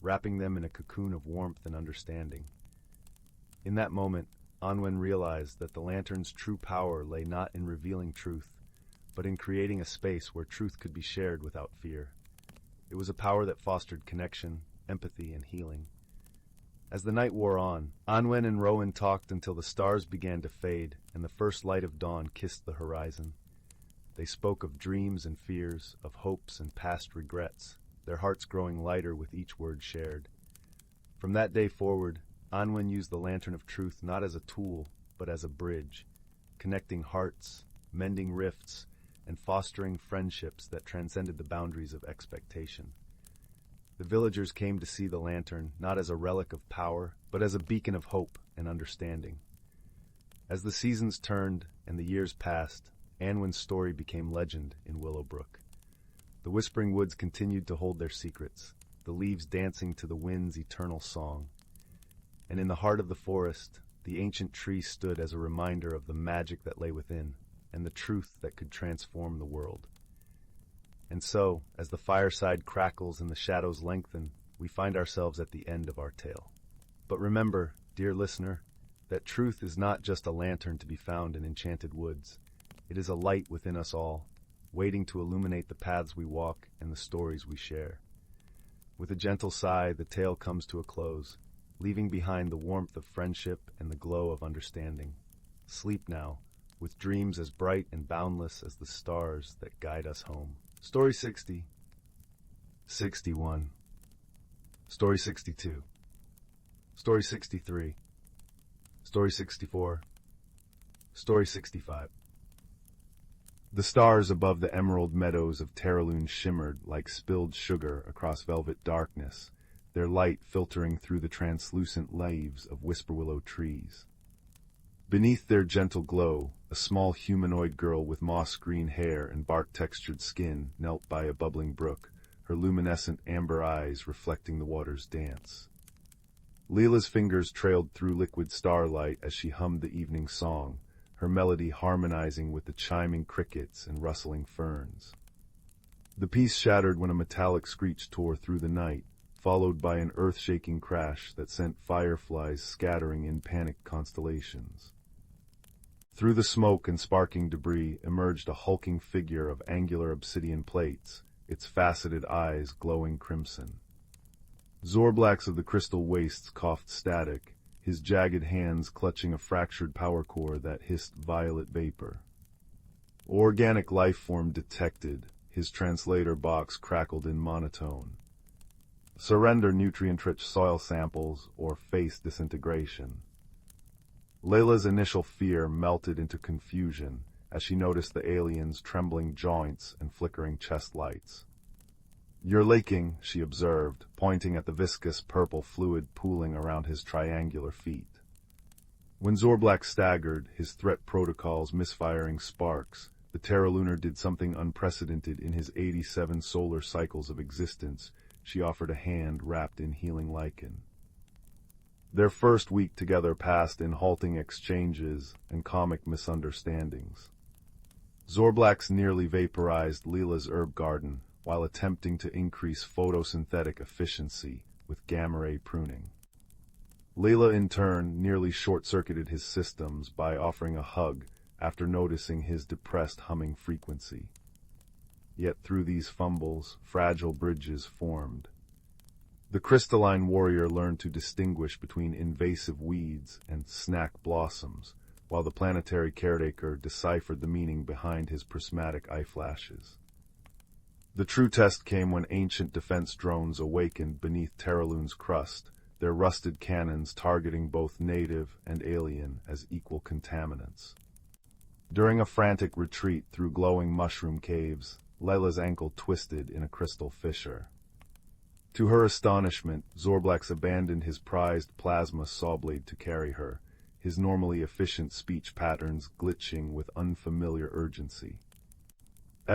wrapping them in a cocoon of warmth and understanding. In that moment, Anwen realized that the lantern's true power lay not in revealing truth, but in creating a space where truth could be shared without fear. It was a power that fostered connection, empathy, and healing. As the night wore on, Anwen and Rowan talked until the stars began to fade and the first light of dawn kissed the horizon. They spoke of dreams and fears, of hopes and past regrets, their hearts growing lighter with each word shared. From that day forward, Anwen used the lantern of truth not as a tool, but as a bridge, connecting hearts, mending rifts, and fostering friendships that transcended the boundaries of expectation. The villagers came to see the lantern not as a relic of power, but as a beacon of hope and understanding. As the seasons turned and the years passed, Anwin's story became legend in Willowbrook. The Whispering Woods continued to hold their secrets, the leaves dancing to the wind's eternal song. And in the heart of the forest, the ancient tree stood as a reminder of the magic that lay within, and the truth that could transform the world. And so, as the fireside crackles and the shadows lengthen, we find ourselves at the end of our tale. But remember, dear listener, that truth is not just a lantern to be found in enchanted woods. It is a light within us all, waiting to illuminate the paths we walk and the stories we share. With a gentle sigh, the tale comes to a close, leaving behind the warmth of friendship and the glow of understanding. Sleep now, with dreams as bright and boundless as the stars that guide us home. Story 60. 61. Story 62. Story 63. Story 64. Story 65. The stars above the emerald meadows of Terraloon shimmered like spilled sugar across velvet darkness, their light filtering through the translucent leaves of whisperwillow trees. Beneath their gentle glow, a small humanoid girl with moss-green hair and bark-textured skin knelt by a bubbling brook, her luminescent amber eyes reflecting the water's dance. Leela's fingers trailed through liquid starlight as she hummed the evening song, her melody harmonizing with the chiming crickets and rustling ferns. The piece shattered when a metallic screech tore through the night, followed by an earth-shaking crash that sent fireflies scattering in panicked constellations. Through the smoke and sparking debris emerged a hulking figure of angular obsidian plates, its faceted eyes glowing crimson. Zorblax of the crystal wastes coughed static, his jagged hands clutching a fractured power core that hissed violet vapor. Organic life form detected, his translator box crackled in monotone. Surrender nutrient-rich soil samples or face disintegration. Layla's initial fear melted into confusion as she noticed the alien's trembling joints and flickering chest lights. "You're leaking," she observed, pointing at the viscous purple fluid pooling around his triangular feet. When Zorblax staggered, his threat protocols misfiring sparks, the Terralunar did something unprecedented in his 87 solar cycles of existence. She offered a hand wrapped in healing lichen. Their first week together passed in halting exchanges and comic misunderstandings. Zorblax nearly vaporized Leela's herb garden while attempting to increase photosynthetic efficiency with gamma-ray pruning. Leela, in turn, nearly short-circuited his systems by offering a hug after noticing his depressed humming frequency. Yet through these fumbles, fragile bridges formed. The crystalline warrior learned to distinguish between invasive weeds and snack blossoms, while the planetary caretaker deciphered the meaning behind his prismatic eye flashes. The true test came when ancient defense drones awakened beneath Terraloon's crust, their rusted cannons targeting both native and alien as equal contaminants. During a frantic retreat through glowing mushroom caves, Layla's ankle twisted in a crystal fissure. To her astonishment, Zorblax abandoned his prized plasma sawblade to carry her, his normally efficient speech patterns glitching with unfamiliar urgency.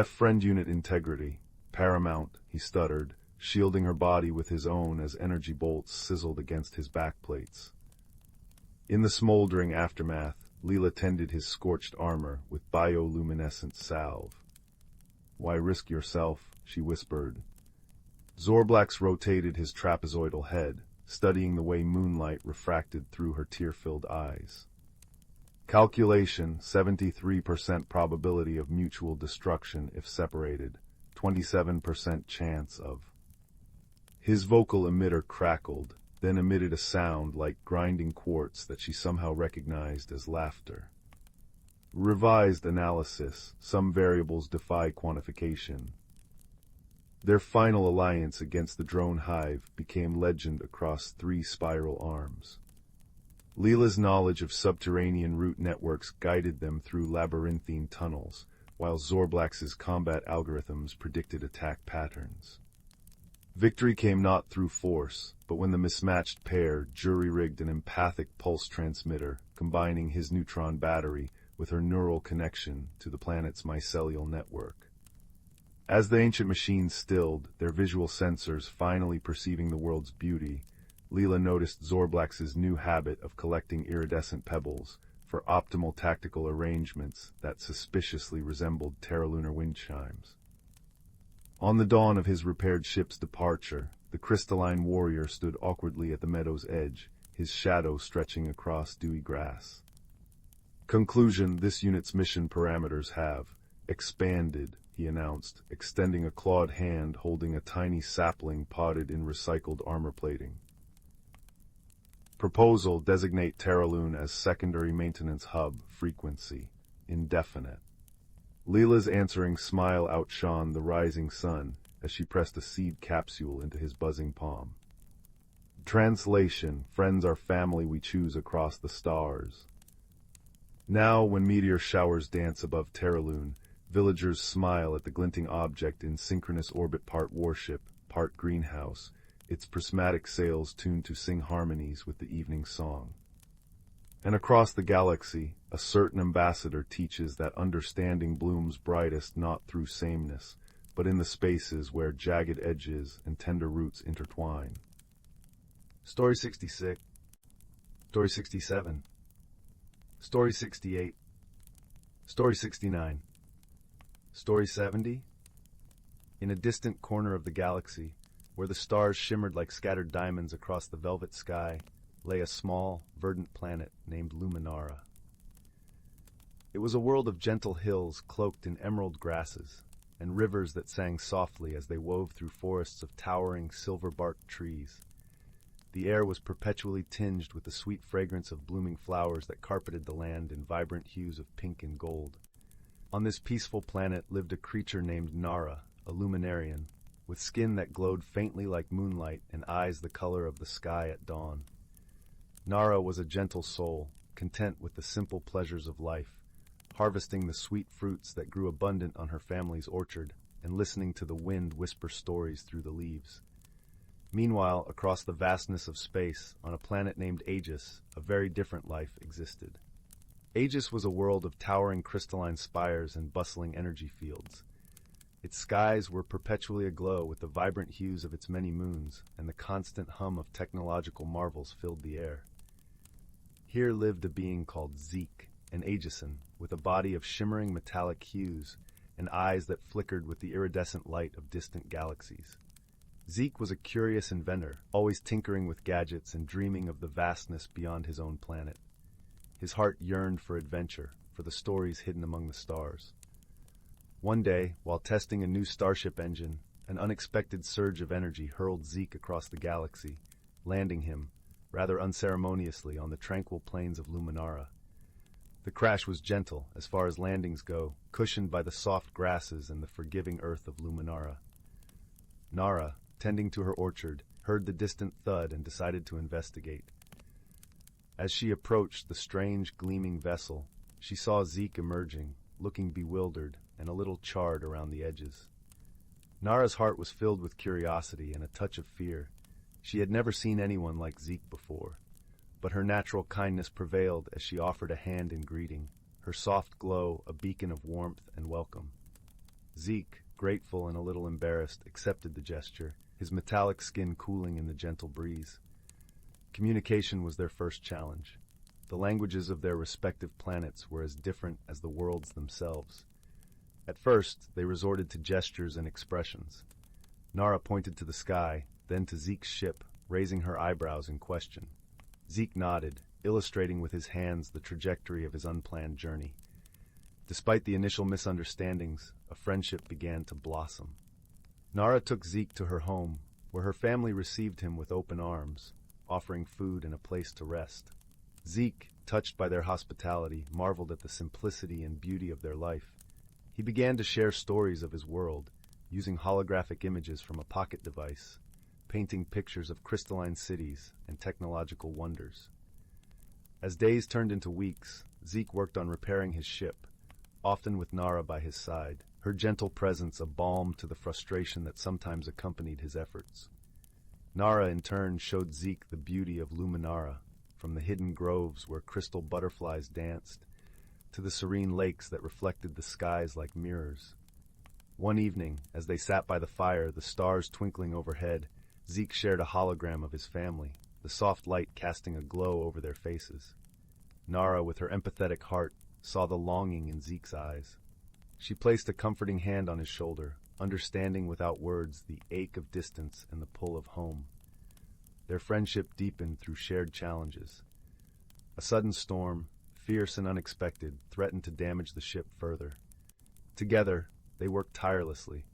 "Friend unit integrity. Paramount," he stuttered, shielding her body with his own as energy bolts sizzled against his backplates. In the smoldering aftermath, Leela tended his scorched armor with bioluminescent salve. "Why risk yourself?" she whispered. Zorblax rotated his trapezoidal head, studying the way moonlight refracted through her tear-filled eyes. Calculation: 73% probability of mutual destruction if separated, 27% chance of... His vocal emitter crackled, then emitted a sound like grinding quartz that she somehow recognized as laughter. Revised analysis: some variables defy quantification. Their final alliance against the drone hive became legend across 3 spiral arms. Leela's knowledge of subterranean route networks guided them through labyrinthine tunnels, while Zorblax's combat algorithms predicted attack patterns. Victory came not through force, but when the mismatched pair jury-rigged an empathic pulse transmitter, combining his neutron battery with her neural connection to the planet's mycelial network. As the ancient machines stilled, their visual sensors finally perceiving the world's beauty, Leela noticed Zorblax's new habit of collecting iridescent pebbles for optimal tactical arrangements that suspiciously resembled terralunar wind chimes. On the dawn of his repaired ship's departure, the crystalline warrior stood awkwardly at the meadow's edge, his shadow stretching across dewy grass. Conclusion: this unit's mission parameters have expanded, he announced, extending a clawed hand holding a tiny sapling potted in recycled armor plating. Proposal: designate Terraloon as secondary maintenance hub, frequency indefinite. Leela's answering smile outshone the rising sun as she pressed a seed capsule into his buzzing palm. Translation: friends are family we choose across the stars. Now, when meteor showers dance above Terraloon, villagers smile at the glinting object in synchronous orbit, part warship, part greenhouse, its prismatic sails tuned to sing harmonies with the evening song. And across the galaxy, a certain ambassador teaches that understanding blooms brightest not through sameness, but in the spaces where jagged edges and tender roots intertwine. Story 66. Story 67. Story 68. Story 69. Story 70. In a distant corner of the galaxy, where the stars shimmered like scattered diamonds across the velvet sky, lay a small, verdant planet named Luminara. It was a world of gentle hills cloaked in emerald grasses, and rivers that sang softly as they wove through forests of towering, silver-barked trees. The air was perpetually tinged with the sweet fragrance of blooming flowers that carpeted the land in vibrant hues of pink and gold. On this peaceful planet lived a creature named Nara, a luminarian, with skin that glowed faintly like moonlight and eyes the color of the sky at dawn. Nara was a gentle soul, content with the simple pleasures of life, harvesting the sweet fruits that grew abundant on her family's orchard and listening to the wind whisper stories through the leaves. Meanwhile, across the vastness of space, on a planet named Aegis, a very different life existed. Aegis was a world of towering crystalline spires and bustling energy fields. Its skies were perpetually aglow with the vibrant hues of its many moons, and the constant hum of technological marvels filled the air. Here lived a being called Zeke, an Aegisan, with a body of shimmering metallic hues and eyes that flickered with the iridescent light of distant galaxies. Zeke was a curious inventor, always tinkering with gadgets and dreaming of the vastness beyond his own planet. His heart yearned for adventure, for the stories hidden among the stars. One day, while testing a new starship engine, an unexpected surge of energy hurled Zeke across the galaxy, landing him, rather unceremoniously, on the tranquil plains of Luminara. The crash was gentle, as far as landings go, cushioned by the soft grasses and the forgiving earth of Luminara. Nara, tending to her orchard, heard the distant thud and decided to investigate. As she approached the strange, gleaming vessel, she saw Zeke emerging, looking bewildered and a little charred around the edges. Nara's heart was filled with curiosity and a touch of fear. She had never seen anyone like Zeke before, but her natural kindness prevailed as she offered a hand in greeting, her soft glow a beacon of warmth and welcome. Zeke, grateful and a little embarrassed, accepted the gesture, his metallic skin cooling in the gentle breeze. Communication was their first challenge. The languages of their respective planets were as different as the worlds themselves. At first, they resorted to gestures and expressions. Nara pointed to the sky, then to Zeke's ship, raising her eyebrows in question. Zeke nodded, illustrating with his hands the trajectory of his unplanned journey. Despite the initial misunderstandings, a friendship began to blossom. Nara took Zeke to her home, where her family received him with open arms, offering food and a place to rest. Zeke, touched by their hospitality, marveled at the simplicity and beauty of their life. He began to share stories of his world, using holographic images from a pocket device, painting pictures of crystalline cities and technological wonders. As days turned into weeks, Zeke worked on repairing his ship, often with Nara by his side, her gentle presence a balm to the frustration that sometimes accompanied his efforts. Nara, in turn, showed Zeke the beauty of Luminara, from the hidden groves where crystal butterflies danced, to the serene lakes that reflected the skies like mirrors. One evening, as they sat by the fire, the stars twinkling overhead, Zeke shared a hologram of his family, the soft light casting a glow over their faces. Nara, with her empathetic heart, saw the longing in Zeke's eyes. She placed a comforting hand on his shoulder, understanding without words the ache of distance and the pull of home. Their friendship deepened through shared challenges. A sudden storm, fierce and unexpected, threatened to damage the ship further. Together, they worked tirelessly,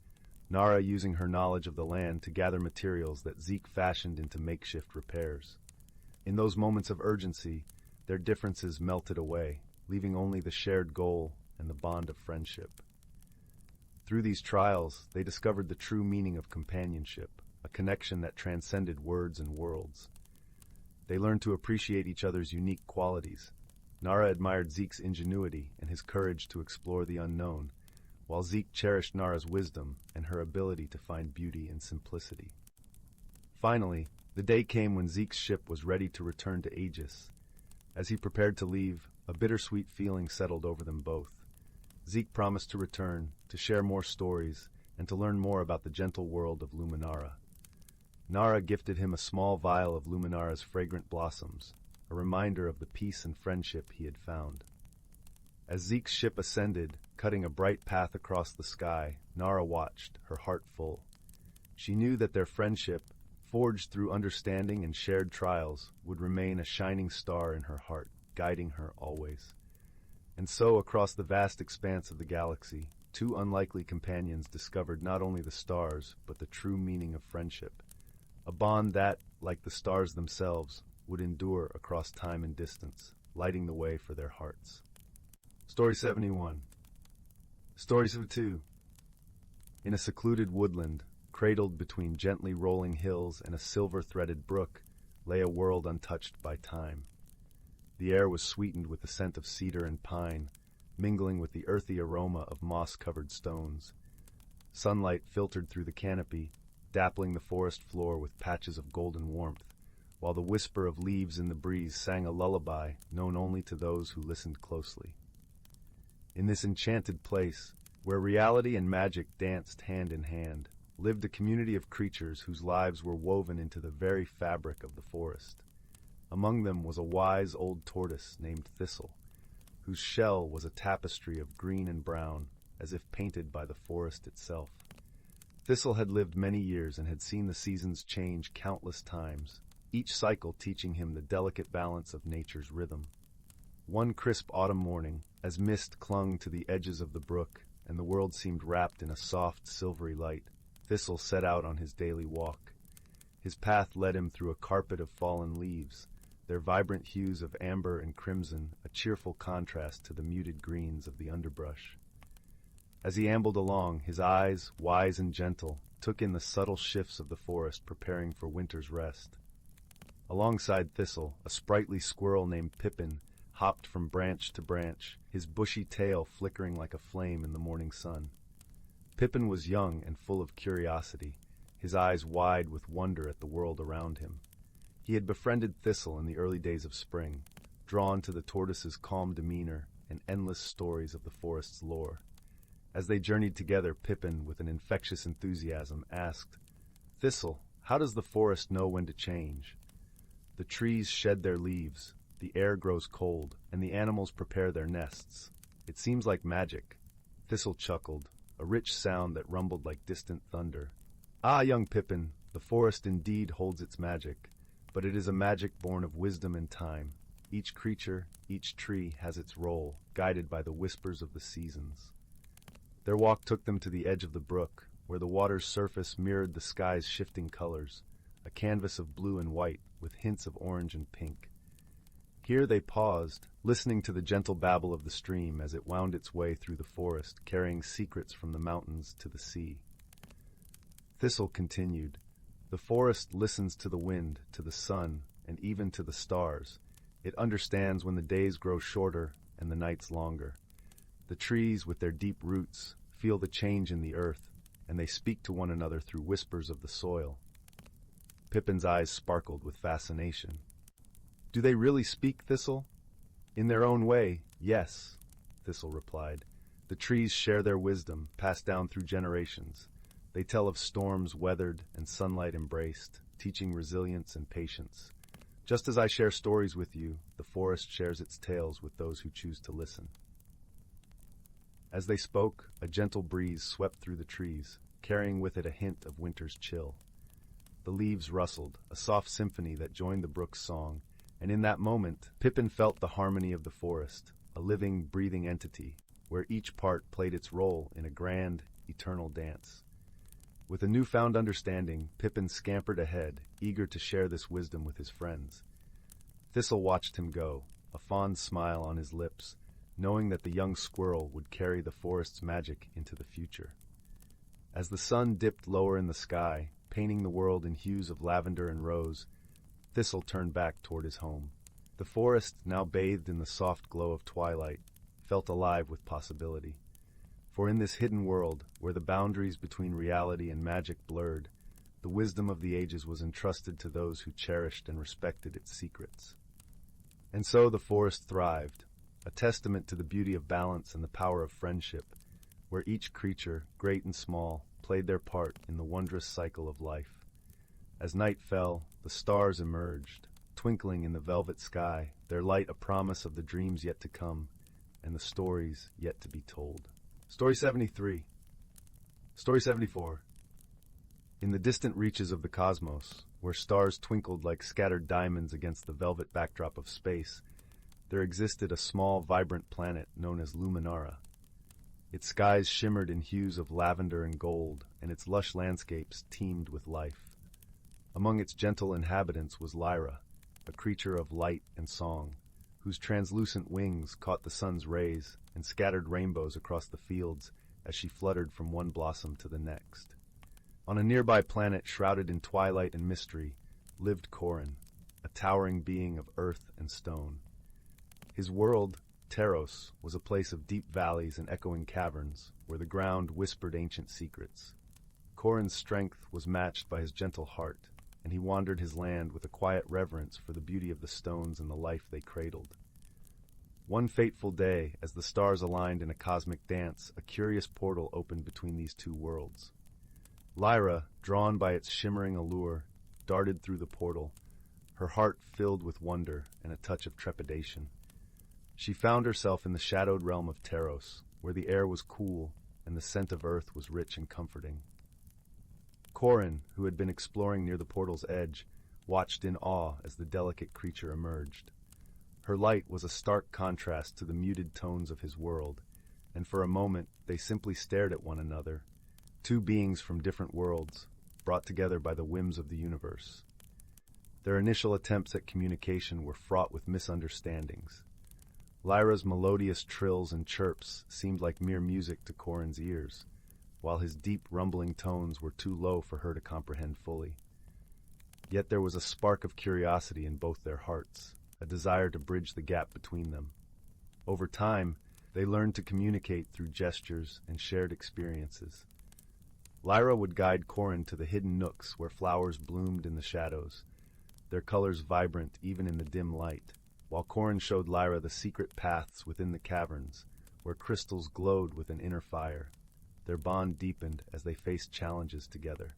Nara using her knowledge of the land to gather materials that Zeke fashioned into makeshift repairs. In those moments of urgency, their differences melted away, leaving only the shared goal and the bond of friendship. Through these trials, they discovered the true meaning of companionship, a connection that transcended words and worlds. They learned to appreciate each other's unique qualities. Nara admired Zeke's ingenuity and his courage to explore the unknown, while Zeke cherished Nara's wisdom and her ability to find beauty in simplicity. Finally, the day came when Zeke's ship was ready to return to Aegis. As he prepared to leave, a bittersweet feeling settled over them both. Zeke promised to return, to share more stories, and to learn more about the gentle world of Luminara. Nara gifted him a small vial of Luminara's fragrant blossoms, a reminder of the peace and friendship he had found. As Zeke's ship ascended, cutting a bright path across the sky, Nara watched, her heart full. She knew that their friendship, forged through understanding and shared trials, would remain a shining star in her heart, guiding her always. And so, across the vast expanse of the galaxy, two unlikely companions discovered not only the stars, but the true meaning of friendship. A bond that, like the stars themselves, would endure across time and distance, lighting the way for their hearts. Story 71. Stories of Two. In a secluded woodland, cradled between gently rolling hills and a silver-threaded brook, lay a world untouched by time. The air was sweetened with the scent of cedar and pine, mingling with the earthy aroma of moss-covered stones. Sunlight filtered through the canopy, dappling the forest floor with patches of golden warmth, while the whisper of leaves in the breeze sang a lullaby known only to those who listened closely. In this enchanted place, where reality and magic danced hand in hand, lived a community of creatures whose lives were woven into the very fabric of the forest. Among them was a wise old tortoise named Thistle, whose shell was a tapestry of green and brown, as if painted by the forest itself. Thistle had lived many years and had seen the seasons change countless times, each cycle teaching him the delicate balance of nature's rhythm. One crisp autumn morning, as mist clung to the edges of the brook and the world seemed wrapped in a soft, silvery light, Thistle set out on his daily walk. His path led him through a carpet of fallen leaves, their vibrant hues of amber and crimson a cheerful contrast to the muted greens of the underbrush. As he ambled along, his eyes, wise and gentle, took in the subtle shifts of the forest preparing for winter's rest. Alongside Thistle, a sprightly squirrel named Pippin hopped from branch to branch, his bushy tail flickering like a flame in the morning sun. Pippin was young and full of curiosity, his eyes wide with wonder at the world around him. He had befriended Thistle in the early days of spring, drawn to the tortoise's calm demeanor and endless stories of the forest's lore. As they journeyed together, Pippin, with an infectious enthusiasm, asked, "Thistle, how does the forest know when to change? The trees shed their leaves, the air grows cold, and the animals prepare their nests. It seems like magic." Thistle chuckled, a rich sound that rumbled like distant thunder. "Ah, young Pippin, the forest indeed holds its magic, but it is a magic born of wisdom and time. Each creature, each tree has its role, guided by the whispers of the seasons." Their walk took them to the edge of the brook, where the water's surface mirrored the sky's shifting colors, a canvas of blue and white with hints of orange and pink. Here they paused, listening to the gentle babble of the stream as it wound its way through the forest, carrying secrets from the mountains to the sea. Thistle continued, "The forest listens to the wind, to the sun, and even to the stars. It understands when the days grow shorter and the nights longer. The trees, with their deep roots, feel the change in the earth, and they speak to one another through whispers of the soil." Pippin's eyes sparkled with fascination. "Do they really speak, Thistle?" "In their own way, yes. Thistle replied. "The trees share their wisdom, passed down through generations. They tell of storms weathered and sunlight embraced, teaching resilience and patience. Just as I share stories with you, the forest shares its tales with those who choose to listen." As they spoke, a gentle breeze swept through the trees, carrying with it a hint of winter's chill. The leaves rustled, a soft symphony that joined the brook's song, and in that moment, Pippin felt the harmony of the forest, a living, breathing entity, where each part played its role in a grand, eternal dance. With a newfound understanding, Pippin scampered ahead, eager to share this wisdom with his friends. Thistle watched him go, a fond smile on his lips, knowing that the young squirrel would carry the forest's magic into the future. As the sun dipped lower in the sky, painting the world in hues of lavender and rose, Thistle turned back toward his home. The forest, now bathed in the soft glow of twilight, felt alive with possibility. For in this hidden world, where the boundaries between reality and magic blurred, the wisdom of the ages was entrusted to those who cherished and respected its secrets. And so the forest thrived, a testament to the beauty of balance and the power of friendship, where each creature, great and small, played their part in the wondrous cycle of life. As night fell, the stars emerged, twinkling in the velvet sky, their light a promise of the dreams yet to come and the stories yet to be told. Story 73. Story 74. In the distant reaches of the cosmos, where stars twinkled like scattered diamonds against the velvet backdrop of space, there existed a small, vibrant planet known as Luminara. Its skies shimmered in hues of lavender and gold, and its lush landscapes teemed with life. Among its gentle inhabitants was Lyra, a creature of light and song, whose translucent wings caught the sun's rays and scattered rainbows across the fields as she fluttered from one blossom to the next. On a nearby planet shrouded in twilight and mystery lived Corin, a towering being of earth and stone. His world, Taros, was a place of deep valleys and echoing caverns, where the ground whispered ancient secrets. Corin's strength was matched by his gentle heart, and he wandered his land with a quiet reverence for the beauty of the stones and the life they cradled. One fateful day, as the stars aligned in a cosmic dance, a curious portal opened between these two worlds. Lyra, drawn by its shimmering allure, darted through the portal, her heart filled with wonder and a touch of trepidation. She found herself in the shadowed realm of Taros, where the air was cool and the scent of earth was rich and comforting. Corin, who had been exploring near the portal's edge, watched in awe as the delicate creature emerged. Her light was a stark contrast to the muted tones of his world, and for a moment they simply stared at one another, two beings from different worlds, brought together by the whims of the universe. Their initial attempts at communication were fraught with misunderstandings. Lyra's melodious trills and chirps seemed like mere music to Corin's ears, while his deep rumbling tones were too low for her to comprehend fully. Yet there was a spark of curiosity in both their hearts, a desire to bridge the gap between them. Over time, they learned to communicate through gestures and shared experiences. Lyra would guide Corin to the hidden nooks where flowers bloomed in the shadows, their colors vibrant even in the dim light, while Corin showed Lyra the secret paths within the caverns, where crystals glowed with an inner fire. Their bond deepened as they faced challenges together.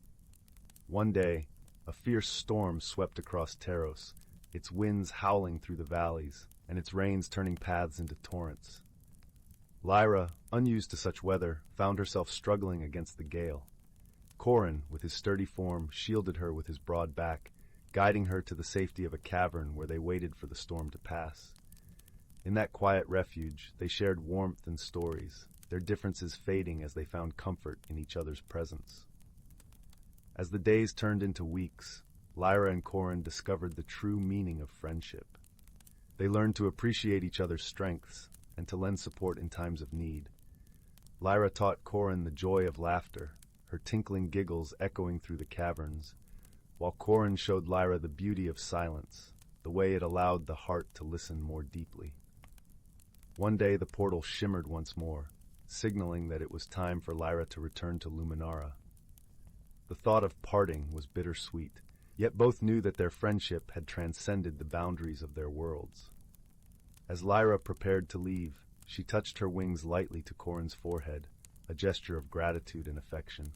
One day, a fierce storm swept across Taros, its winds howling through the valleys, and its rains turning paths into torrents. Lyra, unused to such weather, found herself struggling against the gale. Corin, with his sturdy form, shielded her with his broad back, guiding her to the safety of a cavern where they waited for the storm to pass. In that quiet refuge, they shared warmth and stories, their differences fading as they found comfort in each other's presence. As the days turned into weeks, Lyra and Corin discovered the true meaning of friendship. They learned to appreciate each other's strengths and to lend support in times of need. Lyra taught Corin the joy of laughter, her tinkling giggles echoing through the caverns, while Corin showed Lyra the beauty of silence, the way it allowed the heart to listen more deeply. One day the portal shimmered once more, signaling that it was time for Lyra to return to Luminara. The thought of parting was bittersweet, yet both knew that their friendship had transcended the boundaries of their worlds. As Lyra prepared to leave, She touched her wings lightly to Corin's forehead, a gesture of gratitude and affection.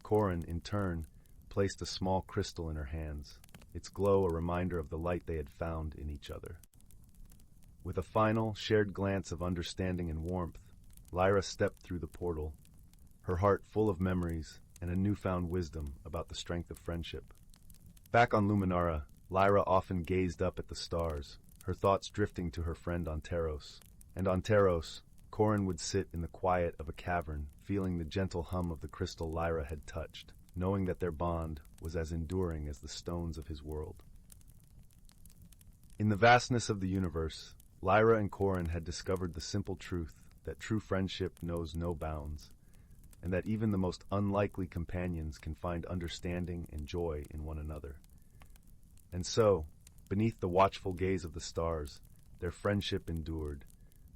Corin, in turn, placed a small crystal in her hands, its glow a reminder of the light they had found in each other. With a final, shared glance of understanding and warmth, Lyra stepped through the portal, her heart full of memories and a newfound wisdom about the strength of friendship. Back on Luminara, Lyra often gazed up at the stars, her thoughts drifting to her friend on Taros. And on Taros, Corin would sit in the quiet of a cavern, feeling the gentle hum of the crystal Lyra had touched, knowing that their bond was as enduring as the stones of his world. In the vastness of the universe, Lyra and Corin had discovered the simple truth that true friendship knows no bounds, and that even the most unlikely companions can find understanding and joy in one another. And so, beneath the watchful gaze of the stars, their friendship endured,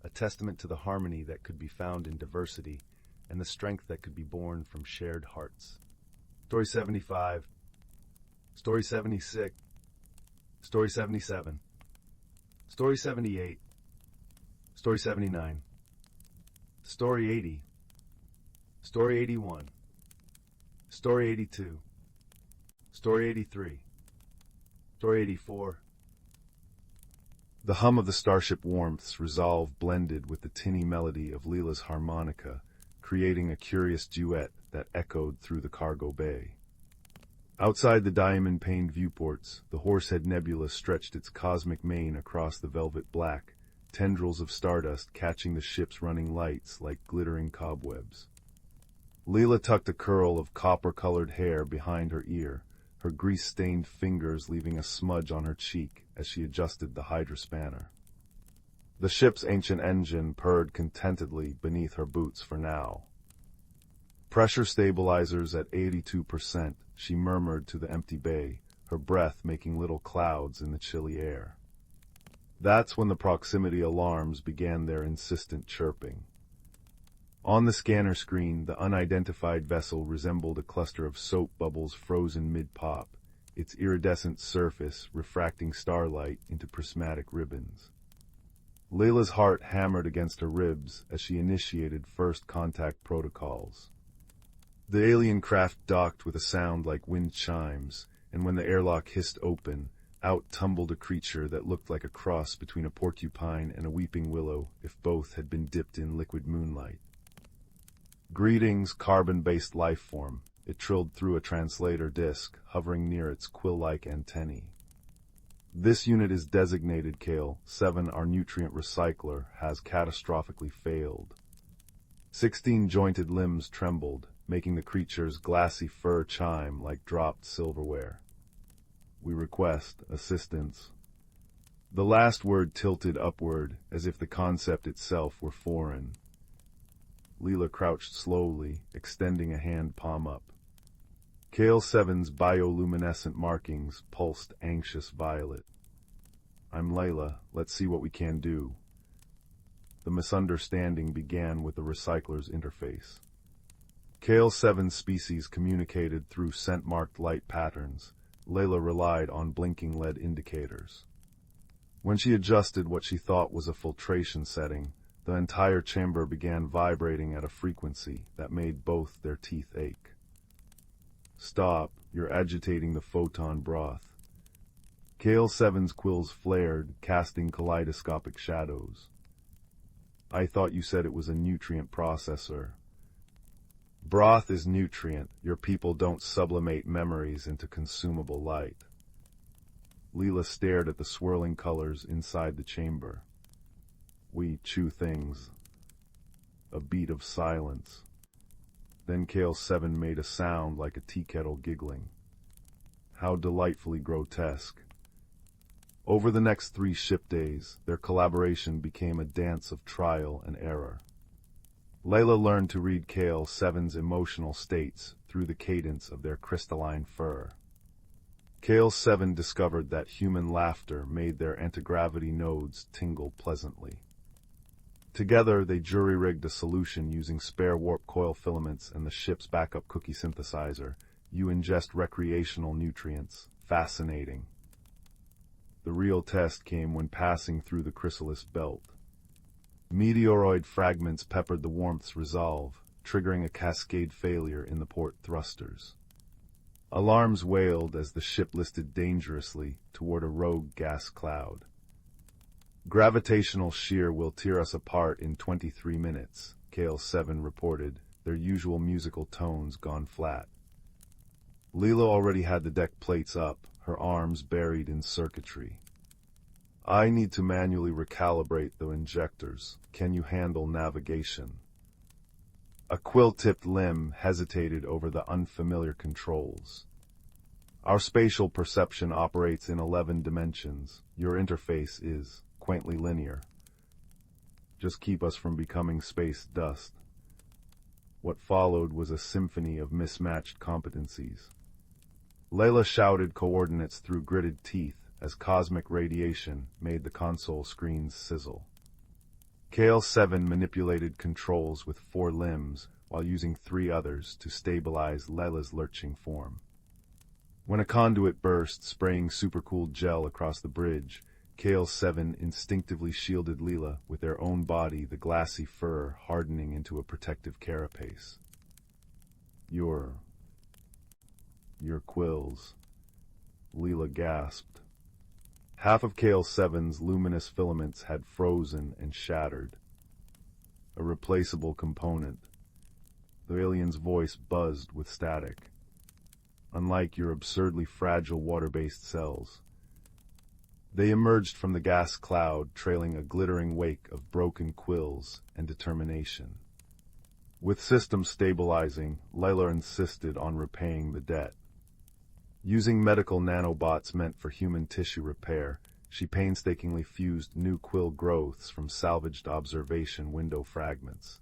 a testament to the harmony that could be found in diversity and the strength that could be born from shared hearts. Story 75, Story 76, Story 77, Story 78, Story 79, Story 80, Story 81, Story 82, Story 83, Story 84. The hum of the starship warmth's resolve blended with the tinny melody of Leela's harmonica, creating a curious duet that echoed through the cargo bay. Outside the diamond-paned viewports, the Horsehead Nebula stretched its cosmic mane across the velvet black, tendrils of stardust catching the ship's running lights like glittering cobwebs. Leela tucked a curl of copper-colored hair behind her ear, her grease-stained fingers leaving a smudge on her cheek as she adjusted the Hydra spanner. The ship's ancient engine purred contentedly beneath her boots for now. Pressure stabilizers at 82%, she murmured to the empty bay, her breath making little clouds in the chilly air. That's when the proximity alarms began their insistent chirping. On the scanner screen, the unidentified vessel resembled a cluster of soap bubbles frozen mid-pop, its iridescent surface refracting starlight into prismatic ribbons. Layla's heart hammered against her ribs as she initiated first contact protocols. The alien craft docked with a sound like wind chimes, and when the airlock hissed open, out tumbled a creature that looked like a cross between a porcupine and a weeping willow if both had been dipped in liquid moonlight. Greetings, carbon-based life form, it trilled through a translator disc, hovering near its quill-like antennae. This unit is designated Kale 7. Our nutrient recycler has catastrophically failed. 16 jointed limbs trembled, making the creature's glassy fur chime like dropped silverware. We request assistance. The last word tilted upward, as if the concept itself were foreign. Leela crouched slowly, extending a hand palm up. Kale 7's bioluminescent markings pulsed anxious violet. I'm Layla, let's see what we can do. The misunderstanding began with the recycler's interface. Kale 7's species communicated through scent-marked light patterns. Layla relied on blinking LED indicators. When she adjusted what she thought was a filtration setting, the entire chamber began vibrating at a frequency that made both their teeth ache. Stop, you're agitating the photon broth. Kale 7's quills flared, casting kaleidoscopic shadows. I thought you said it was a nutrient processor. Broth is nutrient. Your people don't sublimate memories into consumable light. Leela stared at the swirling colors inside the chamber. We chew things. A beat of silence. Then Kale 7 made a sound like a tea kettle giggling. How delightfully grotesque. Over the next 3 ship days, their collaboration became a dance of trial and error. Layla learned to read Kale 7's emotional states through the cadence of their crystalline fur. Kale 7 discovered that human laughter made their anti-gravity nodes tingle pleasantly. Together, they jury-rigged a solution using spare warp coil filaments and the ship's backup cookie synthesizer. You ingest recreational nutrients. Fascinating. The real test came when passing through the chrysalis belt. Meteoroid fragments peppered the warmth's resolve, triggering a cascade failure in the port thrusters. Alarms wailed as the ship listed dangerously toward a rogue gas cloud. Gravitational shear will tear us apart in 23 minutes, Kale 7 reported, their usual musical tones gone flat. Leela already had the deck plates up, her arms buried in circuitry. I need to manually recalibrate the injectors. Can you handle navigation? A quill-tipped limb hesitated over the unfamiliar controls. Our spatial perception operates in 11 dimensions. Your interface is quaintly linear. Just keep us from becoming space dust. What followed was a symphony of mismatched competencies. Layla shouted coordinates through gritted teeth as cosmic radiation made the console screens sizzle. Kale 7 manipulated controls with 4 limbs while using 3 others to stabilize Layla's lurching form. When a conduit burst, spraying supercooled gel across the bridge, Kale 7 instinctively shielded Leela with their own body, the glassy fur hardening into a protective carapace. Your quills, Leela gasped. Half of Kale 7's luminous filaments had frozen and shattered. A replaceable component. The alien's voice buzzed with static. Unlike your absurdly fragile water-based cells. They emerged from the gas cloud, trailing a glittering wake of broken quills and determination. With systems stabilizing, Layla insisted on repaying the debt. Using medical nanobots meant for human tissue repair, she painstakingly fused new quill growths from salvaged observation window fragments.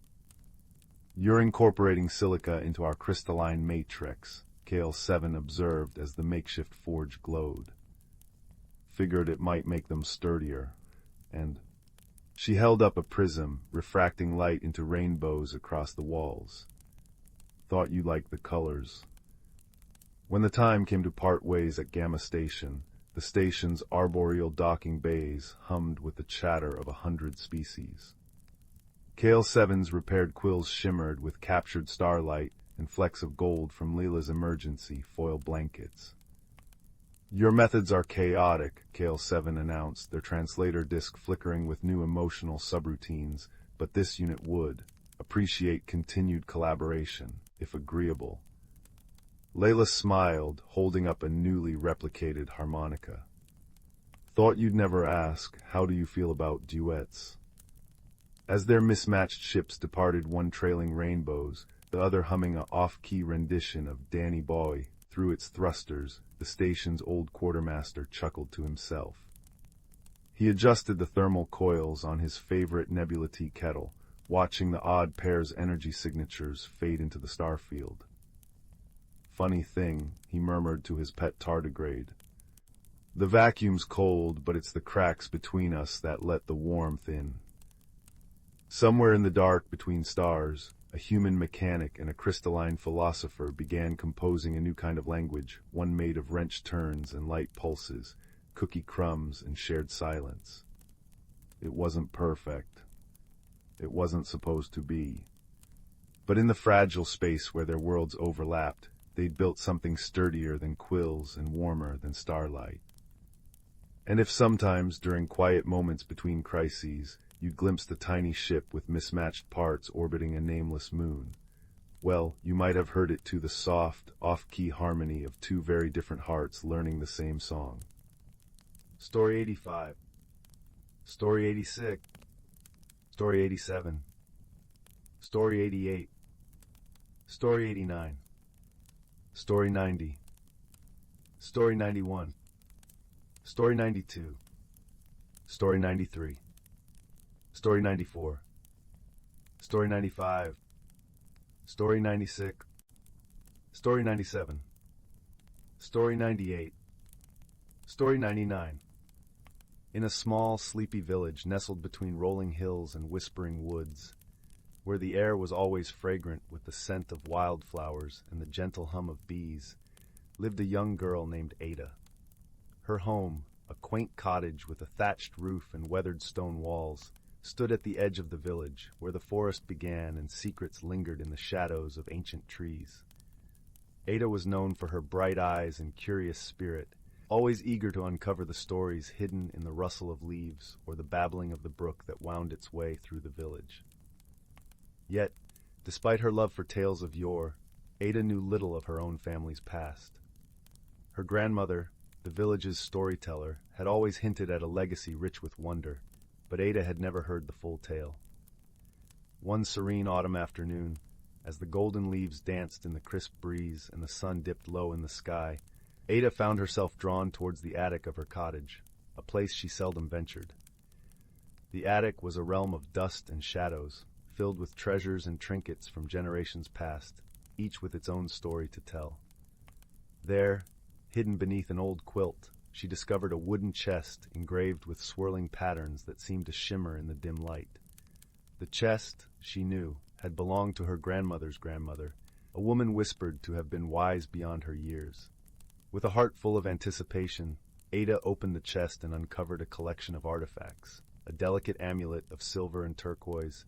You're incorporating silica into our crystalline matrix, Kale 7 observed as the makeshift forge glowed. Figured it might make them sturdier, and she held up a prism, refracting light into rainbows across the walls. Thought you liked the colors. When the time came to part ways at Gamma Station, the station's arboreal docking bays hummed with the chatter of 100 species. Kale 7's repaired quills shimmered with captured starlight and flecks of gold from Leela's emergency foil blankets. Your methods are chaotic, Kale 7 announced, their translator disk flickering with new emotional subroutines, but this unit would appreciate continued collaboration, if agreeable. Layla smiled, holding up a newly replicated harmonica. Thought you'd never ask, how do you feel about duets? As their mismatched ships departed, one trailing rainbows, the other humming an off-key rendition of Danny Boy through its thrusters, the station's old quartermaster chuckled to himself. He adjusted the thermal coils on his favorite Nebula tea kettle, watching the odd pair's energy signatures fade into the starfield. Funny thing, he murmured to his pet tardigrade. The vacuum's cold, but it's the cracks between us that let the warmth in. Somewhere in the dark between stars, a human mechanic and a crystalline philosopher began composing a new kind of language, one made of wrench turns and light pulses, cookie crumbs and shared silence. It wasn't perfect. It wasn't supposed to be. But in the fragile space where their worlds overlapped, they'd built something sturdier than quills and warmer than starlight. And if sometimes, during quiet moments between crises, you'd glimpse the tiny ship with mismatched parts orbiting a nameless moon, well, you might have heard it to the soft, off-key harmony of two very different hearts learning the same song. Story 85. Story 86. Story 87. Story 88. Story 89. Story 90. Story 91. Story 92. Story 93. Story 94. Story 95. Story 96. Story 97. Story 98. Story 99. In a small, sleepy village nestled between rolling hills and whispering woods, where the air was always fragrant with the scent of wildflowers and the gentle hum of bees, lived a young girl named Ada. Her home, a quaint cottage with a thatched roof and weathered stone walls, stood at the edge of the village, where the forest began and secrets lingered in the shadows of ancient trees. Ada was known for her bright eyes and curious spirit, always eager to uncover the stories hidden in the rustle of leaves or the babbling of the brook that wound its way through the village. Yet, despite her love for tales of yore, Ada knew little of her own family's past. Her grandmother, the village's storyteller, had always hinted at a legacy rich with wonder, but Ada had never heard the full tale. One serene autumn afternoon, as the golden leaves danced in the crisp breeze and the sun dipped low in the sky, Ada found herself drawn towards the attic of her cottage, a place she seldom ventured. The attic was a realm of dust and shadows, filled with treasures and trinkets from generations past, each with its own story to tell. There, hidden beneath an old quilt, she discovered a wooden chest engraved with swirling patterns that seemed to shimmer in the dim light. The chest, she knew, had belonged to her grandmother's grandmother, a woman whispered to have been wise beyond her years. With a heart full of anticipation, Ada opened the chest and uncovered a collection of artifacts, a delicate amulet of silver and turquoise,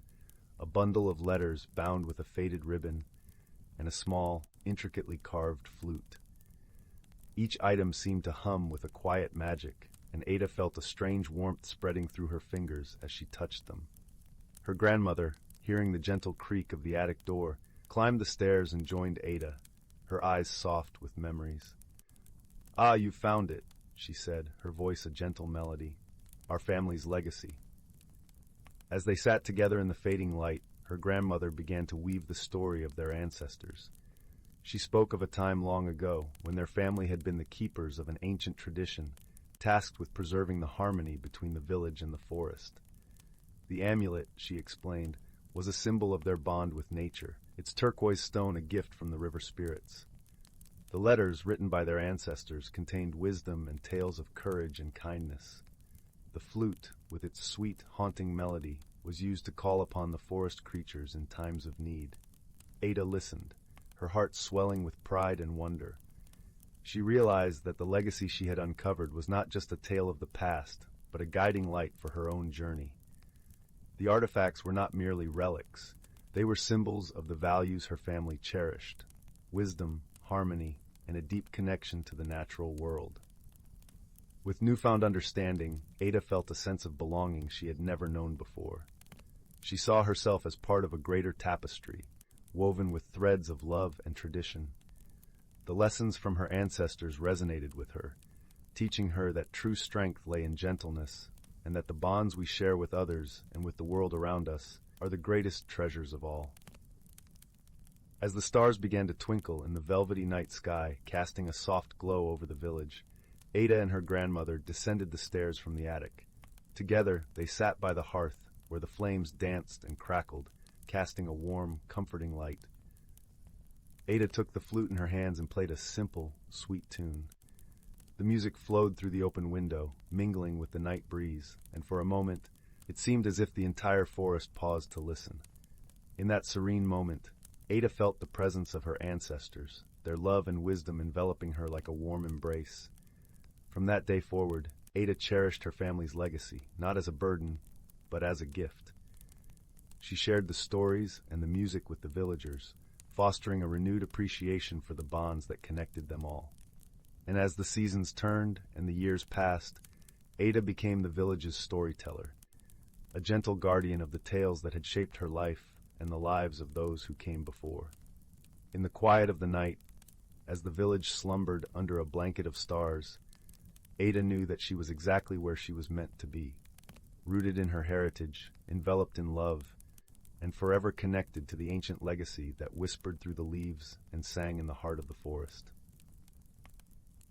a bundle of letters bound with a faded ribbon, and a small, intricately carved flute. Each item seemed to hum with a quiet magic, and Ada felt a strange warmth spreading through her fingers as she touched them. Her grandmother, hearing the gentle creak of the attic door, climbed the stairs and joined Ada, her eyes soft with memories. "Ah, you found it," she said, her voice a gentle melody. "Our family's legacy." As they sat together in the fading light, her grandmother began to weave the story of their ancestors. She spoke of a time long ago when their family had been the keepers of an ancient tradition, tasked with preserving the harmony between the village and the forest. The amulet, she explained, was a symbol of their bond with nature, its turquoise stone a gift from the river spirits. The letters written by their ancestors contained wisdom and tales of courage and kindness. The flute, with its sweet, haunting melody, was used to call upon the forest creatures in times of need. Ada listened, her heart swelling with pride and wonder. She realized that the legacy she had uncovered was not just a tale of the past, but a guiding light for her own journey. The artifacts were not merely relics. They were symbols of the values her family cherished: wisdom, harmony, and a deep connection to the natural world. With newfound understanding, Ada felt a sense of belonging she had never known before. She saw herself as part of a greater tapestry, woven with threads of love and tradition. The lessons from her ancestors resonated with her, teaching her that true strength lay in gentleness, and that the bonds we share with others and with the world around us are the greatest treasures of all. As the stars began to twinkle in the velvety night sky, casting a soft glow over the village, Ada and her grandmother descended the stairs from the attic. Together, they sat by the hearth, where the flames danced and crackled, casting a warm, comforting light. Ada took the flute in her hands and played a simple, sweet tune. The music flowed through the open window, mingling with the night breeze, and for a moment, it seemed as if the entire forest paused to listen. In that serene moment, Ada felt the presence of her ancestors, their love and wisdom enveloping her like a warm embrace. From that day forward, Ada cherished her family's legacy, not as a burden, but as a gift. She shared the stories and the music with the villagers, fostering a renewed appreciation for the bonds that connected them all. And as the seasons turned and the years passed, Ada became the village's storyteller, a gentle guardian of the tales that had shaped her life and the lives of those who came before. In the quiet of the night, as the village slumbered under a blanket of stars, Ada knew that she was exactly where she was meant to be, rooted in her heritage, enveloped in love, and forever connected to the ancient legacy that whispered through the leaves and sang in the heart of the forest.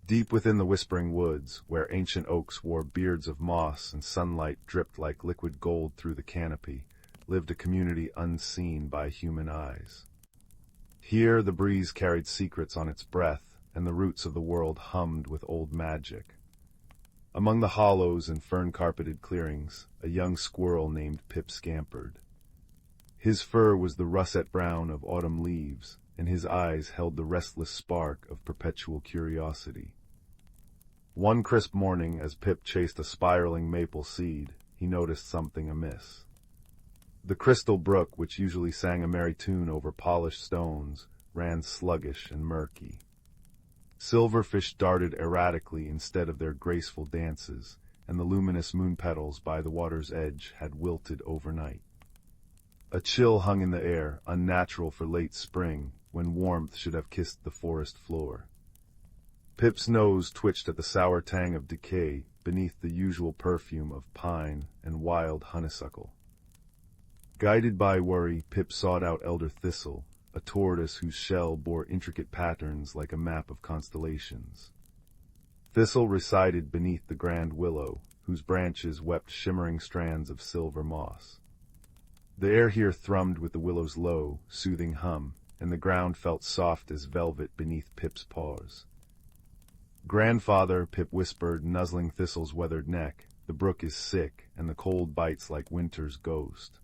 Deep within the whispering woods, where ancient oaks wore beards of moss and sunlight dripped like liquid gold through the canopy, lived a community unseen by human eyes. Here the breeze carried secrets on its breath, and the roots of the world hummed with old magic. Among the hollows and fern-carpeted clearings, a young squirrel named Pip scampered. His fur was the russet brown of autumn leaves, and his eyes held the restless spark of perpetual curiosity. One crisp morning, as Pip chased a spiraling maple seed, he noticed something amiss. The crystal brook, which usually sang a merry tune over polished stones, ran sluggish and murky. Silverfish darted erratically instead of their graceful dances, and the luminous moon petals by the water's edge had wilted overnight. A chill hung in the air, unnatural for late spring, when warmth should have kissed the forest floor. Pip's nose twitched at the sour tang of decay beneath the usual perfume of pine and wild honeysuckle. Guided by worry, Pip sought out Elder Thistle, a tortoise whose shell bore intricate patterns like a map of constellations. Thistle resided beneath the grand willow, whose branches wept shimmering strands of silver moss. The air here thrummed with the willow's low, soothing hum, and the ground felt soft as velvet beneath Pip's paws. "Grandfather," Pip whispered, nuzzling Thistle's weathered neck, "the brook is sick, and the cold bites like winter's ghost."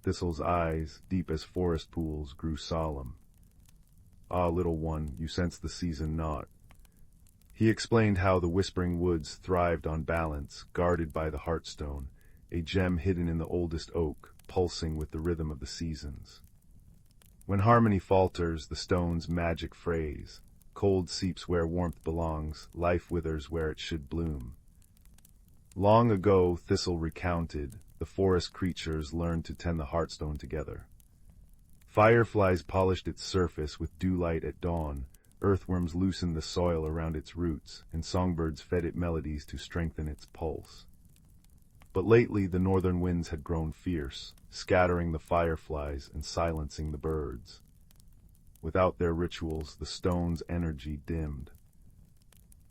Thistle's eyes, deep as forest pools, grew solemn. "Ah, little one, you sense the season not." He explained how the whispering woods thrived on balance, guarded by the heartstone, a gem hidden in the oldest oak, pulsing with the rhythm of the seasons. When harmony falters, the stone's magic phrase, cold seeps where warmth belongs, life withers where it should bloom. Long ago, Thistle recounted, the forest creatures learned to tend the heartstone together. Fireflies polished its surface with dewlight at dawn, earthworms loosened the soil around its roots, and songbirds fed it melodies to strengthen its pulse. But lately the northern winds had grown fierce, scattering the fireflies and silencing the birds. Without their rituals, the stone's energy dimmed.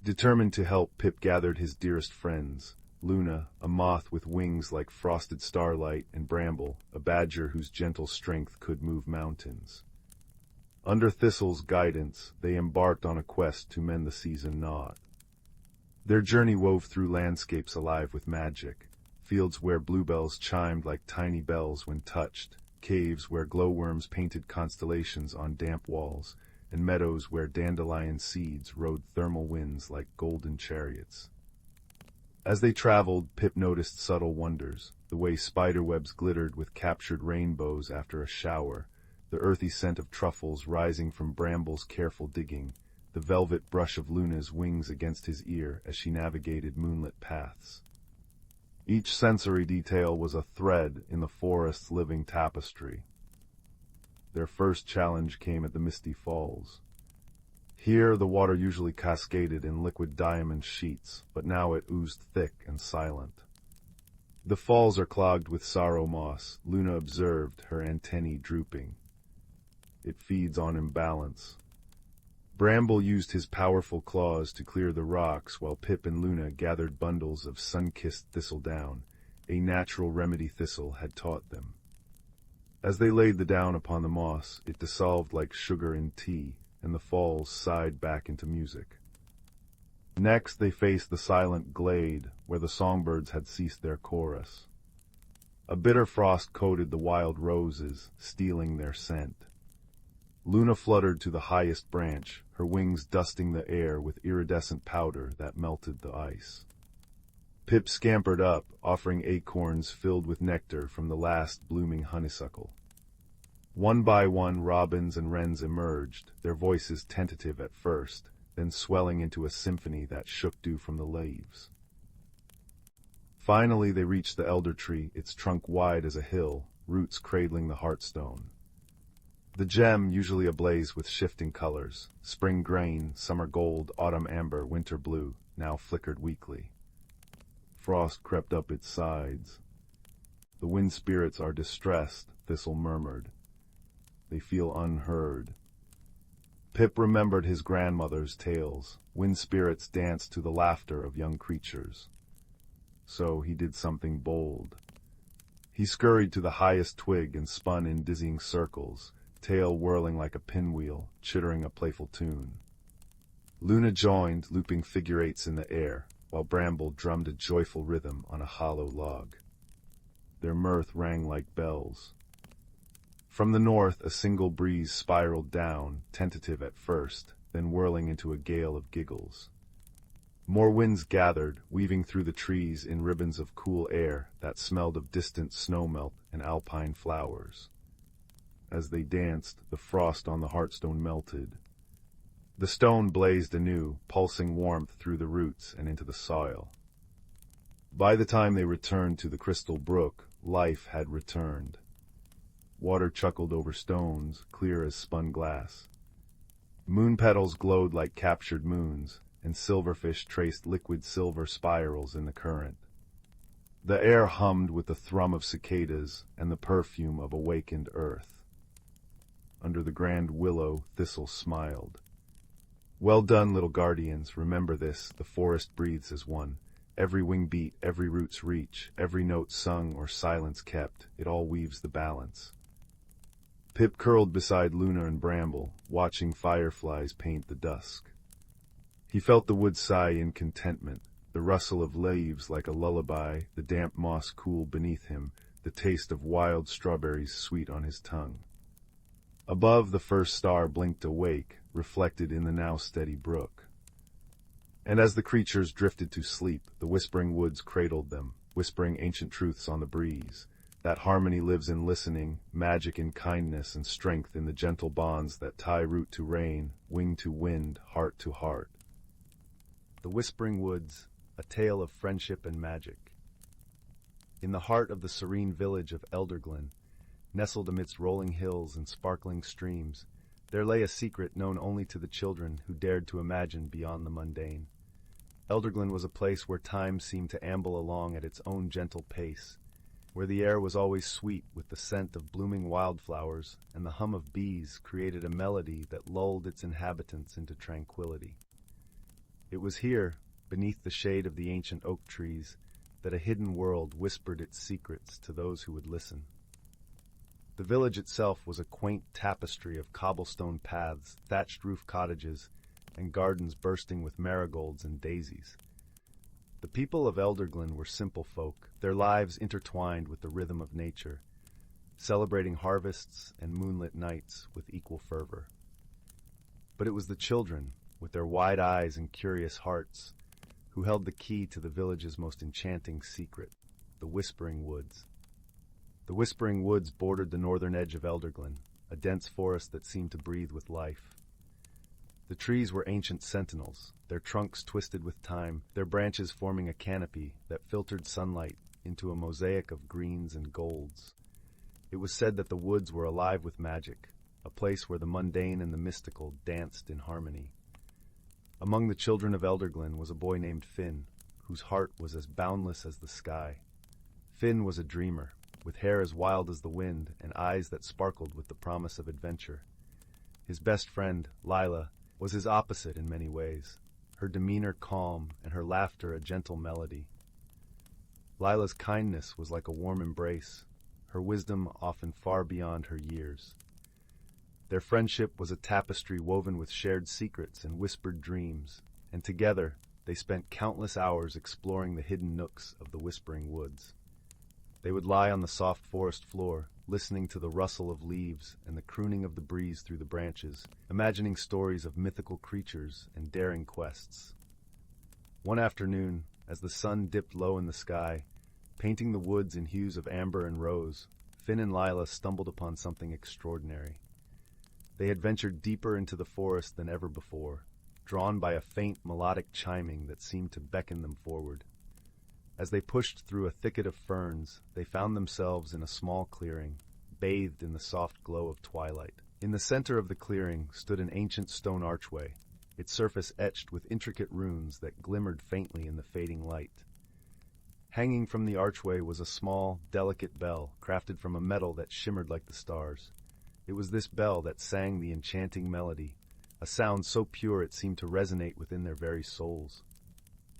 Determined to help, Pip gathered his dearest friends, Luna, a moth with wings like frosted starlight, and Bramble, a badger whose gentle strength could move mountains. Under Thistle's guidance, they embarked on a quest to mend the season knot. Their journey wove through landscapes alive with magic, fields where bluebells chimed like tiny bells when touched, caves where glowworms painted constellations on damp walls, and meadows where dandelion seeds rode thermal winds like golden chariots. As they traveled, Pip noticed subtle wonders, the way spiderwebs glittered with captured rainbows after a shower, the earthy scent of truffles rising from Bramble's careful digging, the velvet brush of Luna's wings against his ear as she navigated moonlit paths. Each sensory detail was a thread in the forest's living tapestry. Their first challenge came at the Misty Falls. Here the water usually cascaded in liquid diamond sheets, but now it oozed thick and silent. "The falls are clogged with sorrow moss," Luna observed, her antennae drooping. "It feeds on imbalance." Bramble used his powerful claws to clear the rocks while Pip and Luna gathered bundles of sun-kissed thistledown, a natural remedy Thistle had taught them. As they laid the down upon the moss, it dissolved like sugar in tea, and the falls sighed back into music. Next they faced the silent glade, where the songbirds had ceased their chorus. A bitter frost coated the wild roses, stealing their scent. Luna fluttered to the highest branch, her wings dusting the air with iridescent powder that melted the ice. Pip scampered up, offering acorns filled with nectar from the last blooming honeysuckle. One by one, robins and wrens emerged, their voices tentative at first, then swelling into a symphony that shook dew from the leaves. Finally they reached the elder tree, its trunk wide as a hill, roots cradling the heartstone. The gem, usually ablaze with shifting colors, spring grain, summer gold, autumn amber, winter blue, now flickered weakly. Frost crept up its sides. "The wind spirits are distressed," Thistle murmured. "They feel unheard." Pip remembered his grandmother's tales. Wind spirits danced to the laughter of young creatures. So he did something bold. He scurried to the highest twig and spun in dizzying circles, tail whirling like a pinwheel, chittering a playful tune. Luna joined, looping figure eights in the air, while Bramble drummed a joyful rhythm on a hollow log. Their mirth rang like bells. From the north, a single breeze spiraled down, tentative at first, then whirling into a gale of giggles. More winds gathered, weaving through the trees in ribbons of cool air that smelled of distant snowmelt and alpine flowers. As they danced, the frost on the hearthstone melted. The stone blazed anew, pulsing warmth through the roots and into the soil. By the time they returned to the crystal brook, life had returned. Water chuckled over stones, clear as spun glass. Moon petals glowed like captured moons, and silverfish traced liquid silver spirals in the current. The air hummed with the thrum of cicadas and the perfume of awakened earth. Under the grand willow, Thistle smiled. Well done, little guardians, remember this, the forest breathes as one. Every wing beat, every root's reach, every note sung or silence kept, it all weaves the balance. Pip curled beside Luna and Bramble, watching fireflies paint the dusk. He felt the wood sigh in contentment, the rustle of leaves like a lullaby, the damp moss cool beneath him, the taste of wild strawberries sweet on his tongue. Above, the first star blinked awake, reflected in the now steady brook. And as the creatures drifted to sleep, the whispering woods cradled them, whispering ancient truths on the breeze. That harmony lives in listening, magic in kindness, and strength in the gentle bonds that tie root to rain, wing to wind, heart to heart. The Whispering Woods, a tale of friendship and magic. In the heart of the serene village of Elderglen, nestled amidst rolling hills and sparkling streams, there lay a secret known only to the children who dared to imagine beyond the mundane. Elderglen was a place where time seemed to amble along at its own gentle pace, where the air was always sweet with the scent of blooming wildflowers, and the hum of bees created a melody that lulled its inhabitants into tranquility. It was here, beneath the shade of the ancient oak trees, that a hidden world whispered its secrets to those who would listen. The village itself was a quaint tapestry of cobblestone paths, thatched roof cottages, and gardens bursting with marigolds and daisies. The people of Elderglen were simple folk, their lives intertwined with the rhythm of nature, celebrating harvests and moonlit nights with equal fervor. But it was the children, with their wide eyes and curious hearts, who held the key to the village's most enchanting secret, the Whispering Woods. The Whispering Woods bordered the northern edge of Elderglen, a dense forest that seemed to breathe with life. The trees were ancient sentinels, their trunks twisted with time, their branches forming a canopy that filtered sunlight into a mosaic of greens and golds. It was said that the woods were alive with magic, a place where the mundane and the mystical danced in harmony. Among the children of Elderglen was a boy named Finn, whose heart was as boundless as the sky. Finn was a dreamer, with hair as wild as the wind and eyes that sparkled with the promise of adventure. His best friend, Lila, was his opposite in many ways, her demeanor calm and her laughter a gentle melody. Lila's kindness was like a warm embrace, her wisdom often far beyond her years. Their friendship was a tapestry woven with shared secrets and whispered dreams, and together they spent countless hours exploring the hidden nooks of the Whispering Woods. They would lie on the soft forest floor, listening to the rustle of leaves and the crooning of the breeze through the branches, imagining stories of mythical creatures and daring quests. One afternoon, as the sun dipped low in the sky, painting the woods in hues of amber and rose, Finn and Lila stumbled upon something extraordinary. They had ventured deeper into the forest than ever before, drawn by a faint melodic chiming that seemed to beckon them forward. As they pushed through a thicket of ferns, they found themselves in a small clearing, bathed in the soft glow of twilight. In the center of the clearing stood an ancient stone archway, its surface etched with intricate runes that glimmered faintly in the fading light. Hanging from the archway was a small, delicate bell, crafted from a metal that shimmered like the stars. It was this bell that sang the enchanting melody, a sound so pure it seemed to resonate within their very souls.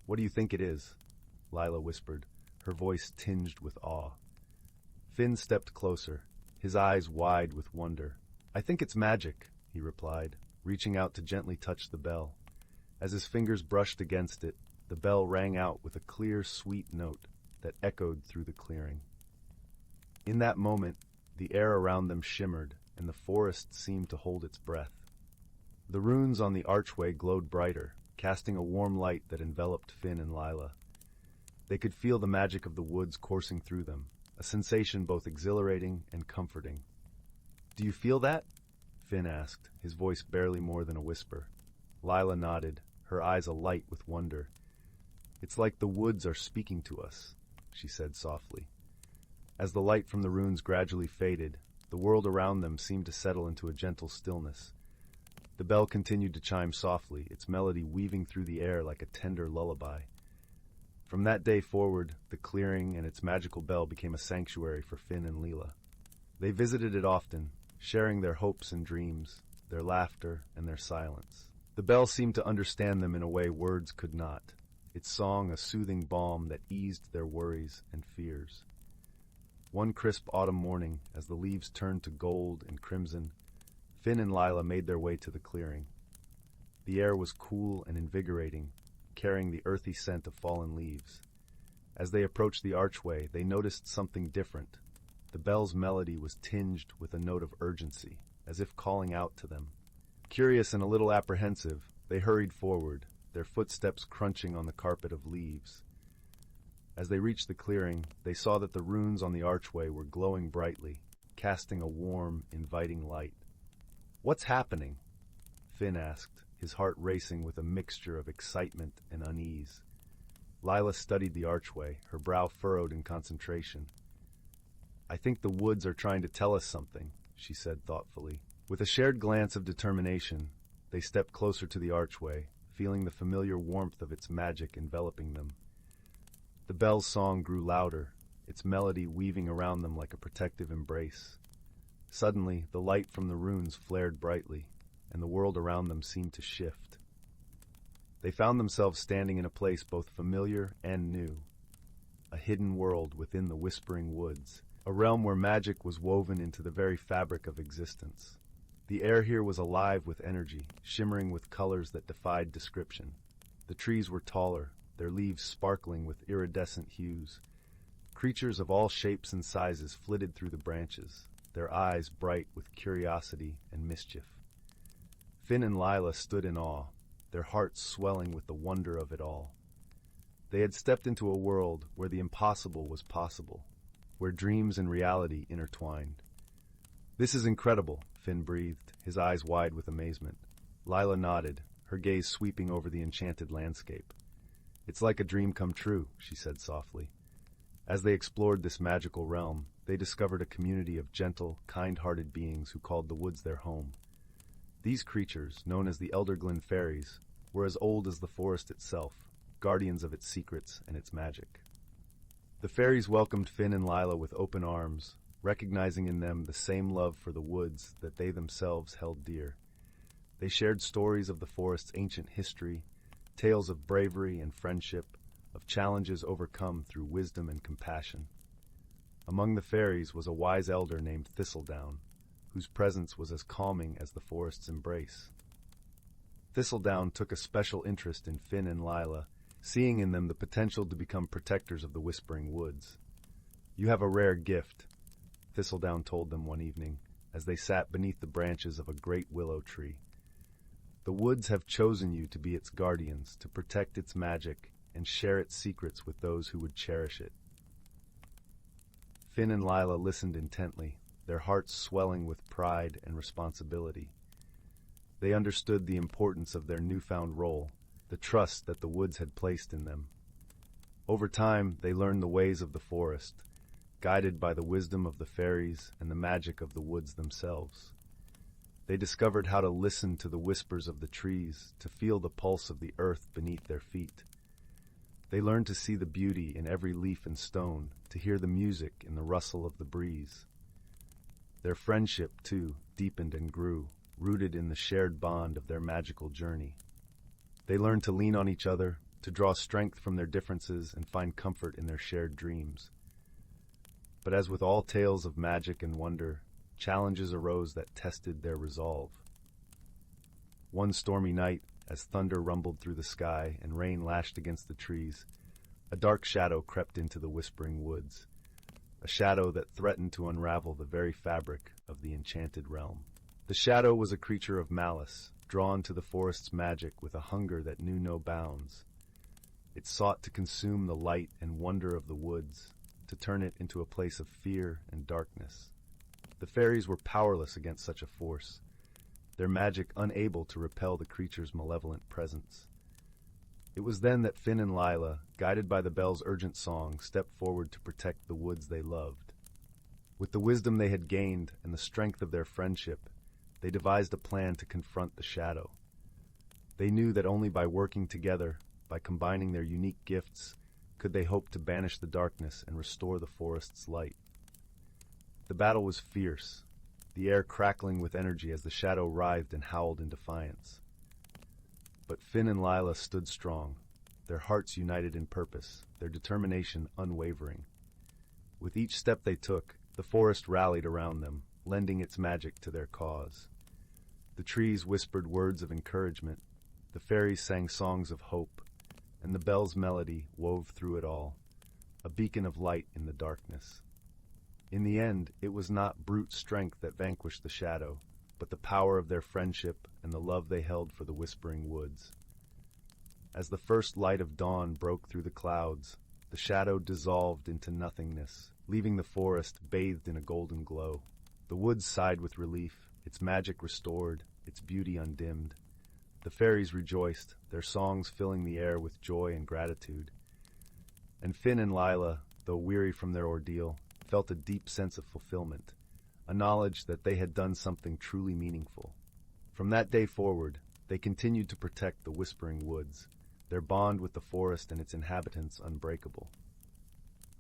"What do you think it is?" Lila whispered, her voice tinged with awe. Finn stepped closer, his eyes wide with wonder. "I think it's magic," he replied, reaching out to gently touch the bell. As his fingers brushed against it, the bell rang out with a clear, sweet note that echoed through the clearing. In that moment, the air around them shimmered, and the forest seemed to hold its breath. The runes on the archway glowed brighter, casting a warm light that enveloped Finn and Lila. They could feel the magic of the woods coursing through them, a sensation both exhilarating and comforting. "Do you feel that?" Finn asked, his voice barely more than a whisper. Lila nodded, her eyes alight with wonder. "It's like the woods are speaking to us," she said softly. As the light from the runes gradually faded, the world around them seemed to settle into a gentle stillness. The bell continued to chime softly, its melody weaving through the air like a tender lullaby. From that day forward, the clearing and its magical bell became a sanctuary for Finn and Lila. They visited it often, sharing their hopes and dreams, their laughter and their silence. The bell seemed to understand them in a way words could not, its song a soothing balm that eased their worries and fears. One crisp autumn morning, as the leaves turned to gold and crimson, Finn and Lila made their way to the clearing. The air was cool and invigorating, carrying the earthy scent of fallen leaves. As they approached the archway, they noticed something different. The bell's melody was tinged with a note of urgency, as if calling out to them. Curious and a little apprehensive, they hurried forward, their footsteps crunching on the carpet of leaves. As they reached the clearing, they saw that the runes on the archway were glowing brightly, casting a warm, inviting light. "What's happening?" Finn asked, his heart racing with a mixture of excitement and unease. Lila studied the archway, her brow furrowed in concentration. "I think the woods are trying to tell us something," she said thoughtfully. With a shared glance of determination, they stepped closer to the archway, feeling the familiar warmth of its magic enveloping them. The bell's song grew louder, its melody weaving around them like a protective embrace. Suddenly, the light from the runes flared brightly, and the world around them seemed to shift. They found themselves standing in a place both familiar and new, a hidden world within the whispering woods, a realm where magic was woven into the very fabric of existence. The air here was alive with energy, shimmering with colors that defied description. The trees were taller, their leaves sparkling with iridescent hues. Creatures of all shapes and sizes flitted through the branches, their eyes bright with curiosity and mischief. Finn and Lila stood in awe, their hearts swelling with the wonder of it all. They had stepped into a world where the impossible was possible, where dreams and reality intertwined. "This is incredible," Finn breathed, his eyes wide with amazement. Lila nodded, her gaze sweeping over the enchanted landscape. "It's like a dream come true," she said softly. As they explored this magical realm, they discovered a community of gentle, kind-hearted beings who called the woods their home. These creatures, known as the Elderglen fairies, were as old as the forest itself, guardians of its secrets and its magic. The fairies welcomed Finn and Lila with open arms, recognizing in them the same love for the woods that they themselves held dear. They shared stories of the forest's ancient history, tales of bravery and friendship, of challenges overcome through wisdom and compassion. Among the fairies was a wise elder named Thistledown, whose presence was as calming as the forest's embrace. Thistledown took a special interest in Finn and Lila, seeing in them the potential to become protectors of the Whispering Woods. "You have a rare gift," Thistledown told them one evening, as they sat beneath the branches of a great willow tree. "The woods have chosen you to be its guardians, to protect its magic, and share its secrets with those who would cherish it." Finn and Lila listened intently, their hearts swelling with pride and responsibility. They understood the importance of their newfound role, the trust that the woods had placed in them. Over time, they learned the ways of the forest, guided by the wisdom of the fairies and the magic of the woods themselves. They discovered how to listen to the whispers of the trees, to feel the pulse of the earth beneath their feet. They learned to see the beauty in every leaf and stone, to hear the music in the rustle of the breeze. Their friendship, too, deepened and grew, rooted in the shared bond of their magical journey. They learned to lean on each other, to draw strength from their differences and find comfort in their shared dreams. But as with all tales of magic and wonder, challenges arose that tested their resolve. One stormy night, as thunder rumbled through the sky and rain lashed against the trees, a dark shadow crept into the Whispering Woods, a shadow that threatened to unravel the very fabric of the enchanted realm. The shadow was a creature of malice, drawn to the forest's magic with a hunger that knew no bounds. It sought to consume the light and wonder of the woods, to turn it into a place of fear and darkness. The fairies were powerless against such a force, their magic unable to repel the creature's malevolent presence. It was then that Finn and Lila, guided by the bell's urgent song, stepped forward to protect the woods they loved. With the wisdom they had gained and the strength of their friendship, they devised a plan to confront the shadow. They knew that only by working together, by combining their unique gifts, could they hope to banish the darkness and restore the forest's light. The battle was fierce, the air crackling with energy as the shadow writhed and howled in defiance. But Finn and Lila stood strong, their hearts united in purpose, their determination unwavering. With each step they took, the forest rallied around them, lending its magic to their cause. The trees whispered words of encouragement, the fairies sang songs of hope, and the bell's melody wove through it all, a beacon of light in the darkness. In the end, it was not brute strength that vanquished the shadow, but the power of their friendship and the love they held for the whispering woods. As the first light of dawn broke through the clouds, the shadow dissolved into nothingness, leaving the forest bathed in a golden glow. The woods sighed with relief, its magic restored, its beauty undimmed. The fairies rejoiced, their songs filling the air with joy and gratitude. And Finn and Lila, though weary from their ordeal, felt a deep sense of fulfillment, a knowledge that they had done something truly meaningful. From that day forward, they continued to protect the Whispering Woods, their bond with the forest and its inhabitants unbreakable.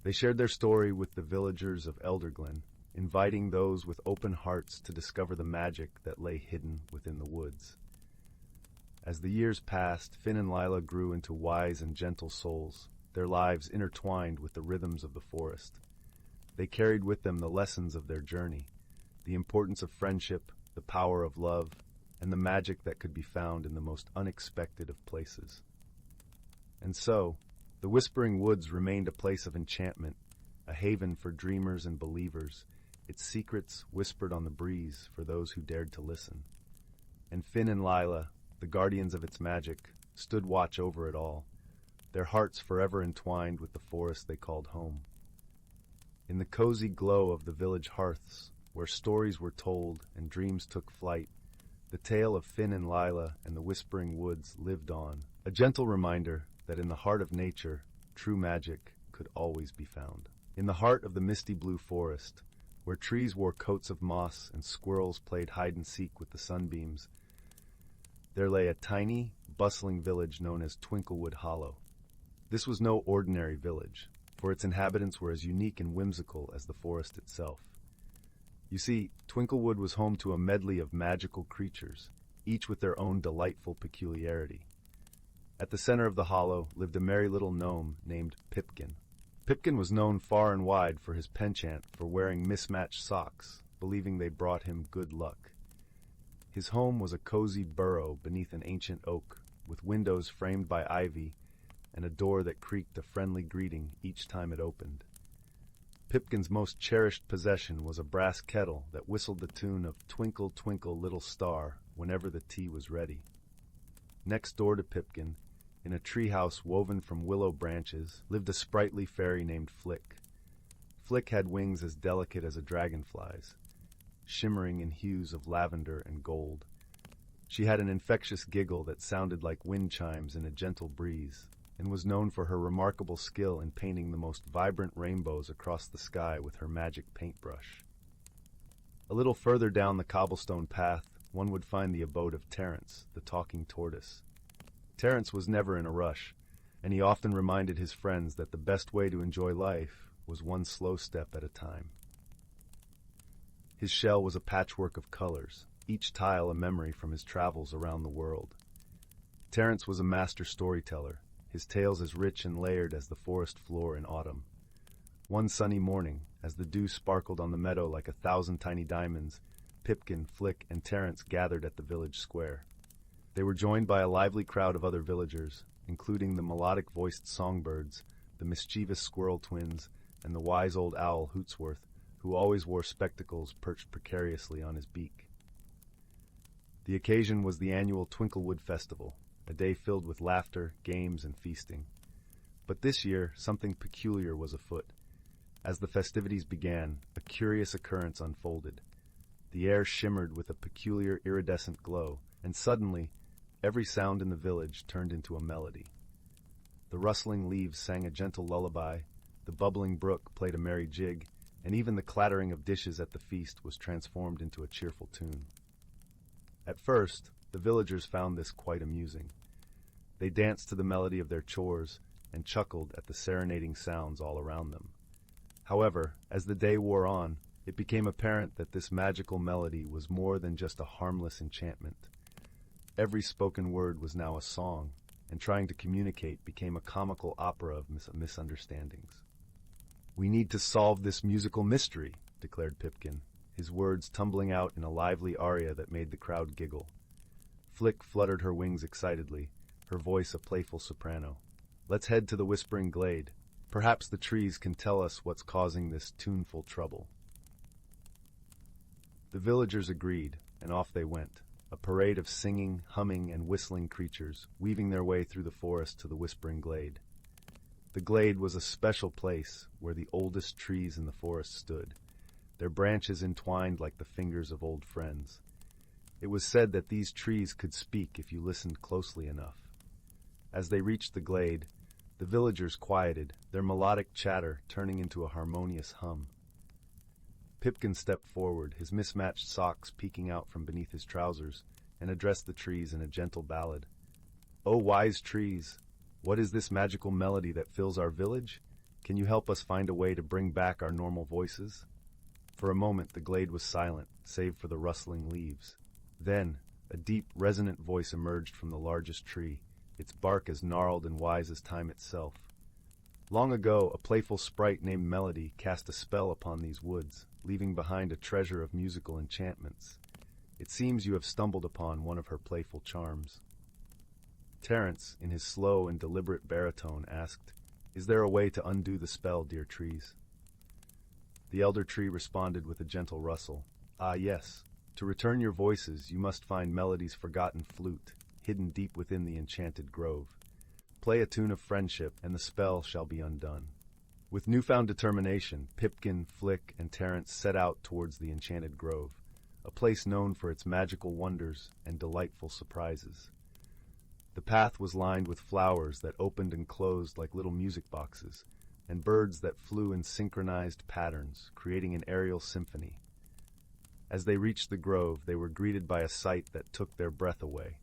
They shared their story with the villagers of Elderglen, inviting those with open hearts to discover the magic that lay hidden within the woods. As the years passed, Finn and Lila grew into wise and gentle souls, their lives intertwined with the rhythms of the forest. They carried with them the lessons of their journey, the importance of friendship, the power of love, and the magic that could be found in the most unexpected of places. And so, the Whispering Woods remained a place of enchantment, a haven for dreamers and believers, its secrets whispered on the breeze for those who dared to listen. And Finn and Lila, the guardians of its magic, stood watch over it all, their hearts forever entwined with the forest they called home. In the cozy glow of the village hearths, where stories were told and dreams took flight, the tale of Finn and Lila and the Whispering Woods lived on, a gentle reminder that in the heart of nature, true magic could always be found. In the heart of the misty blue forest, where trees wore coats of moss and squirrels played hide-and-seek with the sunbeams, there lay a tiny, bustling village known as Twinklewood Hollow. This was no ordinary village, for its inhabitants were as unique and whimsical as the forest itself. You see, Twinklewood was home to a medley of magical creatures, each with their own delightful peculiarity. At the center of the hollow lived a merry little gnome named Pipkin. Pipkin was known far and wide for his penchant for wearing mismatched socks, believing they brought him good luck. His home was a cozy burrow beneath an ancient oak, with windows framed by ivy and a door that creaked a friendly greeting each time it opened. Pipkin's most cherished possession was a brass kettle that whistled the tune of Twinkle, Twinkle, Little Star whenever the tea was ready. Next door to Pipkin, in a treehouse woven from willow branches, lived a sprightly fairy named Flick. Flick had wings as delicate as a dragonfly's, shimmering in hues of lavender and gold. She had an infectious giggle that sounded like wind chimes in a gentle breeze, and was known for her remarkable skill in painting the most vibrant rainbows across the sky with her magic paintbrush. A little further down the cobblestone path, one would find the abode of Terence, the talking tortoise. Terence was never in a rush, and he often reminded his friends that the best way to enjoy life was one slow step at a time. His shell was a patchwork of colors, each tile a memory from his travels around the world. Terence was a master storyteller, his tales as rich and layered as the forest floor in autumn. One sunny morning, as the dew sparkled on the meadow like 1,000 tiny diamonds, Pipkin, Flick, and Terence gathered at the village square. They were joined by a lively crowd of other villagers, including the melodic-voiced songbirds, the mischievous squirrel twins, and the wise old owl Hootsworth, who always wore spectacles perched precariously on his beak. The occasion was the annual Twinklewood Festival, a day filled with laughter, games, and feasting. But this year, something peculiar was afoot. As the festivities began, a curious occurrence unfolded. The air shimmered with a peculiar iridescent glow, and suddenly, every sound in the village turned into a melody. The rustling leaves sang a gentle lullaby, the bubbling brook played a merry jig, and even the clattering of dishes at the feast was transformed into a cheerful tune. At first, the villagers found this quite amusing. They danced to the melody of their chores and chuckled at the serenading sounds all around them. However, as the day wore on, it became apparent that this magical melody was more than just a harmless enchantment. Every spoken word was now a song, and trying to communicate became a comical opera of misunderstandings. "We need to solve this musical mystery," declared Pipkin, his words tumbling out in a lively aria that made the crowd giggle. Flick fluttered her wings excitedly, her voice a playful soprano. "Let's head to the Whispering Glade. Perhaps the trees can tell us what's causing this tuneful trouble." The villagers agreed, and off they went, a parade of singing, humming, and whistling creatures, weaving their way through the forest to the Whispering Glade. The glade was a special place where the oldest trees in the forest stood, their branches entwined like the fingers of old friends. It was said that these trees could speak if you listened closely enough. As they reached the glade, the villagers quieted, their melodic chatter turning into a harmonious hum. Pipkin stepped forward, his mismatched socks peeking out from beneath his trousers, and addressed the trees in a gentle ballad. "O wise trees, what is this magical melody that fills our village? Can you help us find a way to bring back our normal voices?" For a moment the glade was silent, save for the rustling leaves. Then, a deep, resonant voice emerged from the largest tree, its bark as gnarled and wise as time itself. "Long ago, a playful sprite named Melody cast a spell upon these woods, leaving behind a treasure of musical enchantments. It seems you have stumbled upon one of her playful charms." Terence, in his slow and deliberate baritone, asked, "Is there a way to undo the spell, dear trees?" The elder tree responded with a gentle rustle. "Ah, yes. To return your voices, you must find Melody's forgotten flute, hidden deep within the enchanted grove. Play a tune of friendship, and the spell shall be undone." With newfound determination, Pipkin, Flick, and Terence set out towards the enchanted grove, a place known for its magical wonders and delightful surprises. The path was lined with flowers that opened and closed like little music boxes, and birds that flew in synchronized patterns, creating an aerial symphony. As they reached the grove, they were greeted by a sight that took their breath away.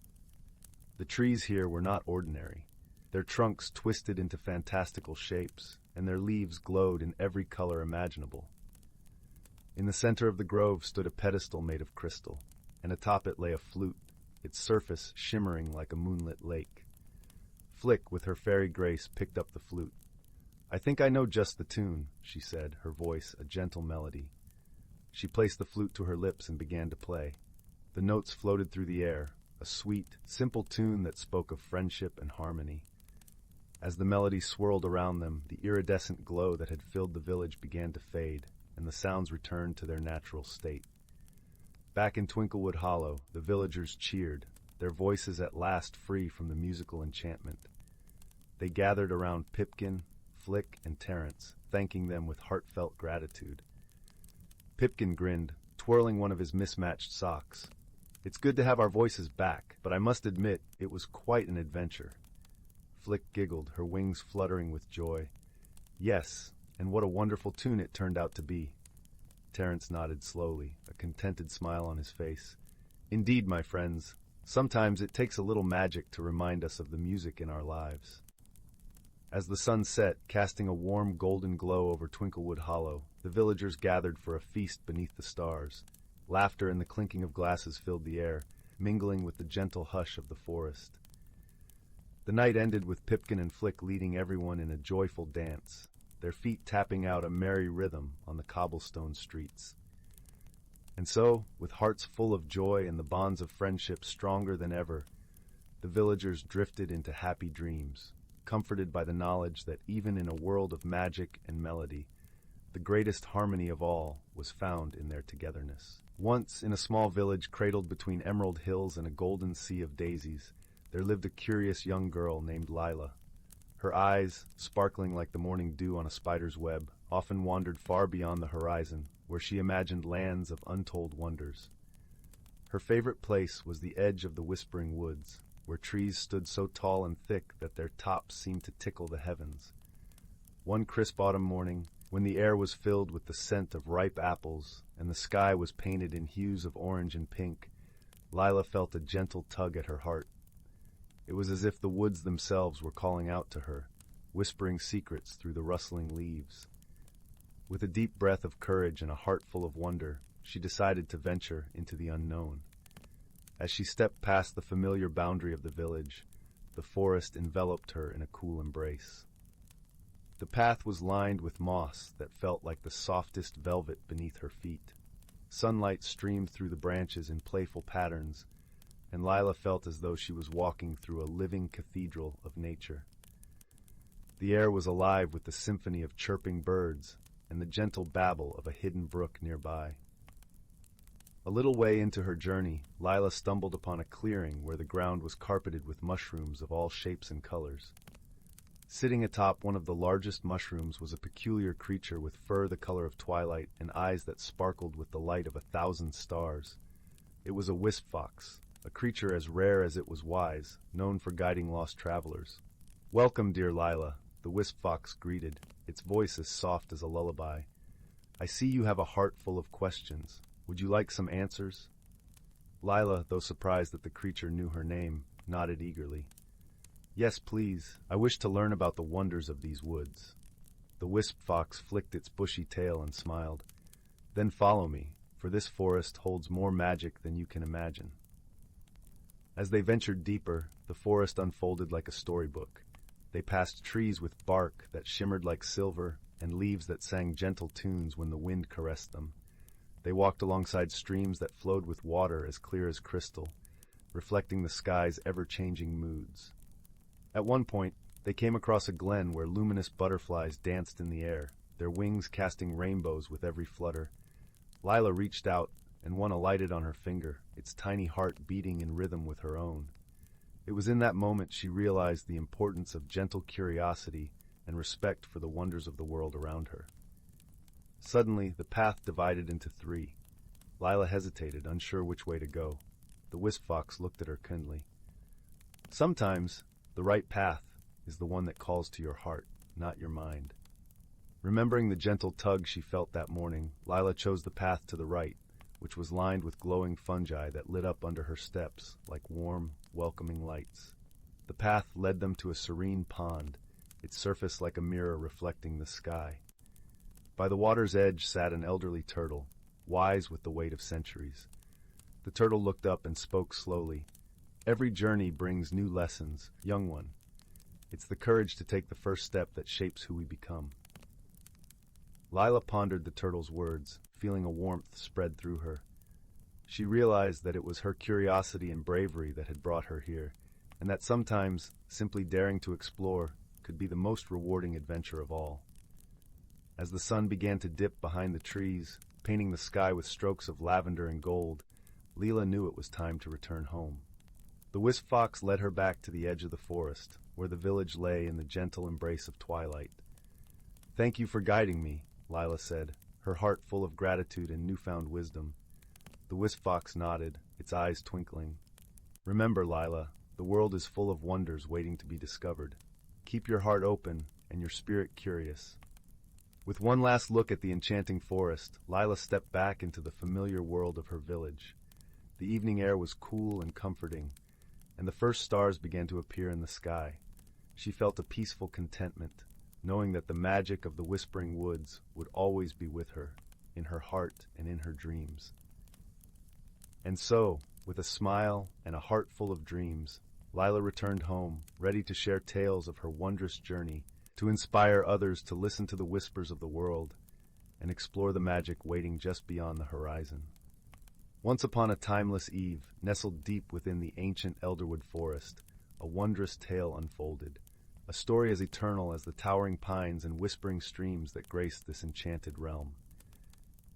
The trees here were not ordinary. Their trunks twisted into fantastical shapes, and their leaves glowed in every color imaginable. In the center of the grove stood a pedestal made of crystal, and atop it lay a flute, its surface shimmering like a moonlit lake. Flick, with her fairy grace, picked up the flute. "I think I know just the tune," she said, her voice a gentle melody. She placed the flute to her lips and began to play. The notes floated through the air, a sweet, simple tune that spoke of friendship and harmony. As the melody swirled around them, the iridescent glow that had filled the village began to fade, and the sounds returned to their natural state. Back in Twinklewood Hollow, the villagers cheered, their voices at last free from the musical enchantment. They gathered around Pipkin, Flick, and Terence, thanking them with heartfelt gratitude. Pipkin grinned, twirling one of his mismatched socks. "It's good to have our voices back, but I must admit it was quite an adventure." Flick giggled, her wings fluttering with joy. "Yes, and what a wonderful tune it turned out to be." Terence nodded slowly, a contented smile on his face. "Indeed, my friends, sometimes it takes a little magic to remind us of the music in our lives." As the sun set, casting a warm golden glow over Twinklewood Hollow, the villagers gathered for a feast beneath the stars. Laughter and the clinking of glasses filled the air, mingling with the gentle hush of the forest. The night ended with Pipkin and Flick leading everyone in a joyful dance, their feet tapping out a merry rhythm on the cobblestone streets. And so, with hearts full of joy and the bonds of friendship stronger than ever, the villagers drifted into happy dreams, comforted by the knowledge that even in a world of magic and melody, the greatest harmony of all was found in their togetherness. Once, in a small village cradled between emerald hills and a golden sea of daisies, there lived a curious young girl named Lila. Her eyes, sparkling like the morning dew on a spider's web, often wandered far beyond the horizon, where she imagined lands of untold wonders. Her favorite place was the edge of the whispering woods, where trees stood so tall and thick that their tops seemed to tickle the heavens. One crisp autumn morning, when the air was filled with the scent of ripe apples and the sky was painted in hues of orange and pink, Lila felt a gentle tug at her heart. It was as if the woods themselves were calling out to her, whispering secrets through the rustling leaves. With a deep breath of courage and a heart full of wonder, she decided to venture into the unknown. As she stepped past the familiar boundary of the village, the forest enveloped her in a cool embrace. The path was lined with moss that felt like the softest velvet beneath her feet. Sunlight streamed through the branches in playful patterns, and Lila felt as though she was walking through a living cathedral of nature. The air was alive with the symphony of chirping birds and the gentle babble of a hidden brook nearby. A little way into her journey, Lila stumbled upon a clearing where the ground was carpeted with mushrooms of all shapes and colors. Sitting atop one of the largest mushrooms was a peculiar creature with fur the color of twilight and eyes that sparkled with the light of 1,000 stars. It was a wisp fox, a creature as rare as it was wise, known for guiding lost travelers. "Welcome, dear Lila," the wisp fox greeted, its voice as soft as a lullaby. "I see you have a heart full of questions. Would you like some answers?" Lila, though surprised that the creature knew her name, nodded eagerly. "Yes, please. I wish to learn about the wonders of these woods." The wisp fox flicked its bushy tail and smiled. "Then follow me, for this forest holds more magic than you can imagine." As they ventured deeper, the forest unfolded like a storybook. They passed trees with bark that shimmered like silver and leaves that sang gentle tunes when the wind caressed them. They walked alongside streams that flowed with water as clear as crystal, reflecting the sky's ever-changing moods. At one point, they came across a glen where luminous butterflies danced in the air, their wings casting rainbows with every flutter. Lila reached out, and one alighted on her finger, its tiny heart beating in rhythm with her own. It was in that moment she realized the importance of gentle curiosity and respect for the wonders of the world around her. Suddenly, the path divided into three. Lila hesitated, unsure which way to go. The wisp fox looked at her kindly. "Sometimes, the right path is the one that calls to your heart, not your mind." Remembering the gentle tug she felt that morning, Lila chose the path to the right, which was lined with glowing fungi that lit up under her steps like warm, welcoming lights. The path led them to a serene pond, its surface like a mirror reflecting the sky. By the water's edge sat an elderly turtle, wise with the weight of centuries. The turtle looked up and spoke slowly. "Every journey brings new lessons, young one. It's the courage to take the first step that shapes who we become." Lila pondered the turtle's words, feeling a warmth spread through her. She realized that it was her curiosity and bravery that had brought her here, and that sometimes simply daring to explore could be the most rewarding adventure of all. As the sun began to dip behind the trees, painting the sky with strokes of lavender and gold, Lila knew it was time to return home. The wisp fox led her back to the edge of the forest, where the village lay in the gentle embrace of twilight. "Thank you for guiding me," Lila said, her heart full of gratitude and newfound wisdom. The wisp fox nodded, its eyes twinkling. "Remember, Lila, the world is full of wonders waiting to be discovered. Keep your heart open and your spirit curious." With one last look at the enchanting forest, Lila stepped back into the familiar world of her village. The evening air was cool and comforting, and the first stars began to appear in the sky. She felt a peaceful contentment, knowing that the magic of the whispering woods would always be with her, in her heart and in her dreams. And so, with a smile and a heart full of dreams, Lila returned home, ready to share tales of her wondrous journey, to inspire others to listen to the whispers of the world and explore the magic waiting just beyond the horizon. Once upon a timeless eve, nestled deep within the ancient elderwood forest, a wondrous tale unfolded. a story as eternal as the towering pines and whispering streams that grace this enchanted realm.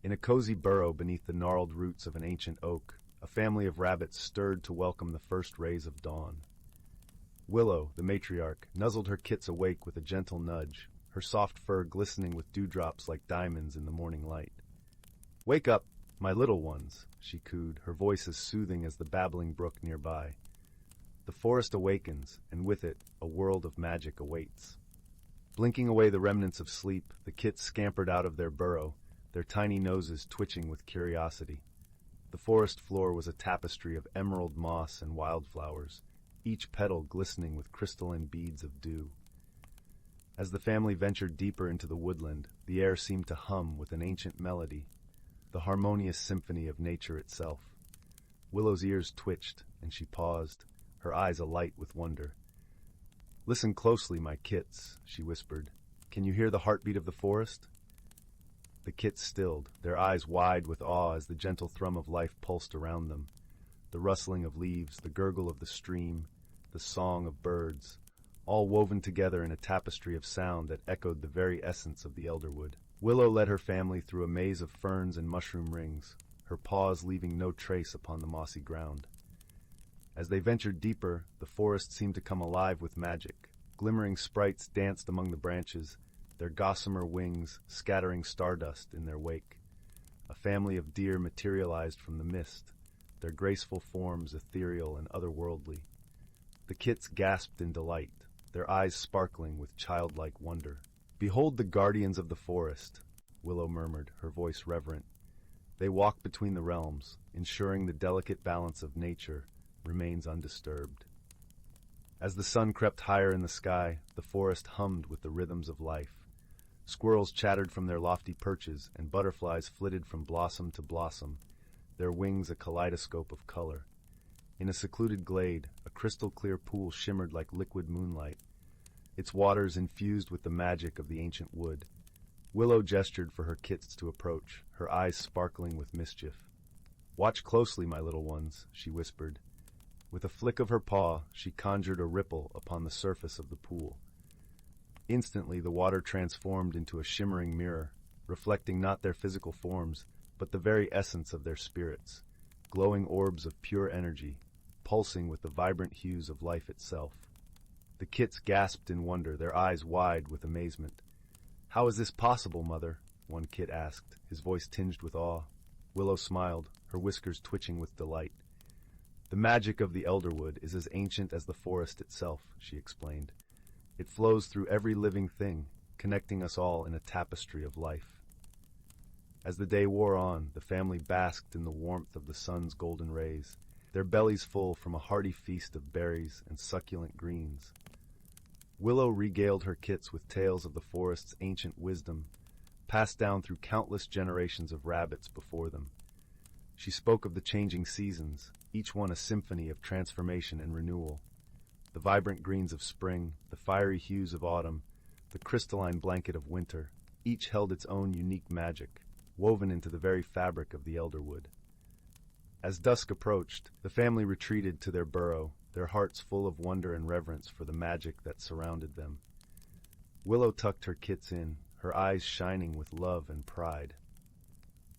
In a cozy burrow beneath the gnarled roots of an ancient oak, a family of rabbits stirred to welcome the first rays of dawn. Willow, the matriarch, nuzzled her kits awake with a gentle nudge, her soft fur glistening with dewdrops like diamonds in the morning light. "Wake up, my little ones," she cooed, her voice as soothing as the babbling brook nearby. The forest awakens, and with it, a world of magic awaits. Blinking away the remnants of sleep, the kits scampered out of their burrow, their tiny noses twitching with curiosity. The forest floor was a tapestry of emerald moss and wildflowers, each petal glistening with crystalline beads of dew. As the family ventured deeper into the woodland, the air seemed to hum with an ancient melody, the harmonious symphony of nature itself. Willow's ears twitched, and she paused, her eyes alight with wonder. "Listen closely, my kits," she whispered. "Can you hear the heartbeat of the forest?" The kits stilled, their eyes wide with awe as the gentle thrum of life pulsed around them. The rustling of leaves, the gurgle of the stream, the song of birds, all woven together in a tapestry of sound that echoed the very essence of the elderwood. Willow led her family through a maze of ferns and mushroom rings, her paws leaving no trace upon the mossy ground. As they ventured deeper, the forest seemed to come alive with magic. Glimmering sprites danced among the branches, their gossamer wings scattering stardust in their wake. A family of deer materialized from the mist, their graceful forms ethereal and otherworldly. The kits gasped in delight, their eyes sparkling with childlike wonder. "Behold the guardians of the forest," Willow murmured, her voice reverent. "They walk between the realms, ensuring the delicate balance of nature remains undisturbed." As the sun crept higher in the sky, the forest hummed with the rhythms of life. Squirrels chattered from their lofty perches, and butterflies flitted from blossom to blossom, their wings a kaleidoscope of color. In a secluded glade, a crystal-clear pool shimmered like liquid moonlight, its waters infused with the magic of the ancient wood. Willow gestured for her kits to approach, her eyes sparkling with mischief. "Watch closely, my little ones," she whispered. With a flick of her paw, she conjured a ripple upon the surface of the pool. Instantly, the water transformed into a shimmering mirror, reflecting not their physical forms, but the very essence of their spirits, glowing orbs of pure energy, pulsing with the vibrant hues of life itself. The kits gasped in wonder, their eyes wide with amazement. "How is this possible, Mother?" one kit asked, his voice tinged with awe. Willow smiled, her whiskers twitching with delight. "The magic of the elderwood is as ancient as the forest itself," she explained. "It flows through every living thing, connecting us all in a tapestry of life." As the day wore on, the family basked in the warmth of the sun's golden rays, their bellies full from a hearty feast of berries and succulent greens. Willow regaled her kits with tales of the forest's ancient wisdom, passed down through countless generations of rabbits before them. She spoke of the changing seasons, each one a symphony of transformation and renewal. The vibrant greens of spring, the fiery hues of autumn, the crystalline blanket of winter, each held its own unique magic, woven into the very fabric of the elderwood. As dusk approached, the family retreated to their burrow, their hearts full of wonder and reverence for the magic that surrounded them. Willow tucked her kits in, her eyes shining with love and pride.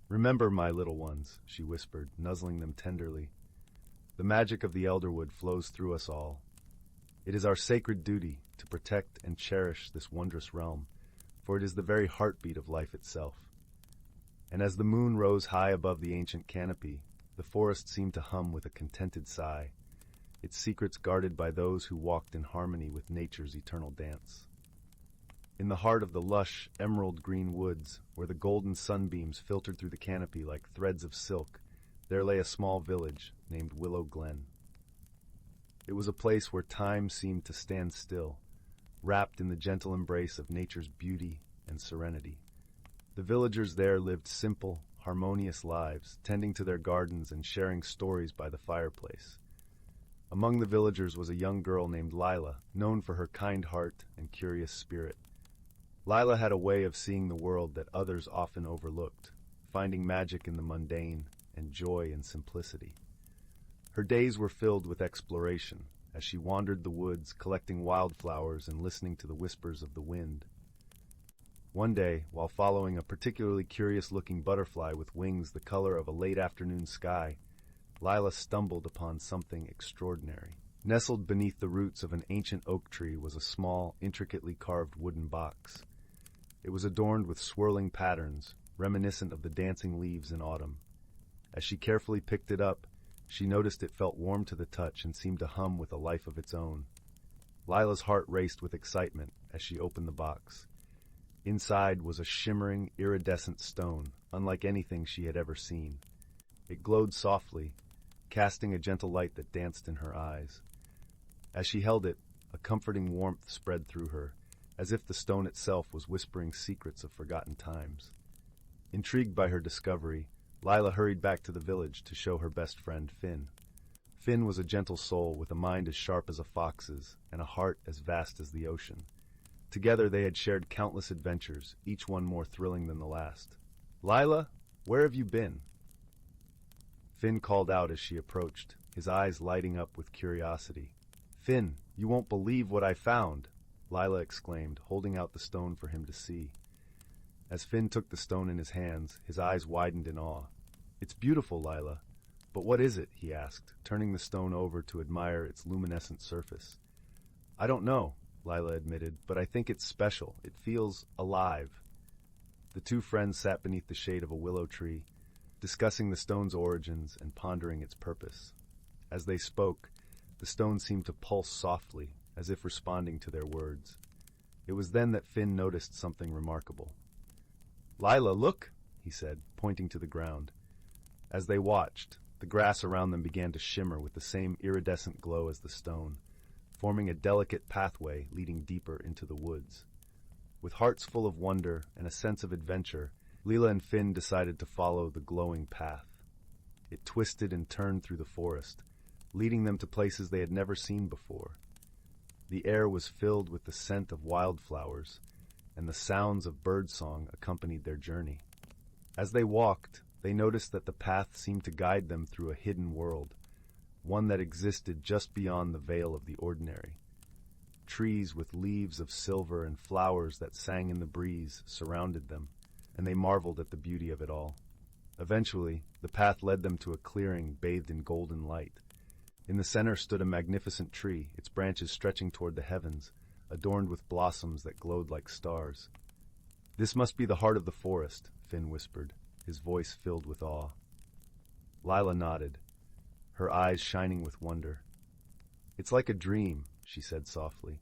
"Remember, my little ones," she whispered, nuzzling them tenderly. "The magic of the elderwood flows through us all. It is our sacred duty to protect and cherish this wondrous realm, for it is the very heartbeat of life itself." And as the moon rose high above the ancient canopy, the forest seemed to hum with a contented sigh, its secrets guarded by those who walked in harmony with nature's eternal dance. In the heart of the lush, emerald-green woods, where the golden sunbeams filtered through the canopy like threads of silk, there lay a small village named Willow Glen. It was a place where time seemed to stand still, wrapped in the gentle embrace of nature's beauty and serenity. The villagers there lived simple, harmonious lives, tending to their gardens and sharing stories by the fireplace. Among the villagers was a young girl named Lila, known for her kind heart and curious spirit. Lila had a way of seeing the world that others often overlooked, finding magic in the mundane and joy in simplicity. Her days were filled with exploration, as she wandered the woods, collecting wildflowers and listening to the whispers of the wind. One day, while following a particularly curious-looking butterfly with wings the color of a late-afternoon sky, Lila stumbled upon something extraordinary. Nestled beneath the roots of an ancient oak tree was a small, intricately carved wooden box. It was adorned with swirling patterns, reminiscent of the dancing leaves in autumn. As she carefully picked it up, she noticed it felt warm to the touch and seemed to hum with a life of its own. Lila's heart raced with excitement as she opened the box. Inside was a shimmering, iridescent stone, unlike anything she had ever seen. It glowed softly, casting a gentle light that danced in her eyes. As she held it, a comforting warmth spread through her, as if the stone itself was whispering secrets of forgotten times. Intrigued by her discovery, Lila hurried back to the village to show her best friend Finn. Finn was a gentle soul with a mind as sharp as a fox's and a heart as vast as the ocean. Together they had shared countless adventures, each one more thrilling than the last. "Lila, where have you been?" Finn called out as she approached, his eyes lighting up with curiosity. "Finn, you won't believe what I found!" Lila exclaimed, holding out the stone for him to see. As Finn took the stone in his hands, his eyes widened in awe. "It's beautiful, Lila. But what is it?" he asked, turning the stone over to admire its luminescent surface. "I don't know," Lila admitted, "but I think it's special. It feels alive." The two friends sat beneath the shade of a willow tree, discussing the stone's origins and pondering its purpose. As they spoke, the stone seemed to pulse softly, as if responding to their words. It was then that Finn noticed something remarkable. "Lila, look!" he said, pointing to the ground. As they watched, the grass around them began to shimmer with the same iridescent glow as the stone, forming a delicate pathway leading deeper into the woods. With hearts full of wonder and a sense of adventure, Lila and Finn decided to follow the glowing path. It twisted and turned through the forest, leading them to places they had never seen before. The air was filled with the scent of wildflowers, and the sounds of birdsong accompanied their journey. As they walked, they noticed that the path seemed to guide them through a hidden world, one that existed just beyond the veil of the ordinary. Trees with leaves of silver and flowers that sang in the breeze surrounded them, and they marveled at the beauty of it all. Eventually, the path led them to a clearing bathed in golden light. In the center stood a magnificent tree, its branches stretching toward the heavens, adorned with blossoms that glowed like stars. "This must be the heart of the forest," Finn whispered, his voice filled with awe. Lila nodded, her eyes shining with wonder. "It's like a dream," she said softly.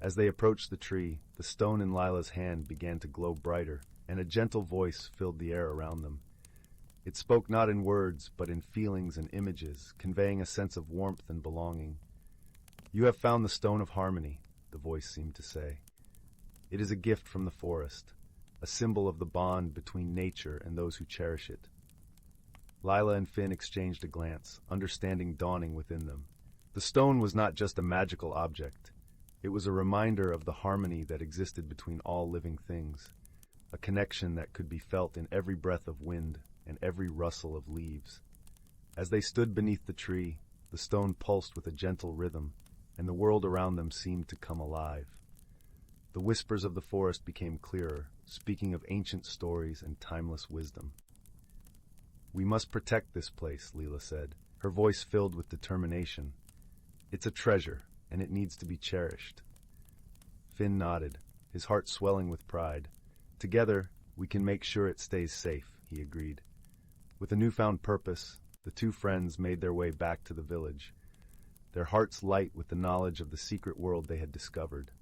As they approached the tree, the stone in Lila's hand began to glow brighter, and a gentle voice filled the air around them. It spoke not in words, but in feelings and images, conveying a sense of warmth and belonging. "You have found the stone of harmony," the voice seemed to say. "It is a gift from the forest, a symbol of the bond between nature and those who cherish it." Lila and Finn exchanged a glance, understanding dawning within them. The stone was not just a magical object. It was a reminder of the harmony that existed between all living things, a connection that could be felt in every breath of wind and every rustle of leaves. As they stood beneath the tree, the stone pulsed with a gentle rhythm, and the world around them seemed to come alive. The whispers of the forest became clearer, speaking of ancient stories and timeless wisdom. "We must protect this place," Lila said, her voice filled with determination. "It's a treasure, and it needs to be cherished." Finn nodded, his heart swelling with pride. "Together, we can make sure it stays safe," he agreed. With a newfound purpose, the two friends made their way back to the village, their hearts light with the knowledge of the secret world they had discovered.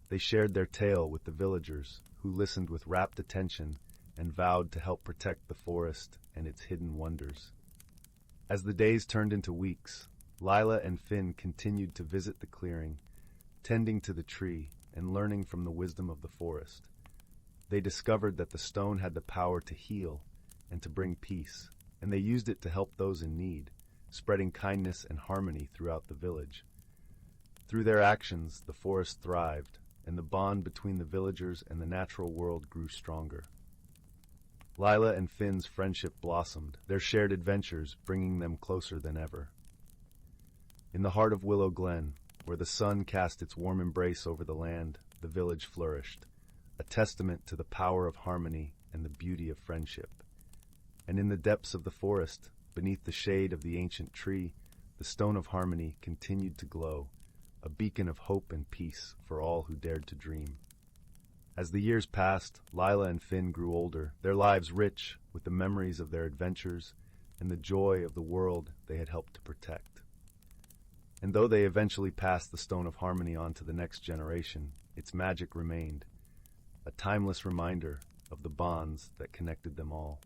They shared their tale with the villagers, who listened with rapt attention and vowed to help protect the forest and its hidden wonders. As the days turned into weeks, Lila and Finn continued to visit the clearing, tending to the tree and learning from the wisdom of the forest. They discovered that the stone had the power to heal and to bring peace, and they used it to help those in need, spreading kindness and harmony throughout the village. Through their actions, the forest thrived, and the bond between the villagers and the natural world grew stronger. Lila and Finn's friendship blossomed, their shared adventures bringing them closer than ever. In the heart of Willow Glen, where the sun cast its warm embrace over the land, the village flourished, a testament to the power of harmony and the beauty of friendship. And in the depths of the forest, beneath the shade of the ancient tree, the stone of harmony continued to glow, a beacon of hope and peace for all who dared to dream. As the years passed, Lila and Finn grew older, their lives rich with the memories of their adventures and the joy of the world they had helped to protect. And though they eventually passed the Stone of Harmony on to the next generation, its magic remained, a timeless reminder of the bonds that connected them all.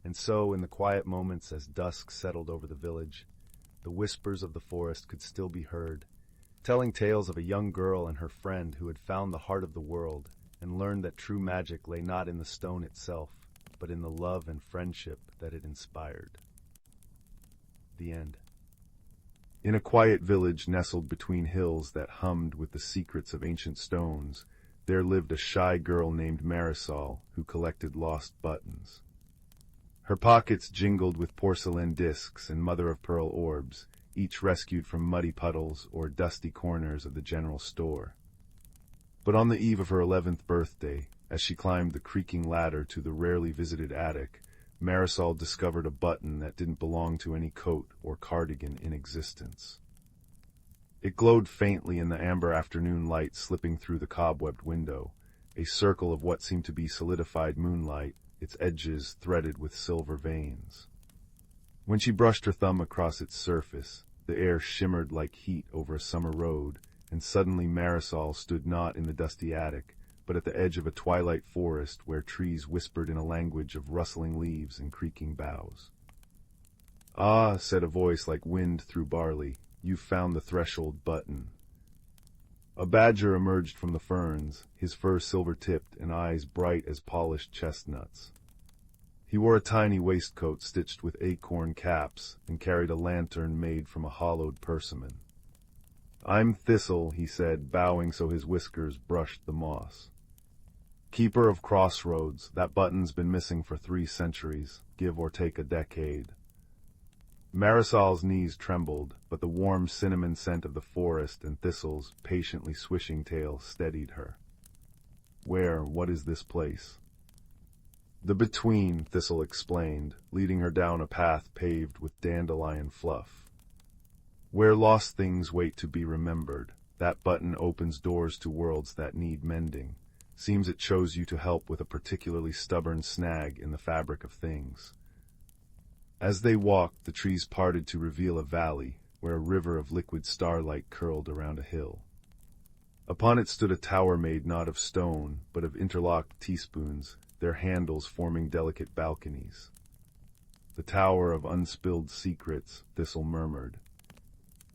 And so, in the quiet moments as dusk settled over the village, the whispers of the forest could still be heard, telling tales of a young girl and her friend who had found the heart of the world and learned that true magic lay not in the stone itself, but in the love and friendship that it inspired. The end. In a quiet village nestled between hills that hummed with the secrets of ancient stones, there lived a shy girl named Marisol who collected lost buttons. Her pockets jingled with porcelain discs and mother-of-pearl orbs, each rescued from muddy puddles or dusty corners of the general store. But on the eve of her 11th birthday, as she climbed the creaking ladder to the rarely visited attic, Marisol discovered a button that didn't belong to any coat or cardigan in existence. It glowed faintly in the amber afternoon light slipping through the cobwebbed window, a circle of what seemed to be solidified moonlight, its edges threaded with silver veins. When she brushed her thumb across its surface, the air shimmered like heat over a summer road, and suddenly Marisol stood not in the dusty attic, but at the edge of a twilight forest where trees whispered in a language of rustling leaves and creaking boughs. "Ah," said a voice like wind through barley, "you've found the threshold button." A badger emerged from the ferns, his fur silver-tipped and eyes bright as polished chestnuts. He wore a tiny waistcoat stitched with acorn caps and carried a lantern made from a hollowed persimmon. "I'm Thistle," he said, bowing so his whiskers brushed the moss. "Keeper of Crossroads, that button's been missing for 3 centuries, give or take a decade." Marisol's knees trembled, but the warm cinnamon scent of the forest and Thistle's patiently swishing tail steadied her. What is this place?" "The Between," Thistle explained, leading her down a path paved with dandelion fluff. "Where lost things wait to be remembered, that button opens doors to worlds that need mending. Seems it chose you to help with a particularly stubborn snag in the fabric of things." As they walked, the trees parted to reveal a valley, where a river of liquid starlight curled around a hill. Upon it stood a tower made not of stone, but of interlocked teaspoons, their handles forming delicate balconies. "The Tower of Unspilled Secrets," Thistle murmured.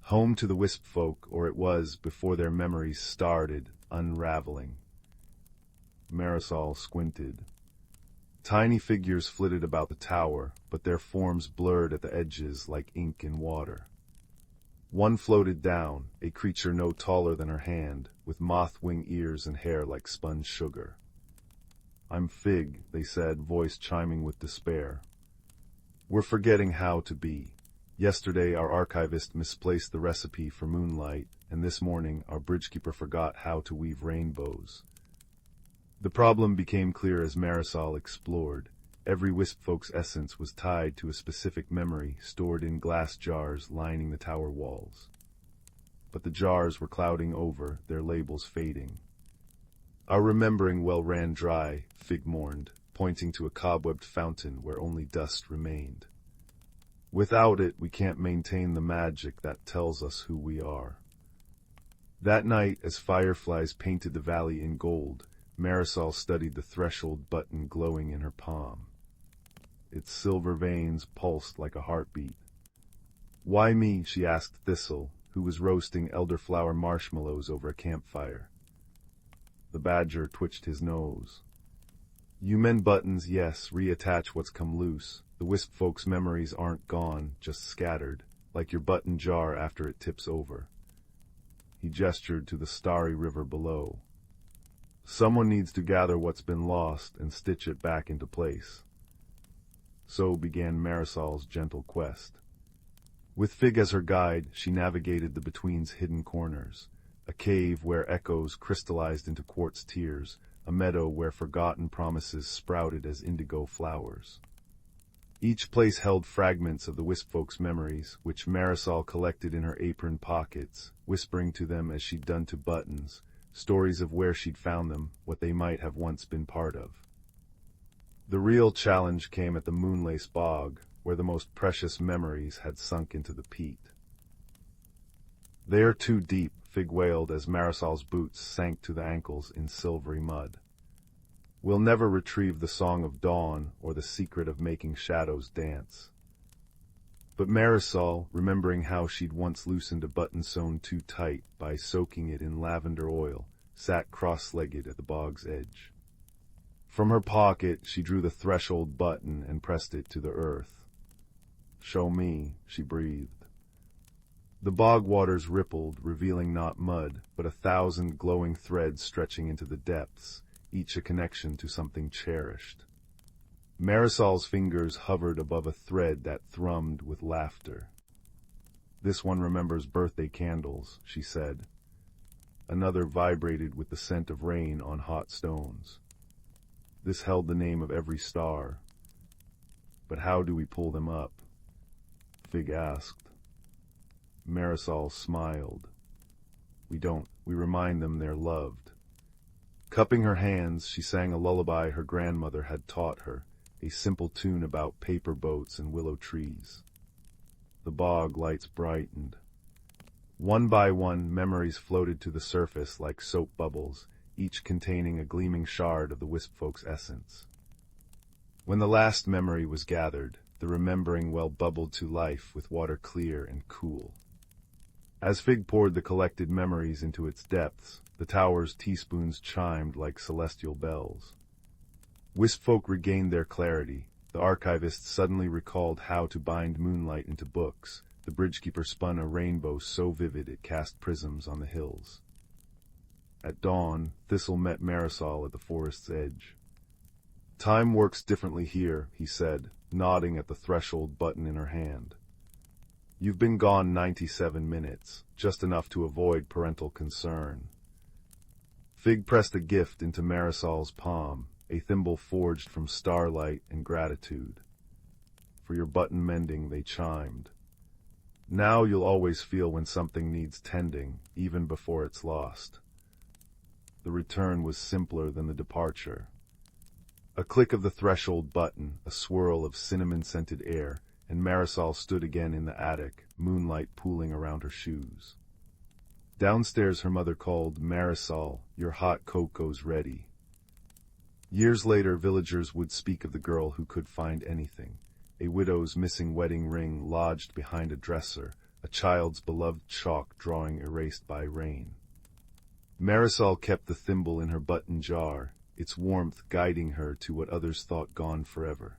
"Home to the wisp folk, or it was, before their memories started unraveling." Marisol squinted. Tiny figures flitted about the tower, but their forms blurred at the edges like ink in water. One floated down, a creature no taller than her hand, with moth-wing ears and hair like spun sugar. "I'm Fig," they said, voice chiming with despair. "We're forgetting how to be. Yesterday our archivist misplaced the recipe for moonlight, and this morning our bridgekeeper forgot how to weave rainbows." The problem became clear as Marisol explored. Every wispfolk's essence was tied to a specific memory stored in glass jars lining the tower walls. But the jars were clouding over, their labels fading. "Our remembering well ran dry," Fig mourned, pointing to a cobwebbed fountain where only dust remained. "Without it, we can't maintain the magic that tells us who we are." That night, as fireflies painted the valley in gold, Marisol studied the threshold button glowing in her palm. Its silver veins pulsed like a heartbeat. "Why me?" she asked Thistle, who was roasting elderflower marshmallows over a campfire. The badger twitched his nose. "You mend buttons, yes, reattach what's come loose. The wisp folks' memories aren't gone, just scattered, like your button jar after it tips over." He gestured to the starry river below. "Someone needs to gather what's been lost and stitch it back into place." So began Marisol's gentle quest. With Fig as her guide, she navigated the between's hidden corners, a cave where echoes crystallized into quartz tears, a meadow where forgotten promises sprouted as indigo flowers. Each place held fragments of the Wisp folks' memories, which Marisol collected in her apron pockets, whispering to them as she'd done to Buttons, stories of where she'd found them, what they might have once been part of. The real challenge came at the Moonlace Bog, where the most precious memories had sunk into the peat. "They are too deep," Fig wailed as Marisol's boots sank to the ankles in silvery mud. "We'll never retrieve the Song of Dawn or the secret of making shadows dance." But Marisol, remembering how she'd once loosened a button sewn too tight by soaking it in lavender oil, sat cross-legged at the bog's edge. From her pocket, she drew the threshold button and pressed it to the earth. "Show me," she breathed. The bog waters rippled, revealing not mud, but 1,000 glowing threads stretching into the depths, each a connection to something cherished. Marisol's fingers hovered above a thread that thrummed with laughter. "This one remembers birthday candles," she said. Another vibrated with the scent of rain on hot stones. This held the name of every star. "But how do we pull them up?" Fig asked. Marisol smiled. "We don't. We remind them they're loved." Cupping her hands, she sang a lullaby her grandmother had taught her, a simple tune about paper boats and willow trees. The bog lights brightened. One by one, memories floated to the surface like soap bubbles, each containing a gleaming shard of the Wisp folks' essence. When the last memory was gathered, the remembering well bubbled to life with water clear and cool. As Fig poured the collected memories into its depths, the tower's teaspoons chimed like celestial bells. Wisp folk regained their clarity. The archivist suddenly recalled how to bind moonlight into books. The bridgekeeper spun a rainbow so vivid it cast prisms on the hills. At dawn, Thistle met Marisol at the forest's edge. "Time works differently here," he said, nodding at the threshold button in her hand. "You've been gone 97 minutes, just enough to avoid parental concern." Fig pressed a gift into Marisol's palm, a thimble forged from starlight and gratitude. "For your button mending," they chimed. "Now you'll always feel when something needs tending, even before it's lost." The return was simpler than the departure. A click of the threshold button, a swirl of cinnamon-scented air, and Marisol stood again in the attic, moonlight pooling around her shoes. Downstairs her mother called, "Marisol, your hot cocoa's ready." Years later, villagers would speak of the girl who could find anything. A widow's missing wedding ring lodged behind a dresser, a child's beloved chalk drawing erased by rain. Marisol kept the thimble in her button jar, its warmth guiding her to what others thought gone forever.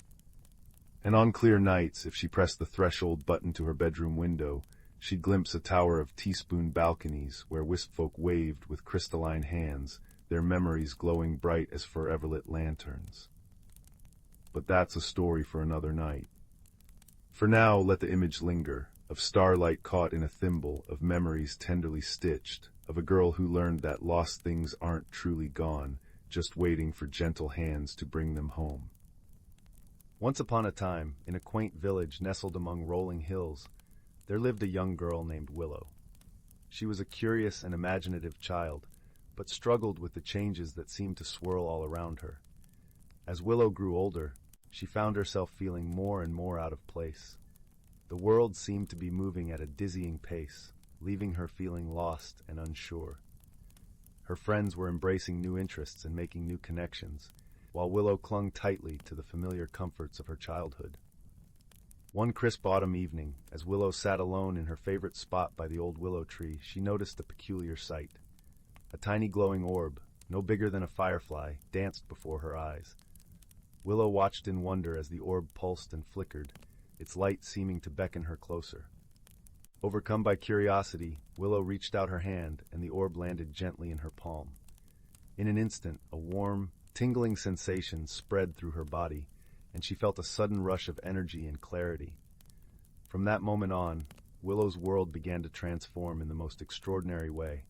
And on clear nights, if she pressed the threshold button to her bedroom window, she'd glimpse a tower of teaspoon balconies where Wisp folk waved with crystalline hands, their memories glowing bright as forever-lit lanterns. But that's a story for another night. For now, let the image linger, of starlight caught in a thimble, of memories tenderly stitched, of a girl who learned that lost things aren't truly gone, just waiting for gentle hands to bring them home. Once upon a time, in a quaint village nestled among rolling hills, there lived a young girl named Willow. She was a curious and imaginative child, but struggled with the changes that seemed to swirl all around her. As Willow grew older, she found herself feeling more and more out of place. The world seemed to be moving at a dizzying pace, leaving her feeling lost and unsure. Her friends were embracing new interests and making new connections, while Willow clung tightly to the familiar comforts of her childhood. One crisp autumn evening, as Willow sat alone in her favorite spot by the old willow tree, she noticed a peculiar sight. A tiny glowing orb, no bigger than a firefly, danced before her eyes. Willow watched in wonder as the orb pulsed and flickered, its light seeming to beckon her closer. Overcome by curiosity, Willow reached out her hand, and the orb landed gently in her palm. In an instant, a warm, tingling sensation spread through her body, and she felt a sudden rush of energy and clarity. From that moment on, Willow's world began to transform in the most extraordinary way.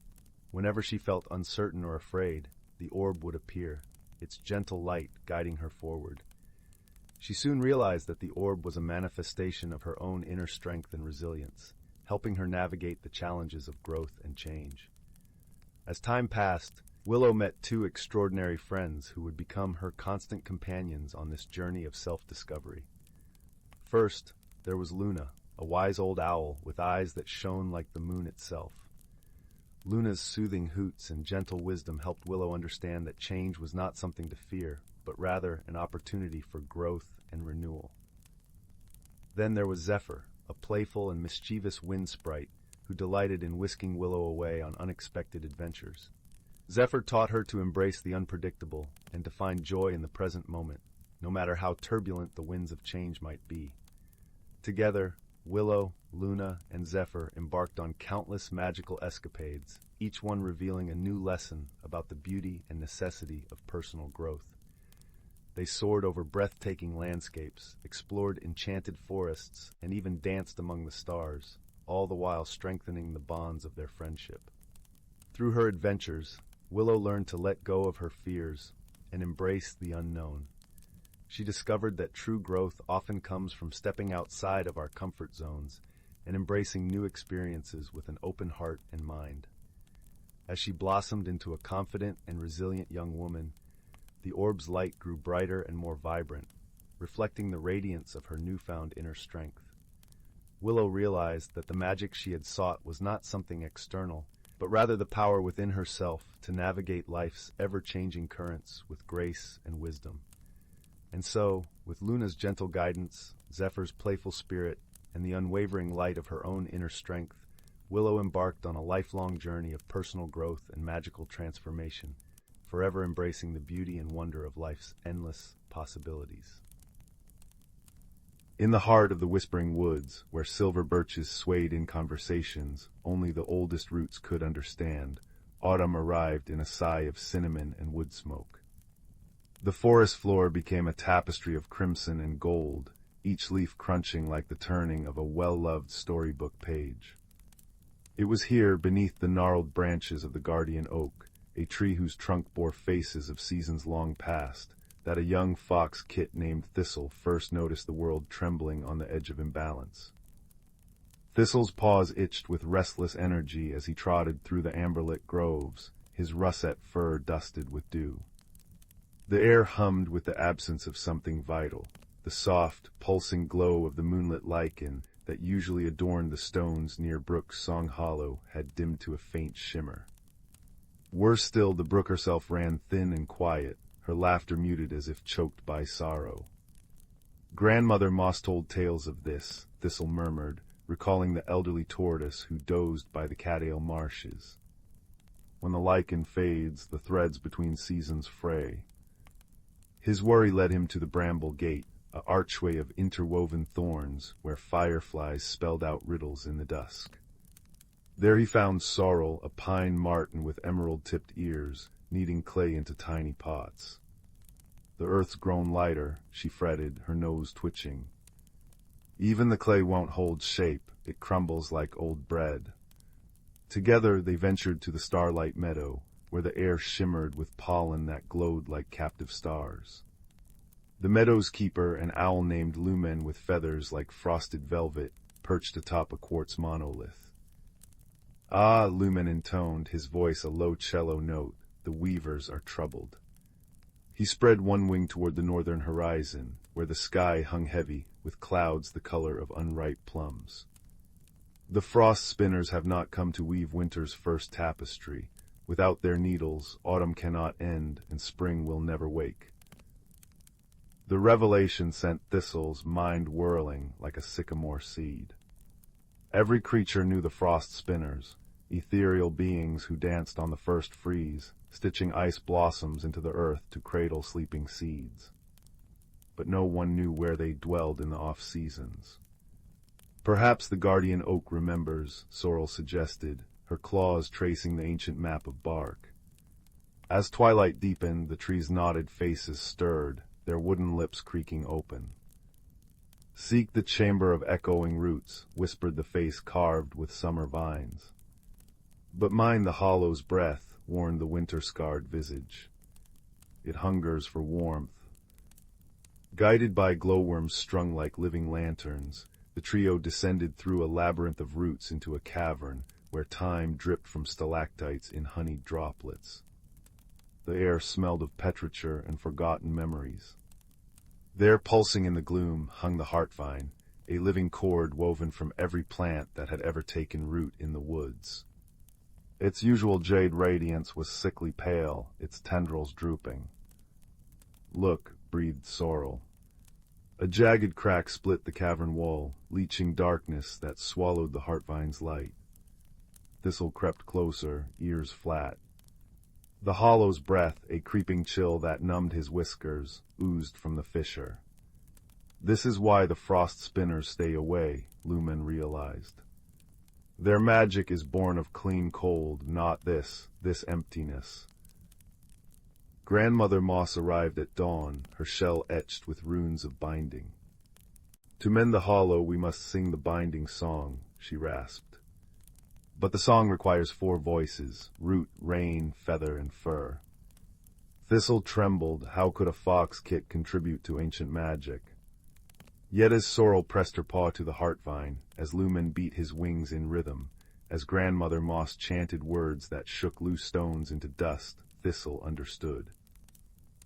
Whenever she felt uncertain or afraid, the orb would appear, its gentle light guiding her forward. She soon realized that the orb was a manifestation of her own inner strength and resilience, helping her navigate the challenges of growth and change. As time passed, Willow met two extraordinary friends who would become her constant companions on this journey of self-discovery. First, there was Luna, a wise old owl with eyes that shone like the moon itself. Luna's soothing hoots and gentle wisdom helped Willow understand that change was not something to fear, but rather an opportunity for growth and renewal. Then there was Zephyr, a playful and mischievous wind sprite who delighted in whisking Willow away on unexpected adventures. Zephyr taught her to embrace the unpredictable and to find joy in the present moment, no matter how turbulent the winds of change might be. Together, Willow, Luna, and Zephyr embarked on countless magical escapades, each one revealing a new lesson about the beauty and necessity of personal growth. They soared over breathtaking landscapes, explored enchanted forests, and even danced among the stars, all the while strengthening the bonds of their friendship. Through her adventures, Willow learned to let go of her fears and embrace the unknown. She discovered that true growth often comes from stepping outside of our comfort zones and embracing new experiences with an open heart and mind. As she blossomed into a confident and resilient young woman, the orb's light grew brighter and more vibrant, reflecting the radiance of her newfound inner strength. Willow realized that the magic she had sought was not something external, but rather the power within herself to navigate life's ever-changing currents with grace and wisdom. And so, with Luna's gentle guidance, Zephyr's playful spirit, and the unwavering light of her own inner strength, Willow embarked on a lifelong journey of personal growth and magical transformation, forever embracing the beauty and wonder of life's endless possibilities. In the heart of the whispering woods, where silver birches swayed in conversations only the oldest roots could understand, autumn arrived in a sigh of cinnamon and wood smoke. The forest floor became a tapestry of crimson and gold, each leaf crunching like the turning of a well-loved storybook page. It was here, beneath the gnarled branches of the guardian oak, a tree whose trunk bore faces of seasons long past, that a young fox kit named Thistle first noticed the world trembling on the edge of imbalance. Thistle's paws itched with restless energy as he trotted through the amberlit groves, his russet fur dusted with dew. The air hummed with the absence of something vital, the soft, pulsing glow of the moonlit lichen that usually adorned the stones near Brook's Song Hollow had dimmed to a faint shimmer. Worse still, the brook herself ran thin and quiet, her laughter muted as if choked by sorrow. Grandmother Moss told tales of this, Thistle murmured, recalling the elderly tortoise who dozed by the cattail marshes. When the lichen fades, the threads between seasons fray. His worry led him to the Bramble gate, an archway of interwoven thorns where fireflies spelled out riddles in the dusk. There he found Sorrel, a pine marten with emerald-tipped ears, kneading clay into tiny pots. The earth's grown lighter, she fretted, her nose twitching. Even the clay won't hold shape, it crumbles like old bread. Together they ventured to the starlight meadow, where the air shimmered with pollen that glowed like captive stars. The meadow's keeper, an owl named Lumen with feathers like frosted velvet, perched atop a quartz monolith. "Ah," Lumen intoned, his voice a low cello note, "the weavers are troubled." He spread one wing toward the northern horizon, where the sky hung heavy, with clouds the color of unripe plums. "The frost spinners have not come to weave winter's first tapestry. Without their needles, autumn cannot end, and spring will never wake." The revelation sent Thistle's mind whirling like a sycamore seed. Every creature knew the frost spinners, ethereal beings who danced on the first freeze, stitching ice blossoms into the earth to cradle sleeping seeds. But no one knew where they dwelled in the off-seasons. "Perhaps the guardian oak remembers," Sorrel suggested, her claws tracing the ancient map of bark. As twilight deepened, the tree's knotted faces stirred, their wooden lips creaking open. Seek the chamber of echoing roots, whispered the face carved with summer vines. But mind the hollow's breath, warned the winter-scarred visage. It hungers for warmth. Guided by glowworms strung like living lanterns, the trio descended through a labyrinth of roots into a cavern where time dripped from stalactites in honeyed droplets. The air smelled of petrichor and forgotten memories. There, pulsing in the gloom, hung the heartvine, a living cord woven from every plant that had ever taken root in the woods. Its usual jade radiance was sickly pale, its tendrils drooping. "Look," breathed Sorrel. A jagged crack split the cavern wall, leaching darkness that swallowed the heartvine's light. Thistle crept closer, ears flat. The hollow's breath, a creeping chill that numbed his whiskers, oozed from the fissure. This is why the frost spinners stay away, Lumen realized. Their magic is born of clean cold, not this emptiness. Grandmother Moss arrived at dawn, her shell etched with runes of binding. To mend the hollow we must sing the binding song, she rasped. But the song requires 4 voices, root, rain, feather, and fur. Thistle trembled, how could a fox kit contribute to ancient magic? Yet as Sorrel pressed her paw to the heartvine, as Lumen beat his wings in rhythm, as Grandmother Moss chanted words that shook loose stones into dust, Thistle understood.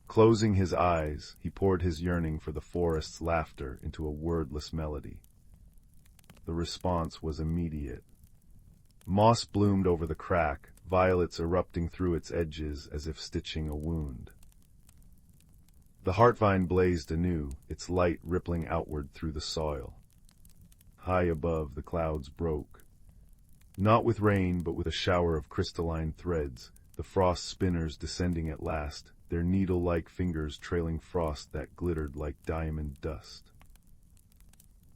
Closing his eyes, he poured his yearning for the forest's laughter into a wordless melody. The response was immediate. Moss bloomed over the crack, violets erupting through its edges as if stitching a wound. The heartvine blazed anew, its light rippling outward through the soil. High above, the clouds broke. Not with rain, but with a shower of crystalline threads, the frost spinners descending at last, their needle-like fingers trailing frost that glittered like diamond dust.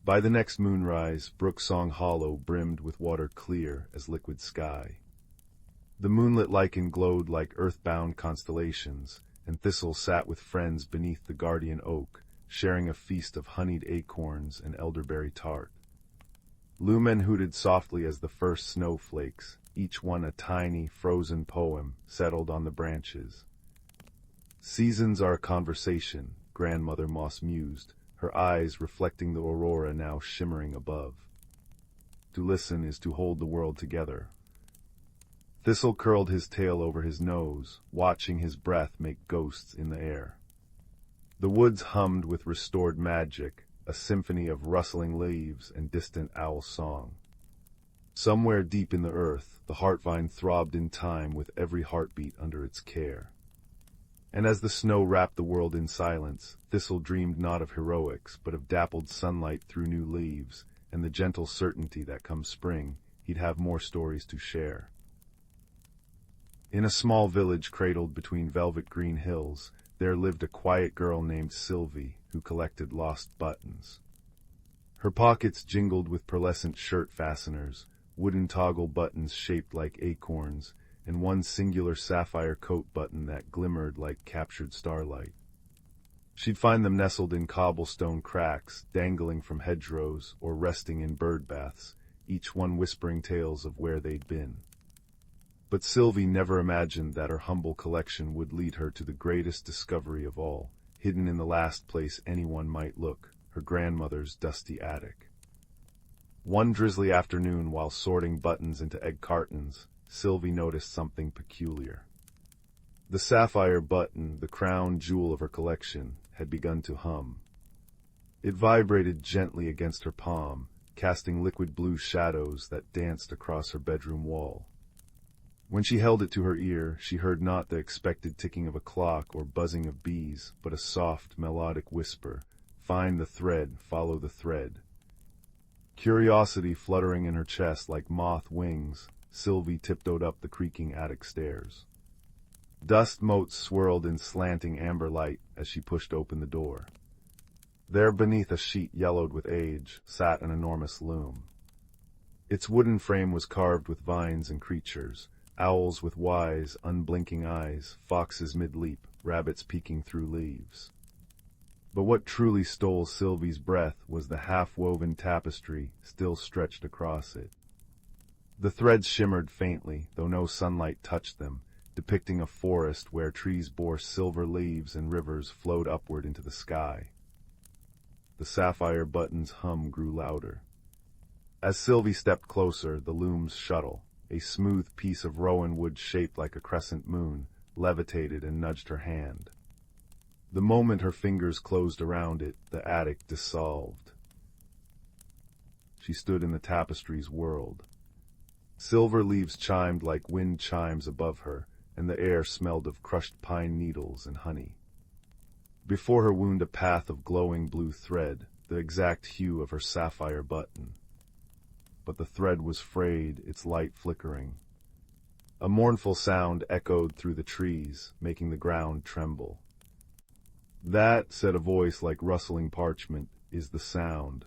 By the next moonrise, Brooksong Hollow brimmed with water clear as liquid sky. The moonlit lichen glowed like earth-bound constellations, and Thistle sat with friends beneath the guardian oak, sharing a feast of honeyed acorns and elderberry tart. Lumen hooted softly as the first snowflakes, each one a tiny, frozen poem, settled on the branches. Seasons are a conversation, Grandmother Moss mused, her eyes reflecting the aurora now shimmering above. To listen is to hold the world together. Thistle curled his tail over his nose, watching his breath make ghosts in the air. The woods hummed with restored magic, a symphony of rustling leaves and distant owl song. Somewhere deep in the earth, the heartvine throbbed in time with every heartbeat under its care. And as the snow wrapped the world in silence, Thistle dreamed not of heroics, but of dappled sunlight through new leaves, and the gentle certainty that come spring, he'd have more stories to share. In a small village cradled between velvet green hills, there lived a quiet girl named Sylvie, who collected lost buttons. Her pockets jingled with pearlescent shirt fasteners, wooden toggle buttons shaped like acorns, and one singular sapphire coat button that glimmered like captured starlight. She'd find them nestled in cobblestone cracks, dangling from hedgerows, or resting in bird baths, each one whispering tales of where they'd been. But Sylvie never imagined that her humble collection would lead her to the greatest discovery of all, hidden in the last place anyone might look, her grandmother's dusty attic. One drizzly afternoon, while sorting buttons into egg cartons, Sylvie noticed something peculiar. The sapphire button, the crown jewel of her collection, had begun to hum. It vibrated gently against her palm, casting liquid blue shadows that danced across her bedroom wall. When she held it to her ear, she heard not the expected ticking of a clock or buzzing of bees, but a soft, melodic whisper, "Find the thread, follow the thread." Curiosity fluttering in her chest like moth wings, Sylvie tiptoed up the creaking attic stairs. Dust motes swirled in slanting amber light as she pushed open the door. There, beneath a sheet yellowed with age, sat an enormous loom. Its wooden frame was carved with vines and creatures, owls with wise, unblinking eyes, foxes mid-leap, rabbits peeking through leaves. But what truly stole Sylvie's breath was the half-woven tapestry still stretched across it. The threads shimmered faintly, though no sunlight touched them, depicting a forest where trees bore silver leaves and rivers flowed upward into the sky. The sapphire button's hum grew louder. As Sylvie stepped closer, the loom's shuttle, a smooth piece of rowan wood shaped like a crescent moon, levitated and nudged her hand. The moment her fingers closed around it, the attic dissolved. She stood in the tapestry's world. Silver leaves chimed like wind chimes above her, and the air smelled of crushed pine needles and honey. Before her wound a path of glowing blue thread, the exact hue of her sapphire button. But the thread was frayed, its light flickering. A mournful sound echoed through the trees, making the ground tremble. "That," said a voice like rustling parchment, "is the sound."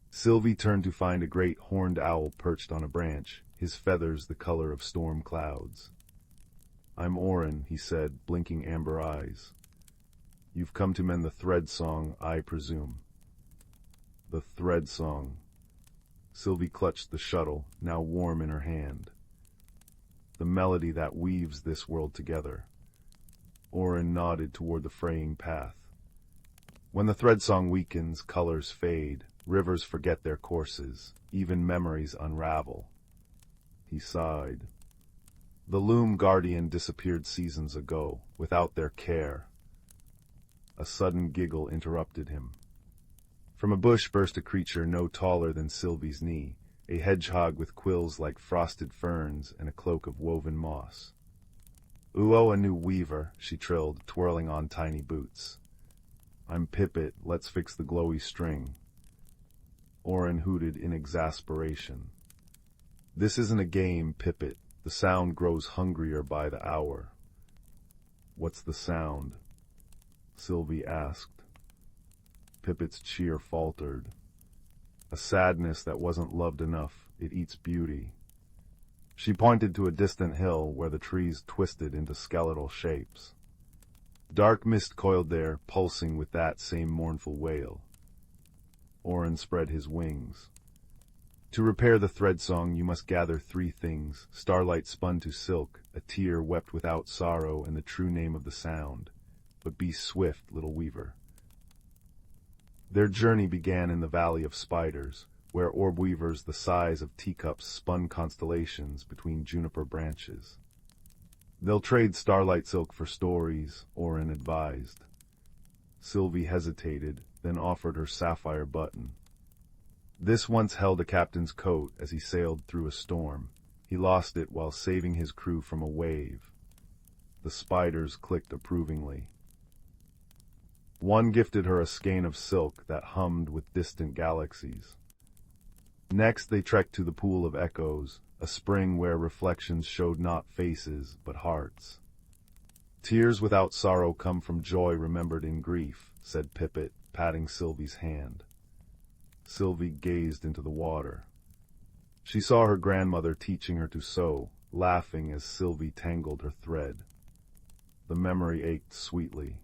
Sylvie turned to find a great horned owl perched on a branch, his feathers the color of storm clouds. "I'm Orin," he said, blinking amber eyes. "You've come to mend the thread song, I presume." The thread song. Sylvie clutched the shuttle, now warm in her hand. The melody that weaves this world together. Orin nodded toward the fraying path. When the thread song weakens, colors fade, rivers forget their courses, even memories unravel. He sighed. The loom guardian disappeared seasons ago, without their care. A sudden giggle interrupted him. From a bush burst a creature no taller than Sylvie's knee, a hedgehog with quills like frosted ferns and a cloak of woven moss. "Uo, a new weaver," she trilled, twirling on tiny boots. "I'm Pippet, let's fix the glowy string." Orin hooted in exasperation. "This isn't a game, Pippet. The sound grows hungrier by the hour." "What's the sound?" Sylvie asked. Pippet's cheer faltered. "A sadness that wasn't loved enough. It eats beauty." She pointed to a distant hill where the trees twisted into skeletal shapes. Dark mist coiled there, pulsing with that same mournful wail. Orin spread his wings. "To repair the thread song, you must gather 3 things: starlight spun to silk, a tear wept without sorrow, and the true name of the sound. But be swift, little weaver." Their journey began in the Valley of Spiders, where orb weavers the size of teacups spun constellations between juniper branches. "They'll trade starlight silk for stories," Orin advised. Sylvie hesitated, then offered her sapphire button. This once held a captain's coat as he sailed through a storm. He lost it while saving his crew from a wave. The spiders clicked approvingly. One gifted her a skein of silk that hummed with distant galaxies. Next they trekked to the Pool of Echoes, a spring where reflections showed not faces, but hearts. "Tears without sorrow come from joy remembered in grief," said Pippet, patting Sylvie's hand. Sylvie gazed into the water. She saw her grandmother teaching her to sew, laughing as Sylvie tangled her thread. The memory ached sweetly.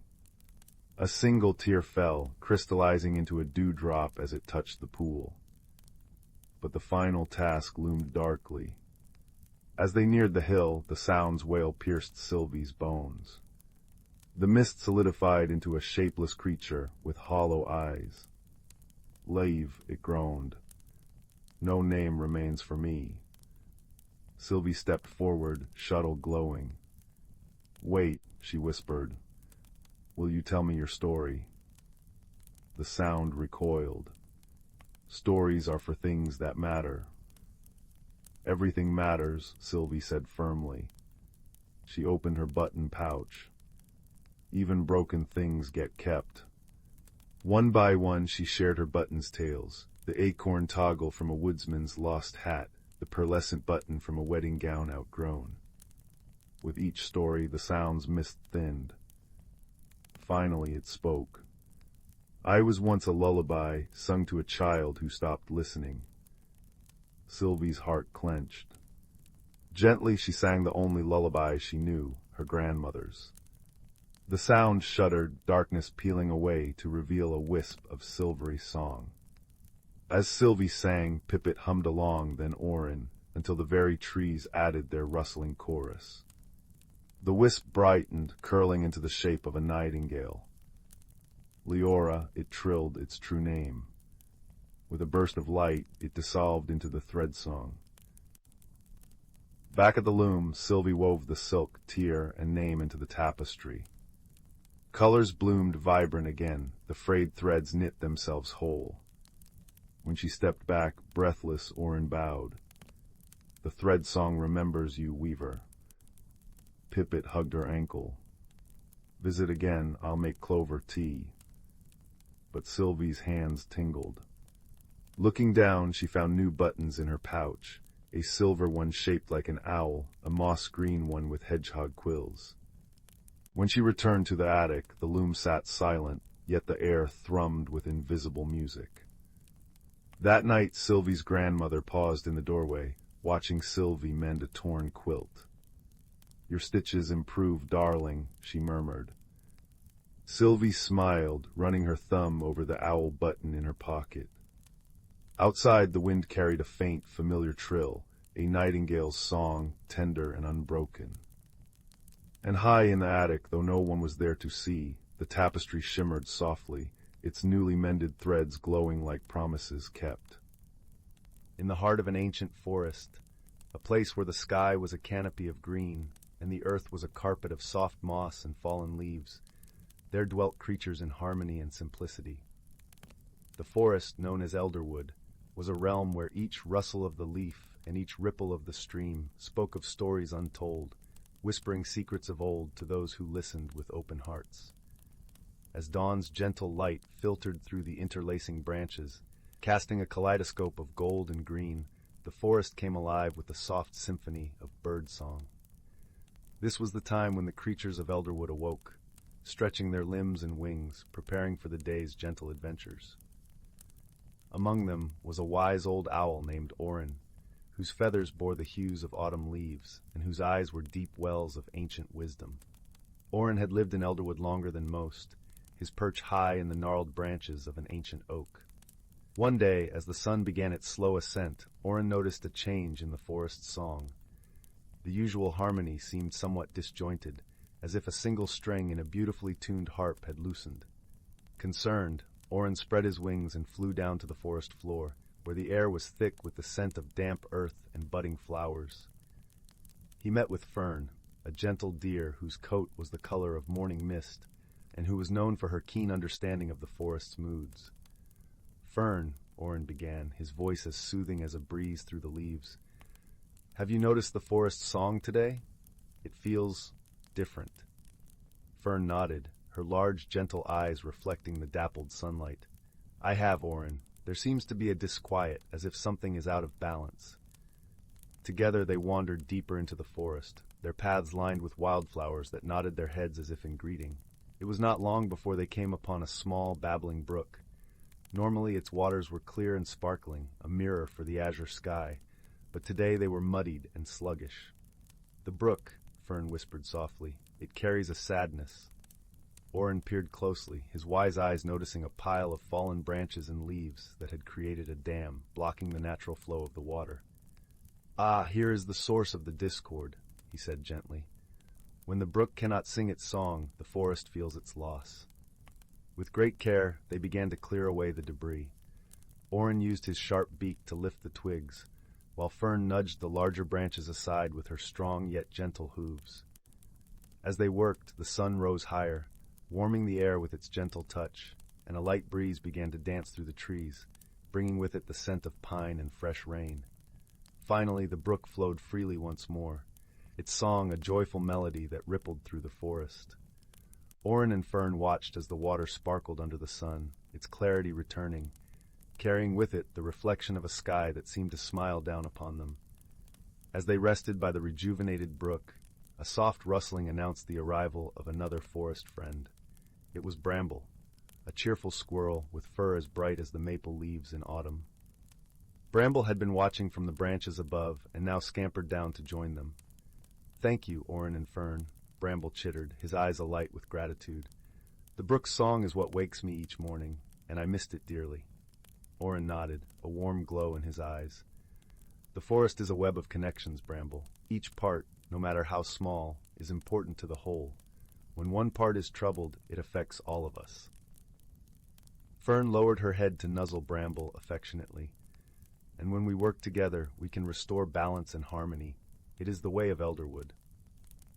A single tear fell, crystallizing into a dewdrop as it touched the pool. But the final task loomed darkly. As they neared the hill, the sound's wail pierced Sylvie's bones. The mist solidified into a shapeless creature with hollow eyes. "Leave," it groaned. "No name remains for me." Sylvie stepped forward, shuttle glowing. "Wait," she whispered. "Will you tell me your story?" The sound recoiled. "Stories are for things that matter." "Everything matters," Sylvie said firmly. She opened her button pouch. "Even broken things get kept." One by one she shared her buttons' tales, the acorn toggle from a woodsman's lost hat, the pearlescent button from a wedding gown outgrown. With each story the sound's mist thinned. Finally it spoke. "I was once a lullaby sung to a child who stopped listening." Sylvie's heart clenched. Gently she sang the only lullaby she knew, her grandmother's. The sound shuddered, darkness peeling away to reveal a wisp of silvery song. As Sylvie sang, Pipit hummed along, then Orin, until the very trees added their rustling chorus. The wisp brightened, curling into the shape of a nightingale. Leora, it trilled its true name. With a burst of light, it dissolved into the thread song. Back at the loom, Sylvie wove the silk, tear, and name into the tapestry. Colors bloomed vibrant again, the frayed threads knit themselves whole. When she stepped back, breathless, Orin bowed. The thread song remembers you, weaver. Pipit hugged her ankle. Visit again, I'll make clover tea. But Sylvie's hands tingled. Looking down, she found new buttons in her pouch, a silver one shaped like an owl, a moss-green one with hedgehog quills. When she returned to the attic, the loom sat silent, yet the air thrummed with invisible music. That night, Sylvie's grandmother paused in the doorway, watching Sylvie mend a torn quilt. Your stitches improved, darling, she murmured. Sylvie smiled, running her thumb over the owl button in her pocket. Outside, the wind carried a faint, familiar trill, a nightingale's song, tender and unbroken. And high in the attic, though no one was there to see, the tapestry shimmered softly, its newly mended threads glowing like promises kept. In the heart of an ancient forest, a place where the sky was a canopy of green, and the earth was a carpet of soft moss and fallen leaves, there dwelt creatures in harmony and simplicity. The forest, known as Elderwood, was a realm where each rustle of the leaf and each ripple of the stream spoke of stories untold, whispering secrets of old to those who listened with open hearts. As dawn's gentle light filtered through the interlacing branches, casting a kaleidoscope of gold and green, the forest came alive with the soft symphony of bird song. This was the time when the creatures of Elderwood awoke, stretching their limbs and wings, preparing for the day's gentle adventures. Among them was a wise old owl named Orin, whose feathers bore the hues of autumn leaves, and whose eyes were deep wells of ancient wisdom. Orin had lived in Elderwood longer than most, his perch high in the gnarled branches of an ancient oak. One day, as the sun began its slow ascent, Orin noticed a change in the forest's song. The usual harmony seemed somewhat disjointed, as if a single string in a beautifully tuned harp had loosened. Concerned, Orin spread his wings and flew down to the forest floor, where the air was thick with the scent of damp earth and budding flowers. He met with Fern, a gentle deer whose coat was the color of morning mist, and who was known for her keen understanding of the forest's moods. Fern, Orin began, his voice as soothing as a breeze through the leaves. Have you noticed the forest's song today? It feels different. Fern nodded, her large, gentle eyes reflecting the dappled sunlight. I have, Orin. There seems to be a disquiet, as if something is out of balance. Together they wandered deeper into the forest, their paths lined with wildflowers that nodded their heads as if in greeting. It was not long before they came upon a small, babbling brook. Normally its waters were clear and sparkling, a mirror for the azure sky, but today they were muddied and sluggish. The brook, Fern whispered softly, it carries a sadness. Orin peered closely, his wise eyes noticing a pile of fallen branches and leaves that had created a dam, blocking the natural flow of the water. Ah, here is the source of the discord, he said gently. When the brook cannot sing its song, the forest feels its loss. With great care, they began to clear away the debris. Orin used his sharp beak to lift the twigs, while Fern nudged the larger branches aside with her strong yet gentle hooves. As they worked, the sun rose higher, warming the air with its gentle touch, and a light breeze began to dance through the trees, bringing with it the scent of pine and fresh rain. Finally, the brook flowed freely once more, its song a joyful melody that rippled through the forest. Orin and Fern watched as the water sparkled under the sun, its clarity returning, carrying with it the reflection of a sky that seemed to smile down upon them. As they rested by the rejuvenated brook, a soft rustling announced the arrival of another forest friend. It was Bramble, a cheerful squirrel with fur as bright as the maple leaves in autumn. Bramble had been watching from the branches above and now scampered down to join them. Thank you, Orin and Fern. Bramble chittered, his eyes alight with gratitude. "The brook's song is what wakes me each morning, and I missed it dearly." Orin nodded, a warm glow in his eyes. "The forest is a web of connections, Bramble. Each part, no matter how small, is important to the whole. When one part is troubled, it affects all of us." Fern lowered her head to nuzzle Bramble affectionately. "And when we work together, we can restore balance and harmony. It is the way of Elderwood."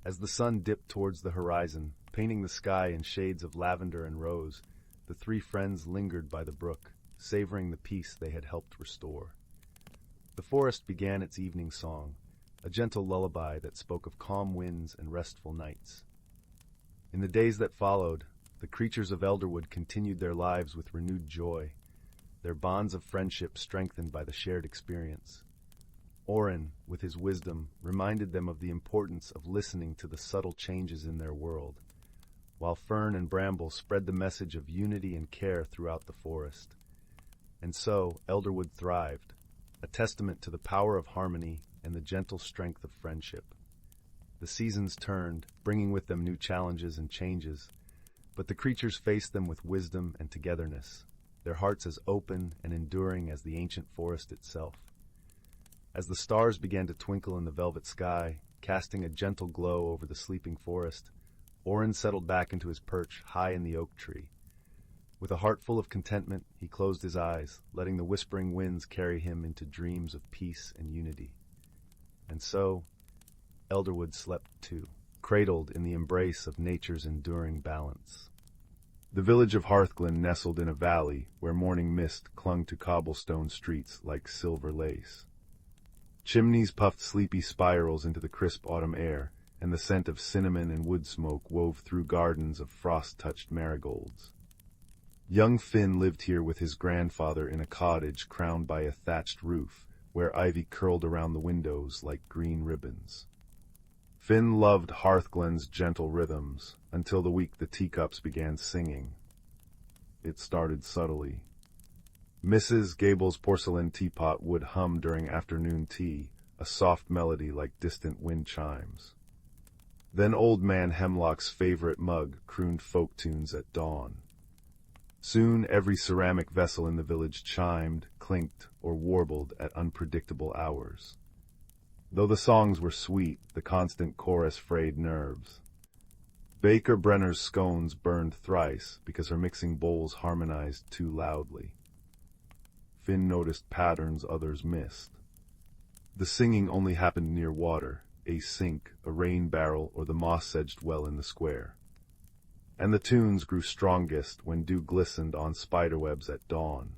As the sun dipped towards the horizon, painting the sky in shades of lavender and rose, the three friends lingered by the brook, savoring the peace they had helped restore. The forest began its evening song, a gentle lullaby that spoke of calm winds and restful nights. In the days that followed, the creatures of Elderwood continued their lives with renewed joy, their bonds of friendship strengthened by the shared experience. Orin, with his wisdom, reminded them of the importance of listening to the subtle changes in their world, while Fern and Bramble spread the message of unity and care throughout the forest. And so, Elderwood thrived, a testament to the power of harmony and the gentle strength of friendship. The seasons turned, bringing with them new challenges and changes, but the creatures faced them with wisdom and togetherness, their hearts as open and enduring as the ancient forest itself. As the stars began to twinkle in the velvet sky, casting a gentle glow over the sleeping forest, Orin settled back into his perch high in the oak tree. With a heart full of contentment, he closed his eyes, letting the whispering winds carry him into dreams of peace and unity. And so, Elderwood slept too, cradled in the embrace of nature's enduring balance. The village of Hearthglen nestled in a valley where morning mist clung to cobblestone streets like silver lace. Chimneys puffed sleepy spirals into the crisp autumn air, and the scent of cinnamon and wood smoke wove through gardens of frost-touched marigolds. Young Finn lived here with his grandfather in a cottage crowned by a thatched roof, where ivy curled around the windows like green ribbons. Finn loved Hearthglen's gentle rhythms, until the week the teacups began singing. It started subtly. Mrs. Gable's porcelain teapot would hum during afternoon tea, a soft melody like distant wind chimes. Then Old Man Hemlock's favorite mug crooned folk tunes at dawn. Soon every ceramic vessel in the village chimed, clinked, or warbled at unpredictable hours. Though the songs were sweet, the constant chorus frayed nerves. Baker Brenner's scones burned thrice because her mixing bowls harmonized too loudly. Finn noticed patterns others missed. The singing only happened near water, a sink, a rain barrel, or the moss-edged well in the square. And the tunes grew strongest when dew glistened on spiderwebs at dawn.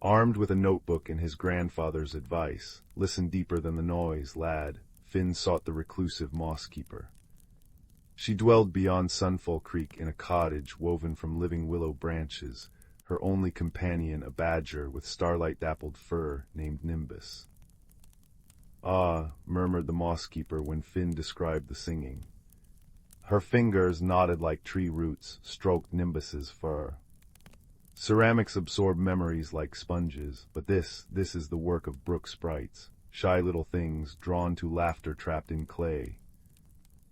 Armed with a notebook and his grandfather's advice, "Listen deeper than the noise, lad," Finn sought the reclusive moss-keeper. She dwelled beyond Sunfall Creek in a cottage woven from living willow branches, her only companion a badger with starlight-dappled fur named Nimbus. "Ah," murmured the moss-keeper when Finn described the singing. Her fingers, knotted like tree roots, stroked Nimbus's fur. Ceramics absorb memories like sponges, but this is the work of brook sprites, shy little things drawn to laughter trapped in clay.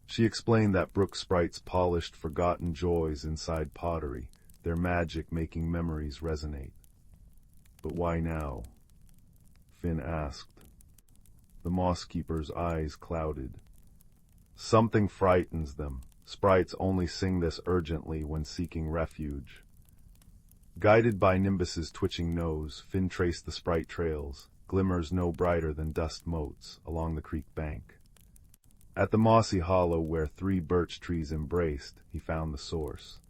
She explained that brook sprites polished forgotten joys inside pottery, their magic making memories resonate. "But why now?" Finn asked. The moss-keeper's eyes clouded. "Something frightens them. Sprites only sing this urgently when seeking refuge." Guided by Nimbus's twitching nose, Finn traced the sprite trails, glimmers no brighter than dust motes, along the creek bank. At the mossy hollow where 3 birch trees embraced, he found the source.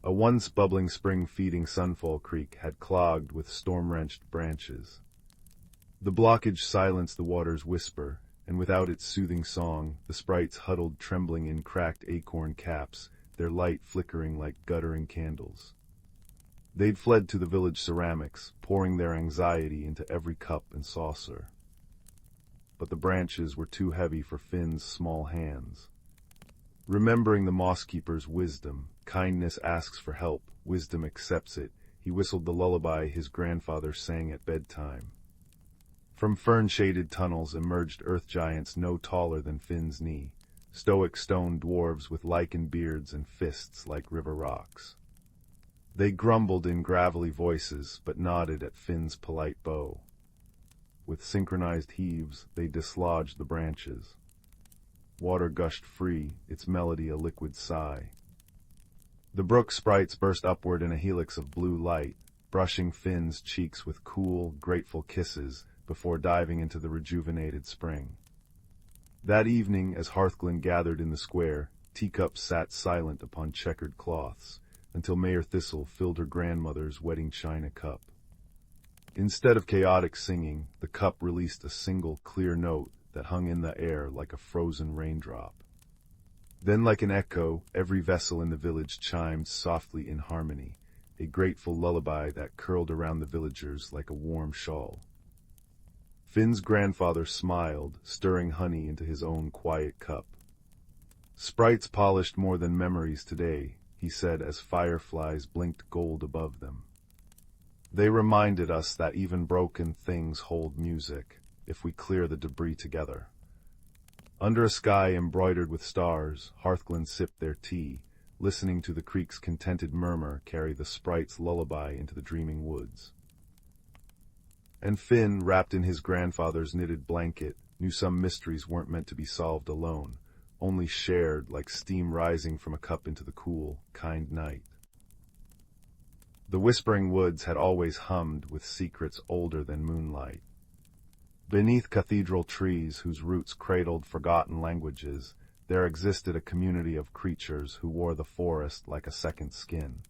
A once bubbling spring feeding Sunfall Creek had clogged with storm-wrenched branches. The blockage silenced the water's whisper, and without its soothing song, the sprites huddled trembling in cracked acorn caps, their light flickering like guttering candles. They'd fled to the village ceramics, pouring their anxiety into every cup and saucer. But the branches were too heavy for Finn's small hands. Remembering the moss-keeper's wisdom, kindness asks for help, wisdom accepts it, he whistled the lullaby his grandfather sang at bedtime. From fern-shaded tunnels emerged earth giants no taller than Finn's knee, stoic stone dwarves with lichen beards and fists like river rocks. They grumbled in gravelly voices, but nodded at Finn's polite bow. With synchronized heaves, they dislodged the branches. Water gushed free, its melody a liquid sigh. The brook sprites burst upward in a helix of blue light, brushing Finn's cheeks with cool, grateful kisses before diving into the rejuvenated spring. That evening, as Hearthglen gathered in the square, teacups sat silent upon checkered cloths, until Mayor Thistle filled her grandmother's wedding china cup. Instead of chaotic singing, the cup released a single clear note that hung in the air like a frozen raindrop. Then, like an echo, every vessel in the village chimed softly in harmony, a grateful lullaby that curled around the villagers like a warm shawl. Finn's grandfather smiled, stirring honey into his own quiet cup. "Sprites polished more than memories today," he said as fireflies blinked gold above them. "They reminded us that even broken things hold music, if we clear the debris together." Under a sky embroidered with stars, Hearthglen sipped their tea, listening to the creek's contented murmur carry the sprite's lullaby into the dreaming woods. And Finn, wrapped in his grandfather's knitted blanket, knew some mysteries weren't meant to be solved alone, only shared like steam rising from a cup into the cool, kind night. The whispering woods had always hummed with secrets older than moonlight. Beneath cathedral trees whose roots cradled forgotten languages, there existed a community of creatures who wore the forest like a second skin.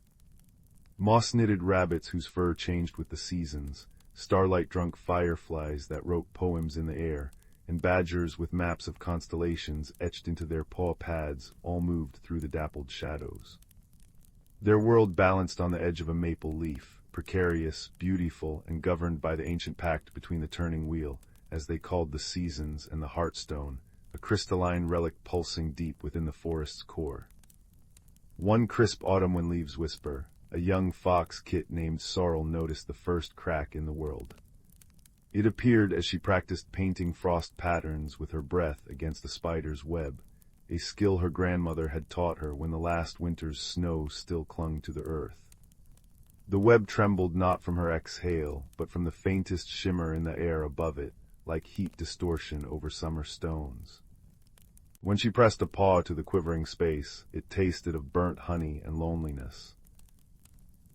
Moss-knitted rabbits whose fur changed with the seasons, starlight-drunk fireflies that wrote poems in the air, and badgers with maps of constellations etched into their paw pads all moved through the dappled shadows. Their world balanced on the edge of a maple leaf, precarious, beautiful, and governed by the ancient pact between the turning wheel, as they called the seasons, and the heartstone, a crystalline relic pulsing deep within the forest's core. One crisp autumn when leaves whisper, a young fox kit named Sorrel noticed the first crack in the world. It appeared as she practiced painting frost patterns with her breath against a spider's web, a skill her grandmother had taught her when the last winter's snow still clung to the earth. The web trembled not from her exhale, but from the faintest shimmer in the air above it, like heat distortion over summer stones. When she pressed a paw to the quivering space, it tasted of burnt honey and loneliness.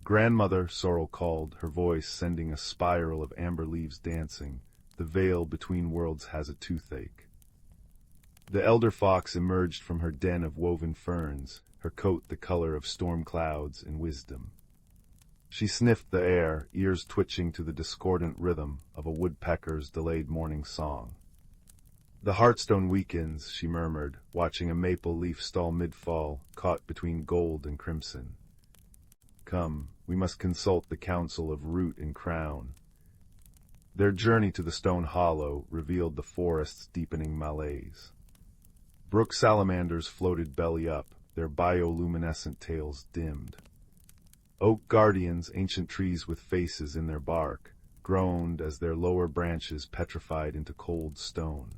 "Grandmother," Sorrel called, her voice sending a spiral of amber leaves dancing, "the veil between worlds has a toothache." The elder fox emerged from her den of woven ferns, her coat the color of storm clouds and wisdom. She sniffed the air, ears twitching to the discordant rhythm of a woodpecker's delayed morning song. "The heartstone weakens," she murmured, watching a maple leaf stall mid-fall, caught between gold and crimson. "Come, we must consult the council of root and crown." Their journey to the stone hollow revealed the forest's deepening malaise. Brook salamanders floated belly up, their bioluminescent tails dimmed. Oak guardians, ancient trees with faces in their bark, groaned as their lower branches petrified into cold stone.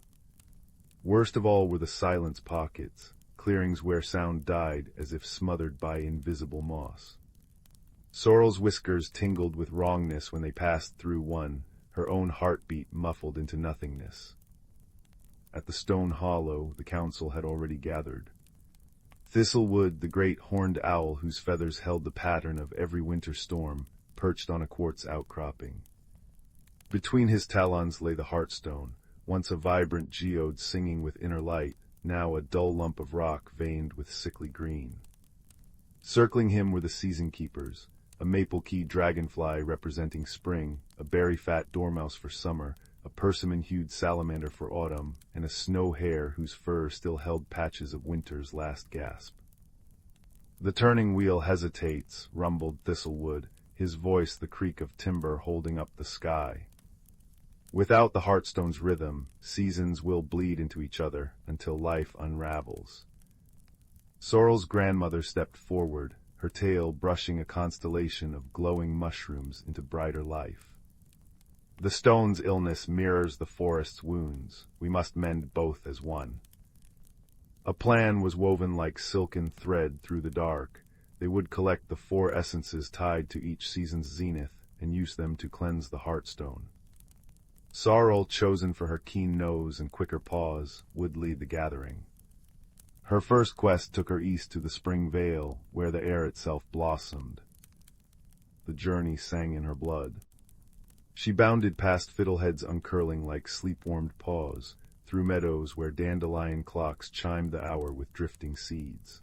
Worst of all were the silence pockets, clearings where sound died as if smothered by invisible moss. Sorrel's whiskers tingled with wrongness when they passed through one, her own heartbeat muffled into nothingness. At the stone hollow, the council had already gathered. Thistlewood, the great horned owl whose feathers held the pattern of every winter storm, perched on a quartz outcropping. Between his talons lay the heartstone, once a vibrant geode singing with inner light, now a dull lump of rock veined with sickly green. Circling him were the season keepers, a maple-keyed dragonfly representing spring, a berry-fat dormouse for summer, a persimmon-hued salamander for autumn, and a snow hare whose fur still held patches of winter's last gasp. "The turning wheel hesitates," rumbled Thistlewood, his voice the creak of timber holding up the sky. "Without the heartstone's rhythm, seasons will bleed into each other until life unravels." Sorrel's grandmother stepped forward, her tail brushing a constellation of glowing mushrooms into brighter life. "The stone's illness mirrors the forest's wounds. We must mend both as one." A plan was woven like silken thread through the dark. They would collect the 4 essences tied to each season's zenith and use them to cleanse the Heartstone. Sorrel, chosen for her keen nose and quicker paws, would lead the gathering. Her first quest took her east to the Spring Vale, where the air itself blossomed. The journey sang in her blood. She bounded past fiddleheads uncurling like sleep-warmed paws, through meadows where dandelion clocks chimed the hour with drifting seeds.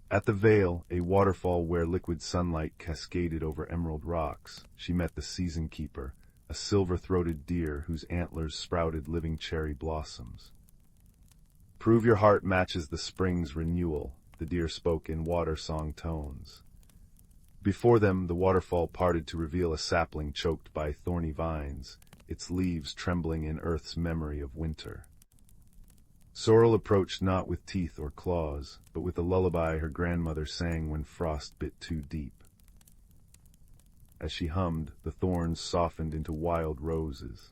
At the vale, a waterfall where liquid sunlight cascaded over emerald rocks, she met the season keeper, a silver-throated deer whose antlers sprouted living cherry blossoms. "Prove your heart matches the spring's renewal," the deer spoke in water-song tones. Before them, the waterfall parted to reveal a sapling choked by thorny vines, its leaves trembling in Earth's memory of winter. Sorrel approached not with teeth or claws, but with the lullaby her grandmother sang when frost bit too deep. As she hummed, the thorns softened into wild roses.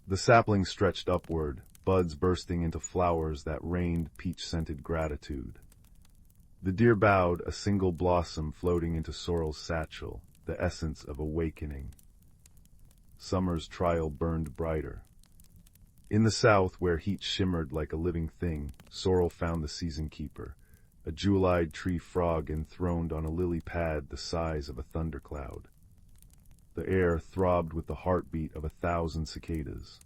The sapling stretched upward, buds bursting into flowers that rained peach-scented gratitude. The deer bowed, a single blossom floating into Sorrel's satchel, the essence of awakening. Summer's trial burned brighter. In the south, where heat shimmered like a living thing, Sorrel found the season keeper, a jewel-eyed tree frog enthroned on a lily pad the size of a thundercloud. The air throbbed with the heartbeat of 1,000 cicadas.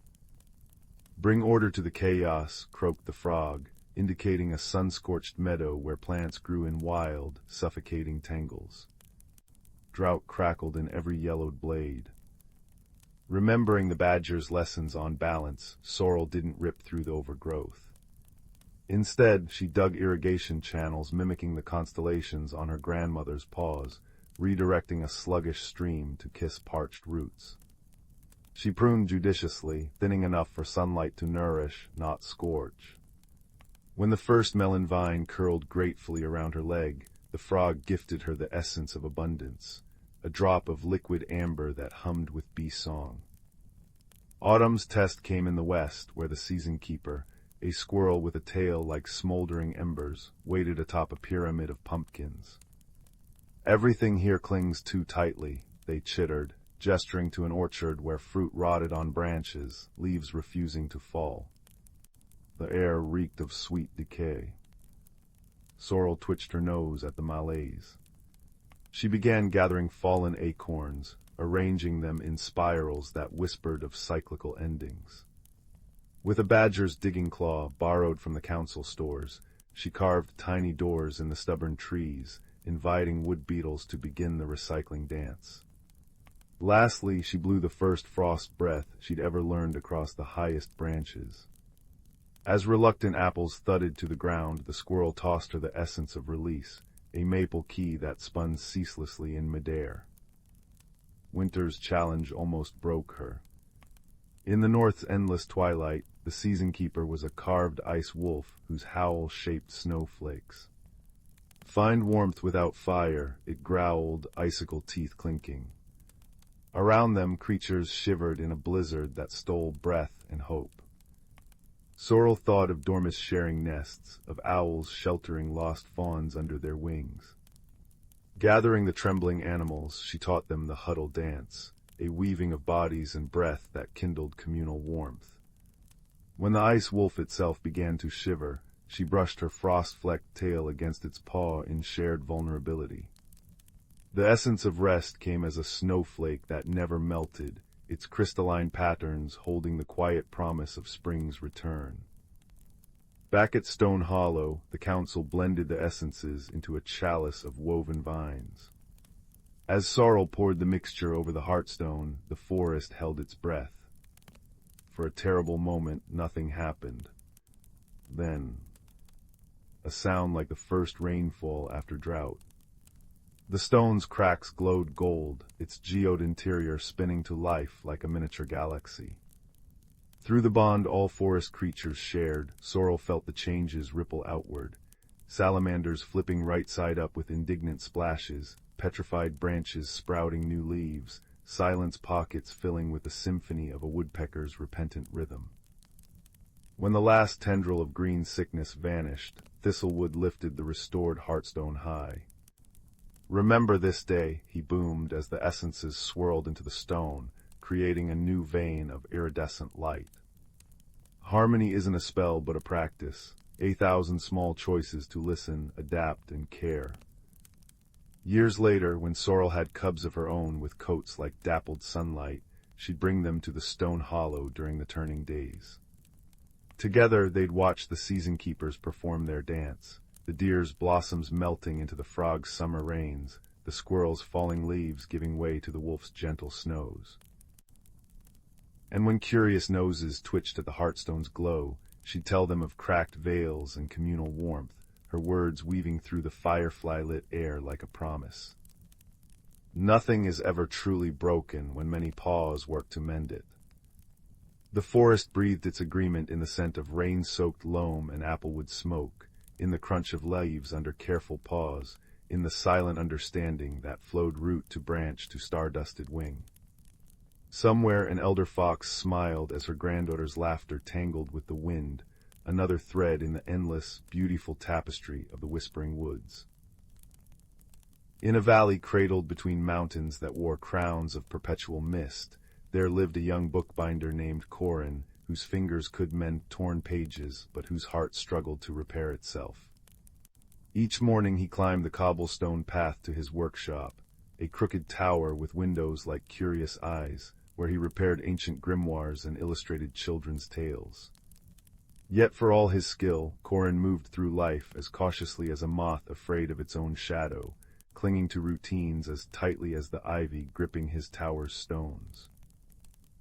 "Bring order to the chaos," croaked the frog, indicating a sun-scorched meadow where plants grew in wild, suffocating tangles. Drought crackled in every yellowed blade. Remembering the badger's lessons on balance, Sorrel didn't rip through the overgrowth. Instead, she dug irrigation channels mimicking the constellations on her grandmother's paws, redirecting a sluggish stream to kiss parched roots. She pruned judiciously, thinning enough for sunlight to nourish, not scorch. When the first melon vine curled gratefully around her leg, the frog gifted her the essence of abundance, a drop of liquid amber that hummed with bee song. Autumn's test came in the west, where the season keeper, a squirrel with a tail like smoldering embers, waited atop a pyramid of pumpkins. "Everything here clings too tightly," they chittered, gesturing to an orchard where fruit rotted on branches, leaves refusing to fall. The air reeked of sweet decay. Sorrel twitched her nose at the malaise. She began gathering fallen acorns, arranging them in spirals that whispered of cyclical endings. With a badger's digging claw, borrowed from the council stores, she carved tiny doors in the stubborn trees, inviting wood beetles to begin the recycling dance. Lastly, she blew the first frost breath she'd ever learned across the highest branches. As reluctant apples thudded to the ground, the squirrel tossed her the essence of release, a maple key that spun ceaselessly in midair. Winter's challenge almost broke her. In the north's endless twilight, the season keeper was a carved ice wolf whose howl shaped snowflakes. Find warmth without fire, it growled, icicle teeth clinking. Around them, creatures shivered in a blizzard that stole breath and hope. Sorrel thought of dormice sharing nests, of owls sheltering lost fawns under their wings. Gathering the trembling animals, she taught them the huddle dance, a weaving of bodies and breath that kindled communal warmth. When the ice wolf itself began to shiver, she brushed her frost-flecked tail against its paw in shared vulnerability. The essence of rest came as a snowflake that never melted, its crystalline patterns holding the quiet promise of spring's return. Back at Stone Hollow, the council blended the essences into a chalice of woven vines. As Sorrel poured the mixture over the Heartstone, the forest held its breath. For a terrible moment, nothing happened. Then, a sound like the first rainfall after drought. The stone's cracks glowed gold, its geode interior spinning to life like a miniature galaxy. Through the bond all forest creatures shared, Sorrel felt the changes ripple outward. Salamanders flipping right side up with indignant splashes, petrified branches sprouting new leaves, silence pockets filling with the symphony of a woodpecker's repentant rhythm. When the last tendril of green sickness vanished, Thistlewood lifted the restored heartstone high. "Remember this day," he boomed as the essences swirled into the stone, creating a new vein of iridescent light. Harmony isn't a spell but a practice, 1,000 small choices to listen, adapt, and care. Years later, when Sorrel had cubs of her own with coats like dappled sunlight, she'd bring them to the stone hollow during the turning days. Together, they'd watch the season keepers perform their dance, the deer's blossoms melting into the frog's summer rains, the squirrel's falling leaves giving way to the wolf's gentle snows. And when curious noses twitched at the heartstone's glow, she'd tell them of cracked veils and communal warmth, her words weaving through the firefly-lit air like a promise. Nothing is ever truly broken when many paws work to mend it. The forest breathed its agreement in the scent of rain-soaked loam and applewood smoke, in the crunch of leaves under careful paws, in the silent understanding that flowed root to branch to star-dusted wing. Somewhere an elder fox smiled as her granddaughter's laughter tangled with the wind, another thread in the endless, beautiful tapestry of the whispering woods. In a valley cradled between mountains that wore crowns of perpetual mist, there lived a young bookbinder named Corin, whose fingers could mend torn pages, but whose heart struggled to repair itself. Each morning he climbed the cobblestone path to his workshop, a crooked tower with windows like curious eyes, where he repaired ancient grimoires and illustrated children's tales. Yet for all his skill, Corin moved through life as cautiously as a moth afraid of its own shadow, clinging to routines as tightly as the ivy gripping his tower's stones.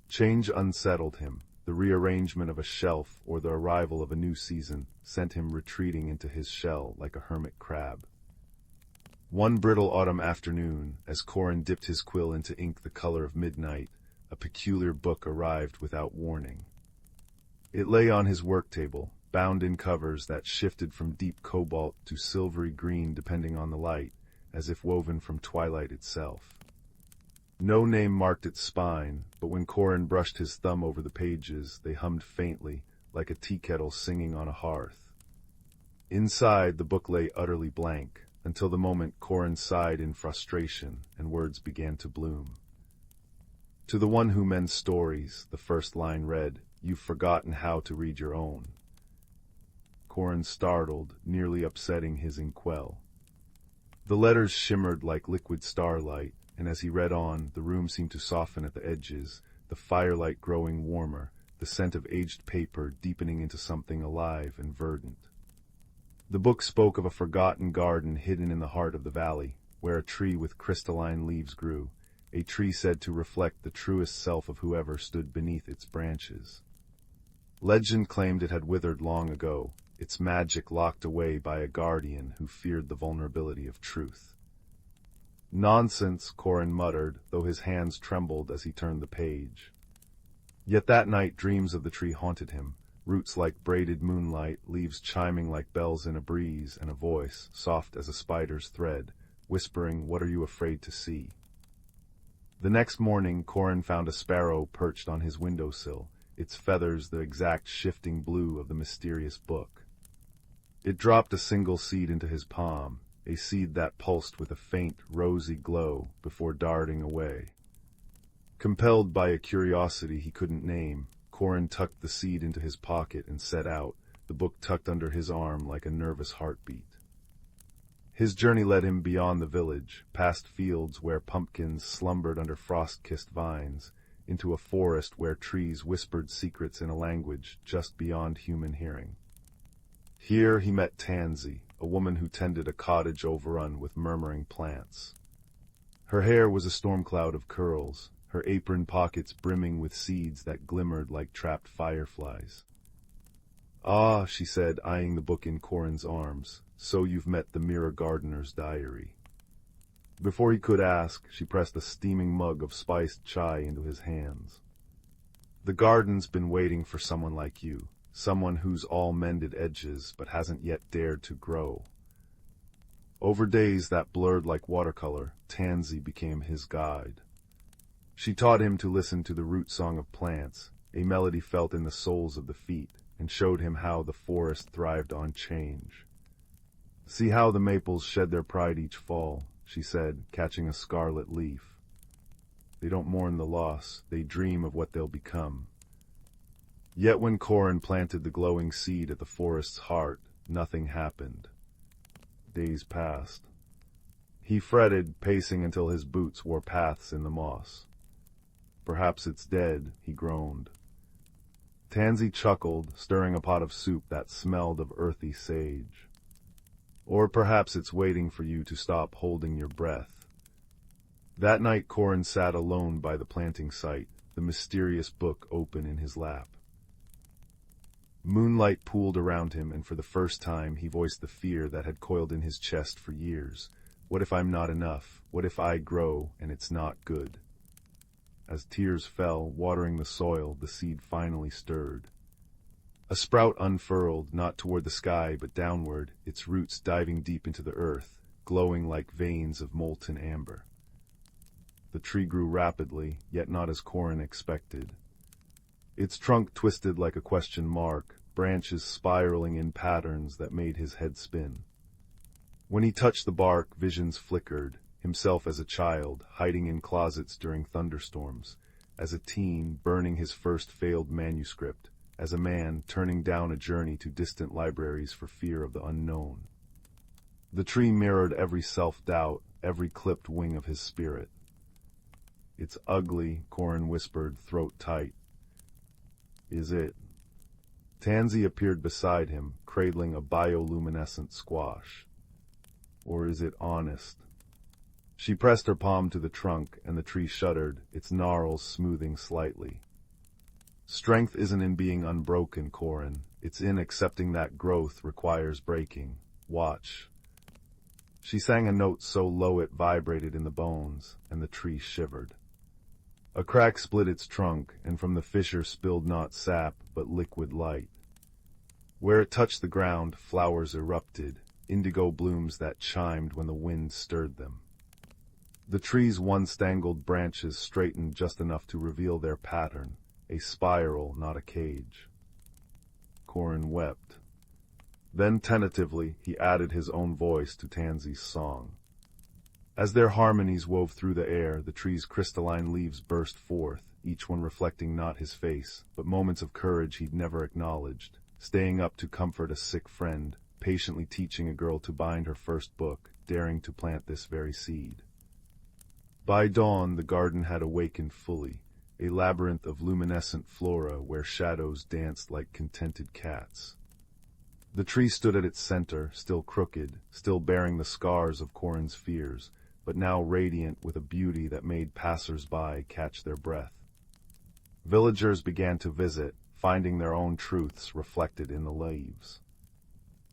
Change unsettled him. The rearrangement of a shelf or the arrival of a new season sent him retreating into his shell like a hermit crab. One brittle autumn afternoon, as Corin dipped his quill into ink the color of midnight, a peculiar book arrived without warning. It lay on his work table, bound in covers that shifted from deep cobalt to silvery green depending on the light, as if woven from twilight itself. No name marked its spine, but when Corin brushed his thumb over the pages, they hummed faintly, like a tea kettle singing on a hearth. Inside, the book lay utterly blank, until the moment Corin sighed in frustration and words began to bloom. To the one who mends stories, the first line read, "You've forgotten how to read your own." Corin startled, nearly upsetting his inkwell. The letters shimmered like liquid starlight, and as he read on, the room seemed to soften at the edges, the firelight growing warmer, the scent of aged paper deepening into something alive and verdant. The book spoke of a forgotten garden hidden in the heart of the valley, where a tree with crystalline leaves grew, a tree said to reflect the truest self of whoever stood beneath its branches. Legend claimed it had withered long ago, its magic locked away by a guardian who feared the vulnerability of truth. "Nonsense," Corin muttered, though his hands trembled as he turned the page. Yet that night dreams of the tree haunted him, roots like braided moonlight, leaves chiming like bells in a breeze, and a voice, soft as a spider's thread, whispering, "What are you afraid to see?" The next morning, Corin found a sparrow perched on his windowsill, its feathers the exact shifting blue of the mysterious book. It dropped a single seed into his palm, a seed that pulsed with a faint, rosy glow before darting away. Compelled by a curiosity he couldn't name, Corin tucked the seed into his pocket and set out, the book tucked under his arm like a nervous heartbeat. His journey led him beyond the village, past fields where pumpkins slumbered under frost-kissed vines, into a forest where trees whispered secrets in a language just beyond human hearing. Here he met Tansy, a woman who tended a cottage overrun with murmuring plants. Her hair was a storm cloud of curls, her apron pockets brimming with seeds that glimmered like trapped fireflies. "Ah," she said, eyeing the book in Corin's arms, "so you've met the Mirror Gardener's diary." Before he could ask, she pressed a steaming mug of spiced chai into his hands. "The garden's been waiting for someone like you. Someone who's all mended edges but hasn't yet dared to grow." Over days that blurred like watercolor, Tansy became his guide. She taught him to listen to the root song of plants, a melody felt in the soles of the feet, and showed him how the forest thrived on change. "See how the maples shed their pride each fall," she said, catching a scarlet leaf. "They don't mourn the loss, they dream of what they'll become." Yet when Corin planted the glowing seed at the forest's heart, nothing happened. Days passed. He fretted, pacing until his boots wore paths in the moss. "Perhaps it's dead," he groaned. Tansy chuckled, stirring a pot of soup that smelled of earthy sage. "Or perhaps it's waiting for you to stop holding your breath." That night Corin sat alone by the planting site, the mysterious book open in his lap. Moonlight pooled around him, and for the first time he voiced the fear that had coiled in his chest for years. What if I'm not enough? What if I grow and it's not good? As tears fell, watering the soil, the seed finally stirred. A sprout unfurled, not toward the sky, but downward, its roots diving deep into the earth, glowing like veins of molten amber. The tree grew rapidly, yet not as Corin expected. Its trunk twisted like a question mark, branches spiraling in patterns that made his head spin. When he touched the bark, visions flickered, himself as a child, hiding in closets during thunderstorms, as a teen, burning his first failed manuscript, as a man, turning down a journey to distant libraries for fear of the unknown. The tree mirrored every self-doubt, every clipped wing of his spirit. "It's ugly," Corin whispered, throat tight. "Is it?" Tansy appeared beside him, cradling a bioluminescent squash. "Or is it honest?" She pressed her palm to the trunk, and the tree shuddered, its gnarls smoothing slightly. "Strength isn't in being unbroken, Corin. It's in accepting that growth requires breaking. Watch." She sang a note so low it vibrated in the bones, and the tree shivered. A crack split its trunk, and from the fissure spilled not sap, but liquid light. Where it touched the ground, flowers erupted, indigo blooms that chimed when the wind stirred them. The tree's once tangled branches straightened just enough to reveal their pattern, a spiral, not a cage. Corin wept. Then tentatively, he added his own voice to Tansy's song. As their harmonies wove through the air, the tree's crystalline leaves burst forth, each one reflecting not his face, but moments of courage he'd never acknowledged, staying up to comfort a sick friend, patiently teaching a girl to bind her first book, daring to plant this very seed. By dawn, the garden had awakened fully, a labyrinth of luminescent flora where shadows danced like contented cats. The tree stood at its center, still crooked, still bearing the scars of Corin's fears, but now radiant with a beauty that made passers-by catch their breath. Villagers began to visit, finding their own truths reflected in the leaves.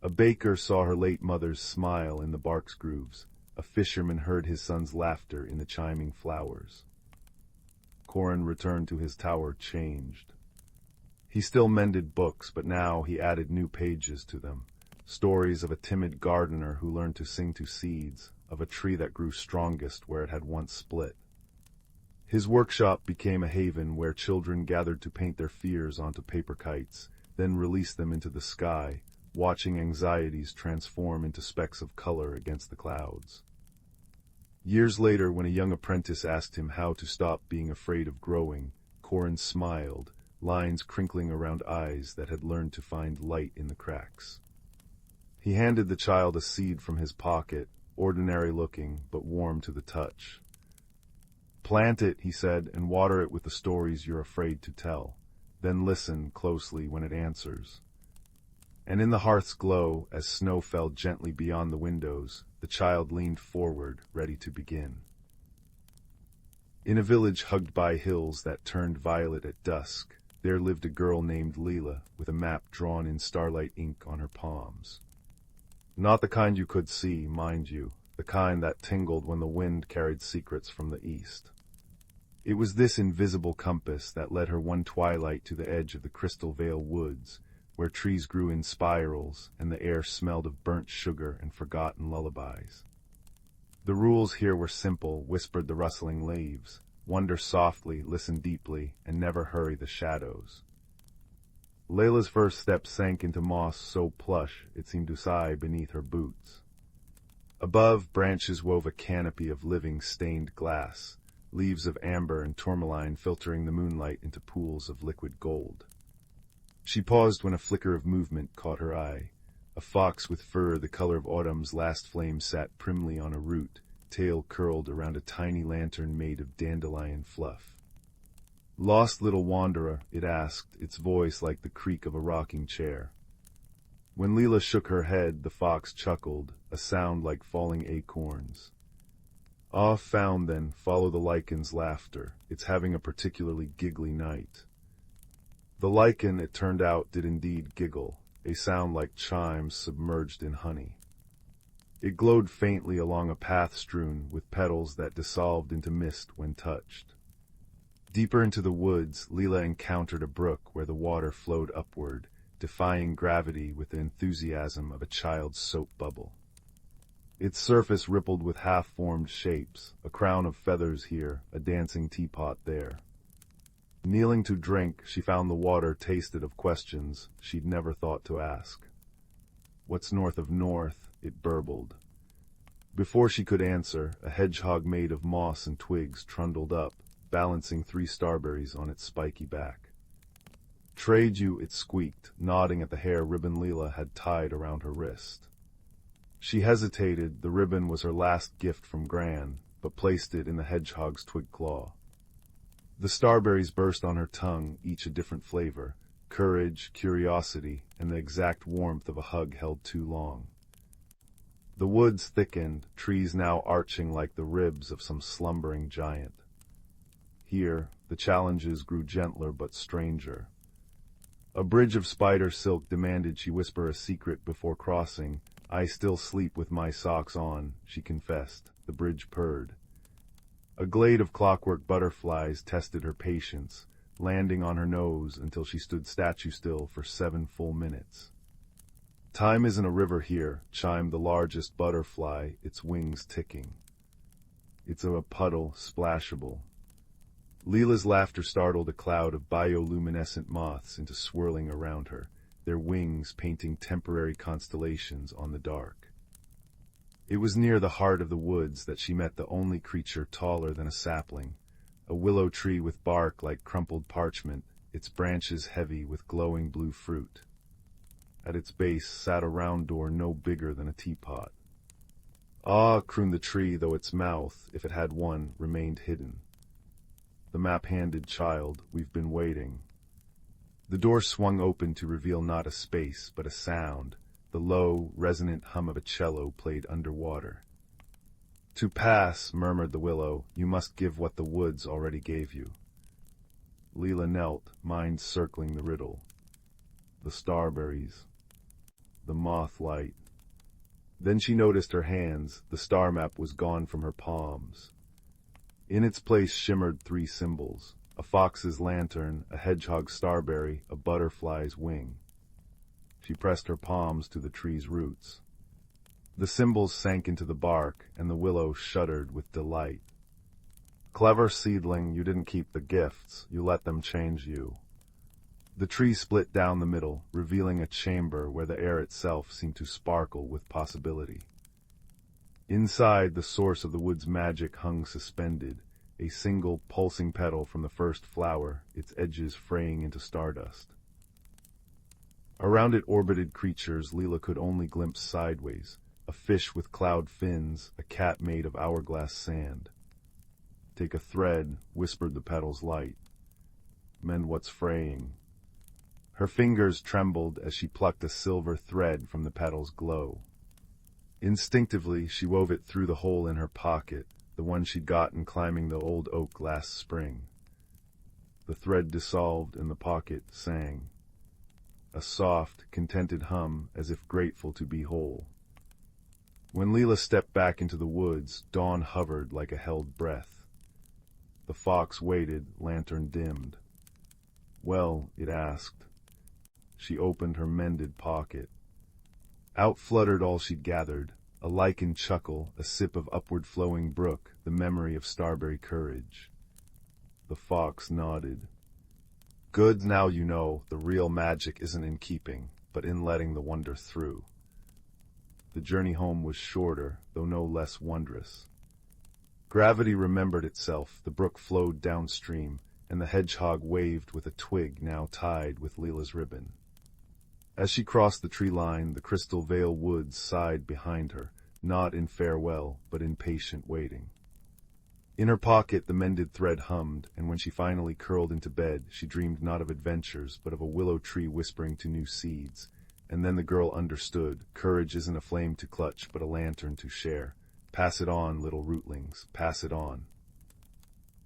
A baker saw her late mother's smile in the bark's grooves. A fisherman heard his son's laughter in the chiming flowers. Corin returned to his tower changed. He still mended books, but now he added new pages to them. Stories of a timid gardener who learned to sing to seeds, of a tree that grew strongest where it had once split. His workshop became a haven where children gathered to paint their fears onto paper kites, then release them into the sky, watching anxieties transform into specks of color against the clouds. Years later, when a young apprentice asked him how to stop being afraid of growing, Corin smiled, lines crinkling around eyes that had learned to find light in the cracks. He handed the child a seed from his pocket, ordinary-looking, but warm to the touch. "Plant it," he said, "and water it with the stories you're afraid to tell. Then listen closely when it answers." And in the hearth's glow, as snow fell gently beyond the windows, the child leaned forward, ready to begin. In a village hugged by hills that turned violet at dusk, there lived a girl named Leela, with a map drawn in starlight ink on her palms. Not the kind you could see, mind you, the kind that tingled when the wind carried secrets from the east. It was this invisible compass that led her one twilight to the edge of the Crystal Vale woods, where trees grew in spirals and the air smelled of burnt sugar and forgotten lullabies. The rules here were simple, whispered the rustling leaves. Wonder softly, listen deeply, and never hurry the shadows. Layla's first step sank into moss so plush it seemed to sigh beneath her boots. Above, branches wove a canopy of living stained glass, leaves of amber and tourmaline filtering the moonlight into pools of liquid gold. She paused when a flicker of movement caught her eye. A fox with fur the color of autumn's last flame sat primly on a root, tail curled around a tiny lantern made of dandelion fluff. "Lost little wanderer?" it asked, its voice like the creak of a rocking chair. When Leela shook her head, the fox chuckled, a sound like falling acorns. "Ah, found then, follow the lichens' laughter. It's having a particularly giggly night." The lichen, it turned out, did indeed giggle, a sound like chimes submerged in honey. It glowed faintly along a path strewn with petals that dissolved into mist when touched. Deeper into the woods, Leela encountered a brook where the water flowed upward, defying gravity with the enthusiasm of a child's soap bubble. Its surface rippled with half-formed shapes, a crown of feathers here, a dancing teapot there. Kneeling to drink, she found the water tasted of questions she'd never thought to ask. "What's north of north?" it burbled. Before she could answer, a hedgehog made of moss and twigs trundled up, balancing 3 starberries on its spiky back. "Trade you," it squeaked, nodding at the hair ribbon Leela had tied around her wrist. She hesitated. The ribbon was her last gift from Gran, but placed it in the hedgehog's twig claw. The starberries burst on her tongue, each a different flavor: courage, curiosity, and the exact warmth of a hug held too long. The woods thickened, trees now arching like the ribs of some slumbering giant. Here, the challenges grew gentler but stranger. A bridge of spider silk demanded she whisper a secret before crossing. "I still sleep with my socks on," she confessed. The bridge purred. A glade of clockwork butterflies tested her patience, landing on her nose until she stood statue-still for 7 full minutes. "Time isn't a river here," chimed the largest butterfly, its wings ticking. "It's a puddle, splashable." Leela's laughter startled a cloud of bioluminescent moths into swirling around her, their wings painting temporary constellations on the dark. It was near the heart of the woods that she met the only creature taller than a sapling, a willow tree with bark like crumpled parchment, its branches heavy with glowing blue fruit. At its base sat a round door no bigger than a teapot. "Ah," crooned the tree, though its mouth, if it had one, remained hidden. The map-handed child, "We've been waiting." The door swung open to reveal not a space, but a sound. The low, resonant hum of a cello played underwater. "To pass," murmured the willow, "you must give what the woods already gave you." Leela knelt, mind circling the riddle. The starberries. The moth light. Then she noticed her hands. The star map was gone from her palms. In its place shimmered 3 symbols: a fox's lantern, a hedgehog's starberry, a butterfly's wing. She pressed her palms to the tree's roots. The symbols sank into the bark, and the willow shuddered with delight. "Clever seedling, you didn't keep the gifts, you let them change you." The tree split down the middle, revealing a chamber where the air itself seemed to sparkle with possibility. Inside, the source of the wood's magic hung suspended, a single pulsing petal from the first flower, its edges fraying into stardust. Around it orbited creatures Leela could only glimpse sideways: a fish with cloud fins, a cat made of hourglass sand. "Take a thread," whispered the petal's light. "Mend what's fraying." Her fingers trembled as she plucked a silver thread from the petal's glow. Instinctively, she wove it through the hole in her pocket, the one she'd gotten climbing the old oak last spring. The thread dissolved and the pocket sang. A soft, contented hum, as if grateful to be whole. When Leela stepped back into the woods, dawn hovered like a held breath. The fox waited, lantern dimmed. "Well," it asked. She opened her mended pocket. Out fluttered all she'd gathered: a lichen chuckle, a sip of upward-flowing brook, the memory of starberry courage. The fox nodded. Good, now you know the real magic isn't in keeping, but in letting the wonder through. The journey home was shorter, though no less wondrous. Gravity remembered itself, the brook flowed downstream, and the hedgehog waved with a twig now tied with Leela's ribbon. As she crossed the tree line, the crystal veil woods sighed behind her, not in farewell, but in patient waiting. In her pocket the mended thread hummed, and when she finally curled into bed, she dreamed not of adventures, but of a willow tree whispering to new seeds. And then the girl understood, courage isn't a flame to clutch, but a lantern to share. Pass it on, little rootlings, pass it on.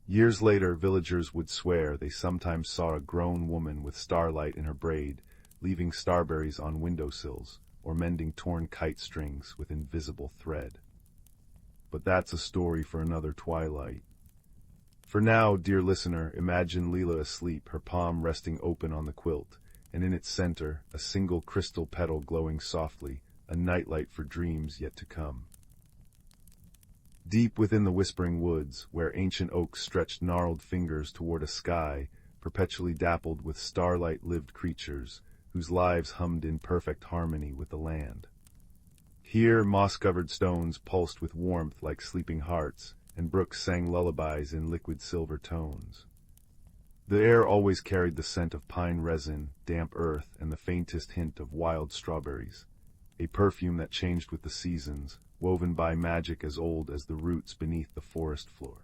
Years later, villagers would swear they sometimes saw a grown woman with starlight in her braid, leaving starberries on windowsills, or mending torn kite strings with invisible thread. But that's a story for another twilight. For now, dear listener, imagine Leela asleep, her palm resting open on the quilt, and in its center, a single crystal petal glowing softly, a nightlight for dreams yet to come. Deep within the whispering woods, where ancient oaks stretched gnarled fingers toward a sky perpetually dappled with starlight-lived creatures, whose lives hummed in perfect harmony with the land. Here moss-covered stones pulsed with warmth like sleeping hearts, and brooks sang lullabies in liquid silver tones. The air always carried the scent of pine resin, damp earth, and the faintest hint of wild strawberries, a perfume that changed with the seasons, woven by magic as old as the roots beneath the forest floor.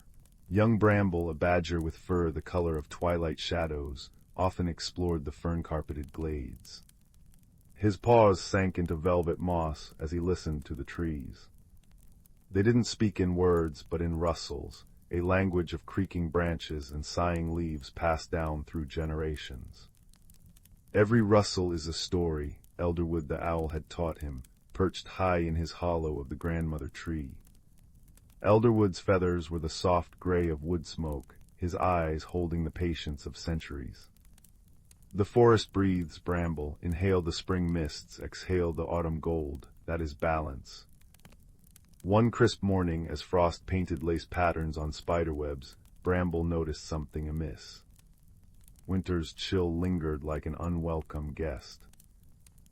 Young Bramble, a badger with fur the color of twilight shadows, often explored the fern-carpeted glades. His paws sank into velvet moss as he listened to the trees. They didn't speak in words, but in rustles, a language of creaking branches and sighing leaves passed down through generations. Every rustle is a story, Elderwood the owl had taught him, perched high in his hollow of the grandmother tree. Elderwood's feathers were the soft gray of wood smoke, his eyes holding the patience of centuries. The forest breathes, Bramble, inhale the spring mists, exhale the autumn gold, that is balance. One crisp morning, as frost painted lace patterns on spiderwebs, Bramble noticed something amiss. Winter's chill lingered like an unwelcome guest.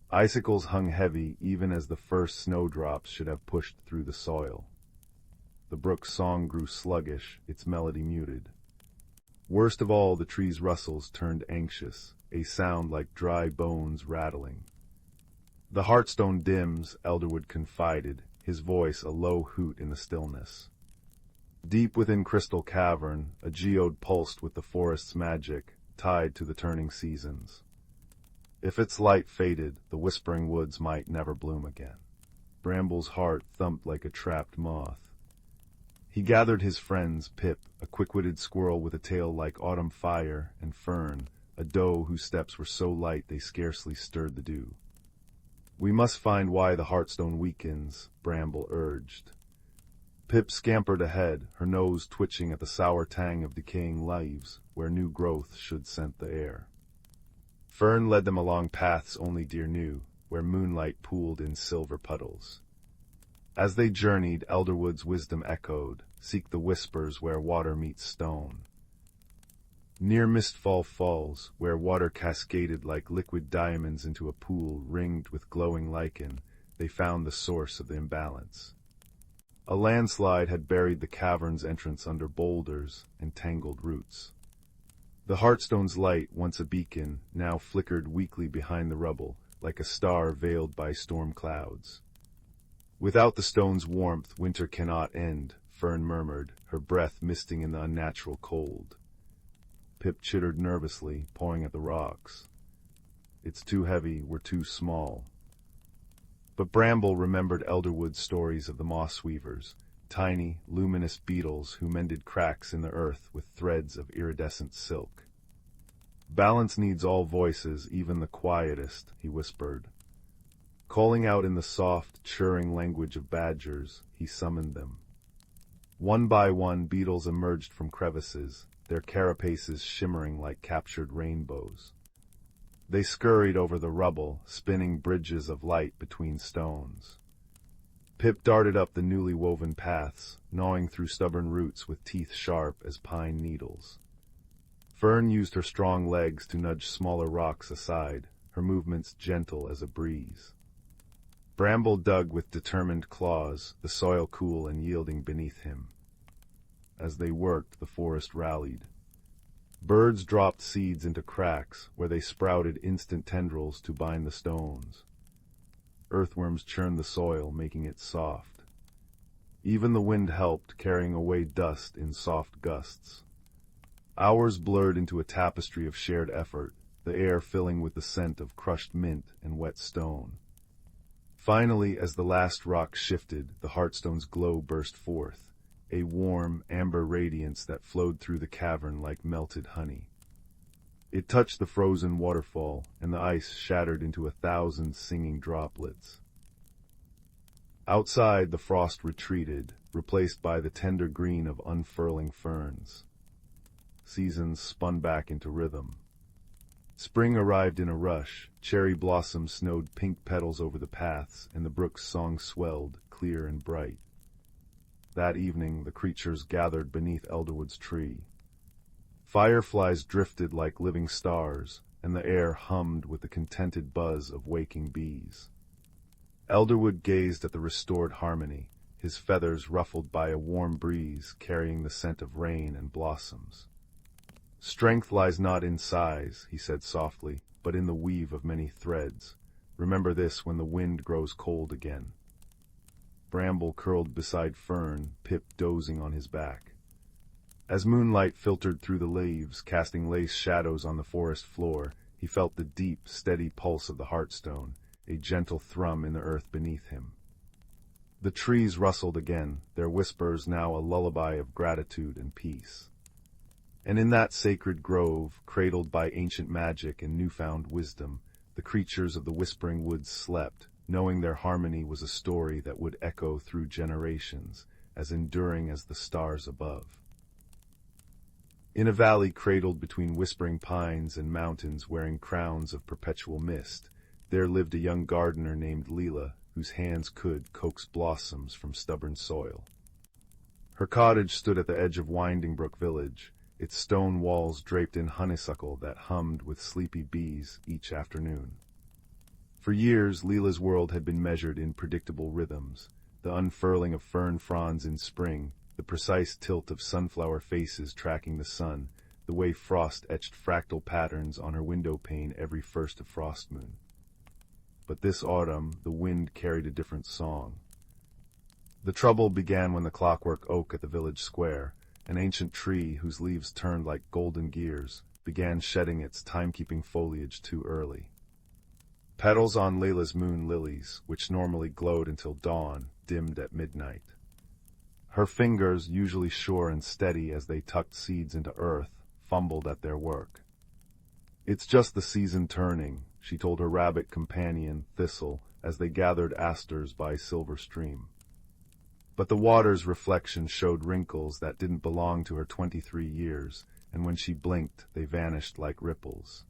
Icicles hung heavy even as the first snowdrops should have pushed through the soil. The brook's song grew sluggish, its melody muted. Worst of all, the tree's rustles turned anxious, a sound like dry bones rattling. The heartstone dims, Elderwood confided, his voice a low hoot in the stillness. Deep within Crystal Cavern, a geode pulsed with the forest's magic, tied to the turning seasons. If its light faded, the whispering woods might never bloom again. Bramble's heart thumped like a trapped moth. He gathered his friends, Pip, a quick-witted squirrel with a tail like autumn fire, and Fern, a doe whose steps were so light they scarcely stirred the dew. We must find why the heartstone weakens, Bramble urged. Pip scampered ahead, her nose twitching at the sour tang of decaying leaves, where new growth should scent the air. Fern led them along paths only deer knew, where moonlight pooled in silver puddles. As they journeyed, Elderwood's wisdom echoed, seek the whispers where water meets stone. Near Mistfall Falls, where water cascaded like liquid diamonds into a pool ringed with glowing lichen, they found the source of the imbalance. A landslide had buried the cavern's entrance under boulders and tangled roots. The Heartstone's light, once a beacon, now flickered weakly behind the rubble, like a star veiled by storm clouds. Without the stone's warmth, winter cannot end, Fern murmured, her breath misting in the unnatural cold. Pip chittered nervously, pawing at the rocks. It's too heavy, we're too small. But Bramble remembered Elderwood's stories of the moss weavers, tiny, luminous beetles who mended cracks in the earth with threads of iridescent silk. Balance needs all voices, even the quietest, he whispered. Calling out in the soft, churring language of badgers, he summoned them. One by one, beetles emerged from crevices, their carapaces shimmering like captured rainbows. They scurried over the rubble, spinning bridges of light between stones. Pip darted up the newly woven paths, gnawing through stubborn roots with teeth sharp as pine needles. Fern used her strong legs to nudge smaller rocks aside, her movements gentle as a breeze. Bramble dug with determined claws, the soil cool and yielding beneath him. As they worked, the forest rallied. Birds dropped seeds into cracks, where they sprouted instant tendrils to bind the stones. Earthworms churned the soil, making it soft. Even the wind helped, carrying away dust in soft gusts. Hours blurred into a tapestry of shared effort, the air filling with the scent of crushed mint and wet stone. Finally, as the last rock shifted, the Heartstone's glow burst forth, a warm, amber radiance that flowed through the cavern like melted honey. It touched the frozen waterfall, and the ice shattered into 1,000 singing droplets. Outside, the frost retreated, replaced by the tender green of unfurling ferns. Seasons spun back into rhythm. Spring arrived in a rush, cherry blossoms snowed pink petals over the paths, and the brook's song swelled, clear and bright. That evening, the creatures gathered beneath Elderwood's tree. Fireflies drifted like living stars, and the air hummed with the contented buzz of waking bees. Elderwood gazed at the restored harmony, his feathers ruffled by a warm breeze carrying the scent of rain and blossoms. "Strength lies not in size," he said softly, "but in the weave of many threads. Remember this when the wind grows cold again." Bramble curled beside Fern, Pip dozing on his back. As moonlight filtered through the leaves, casting lace shadows on the forest floor, he felt the deep, steady pulse of the Heartstone, a gentle thrum in the earth beneath him. The trees rustled again, their whispers now a lullaby of gratitude and peace. And in that sacred grove, cradled by ancient magic and newfound wisdom, the creatures of the Whispering Woods slept, knowing their harmony was a story that would echo through generations, as enduring as the stars above. In a valley cradled between whispering pines and mountains wearing crowns of perpetual mist, there lived a young gardener named Leela, whose hands could coax blossoms from stubborn soil. Her cottage stood at the edge of Winding Brook Village, its stone walls draped in honeysuckle that hummed with sleepy bees each afternoon. For years, Leela's world had been measured in predictable rhythms, the unfurling of fern fronds in spring, the precise tilt of sunflower faces tracking the sun, the way frost etched fractal patterns on her window pane every first of frost moon. But this autumn, the wind carried a different song. The trouble began when the clockwork oak at the village square, an ancient tree whose leaves turned like golden gears, began shedding its timekeeping foliage too early. Petals on Layla's moon lilies, which normally glowed until dawn, dimmed at midnight. Her fingers, usually sure and steady as they tucked seeds into earth, fumbled at their work. "It's just the season turning," she told her rabbit companion, Thistle, as they gathered asters by Silver Stream. But the water's reflection showed wrinkles that didn't belong to her 23 years, and when she blinked, they vanished like ripples.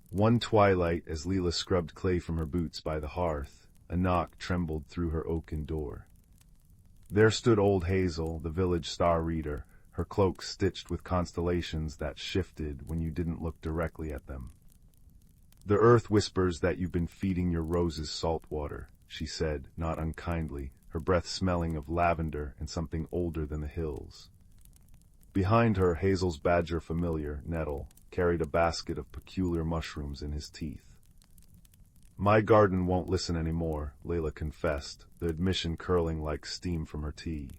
One twilight, as Leela scrubbed clay from her boots by the hearth, a knock trembled through her oaken door. There stood old Hazel, the village star reader, her cloak stitched with constellations that shifted when you didn't look directly at them. "The earth whispers that you've been feeding your roses salt water," she said, not unkindly, her breath smelling of lavender and something older than the hills. Behind her, Hazel's badger familiar, Nettle, carried a basket of peculiar mushrooms in his teeth. "My garden won't listen any more," Layla confessed, the admission curling like steam from her tea.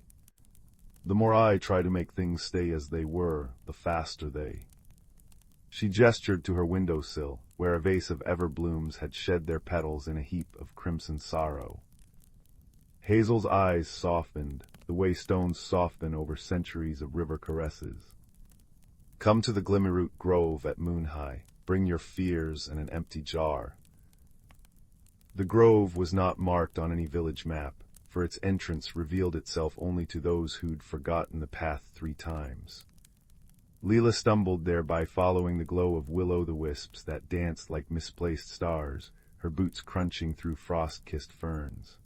"The more I try to make things stay as they were, the faster they." She gestured to her windowsill, where a vase of everblooms had shed their petals in a heap of crimson sorrow. Hazel's eyes softened, the way stones soften over centuries of river caresses. "Come to the Glimmerroot Grove at moon-high. Bring your fears and an empty jar." The grove was not marked on any village map, for its entrance revealed itself only to those who'd forgotten the path 3 times. Leela stumbled there by following the glow of will-o'-the-wisps that danced like misplaced stars, her boots crunching through frost-kissed ferns.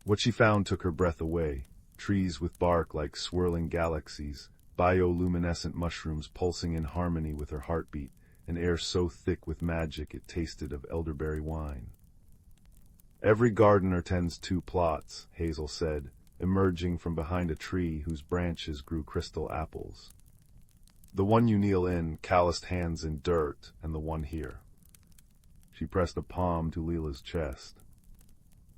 What she found took her breath away, trees with bark like swirling galaxies, bioluminescent mushrooms pulsing in harmony with her heartbeat, an air so thick with magic it tasted of elderberry wine. "Every gardener tends 2 plots," Hazel said, emerging from behind a tree whose branches grew crystal apples. "The one you kneel in, calloused hands in dirt, and the one here." She pressed a palm to Leela's chest.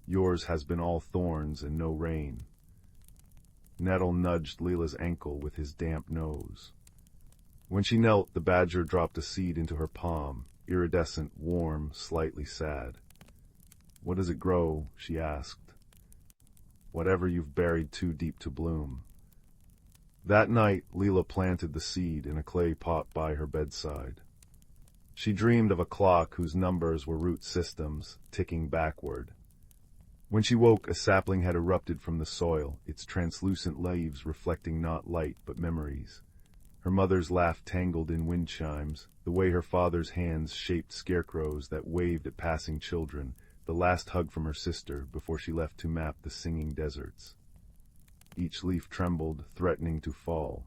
"Yours has been all thorns and no rain." Nettle nudged Leela's ankle with his damp nose. When she knelt, the badger dropped a seed into her palm, iridescent, warm, slightly sad. "What does it grow?" she asked. "Whatever you've buried too deep to bloom." That night, Leela planted the seed in a clay pot by her bedside. She dreamed of a clock whose numbers were root systems, ticking backward. When she woke, a sapling had erupted from the soil, its translucent leaves reflecting not light but memories. Her mother's laugh tangled in wind chimes, the way her father's hands shaped scarecrows that waved at passing children, the last hug from her sister before she left to map the singing deserts. Each leaf trembled, threatening to fall.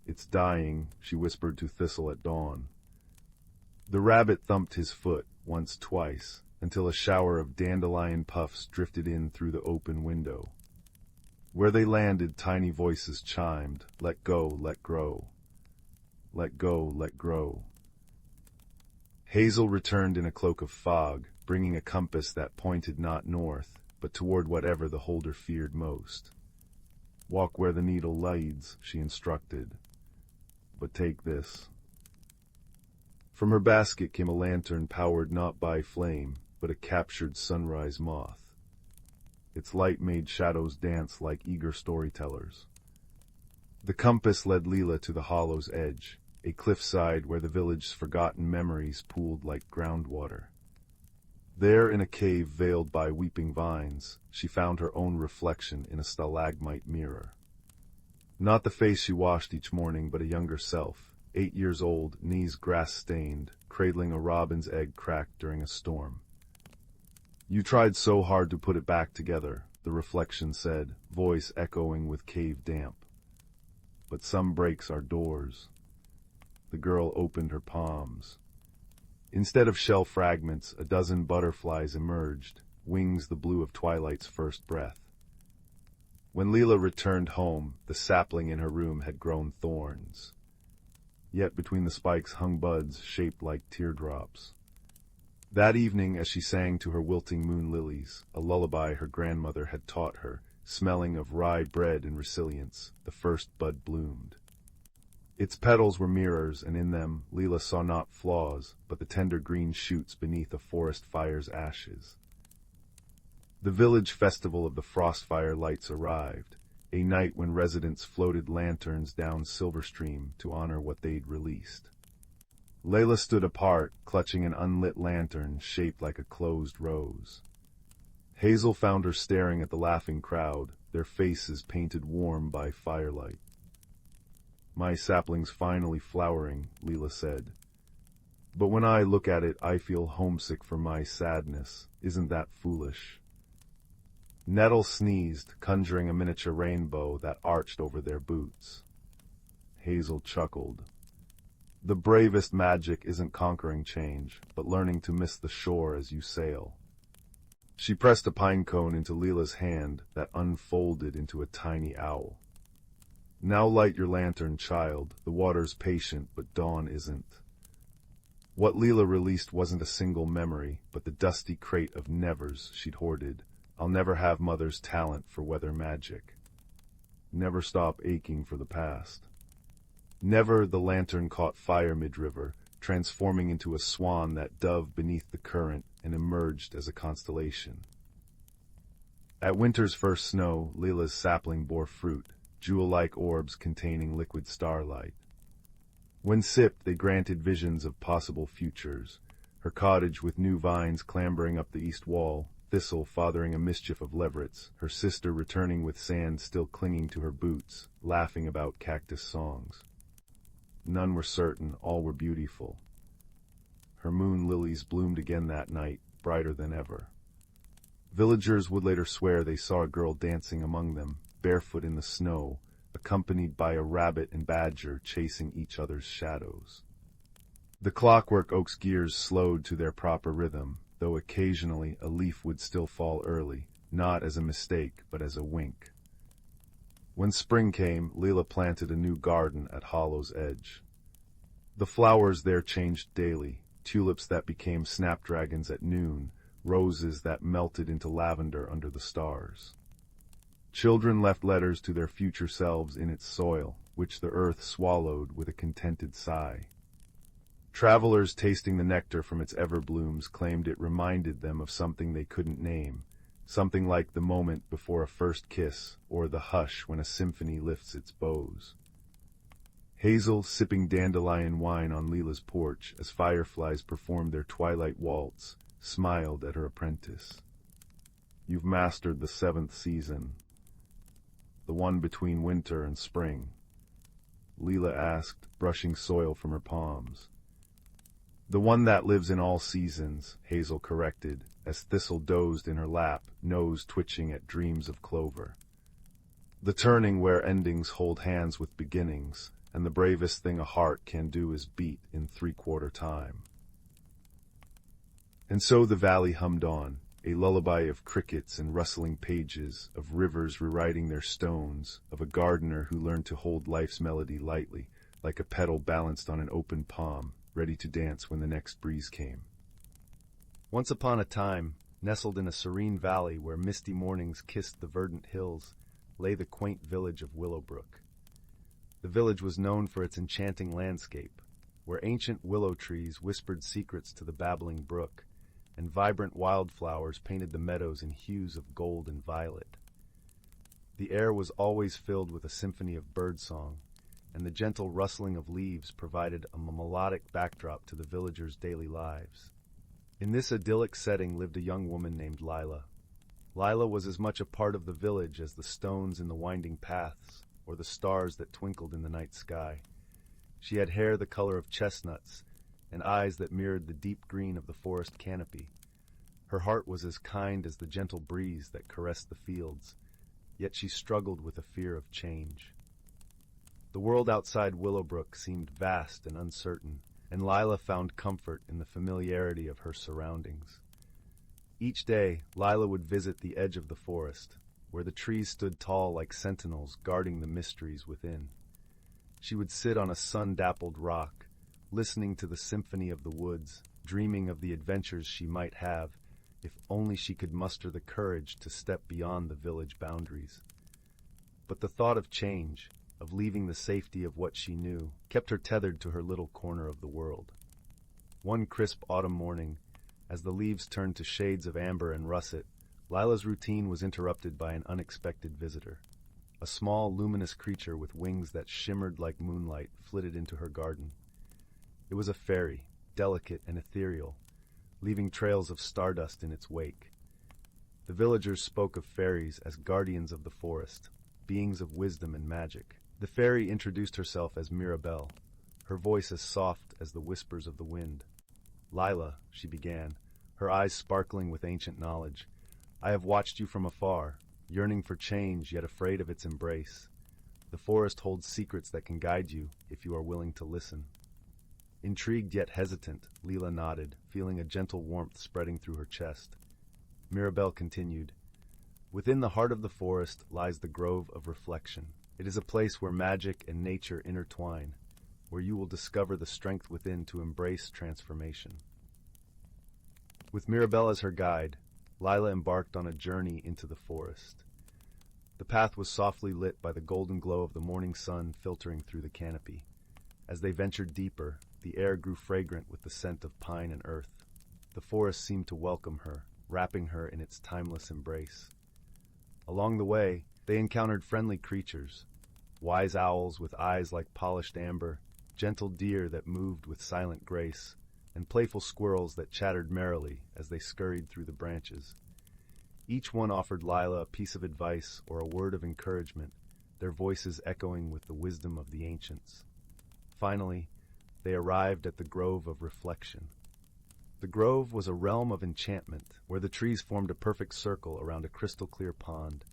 "It's dying," she whispered to Thistle at dawn. The rabbit thumped his foot, once, twice, until a shower of dandelion puffs drifted in through the open window. Where they landed, tiny voices chimed, "Let go, let grow. Let go, let grow." Hazel returned in a cloak of fog, bringing a compass that pointed not north, but toward whatever the holder feared most. "Walk where the needle leads," she instructed. "But take this." From her basket came a lantern powered not by flame, but a captured sunrise moth. Its light made shadows dance like eager storytellers. The compass led Leela to the hollow's edge, a cliffside where the village's forgotten memories pooled like groundwater. There, in a cave veiled by weeping vines, she found her own reflection in a stalagmite mirror. Not the face she washed each morning, but a younger self, 8 years old, knees grass-stained, cradling a robin's egg cracked during a storm. "You tried so hard to put it back together," the reflection said, voice echoing with cave damp. "But some breaks are doors." The girl opened her palms. Instead of shell fragments, a dozen butterflies emerged, wings the blue of twilight's first breath. When Leela returned home, the sapling in her room had grown thorns. Yet between the spikes hung buds shaped like teardrops. That evening, as she sang to her wilting moon lilies, a lullaby her grandmother had taught her, smelling of rye bread and resilience, the first bud bloomed. Its petals were mirrors, and in them Leela saw not flaws, but the tender green shoots beneath a forest fire's ashes. The village festival of the Frostfire lights arrived, a night when residents floated lanterns down Silver Stream to honor what they'd released. Layla stood apart, clutching an unlit lantern shaped like a closed rose. Hazel found her staring at the laughing crowd, their faces painted warm by firelight. "My sapling's finally flowering," Leela said. "But when I look at it, I feel homesick for my sadness. Isn't that foolish?" Nettle sneezed, conjuring a miniature rainbow that arched over their boots. Hazel chuckled. "The bravest magic isn't conquering change, but learning to miss the shore as you sail." She pressed a pine cone into Leela's hand that unfolded into a tiny owl. "Now light your lantern, child. The water's patient, but dawn isn't." What Leela released wasn't a single memory, but the dusty crate of nevers she'd hoarded. "I'll never have Mother's talent for weather magic." Never stop aching for the past. Never the lantern caught fire mid-river, transforming into a swan that dove beneath the current and emerged as a constellation. At winter's first snow, Leela's sapling bore fruit, jewel-like orbs containing liquid starlight. When sipped, they granted visions of possible futures, her cottage with new vines clambering up the east wall, Thistle fathering a mischief of leverets, her sister returning with sand still clinging to her boots, laughing about cactus songs. None were certain, all were beautiful. Her moon lilies bloomed again that night, brighter than ever. Villagers would later swear they saw a girl dancing among them, barefoot in the snow, accompanied by a rabbit and badger chasing each other's shadows. The clockwork oak's gears slowed to their proper rhythm, though occasionally a leaf would still fall early, not as a mistake, but as a wink. When spring came, Leela planted a new garden at Hollow's edge. The flowers there changed daily, tulips that became snapdragons at noon, roses that melted into lavender under the stars. Children left letters to their future selves in its soil, which the earth swallowed with a contented sigh. Travelers tasting the nectar from its everblooms claimed it reminded them of something they couldn't name, something like the moment before a first kiss or the hush when a symphony lifts its bows. Hazel, sipping dandelion wine on Leela's porch as fireflies performed their twilight waltz, smiled at her apprentice. "You've mastered the 7th season, the one between winter and spring," Leela asked, brushing soil from her palms. "The one that lives in all seasons," Hazel corrected, as Thistle dozed in her lap, nose twitching at dreams of clover. "The turning where endings hold hands with beginnings, and the bravest thing a heart can do is beat in 3/4 time." And so the valley hummed on, a lullaby of crickets and rustling pages, of rivers rewriting their stones, of a gardener who learned to hold life's melody lightly, like a petal balanced on an open palm, ready to dance when the next breeze came. Once upon a time, nestled in a serene valley where misty mornings kissed the verdant hills, lay the quaint village of Willowbrook. The village was known for its enchanting landscape, where ancient willow trees whispered secrets to the babbling brook, and vibrant wildflowers painted the meadows in hues of gold and violet. The air was always filled with a symphony of birdsong, and the gentle rustling of leaves provided a melodic backdrop to the villagers' daily lives. In this idyllic setting lived a young woman named Lila. Lila was as much a part of the village as the stones in the winding paths, or the stars that twinkled in the night sky. She had hair the color of chestnuts, and eyes that mirrored the deep green of the forest canopy. Her heart was as kind as the gentle breeze that caressed the fields, yet she struggled with a fear of change. The world outside Willowbrook seemed vast and uncertain, and Lila found comfort in the familiarity of her surroundings. Each day, Lila would visit the edge of the forest, where the trees stood tall like sentinels guarding the mysteries within. She would sit on a sun-dappled rock, listening to the symphony of the woods, dreaming of the adventures she might have, if only she could muster the courage to step beyond the village boundaries. But the thought of change, of leaving the safety of what she knew, kept her tethered to her little corner of the world. One crisp autumn morning, as the leaves turned to shades of amber and russet, Lila's routine was interrupted by an unexpected visitor. A small, luminous creature with wings that shimmered like moonlight flitted into her garden. It was a fairy, delicate and ethereal, leaving trails of stardust in its wake. The villagers spoke of fairies as guardians of the forest, beings of wisdom and magic. The fairy introduced herself as Mirabelle, her voice as soft as the whispers of the wind. "Lila," she began, her eyes sparkling with ancient knowledge, "I have watched you from afar, yearning for change yet afraid of its embrace. The forest holds secrets that can guide you if you are willing to listen." Intrigued yet hesitant, Leela nodded, feeling a gentle warmth spreading through her chest. Mirabelle continued, "Within the heart of the forest lies the Grove of Reflection. It is a place where magic and nature intertwine, where you will discover the strength within to embrace transformation." With Mirabelle as her guide, Lila embarked on a journey into the forest. The path was softly lit by the golden glow of the morning sun filtering through the canopy. As they ventured deeper, the air grew fragrant with the scent of pine and earth. The forest seemed to welcome her, wrapping her in its timeless embrace. Along the way, they encountered friendly creatures, wise owls with eyes like polished amber, gentle deer that moved with silent grace, and playful squirrels that chattered merrily as they scurried through the branches. Each one offered Lila a piece of advice or a word of encouragement, their voices echoing with the wisdom of the ancients. Finally, they arrived at the Grove of Reflection. The grove was a realm of enchantment, where the trees formed a perfect circle around a crystal-clear pond.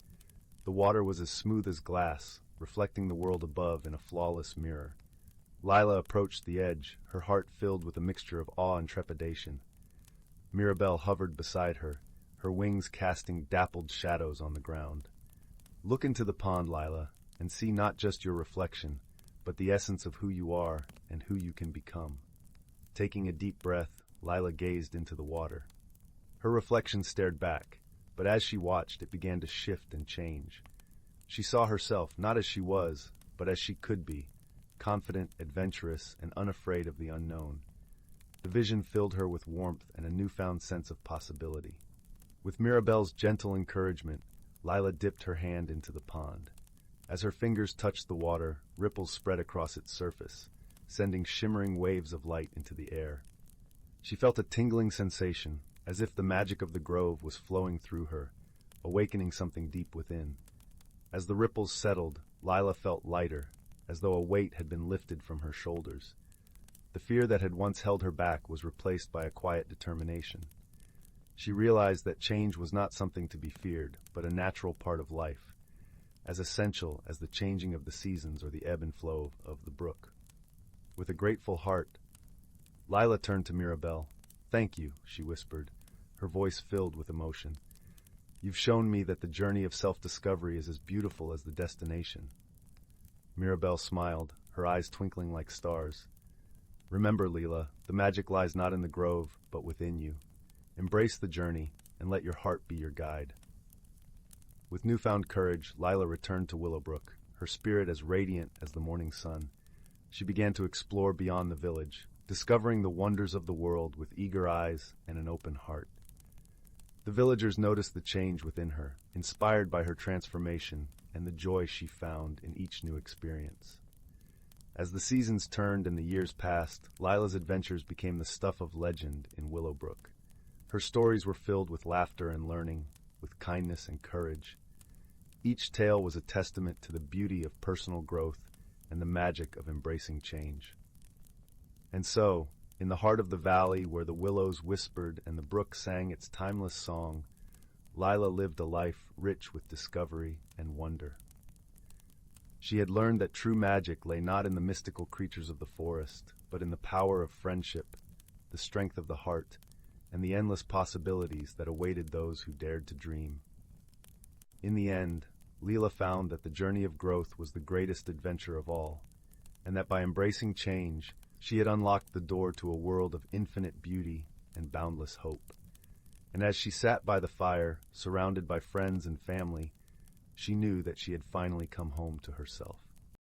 The water was as smooth as glass, reflecting the world above in a flawless mirror. Lila approached the edge, her heart filled with a mixture of awe and trepidation. Mirabelle hovered beside her, her wings casting dappled shadows on the ground. Look into the pond, Lila, and see not just your reflection, but the essence of who you are and who you can become. Taking a deep breath, Lila gazed into the water. Her reflection stared back, but as she watched, it began to shift and change. She saw herself not as she was, but as she could be, confident, adventurous, and unafraid of the unknown. The vision filled her with warmth and a newfound sense of possibility. With Mirabelle's gentle encouragement, Lila dipped her hand into the pond. As her fingers touched the water, ripples spread across its surface, sending shimmering waves of light into the air. She felt a tingling sensation, as if the magic of the grove was flowing through her, awakening something deep within. As the ripples settled, Lila felt lighter, as though a weight had been lifted from her shoulders. The fear that had once held her back was replaced by a quiet determination. She realized that change was not something to be feared, but a natural part of life, as essential as the changing of the seasons or the ebb and flow of the brook. With a grateful heart, Lila turned to Mirabelle. "Thank you," she whispered, her voice filled with emotion. "You've shown me that the journey of self-discovery is as beautiful as the destination." Mirabelle smiled, her eyes twinkling like stars. "Remember, Lila, the magic lies not in the grove, but within you. Embrace the journey, and let your heart be your guide." With newfound courage, Lila returned to Willowbrook, her spirit as radiant as the morning sun. She began to explore beyond the village, discovering the wonders of the world with eager eyes and an open heart. The villagers noticed the change within her, inspired by her transformation and the joy she found in each new experience. As the seasons turned and the years passed, Lila's adventures became the stuff of legend in Willowbrook. Her stories were filled with laughter and learning, with kindness and courage. Each tale was a testament to the beauty of personal growth and the magic of embracing change. And so, in the heart of the valley where the willows whispered and the brook sang its timeless song, Lila lived a life rich with discovery and wonder. She had learned that true magic lay not in the mystical creatures of the forest, but in the power of friendship, the strength of the heart, and the endless possibilities that awaited those who dared to dream. In the end, Lila found that the journey of growth was the greatest adventure of all, and that by embracing change, she had unlocked the door to a world of infinite beauty and boundless hope. And as she sat by the fire, surrounded by friends and family, she knew that she had finally come home to herself.